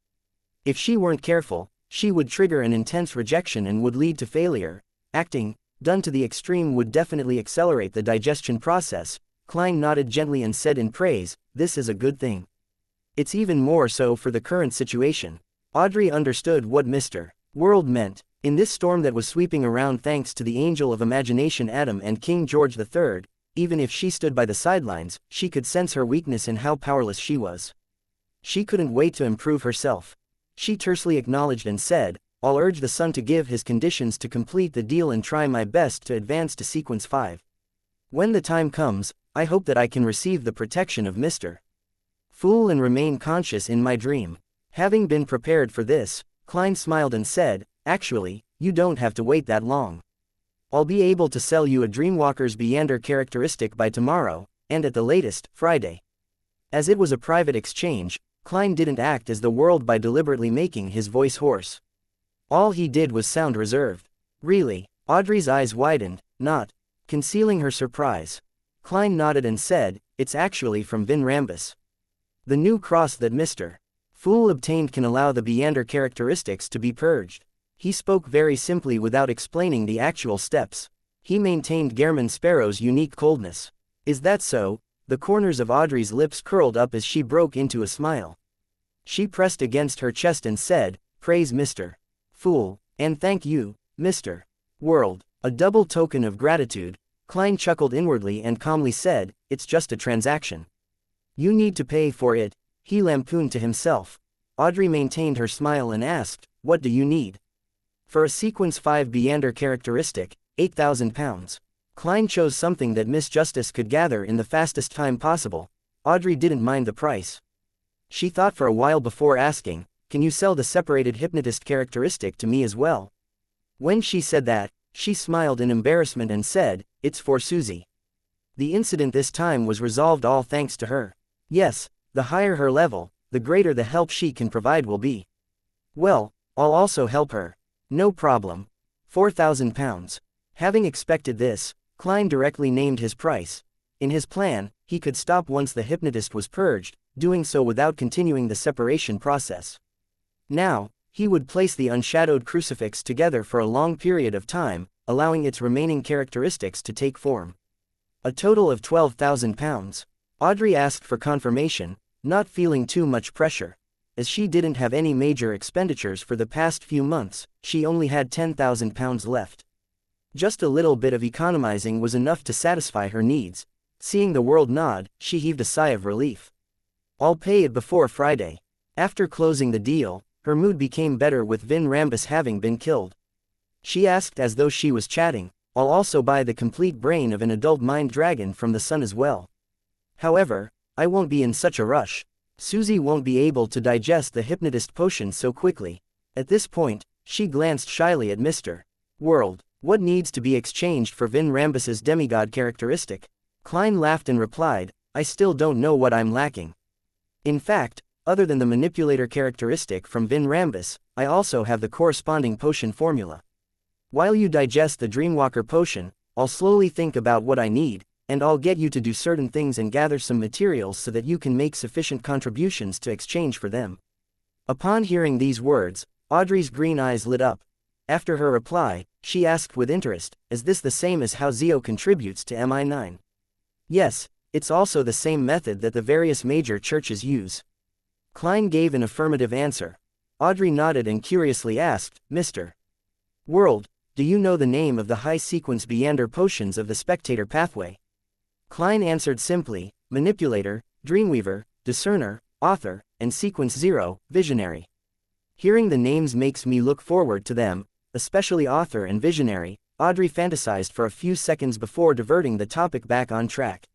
A: If she weren't careful, she would trigger an intense rejection and would lead to failure. Acting, done to the extreme, would definitely accelerate the digestion process. Klein nodded gently and said in praise, "This is a good thing. It's even more so for the current situation." Audrey understood what Mr. World meant. In this storm that was sweeping around thanks to the angel of imagination Adam and King George III, even if she stood by the sidelines, she could sense her weakness and how powerless she was. She couldn't wait to improve herself. She tersely acknowledged and said, "I'll urge the son to give his conditions to complete the deal and try my best to advance to sequence 5. When the time comes, I hope that I can receive the protection of Mr. Fool and remain conscious in my dream." Having been prepared for this, Klein smiled and said, "Actually, you don't have to wait that long. I'll be able to sell you a Dreamwalker's Beander characteristic by tomorrow, and at the latest, Friday." As it was a private exchange, Klein didn't act as the world by deliberately making his voice hoarse. All he did was sound reserved. "Really?" Audrey's eyes widened, not concealing her surprise. Klein nodded and said, "It's actually from Vin Rambus. The new cross that Mr. Fool obtained can allow the Beander characteristics to be purged." He spoke very simply without explaining the actual steps. He maintained Gehrman Sparrow's unique coldness. "Is that so?" The corners of Audrey's lips curled up as she broke into a smile. She pressed against her chest and said, "Praise Mr. Fool, and thank you, Mr. World." A double token of gratitude. Klein chuckled inwardly and calmly said, "It's just a transaction. You need to pay for it," he lampooned to himself. Audrey maintained her smile and asked, "What do you need?" "For a sequence 5 Beander characteristic, £8,000. Klein chose something that Miss Justice could gather in the fastest time possible. Audrey didn't mind the price. She thought for a while before asking, "Can you sell the separated hypnotist characteristic to me as well?" When she said that, she smiled in embarrassment and said, "It's for Susie." The incident this time was resolved all thanks to her. Yes, the higher her level, the greater the help she can provide will be. "Well, I'll also help her." "No problem. £4,000. Having expected this, Klein directly named his price. In his plan, he could stop once the hypnotist was purged, doing so without continuing the separation process. Now, he would place the unshadowed crucifix together for a long period of time, allowing its remaining characteristics to take form. A total of £12,000. Audrey asked for confirmation, not feeling too much pressure. As she didn't have any major expenditures for the past few months, she only had £10,000 left. Just a little bit of economizing was enough to satisfy her needs. Seeing the world nod, she heaved a sigh of relief. "I'll pay it before Friday." After closing the deal, her mood became better with Vin Rambus having been killed. She asked as though she was chatting, "I'll also buy the complete brain of an adult mind dragon from the sun as well. However, I won't be in such a rush. Susie won't be able to digest the hypnotist potion so quickly." At this point, she glanced shyly at Mr. World. "What needs to be exchanged for Vin Rambus's demigod characteristic?" Klein laughed and replied, "I still don't know what I'm lacking. In fact, other than the manipulator characteristic from Vin Rambus, I also have the corresponding potion formula. While you digest the Dreamwalker potion, I'll slowly think about what I need, and I'll get you to do certain things and gather some materials so that you can make sufficient contributions to exchange for them." Upon hearing these words, Audrey's green eyes lit up. After her reply, she asked with interest, "Is this the same as how Zio contributes to MI9?" "Yes, it's also the same method that the various major churches use." Klein gave an affirmative answer. Audrey nodded and curiously asked, "Mr. World, do you know the name of the high-sequence Beander potions of the Spectator pathway?" Klein answered simply, "Manipulator, Dreamweaver, Discerner, Author, and Sequence 0, Visionary. Hearing the names makes me look forward to them, especially Author and Visionary." Audrey fantasized for a few seconds before diverting the topic back on track.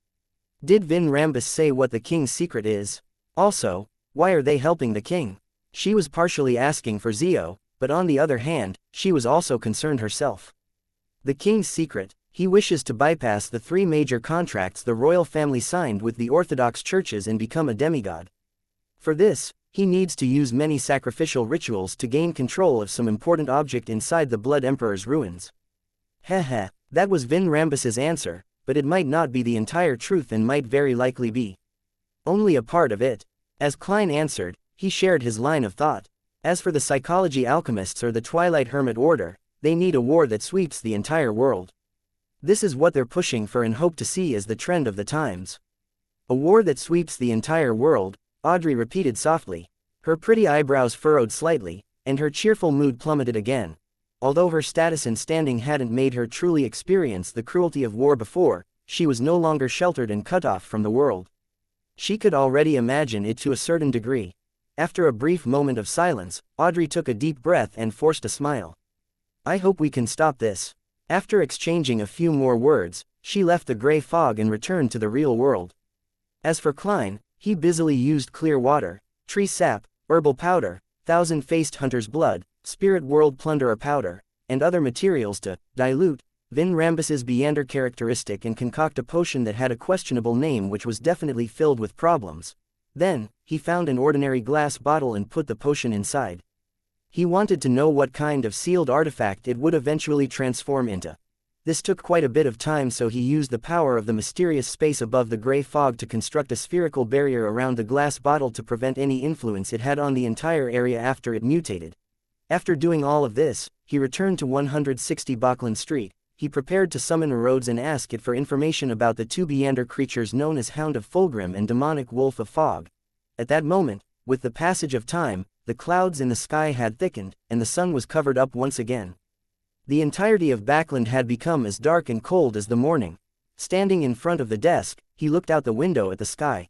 A: Did Vin Rambus say what the king's secret is? Also, why are they helping the king? She was partially asking for Zio, but on the other hand, she was also concerned herself. The king's secret: he wishes to bypass the 3 major contracts the royal family signed with the Orthodox churches and become a demigod. For this, he needs to use many sacrificial rituals to gain control of some important object inside the Blood Emperor's ruins. Heh. That was Vin Rambus's answer, but it might not be the entire truth and might very likely be only a part of it. As Klein answered, he shared his line of thought. As for the psychology alchemists or the Twilight Hermit Order, they need a war that sweeps the entire world. This is what they're pushing for and hope to see as the trend of the times. A war that sweeps the entire world, Audrey repeated softly. Her pretty eyebrows furrowed slightly, and her cheerful mood plummeted again. Although her status and standing hadn't made her truly experience the cruelty of war before, she was no longer sheltered and cut off from the world. She could already imagine it to a certain degree. After a brief moment of silence, Audrey took a deep breath and forced a smile. I hope we can stop this. After exchanging a few more words, she left the gray fog and returned to the real world. As for Klein, he busily used clear water, tree sap, herbal powder, thousand-faced hunter's blood, spirit world plunderer powder, and other materials to dilute Vin Rambus's Beander characteristic and concoct a potion that had a questionable name which was definitely filled with problems. Then, he found an ordinary glass bottle and put the potion inside. He wanted to know what kind of sealed artifact it would eventually transform into. This took quite a bit of time, so he used the power of the mysterious space above the gray fog to construct a spherical barrier around the glass bottle to prevent any influence it had on the entire area after it mutated. After doing all of this, he returned to 160 Bachland Street. He prepared to summon Rhodes and ask it for information about the two Beander creatures known as Hound of Fulgrim and Demonic Wolf of Fog. At that moment, with the passage of time, the clouds in the sky had thickened, and the sun was covered up once again. The entirety of Bachland had become as dark and cold as the morning. Standing in front of the desk, he looked out the window at the sky.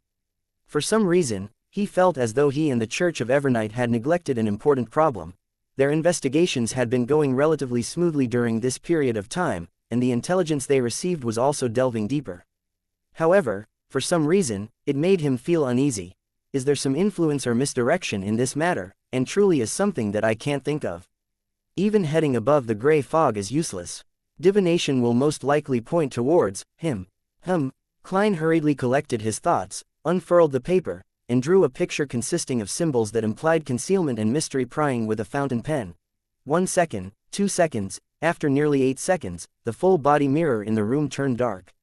A: For some reason, he felt as though he and the Church of Evernight had neglected an important problem. Their investigations had been going relatively smoothly during this period of time, and the intelligence they received was also delving deeper. However, for some reason, it made him feel uneasy. Is there some influence or misdirection in this matter, and truly is something that I can't think of? Even heading above the gray fog is useless. Divination will most likely point towards him. Klein hurriedly collected his thoughts, unfurled the paper, and drew a picture consisting of symbols that implied concealment and mystery prying with a fountain pen. 1 second, 2 seconds, after nearly 8 seconds, the full body mirror in the room turned dark.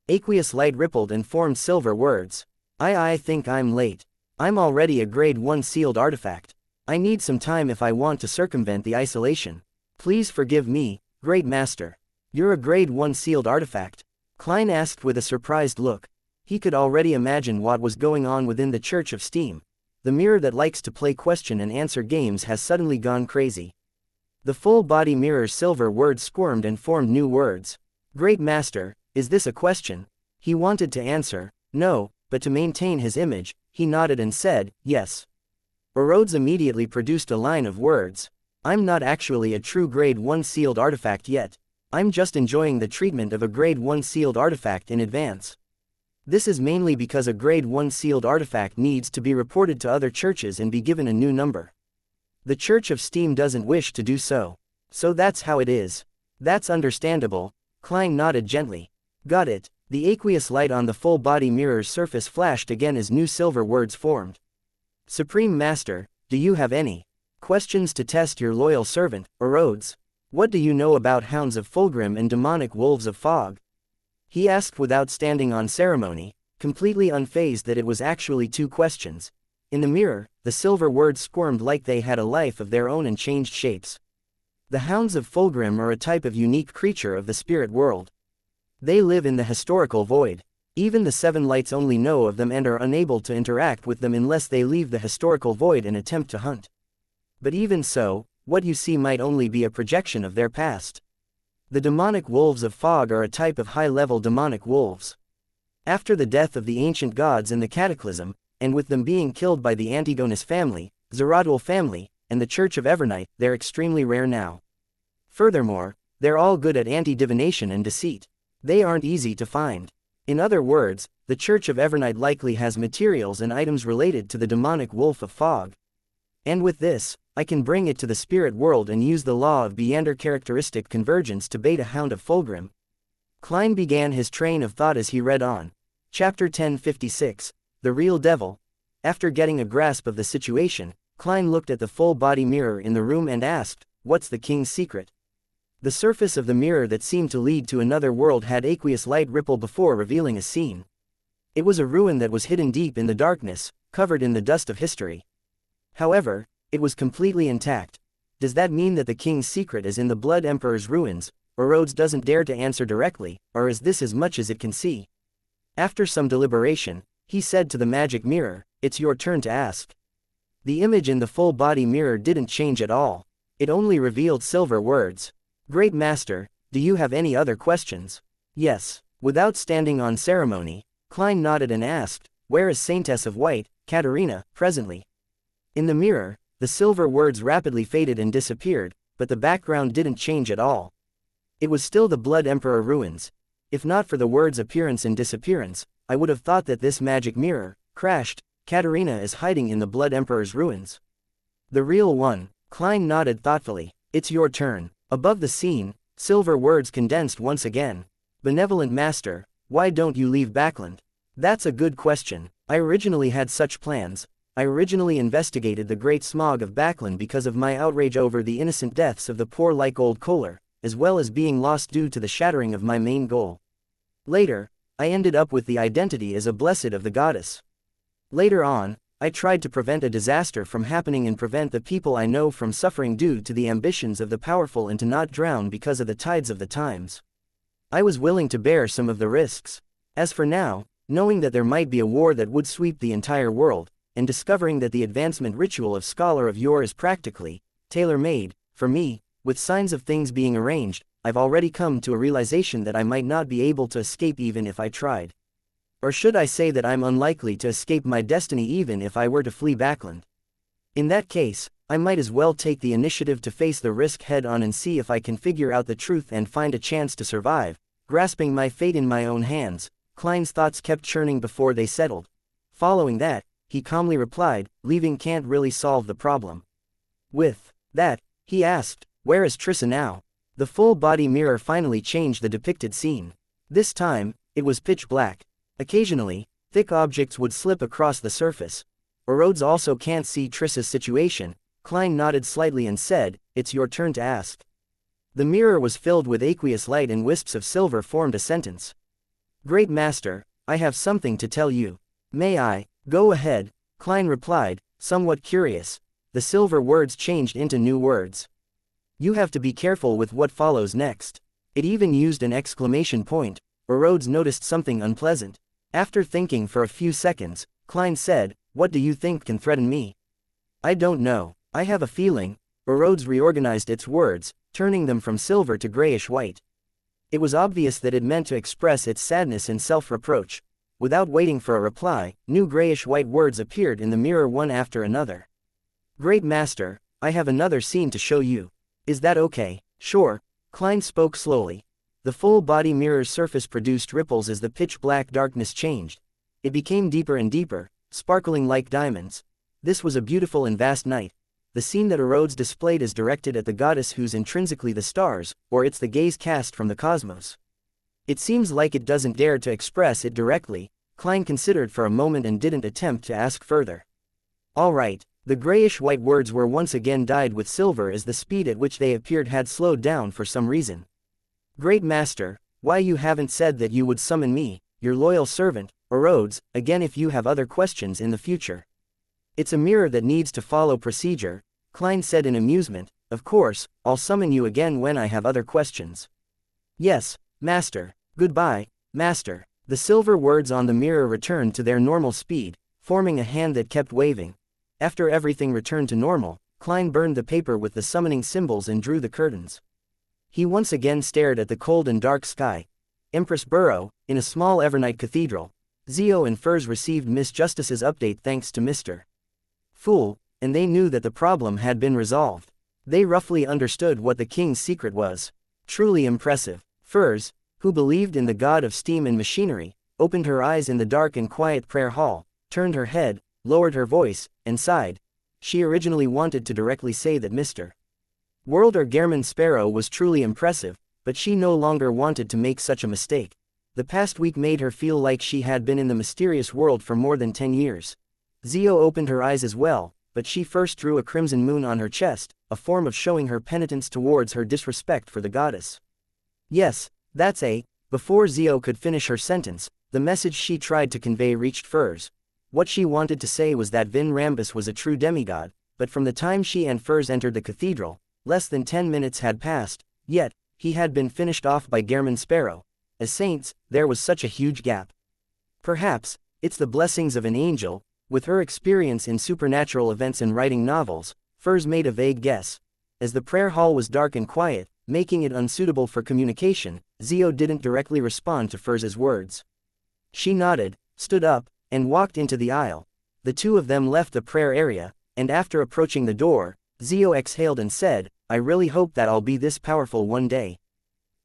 A: Aqueous light rippled and formed silver words. I think I'm late. I'm already a grade 1 sealed artifact. I need some time if I want to circumvent the isolation. Please forgive me, Great Master. You're a grade 1 sealed artifact? Klein asked with a surprised look. He could already imagine what was going on within the Church of Steam. The mirror that likes to play question and answer games has suddenly gone crazy. The full body mirror's silver words squirmed and formed new words. Great Master, is this a question? He wanted to answer, no, but to maintain his image, he nodded and said, yes. Rhodes immediately produced a line of words. I'm not actually a true grade 1 sealed artifact yet. I'm just enjoying the treatment of a grade 1 sealed artifact in advance. This is mainly because a grade 1 sealed artifact needs to be reported to other churches and be given a new number. The Church of Steam doesn't wish to do so. So that's how it is. That's understandable. Klein nodded gently. Got it. The aqueous light on the full body mirror's surface flashed again as new silver words formed. Supreme Master, do you have any questions to test your loyal servant, Rhodes? What do you know about Hounds of Fulgrim and Demonic Wolves of Fog? He asked without standing on ceremony, completely unfazed that it was actually 2 questions. In the mirror, the silver words squirmed like they had a life of their own and changed shapes. The Hounds of Fulgrim are a type of unique creature of the spirit world. They live in the historical void. Even the Seven Lights only know of them and are unable to interact with them unless they leave the historical void and attempt to hunt. But even so, what you see might only be a projection of their past. The Demonic Wolves of Fog are a type of high-level demonic wolves. After the death of the ancient gods in the Cataclysm, and with them being killed by the Antigonus family, Zeradul family, and the Church of Evernight, they're extremely rare now. Furthermore, they're all good at anti-divination and deceit. They aren't easy to find. In other words, the Church of Evernight likely has materials and items related to the Demonic Wolf of Fog. And with this, I can bring it to the spirit world and use the law of Beander characteristic convergence to bait a Hound of Fulgrim. Klein began his train of thought as he read on. Chapter 1056, The Real Devil. After getting a grasp of the situation, Klein looked at the full body mirror in the room and asked, what's the king's secret? The surface of the mirror that seemed to lead to another world had aqueous light ripple before revealing a scene. It was a ruin that was hidden deep in the darkness, covered in the dust of history. However, it was completely intact. Does that mean that the king's secret is in the Blood Emperor's ruins? Or Rhodes doesn't dare to answer directly, or is this as much as it can see? After some deliberation, he said to the magic mirror, "It's your turn to ask." The image in the full-body mirror didn't change at all. It only revealed silver words. "Great Master, do you have any other questions?" "Yes." Without standing on ceremony, Klein nodded and asked, "Where is Saintess of White, Katerina, presently?" In the mirror, the silver words rapidly faded and disappeared, but the background didn't change at all. It was still the Blood Emperor ruins. If not for the words' appearance and disappearance, I would have thought that this magic mirror, crashed. Katerina is hiding in the Blood Emperor's ruins. The real one. Klein nodded thoughtfully. "It's your turn." Above the scene, silver words condensed once again. "Benevolent Master, why don't you leave Backland?" "That's a good question. I originally had such plans. I originally investigated the great smog of Backland because of my outrage over the innocent deaths of the poor like old Kohler, as well as being lost due to the shattering of my main goal. Later, I ended up with the identity as a blessed of the goddess. Later on, I tried to prevent a disaster from happening and prevent the people I know from suffering due to the ambitions of the powerful and to not drown because of the tides of the times. I was willing to bear some of the risks. As for now, knowing that there might be a war that would sweep the entire world, and discovering that the advancement ritual of Scholar of Yore is practically tailor-made for me, with signs of things being arranged, I've already come to a realization that I might not be able to escape even if I tried. Or should I say that I'm unlikely to escape my destiny even if I were to flee Backland? In that case, I might as well take the initiative to face the risk head-on and see if I can figure out the truth and find a chance to survive. Grasping my fate in my own hands, Klein's thoughts kept churning before they settled. Following that, he calmly replied, "Leaving can't really solve the problem." With that, he asked, "Where is Trissa now?" The full-body mirror finally changed the depicted scene. This time, it was pitch black. Occasionally, thick objects would slip across the surface. Rhodes also can't see Trissa's situation. Klein nodded slightly and said, "It's your turn to ask." The mirror was filled with aqueous light and wisps of silver formed a sentence. "Great Master, I have something to tell you." "May I?" "Go ahead," Klein replied, somewhat curious. The silver words changed into new words. "You have to be careful with what follows next." It even used an exclamation point. Rhodes noticed something unpleasant. After thinking for a few seconds, Klein said, "What do you think can threaten me?" "I don't know. I have a feeling." Rhodes reorganized its words, turning them from silver to grayish-white. It was obvious that it meant to express its sadness and self-reproach. Without waiting for a reply, new grayish-white words appeared in the mirror one after another. "Great Master, I have another scene to show you. Is that okay?" "Sure." Klein spoke slowly. The full-body mirror's surface produced ripples as the pitch-black darkness changed. It became deeper and deeper, sparkling like diamonds. This was a beautiful and vast night. The scene that Rhodes displayed is directed at the goddess who's intrinsically the stars, or it's the gaze cast from the cosmos. It seems like it doesn't dare to express it directly. Klein considered for a moment and didn't attempt to ask further. "All right." The grayish-white words were once again dyed with silver as the speed at which they appeared had slowed down for some reason. "Great Master, why you haven't said that you would summon me, your loyal servant, or Rhodes, again if you have other questions in the future?" "It's a mirror that needs to follow procedure," Klein said in amusement. "Of course, I'll summon you again when I have other questions." "Yes, Master. Goodbye, Master." The silver words on the mirror returned to their normal speed, forming a hand that kept waving. After everything returned to normal, Klein burned the paper with the summoning symbols and drew the curtains. He once again stared at the cold and dark sky. Empress Burrow, in a small Evernight cathedral. Zio and Furs received Miss Justice's update thanks to Mr. Fool, and they knew that the problem had been resolved. They roughly understood what the king's secret was. Truly impressive. Furs, who believed in the god of steam and machinery, opened her eyes in the dark and quiet prayer hall, turned her head, lowered her voice, and sighed. She originally wanted to directly say that Mr. World or German Sparrow was truly impressive, but she no longer wanted to make such a mistake. The past week made her feel like she had been in the mysterious world for more than 10 years. Zio opened her eyes as well, but she first drew a crimson moon on her chest, a form of showing her penitence towards her disrespect for the goddess. Yes, that's a. Before Zio could finish her sentence, the message she tried to convey reached Furs. What she wanted to say was that Vin Rambus was a true demigod, but from the time she and Furs entered the cathedral, less than 10 minutes had passed, yet, he had been finished off by Gehrman Sparrow. As saints, there was such a huge gap. Perhaps, it's the blessings of an angel. With her experience in supernatural events and writing novels, Furs made a vague guess. As the prayer hall was dark and quiet, making it unsuitable for communication, Zio didn't directly respond to Furs's words. She nodded, stood up, and walked into the aisle. The two of them left the prayer area, and after approaching the door, Zio exhaled and said, "I really hope that I'll be this powerful one day.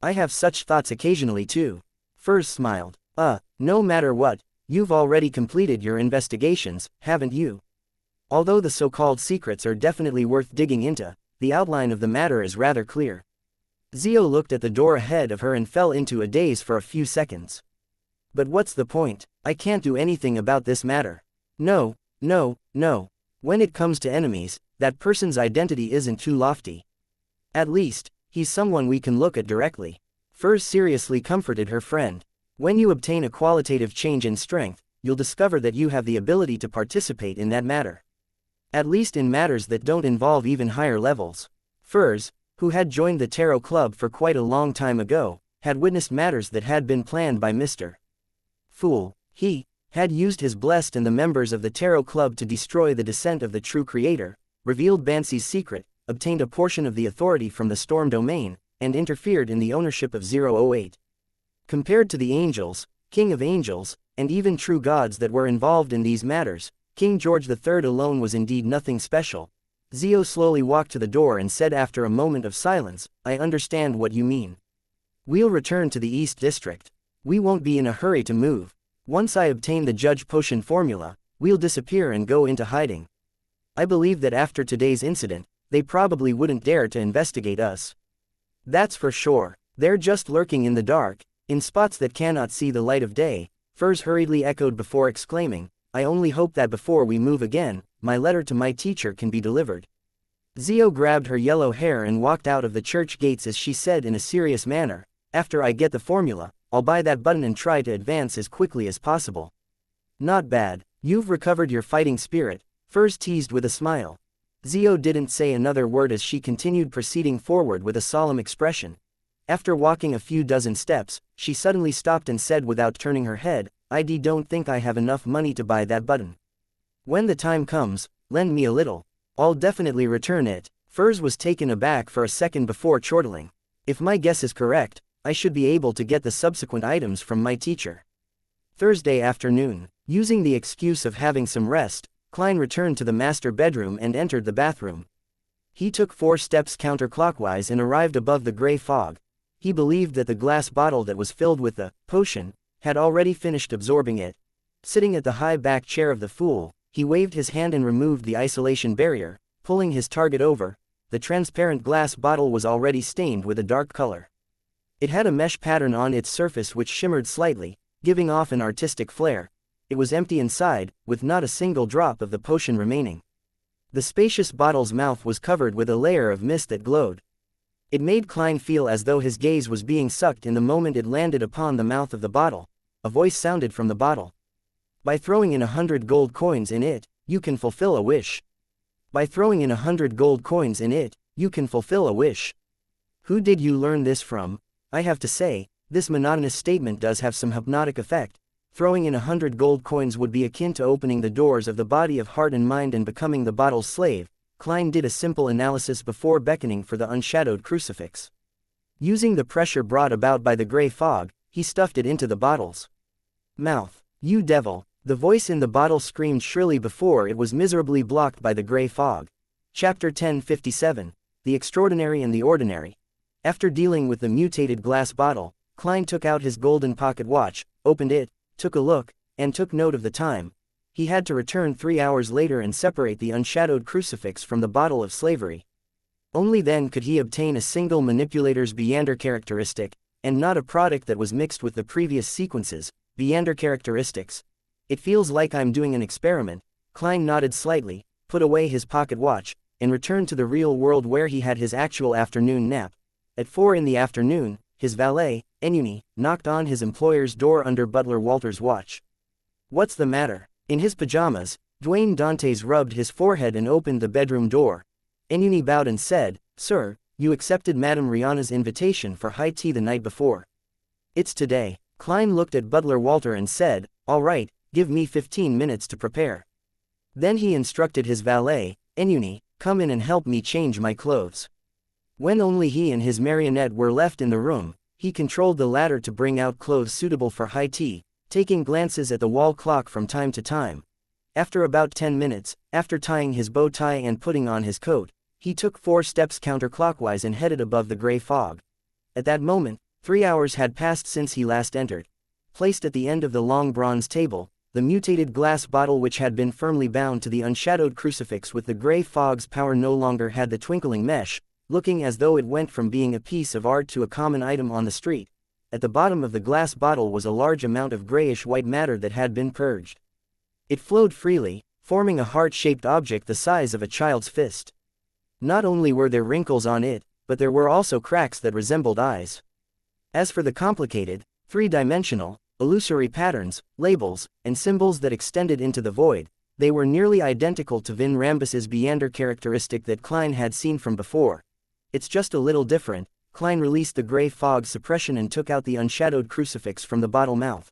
A: I have such thoughts occasionally too." Furs smiled. No matter what, you've already completed your investigations, haven't you? Although the so-called secrets are definitely worth digging into, the outline of the matter is rather clear. Zio looked at the door ahead of her and fell into a daze for a few seconds. But what's the point? I can't do anything about this matter. No. When it comes to enemies, that person's identity isn't too lofty. At least, he's someone we can look at directly. Furs seriously comforted her friend. When you obtain a qualitative change in strength, you'll discover that you have the ability to participate in that matter. At least in matters that don't involve even higher levels. Furs, who had joined the Tarot Club for quite a long time ago, had witnessed matters that had been planned by Mr. Fool. He had used his blessed and the members of the Tarot Club to destroy the descent of the true creator, revealed Bansi's secret, obtained a portion of the authority from the Storm Domain, and interfered in the ownership of 008. Compared to the angels, King of Angels, and even true gods that were involved in these matters, King George III alone was indeed nothing special. Zio slowly walked to the door and said after a moment of silence, "I understand what you mean. We'll return to the East District. We won't be in a hurry to move. Once I obtain the Judge Potion formula, we'll disappear and go into hiding. I believe that after today's incident, they probably wouldn't dare to investigate us. That's for sure. They're just lurking in the dark, in spots that cannot see the light of day," Furs hurriedly echoed before exclaiming, "I only hope that before we move again, my letter to my teacher can be delivered." Zio grabbed her yellow hair and walked out of the church gates as she said in a serious manner, "After I get the formula, I'll buy that button and try to advance as quickly as possible." "Not bad, you've recovered your fighting spirit," Furs teased with a smile. Zio didn't say another word as she continued proceeding forward with a solemn expression. After walking a few dozen steps, she suddenly stopped and said without turning her head, "I don't think I have enough money to buy that button. When the time comes, lend me a little. I'll definitely return it." Furs was taken aback for a second before chortling. "If my guess is correct, I should be able to get the subsequent items from my teacher." Thursday afternoon. Using the excuse of having some rest, Klein returned to the master bedroom and entered the bathroom. He took 4 steps counterclockwise and arrived above the gray fog. He believed that the glass bottle that was filled with the potion had already finished absorbing it. Sitting at the high back chair of the Fool, he waved his hand and removed the isolation barrier, pulling his target over. The transparent glass bottle was already stained with a dark color. It had a mesh pattern on its surface which shimmered slightly, giving off an artistic flair. It was empty inside, with not a single drop of the potion remaining. The spacious bottle's mouth was covered with a layer of mist that glowed. It made Klein feel as though his gaze was being sucked in the moment it landed upon the mouth of the bottle. A voice sounded from the bottle. "By throwing in 100 gold coins in it, you can fulfill a wish. By throwing in 100 gold coins in it, you can fulfill a wish." Who did you learn this from? I have to say, this monotonous statement does have some hypnotic effect. Throwing in 100 gold coins would be akin to opening the doors of the body of heart and mind and becoming the bottle's slave. Klein did a simple analysis before beckoning for the unshadowed crucifix. Using the pressure brought about by the gray fog, he stuffed it into the bottle's mouth. "You devil!" The voice in the bottle screamed shrilly before it was miserably blocked by the gray fog. Chapter 1057, The Extraordinary and the Ordinary. After dealing with the mutated glass bottle, Klein took out his golden pocket watch, opened it, took a look, and took note of the time. He had to return 3 hours later and separate the unshadowed crucifix from the bottle of slavery. Only then could he obtain a single manipulator's Beander characteristic, and not a product that was mixed with the previous sequences. Beander characteristics. "It feels like I'm doing an experiment." Klein nodded slightly, put away his pocket watch, and returned to the real world where he had his actual afternoon nap. At 4 in the afternoon, his valet, Enuni, knocked on his employer's door under butler Walter's watch. "What's the matter?" In his pajamas, Dwayne Dantes rubbed his forehead and opened the bedroom door. Enuni bowed and said, "Sir, you accepted Madame Rihanna's invitation for high tea the night before." "It's today." Klein looked at butler Walter and said, "All right, give me 15 minutes to prepare." Then he instructed his valet, Enuni, "Come in and help me change my clothes." When only he and his marionette were left in the room, he controlled the latter to bring out clothes suitable for high tea, taking glances at the wall clock from time to time. After about 10 minutes, after tying his bow tie and putting on his coat, he took 4 steps counterclockwise and headed above the gray fog. At that moment, 3 hours had passed since he last entered. Placed at the end of the long bronze table, the mutated glass bottle which had been firmly bound to the unshadowed crucifix with the gray fog's power no longer had the twinkling mesh, looking as though it went from being a piece of art to a common item on the street. At the bottom of the glass bottle was a large amount of grayish-white matter that had been purged. It flowed freely, forming a heart-shaped object the size of a child's fist. Not only were there wrinkles on it, but there were also cracks that resembled eyes. As for the complicated, three-dimensional, illusory patterns, labels, and symbols that extended into the void, they were nearly identical to Vin Rambus's Beander characteristic that Klein had seen from before. "It's just a little different." Klein released the gray fog suppression and took out the unshadowed crucifix from the bottle mouth.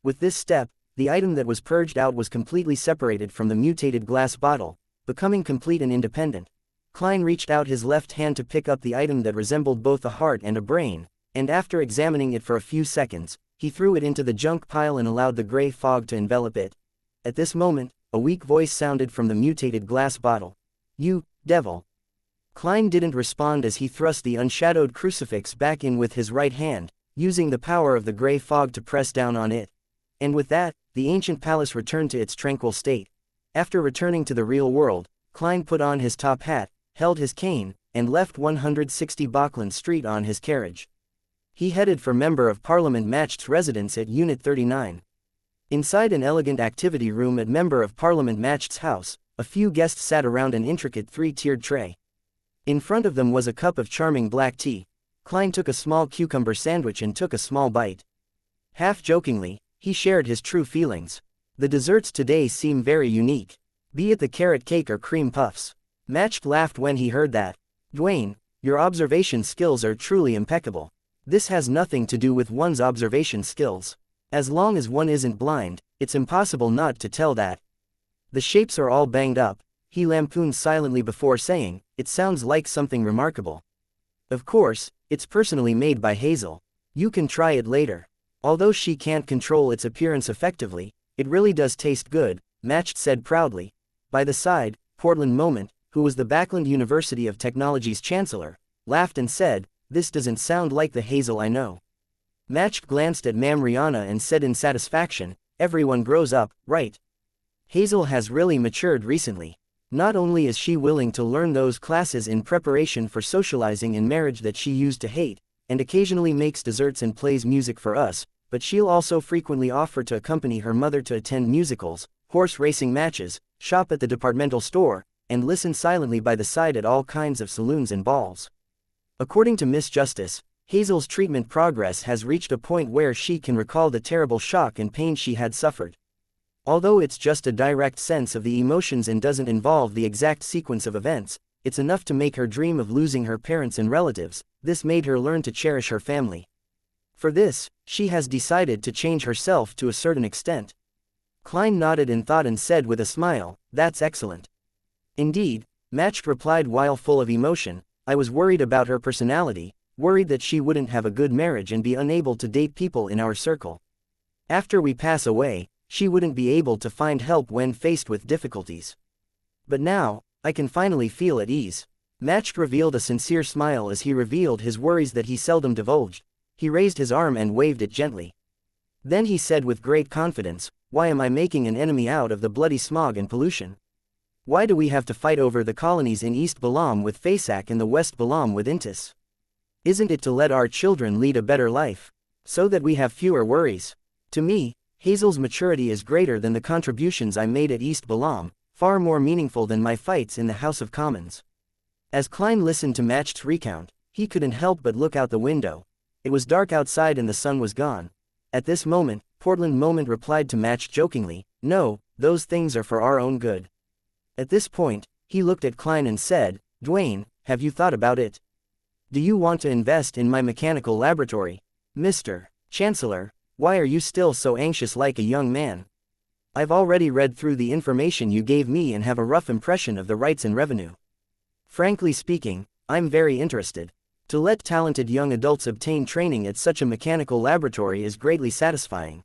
A: With this step, the item that was purged out was completely separated from the mutated glass bottle, becoming complete and independent. Klein reached out his left hand to pick up the item that resembled both a heart and a brain, and after examining it for a few seconds, he threw it into the junk pile and allowed the gray fog to envelop it. At this moment, a weak voice sounded from the mutated glass bottle. "You, devil." Klein didn't respond as he thrust the unshadowed crucifix back in with his right hand, using the power of the gray fog to press down on it. And with that, the ancient palace returned to its tranquil state. After returning to the real world, Klein put on his top hat, held his cane, and left 160 Bachland Street on his carriage. He headed for Member of Parliament Matched's residence at Unit 39. Inside an elegant activity room at Member of Parliament Matched's house, a few guests sat around an intricate 3-tiered tray. In front of them was a cup of charming black tea. Klein took a small cucumber sandwich and took a small bite. Half jokingly, he shared his true feelings. "The desserts today seem very unique. Be it the carrot cake or cream puffs." Matched laughed when he heard that. "Dwayne, your observation skills are truly impeccable. This has nothing to do with one's observation skills. As long as one isn't blind, it's impossible not to tell that. The shapes are all banged up," he lampooned silently before saying, "It sounds like something remarkable. Of course, it's personally made by Hazel. You can try it later. Although she can't control its appearance effectively, it really does taste good," Matched said proudly. By the side, Portland Moment, who was the Bachland University of Technology's chancellor, laughed and said, "This doesn't sound like the Hazel I know." Matched glanced at Mam Rihanna and said in satisfaction, "Everyone grows up, right? Hazel has really matured recently. Not only is she willing to learn those classes in preparation for socializing and marriage that she used to hate, and occasionally makes desserts and plays music for us, but she'll also frequently offer to accompany her mother to attend musicals, horse racing matches, shop at the departmental store, and listen silently by the side at all kinds of saloons and balls. According to Miss Justice, Hazel's treatment progress has reached a point where she can recall the terrible shock and pain she had suffered. Although it's just a direct sense of the emotions and doesn't involve the exact sequence of events, it's enough to make her dream of losing her parents and relatives. This made her learn to cherish her family. For this, she has decided to change herself to a certain extent." Klein nodded in thought and said with a smile, "That's excellent." "Indeed," Matched replied while full of emotion, "I was worried about her personality, worried that she wouldn't have a good marriage and be unable to date people in our circle. After we pass away, she wouldn't be able to find help when faced with difficulties. But now, I can finally feel at ease." Matched revealed a sincere smile as he revealed his worries that he seldom divulged. He raised his arm and waved it gently. Then he said with great confidence, "Why am I making an enemy out of the bloody smog and pollution? Why do we have to fight over the colonies in East Balam with Fasak and the West Balam with Intis? Isn't it to let our children lead a better life, so that we have fewer worries? To me, Hazel's maturity is greater than the contributions I made at East Balam, far more meaningful than my fights in the House of Commons. As Klein listened to Matched's recount, he couldn't help but look out the window. It was dark outside and the sun was gone. At this moment, Portland Moment replied to Match jokingly, "No, those things are for our own good." At this point, he looked at Klein and said, "Dwayne, have you thought about it? Do you want to invest in my mechanical laboratory? Mr. Chancellor, why are you still so anxious like a young man? I've already read through the information you gave me and have a rough impression of the rights and revenue. Frankly speaking, I'm very interested. To let talented young adults obtain training at such a mechanical laboratory is greatly satisfying.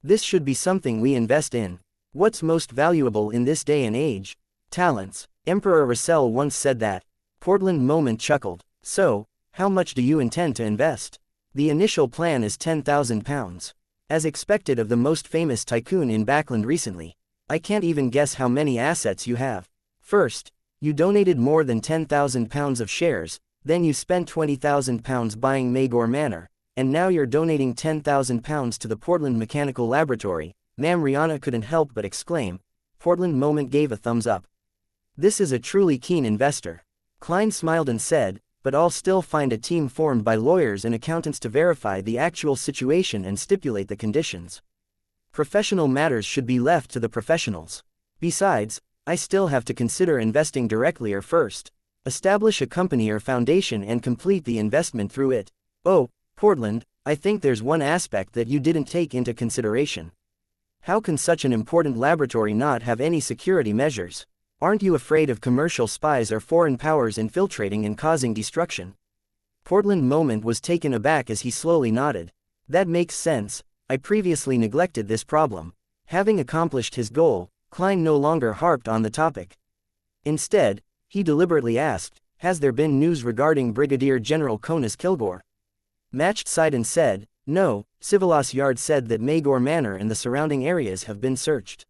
A: This should be something we invest in. What's most valuable in this day and age? Talents. Emperor Russell once said that." Portland Moment chuckled. "So, how much do you intend to invest?" "The initial plan is £10,000. As expected of the most famous tycoon in Backland recently. I can't even guess how many assets you have. First, you donated more than £10,000 of shares, then you spent £20,000 buying Magor Manor, and now you're donating £10,000 to the Portland Mechanical Laboratory." Ma'am Rihanna couldn't help but exclaim. Portland Moment gave a thumbs up. "This is a truly keen investor." Klein smiled and said, "But I'll still find a team formed by lawyers and accountants to verify the actual situation and stipulate the conditions. Professional matters should be left to the professionals. Besides, I still have to consider investing directly or first establish a company or foundation and complete the investment through it. Oh, Portland, I think there's one aspect that you didn't take into consideration. How can such an important laboratory not have any security measures? Aren't you afraid of commercial spies or foreign powers infiltrating and causing destruction?" Portland Moment was taken aback as he slowly nodded. "That makes sense. I previously neglected this problem." Having accomplished his goal, Klein no longer harped on the topic. Instead, he deliberately asked, "Has there been news regarding Brigadier General Conas Kilgore?" Matched sighed and said, "No, Civilas Yard said that Magor Manor and the surrounding areas have been searched.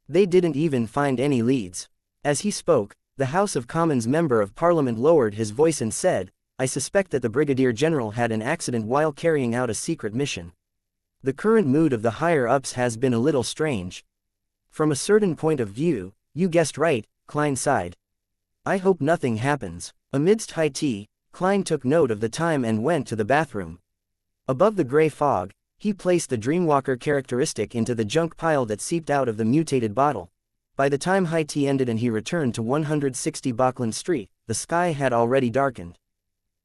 A: They didn't even find any leads." As he spoke, the House of Commons Member of Parliament lowered his voice and said, "I suspect that the Brigadier General had an accident while carrying out a secret mission. The current mood of the higher-ups has been a little strange." "From a certain point of view, you guessed right," Klein sighed. "I hope nothing happens." Amidst high tea, Klein took note of the time and went to the bathroom. Above the gray fog, he placed the Dreamwalker characteristic into the junk pile that seeped out of the mutated bottle. By the time high tea ended and he returned to 160 Bachland Street, the sky had already darkened.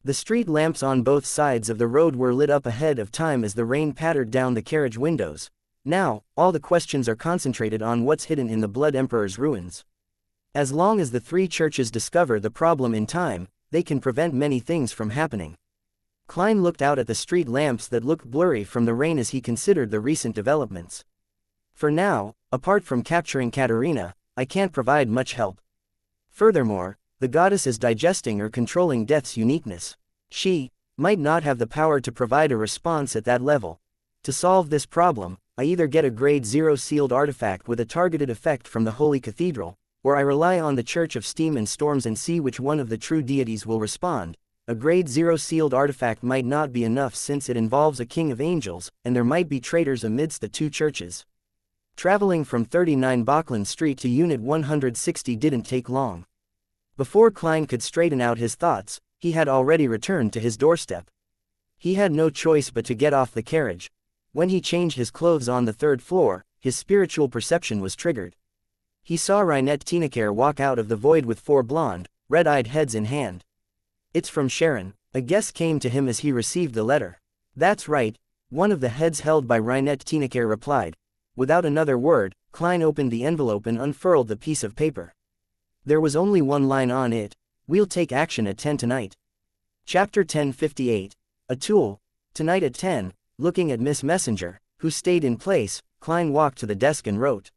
A: The street lamps on both sides of the road were lit up ahead of time as the rain pattered down the carriage windows. Now, all the questions are concentrated on what's hidden in the Blood Emperor's ruins. As long as the three churches discover the problem in time, they can prevent many things from happening. Klein looked out at the street lamps that looked blurry from the rain as he considered the recent developments. "For now, apart from capturing Katerina, I can't provide much help. Furthermore, the goddess is digesting or controlling death's uniqueness. She might not have the power to provide a response at that level. To solve this problem, I either get a grade 0 sealed artifact with a targeted effect from the Holy Cathedral, or I rely on the Church of Steam and Storms and see which one of the true deities will respond. A grade 0 sealed artifact might not be enough since it involves a king of angels, and there might be traitors amidst the two churches." Traveling from 39 Bachland Street to Unit 160 didn't take long. Before Klein could straighten out his thoughts, he had already returned to his doorstep. He had no choice but to get off the carriage. When he changed his clothes on the third floor, his spiritual perception was triggered. He saw Reinette Teenaker walk out of the void with 4 blonde, red-eyed heads in hand. "It's from Sharon," a guess came to him as he received the letter. "That's right," one of the heads held by Reinette Teenaker replied. Without another word, Klein opened the envelope and unfurled the piece of paper. There was only one line on it: "We'll take action at 10 tonight." Chapter 1058. A Tool. Tonight at 10, looking at Miss Messenger, who stayed in place, Klein walked to the desk and wrote,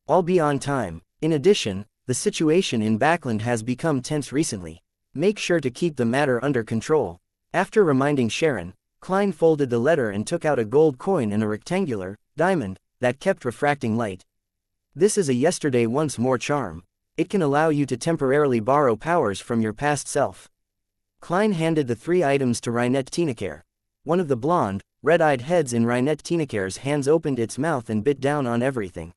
A: "I'll be on time. In addition, the situation in Backland has become tense recently. Make sure to keep the matter under control." After reminding Sharon, Klein folded the letter and took out a gold coin and a rectangular diamond that kept refracting light. "This is a yesterday once more charm. It can allow you to temporarily borrow powers from your past self." Klein handed the 3 items to Reinette Teenaker. One of the blonde, red-eyed heads in Reinette Teenaker's hands opened its mouth and bit down on everything.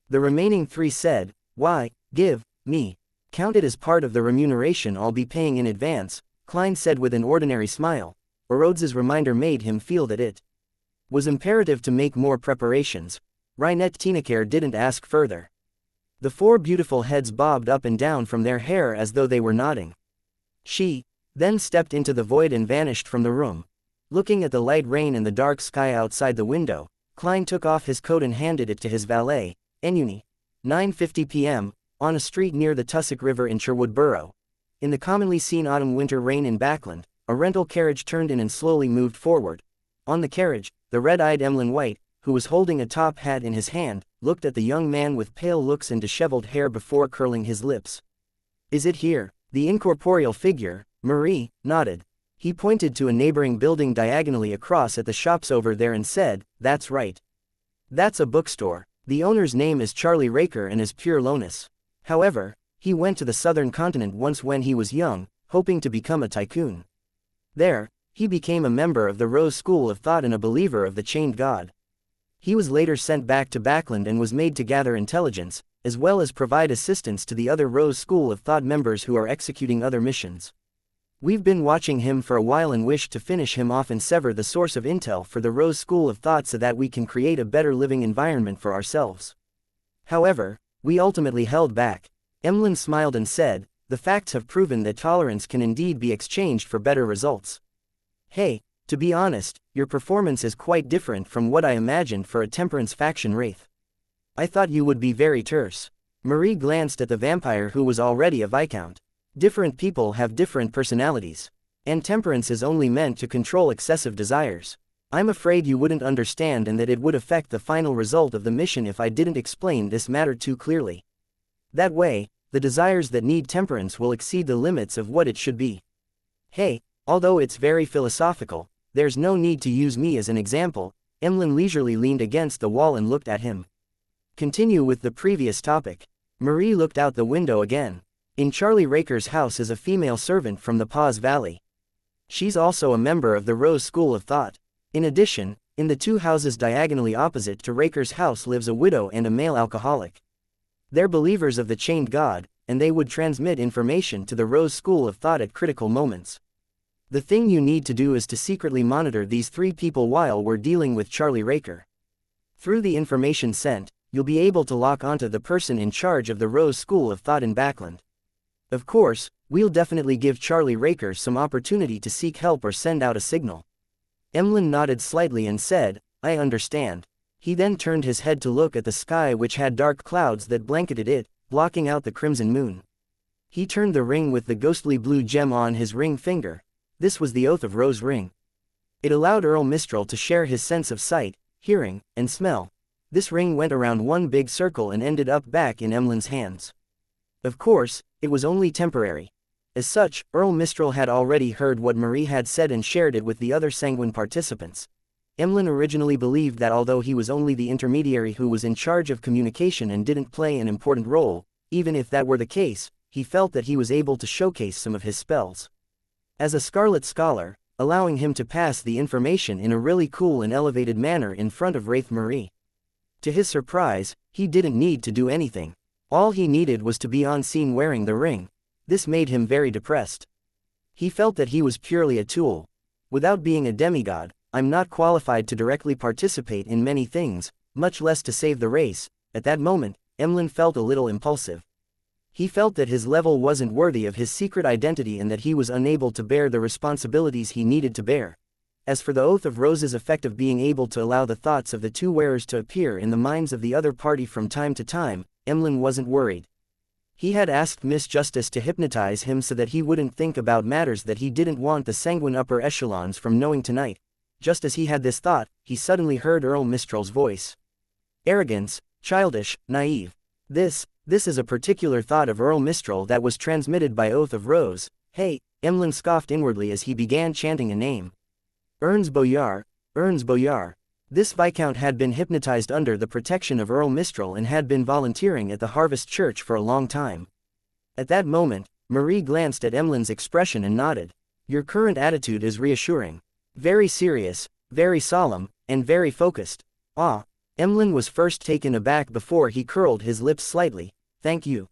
A: The remaining 3 said, Why, give me. Count it as part of the remuneration I'll be paying in advance, Klein said with an ordinary smile. Rhodes's reminder made him feel that it was imperative to make more preparations. Reinette Tinekere didn't ask further. The four beautiful heads bobbed up and down from their hair as though they were nodding. She then stepped into the void and vanished from the room. Looking at the light rain and the dark sky outside the window, Klein took off his coat and handed it to his valet, Enuni. 9:50 p.m., on a street near the Tussock River in Sherwood Borough. In the commonly seen autumn-winter rain in Backland, a rental carriage turned in and slowly moved forward. On the carriage, the red-eyed Emlyn White, who was holding a top hat in his hand, looked at the young man with pale looks and disheveled hair before curling his lips. Is it here? The incorporeal figure, Marie, nodded. He pointed to a neighboring building diagonally across at the shops over there and said, that's right. That's a bookstore. The owner's name is Charlie Raker and is pure lowness. However, he went to the southern continent once when he was young, hoping to become a tycoon. There, he became a member of the Rose School of Thought and a believer of the Chained God. He was later sent back to Backland and was made to gather intelligence, as well as provide assistance to the other Rose School of Thought members who are executing other missions. We've been watching him for a while and wish to finish him off and sever the source of intel for the Rose School of Thought so that we can create a better living environment for ourselves. However, we ultimately held back. Emlyn smiled and said, the facts have proven that tolerance can indeed be exchanged for better results. Hey, to be honest, your performance is quite different from what I imagined for a temperance faction wraith. I thought you would be very terse. Marie glanced at the vampire who was already a viscount. Different people have different personalities. And temperance is only meant to control excessive desires. I'm afraid you wouldn't understand and that it would affect the final result of the mission if I didn't explain this matter too clearly. That way, the desires that need temperance will exceed the limits of what it should be. Hey, although it's very philosophical, there's no need to use me as an example. Emlyn leisurely leaned against the wall and looked at him. Continue with the previous topic. Marie looked out the window again. In Charlie Raker's house is a female servant from the Paws Valley. She's also a member of the Rose School of Thought. In addition, in the two houses diagonally opposite to Raker's house lives a widow and a male alcoholic. They're believers of the Chained God, and they would transmit information to the Rose School of Thought at critical moments. The thing you need to do is to secretly monitor these three people while we're dealing with Charlie Raker. Through the information sent, you'll be able to lock onto the person in charge of the Rose School of Thought in Backland. Of course, we'll definitely give Charlie Raker some opportunity to seek help or send out a signal. Emlyn nodded slightly and said, I understand. He then turned his head to look at the sky which had dark clouds that blanketed it, blocking out the crimson moon. He turned the ring with the ghostly blue gem on his ring finger. This was the Oath of Rose ring. It allowed Earl Mistral to share his sense of sight, hearing, and smell. This ring went around one big circle and ended up back in Emlyn's hands. Of course, it was only temporary. As such, Earl Mistral had already heard what Marie had said and shared it with the other sanguine participants. Emlyn originally believed that although he was only the intermediary who was in charge of communication and didn't play an important role, even if that were the case, he felt that he was able to showcase some of his spells. As a Scarlet Scholar, allowing him to pass the information in a really cool and elevated manner in front of Wraith Marie. To his surprise, he didn't need to do anything. All he needed was to be on scene wearing the ring. This made him very depressed. He felt that he was purely a tool. Without being a demigod, I'm not qualified to directly participate in many things, much less to save the race. At that moment, Emlyn felt a little impulsive. He felt that his level wasn't worthy of his secret identity and that he was unable to bear the responsibilities he needed to bear. As for the Oath of Rose's effect of being able to allow the thoughts of the two wearers to appear in the minds of the other party from time to time, Emlyn wasn't worried. He had asked Miss Justice to hypnotize him so that he wouldn't think about matters that he didn't want the sanguine upper echelons from knowing tonight. Just as he had this thought, he suddenly heard Earl Mistral's voice. Arrogance, childish, naive. This is a particular thought of Earl Mistral that was transmitted by Oath of Rose. Hey, Emlyn scoffed inwardly as he began chanting a name. Ernst Boyar, Ernst Boyar. This Viscount had been hypnotized under the protection of Earl Mistral and had been volunteering at the Harvest Church for a long time. At that moment, Marie glanced at Emlyn's expression and nodded. Your current attitude is reassuring. Very serious, very solemn, and very focused. Ah. Emlyn was first taken aback before he curled his lips slightly. Thank you.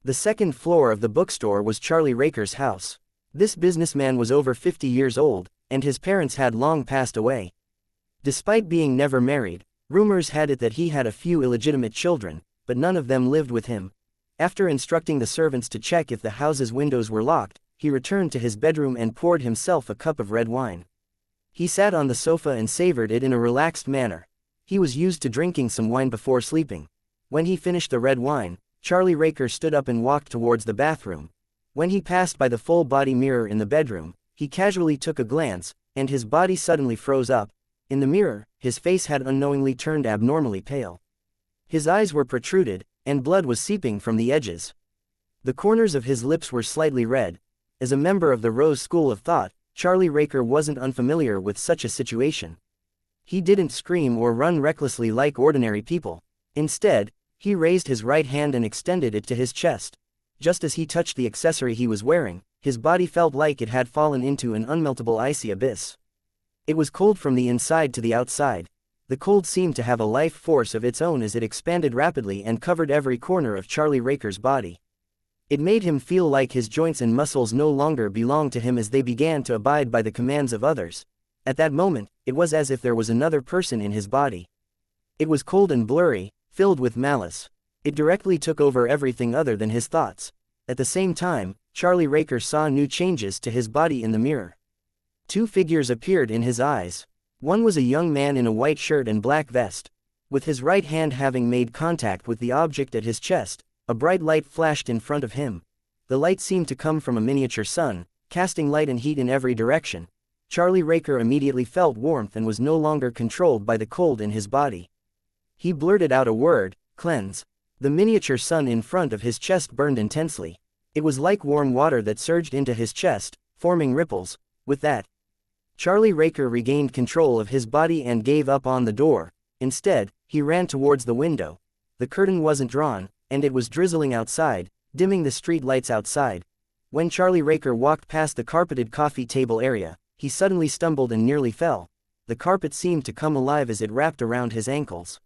A: The second floor of the bookstore was Charlie Raker's house. This businessman was over 50 years old, and his parents had long passed away. Despite being never married, rumors had it that he had a few illegitimate children, but none of them lived with him. After instructing the servants to check if the house's windows were locked, he returned to his bedroom and poured himself a cup of red wine. He sat on the sofa and savored it in a relaxed manner. He was used to drinking some wine before sleeping. When he finished the red wine, Charlie Raker stood up and walked towards the bathroom. When he passed by the full-body mirror in the bedroom, he casually took a glance, and his body suddenly froze up. In the mirror, his face had unknowingly turned abnormally pale. His eyes were protruded, and blood was seeping from the edges. The corners of his lips were slightly red. As a member of the Rose School of Thought, Charlie Raker wasn't unfamiliar with such a situation. He didn't scream or run recklessly like ordinary people. Instead, he raised his right hand and extended it to his chest. Just as he touched the accessory he was wearing, his body felt like it had fallen into an unmeltable icy abyss. It was cold from the inside to the outside. The cold seemed to have a life force of its own as it expanded rapidly and covered every corner of Charlie Raker's body. It made him feel like his joints and muscles no longer belonged to him as they began to abide by the commands of others. At that moment, it was as if there was another person in his body. It was cold and blurry, filled with malice. It directly took over everything other than his thoughts. At the same time, Charlie Raker saw new changes to his body in the mirror. Two figures appeared in his eyes. One was a young man in a white shirt and black vest. With his right hand having made contact with the object at his chest, a bright light flashed in front of him. The light seemed to come from a miniature sun, casting light and heat in every direction. Charlie Raker immediately felt warmth and was no longer controlled by the cold in his body. He blurted out a word, "Cleanse." The miniature sun in front of his chest burned intensely. It was like warm water that surged into his chest, forming ripples. With that, Charlie Raker regained control of his body and gave up on the door. Instead, he ran towards the window. The curtain wasn't drawn, and it was drizzling outside, dimming the street lights outside. When Charlie Raker walked past the carpeted coffee table area, he suddenly stumbled and nearly fell. The carpet seemed to come alive as it wrapped around his ankles.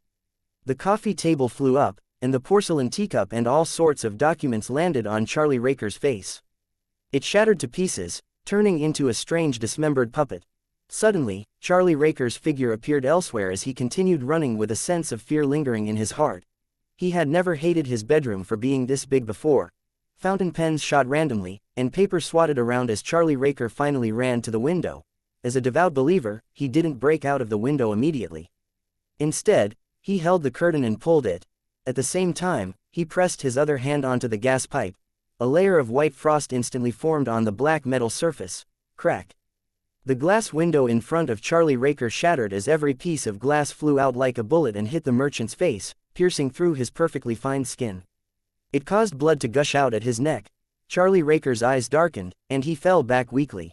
A: The coffee table flew up, and the porcelain teacup and all sorts of documents landed on Charlie Raker's face. It shattered to pieces, turning into a strange dismembered puppet. Suddenly, Charlie Raker's figure appeared elsewhere as he continued running with a sense of fear lingering in his heart. He had never hated his bedroom for being this big before. Fountain pens shot randomly, and paper swatted around as Charlie Raker finally ran to the window. As a devout believer, he didn't break out of the window immediately. Instead, he held the curtain and pulled it. At the same time, he pressed his other hand onto the gas pipe. A layer of white frost instantly formed on the black metal surface. Crack. The glass window in front of Charlie Raker shattered as every piece of glass flew out like a bullet and hit the merchant's face, piercing through his perfectly fine skin. It caused blood to gush out at his neck. Charlie Raker's eyes darkened, and he fell back weakly.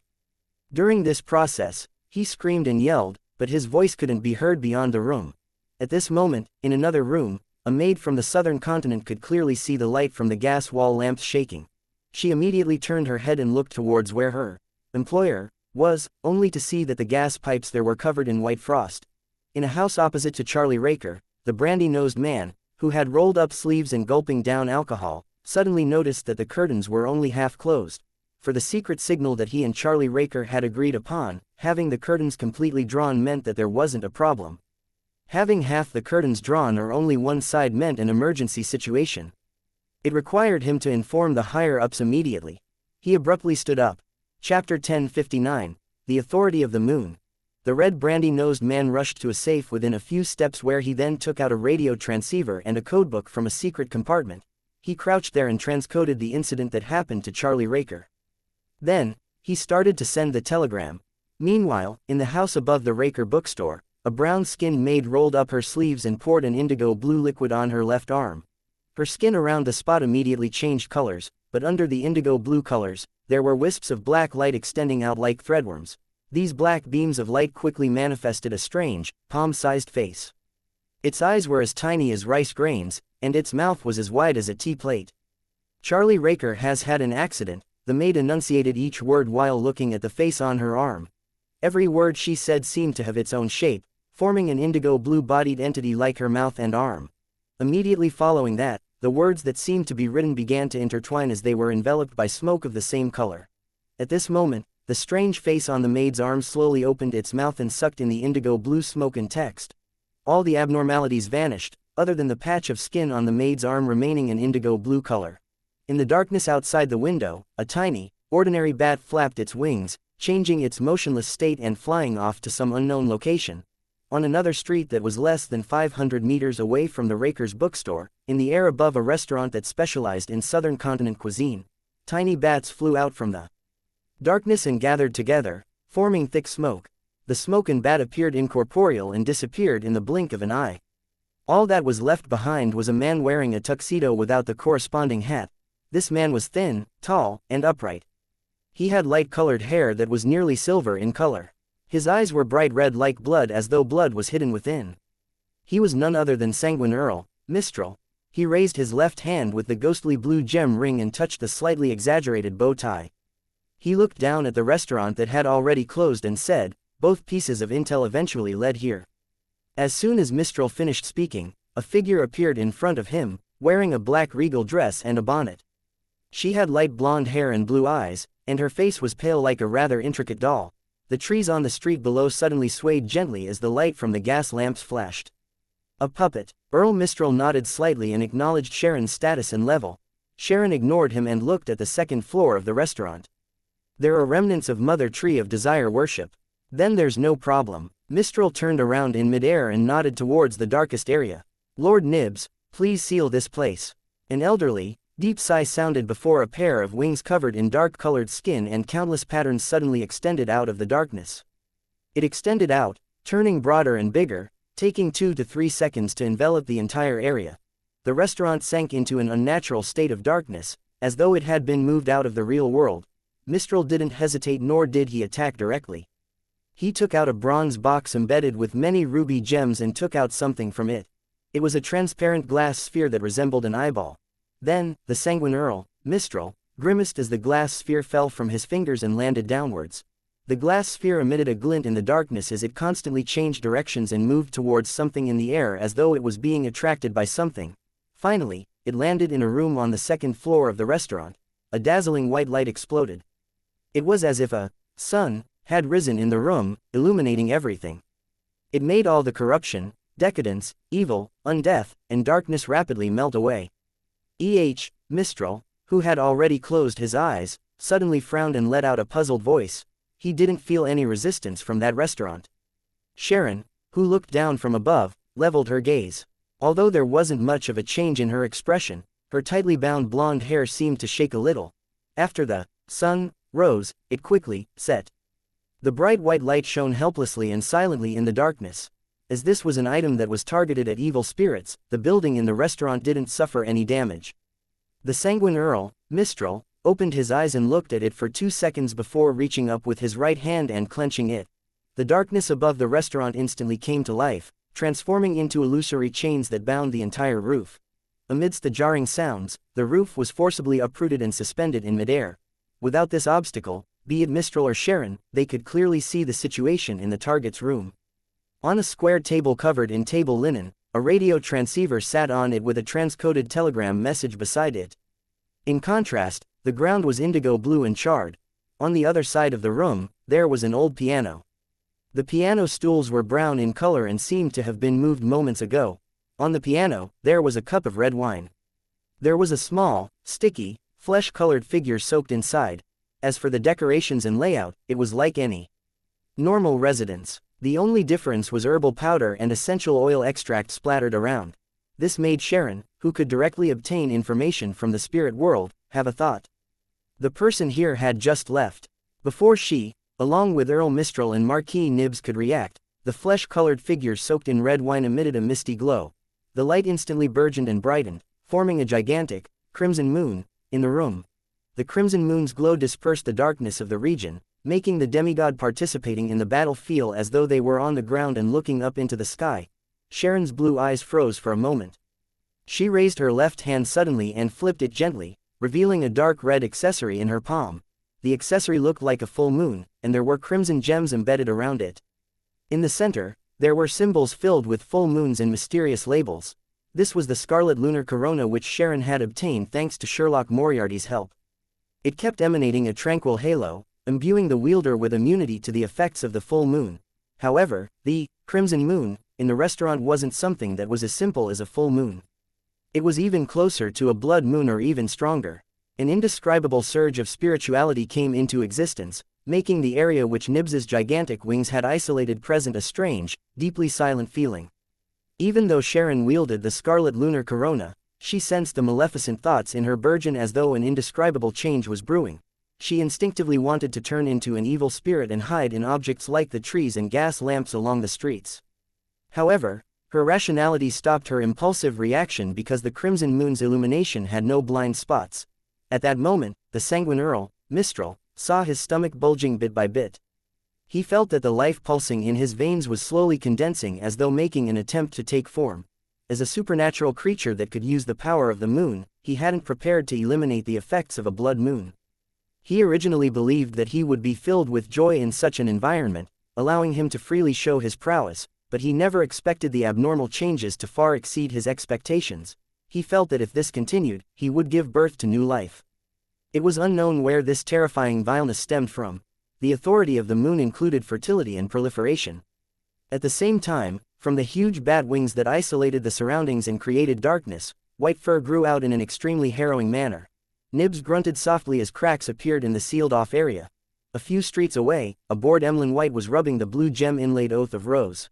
A: During this process, he screamed and yelled, but his voice couldn't be heard beyond the room. At this moment, in another room, a maid from the southern continent could clearly see the light from the gas wall lamps shaking. She immediately turned her head and looked towards where her employer was, only to see that the gas pipes there were covered in white frost. In a house opposite to Charlie Raker, the brandy-nosed man, who had rolled up sleeves and gulping down alcohol, suddenly noticed that the curtains were only half closed. For the secret signal that he and Charlie Raker had agreed upon, having the curtains completely drawn meant that there wasn't a problem. Having half the curtains drawn or only one side meant an emergency situation. It required him to inform the higher-ups immediately. He abruptly stood up. Chapter 1059, The Authority of the Moon. The red brandy-nosed man rushed to a safe within a few steps where he then took out a radio transceiver and a codebook from a secret compartment. He crouched there and transcoded the incident that happened to Charlie Raker. Then, he started to send the telegram. Meanwhile, in the house above the Raker bookstore, a brown-skinned maid rolled up her sleeves and poured an indigo blue liquid on her left arm. Her skin around the spot immediately changed colors, but under the indigo blue colors, there were wisps of black light extending out like threadworms. These black beams of light quickly manifested a strange, palm-sized face. Its eyes were as tiny as rice grains, and its mouth was as wide as a tea plate. "Charlie Raker has had an accident," the maid enunciated each word while looking at the face on her arm. Every word she said seemed to have its own shape, forming an indigo blue-bodied entity like her mouth and arm. Immediately following that, the words that seemed to be written began to intertwine as they were enveloped by smoke of the same color. At this moment, the strange face on the maid's arm slowly opened its mouth and sucked in the indigo blue smoke and text. All the abnormalities vanished, other than the patch of skin on the maid's arm remaining an indigo blue color. In the darkness outside the window, a tiny, ordinary bat flapped its wings, changing its motionless state and flying off to some unknown location. On another street that was less than 500 meters away from the Raker's bookstore, in the air above a restaurant that specialized in southern continent cuisine, tiny bats flew out from the darkness and gathered together, forming thick smoke. The smoke and bat appeared incorporeal and disappeared in the blink of an eye. All that was left behind was a man wearing a tuxedo without the corresponding hat. This man was thin, tall, and upright. He had light-colored hair that was nearly silver in color. His eyes were bright red like blood, as though blood was hidden within. He was none other than Sanguine Earl, Mistral. He raised his left hand with the ghostly blue gem ring and touched the slightly exaggerated bow tie. He looked down at the restaurant that had already closed and said, "Both pieces of intel eventually led here." As soon as Mistral finished speaking, a figure appeared in front of him, wearing a black regal dress and a bonnet. She had light blonde hair and blue eyes, and her face was pale like a rather intricate doll. The trees on the street below suddenly swayed gently as the light from the gas lamps flashed. A puppet. Earl Mistral nodded slightly and acknowledged Sharon's status and level. Sharon ignored him and looked at the second floor of the restaurant. There are remnants of Mother Tree of Desire worship. Then there's no problem. Mistral turned around in midair and nodded towards the darkest area. "Lord Nibs, please seal this place." An elderly, deep sigh sounded before a pair of wings covered in dark-colored skin and countless patterns suddenly extended out of the darkness. It extended out, turning broader and bigger, taking 2 to 3 seconds to envelop the entire area. The restaurant sank into an unnatural state of darkness, as though it had been moved out of the real world. Mistral didn't hesitate, nor did he attack directly. He took out a bronze box embedded with many ruby gems and took out something from it. It was a transparent glass sphere that resembled an eyeball. Then, the Sanguine Earl, Mistral, grimaced as the glass sphere fell from his fingers and landed downwards. The glass sphere emitted a glint in the darkness as it constantly changed directions and moved towards something in the air as though it was being attracted by something. Finally, it landed in a room on the second floor of the restaurant. A dazzling white light exploded. It was as if a sun had risen in the room, illuminating everything. It made all the corruption, decadence, evil, undeath, and darkness rapidly melt away. Mistral, who had already closed his eyes, suddenly frowned and let out a puzzled voice. He didn't feel any resistance from that restaurant. Sharon, who looked down from above, leveled her gaze. Although there wasn't much of a change in her expression, her tightly bound blonde hair seemed to shake a little. After the sun rose, it quickly set. The bright white light shone helplessly and silently in the darkness. As this was an item that was targeted at evil spirits, the building in the restaurant didn't suffer any damage. The Sanguine Earl, Mistral, opened his eyes and looked at it for 2 seconds before reaching up with his right hand and clenching it. The darkness above the restaurant instantly came to life, transforming into illusory chains that bound the entire roof. Amidst the jarring sounds, the roof was forcibly uprooted and suspended in midair. Without this obstacle, be it Mistral or Sharon, they could clearly see the situation in the target's room. On a square table covered in table linen, a radio transceiver sat on it with a transcoded telegram message beside it. In contrast, the ground was indigo blue and charred. On the other side of the room, there was an old piano. The piano stools were brown in color and seemed to have been moved moments ago. On the piano, there was a cup of red wine. There was a small, sticky, flesh-colored figure soaked inside. As for the decorations and layout, it was like any normal residence. The only difference was herbal powder and essential oil extract splattered around. This made Sharon, who could directly obtain information from the spirit world, have a thought. The person here had just left. Before she, along with Earl Mistral and Marquis Nibs, could react, the flesh-colored figure soaked in red wine emitted a misty glow. The light instantly burgeoned and brightened, forming a gigantic, crimson moon, in the room. The crimson moon's glow dispersed the darkness of the region, making the demigod participating in the battle feel as though they were on the ground and looking up into the sky. Sharon's blue eyes froze for a moment. She raised her left hand suddenly and flipped it gently, revealing a dark red accessory in her palm. The accessory looked like a full moon, and there were crimson gems embedded around it. In the center, there were symbols filled with full moons and mysterious labels. This was the scarlet lunar corona which Sharon had obtained thanks to Sherlock Moriarty's help. It kept emanating a tranquil halo, imbuing the wielder with immunity to the effects of the full moon. However, the crimson moon in the restaurant wasn't something that was as simple as a full moon. It was even closer to a blood moon, or even stronger. An indescribable surge of spirituality came into existence, making the area which Nibs's gigantic wings had isolated present a strange, deeply silent feeling. Even though Sharon wielded the scarlet lunar corona, she sensed the maleficent thoughts in her burgeon as though an indescribable change was brewing. She instinctively wanted to turn into an evil spirit and hide in objects like the trees and gas lamps along the streets. However, her rationality stopped her impulsive reaction because the crimson moon's illumination had no blind spots. At that moment, the sanguine Earl, Mistral, saw his stomach bulging bit by bit. He felt that the life pulsing in his veins was slowly condensing as though making an attempt to take form. As a supernatural creature that could use the power of the moon, he hadn't prepared to eliminate the effects of a blood moon. He originally believed that he would be filled with joy in such an environment, allowing him to freely show his prowess, but he never expected the abnormal changes to far exceed his expectations. He felt that if this continued, he would give birth to new life. It was unknown where this terrifying vileness stemmed from. The authority of the moon included fertility and proliferation. At the same time, from the huge bat wings that isolated the surroundings and created darkness, white fur grew out in an extremely harrowing manner. Nibs grunted softly as cracks appeared in the sealed-off area. A few streets away, aboard Emlyn White was rubbing the blue gem-inlaid oath of Rose.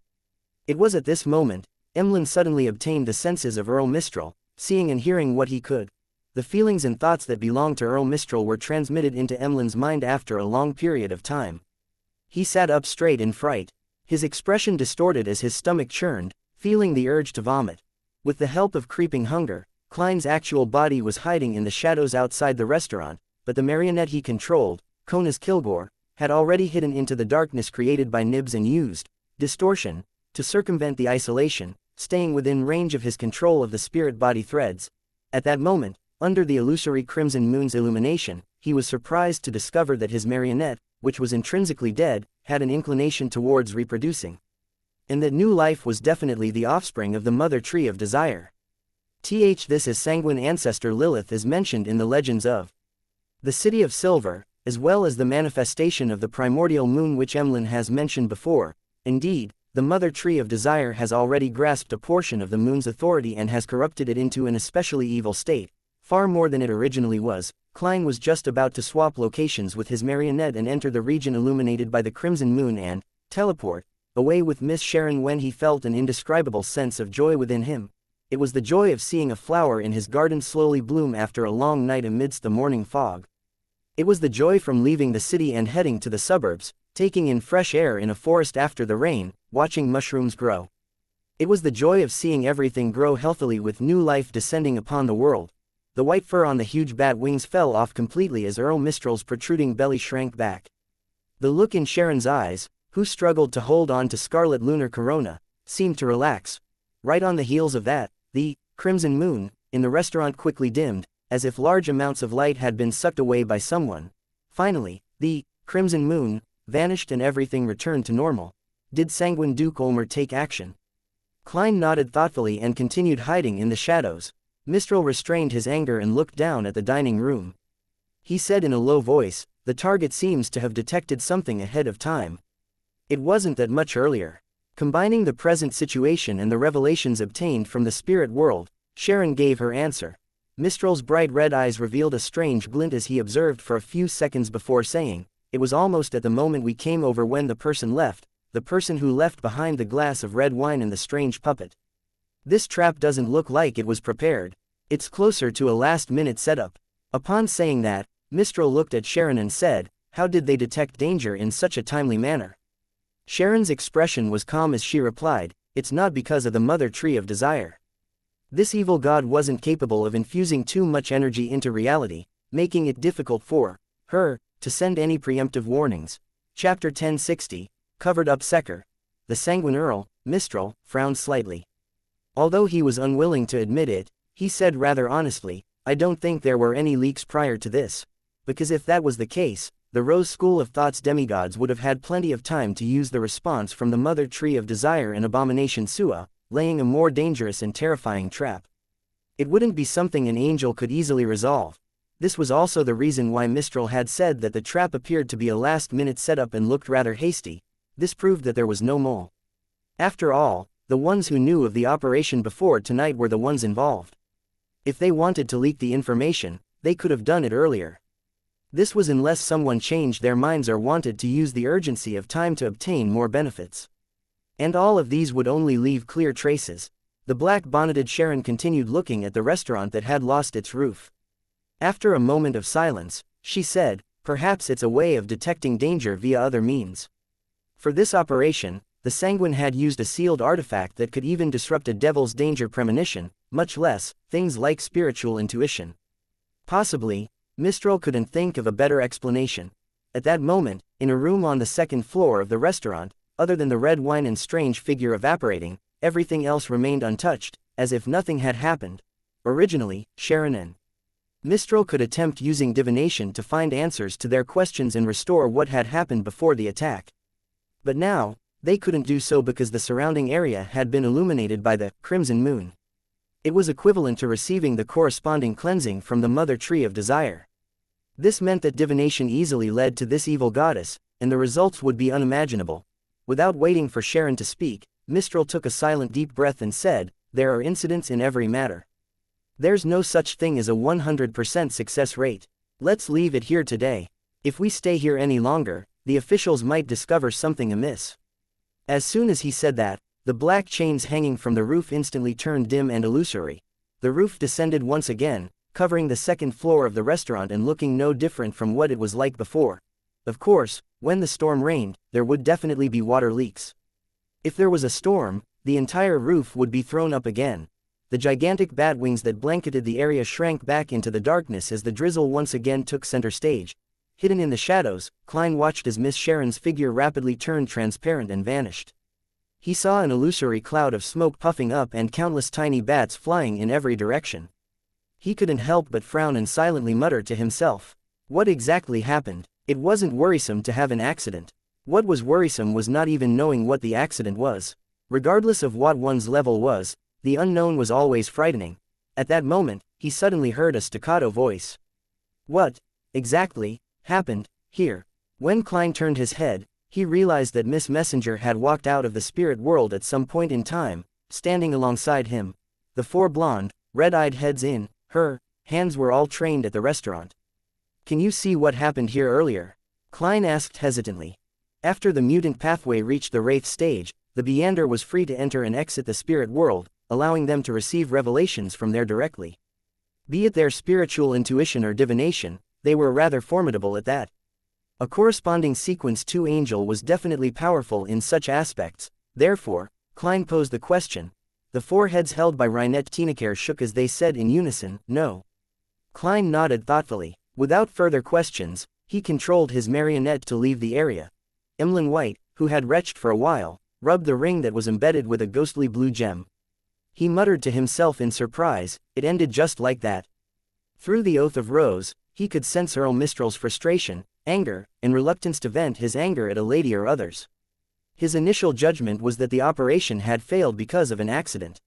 A: It was at this moment, Emlyn suddenly obtained the senses of Earl Mistral, seeing and hearing what he could. The feelings and thoughts that belonged to Earl Mistral were transmitted into Emlyn's mind after a long period of time. He sat up straight in fright. His expression distorted as his stomach churned, feeling the urge to vomit. With the help of creeping hunger, Klein's actual body was hiding in the shadows outside the restaurant, but the marionette he controlled, Conas Kilgore, had already hidden into the darkness created by Nibs and used distortion to circumvent the isolation, staying within range of his control of the spirit body threads. At that moment, under the illusory crimson moon's illumination, he was surprised to discover that his marionette, which was intrinsically dead, had an inclination towards reproducing. And that new life was definitely the offspring of the mother tree of desire. This is sanguine ancestor Lilith is mentioned in the legends of the City of Silver, as well as the manifestation of the primordial moon which Emlyn has mentioned before. Indeed, the mother tree of desire has already grasped a portion of the moon's authority and has corrupted it into an especially evil state, far more than it originally was. Klein was just about to swap locations with his marionette and enter the region illuminated by the crimson moon and teleport away with Miss Sharon when he felt an indescribable sense of joy within him. It was the joy of seeing a flower in his garden slowly bloom after a long night amidst the morning fog. It was the joy from leaving the city and heading to the suburbs, taking in fresh air in a forest after the rain, watching mushrooms grow. It was the joy of seeing everything grow healthily with new life descending upon the world. The white fur on the huge bat wings fell off completely as Earl Mistral's protruding belly shrank back. The look in Sharon's eyes, who struggled to hold on to scarlet lunar corona, seemed to relax. Right on the heels of that, the crimson moon in the restaurant quickly dimmed, as if large amounts of light had been sucked away by someone. Finally, the crimson moon vanished and everything returned to normal. Did Sanguine Duke Ulmer take action? Klein nodded thoughtfully and continued hiding in the shadows. Mistral restrained his anger and looked down at the dining room. He said in a low voice, "The target seems to have detected something ahead of time. It wasn't that much earlier." Combining the present situation and the revelations obtained from the spirit world, Sharon gave her answer. Mistral's bright red eyes revealed a strange glint as he observed for a few seconds before saying, "It was almost at the moment we came over when the person left, the person who left behind the glass of red wine and the strange puppet. This trap doesn't look like it was prepared. It's closer to a last-minute setup." Upon saying that, Mistral looked at Sharon and said, "How did they detect danger in such a timely manner?" Sharon's expression was calm as she replied, "It's not because of the mother tree of desire. This evil god wasn't capable of infusing too much energy into reality, making it difficult for her to send any preemptive warnings." Chapter 1060, Covered Up Secker. The sanguine Earl, Mistral, frowned slightly. Although he was unwilling to admit it, he said rather honestly, "I don't think there were any leaks prior to this. Because if that was the case, the Rose School of Thought's demigods would have had plenty of time to use the response from the Mother Tree of Desire and Abomination Sua, laying a more dangerous and terrifying trap. It wouldn't be something an angel could easily resolve. This was also the reason why Mistral had said that the trap appeared to be a last-minute setup and looked rather hasty. This proved that there was no mole. After all, the ones who knew of the operation before tonight were the ones involved. If they wanted to leak the information, they could have done it earlier. This was unless someone changed their minds or wanted to use the urgency of time to obtain more benefits. And all of these would only leave clear traces. The black-bonneted Sharon continued looking at the restaurant that had lost its roof. After a moment of silence, she said, "Perhaps it's a way of detecting danger via other means." For this operation, the Sanguine had used a sealed artifact that could even disrupt a devil's danger premonition, much less things like spiritual intuition. Possibly, Mistral couldn't think of a better explanation. At that moment, in a room on the second floor of the restaurant, other than the red wine and strange figure evaporating, everything else remained untouched, as if nothing had happened. Originally, Sharon and Mistral could attempt using divination to find answers to their questions and restore what had happened before the attack. But now, they couldn't do so because the surrounding area had been illuminated by the crimson moon. It was equivalent to receiving the corresponding cleansing from the mother tree of desire. This meant that divination easily led to this evil goddess, and the results would be unimaginable. Without waiting for Sharon to speak, Mistral took a silent deep breath and said, "There are incidents in every matter. There's no such thing as a 100% success rate. Let's leave it here today. If we stay here any longer, the officials might discover something amiss." As soon as he said that, the black chains hanging from the roof instantly turned dim and illusory. The roof descended once again, covering the second floor of the restaurant and looking no different from what it was like before. Of course, when the storm rained, there would definitely be water leaks. If there was a storm, the entire roof would be thrown up again. The gigantic bat wings that blanketed the area shrank back into the darkness as the drizzle once again took center stage. Hidden in the shadows, Klein watched as Miss Sharon's figure rapidly turned transparent and vanished. He saw an illusory cloud of smoke puffing up and countless tiny bats flying in every direction. He couldn't help but frown and silently mutter to himself. What exactly happened? It wasn't worrisome to have an accident. What was worrisome was not even knowing what the accident was. Regardless of what one's level was, the unknown was always frightening. At that moment, he suddenly heard a staccato voice. What, exactly, happened here? When Klein turned his head, he realized that Miss Messenger had walked out of the spirit world at some point in time, standing alongside him. The four blonde, red-eyed heads in her hands were all trained at the restaurant. "Can you see what happened here earlier?" Klein asked hesitantly. After the mutant pathway reached the Wraith stage, the Beander was free to enter and exit the spirit world, allowing them to receive revelations from there directly. Be it their spiritual intuition or divination, they were rather formidable at that. A corresponding sequence 2 angel was definitely powerful in such aspects. Therefore, Klein posed the question. The four heads held by Reinette Teenaker shook as they said in unison, "No." Klein nodded thoughtfully. Without further questions, he controlled his marionette to leave the area. Emlyn White, who had retched for a while, rubbed the ring that was embedded with a ghostly blue gem. He muttered to himself in surprise, "It ended just like that." Through the Oath of Rose, he could sense Earl Mistral's frustration, anger, and reluctance to vent his anger at a lady or others. His initial judgment was that the operation had failed because of an accident.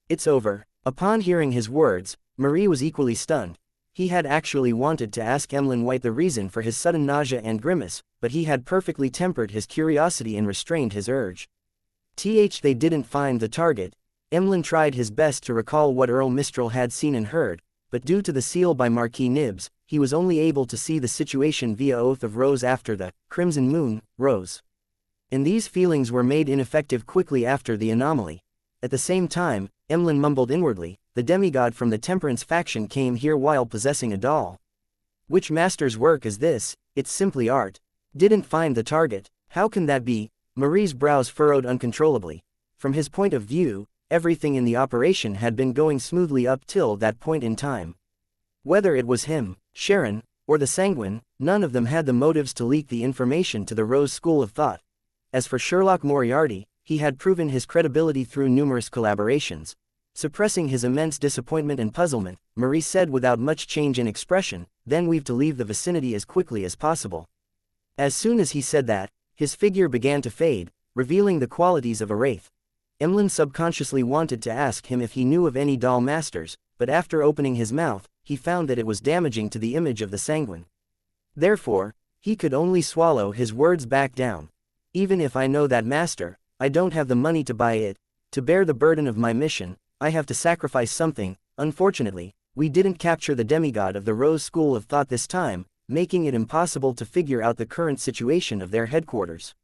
A: "It's over." Upon hearing his words, Marie was equally stunned. He had actually wanted to ask Emlyn White the reason for his sudden nausea and grimace, but he had perfectly tempered his curiosity and restrained his urge. They didn't find the target. Emlyn tried his best to recall what Earl Mistral had seen and heard, but due to the seal by Marquis Nibs, he was only able to see the situation via Oath of Rose after the crimson moon rose. And these feelings were made ineffective quickly after the anomaly. At the same time, Emlyn mumbled inwardly, "The demigod from the Temperance faction came here while possessing a doll. Which master's work is this? It's simply art. Didn't find the target. How can that be?" Marie's brows furrowed uncontrollably. From his point of view, everything in the operation had been going smoothly up till that point in time. Whether it was him, Sharon, or the Sanguine, none of them had the motives to leak the information to the Rose School of Thought. As for Sherlock Moriarty, he had proven his credibility through numerous collaborations. Suppressing his immense disappointment and puzzlement, Marie said without much change in expression, "Then we've to leave the vicinity as quickly as possible." As soon as he said that, his figure began to fade, revealing the qualities of a wraith. Emlyn subconsciously wanted to ask him if he knew of any doll masters, but after opening his mouth, he found that it was damaging to the image of the sanguine. Therefore, he could only swallow his words back down. Even if I know that master, I don't have the money to buy it. To bear the burden of my mission, I have to sacrifice something. Unfortunately, we didn't capture the demigod of the Rose School of Thought this time, making it impossible to figure out the current situation of their headquarters.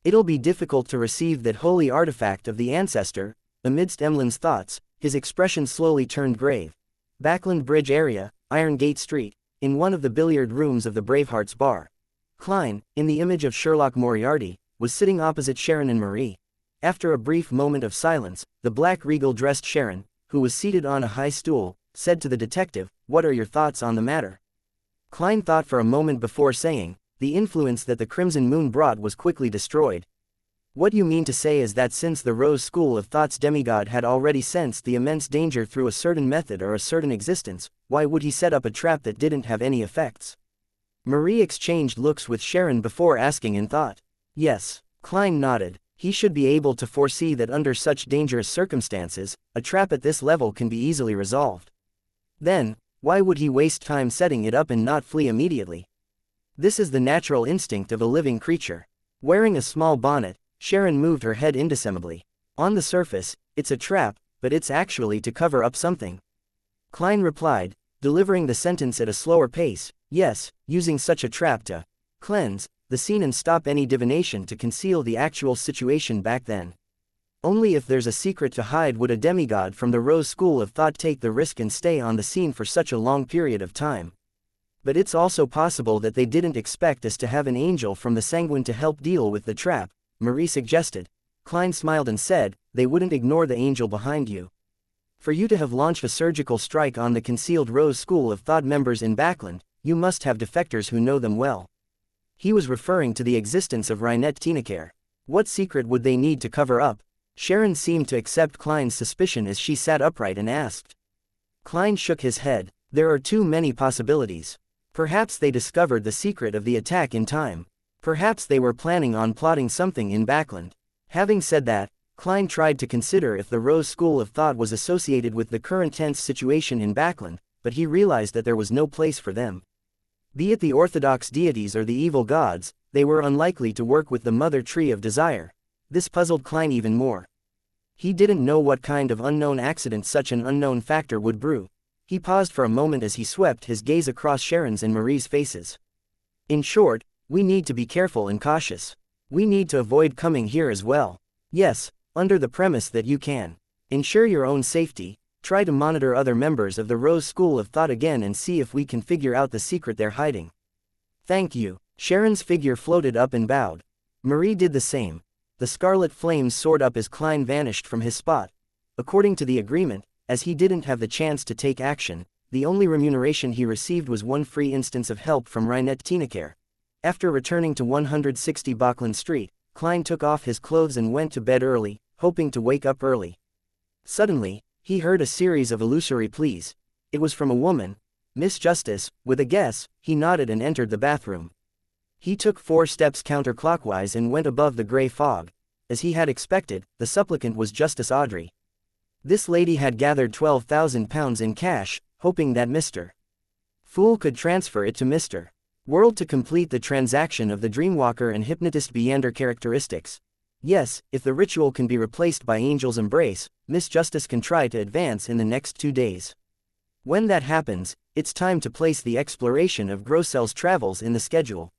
A: It'll be difficult to receive that holy artifact of the ancestor. Amidst Emlyn's thoughts, his expression slowly turned grave. Backland Bridge area, Iron Gate Street, in one of the billiard rooms of the Bravehearts Bar. Klein, in the image of Sherlock Moriarty, was sitting opposite Sharon and Marie. After a brief moment of silence, the black regal-dressed Sharon, who was seated on a high stool, said to the detective, "What are your thoughts on the matter?" Klein thought for a moment before saying, "The influence that the Crimson Moon brought was quickly destroyed." "What you mean to say is that since the Rose School of Thought's demigod had already sensed the immense danger through a certain method or a certain existence, why would he set up a trap that didn't have any effects?" Marie exchanged looks with Sharon before asking in thought. "Yes." Klein nodded. He should be able to foresee that under such dangerous circumstances, a trap at this level can be easily resolved. Then, why would he waste time setting it up and not flee immediately? This is the natural instinct of a living creature. Wearing a small bonnet, Sharon moved her head indecimably. "On the surface, it's a trap, but it's actually to cover up something." Klein replied, delivering the sentence at a slower pace. "Yes, using such a trap to cleanse the scene and stop any divination to conceal the actual situation back then. Only if there's a secret to hide would a demigod from the Rose School of Thought take the risk and stay on the scene for such a long period of time. But it's also possible that they didn't expect us to have an angel from the Sanguine to help deal with the trap," Marie suggested. Klein smiled and said, "They wouldn't ignore the angel behind you. For you to have launched a surgical strike on the concealed Rose School of Thought members in Backland, you must have defectors who know them well." He was referring to the existence of Reinette Tinecare. What secret would they need to cover up? Sharon seemed to accept Klein's suspicion as she sat upright and asked. Klein shook his head. "There are too many possibilities. Perhaps they discovered the secret of the attack in time. Perhaps they were planning on plotting something in Backland." Having said that, Klein tried to consider if the Rose School of Thought was associated with the current tense situation in Backland, but he realized that there was no place for them. Be it the orthodox deities or the evil gods, they were unlikely to work with the Mother Tree of Desire. This puzzled Klein even more. He didn't know what kind of unknown accident such an unknown factor would brew. He paused for a moment as he swept his gaze across Sharon's and Marie's faces. "In short, we need to be careful and cautious. We need to avoid coming here as well. Yes, under the premise that you can ensure your own safety. Try to monitor other members of the Rose School of Thought again and see if we can figure out the secret they're hiding." "Thank you." Sharon's figure floated up and bowed. Marie did the same. The scarlet flames soared up as Klein vanished from his spot. According to the agreement, as he didn't have the chance to take action, the only remuneration he received was one free instance of help from Reinette Tinecare. After returning to 160 Bachland Street, Klein took off his clothes and went to bed early, hoping to wake up early. Suddenly, he heard a series of illusory pleas. It was from a woman. "Miss Justice." With a guess, he nodded and entered the bathroom. He took 4 steps counterclockwise and went above the gray fog. As he had expected, the supplicant was Justice Audrey. This lady had gathered £12,000 in cash, hoping that Mr. Fool could transfer it to Mr. World to complete the transaction of the Dreamwalker and Hypnotist Beander characteristics. Yes, if the ritual can be replaced by Angel's Embrace, Miss Justice can try to advance in the next 2 days. When that happens, it's time to place the exploration of Grossel's travels in the schedule.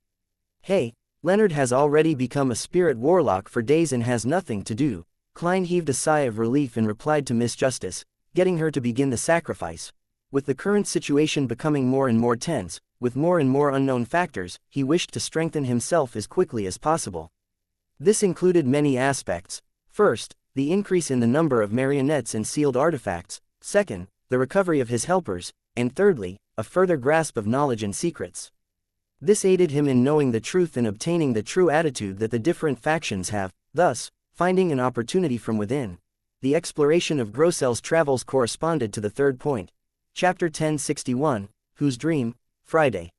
A: Hey, Leonard has already become a spirit warlock for days and has nothing to do. Klein heaved a sigh of relief and replied to Miss Justice, getting her to begin the sacrifice. With the current situation becoming more and more tense, with more and more unknown factors, he wished to strengthen himself as quickly as possible. This included many aspects. First, the increase in the number of marionettes and sealed artifacts. Second, the recovery of his helpers. And thirdly, a further grasp of knowledge and secrets. This aided him in knowing the truth and obtaining the true attitude that the different factions have, thus, finding an opportunity from within. The exploration of Grossel's travels corresponded to the third point. Chapter 1061, Whose Dream? Friday.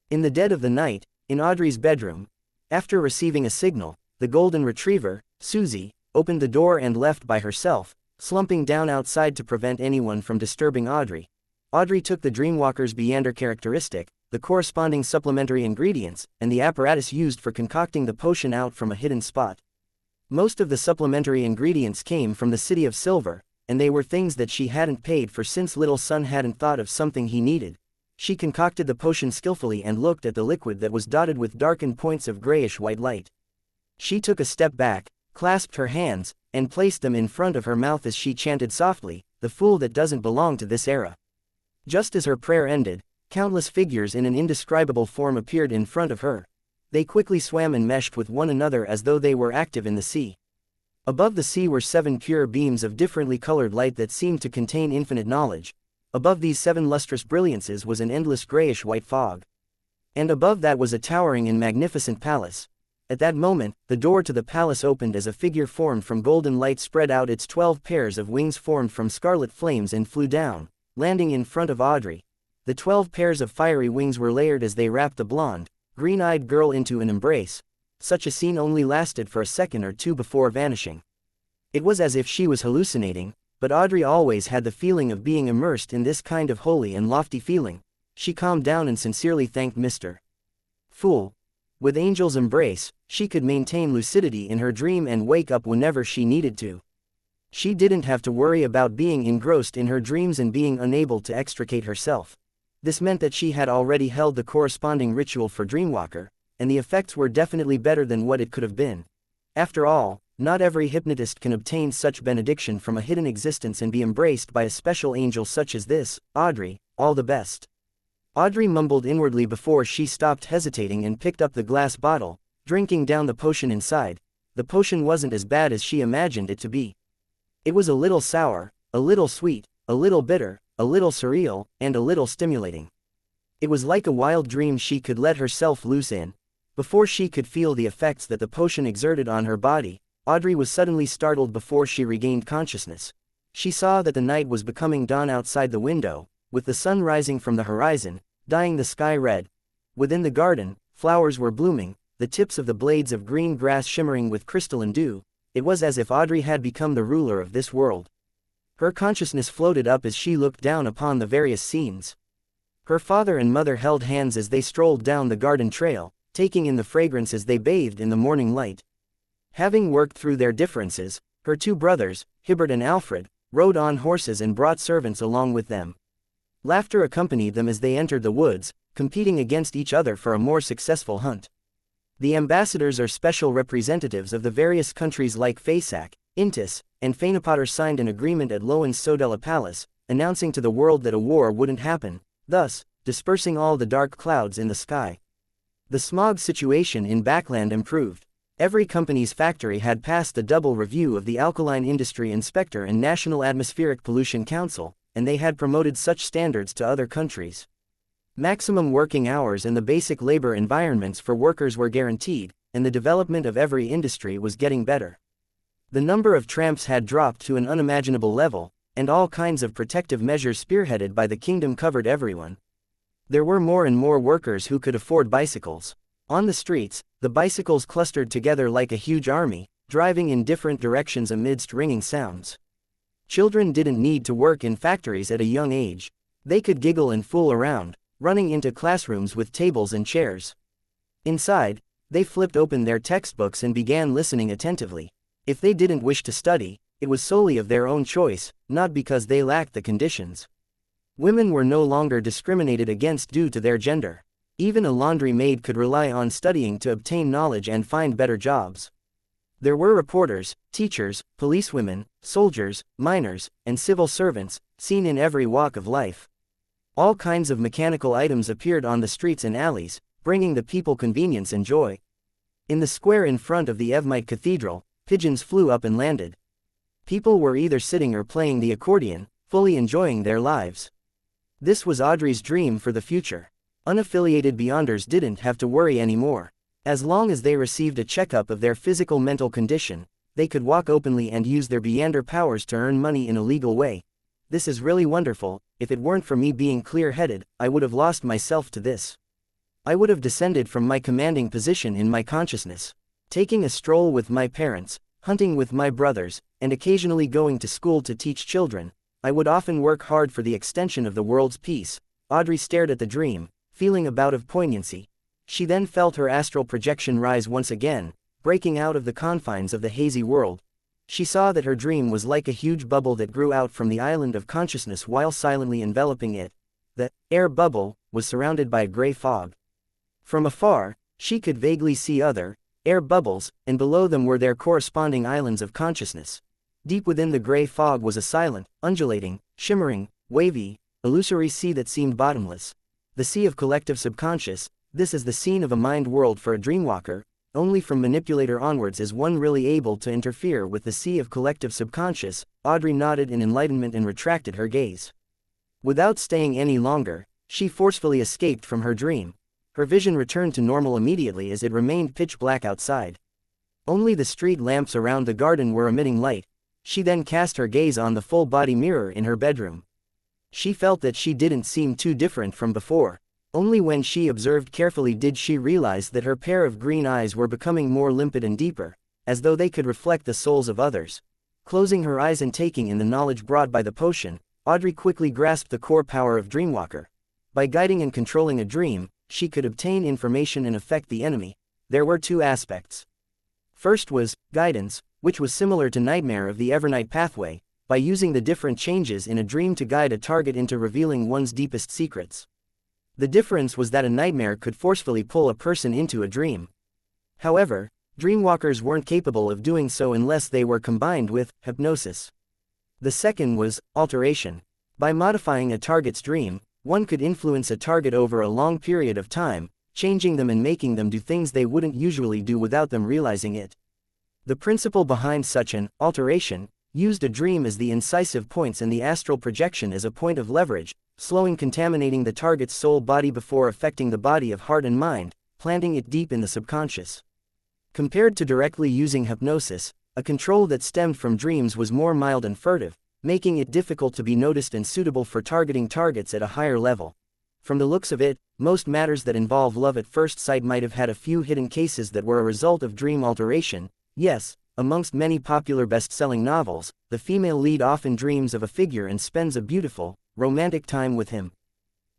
A: In the dead of the night, in Audrey's bedroom, after receiving a signal, the golden retriever, Susie, opened the door and left by herself, slumping down outside to prevent anyone from disturbing Audrey. Audrey took the Dreamwalker's Beander characteristic, the corresponding supplementary ingredients, and the apparatus used for concocting the potion out from a hidden spot. Most of the supplementary ingredients came from the City of Silver, and they were things that she hadn't paid for since Little Sun hadn't thought of something he needed. She concocted the potion skillfully and looked at the liquid that was dotted with darkened points of grayish-white light. She took a step back, clasped her hands, and placed them in front of her mouth as she chanted softly, "The fool that doesn't belong to this era." Just as her prayer ended, countless figures in an indescribable form appeared in front of her. They quickly swam and meshed with one another as though they were active in the sea. Above the sea were 7 pure beams of differently colored light that seemed to contain infinite knowledge. Above these 7 lustrous brilliances was an endless grayish-white fog. And above that was a towering and magnificent palace. At that moment, the door to the palace opened as a figure formed from golden light spread out its 12 pairs of wings formed from scarlet flames and flew down, landing in front of Audrey. The 12 pairs of fiery wings were layered as they wrapped the blonde, green-eyed girl into an embrace. Such a scene only lasted for a second or two before vanishing. It was as if she was hallucinating, but Audrey always had the feeling of being immersed in this kind of holy and lofty feeling. She calmed down and sincerely thanked Mr. Fool. With Angel's embrace, she could maintain lucidity in her dream and wake up whenever she needed to. She didn't have to worry about being engrossed in her dreams and being unable to extricate herself. This meant that she had already held the corresponding ritual for Dreamwalker, and the effects were definitely better than what it could have been. After all, not every hypnotist can obtain such benediction from a hidden existence and be embraced by a special angel such as this. Audrey, all the best. Audrey mumbled inwardly before she stopped hesitating and picked up the glass bottle, drinking down the potion inside. The potion wasn't as bad as she imagined it to be. It was a little sour, a little sweet, a little bitter, a little surreal, and a little stimulating. It was like a wild dream she could let herself loose in. Before she could feel the effects that the potion exerted on her body, Audrey was suddenly startled before she regained consciousness. She saw that the night was becoming dawn outside the window, with the sun rising from the horizon, dyeing the sky red. Within the garden, flowers were blooming, the tips of the blades of green grass shimmering with crystalline dew. It was as if Audrey had become the ruler of this world. Her consciousness floated up as she looked down upon the various scenes. Her father and mother held hands as they strolled down the garden trail, taking in the fragrance as they bathed in the morning light. Having worked through their differences, her 2 brothers, Hibbert and Alfred, rode on horses and brought servants along with them. Laughter accompanied them as they entered the woods, competing against each other for a more successful hunt. The ambassadors or special representatives of the various countries like Fasak, Intis, and Fainapotter signed an agreement at Lowen's Sodella Palace, announcing to the world that a war wouldn't happen, thus, dispersing all the dark clouds in the sky. The smog situation in Backland improved. Every company's factory had passed the double review of the Alkaline Industry Inspector and National Atmospheric Pollution Council, and they had promoted such standards to other countries. Maximum working hours and the basic labor environments for workers were guaranteed, and the development of every industry was getting better. The number of tramps had dropped to an unimaginable level, and all kinds of protective measures spearheaded by the kingdom covered everyone. There were more and more workers who could afford bicycles. On the streets, the bicycles clustered together like a huge army, driving in different directions amidst ringing sounds. Children didn't need to work in factories at a young age. They could giggle and fool around, running into classrooms with tables and chairs. Inside, they flipped open their textbooks and began listening attentively. If they didn't wish to study, it was solely of their own choice, not because they lacked the conditions. Women were no longer discriminated against due to their gender. Even a laundry maid could rely on studying to obtain knowledge and find better jobs. There were reporters, teachers, policewomen, soldiers, miners, and civil servants, seen in every walk of life. All kinds of mechanical items appeared on the streets and alleys, bringing the people convenience and joy. In the square in front of the Evmite Cathedral, pigeons flew up and landed. People were either sitting or playing the accordion, fully enjoying their lives. This was Audrey's dream for the future. Unaffiliated Beyonders didn't have to worry anymore. As long as they received a checkup of their physical-mental condition, they could walk openly and use their Beyonder powers to earn money in a legal way. This is really wonderful. If it weren't for me being clear-headed, I would have lost myself to this. I would have descended from my commanding position in my consciousness. Taking a stroll with my parents, hunting with my brothers, and occasionally going to school to teach children. I would often work hard for the extension of the world's peace. Audrey stared at the dream, feeling a bout of poignancy. She then felt her astral projection rise once again, breaking out of the confines of the hazy world. She saw that her dream was like a huge bubble that grew out from the island of consciousness while silently enveloping it. The air bubble was surrounded by a gray fog. From afar, she could vaguely see other air bubbles, and below them were their corresponding islands of consciousness. Deep within the gray fog was a silent, undulating, shimmering, wavy, illusory sea that seemed bottomless. The sea of collective subconscious. This is the scene of a mind world for a dreamwalker. Only from manipulator onwards is one really able to interfere with the sea of collective subconscious. Audrey nodded in enlightenment and retracted her gaze. Without staying any longer, she forcefully escaped from her dream. Her vision returned to normal immediately as it remained pitch black outside. Only the street lamps around the garden were emitting light. She then cast her gaze on the full-body mirror in her bedroom. She felt that she didn't seem too different from before. Only when she observed carefully did she realize that her pair of green eyes were becoming more limpid and deeper, as though they could reflect the souls of others. Closing her eyes and taking in the knowledge brought by the potion, Audrey quickly grasped the core power of Dreamwalker. By guiding and controlling a dream, she could obtain information and affect the enemy. There were two aspects. First was guidance, which was similar to Nightmare of the Evernight pathway, by using the different changes in a dream to guide a target into revealing one's deepest secrets. The difference was that a nightmare could forcefully pull a person into a dream. However, dreamwalkers weren't capable of doing so unless they were combined with hypnosis. The second was alteration. By modifying a target's dream, one could influence a target over a long period of time, changing them and making them do things they wouldn't usually do without them realizing it. The principle behind such an alteration used a dream as the incisive points and the astral projection as a point of leverage, contaminating the target's soul body before affecting the body of heart and mind, planting it deep in the subconscious. Compared to directly using hypnosis, a control that stemmed from dreams was more mild and furtive, making it difficult to be noticed and suitable for targeting targets at a higher level. From the looks of it, most matters that involve love at first sight might have had a few hidden cases that were a result of dream alteration. Yes, amongst many popular best-selling novels, the female lead often dreams of a figure and spends a beautiful, romantic time with him.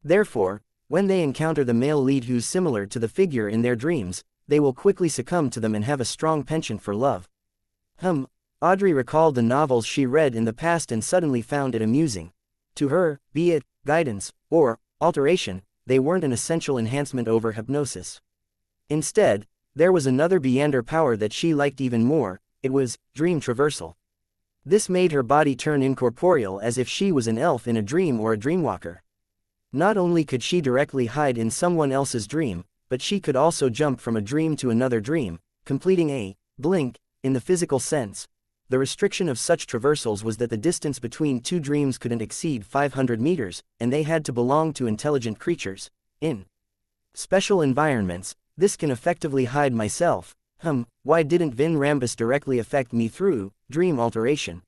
A: Therefore, when they encounter the male lead who's similar to the figure in their dreams, they will quickly succumb to them and have a strong penchant for love. Audrey recalled the novels she read in the past and suddenly found it amusing. To her, be it guidance or alteration, they weren't an essential enhancement over hypnosis. Instead, there was another Beander power that she liked even more. It was dream traversal. This made her body turn incorporeal as if she was an elf in a dream or a dreamwalker. Not only could she directly hide in someone else's dream, but she could also jump from a dream to another dream, completing a blink in the physical sense. The restriction of such traversals was that the distance between two dreams couldn't exceed 500 meters, and they had to belong to intelligent creatures. In special environments, this can effectively hide myself. Why didn't Vin Rambus directly affect me through dream alteration?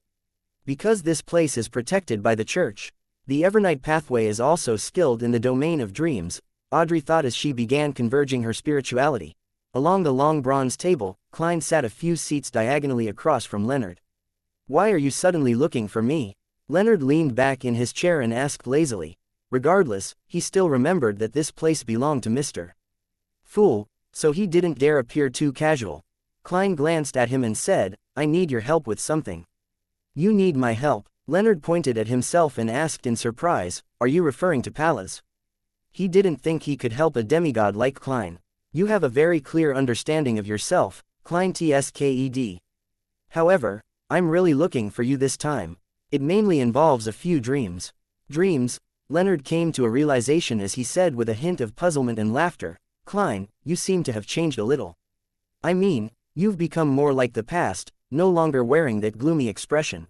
A: Because this place is protected by the church. The Evernight pathway is also skilled in the domain of dreams, Audrey thought as she began converging her spirituality. Along the long bronze table, Klein sat a few seats diagonally across from Leonard. Why are you suddenly looking for me? Leonard leaned back in his chair and asked lazily. Regardless, he still remembered that this place belonged to Mr. Fool, so he didn't dare appear too casual. Klein glanced at him and said, I need your help with something. You need my help? Leonard pointed at himself and asked in surprise, are you referring to Pallas? He didn't think he could help a demigod like Klein. You have a very clear understanding of yourself, Klein tsked. However, I'm really looking for you this time. It mainly involves a few dreams. Dreams? Leonard came to a realization as he said with a hint of puzzlement and laughter. Klein, you seem to have changed a little. I mean, you've become more like the past, no longer wearing that gloomy expression.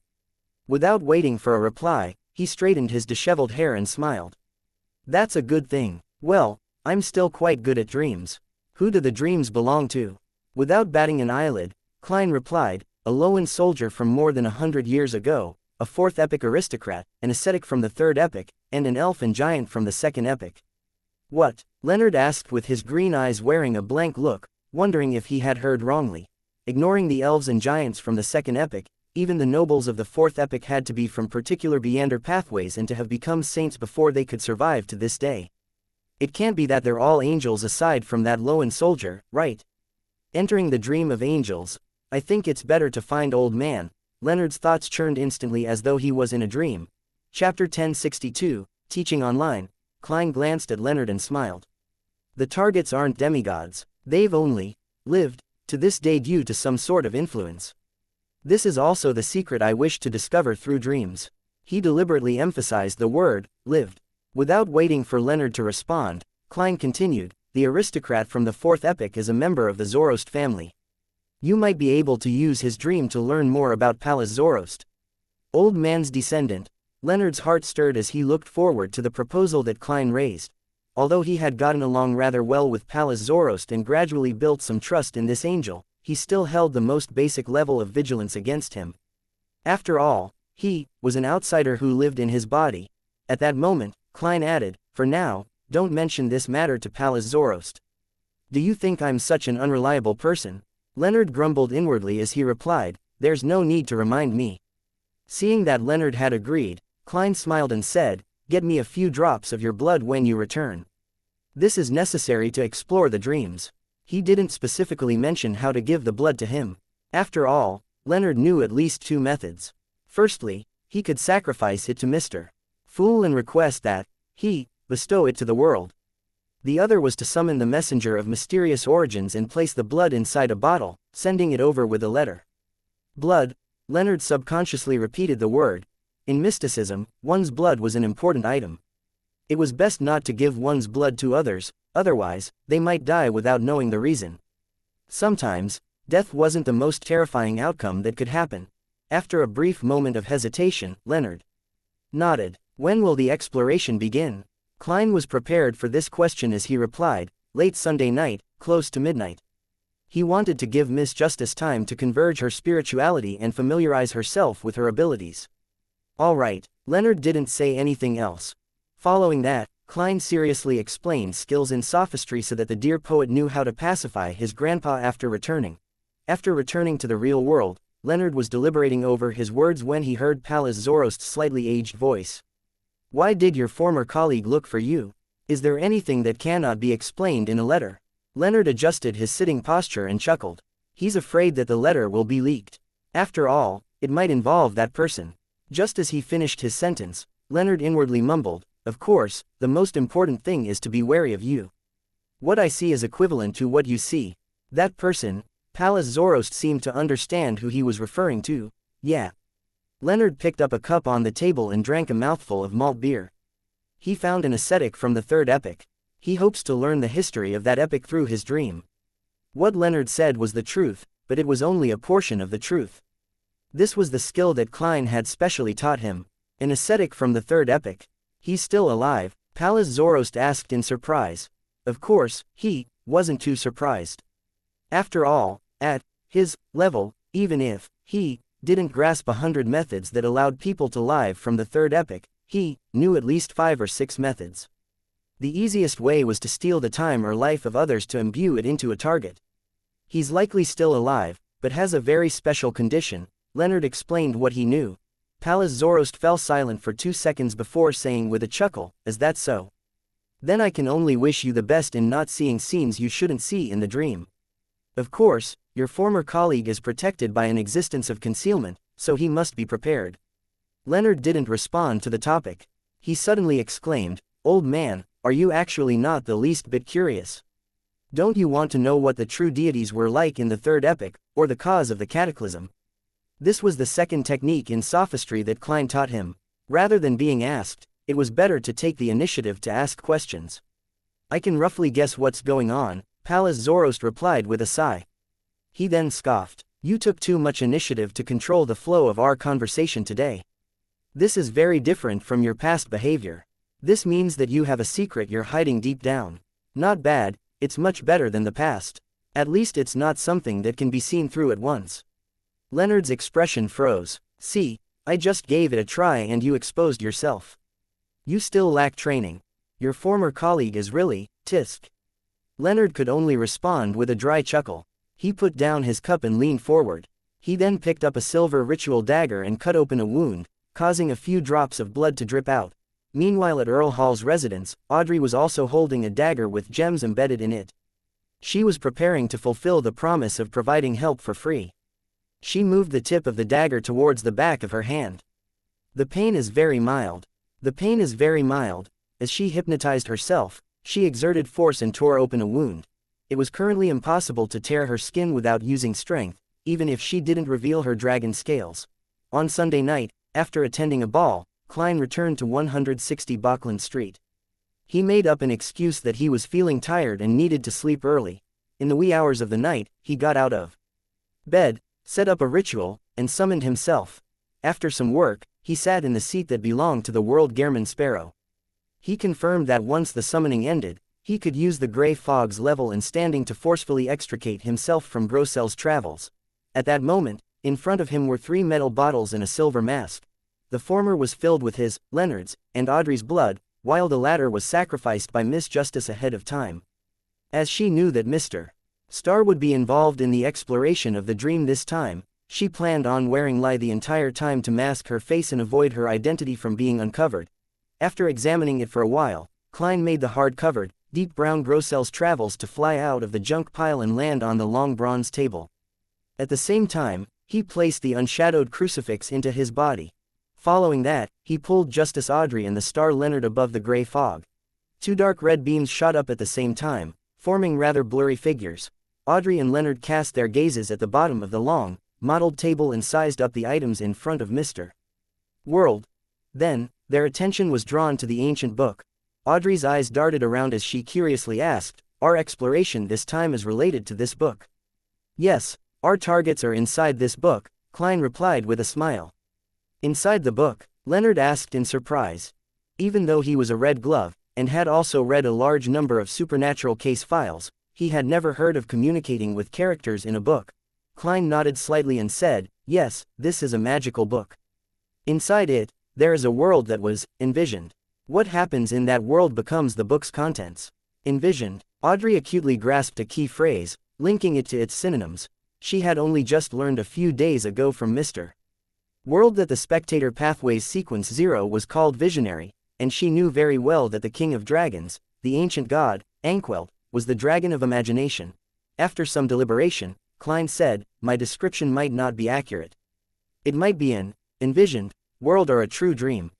A: Without waiting for a reply, he straightened his disheveled hair and smiled. That's a good thing. Well, I'm still quite good at dreams. Who do the dreams belong to? Without batting an eyelid, Klein replied, a Loan soldier from more than 100 years ago, a 4th epic aristocrat, an ascetic from the 3rd epic, and an elf and giant from the 2nd epic. What? Leonard asked with his green eyes wearing a blank look, wondering if he had heard wrongly. Ignoring the elves and giants from the second epic, even the nobles of the fourth epic had to be from particular Beander pathways and to have become saints before they could survive to this day. It can't be that they're all angels aside from that lone soldier, right? Entering the dream of angels, I think it's better to find old man. Leonard's thoughts churned instantly as though he was in a dream. Chapter 1062, Teaching Online. Klein glanced at Leonard and smiled. The targets aren't demigods, they've only lived to this day due to some sort of influence. This is also the secret I wish to discover through dreams. He deliberately emphasized the word, lived. Without waiting for Leonard to respond, Klein continued, the aristocrat from the fourth epic is a member of the Zoroast family. You might be able to use his dream to learn more about Palace Zoroast. Old man's descendant. Leonard's heart stirred as he looked forward to the proposal that Klein raised. Although he had gotten along rather well with Palace Zoroast and gradually built some trust in this angel, he still held the most basic level of vigilance against him. After all, he was an outsider who lived in his body. At that moment, Klein added, for now, don't mention this matter to Palace Zoroast. Do you think I'm such an unreliable person? Leonard grumbled inwardly as he replied, there's no need to remind me. Seeing that Leonard had agreed, Klein smiled and said, get me a few drops of your blood when you return. This is necessary to explore the dreams. He didn't specifically mention how to give the blood to him. After all, Leonard knew at least two methods. Firstly, he could sacrifice it to Mr. Fool and request that he bestow it to the world. The other was to summon the messenger of mysterious origins and place the blood inside a bottle, sending it over with a letter. Blood. Leonard subconsciously repeated the word. In mysticism, one's blood was an important item. It was best not to give one's blood to others, otherwise, they might die without knowing the reason. Sometimes, death wasn't the most terrifying outcome that could happen. After a brief moment of hesitation, Leonard nodded. When will the exploration begin? Klein was prepared for this question as he replied, late Sunday night, close to midnight. He wanted to give Miss Justice time to converge her spirituality and familiarize herself with her abilities. All right, Leonard didn't say anything else. Following that, Klein seriously explained skills in sophistry so that the dear poet knew how to pacify his grandpa after returning. After returning to the real world, Leonard was deliberating over his words when he heard Palace Zoroast's slightly aged voice. Why did your former colleague look for you? Is there anything that cannot be explained in a letter? Leonard adjusted his sitting posture and chuckled. He's afraid that the letter will be leaked. After all, it might involve that person. Just as he finished his sentence, Leonard inwardly mumbled, of course, the most important thing is to be wary of you. What I see is equivalent to what you see. That person. Palace Zoroast seemed to understand who he was referring to. Yeah. Leonard picked up a cup on the table and drank a mouthful of malt beer. He found an ascetic from the third epic. He hopes to learn the history of that epic through his dream. What Leonard said was the truth, but it was only a portion of the truth. This was the skill that Klein had specially taught him. An ascetic from the third epic. He's still alive? Palace Zoroast asked in surprise. Of course, he wasn't too surprised. After all, at his level, even if he didn't grasp 100 methods that allowed people to live from the third epic, he knew at least 5 or 6 methods. The easiest way was to steal the time or life of others to imbue it into a target. He's likely still alive, but has a very special condition. Leonard explained what he knew. Palace Zoroast fell silent for 2 seconds before saying with a chuckle, is that so? Then I can only wish you the best in not seeing scenes you shouldn't see in the dream. Of course, your former colleague is protected by an existence of concealment, so he must be prepared. Leonard didn't respond to the topic. He suddenly exclaimed, old man, are you actually not the least bit curious? Don't you want to know what the true deities were like in the third epic, or the cause of the cataclysm? This was the second technique in sophistry that Klein taught him. Rather than being asked, it was better to take the initiative to ask questions. I can roughly guess what's going on, Palace Zoroast replied with a sigh. He then scoffed. You took too much initiative to control the flow of our conversation today. This is very different from your past behavior. This means that you have a secret you're hiding deep down. Not bad, it's much better than the past. At least it's not something that can be seen through at once. Leonard's expression froze. See, I just gave it a try and you exposed yourself. You still lack training. Your former colleague is really, tisk. Leonard could only respond with a dry chuckle. He put down his cup and leaned forward. He then picked up a silver ritual dagger and cut open a wound, causing a few drops of blood to drip out. Meanwhile at Earl Hall's residence, Audrey was also holding a dagger with gems embedded in it. She was preparing to fulfill the promise of providing help for free. She moved the tip of the dagger towards the back of her hand. The pain is very mild. The pain is very mild. As she hypnotized herself, she exerted force and tore open a wound. It was currently impossible to tear her skin without using strength, even if she didn't reveal her dragon scales. On Sunday night, after attending a ball, Klein returned to 160 Bachland Street. He made up an excuse that he was feeling tired and needed to sleep early. In the wee hours of the night, he got out of bed, set up a ritual, and summoned himself. After some work, he sat in the seat that belonged to the world Gehrman Sparrow. He confirmed that once the summoning ended, he could use the gray fog's level and standing to forcefully extricate himself from Grossel's travels. At that moment, in front of him were 3 metal bottles and a silver mask. The former was filled with his, Leonard's, and Audrey's blood, while the latter was sacrificed by Miss Justice ahead of time. As she knew that Mr. Starr would be involved in the exploration of the dream this time, she planned on wearing lie the entire time to mask her face and avoid her identity from being uncovered. After examining it for a while, Klein made the hard-covered, deep brown Grossel's travels to fly out of the junk pile and land on the long bronze table. At the same time, he placed the unshadowed crucifix into his body. Following that, he pulled Justice Audrey and the Star Leonard above the gray fog. 2 dark red beams shot up at the same time, forming rather blurry figures. Audrey and Leonard cast their gazes at the bottom of the long, modeled table and sized up the items in front of Mr. World. Then, their attention was drawn to the ancient book. Audrey's eyes darted around as she curiously asked, "Our exploration this time is related to this book?" "Yes, our targets are inside this book," Klein replied with a smile. "Inside the book?" Leonard asked in surprise. Even though he was a Red Glove, and had also read a large number of supernatural case files, he had never heard of communicating with characters in a book. Klein nodded slightly and said, "Yes, this is a magical book. Inside it, there is a world that was envisioned. What happens in that world becomes the book's contents." Envisioned. Audrey acutely grasped a key phrase, linking it to its synonyms. She had only just learned a few days ago from Mr. World that the Spectator Pathways Sequence 0 was called Visionary, and she knew very well that the King of Dragons, the ancient god, Anquelt, was the dragon of imagination. After some deliberation, Klein said, "My description might not be accurate. It might be an envisioned world or a true dream.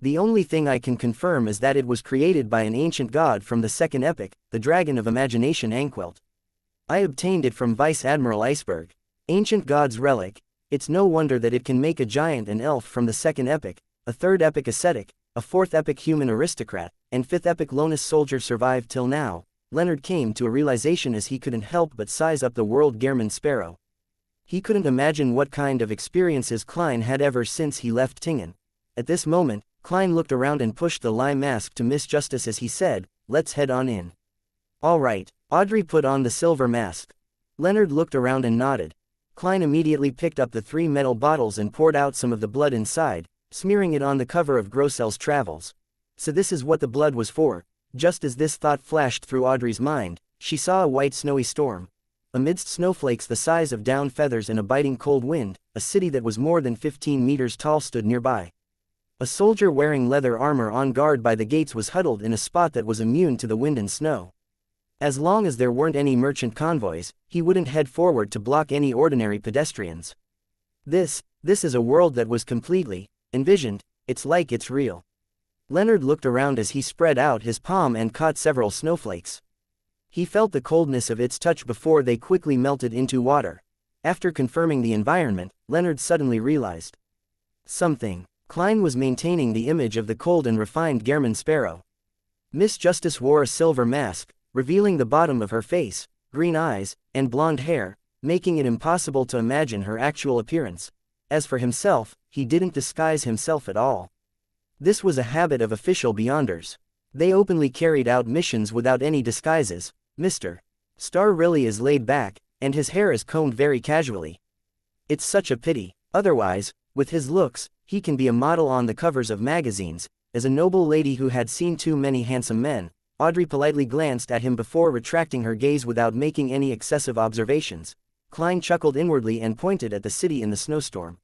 A: The only thing I can confirm is that it was created by an ancient god from the second epoch, the dragon of imagination Anquelt. I obtained it from Vice Admiral Iceberg. Ancient god's relic. It's no wonder that it can make a giant and elf from the second epoch, a third epoch ascetic, a fourth epoch human aristocrat, and fifth epoch Lonus soldier survived till now." Leonard came to a realization as he couldn't help but size up the world Gehrman Sparrow. He couldn't imagine what kind of experiences Klein had ever since he left Tingen. At this moment, Klein looked around and pushed the lie mask to Miss Justice as he said, "Let's head on in." "All right." Audrey put on the silver mask. Leonard looked around and nodded. Klein immediately picked up the 3 metal bottles and poured out some of the blood inside, smearing it on the cover of Grossel's Travels. So this is what the blood was for. Just as this thought flashed through Audrey's mind, she saw a white snowy storm. Amidst snowflakes the size of down feathers and a biting cold wind, a city that was more than 15 meters tall stood nearby. A soldier wearing leather armor on guard by the gates was huddled in a spot that was immune to the wind and snow. As long as there weren't any merchant convoys, he wouldn't head forward to block any ordinary pedestrians. This is a world that was completely envisioned. It's like it's real." Leonard looked around as he spread out his palm and caught several snowflakes. He felt the coldness of its touch before they quickly melted into water. After confirming the environment, Leonard suddenly realized something. Klein was maintaining the image of the cold and refined Gehrman Sparrow. Miss Justice wore a silver mask, revealing the bottom of her face, green eyes, and blonde hair, making it impossible to imagine her actual appearance. As for himself, he didn't disguise himself at all. This was a habit of official Beyonders. They openly carried out missions without any disguises. Mr. Starr really is laid back, and his hair is combed very casually. It's such a pity. Otherwise, with his looks, he can be a model on the covers of magazines. As a noble lady who had seen too many handsome men, Audrey politely glanced at him before retracting her gaze without making any excessive observations. Klein chuckled inwardly and pointed at the city in the snowstorm.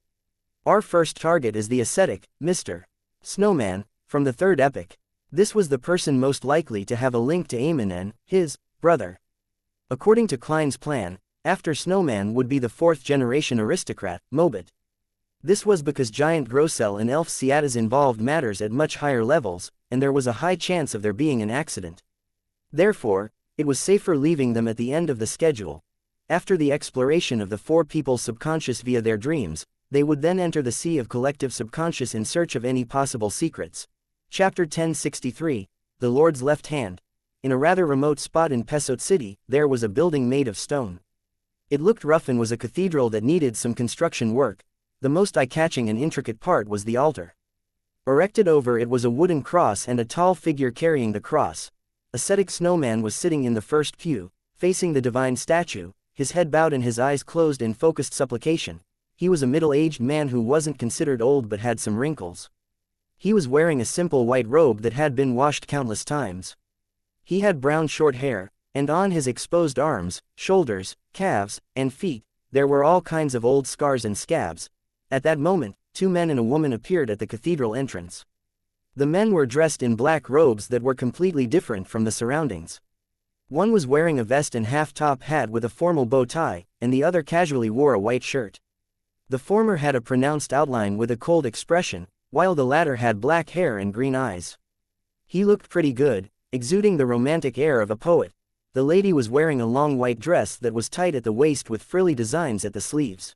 A: Our first target is the ascetic, Mr. Snowman, from the third epoch. This was the person most likely to have a link to Aemon and his brother. According to Klein's plan, after Snowman would be the fourth-generation aristocrat, Mobit. This was because giant Grossel and elf Ciatas involved matters at much higher levels, and there was a high chance of there being an accident. Therefore, it was safer leaving them at the end of the schedule. After the exploration of the four people's subconscious via their dreams, they would then enter the sea of collective subconscious in search of any possible secrets. Chapter 1063, The Lord's Left Hand. In a rather remote spot in Pesot City, there was a building made of stone. It looked rough and was a cathedral that needed some construction work. The most eye-catching and intricate part was the altar. Erected over it was a wooden cross and a tall figure carrying the cross. Ascetic Snowman was sitting in the first pew, facing the divine statue, his head bowed and his eyes closed in focused supplication. He was a middle-aged man who wasn't considered old but had some wrinkles. He was wearing a simple white robe that had been washed countless times. He had brown short hair, and on his exposed arms, shoulders, calves, and feet, there were all kinds of old scars and scabs. At that moment, two men and a woman appeared at the cathedral entrance. The men were dressed in black robes that were completely different from the surroundings. One was wearing a vest and half-top hat with a formal bow tie, and the other casually wore a white shirt. The former had a pronounced outline with a cold expression, while the latter had black hair and green eyes. He looked pretty good, exuding the romantic air of a poet. The lady was wearing a long white dress that was tight at the waist with frilly designs at the sleeves.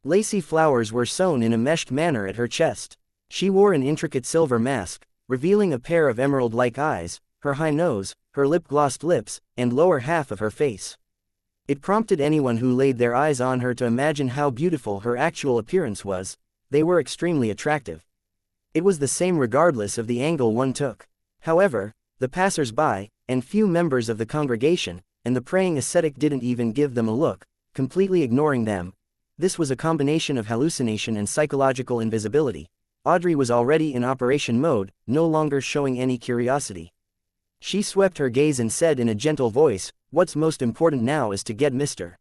A: Lacy flowers were sewn in a meshed manner at her chest. She wore an intricate silver mask, revealing a pair of emerald-like eyes, her high nose, her lip-glossed lips, and lower half of her face. It prompted anyone who laid their eyes on her to imagine how beautiful her actual appearance was. They were extremely attractive. It was the same regardless of the angle one took. However, the passers-by, and few members of the congregation, and the praying ascetic didn't even give them a look, completely ignoring them. This was a combination of hallucination and psychological invisibility. Audrey was already in operation mode, no longer showing any curiosity. She swept her gaze and said in a gentle voice, "What's most important now is to get Mr.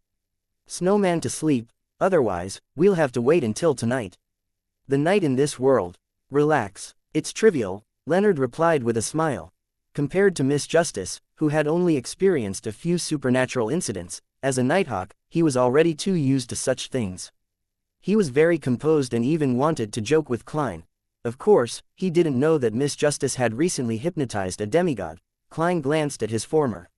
A: Snowman to sleep, otherwise, we'll have to wait until tonight. The night in this world. Relax. It's trivial," Leonard replied with a smile. Compared to Miss Justice, who had only experienced a few supernatural incidents, as a Nighthawk, he was already too used to such things. He was very composed and even wanted to joke with Klein. Of course, he didn't know that Miss Justice had recently hypnotized a demigod. Klein glanced at his former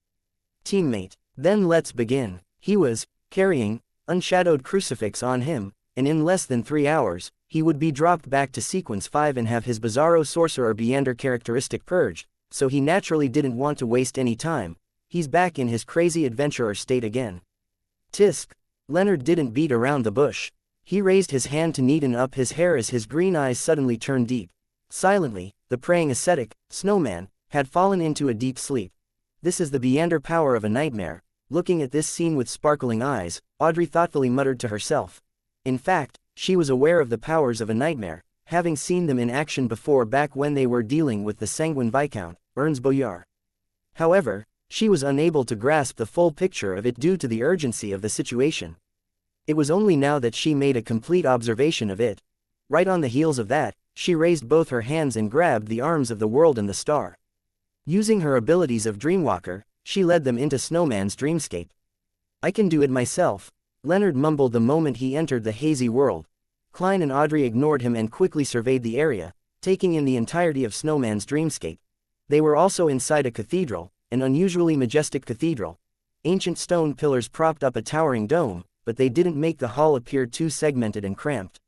A: teammate. "Then let's begin." He was carrying unshadowed crucifix on him, and in less than 3 hours, he would be dropped back to Sequence 5 and have his bizarro sorcerer Beander characteristic purged, so he naturally didn't want to waste any time. He's back in his crazy adventurer state again. Tisk. Leonard didn't beat around the bush. He raised his hand to neaten up his hair as his green eyes suddenly turned deep. Silently, the praying ascetic, Snowman, had fallen into a deep sleep. This is the Beander power of a nightmare. Looking at this scene with sparkling eyes, Audrey thoughtfully muttered to herself. In fact, she was aware of the powers of a nightmare, having seen them in action before back when they were dealing with the Sanguine Viscount, Ernst Boyar. However, she was unable to grasp the full picture of it due to the urgency of the situation. It was only now that she made a complete observation of it. Right on the heels of that, she raised both her hands and grabbed the arms of the world and the star. Using her abilities of Dreamwalker, she led them into Snowman's dreamscape. "I can do it myself," Leonard mumbled the moment he entered the hazy world. Klein and Audrey ignored him and quickly surveyed the area, taking in the entirety of Snowman's dreamscape. They were also inside a cathedral, an unusually majestic cathedral. Ancient stone pillars propped up a towering dome, but they didn't make the hall appear too segmented and cramped.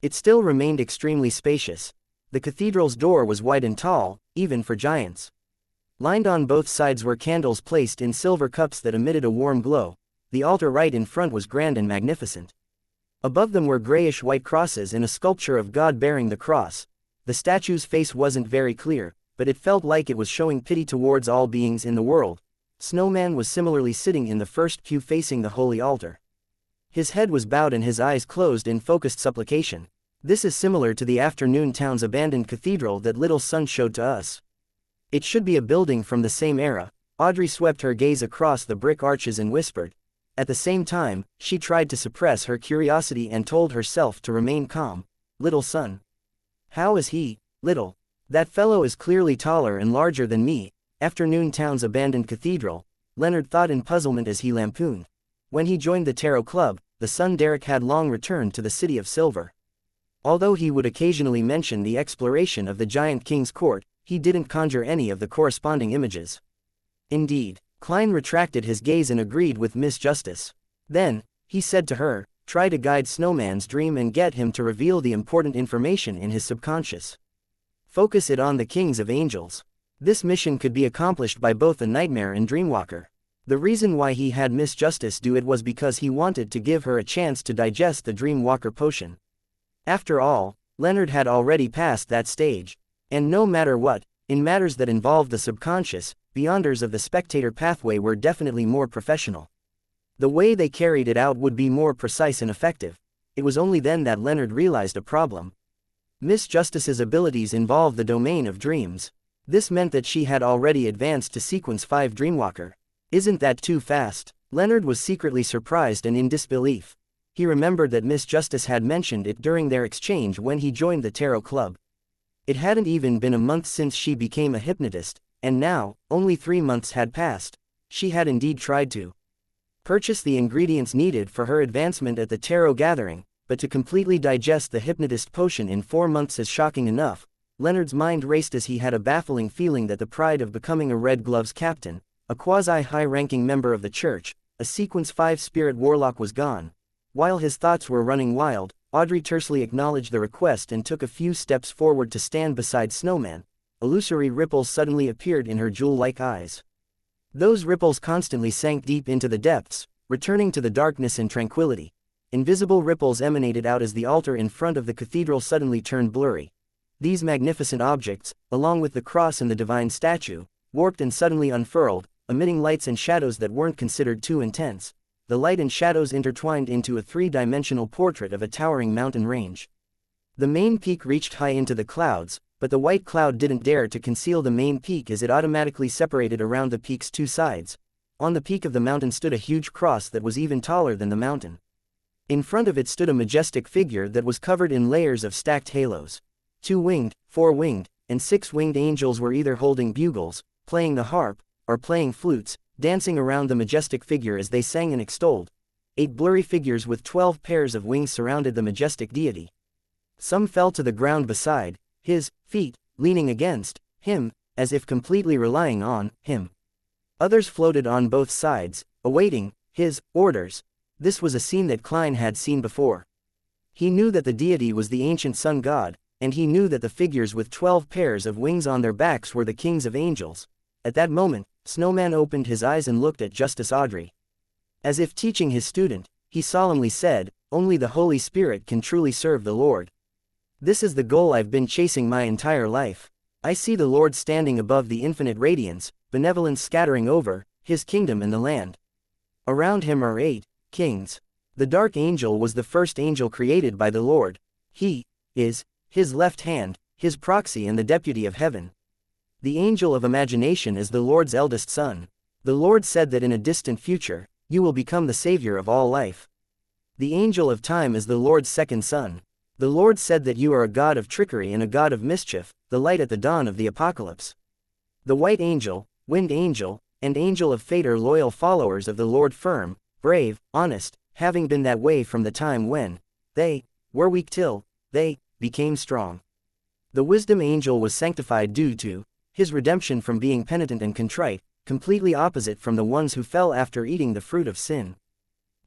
A: It still remained extremely spacious. The cathedral's door was wide and tall, even for giants. Lined on both sides were candles placed in silver cups that emitted a warm glow. The altar right in front was grand and magnificent. Above them were grayish-white crosses and a sculpture of God bearing the cross. The statue's face wasn't very clear, but it felt like it was showing pity towards all beings in the world. Snowman was similarly sitting in the first pew facing the holy altar. His head was bowed and his eyes closed in focused supplication. "This is similar to the afternoon town's abandoned cathedral that Little Sun showed to us. It should be a building from the same era. Audrey swept her gaze across the brick arches and whispered. At the same time, she tried to suppress her curiosity and told herself to remain calm. Little son. How is he, little? That fellow is clearly taller and larger than me. Afternoon Town's abandoned cathedral, Leonard thought in puzzlement as he lampooned. When he joined the Tarot Club, the son Derek had long returned to the City of Silver. Although he would occasionally mention the exploration of the Giant King's court, he didn't conjure any of the corresponding images. Indeed, Klein retracted his gaze and agreed with Miss Justice. Then, he said to her, try to guide Snowman's dream and get him to reveal the important information in his subconscious. Focus it on the kings of angels. This mission could be accomplished by both the Nightmare and Dreamwalker. The reason why he had Miss Justice do it was because he wanted to give her a chance to digest the Dreamwalker potion. After all, Leonard had already passed that stage. And no matter what, in matters that involved the subconscious, Beyonders of the spectator pathway were definitely more professional. The way they carried it out would be more precise and effective. It was only then that Leonard realized a problem. Miss Justice's abilities involved the domain of dreams. This meant that she had already advanced to Sequence 5 Dreamwalker. Isn't that too fast? Leonard was secretly surprised and in disbelief. He remembered that Miss Justice had mentioned it during their exchange when he joined the Tarot Club. It hadn't even been a month since she became a hypnotist, and now, only 3 months had passed. She had indeed tried to purchase the ingredients needed for her advancement at the tarot gathering, but to completely digest the hypnotist potion in 4 months is shocking enough. Leonard's mind raced as he had a baffling feeling that the pride of becoming a Red Gloves captain, a quasi-high-ranking member of the church, a Sequence 5 spirit warlock was gone. While his thoughts were running wild, Audrey tersely acknowledged the request and took a few steps forward to stand beside Snowman. Illusory ripples suddenly appeared in her jewel-like eyes. Those ripples constantly sank deep into the depths, returning to the darkness and tranquility. Invisible ripples emanated out as the altar in front of the cathedral suddenly turned blurry. These magnificent objects, along with the cross and the divine statue, warped and suddenly unfurled, emitting lights and shadows that weren't considered too intense. The light and shadows intertwined into a 3-dimensional portrait of a towering mountain range. The main peak reached high into the clouds, but the white cloud didn't dare to conceal the main peak as it automatically separated around the peak's 2 sides. On the peak of the mountain stood a huge cross that was even taller than the mountain. In front of it stood a majestic figure that was covered in layers of stacked halos. 2-winged, 4-winged, and 6-winged angels were either holding bugles, playing the harp, or playing flutes, dancing around the majestic figure as they sang and extolled. 8 blurry figures with 12 pairs of wings surrounded the majestic deity. Some fell to the ground beside his feet, leaning against him, as if completely relying on him. Others floated on both sides, awaiting his orders. This was a scene that Klein had seen before. He knew that the deity was the ancient sun god, and he knew that the figures with 12 pairs of wings on their backs were the kings of angels. At that moment, Snowman opened his eyes and looked at Justice Audrey. As if teaching his student, he solemnly said, "Only the Holy Spirit can truly serve the Lord. This is the goal I've been chasing my entire life. I see the Lord standing above the infinite radiance, benevolence scattering over his kingdom and the land. Around him are 8 kings. The dark angel was the first angel created by the Lord. He is his left hand, his proxy and the deputy of heaven. The angel of imagination is the Lord's eldest son. The Lord said that in a distant future, you will become the savior of all life. The angel of time is the Lord's second son. The Lord said that you are a god of trickery and a god of mischief, the light at the dawn of the apocalypse. The white angel, wind angel, and angel of fate are loyal followers of the Lord, firm, brave, honest, having been that way from the time when they were weak till they became strong. The wisdom angel was sanctified due to his redemption from being penitent and contrite, completely opposite from the ones who fell after eating the fruit of sin.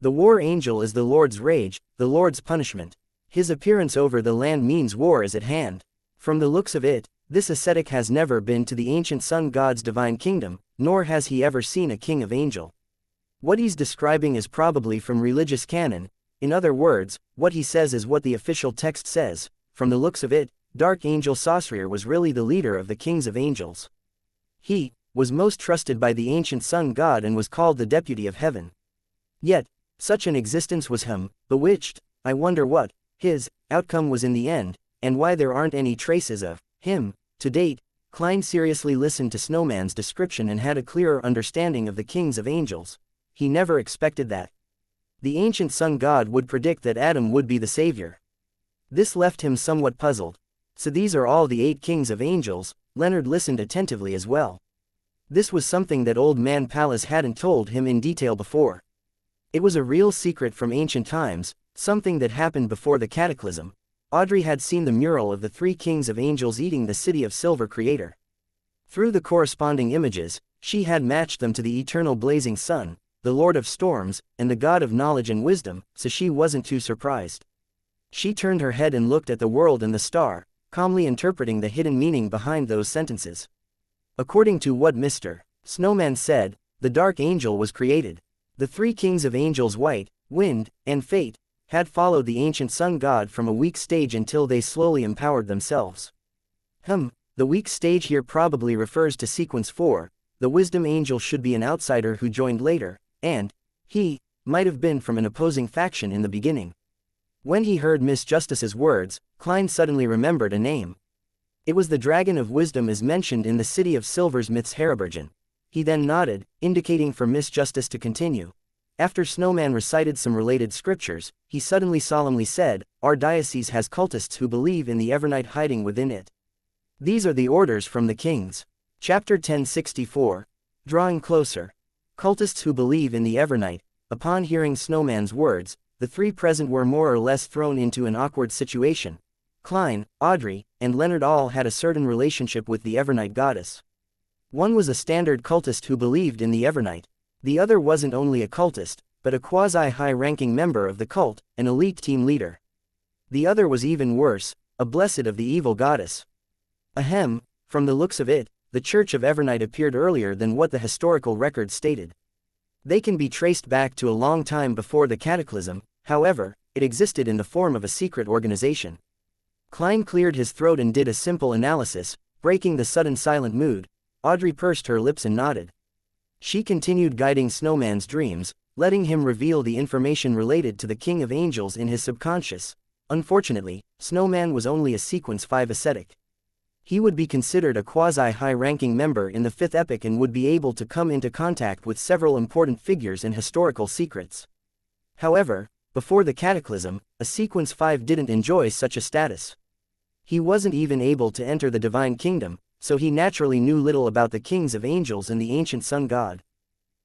A: The war angel is the Lord's rage, the Lord's punishment. His appearance over the land means war is at hand. From the looks of it, this ascetic has never been to the ancient sun god's divine kingdom, nor has he ever seen a king of angel. What he's describing is probably from religious canon. In other words, what he says is what the official text says. From the looks of it, Dark Angel Saucereer was really the leader of the kings of angels. He was most trusted by the ancient sun god and was called the deputy of heaven. Yet, such an existence was bewitched. I wonder what his outcome was in the end, and why there aren't any traces of him to date. Klein seriously listened to Snowman's description and had a clearer understanding of the kings of angels. He never expected that the ancient sun god would predict that Adam would be the savior. This left him somewhat puzzled. So these are all the 8 kings of angels. Leonard listened attentively as well. This was something that Old Man Pallas hadn't told him in detail before. It was a real secret from ancient times, something that happened before the cataclysm. Audrey had seen the mural of the 3 kings of angels eating the City of Silver creator. Through the corresponding images, she had matched them to the eternal blazing sun, the Lord of Storms, and the God of Knowledge and Wisdom, so she wasn't too surprised. She turned her head and looked at the world and the star, calmly interpreting the hidden meaning behind those sentences. According to what Mr. Snowman said, the Dark Angel was created. The 3 kings of angels, White, Wind, and Fate, had followed the ancient sun god from a weak stage until they slowly empowered themselves. The weak stage here probably refers to sequence 4, the wisdom angel should be an outsider who joined later, and he might have been from an opposing faction in the beginning. When he heard Miss Justice's words, Klein suddenly remembered a name. It was the Dragon of Wisdom as mentioned in the City of Silver's myths Harabergen. He then nodded, indicating for Miss Justice to continue. After Snowman recited some related scriptures, he suddenly solemnly said, "Our diocese has cultists who believe in the Evernight hiding within it. These are the orders from the kings." Chapter 1064. Drawing closer. Cultists who believe in the Evernight. Upon hearing Snowman's words, the 3 present were more or less thrown into an awkward situation. Klein, Audrey, and Leonard all had a certain relationship with the Evernight goddess. One was a standard cultist who believed in the Evernight. The other wasn't only a cultist, but a quasi-high-ranking member of the cult, an elite team leader. The other was even worse, a blessed of the evil goddess. From the looks of it, the Church of Evernight appeared earlier than what the historical records stated. They can be traced back to a long time before the cataclysm. However, it existed in the form of a secret organization. Klein cleared his throat and did a simple analysis, breaking the sudden silent mood. Audrey pursed her lips and nodded. She continued guiding Snowman's dreams, letting him reveal the information related to the King of Angels in his subconscious. Unfortunately, Snowman was only a sequence 5 ascetic. He would be considered a quasi-high-ranking member in the 5th epoch and would be able to come into contact with several important figures and historical secrets. However, before the cataclysm, a sequence 5 didn't enjoy such a status. He wasn't even able to enter the divine kingdom, so he naturally knew little about the kings of angels and the ancient sun god.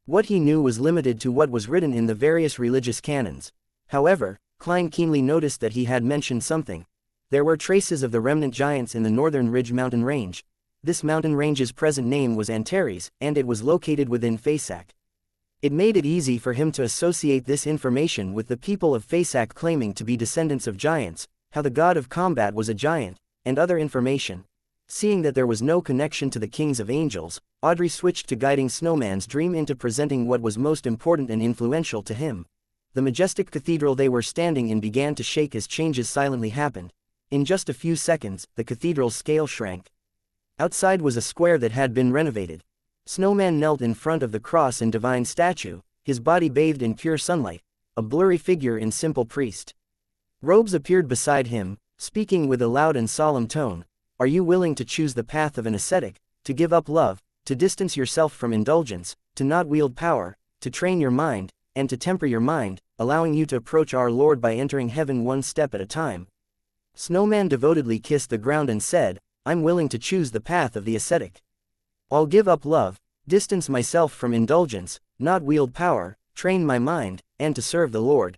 A: What he knew was limited to what was written in the various religious canons. However, Klein keenly noticed that he had mentioned something. There were traces of the remnant giants in the northern Ridge mountain range. This mountain range's present name was Antares, and it was located within Fasak. It made it easy for him to associate this information with the people of Fasak claiming to be descendants of giants, how the god of combat was a giant, and other information. Seeing that there was no connection to the kings of angels, Audrey switched to guiding Snowman's dream into presenting what was most important and influential to him. The majestic cathedral they were standing in began to shake as changes silently happened. In just a few seconds, the cathedral's scale shrank. Outside was a square that had been renovated. Snowman knelt in front of the cross and divine statue, his body bathed in pure sunlight, a blurry figure in simple priest robes appeared beside him, speaking with a loud and solemn tone. "Are you willing to choose the path of an ascetic, to give up love, to distance yourself from indulgence, to not wield power, to train your mind, and to temper your mind, allowing you to approach our Lord by entering heaven one step at a time?" Snowman devotedly kissed the ground and said, "I'm willing to choose the path of the ascetic. I'll give up love, distance myself from indulgence, not wield power, train my mind, and to serve the Lord.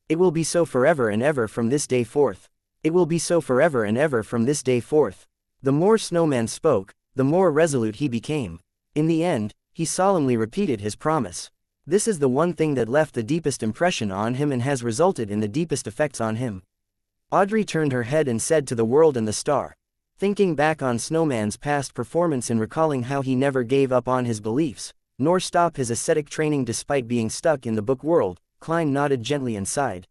A: It will be so forever and ever from this day forth. It will be so forever and ever from this day forth." The more Snowman spoke, the more resolute he became. In the end, he solemnly repeated his promise. This is the one thing that left the deepest impression on him and has resulted in the deepest effects on him. Audrey turned her head and said to the world and the star. Thinking back on Snowman's past performance and recalling how he never gave up on his beliefs, nor stopped his ascetic training despite being stuck in the book world, Klein nodded gently and sighed.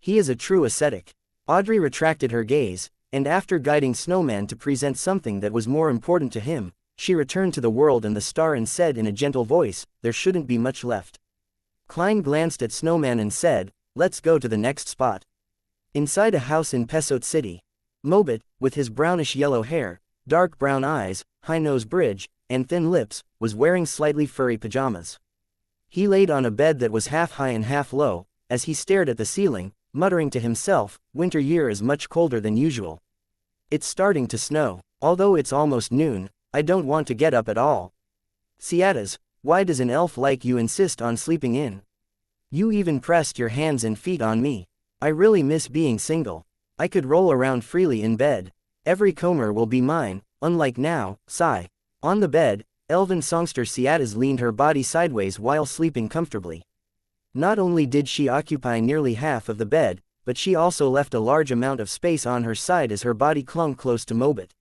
A: He is a true ascetic. Audrey retracted her gaze, and after guiding Snowman to present something that was more important to him, she returned to the world and the star and said in a gentle voice, "There shouldn't be much left." Klein glanced at Snowman and said, "Let's go to the next spot." Inside a house in Pesot City, Mobit, with his brownish-yellow hair, dark brown eyes, high nose bridge, and thin lips, was wearing slightly furry pajamas. He laid on a bed that was half high and half low, as he stared at the ceiling, muttering to himself, "Winter year is much colder than usual. It's starting to snow. Although it's almost noon, I don't want to get up at all. Ciatas, why does an elf like you insist on sleeping in? You even pressed your hands and feet on me. I really miss being single. I could roll around freely in bed. Every comer will be mine, unlike now." Sigh. On the bed, elven songster Ciatas leaned her body sideways while sleeping comfortably. Not only did she occupy nearly half of the bed, but she also left a large amount of space on her side as her body clung close to Mobit.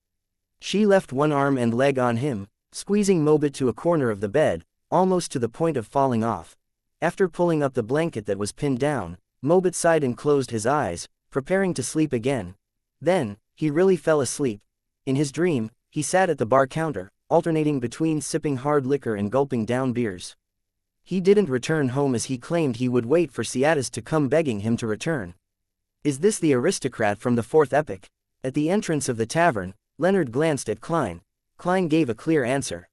A: She left one arm and leg on him, squeezing Mobit to a corner of the bed, almost to the point of falling off. After pulling up the blanket that was pinned down, Mobit sighed and closed his eyes, preparing to sleep again. Then, he really fell asleep. In his dream, he sat at the bar counter, alternating between sipping hard liquor and gulping down beers. He didn't return home as he claimed he would wait for Ciatas to come begging him to return. Is this the aristocrat from the fourth epic? At the entrance of the tavern, Leonard glanced at Klein. Klein gave a clear answer.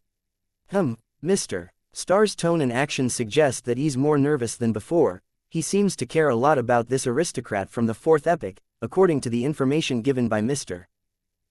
A: Mister. Star's tone and actions suggest that he's more nervous than before. He seems to care a lot about this aristocrat from the fourth epic, according to the information given by Mr.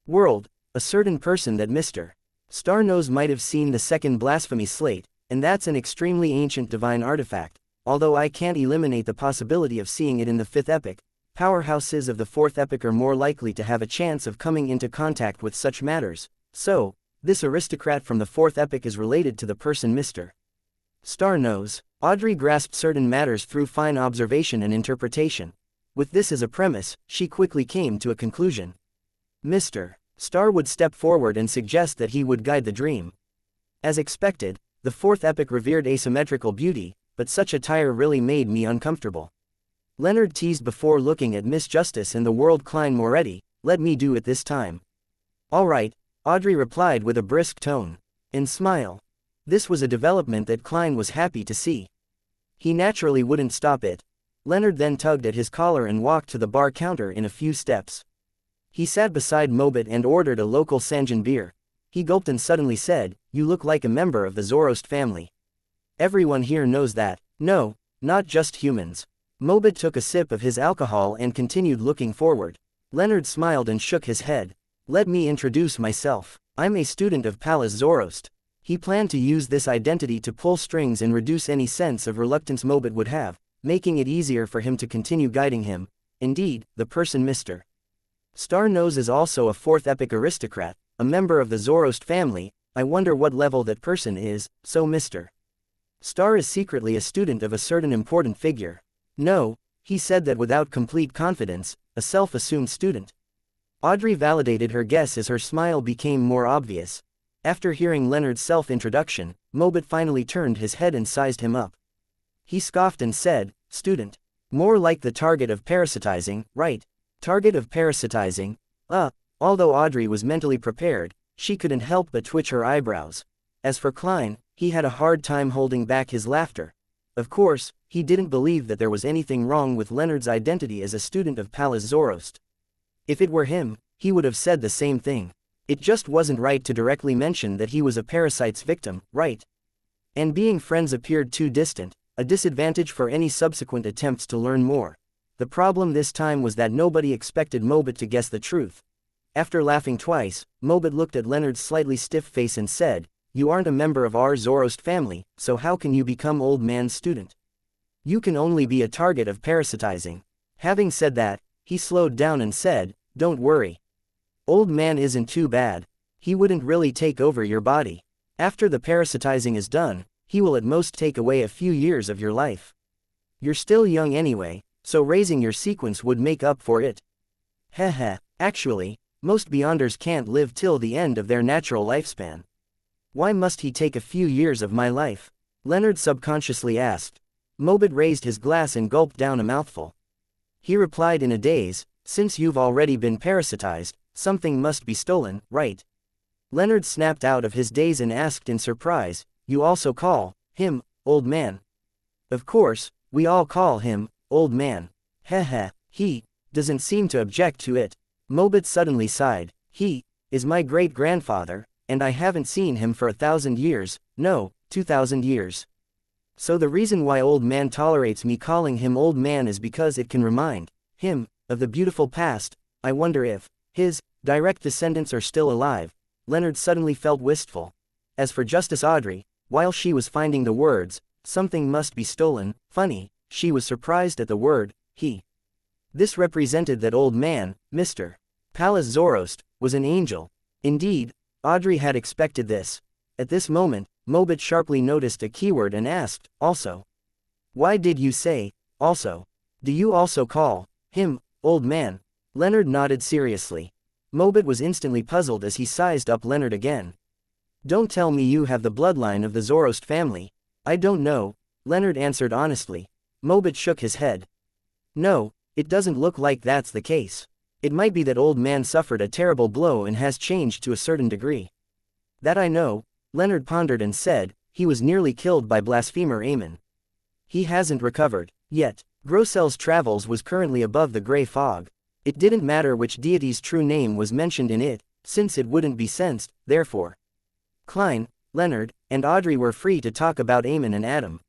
A: World, a certain person that Mr. Star knows might have seen the second blasphemy slate, and that's an extremely ancient divine artifact. Although I can't eliminate the possibility of seeing it in the fifth epic, powerhouses of the fourth epic are more likely to have a chance of coming into contact with such matters. So, this aristocrat from the fourth epic is related to the person Mr. Star knows. Audrey grasped certain matters through fine observation and interpretation. With this as a premise, she quickly came to a conclusion. Mr. Star would step forward and suggest that he would guide the dream. As expected, the fourth epic revered asymmetrical beauty, but such attire really made me uncomfortable. Leonard teased before looking at Miss Justice and the world. Klein Moretti, let me do it this time. All right, Audrey replied with a brisk tone and smile. This was a development that Klein was happy to see. He naturally wouldn't stop it. Leonard then tugged at his collar and walked to the bar counter in a few steps. He sat beside Mobit and ordered a local Sanjan beer. He gulped and suddenly said, "You look like a member of the Zoroast family. Everyone here knows that." "No, not just humans." Mobit took a sip of his alcohol and continued looking forward. Leonard smiled and shook his head. "Let me introduce myself. I'm a student of Palace Zoroast." He planned to use this identity to pull strings and reduce any sense of reluctance Mobit would have, making it easier for him to continue guiding him. Indeed, the person Mr. Star knows is also a fourth epic aristocrat, a member of the Zoroast family. I wonder what level that person is. So Mr. Star is secretly a student of a certain important figure. No, he said that without complete confidence, a self-assumed student. Audrey validated her guess as her smile became more obvious. After hearing Leonard's self-introduction, Mobit finally turned his head and sized him up. He scoffed and said, "Student. More like the target of parasitizing, right? Target of parasitizing? Although Audrey was mentally prepared, she couldn't help but twitch her eyebrows. As for Klein, he had a hard time holding back his laughter. Of course, he didn't believe that there was anything wrong with Leonard's identity as a student of Palace Zoroast. If it were him, he would have said the same thing. It just wasn't right to directly mention that he was a parasite's victim, right? And being friends appeared too distant, a disadvantage for any subsequent attempts to learn more. The problem this time was that nobody expected Mobit to guess the truth. After laughing twice, Mobit looked at Leonard's slightly stiff face and said, "You aren't a member of our Zoroast family, so how can you become old man's student? You can only be a target of parasitizing." Having said that, he slowed down and said, "Don't worry. Old man isn't too bad. He wouldn't really take over your body. After the parasitizing is done, he will at most take away a few years of your life. You're still young anyway, so raising your sequence would make up for it." Heh. Actually, most Beyonders can't live till the end of their natural lifespan. Why must he take a few years of my life? Leonard subconsciously asked. Mobit raised his glass and gulped down a mouthful. He replied in a daze, "Since you've already been parasitized, something must be stolen, right?" Leonard snapped out of his daze and asked in surprise, "You also call him old man?" "Of course, we all call him old man." Heh. He doesn't seem to object to it. Mobit suddenly sighed. He is my great-grandfather, and I haven't seen him for 1,000 years, no, 2,000 years. So the reason why old man tolerates me calling him old man is because it can remind him of the beautiful past. I wonder if his direct descendants are still alive. Leonard suddenly felt wistful. As for Justice Audrey, while she was finding the words, something must be stolen, funny, she was surprised at the word, he. This represented that old man, Mr. Pallas Zoroast, was an angel. Indeed, Audrey had expected this. At this moment, Mobit sharply noticed a keyword and asked, also. Why did you say, also? Do you also call him old man? Leonard nodded seriously. Mobit was instantly puzzled as he sized up Leonard again. Don't tell me you have the bloodline of the Zoroast family. I don't know, Leonard answered honestly. Mobit shook his head. No, it doesn't look like that's the case. It might be that old man suffered a terrible blow and has changed to a certain degree. That I know, Leonard pondered and said, he was nearly killed by blasphemer Aemon. He hasn't recovered yet. Grossel's travels was currently above the gray fog. It didn't matter which deity's true name was mentioned in it, since it wouldn't be sensed, therefore. Klein, Leonard, and Audrey were free to talk about Aemon and Adam.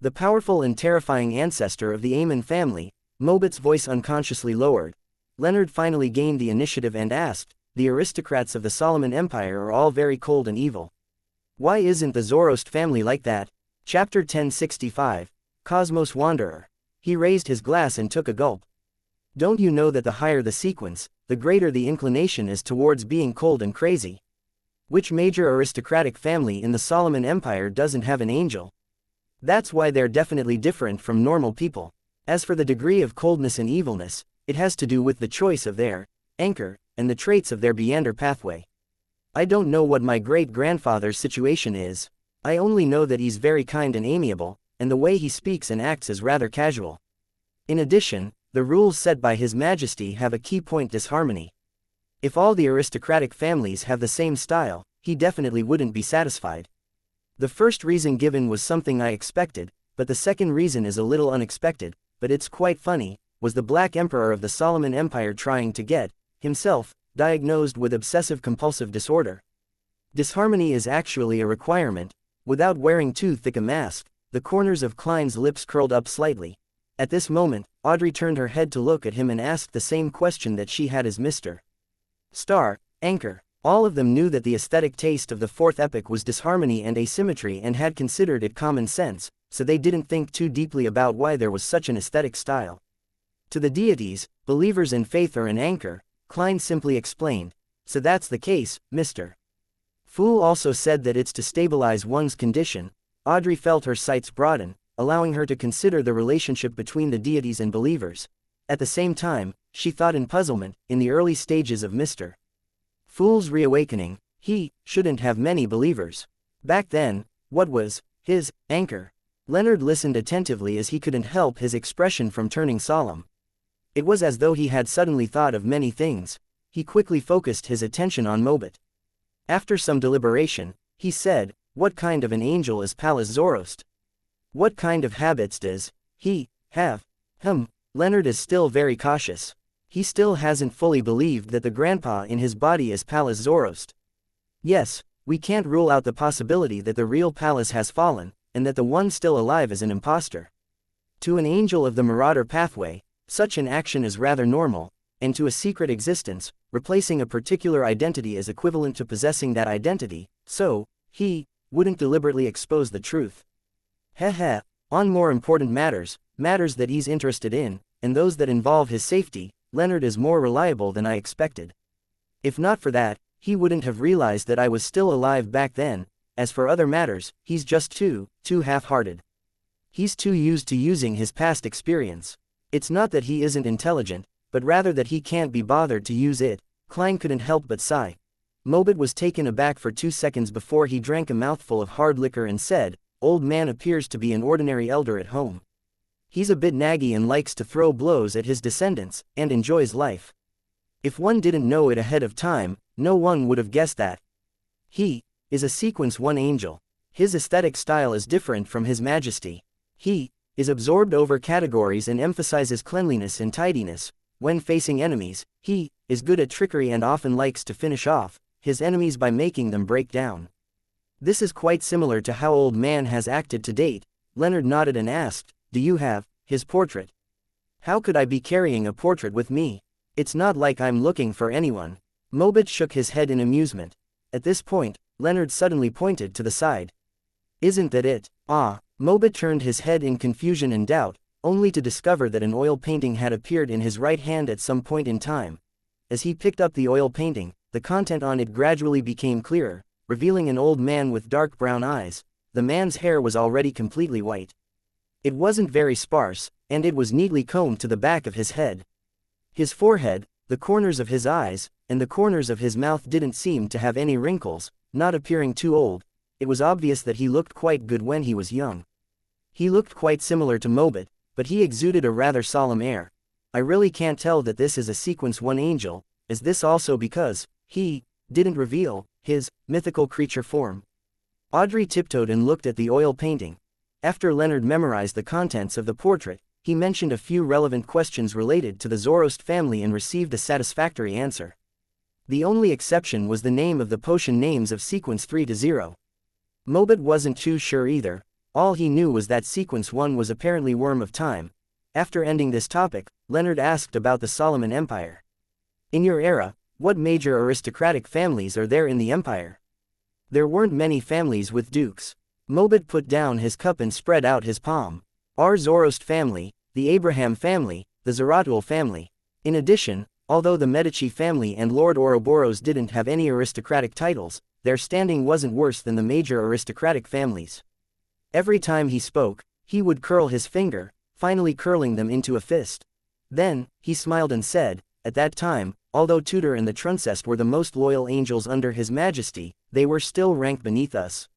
A: The powerful and terrifying ancestor of the Aemon family. Mobit's voice unconsciously lowered. Leonard finally gained the initiative and asked, the aristocrats of the Solomon Empire are all very cold and evil. Why isn't the Zoroast family like that? Chapter 1065. Cosmos Wanderer. He raised his glass and took a gulp. Don't you know that the higher the sequence, the greater the inclination is towards being cold and crazy? Which major aristocratic family in the Solomon Empire doesn't have an angel? That's why they're definitely different from normal people. As for the degree of coldness and evilness, it has to do with the choice of their anchor, and the traits of their meander pathway. I don't know what my great-grandfather's situation is. I only know that he's very kind and amiable, and the way he speaks and acts is rather casual. In addition, the rules set by His Majesty have a key point: disharmony. If all the aristocratic families have the same style, he definitely wouldn't be satisfied. The first reason given was something I expected, but the second reason is a little unexpected, but it's quite funny. Was the Black Emperor of the Solomon Empire trying to get himself diagnosed with obsessive-compulsive disorder? Disharmony is actually a requirement. Without wearing too thick a mask, the corners of Klein's lips curled up slightly. At this moment, Audrey turned her head to look at him and asked the same question that she had as Mr. Star, Anchor. All of them knew that the aesthetic taste of the fourth epoch was disharmony and asymmetry and had considered it common sense, so they didn't think too deeply about why there was such an aesthetic style. To the deities, believers in faith are an anchor, Klein simply explained. So that's the case, Mr. Fool also said that it's to stabilize one's condition. Audrey felt her sights broaden, allowing her to consider the relationship between the deities and believers. At the same time, she thought in puzzlement, in the early stages of Mr. Fool's reawakening, he shouldn't have many believers. Back then, what was his anchor? Leonard listened attentively as he couldn't help his expression from turning solemn. It was as though he had suddenly thought of many things. He quickly focused his attention on Mobit. After some deliberation, he said, what kind of an angel is Pallas Zoroast? What kind of habits does he have? Leonard is still very cautious. He still hasn't fully believed that the grandpa in his body is Pallas Zoroast. Yes, we can't rule out the possibility that the real Pallas has fallen, and that the one still alive is an impostor. To an angel of the Marauder pathway, such an action is rather normal, and to a secret existence, replacing a particular identity is equivalent to possessing that identity, so, he wouldn't deliberately expose the truth. On more important matters, matters that he's interested in, and those that involve his safety, Leonard is more reliable than I expected. If not for that, he wouldn't have realized that I was still alive back then. As for other matters, he's just too half-hearted. He's too used to using his past experience. It's not that he isn't intelligent, but rather that he can't be bothered to use it. Klein couldn't help but sigh. Mobit was taken aback for 2 seconds before he drank a mouthful of hard liquor and said, old man appears to be an ordinary elder at home. He's a bit naggy and likes to throw blows at his descendants, and enjoys life. If one didn't know it ahead of time, no one would have guessed that. He is a Sequence 1 angel. His aesthetic style is different from His Majesty. He is absorbed over categories and emphasizes cleanliness and tidiness. When facing enemies, he is good at trickery and often likes to finish off his enemies by making them break down. This is quite similar to how old man has acted to date. Leonard nodded and asked, do you have his portrait? How could I be carrying a portrait with me? It's not like I'm looking for anyone. Mobit shook his head in amusement. At this point, Leonard suddenly pointed to the side. Isn't that it? Ah, Mobit turned his head in confusion and doubt, only to discover that an oil painting had appeared in his right hand at some point in time. As he picked up the oil painting, the content on it gradually became clearer, revealing an old man with dark brown eyes. The man's hair was already completely white. It wasn't very sparse, and it was neatly combed to the back of his head. His forehead, the corners of his eyes, and the corners of his mouth didn't seem to have any wrinkles, not appearing too old. It was obvious that he looked quite good when he was young. He looked quite similar to Mobit, but he exuded a rather solemn air. I really can't tell that this is a Sequence 1 angel. Is this also because he didn't reveal his mythical creature form? Audrey tiptoed and looked at the oil painting. After Leonard memorized the contents of the portrait, he mentioned a few relevant questions related to the Zoroast family and received a satisfactory answer. The only exception was the name of the potion names of Sequence 3-0. Mobit wasn't too sure either. All he knew was that Sequence 1 was apparently Worm of Time. After ending this topic, Leonard asked about the Solomon Empire. In your era, what major aristocratic families are there in the empire? There weren't many families with dukes. Mobit put down his cup and spread out his palm. Our Zoroast family, the Abraham family, the Zeratul family. In addition, although the Medici family and Lord Ouroboros didn't have any aristocratic titles, their standing wasn't worse than the major aristocratic families. Every time he spoke, he would curl his finger, finally curling them into a fist. Then, he smiled and said, at that time, although Tutor and the Truncest were the most loyal angels under His Majesty, they were still ranked beneath us.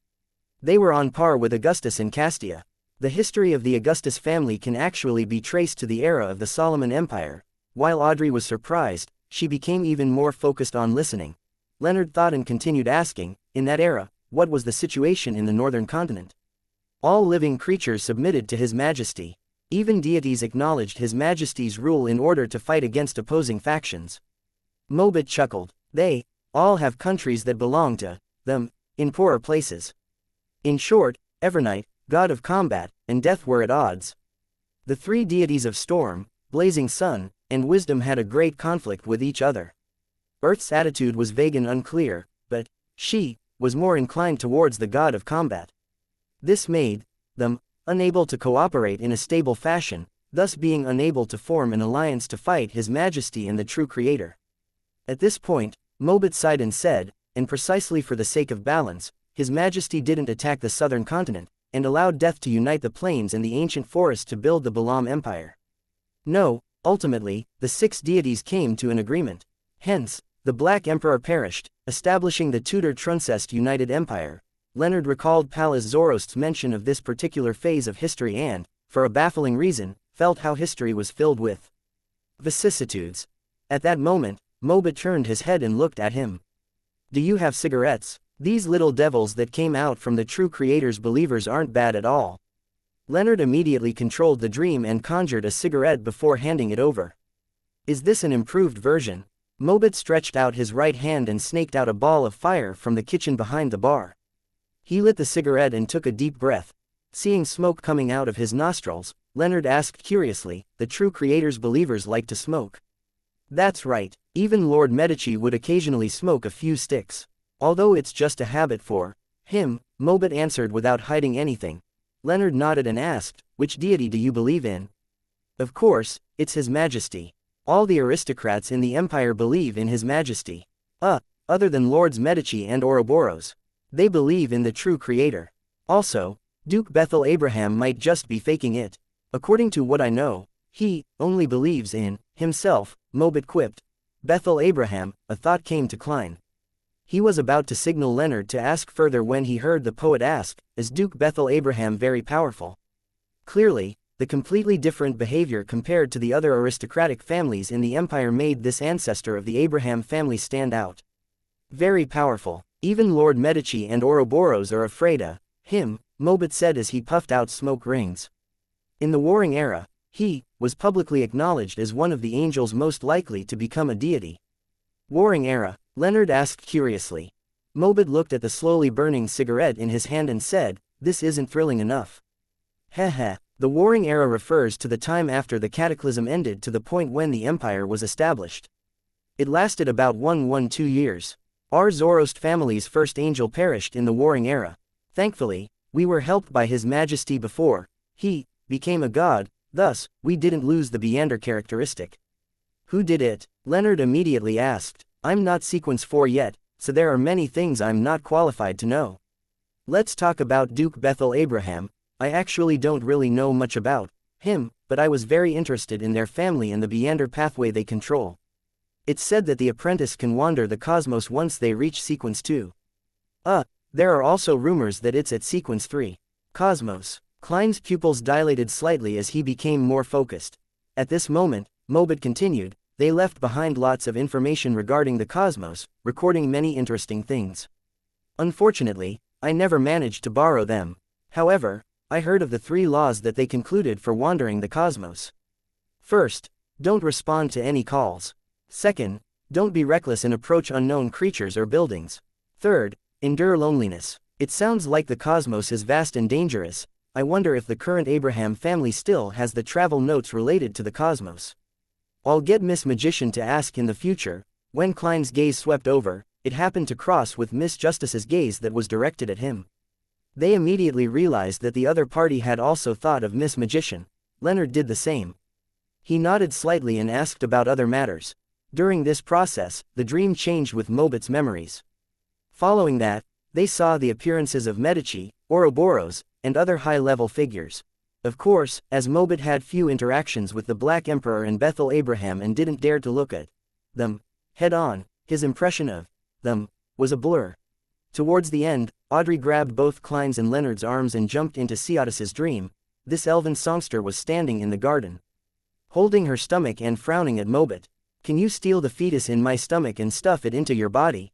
A: They were on par with Augustus and Castia. The history of the Augustus family can actually be traced to the era of the Solomon Empire. While Audrey was surprised, she became even more focused on listening. Leonard thought and continued asking, in that era, what was the situation in the northern continent? All living creatures submitted to His Majesty. Even deities acknowledged His Majesty's rule in order to fight against opposing factions. Mobit chuckled. They all have countries that belong to them, in poorer places. In short, Evernight, god of combat, and death were at odds. The three deities of storm, blazing sun, and wisdom had a great conflict with each other. Earth's attitude was vague and unclear, but she was more inclined towards the god of combat. This made them unable to cooperate in a stable fashion, thus being unable to form an alliance to fight His Majesty and the true Creator. At this point, Mobit sighed and said, and precisely for the sake of balance, His Majesty didn't attack the southern continent, and allowed death to unite the plains and the ancient forest to build the Balaam Empire. No, ultimately, the six deities came to an agreement. Hence, the Black Emperor perished, establishing the Tudor Truncest United Empire. Leonard recalled Pallas Zoroast's mention of this particular phase of history and, for a baffling reason, felt how history was filled with vicissitudes. At that moment, Mobit turned his head and looked at him. Do you have cigarettes? These little devils that came out from the true Creator's believers aren't bad at all. Leonard immediately controlled the dream and conjured a cigarette before handing it over. Is this an improved version? Mobit stretched out his right hand and snaked out a ball of fire from the kitchen behind the bar. He lit the cigarette and took a deep breath. Seeing smoke coming out of his nostrils, Leonard asked curiously, the true Creator's believers like to smoke? That's right, even Lord Medici would occasionally smoke a few sticks. Although it's just a habit for him, Mobit answered without hiding anything. Leonard nodded and asked, which deity do you believe in? Of course, it's His Majesty. All the aristocrats in the empire believe in His Majesty. Other than Lords Medici and Ouroboros. They believe in the true Creator. Also, Duke Bethel Abraham might just be faking it. According to what I know, he only believes in himself, Mobit quipped. Bethel Abraham, a thought came to Klein. He was about to signal Leonard to ask further when he heard the poet ask, is Duke Bethel Abraham very powerful? Clearly, the completely different behavior compared to the other aristocratic families in the empire made this ancestor of the Abraham family stand out. Very powerful. Even Lord Medici and Ouroboros are afraid of him, Mobit said as he puffed out smoke rings. In the Warring Era, he was publicly acknowledged as one of the angels most likely to become a deity. Warring Era, Leonard asked curiously. Mobit looked at the slowly burning cigarette in his hand and said, "This isn't thrilling enough." Heh. The Warring Era refers to the time after the Cataclysm ended to the point when the Empire was established. It lasted about 112 years. Our Zoroast family's first angel perished in the Warring Era. Thankfully, we were helped by His Majesty before he became a god, thus, we didn't lose the Beander characteristic. Who did it? Leonard immediately asked. I'm not Sequence 4 yet, so there are many things I'm not qualified to know. Let's talk about Duke Bethel Abraham. I actually don't really know much about him, but I was very interested in their family and the Beander pathway they control. It's said that the apprentice can wander the cosmos once they reach Sequence 2. There are also rumors that it's at Sequence 3. Cosmos. Klein's pupils dilated slightly as he became more focused. At this moment, Mobit continued, they left behind lots of information regarding the cosmos, recording many interesting things. Unfortunately, I never managed to borrow them. However, I heard of the 3 laws that they concluded for wandering the cosmos. First, don't respond to any calls. Second, don't be reckless and approach unknown creatures or buildings. Third, endure loneliness. It sounds like the cosmos is vast and dangerous. I wonder if the current Abraham family still has the travel notes related to the cosmos. I'll get Miss Magician to ask in the future. When Klein's gaze swept over, it happened to cross with Miss Justice's gaze that was directed at him. They immediately realized that the other party had also thought of Miss Magician. Leonard did the same. He nodded slightly and asked about other matters. During this process, the dream changed with Mobit's memories. Following that, they saw the appearances of Medici, Ouroboros, and other high-level figures. Of course, as Mobit had few interactions with the Black Emperor and Bethel Abraham and didn't dare to look at them head-on, his impression of them was a blur. Towards the end, Audrey grabbed both Klein's and Leonard's arms and jumped into Ciatis's dream. This elven songster was standing in the garden, holding her stomach and frowning at Mobit. Can you steal the fetus in my stomach and stuff it into your body?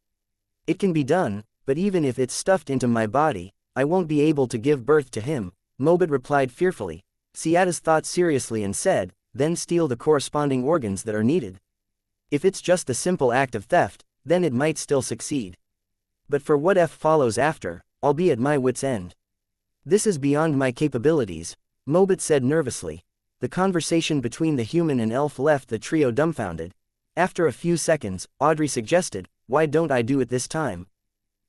A: It can be done, but even if it's stuffed into my body, I won't be able to give birth to him, Mobit replied fearfully. Ciatis thought seriously and said, then steal the corresponding organs that are needed. If it's just a simple act of theft, then it might still succeed. But for what follows after, I'll be at my wit's end. This is beyond my capabilities, Mobit said nervously. The conversation between the human and elf left the trio dumbfounded. After a few seconds, Audrey suggested, why don't I do it this time?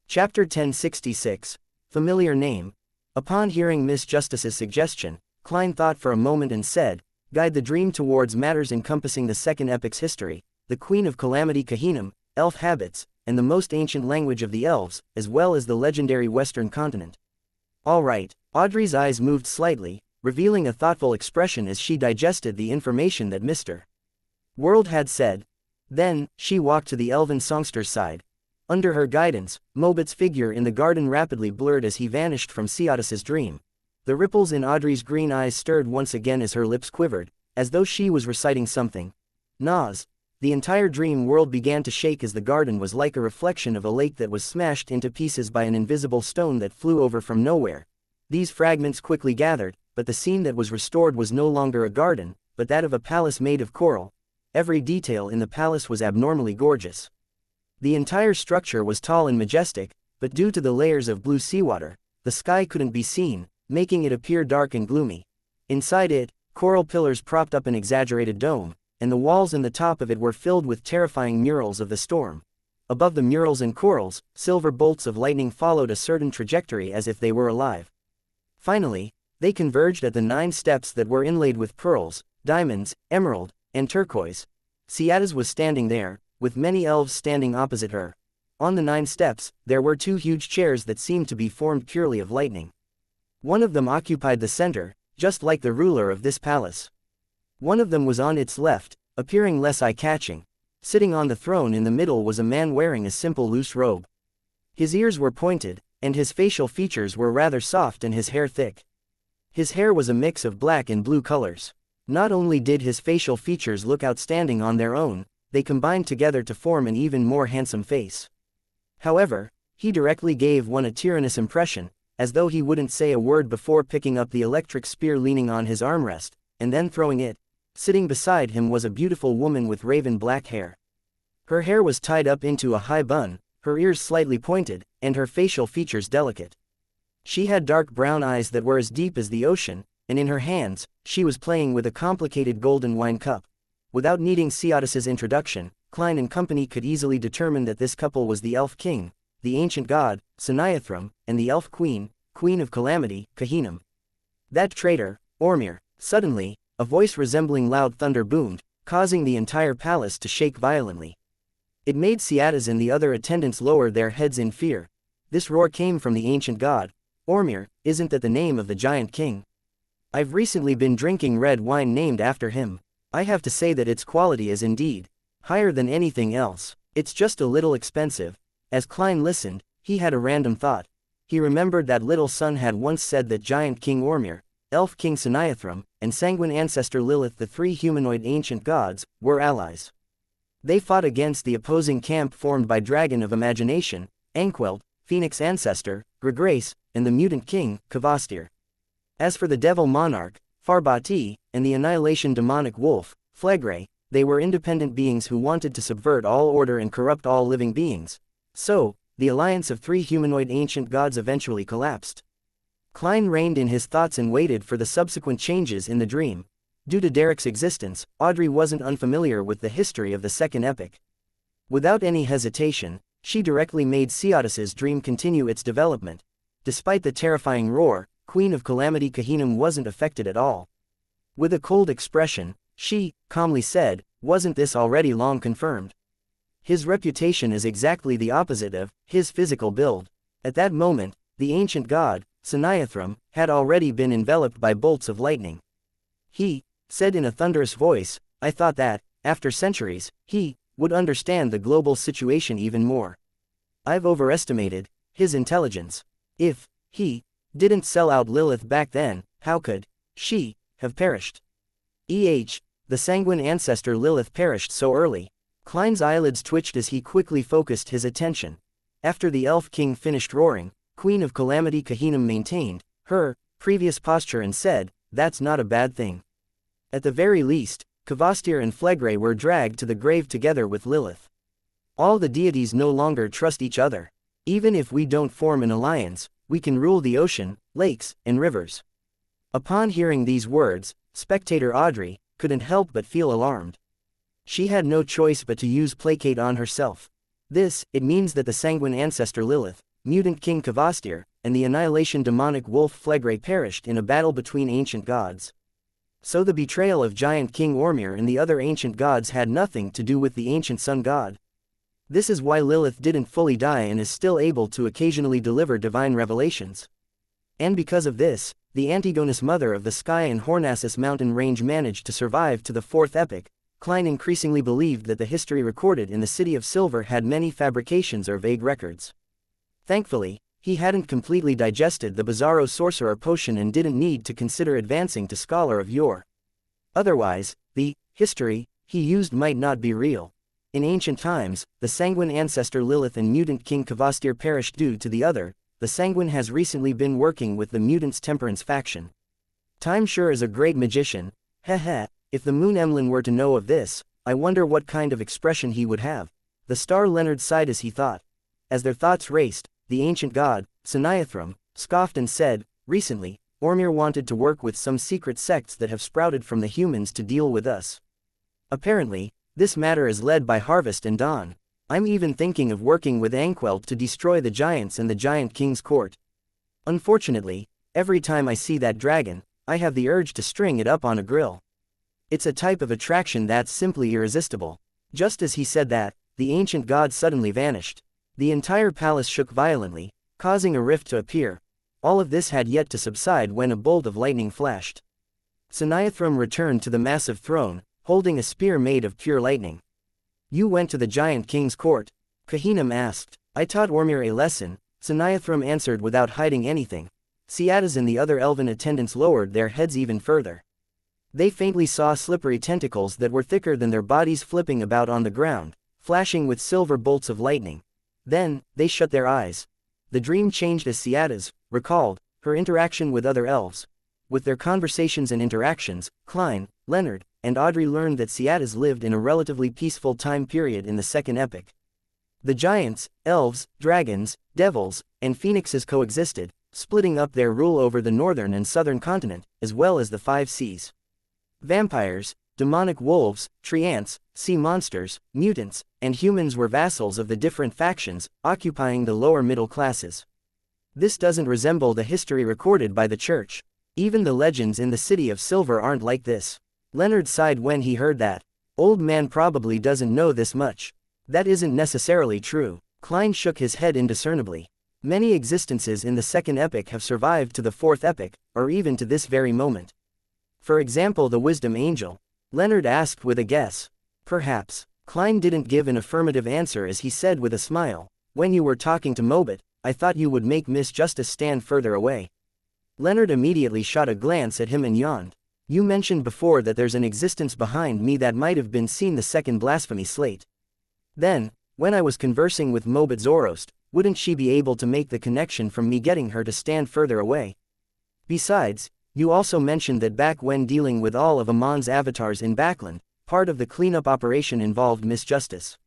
A: Chapter 1066. Familiar name. Upon hearing Miss Justice's suggestion, Klein thought for a moment and said, guide the dream towards matters encompassing the second epoc's history, the Queen of Calamity Kahinam, elf habits, and the most ancient language of the elves, as well as the legendary Western continent. All right, Audrey's eyes moved slightly, revealing a thoughtful expression as she digested the information that Mr. World had said. Then, she walked to the elven songster's side. Under her guidance, Mobit's figure in the garden rapidly blurred as he vanished from Ciatis's dream. The ripples in Audrey's green eyes stirred once again as her lips quivered, as though she was reciting something. Nas. The entire dream world began to shake as the garden was like a reflection of a lake that was smashed into pieces by an invisible stone that flew over from nowhere. These fragments quickly gathered, but the scene that was restored was no longer a garden, but that of a palace made of coral. Every detail in the palace was abnormally gorgeous. The entire structure was tall and majestic, but due to the layers of blue seawater, the sky couldn't be seen, making it appear dark and gloomy. Inside it, coral pillars propped up an exaggerated dome, and the walls and the top of it were filled with terrifying murals of the storm. Above the murals and corals, silver bolts of lightning followed a certain trajectory as if they were alive. Finally, they converged at the 9 steps that were inlaid with pearls, diamonds, emerald, and turquoise. Ciatis was standing there, with many elves standing opposite her. On the 9 steps, there were 2 huge chairs that seemed to be formed purely of lightning. One of them occupied the center, just like the ruler of this palace. One of them was on its left, appearing less eye-catching. Sitting on the throne in the middle was a man wearing a simple loose robe. His ears were pointed, and his facial features were rather soft and his hair thick. His hair was a mix of black and blue colors. Not only did his facial features look outstanding on their own, they combined together to form an even more handsome face. However, he directly gave one a tyrannous impression, as though he wouldn't say a word before picking up the electric spear leaning on his armrest, and then throwing it. Sitting beside him was a beautiful woman with raven black hair. Her hair was tied up into a high bun, her ears slightly pointed, and her facial features delicate. She had dark brown eyes that were as deep as the ocean, and in her hands, she was playing with a complicated golden wine cup. Without needing Xiaxxia's introduction, Klein and company could easily determine that this couple was the Elf King, the ancient god, Xianxia, and the Elf Queen, Queen of Calamity, Kahinem. That traitor, Ormir. Suddenly, a voice resembling loud thunder boomed, causing the entire palace to shake violently. It made Xiaxxia and the other attendants lower their heads in fear. This roar came from the ancient god. Ormir, isn't that the name of the giant king? I've recently been drinking red wine named after him. I have to say that its quality is indeed higher than anything else. It's just a little expensive. As Klein listened, he had a random thought. He remembered that Little Sun had once said that giant King Ormir, Elf King Xianxia, and sanguine ancestor Lilith, the three humanoid ancient gods, were allies. They fought against the opposing camp formed by Dragon of Imagination, Anqueld, Phoenix Ancestor, Gregrace, and the mutant king, Kvastir. As for the devil monarch, Farbati, and the annihilation demonic wolf, Phlegre, they were independent beings who wanted to subvert all order and corrupt all living beings. So, the alliance of three humanoid ancient gods eventually collapsed. Klein reined in his thoughts and waited for the subsequent changes in the dream. Due to Derek's existence, Audrey wasn't unfamiliar with the history of the second epic. Without any hesitation, she directly made Xiaxxia's dream continue its development. Despite the terrifying roar, Queen of Calamity Kahinem wasn't affected at all. With a cold expression, she calmly said, "Wasn't this already long confirmed? His reputation is exactly the opposite of his physical build." At that moment, the ancient god, Xianxia, had already been enveloped by bolts of lightning. He said in a thunderous voice, "I thought that, after centuries, he would understand the global situation even more. I've overestimated his intelligence. If he didn't sell out Lilith back then, how could she have perished? The sanguine ancestor Lilith perished so early." Klein's eyelids twitched as he quickly focused his attention. After the Elf King finished roaring, Queen of Calamity Kahinem maintained her previous posture and said, "That's not a bad thing. At the very least, Kvastir and Phlegre were dragged to the grave together with Lilith. All the deities no longer trust each other. Even if we don't form an alliance, we can rule the ocean, lakes, and rivers." Upon hearing these words, spectator Audrey couldn't help but feel alarmed. She had no choice but to use placate on herself. It means that the sanguine ancestor Lilith, mutant king Kvastir, and the annihilation demonic wolf Phlegre perished in a battle between ancient gods. So the betrayal of giant King Ormir and the other ancient gods had nothing to do with the ancient sun god. This is why Lilith didn't fully die and is still able to occasionally deliver divine revelations. And because of this, the Antigonus mother of the Sky and Hornassus mountain range managed to survive to the fourth epic. Klein increasingly believed that the history recorded in the City of Silver had many fabrications or vague records. Thankfully, he hadn't completely digested the Bizarro Sorcerer potion and didn't need to consider advancing to Scholar of Yore. Otherwise, the history he used might not be real. In ancient times, the sanguine ancestor Lilith and mutant king Kvastir perished due to the other. The sanguine has recently been working with the mutants' temperance faction. Time sure is a great magician. Heh. If the Moon Emlyn were to know of this, I wonder what kind of expression he would have. The star Leonard sighed as he thought. As their thoughts raced, the ancient god, Xianxia, scoffed and said, "Recently, Ormir wanted to work with some secret sects that have sprouted from the humans to deal with us. Apparently, this matter is led by Harvest and Dawn. I'm even thinking of working with Anqueld to destroy the giants and the giant king's court. Unfortunately, every time I see that dragon, I have the urge to string it up on a grill. It's a type of attraction that's simply irresistible." Just as he said that, the ancient god suddenly vanished. The entire palace shook violently, causing a rift to appear. All of this had yet to subside when a bolt of lightning flashed. Xianxia returned to the massive throne, holding a spear made of pure lightning. "You went to the giant king's court?" Kahinem asked. "I taught Ormir a lesson," Xianxia answered without hiding anything. Xiaxxia and the other elven attendants lowered their heads even further. They faintly saw slippery tentacles that were thicker than their bodies flipping about on the ground, flashing with silver bolts of lightning. Then, they shut their eyes. The dream changed as Xiaxxia recalled her interaction with other elves. With their conversations and interactions, Klein, Leonard, and Audrey learned that Ciatas lived in a relatively peaceful time period in the second epic. The giants, elves, dragons, devils, and phoenixes coexisted, splitting up their rule over the northern and southern continent, as well as the 5 seas. Vampires, demonic wolves, treants, sea monsters, mutants, and humans were vassals of the different factions, occupying the lower middle classes. This doesn't resemble the history recorded by the church. Even the legends in the City of Silver aren't like this. Leonard sighed when he heard that. Old man probably doesn't know this much. That isn't necessarily true. Klein shook his head indiscernibly. Many existences in the second epic have survived to the fourth epic, or even to this very moment. For example, the Wisdom Angel. Leonard asked with a guess. Perhaps. Klein didn't give an affirmative answer as he said with a smile, "When you were talking to Mobit, I thought you would make Miss Justice stand further away." Leonard immediately shot a glance at him and yawned. "You mentioned before that there's an existence behind me that might have been seen the second blasphemy slate. Then, when I was conversing with Mobit Zoroast, wouldn't she be able to make the connection from me getting her to stand further away? Besides, you also mentioned that back when dealing with all of Amon's avatars in Backland, part of the cleanup operation involved Miss Justice.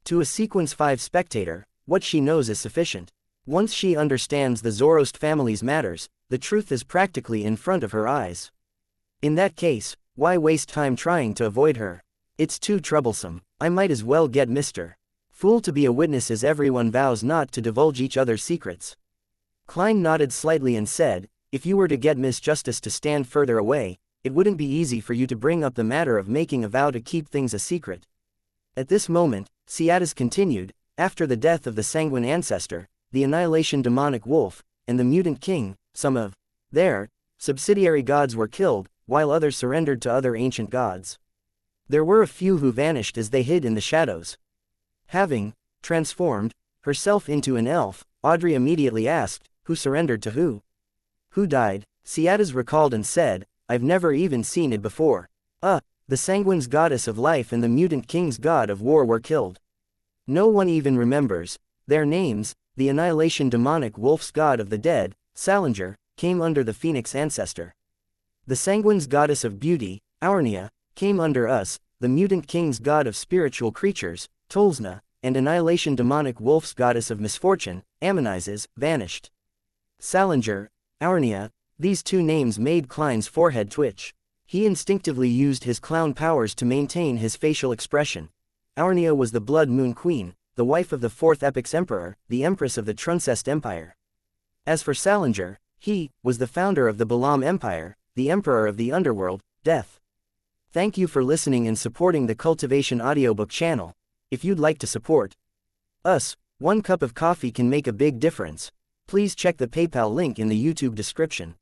A: To a Sequence 5 spectator, what she knows is sufficient. Once she understands the Zoroast family's matters, the truth is practically in front of her eyes. In that case, why waste time trying to avoid her? It's too troublesome. I might as well get Mr. Fool to be a witness as everyone vows not to divulge each other's secrets." Klein nodded slightly and said, "If you were to get Miss Justice to stand further away, it wouldn't be easy for you to bring up the matter of making a vow to keep things a secret." At this moment, Ciatas continued, "After the death of the Sanguine Ancestor, the Annihilation Demonic Wolf, and the Mutant King, some of their subsidiary gods were killed, while others surrendered to other ancient gods. There were a few who vanished as they hid in the shadows." Having transformed herself into an elf, Audrey immediately asked, "Who surrendered to who? Who died?" Ciatas recalled and said, "I've never even seen it before. The Sanguine's goddess of life and the Mutant King's god of war were killed. No one even remembers their names. The Annihilation Demonic Wolf's god of the dead, Salinger, came under the Phoenix Ancestor. The Sanguine's goddess of beauty, Aurnia, came under us, the Mutant King's god of spiritual creatures, Tolsna, and Annihilation Demonic Wolf's goddess of misfortune, Ammonizes, vanished." Salinger, Aurnia, these two names made Klein's forehead twitch. He instinctively used his clown powers to maintain his facial expression. Aurnia was the Blood Moon Queen, the wife of the Fourth Epic's Emperor, the Empress of the Truncest Empire. As for Salinger, he was the founder of the Balam Empire, the Emperor of the Underworld, Death. Thank you for listening and supporting the Cultivation audiobook channel. If you'd like to support us, 1 cup of coffee can make a big difference. Please check the PayPal link in the YouTube description.